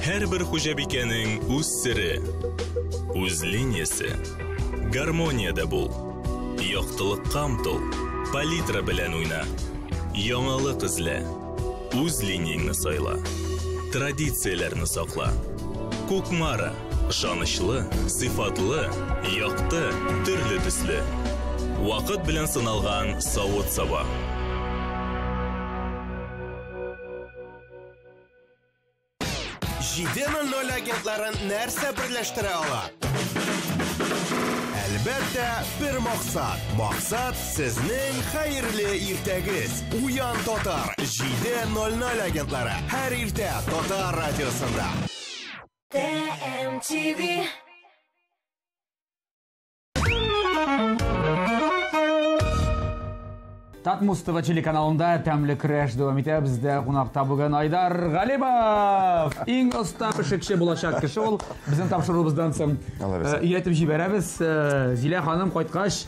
Һәр бер хуҗабикәнең үз сире, үз линиясе. Гармонияда бул. Яктылыкка омтыл, палитра белән уйна. Яңалык эзлә. Үз линияңне сайла. Традицияләрне сакла. Кукмара. Ышанычлы, сыйфатлы, якты, төрле төсле. Вакыт белән сыналган савыт-саба. Җиденең ноль агентларын нәрсә берләштерә ала? Әлбәттә, бер максат. Максат сезнең хәерле иртәгез. Уян Татар 7:00 агентлары. Һәр иртә Татар радиосында. TMTV. Татмус ТВ телеканалында тәмле краш дәвам итә. Бездә кунакта бүген Айдар Галимов. Иң оста пешекче булачак кеше ул. Безнең тапшыруыбыздан соң өйрәтеп җибәрәбез. Зилә ханым кайткач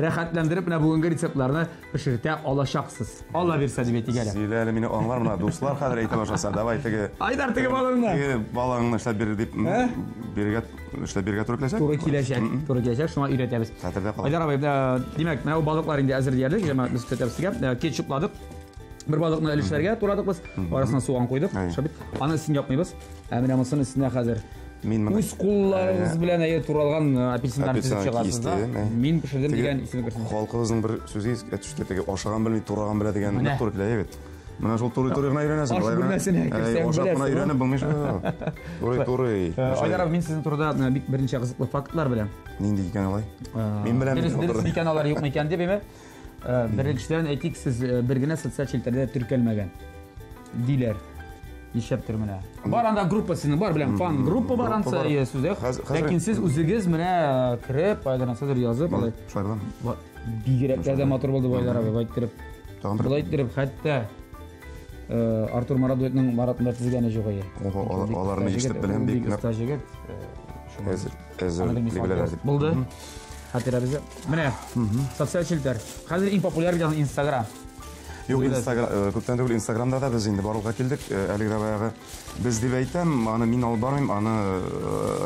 рәхәтләндереп менә бүгенге рецептларны пешертә алачаксыз. Алла бирсә дип әйтегәләр. Зилә әле мине аңлар менә дуслар хәзер әйтә башласа. Давай теге Айдар теге балаңны. Теге балаңны эшләп бир дип биргә туры киләчәк. Туры киләчәк. Шуңа өйрәтәбез. Айдар абый, димәк, менә балыклар инде әзер диярлек. Без көтәбез сезгә. Кетчупладык. Бер балыкны өлешләргә турадык без. Арасына суган куйдык. Шабит. Аны өстен япмыйбыз. Менә монысын өстенә хәзер үз кулларыгыз белән туралган апельсиннарны тизеп чыгасыз да. Мин пешердем дигән исеме керсен. Халкыбызның бер сүзе искә төште. Теге ашаган белми, тураган белә дигән туры килә бит. Менә шул туры гына өйрәнәсең. Аш бүлмәсенә керсәң беләсең. Өйрәнеп булмый. Туры. Айдар абый, мин сезнең турыда бик беренче кызыклы фактлар беләм. Нинди икән алай? Мин беләм. Дөрес икән алар юкмы икән дип әйме? Беренчедән әйтик, сез бер генә социаль челтәрдә теркәлмәгән. Диләр. Ишәптер менә. Бар анда группасының бар беләм, фан группа бар анса сүздә. Ләкин сез үзегез менә кирип, Айдар Садыр язып, алай. Шайлам. Бигрәк тә матур булды Айдар абый, әйттереп. Булай әйттереп, хәтта Артур Марат дуэтның Маратында тизгәне юк ие. Аларны ишетеп беләм бик нык. Әзер билгеләр дип. Булды. Хәтерәбезгә. Менә социаль челтәр. Хәзер иң популяр булган Instagram. Юк, Instagram, күптән түгел Instagramда да без инде барлыкка килдек. Әлегә баягы без дип әйтәм, аны мин алып бармыйм, аны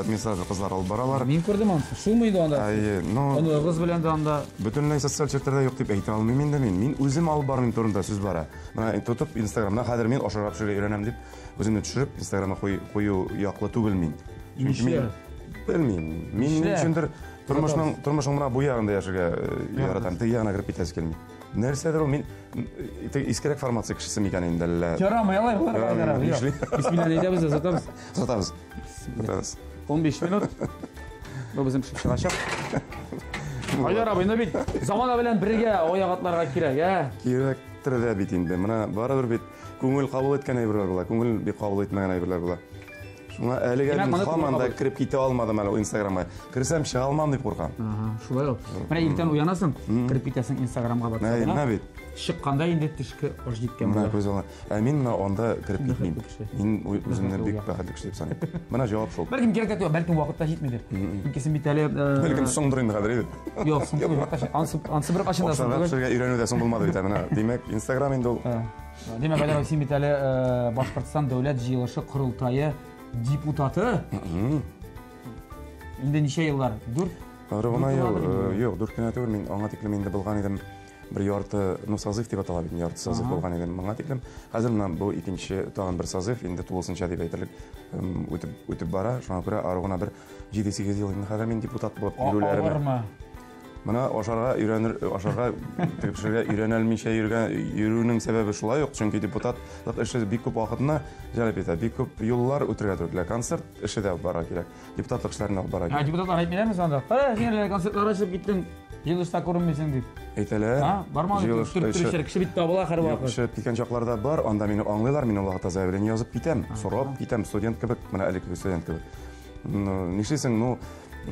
администрация кызлар алып баралар. Мин күрдем аны. Шулмы иде анда? Аны кыз белән дә анда бөтенләй социаль челтәрдә юк дип әйтә алмыйм инде мин. Мин үзем алып бармыйм турында сүз бара. Менә тотып Instagramда хәзер мин ашарга пешерергә өйрәнәм дип үземне төшереп Instagramга кую яклы түгел мин. Чөнки мин белмим. Мин өчендер тормышның менә бу ягында яшәргә яратам. Теге ягына кирип китәсе килми. Нәрсәдер ул мин искерәк формация кешесе микән инде әллә. Ярамый алай булыр. Бисмилlah әйтәбез, сатабыз. 15 минут. Бу безнең пешеп чыгачак. Айдар абый, бит замана белән бергә аяк атларга кирәк, Кирәктер дә бит инде. Менә барыбер бит күңел кабул иткән әйберләр була, күңел бик кабул итмәгән әйберләр була. Шуңа әлегә һаман да кирип китә алмадым әле Instagramга. Кирсәм чыга алмам дип куркам. Шулай ул. Менә иртән уянасың, кирип китәсең Instagramга батсаң. Нә бит. Чыкканда инде төшке аш җиткән була. Менә күз алла. Мин менә анда кирип китмим. Мин үземне бик бәхетле кеше дип саныйм. Менә җавап шул. Бәлким кирәк түгел, бәлким вакытта җитмидер. Икесен бит әле бәлким соңдыр инде хәзер. Юк, соңдыр вакытта. Ансы бер кашында соңдыр. Шуңа өйрәнүдә соң булмады бит менә. Димәк, Instagram инде ул. Димәк, Айдар син бит әле Башкортстан дәүләт җыелышы курултайы депутаты. Инде ничә еллар? 4? Юк, 4 кенә түгел. Мин аңа тиклем инде булган идем. Бер ярты, созыв дип атала бит, ярты созыв булган идем. Аңа тиклем. Хәзер менә бу икенче тагын бер созыв, инде тулысынча дип әйтерлек үтеп бара. Шуңа күрә арыгына бер 7-8 ел инде хәзер мин депутат булып йөрүләремә. Менә ашарга тепшергә өйрәнелмичә йөрүнең сәбәбе шулай ук, чөнки депутатлык эше бик күп вакытны җәлеп итә, бик күп юллар үтәргә туры. Концерт эше дә бара кирәк. Депутатлык эшләренә бара кирәк. Депутатлар әйтмиләрме санда? Кара, син концертлар ачып киттең. Җыелышта күренмәсең дип. Әйтәләр. Барма төртүчеләр кеше бит табыла һәр вакыт. Кеше киткән чакларда бар, анда мине аңлыйлар, мин Аллаһ таза белән язып китәм, сорап китәм, студент кебек, менә әлеге студент кебек. Нишлисең,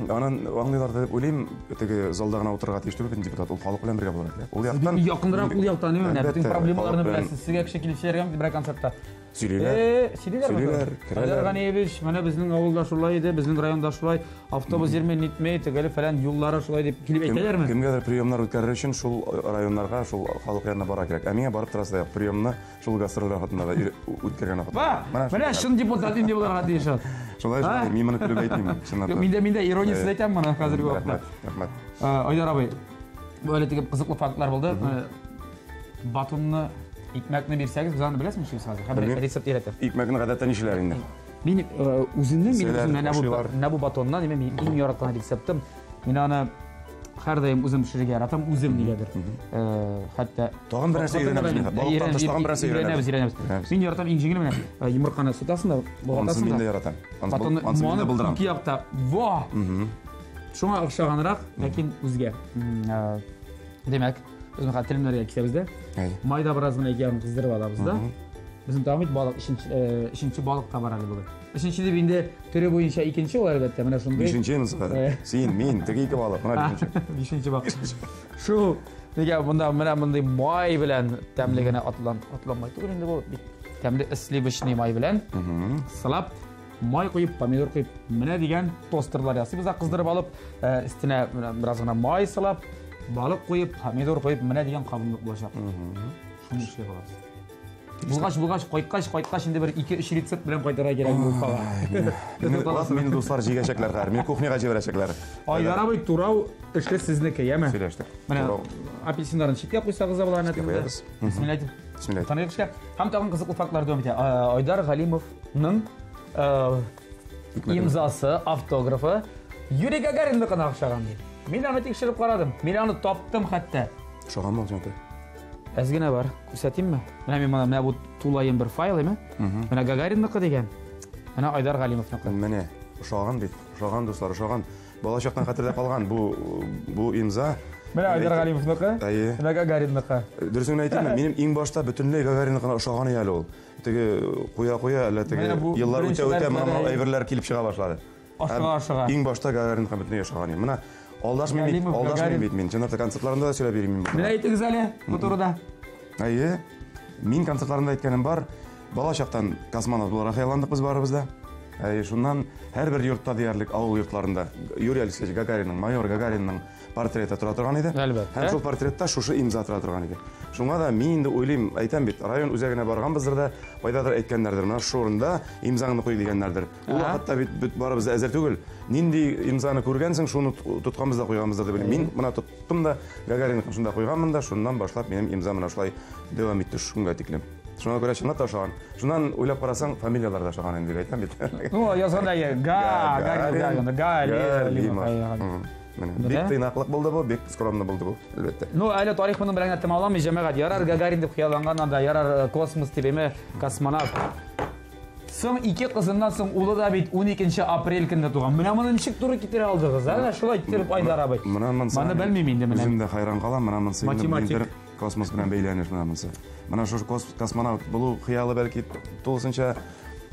анан аңлыйлар дип уйлыйм, теге залда гына утырырга тиеш түгел депутат, ул халык белән бергә булыр. Ул яктан якынрак ул яктан менә бүтән проблемаларны беләсез. Сезгә кеше килеп сөйләргәме бер концертта? Сөйлиләр. Ганеевич, менә безнең авылда шулай иде, безнең районда шулай, автобус йөрмәй, нитмәй, тегеле фәлән юллары шулай дип килеп әйтәләрме? Кемгәдер приемнар үткәрер өчен шул районнарга, шул халык янына бара кирәк. Ә миңа барып торасы юк. Приемны шул гастрольләр хатында үткәргән хатында. Менә шундый депутат инде буларга тиеш. Шулай мин моны күреп әйтмим, чынлап. Миндә ирониясыз әйтәм моны хәзерге вакытта. Рәхмәт. Айдар абый, böyle тиге кызыклы фактлар булды. Батунны икмәкне бирсәгез, без аны беләсезме шул хәзер? Хәбәр рецепт өйрәтәм. Икмәкне гадәттә нишеләр инде? Мин үземнән бу батоннан иң яраткан рецептым. Мин аны һәр даим үзем пешерергә яратам, үзем нигәдер. Хәтта тагын бер нәрсә өйрәнәбез. Балыктан тыш тагын бер нәрсә өйрәнәбез. Мин яратам иң җиңел менә йомырканы сутасың да, багатасың да. Мин дә яратам. Батонны булдырам. Ике якта. Ва! Шуңа охшаганрак, ләкин үзгә. Демәк, безнең хәтерләргә китәбез дә. Майда бераз гына ягын кыздырып алабыз да. Безнең тагын балык ишенче балык та бар әле бүген. Ишенче дип инде төре буенча икенче ул әлбәттә, менә шундый. Ишенче нисә? Син, мин, теге ике балык, менә ишенче. Ишенче балык. Шу, нигә монда менә мондый май белән тәмлегенә атланмай түгел инде бу. Тәмле сливочный май белән сылап, май куеп, помидор куеп, менә дигән тостерлар ясыйбыз да кыздырып алып, өстенә бераз гына май сылап, балык куеп, помидор куеп, менә дигән кабынлык булачак. Шуны эшләп алабыз. Булгач, кайткач инде бер 2-3 рецепт белән кайтырга кирәк булса. Мине дуслар җигәчәкләр хәр, мине кухняга җибәрәчәкләр. Айдар абый, турау эшле сезнеке, яме? Сөйләштек. Менә апельсиннарны читкә куйсагыз да булар нәтиҗәдә. Бисмиллаһ. Бисмиллаһ. Таныгышка. Һәм тагын кызыклы фактлар дәвам итә. Айдар Галимовның имзасы, автографы Юрий Гагаринны гына охшаган ди. Мин аны тикшереп карадым. Мин аны таптым хәтта. Охшаган булды җанты. Әзгенә бар. Күрсәтимме? Менә бу тулайым бер файл име? Менә Гагаринныкы дигән. Менә Айдар Галимовныкы. Менә охшаган бит. Охшаган дуслар, охшаган. Балачактан хәтердә калган бу имза. Менә Айдар Галимовныкы. Менә Гагаринныкы. Дөресен әйтәм, минем иң башта бөтенләй Гагаринныкына охшаган иде әле ул. Теге куя, әллә теге еллар үтә моны әйберләр килеп чыга башлады. Охшага. Иң башта Гагариныкы бөтенләй охшаган иде. Менә алдашмый бит мин. Чынлап концертларында да сөйләп бирим мин. Менә әйтегез әле бу турыда. Мин концертларында әйткәнем бар. Балачактан космонавт буларак хыялландык без барыбыз да. Шуннан һәрбер йортта диярлек авыл йортларында Юрий Алексеевич Гагаринның, майор Гагаринның портреты тора торган иде. Һәм шул портретта шушы имза тора торган иде. Шуңа да мин инде уйлыйм, әйтәм бит, район үзәгенә барганбыздыр да, кайдадыр әйткәннәрдер, менә шу урында имзаңны куй дигәннәрдер. Ул вакытта бит барыбыз әзер түгел. Нинди имзаны күргәнсең, шуны тотканбыз да куйганбыздыр дип. Мин моны тоттым да, Гагаринны шунда куйганмын да, шуннан башлап минем имзам менә шулай дәвам итте шуңга тиклем. Шуңа күрә чынлап та ошаган. Шуннан уйлап карасаң, фамилиялар да ошаган инде әйтәм бит. Ну, язганда Бик тыйнаклык булды бу, бик скромный булды бу, әлбәттә. Ну, әле тарих моны белән тәмамламый, җәмәгать. Ярар Гагарин дип хыялланган анда, ярар космос дип эме, космонавт. Соң ике кызыннан соң улы да бит 12 апрель көндә туган. Менә моны ничек туры китерә алдыгыз, ә? Шулай китереп Айдар абый. Моны белмим инде менә. Үзем дә хайран калам, менә монсы космос белән бәйләнеш менә монсы. Менә шу космонавт булу хыялы бәлки тулысынча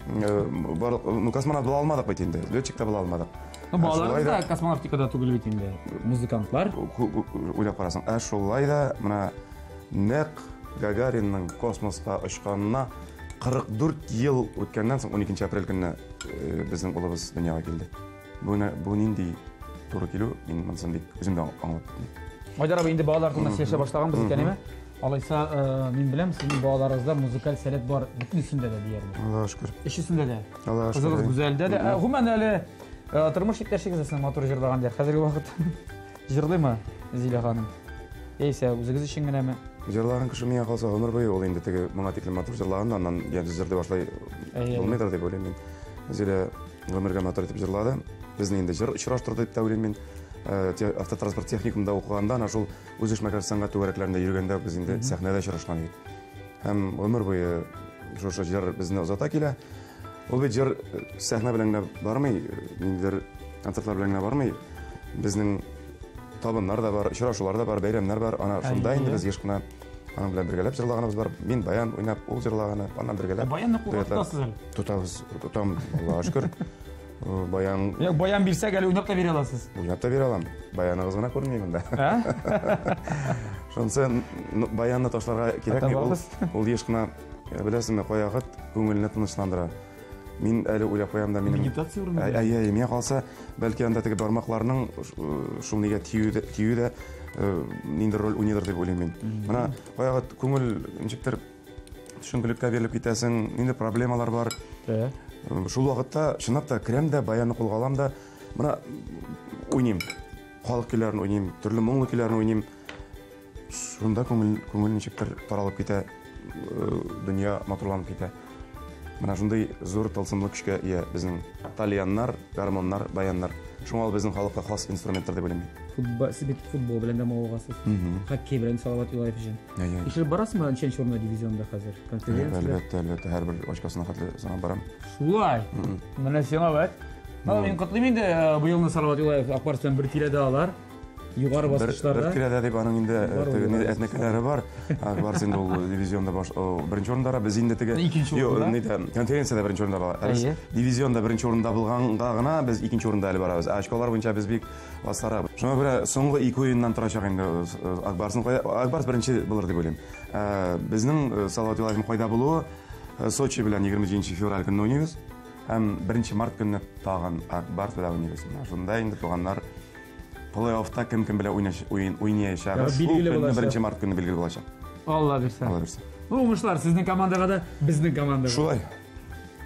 космонавт була алмадык бит инде. Летчик та була алмадык. Ну, балалар да космонавтикада түгел бит инде. Музыкантлар. Уйлап карасаң, шулай да менә нәкъ Гагаринның космоска очканына 44 ел үткәннән соң 12 апрель көнне безнең улыбыз дөньяга килде. Бу нинди туры килү, мин монысын бик үзем дә аңлап бетмим. Айдар абый инде балалар турында сөйләшә башлаганбыз икән име? Алайса, мин беләм, сезнең балаларыгызда музыкаль сәләт бар, бөтенесендә дә диярлек. Аллаһка шөкер. Өчесендә дә. Аллаһка шөкер. Кызыгыз гүзәлдә дә. Гомумән әле тормыш иптәшегез өчен матур җырлаган дияр. Хәзерге вакытта җырлыймы Зилә ханым? Яисә үзегез өчен генәме? Җырлаган кеше миңа калса гомер буе ул инде теге моңа тиклем матур җырлаган, аннан янә җырды башлай булмыйдыр дип уйлыйм мин. Зилә гомергә матур итеп җырлады. Безне инде җыр очраштырды дип тә уйлыйм мин. Автотранспорт техникумда укыганда, ана шул үз эшмәкәр сәнгать түгәрәкләрендә йөргәндә без инде сәхнәдә очрашкан идек. Һәм гомер буе шушы җыр безне озата килә. Ул бит җыр сәхнә белән генә бармый, ниндидер концертлар белән генә бармый. Безнең табыннар да бар, очрашулар да бар, бәйрәмнәр бар. Ана шунда инде без еш кына аның белән бергәләп җырлаганыбыз бар. Мин баян уйнап, ул җырлаганы, аннан бергәләп. Баянны куллатасыз әле. Тутам, Аллаһка шөкер. Баян. Я баян бирсәк әле уйнап та бирә аласыз. Уйнап та бирә алам. Баяныгыз гына күрмим монда. Шунсы баянны ташларга кирәкми ул еш кына беләсезме, каягыт күңелне тынычландыра. Мин әле уйлап куям да минем медитация урыны. Миңа калса, бәлки анда теге бармакларның шул нигә тию да ниндер роль уйныйдыр дип уйлыйм мин. Менә каягыт күңел ничектер төшенкелеккә бирелеп китәсең, инде проблемалар бар. Шул вакытта чынлап та керәм дә баянны кулга алам да, менә уйныйм. Халык көйләрен уйныйм, төрле моңлы көйләрен уйныйм. Шунда күңел ничектер таралып китә, дөнья матурланып китә. Менә шундай зур тылсымлы көчкә ия безнең талияннар, гармоннар, баяннар. Шуңа ул безнең халыкка хас инструменттар дип уйлыйм. Футбол белән дә мавыгасыз. Хоккей белән Салават Юлаев өчен. Ишел барасызмы чемпионлар дивизионда хәзер? Конференция. Әлбәттә, һәрбер очкасына хәтле саңа барам. Шулай. Менә сиңа бит. Мин котлыйм инде быелны Салават Юлаев Акбарстан бер тирәдә алар. Югары баскычларда. Бер тирәдә дип аның инде әтнәкәләре бар. Акбарс инде ул дивизионда беренче орында, без инде теге конференциядә беренче орында бар. Дивизионда беренче орында булганга гына без икенче орында әле барабыз. Очколар буенча без бик басара. Шуңа күрә соңгы 2 уеннан торачак инде Акбарс беренче булыр дип уйлыйм. Безнең Салават Юлаевның кайда булуы Сочи белән 27 февраль көнне уйныйбыз. Һәм 1 март көнне тагын Акбарс белән уйныйбыз. Шунда инде туганнар плей-оффта кем белән уйнаячак. Шул 1 март көнне билгеле булачак. Алла бирсә. Уңышлар сезнең командага да, безнең командага. Шулай.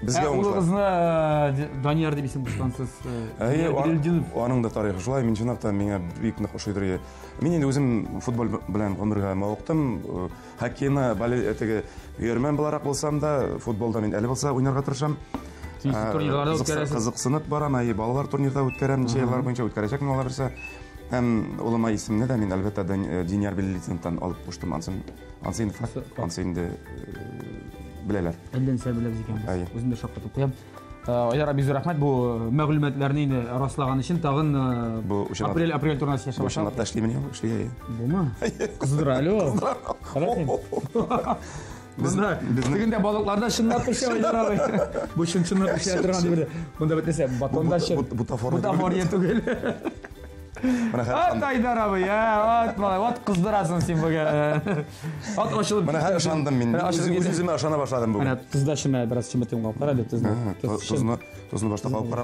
Безгә уңышлар. Улыгызны Данияр дип исем кушкансыз. Аның да тарихы шулай. Мин чынлап та миңа бик нык ошыйдыр. Мин инде үзем футбол белән гомергә мавыктым. Хоккейны теге йөрмән буларак булсам да, футболда мин әле булса уйнарга тырышам. Турнирларда үткәрәсез. Кызыксынып барам, балалар турнирда үткәрәм, еллар буенча үткәрәчәкмен алар берсе. Һәм улыма исемне дә мин әлбәттә Данияр Беллицинтан алып куштым. Ансын инде беләләр. Әлдән сәр беләбез икән. Үзем дә шаккатып куям. Айдар абый зур рәхмәт бу мәгълүматларны инде раслаган өчен. Тагын апрель турнасы яшәп башлап. Башына ташлыймын я, эшләй. Бума? Кыздыра әле. Дегендә балыкларда чынлап пешә Айдар абый. Бу чынлап пешә торган дип. Монда бетәсә батонда бутафор түгел. Ат Айдар абый, ат кыздырасың син буга. Ат ачылып. Менә һәр ышандым мин. Үземә ышана башладым буга. Менә тузда шыма бераз чимәтем калып кара дип тузны. Тузны башта калып кара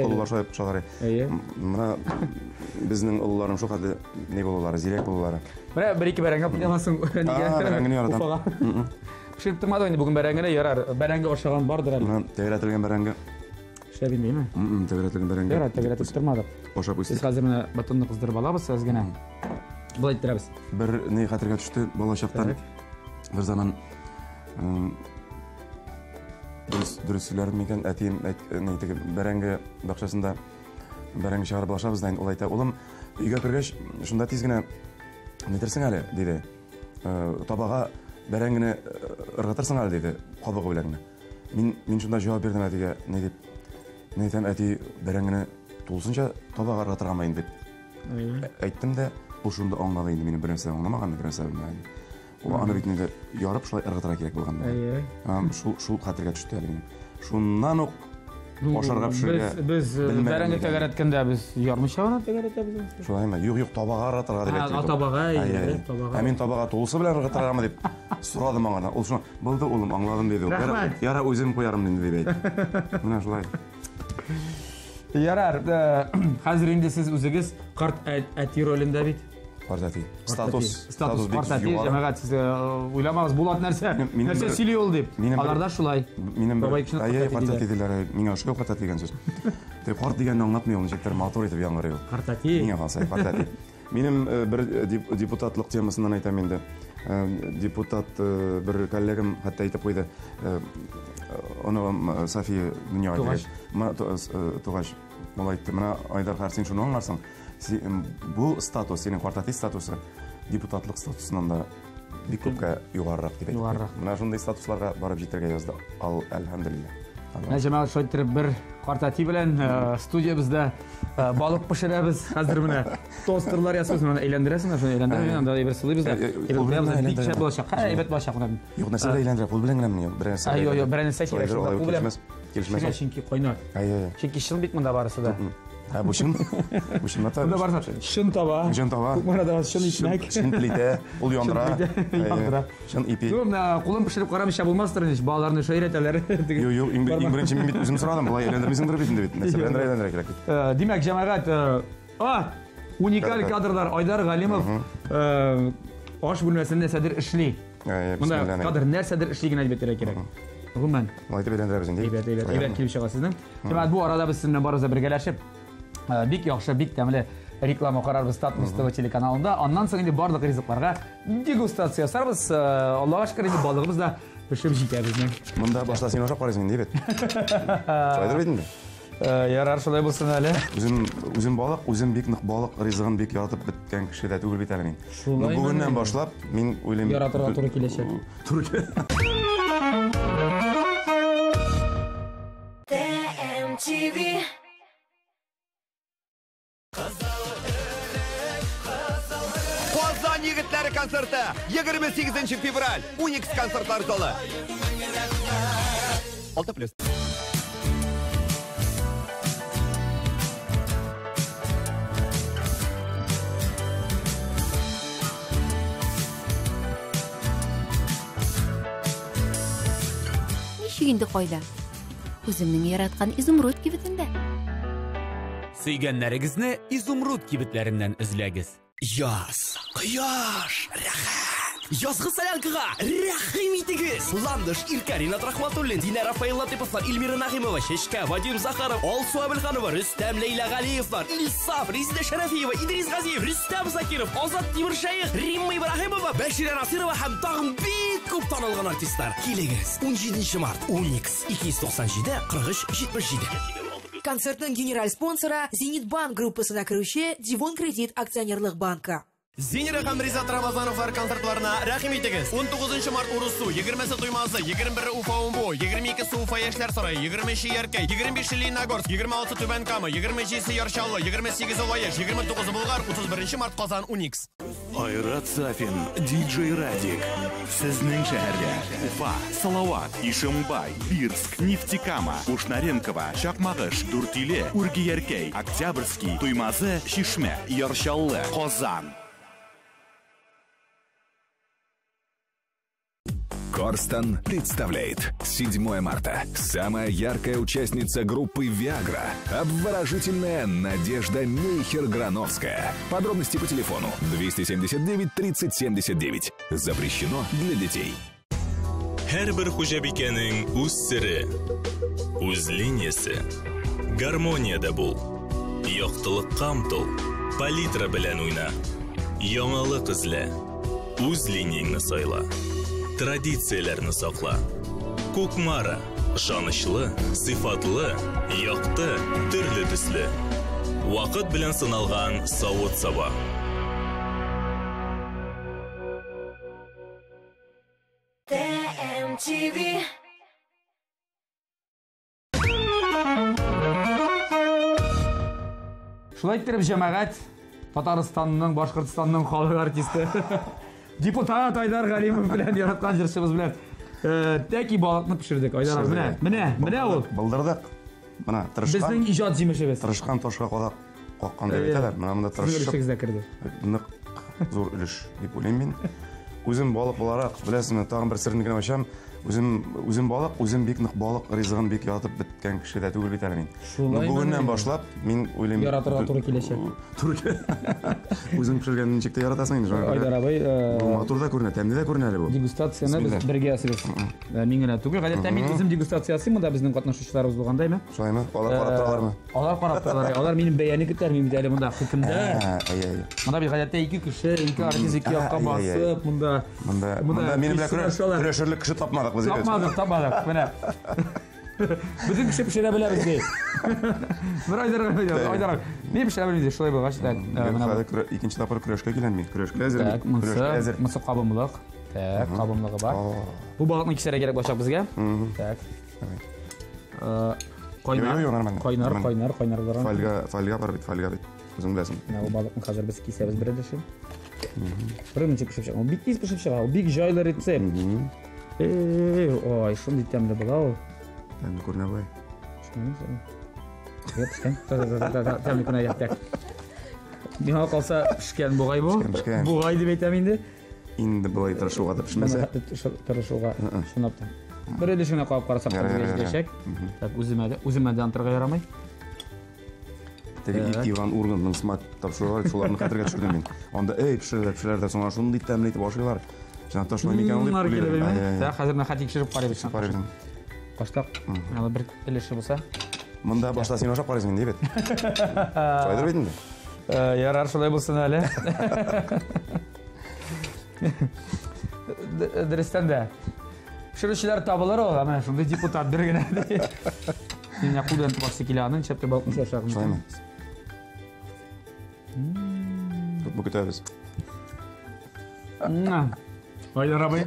уллар шулай. Менә безнең улларым шул хәтле не булулары, зирәк булулары. Менә бер-ике бәрәңгә пилямасын нигә? Пешеп тормады инде бүген бәрәңгә ярар. Бәрәңгә ашаган бардыр әле. Тәгәрәтелгән бәрәңгә. Шәп инде. Тәгәрәтелгән бәрәңгә. Ярар, тәгәрәтеп тормады. Ашап үсте. Сез хәзер менә батонны кыздырып алабыз, сез генә. Булай иттерәбез. Бер ни хәтергә төште бала чактан. Бер заман дөреслекләр микән әтием әйтте бәрәңгә бакчасында бәрәңгә чыгарып ашабыз да ул әйтә, улым, өйгә кергәч, шунда тиз генә нидерсең әле диде. Табага бәрәңгене ыргытырсың әле диде, кабыгы белән. Мин шунда җавап бирдем әтигә, ни дип. Ни әйтәм, әти бәрәңгене тулсынча табага ыргытырга мин дип. Әйттем дә, ул шунда аңлады инде минем бернәрсә аңламаган бернәрсә белмәгән. Ул аны бит инде ярып шулай ыргытырга кирәк булган. Шул хәтергә төште әле минем. Шуннан ук ашарга пешерергә. Без бәрәңге тәгәрәткәндә без ярмыйча гына тәгәрәтәбез. Шулаймы? Юк, табага ыргытырга дип әйтте. Табага. Мин табага тулысы белән ыргытыргамы дип сорадым аңардан. Ул шуны, "Булды, улым, аңладым" диде. Яра, үзем куярым инде дип әйтте. Менә шулай. Ярар, хәзер инде сез үзегез карт әти ролендә бит. Карт әти. Статус карт әти җәмәгать сез уйламагыз булат нәрсә сөйли ул дип. Аларда шулай. Минем бабай карт әти диләр. Миңа ошкы карт әти дигән сүз. Дип карт дигәнне аңлатмый ул ничектер мотор итеп яңгырый ул. Карт әти. Миңа калса карт әти. Минем бер депутатлык темасыннан әйтәм инде. Депутат бер коллегам хәтта әйтеп куйды. Аны София дөньяга килгәч, тугач, ул әйтте, менә Айдар Харсин шуны аңларсың. Бу статус, синең квартати статусы депутатлык статусыннан да бик күпкә югарырак дип әйтте. Менә шундый статусларга барып җитәргә язды. Ал әлхәмдулилlah. Менә җәмәгать шайтыр бер Картати белән студиябызда балык пешерәбез. Хәзер менә тостерлар ясыйбыз. Менә әйләндерәсең, шуны әйләндерәбез. Анда әйбер сылыйбыз да. Бик шәп булачак. Әйбәт булачак менә. Юк, нәрсә әйләндерә, кул белән генә менә бер нәрсә. Юк, бер нәрсә кирәк. Кул белән килешмәс. Чөнки кайнар. Чөнки шын бит монда барысы да. Bu şun. Bu şun mata. Монда барса шын таба. Шын таба. Монда шын икмәк. Шын плите, ул яндыра. Шын ипи. Юк, менә кулым пешереп карамыйча булмастыр инде. Балаларны шөйрәтәләр. Юк, иң беренче мин бит үзем сорадым, булай әйләндермисеңдер бит инде бит. Нәрсә әйләндерә кирәк. Димәк, җәмәгать, уникаль кадрлар Айдар Галимов аш бүлмәсендә нәрсәдер эшли. Монда кадр нәрсәдер эшли генә дип кирәк. Гомумән. Алай дип әйләндерәбез инде. Әйбәт килеп чыга сезнең. Җәмәгать, бу арада без сезнең барыбыз бергәләшеп бик яхшы, бик тәмле реклама карарбыз Татмус ТВ телеканалында. Аннан соң инде барлык ризыкларга дегустация ясарбыз. Аллаһка шөкер, инде балыгыбыз да пешеп җитәбез. Монда башта син ашап карыйсың инде бит. Шулайдыр бит инде. Ярар, шулай булсын әле. Үзем балык, үзем бик нык балык ризыгын бик яратып беткән кеше дә түгел бит әле мин. Бүгеннән башлап мин уйлыйм. Яратырга туры киләчәк. TMTV. Казан егетләре концерты 28 февраль. Уникс концертлар залы. 6+. Ничек инде кайда? Үземнең яраткан изумруд кибетендә. Сөйгәннәрегезне изумруд кибетләреннән эзләгез. Яз, кояш, рәхәт. Язгы солянкага рәхим итегез. Ландыш, Иркарина Рахматуллин, Динара Рафаил Латыповлар, Эльмира Нагимова, Шешка, Вадим Захаров, Алсу Абелханова, Рөстәм Лейла Галиевлар, Илсаф, Резида Шәрәфиева, Идрис Газиев, Рөстәм Закиров, Азат Тимершаев, Римма Ибраһимова, Бәширә Насирова һәм тагын бик күп танылган артистлар. Килегез. 17 март, Уникс, 297-43-77. Концертның генераль спонсоры Зенит банк группасына керүче Дивон кредит акционерлык банкы. Зинера һәм Ризат Рамазановлар концертларына рәхим итегез. 19 март Урусу, 20 Туймазы, 21 Уфа Умбу, 22 Уфа Яшьләр сарае, 23 Яркәй, 25 Лениногорск, 26 Түбән Кама, 27 Ярчаллы, 28 Лаеш, 29 Болгар, 31 март Казан Уникс. Айрат Сафин, диджей Радик. Сезнең шәһәрдә Уфа, Салават, Ишембай, Бирск, Нефтекама, Ушнаренкова, Чакмагыш, Дүртиле, Үрги-Яркәй, Октябрьский, Туймазы, Шишмә, Ярчаллы, Казан. Корстон представляет 7 марта. Самая яркая участница группы «Виагра». Обворожительная Надежда Мейхер-Грановская. Подробности по телефону 279 30 79. Запрещено для детей. Һәрбер хуҗабикәнең үз сере, үз линиясе. Гармонияда бул. Яктылыкка омтыл. Палитра белән уйна. Яңалык эзлә. Үз линияңне сайла. Традицияләрне сакла. Кукмара, ышанычлы, сыйфатлы, якты, төрле төсле. Вакыт белән сыналган савыт-саба. TMTV. Шулай иттереп җәмәгать Татарстанның, Башкортстанның халык артисты депутат Айдар Галимов белән яраткан җырчыбыз белән тәки балыкны пешердек. Айдар, менә ул. Булдырдык. Менә тырышкан. Безнең иҗат җимешебез. Тырышкан ташка кадак каккан дип әйтәләр. Менә монда тырышып. Нык зур өлеш дип уйлыйм мин. Үзем балык буларак, беләсезме, тагын бер серне генә ачам. Үзем балык, үзем бик нык балык ризыгын бик ятып беткән кеше дә түгел бит әле мин. Бүгеннән башлап мин уйлыйм. Яратырга туры киләчәк. Туры. Үзең пешергән ничектә яратасың инде. Айдар абый, матурда күренә, тәмле дә күренә әле бу. Дегустацияны без бергә ясыйбыз. Мин генә түгел, гадәттә мин үзем дегустация ясыйм, монда безнең катнашучыларыбыз булгандаймы? Шулаймы? Алар карап торалармы? Алар карап торалар. Алар минем бәяне көтәр, мин бит әле монда хөкемдә. Монда бит гадәттә 2 кеше, 2 артист 2 якка басып, монда минем белән көрәшерлек кеше тапмадык без. Тапмадык, менә. Безнең кеше пешерә беләбез ди. Бер Айдар, мин пешерә белмим ди, шулай булгач та. Менә икенче тапкыр көрәшкә киләм мин. Көрәшкә әзер. Көрәшкә әзер. Мысы кабымлык. Так, кабымлыгы бар. Бу балыкны кисәргә кирәк башак безгә. Так. Кайнар барам. Фольга бар бит, фольга бит. Үзең беләсең. Менә бу балыкны хәзер без кисәбез бердәшем. Беренче пешеп чыга. Бик тиз пешеп чыга. Бик җайлы рецепт. Ой, шундый тәмле була ул. Тәмле күренә бай. Пешкән. Тәмле күренә яктак. Миңа калса пешкән бугай бу. Бугай дип әйтәм инде. Инде булай тырышуга да пешмәсә. Тырышуга шунап та. Бер эдешенә калып карасак үзгәчәк. Так үземә дә антырга ярамый. Теге Иван Ургантның смак тапшырулар, шуларны хәтергә төшердем мин. Анда пешерәләр дә соңга шундый тәмле итеп ашыйлар. Җан ташлай микән ул дип. Хәзер мен хәтик пешереп карыйбыз. Баштак, аны бер элеше булса. Монда башта син ашап карыйсың инде бит. Шулайдыр бит инде. Ярар, шулай булсын әле. Дөрестән дә. Пешерүчеләр табылыр ул, ана шундый депутат бер генә. Мин якудан башы киләнен чәпкә балкын шашагым. Шулаймы? Бу көтәбез. Айдар абый.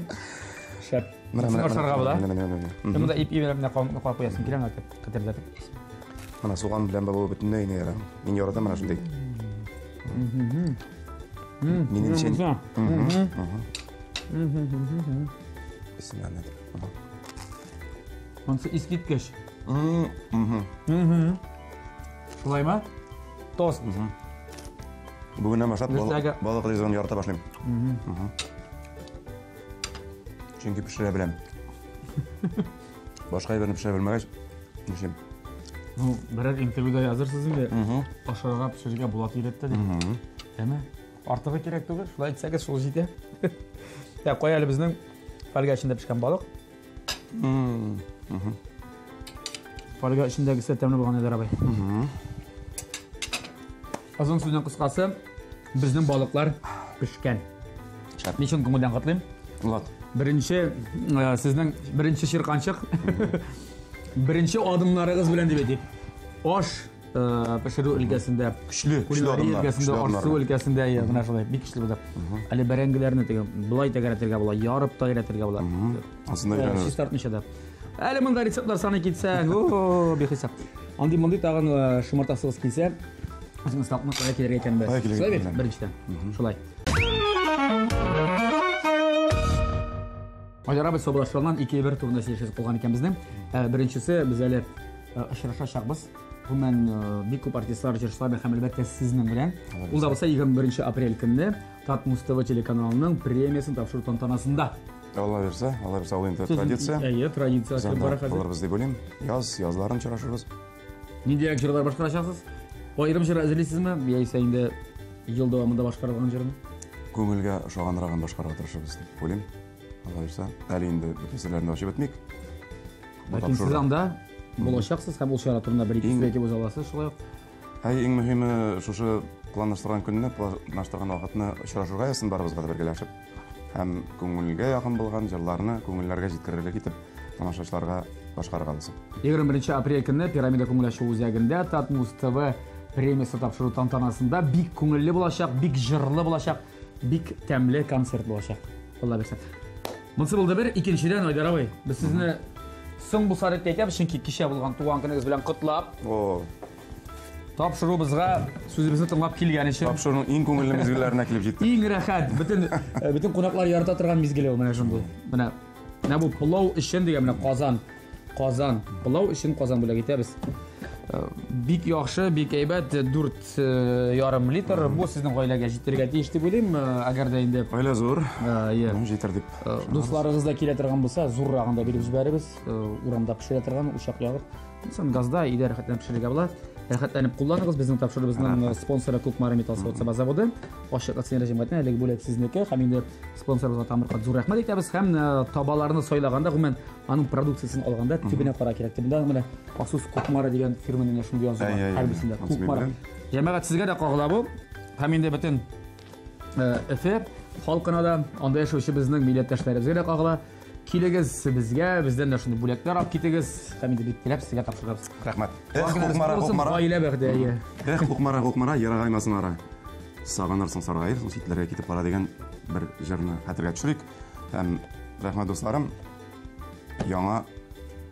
Шәп. Менә ашарга була. Менә. Монда ип белән калып куясың киләм катырдатып. Менә суган белән бабы бөтенләй не яра. Мин яратам менә шундый. Минем өчен. Бисмиллаһ. Монсы искиткәч. Шулаймы? Тост. Бүгеннән башлап балык ризыгын ярата башлыйм. Чөнки пешерә беләм. Башка берни пешерә белмәгәч, нишем. Ну, берәр интервьюда язырсыз инде. Ашарга пешерергә була тиретте дип. Әмма артыгы кирәк түгел. Шулай әйтсәгез шул җитә. Я кой әле безнең фольга эчендә пешкән балык. Фольга эчендәгесе тәмле булган иде абый. Азын сүзнең кыскасы, безнең балыклар пешкән. Ничек күңелдән катлыйм? Булат. Беренче сезнең беренче ширканчык. Беренче адымнарыгыз белән дип әйтик. Аш пешерү өлкәсендә көчле адымнар. Арсу өлкәсендә менә шулай бик көчле булды. Әле бәрәңгеләрне теге булай тәгәрәтергә була, ярып тәгәрәтергә була. Асында бирәбез. Чистартмыйча да. Әле монда рецептлар саны китсәң, бихисап. Андый тагын шомартасыгыз килсә, үзеңез тапны кая килергә икән бер. Шулай бит, беренчедән. Шулай. Айдар абый собрашлардан 2-1 турында сөйләшәбез калган икән безнең. Беренчесе без әле очрашачакбыз. Бу бик күп артистлар җырчылар һәм әлбәттә сезнең белән. Ул да булса 21 апрель көнне Татмус ТВ телеканалының премиясын тапшыру тантанасында. Алла берсә, ул инде традиция. Традиция бар хәзер. Булыр дип уйлыйм. Язларын чырашырбыз. Нинди җырлар башкарачаксыз? Аерым җыр әзерлисезме? Яисә инде ел дәвамында башкарылган җырны? Күңелгә ошаганрагын башкарырга тырышабыз дип уйлыйм. Алла берсә, әле инде бөтенләрне ачып бетмик. Ләкин сез анда булачаксыз һәм ул чара турында бер ике әйтеп аласыз, шулай ук. Иң мөһиме шушы планлаштырган көнне, планлаштырган вакытны очрашуга ясын барыбызга да бергәләшеп. Һәм күңелгә якын булган җырларны күңелләргә җиткерергә китеп, тамашачыларга башкарырга алсын. 21 апрель көнне Пирамида күңелләшү үзәгендә Татмус ТВ премиясы тапшыру тантанасында бик күңелле булачак, бик җырлы булачак, бик тәмле концерт булачак. Алла берсә. Монсы булды бер, икенчедән Айдар абый, без сезне соң бу сарык әйтәбез, чөнки кичә булган туган көнегез белән котлап. Тапшырубызга сүзебезне тыңлап килгән өчен. Тапшыруның иң күңелле мизгелләренә килеп җиттек. Иң рәхәт, бөтен кунаклар ярата торган мизгел ул менә шундый. Менә бу пылау өчен дигән менә Казан. Пылау өчен Казан бүләк итәбез. Бик яхшы, бик әйбәт 4,5 литр. Бу сезнең гаиләгә җитәргә тиеш дип уйлыйм. Әгәр дә инде гаилә зур, җитер дип. Дусларыгыз да килә торган булса, зуррагын да биреп җибәрәбез. Урамда пешерә торган учак ягып. Соң газда идә рәхәтләнеп пешерергә була. Рәхәтләнеп кулланыгыз. Безнең тапшырыбызның спонсоры Күкмара Металл заводы. Ачык акция режимында әлеге бүләк сезнеке. Һәм инде спонсорыбызга тамырга зур рәхмәт әйтәбез. Һәм табаларны сайлаганда, гомумән аның продукциясын алганда төбенә кара кирәк. Монда менә махсус Күкмара дигән фирманың шундый язылган. Һәрбисендә Күкмара. Җәмәгать сезгә дә кагыла бу. Һәм инде бөтен эфир халкына да, анда яшәүче безнең милләттәшләребезгә дә кагыла. Килегез безгә, бездән дә шундый бүләкләр алып китегез. Һәм инде бик теләп сезгә тапшырабыз. Рәхмәт. Күкмара. Гаилә бәхтәе. Күкмара, ярагаймасын ара. Сагынырсың саргайыр, ситләргә китеп бара дигән бер җырны хәтергә төшерик. Һәм рәхмәт дусларым, яңа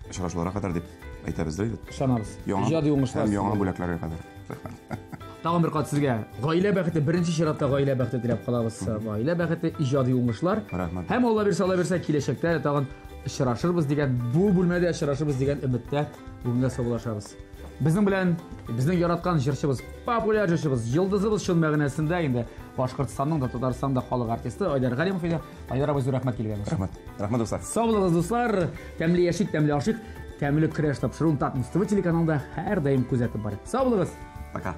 очрашуларга кадәр дип aytamiz deydi. Ishonamiz. Ijodiy o'ngishlar. Ham yangi bo'laklarga qadar. Tag'in bir qat sizga oila baxti birinchi shiratda oila baxti tilab qolamiz. Oila baxti ijodiy o'ngishlar. Ham Alloh bersa kelajakda tag'in uchrashirmiz degan bu bo'lmada uchrashirmiz degan umidda bunga sog'lashamiz. Bizning bilan bizning yaratgan jirchimiz, populyar jirchimiz, yulduzimiz shun ma'nosida endi Boshqirdistonning da Tataristonda xalq artisti Oydar G'alimov edi. Oydar aka rahmat kelgansiz. Rahmat do'stlar. Sog' bo'linglar do'stlar. Tamli yashik, tamli oshiq, tamli kurash topshiruv Tatmustafa telekanalida har doim kuzatib boring. Sog' bo'linglar. Пока.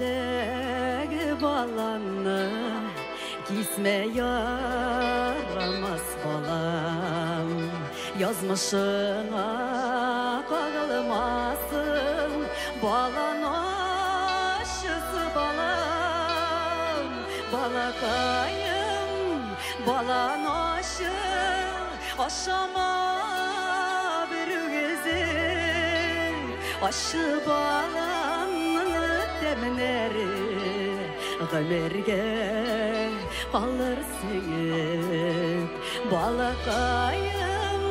Türünedeki balanı gizme yaramaz balam. Yazmışına kağılmasın balan aşısı balam. Balakayım balan aşı aşama bir gezi aşı balam. Demleri ömürge kalır sevip balakayım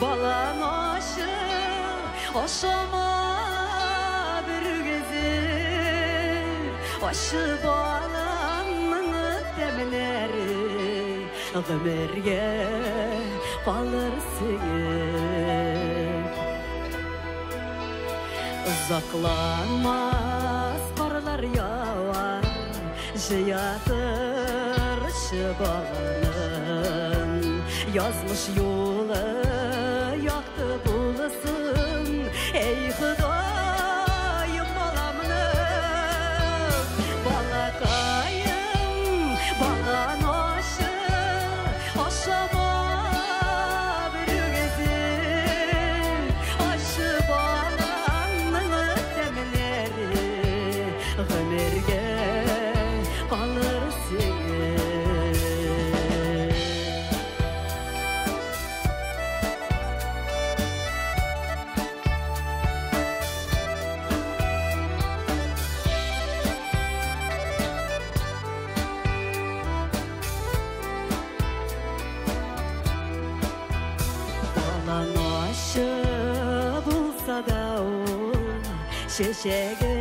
balan aşı aşama bir gezi aşı balanın demleri ömürge kalır sevip uzaklanmaz karlar yağar Jiyatır şıbalının yazmış yolu yaktı bulasın ey Hıdayım balamını balakayım balan aşı aşama bir gezi aşı balanını demleri ömürge kalır balan aşı bulsa da o şeşegi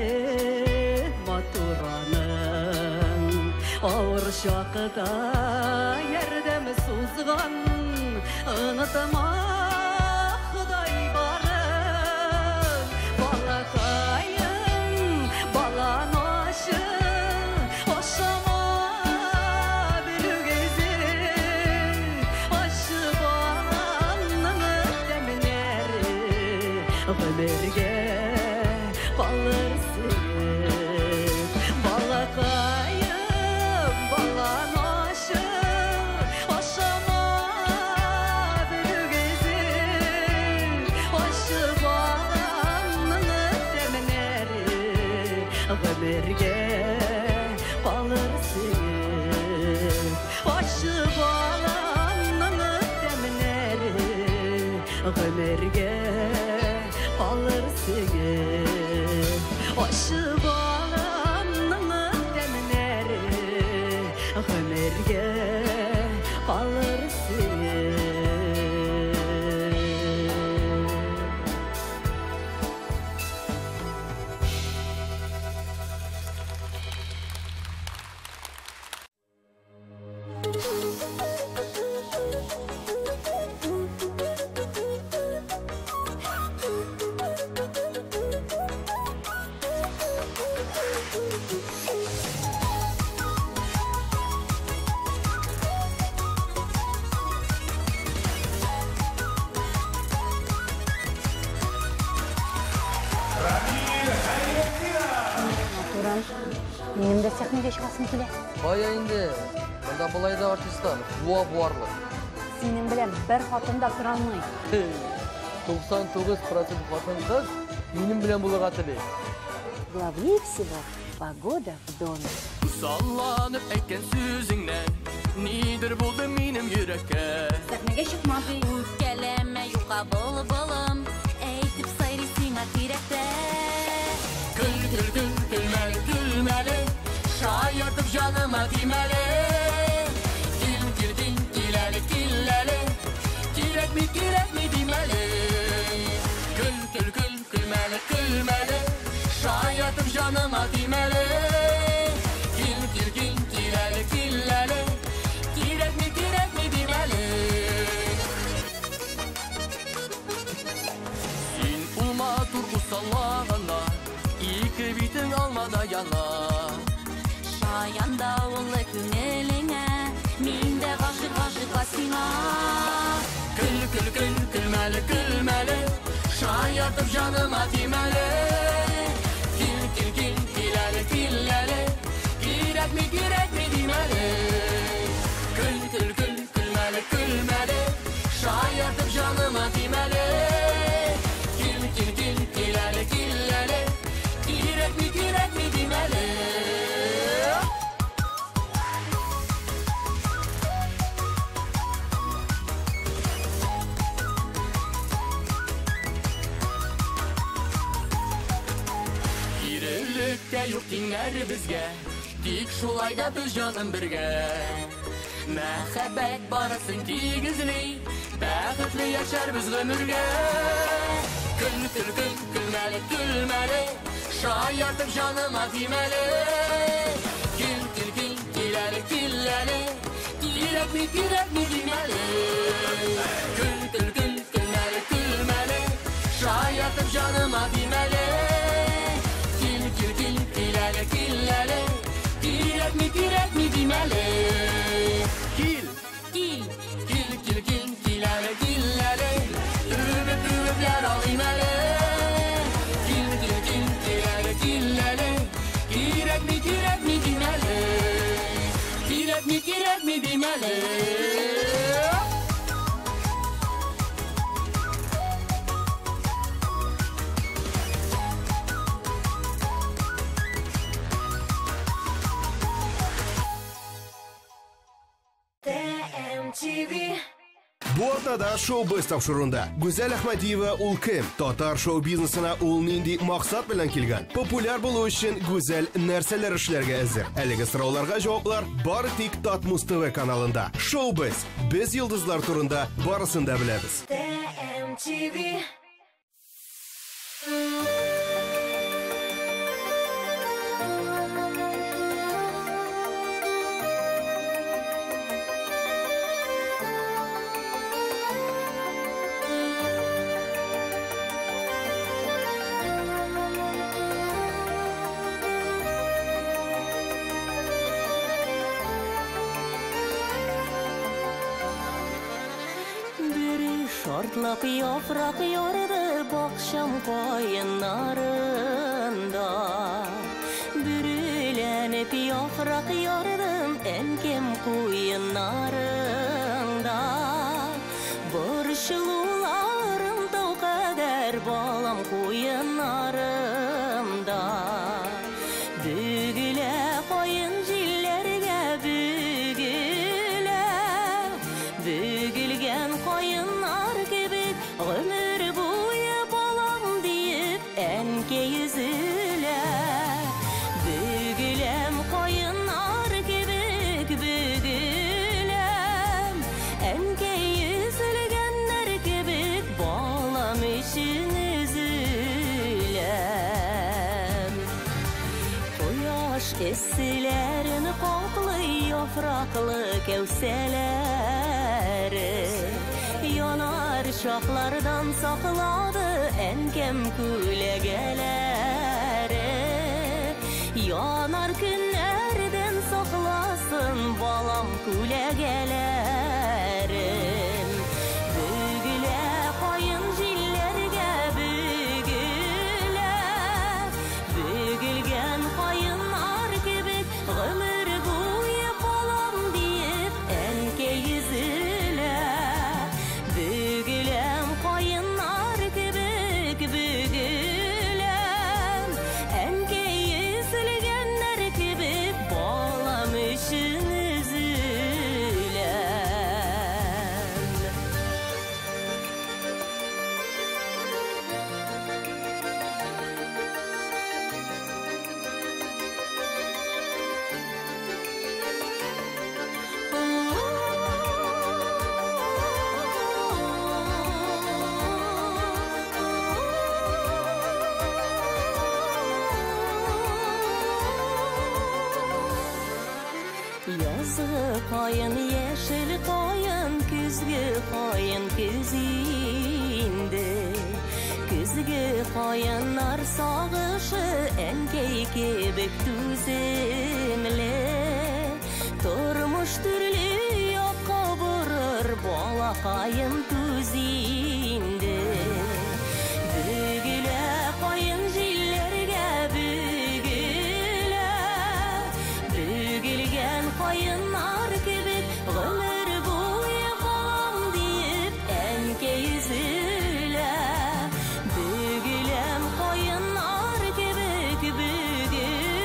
maturanın ağır şakıda yerdem suzgan unutma Huday barın balakayım balan aşı aşama bir gezi aşı balanın demleri ömürge kalırsın balakayım balan aşı aşama bir gezi aşı balanın demleri ömürge kalırsın aşı balanın demleri ömürge kalırsın aşı balanın demleri ömürge kalırsın Benim de sahneye çıkasım kile. Baya indi. Bunda bulay da artistlar. Buarlı. Senin bilen bir hatın da kıralmay. 99% hatın kız benim bilen bulağa tili. Главнее всего погода в доме. Sallanıp eken sözünden nidir buldu benim yürekке. Sahneye çıkmadı. Geleme yuka bol bolum. Eğitip sayrisine direkte. Gülmeli. Şayırtıp canıma dimeli. Gilleli. Kirek mi dimeli. Gülmeli. Şayırtıp canıma dimeli. Gilleli. Kirek mi dimeli. Sin uma turku sallağına. İki bitin almada yana. Şayanda oğlu küneline. Minde kaşı kasina. Gülmeli. Şayırtıp canıma dimeli. Gilleli. Kirek mi dimeli. Gülmeli. Şayırtıp canıma dimeli. Gilleli. Kirek mi dimeli. Kirlilikte yok dinler bizge. Dik şulayda biz canım birge. Mehabbet barasın tigizli. Bäxtli yaşar biz ömürge. Gülmeli. Şayırtıp canıma dimeli. Gilleli. Kirek mi dimeli. Gülmeli. Şayırtıp canıma dimeli. Gilleli. Kirek mi dimeli. Gilleli. Übüp yer alayım hele. Gilleli. Kirek mi dimeli. Kirek mi dimeli. TMTV. Bu haftada shou-biz topshiruvida Go'zal Ahmadiyeva ul kim? Tatar shou-biznesina ul nindi maqsad bilan kelgan? Populyar bo'lish uchun go'zal narsalar ishlarga hozir. Haligi so'rovlarga javoblar bari TikTok TV kanalida. Shou-biz biz yulduzlar turida barisini da bilamiz. TMTV. Şortlak yaprak yordu bakşam koyunlarında. Bürülenip yaprak yordum enkem koyunlarında. Borçlularım da o kadar balam koyunlarımda. Bügüle koyun jillerge bügülgen koyunlar gibi ömür boyu balam deyip enke yüzüle. Bügülem koyunlar gibi bügülem enke yüzülgenler gibi balam için üzülem. Koyaş esilerini koklu yapraklı kevseleri. Yanar şaklardan sakladı enkem külegeleri. Yanar günlerden saklasın balam külegelerim. Bügüle koyun jillerge bügüle. Bügülgen koyunlar gibi Yazgı koyun yeşil koyun Küzgü koyun küzinde Küzgü koyunlar sağışı Enkey kebek düzemle Turmuş türlü yokka vurur Balakayın düzinde Bügüle koyun jillerge bügüle Bügülgen koyunlar kebek Ömür boyu kalam deyip enke yüzüle Bügülem koyunlar kebek bügülem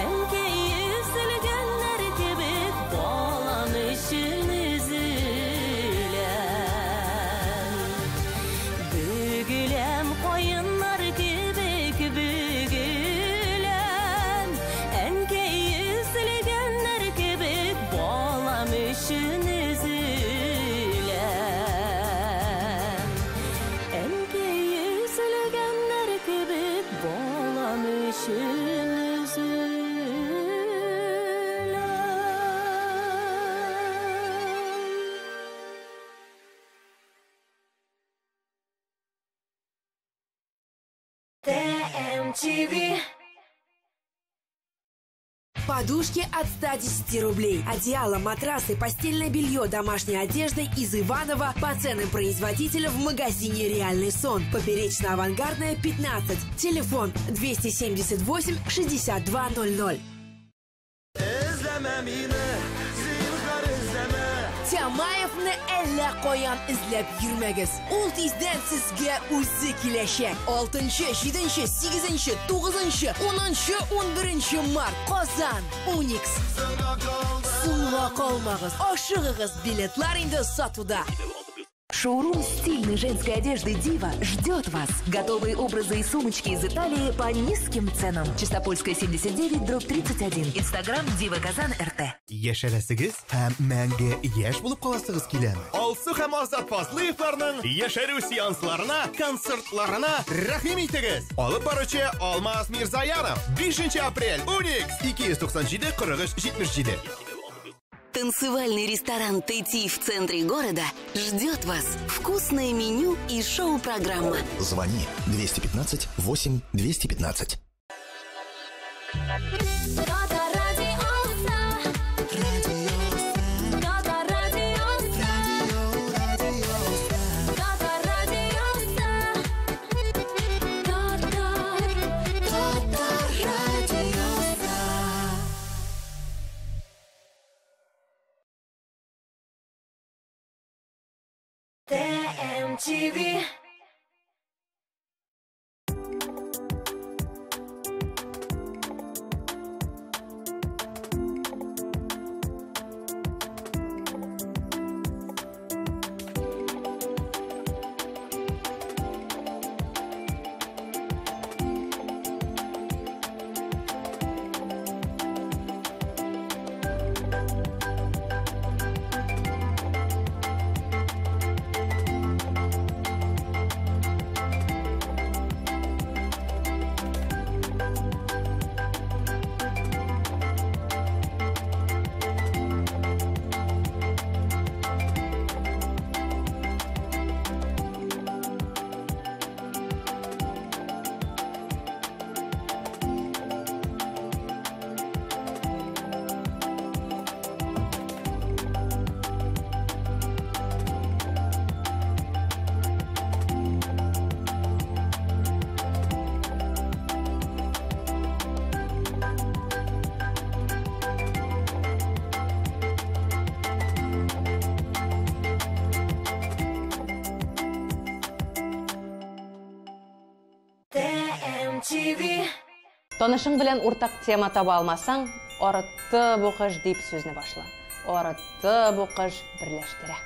Enke yüzülgenler kebek bağlamışın üzülem Bügülem koyunlar kebek bügülem Enke yüzülgenler kebek bağlamışın üzülem Enke yüzülgenler kebek bağlamışın ТМТВ. Подушки от 110 рублей. Одеяло, матрасы, постельное белье, домашняя одежда из Иваново по ценам производителя в магазине «Реальный сон». Поперечно-авангардная, 15. Телефон 278 6200. Тямаевны әллә каян эзләп йөрмәгез. Ул тиздән сезгә үзе киләчәк. 6-нчы, 7-нче, 8-нче, 9-нчы, 10-нчы, 11-нче март. Казан, Уникс. Суңга калмагыз. Ашыгыгыз, билетлар инде сатуда. Шоурум стильной женской одежды «Дива» ждет вас. Готовые образы и сумочки из Италии по низким ценам. Чистопольская, 79/31. Инстаграм «Дива Казан РТ». Яшәрәсегез һәм мәңге яшь булып каласыгыз киләме? Алсу һәм Азат Фазлыевларның яшәрү сеансларына, концертларына рәхим итегез. Алып баручы Алмаз Мирзаянов. 5 апрель. Уникс. 297-43-77. Танцевальный ресторан «Тэти» в центре города ждет вас. Вкусное меню и шоу-программа. Звони 215 8 215. ТМТВ. Танышың белән уртак тема таба алмасаң, арытты бу кыш дип сүзне башла. Арытты бу кыш берләштерә.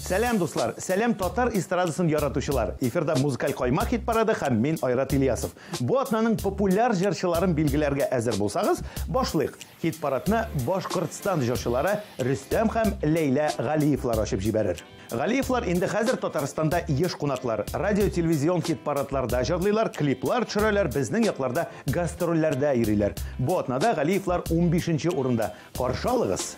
Сәлем дуслар, сәлем татар эстрадасын яратучылар. Эфирда музыкаль каймак хит парады һәм мин Айрат Ильясов. Бу атнаның популяр җырчыларын билгеләргә әзер булсагыз, башлыйк. Хит парадны Башкортстан җырчылары Рөстәм һәм Ләйлә Галиевлар ачып җибәрер. Галиевлар инде хәзер Татарстанда еш кунаклар. Радио-телевизион хит парадларда җырлыйлар, клиплар төшерәләр, безнең якларда гастрольләрдә йөриләр. Бу атнада Галиевлар 15-нче урында. Каршы алыгыз.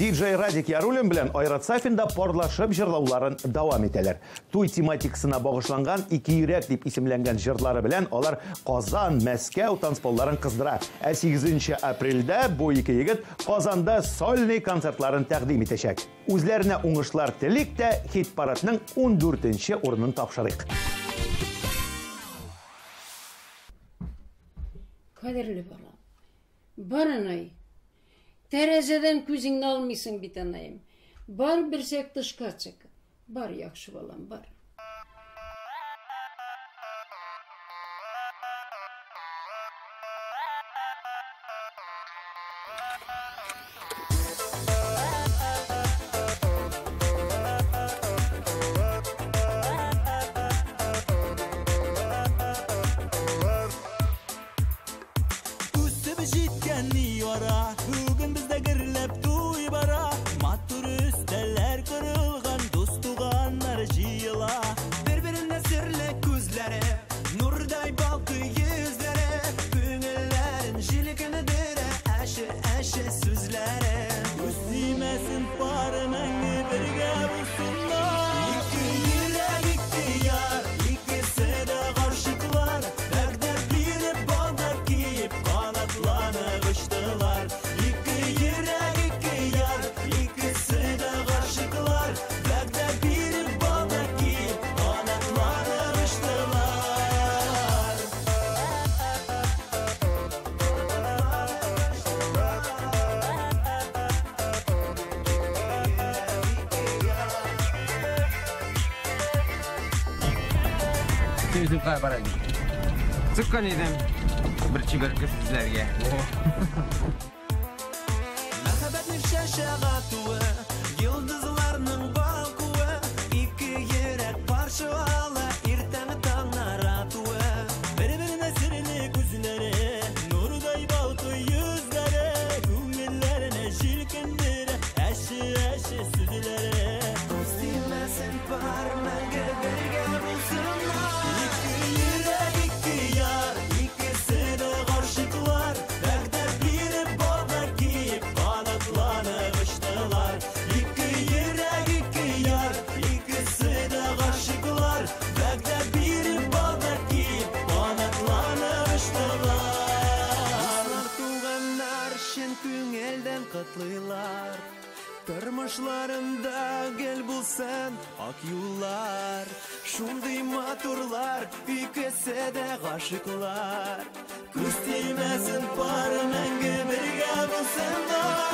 Диджей Радик Ярулин белән Айрат Сафин да парлашып җырлауларын дәвам итәләр. Туй тематикасына багышланган «Ике йөрәк» дип исемләнгән җырлары белән алар Казан, Мәскәү танцполларын кыздыра. 8 апрельдә бу ике егет Казанда сольный концертларын тәкъдим итәчәк. Үзләренә уңышлар телик тә хит парадның 14-нче урынын тапшырыйк. Кадерле балам, барынай. Тәрәзәдән күзіңді алмайсың бит анайым. Бар берсәк тышка чык. Бар яхшы балам, бар. Үсіп жеткен үй ара Сөзім барады. Çıqqan edim bir çiberki sizlerge. Мәхәббәтнең шәшәгә туы, йолдызларның балкуы, ике йөрәк парчала, иртәне таңнар атуы. Бер-беренә сирене күзләре, нурдай балкый йөзләре, күңелләренә җилкендерә, әши сүзләре. Күстимәсен бар мәңге бергә булсыннар. Ике йөрәк, ике яр, икесе дә гашыклар, вәгъдә биреп балдар киеп, канатланып очтылар. Ике йөрәк, ике яр, икесе дә гашыклар, вәгъдә биреп балдар киеп, канатланып очтылар. Туганнар шин күңелдән котлыйлар. Тормышларында гел булсын ак юллар, шундый матурлар, икесе дә гашыклар. Күз тимәсен пар мәңге бергә булсыннар.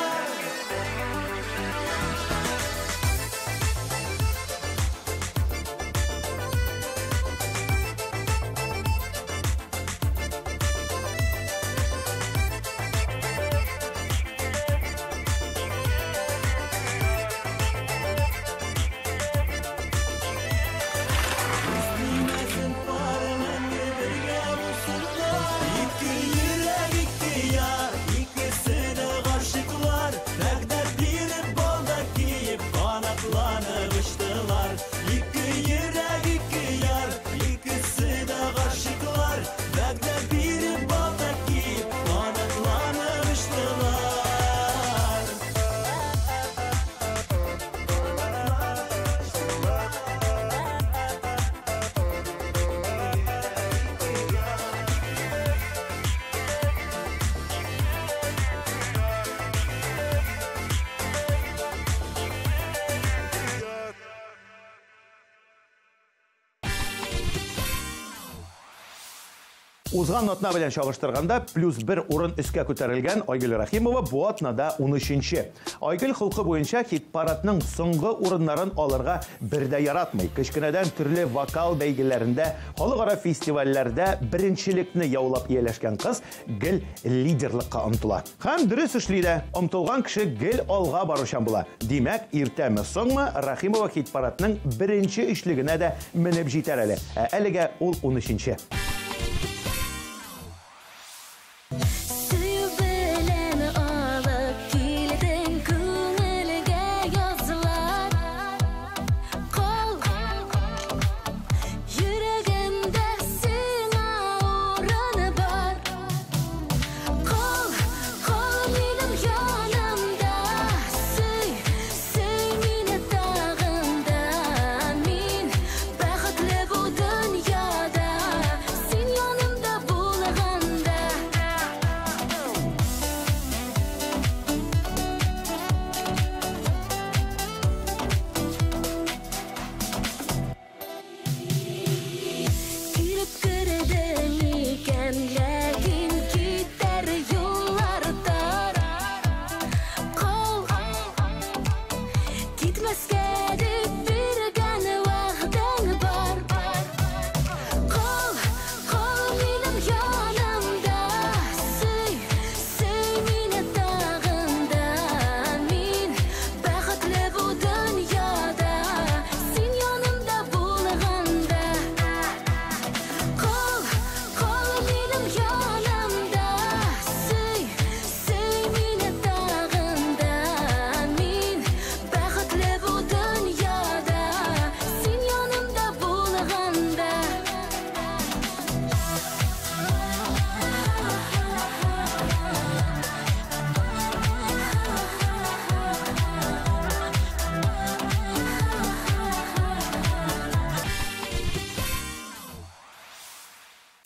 Узган атна белән чагыштырганда +1 урын өскә күтәрелгән Айгөл Рахимова бу атнада 13-нче. Айгөл холкы буенча хит-парадның соңгы урыннарын алырга бердә яратмый. Кечкенәдән төрле вокал бәйгеләрендә, халыкара фестивальләрдә беренчелекне яулап ияләшкән кыз гел лидерлыкка омтыла. Һәм дөрес эшли дә, омтылган кеше гел алга баручан була. Димәк, иртәме соңмы Рахимова хит-парадның беренче өчлегенә дә менеп җитәр әле. Әлегә ул 13-нче.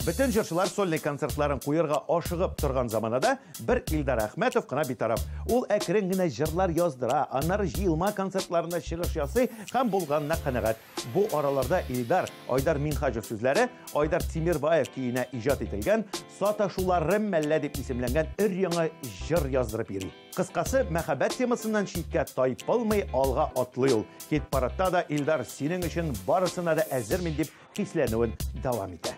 Бүтін жыршылар сольный концертларын қойырға ашығып тұрған заманада бір Илдар Ахметов қына битарап. Ол әкірен генә жырлар яздыра, аннары жиылма концертларына шығыш ясый һәм болғанына қанағат. Бу араларда Илдар, Айдар Минхажев сүзләре, Айдар Тимирбаев кейіне ижат етілген, саташуларым мәллә деп исемленген өр-яңа жыр яздырып йөри. Қысқасы, мәхәббәт темасынан шиткә тайпылмый алға атлый ул. Кет парадта да Илдар синең өчен барысына да әзермен дип хисләнүен дәвам итә.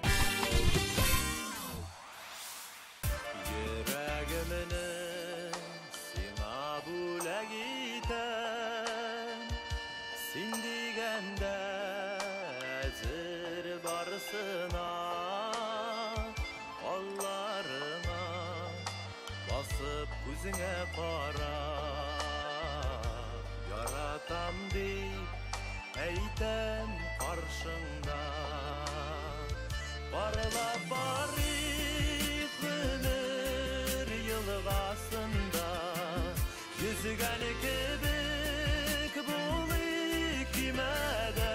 Күзіңе қара, яратам деп, әйтем қаршыңда. Барылап барып өмір йылғасында, жүзігәні кебек болы кимәді.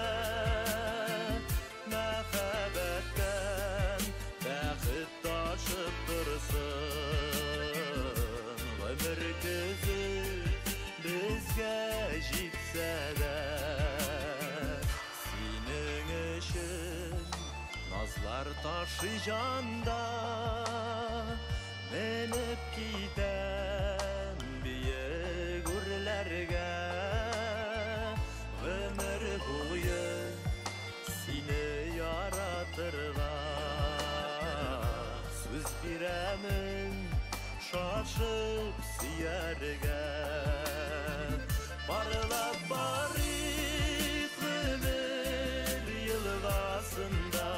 Мәхәббәттен бәхет ташып тұрсын. Ömür gözü bizge jitse de senin için nazlar taşı janda menip giden biye gürlerge ömür boyu seni yaratırlar söz biremin şaşıp siyerge barılap barıp ömür yılgasında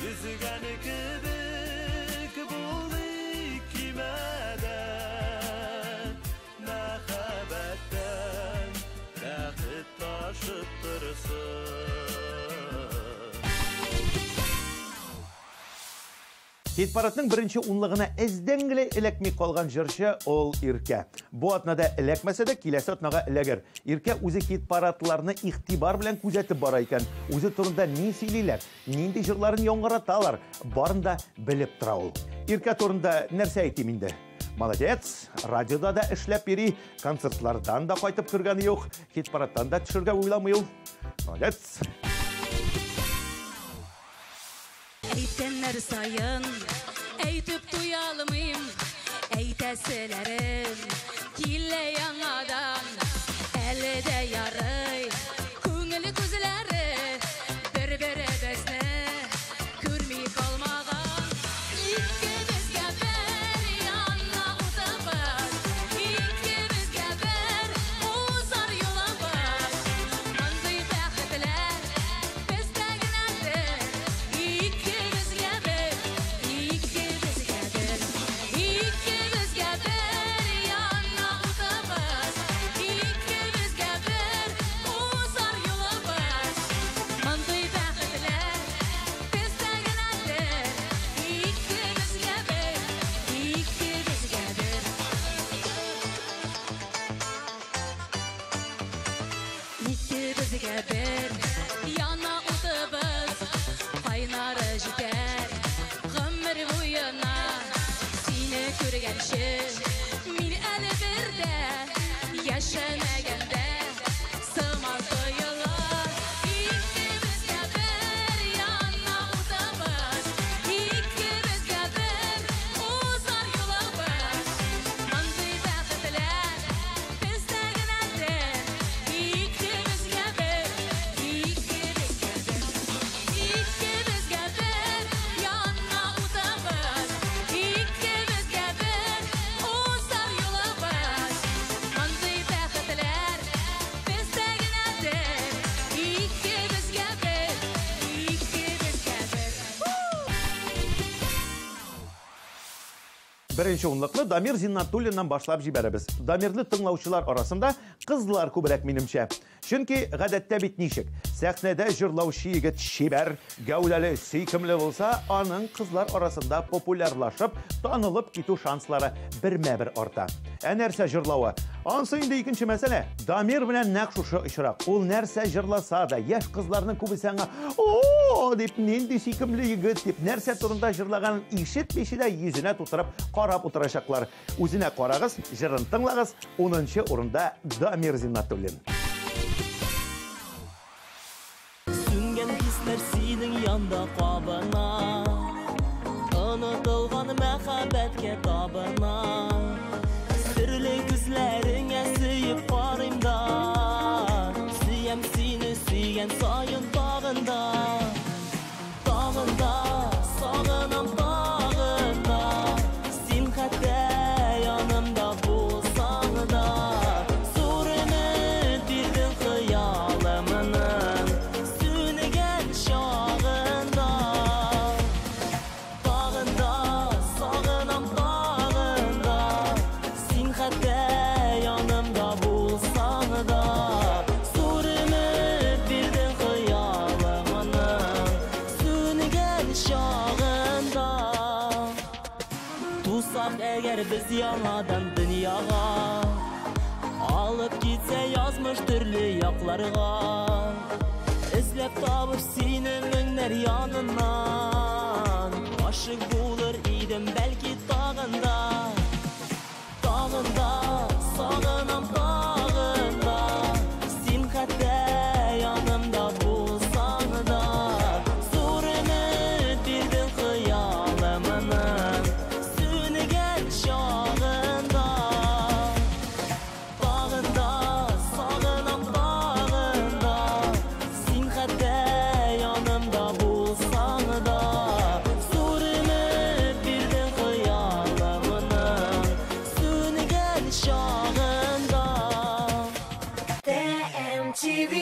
yüzügen kibik bulik kimeden mehabetten dehit taşıp dursun. Хит-парадның бірінші унлығына әздәңгілі ілекмей қалған жыршы ол Ирке. Бұ атнада ілекмәсе де келесі атнаға ілегір. Ирке өзі хит-парадларыны ихтибар білән күзәтіп бара икән. Өзі турында не сөйлейлер, ненде жырларын яңғыраталар, барында біліп тұра ул. Ирке турында нәрсе айтым инде? Молодец, радиода да эшләп йөри, концертлардан да кайтып кергәне юк, хит-парадтан да төшергә уйламый ул. Молодец. Әйтәннәр сайын, әйтеп туялмыйм, әйтәселәрем, килә яңадан, әле дә ярый, күңеле күзләре, бер-беребезне күрми калмаган. Икебезгә бер янна утабыз, икебезгә бер узар юлабыз, мондый бәхетләр бездә генәдер. Min əli birdə yaşanaganda sığmaz doyular. İkimizgə bir yana utabız, ikimizgə bir uzar yolabız. Manday bəxtlər bizdə gənədir. İkimizgə bir yana utabız, ikimizgə bir uzar yolabız. Manday bəxtlər bizdə gənədir. İkimizgə bir Бірінші унлықны Дамир Зиннатуллиннан башлап жибәребез. Дамирлы тыңлаучылар арасында қызлар күбірәк минемчә. Чөнки гадәттә бит ничек? Сәхнәдә җырлаучы егет шибәр, гәүдәле, сөйкемле булса, аның кызлар арасында популярлашып, танылып китү шанслары бермә-бер арта. Нәрсә җырлавы? Ансы инде икенче мәсьәлә. Дамир белән нәкъ шушы очрак. Ул нәрсә җырласа да, яшь кызларның күбесе аңа «О!» дип, нинди сөйкемле егет дип, нәрсә турында җырлаганын ишетмичә дә йөзенә тутырып карап утырачаклар. Үзенә карагыз, җырын тыңлагыз. 10нчы урында Дамир Зиннатуллин. Сүнгән хисләр синең янда кабына, онытылган мәхәббәткә табына. Төрле күзләреңә сөеп карыйм да, сөям сине сөйгән саен тагында, тагында, сагынам тагында, син хәтта янымда булсаң да, зур өмет бирдең хыялымның сүнегән чагында, тагында, сагынам тагында, син хәтта янымда булсаң да, зур өмет бирдең хыялымның сүнегән чагында. Тусак әгәр без яңадан дөньяга, алып китсә язмыш төрле якларга, эзләп табып сине меңнәр яныннан, гашык булыр идем бәлки тагында, тагында, сагынам тагында, син хәтта янымда булсаң да, зур өмет бирдең хыялымның сүнегән чагында, тагында, сагынам тагында, син хәтта янымда булсаң да, зур өмет бирдең хыялымның сүнегән чагында. ТМТV.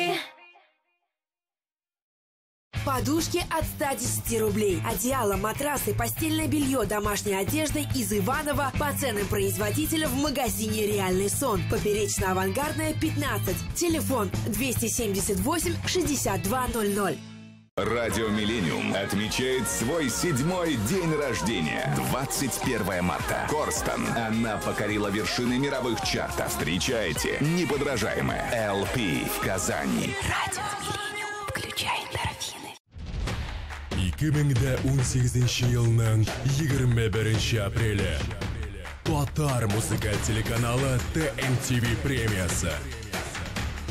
Подушки от 110 рублей. Одеяло, матрасы, постельное белье, домашняя одежда из Иваново по ценам производителя в магазине «Реальный сон». Поперечно-авангардная, 15. Телефон 278 6200. Радио «Миллениум» отмечает свой 7-й день рождения. 21 марта. Корстон. Она покорила вершины мировых чартов. Встречайте неподражаемая LP в Казани. Радио «Миллениум». Включай эндорфины. 2018 елның 21 апрелі. Татар музыкаль телеканалы TMTV премиясы.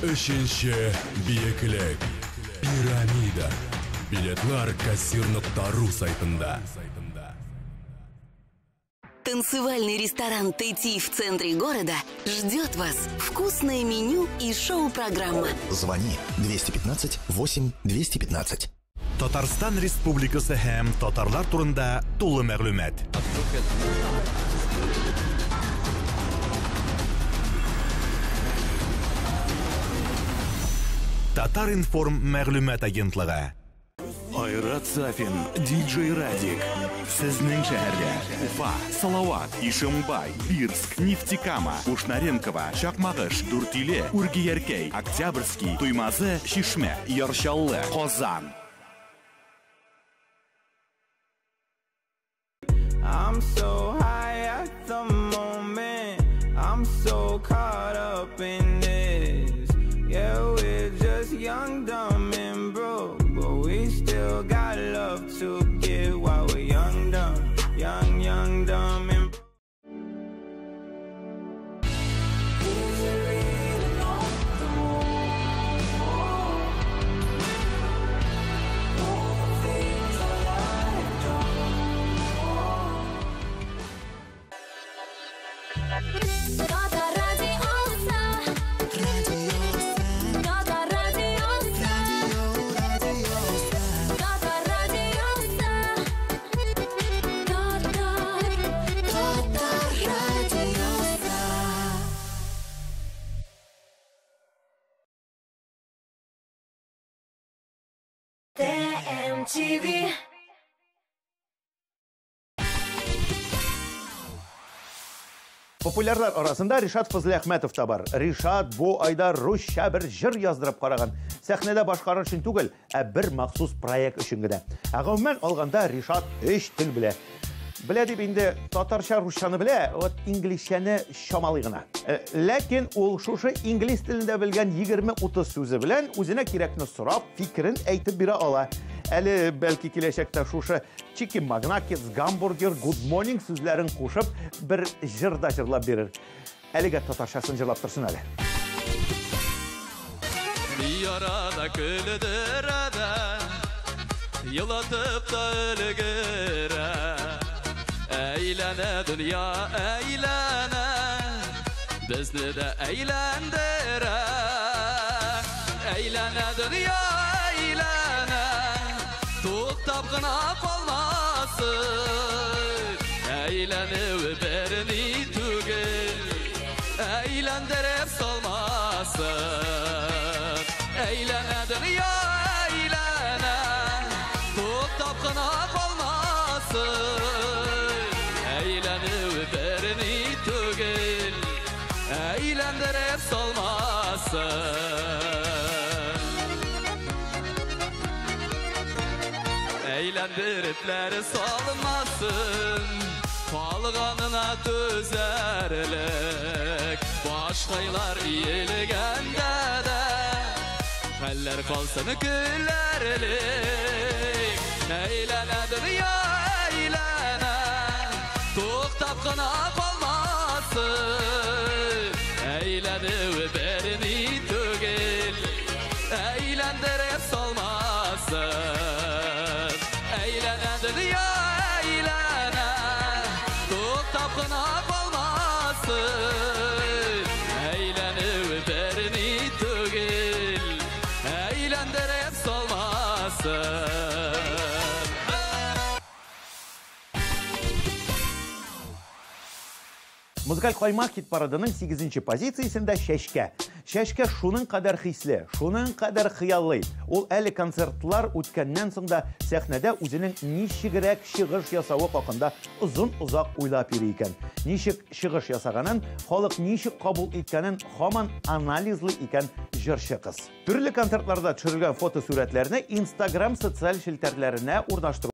3-ші биеклік. Пирамида. Билетлар кассир.ру сайтында. Танцевальный ресторан «Тэти» в центре города ждет вас. Вкусное меню и шоу-программа. Звони 215 8 215. Татарстан Республикасы һәм татарлар турында тулы мәгълүмат. Татар информ мәгълүмат агентлыгы. Айрат Сафин, диджей Радик. Сезнең шәһәрдә Уфа, Салават, Ишембай, Бирск, Нефтекама, Ушнаренкова, Чакмагыш, Дүртиле, Ургияркәй, Октябрьский, Туймазы, Шишмә, Яршаллы, Казан. I'm so high at the moment. I'm so caught up in this. Yeah, we're just young, dumb, and broke, but we still got love to give while we're young, dumb, young, dumb, and broke. TMTV. Популярлар арасында Ришат Фазлиахметов та бар. Ришат бу айда русча бер җыр яздырып караган. Сәхнәдә башкарыр өчен түгел, бер махсус проект өчен генә. Гомумән алганда Ришат 3 тел белә. Белә дип инде татарча, русчаны белә, вот инглизчәне шамалый гына. Ләкин ул шушы инглиз телендә белгән 20-30 сүзе белән үзенә кирәкне сорап, фикерен әйтеп бирә ала. Әле бәлки киләчәктә шушы Чики Магнакис, Гамбургер, Good Morning сүзләрен кушып, бер җырда җырлап бирер. Әлегә татарчасын җырлап торсын әле. Ярада көлдерәдә, елатып та өлгерә. Әйләнә дөнья, әйләнә, безне дә әйләндерә. Әйләнә дөнья, әйләнә, туктап кына калмасын. Әйләнү берни түгел, әйләндереп салмасын. Әйләнә дөнья, әйләнә, туктап кына калмасын. Әйләнү берни түгел, әйләндереп салмасын. Әйләндеріпләре салмасын, қалғанына төзәрлік. Башқайлар иелгәндә дә, хәлләр қалсын күләрлік. Әйләнә дөнья, әйләнә, туктап кына калмасын. Әйләнү берни түгел, әйләндереп салмасын. Әйләнә дөнья, әйләнә, туктап кына калмасын. Әйләнү берни түгел, әйләндереп салмасын. Музыкаль каймак хит парадының 8-нче позициясендә Шәшкә. Шәшкә шуның кадәр хисле, шуның кадәр хыяллый. Ул әле концертлар үткәннән соң да сәхнәдә үзенең ничегрәк чыгыш ясавы хакында озын-узак уйлап йөри икән. Ничек чыгыш ясаганын, халык ничек кабул иткәнен һаман анализлый икән җырчы кыз. Төрле концертларда төшерелгән фотосурәтләрне Instagram социаль челтәрләренә урнаштыру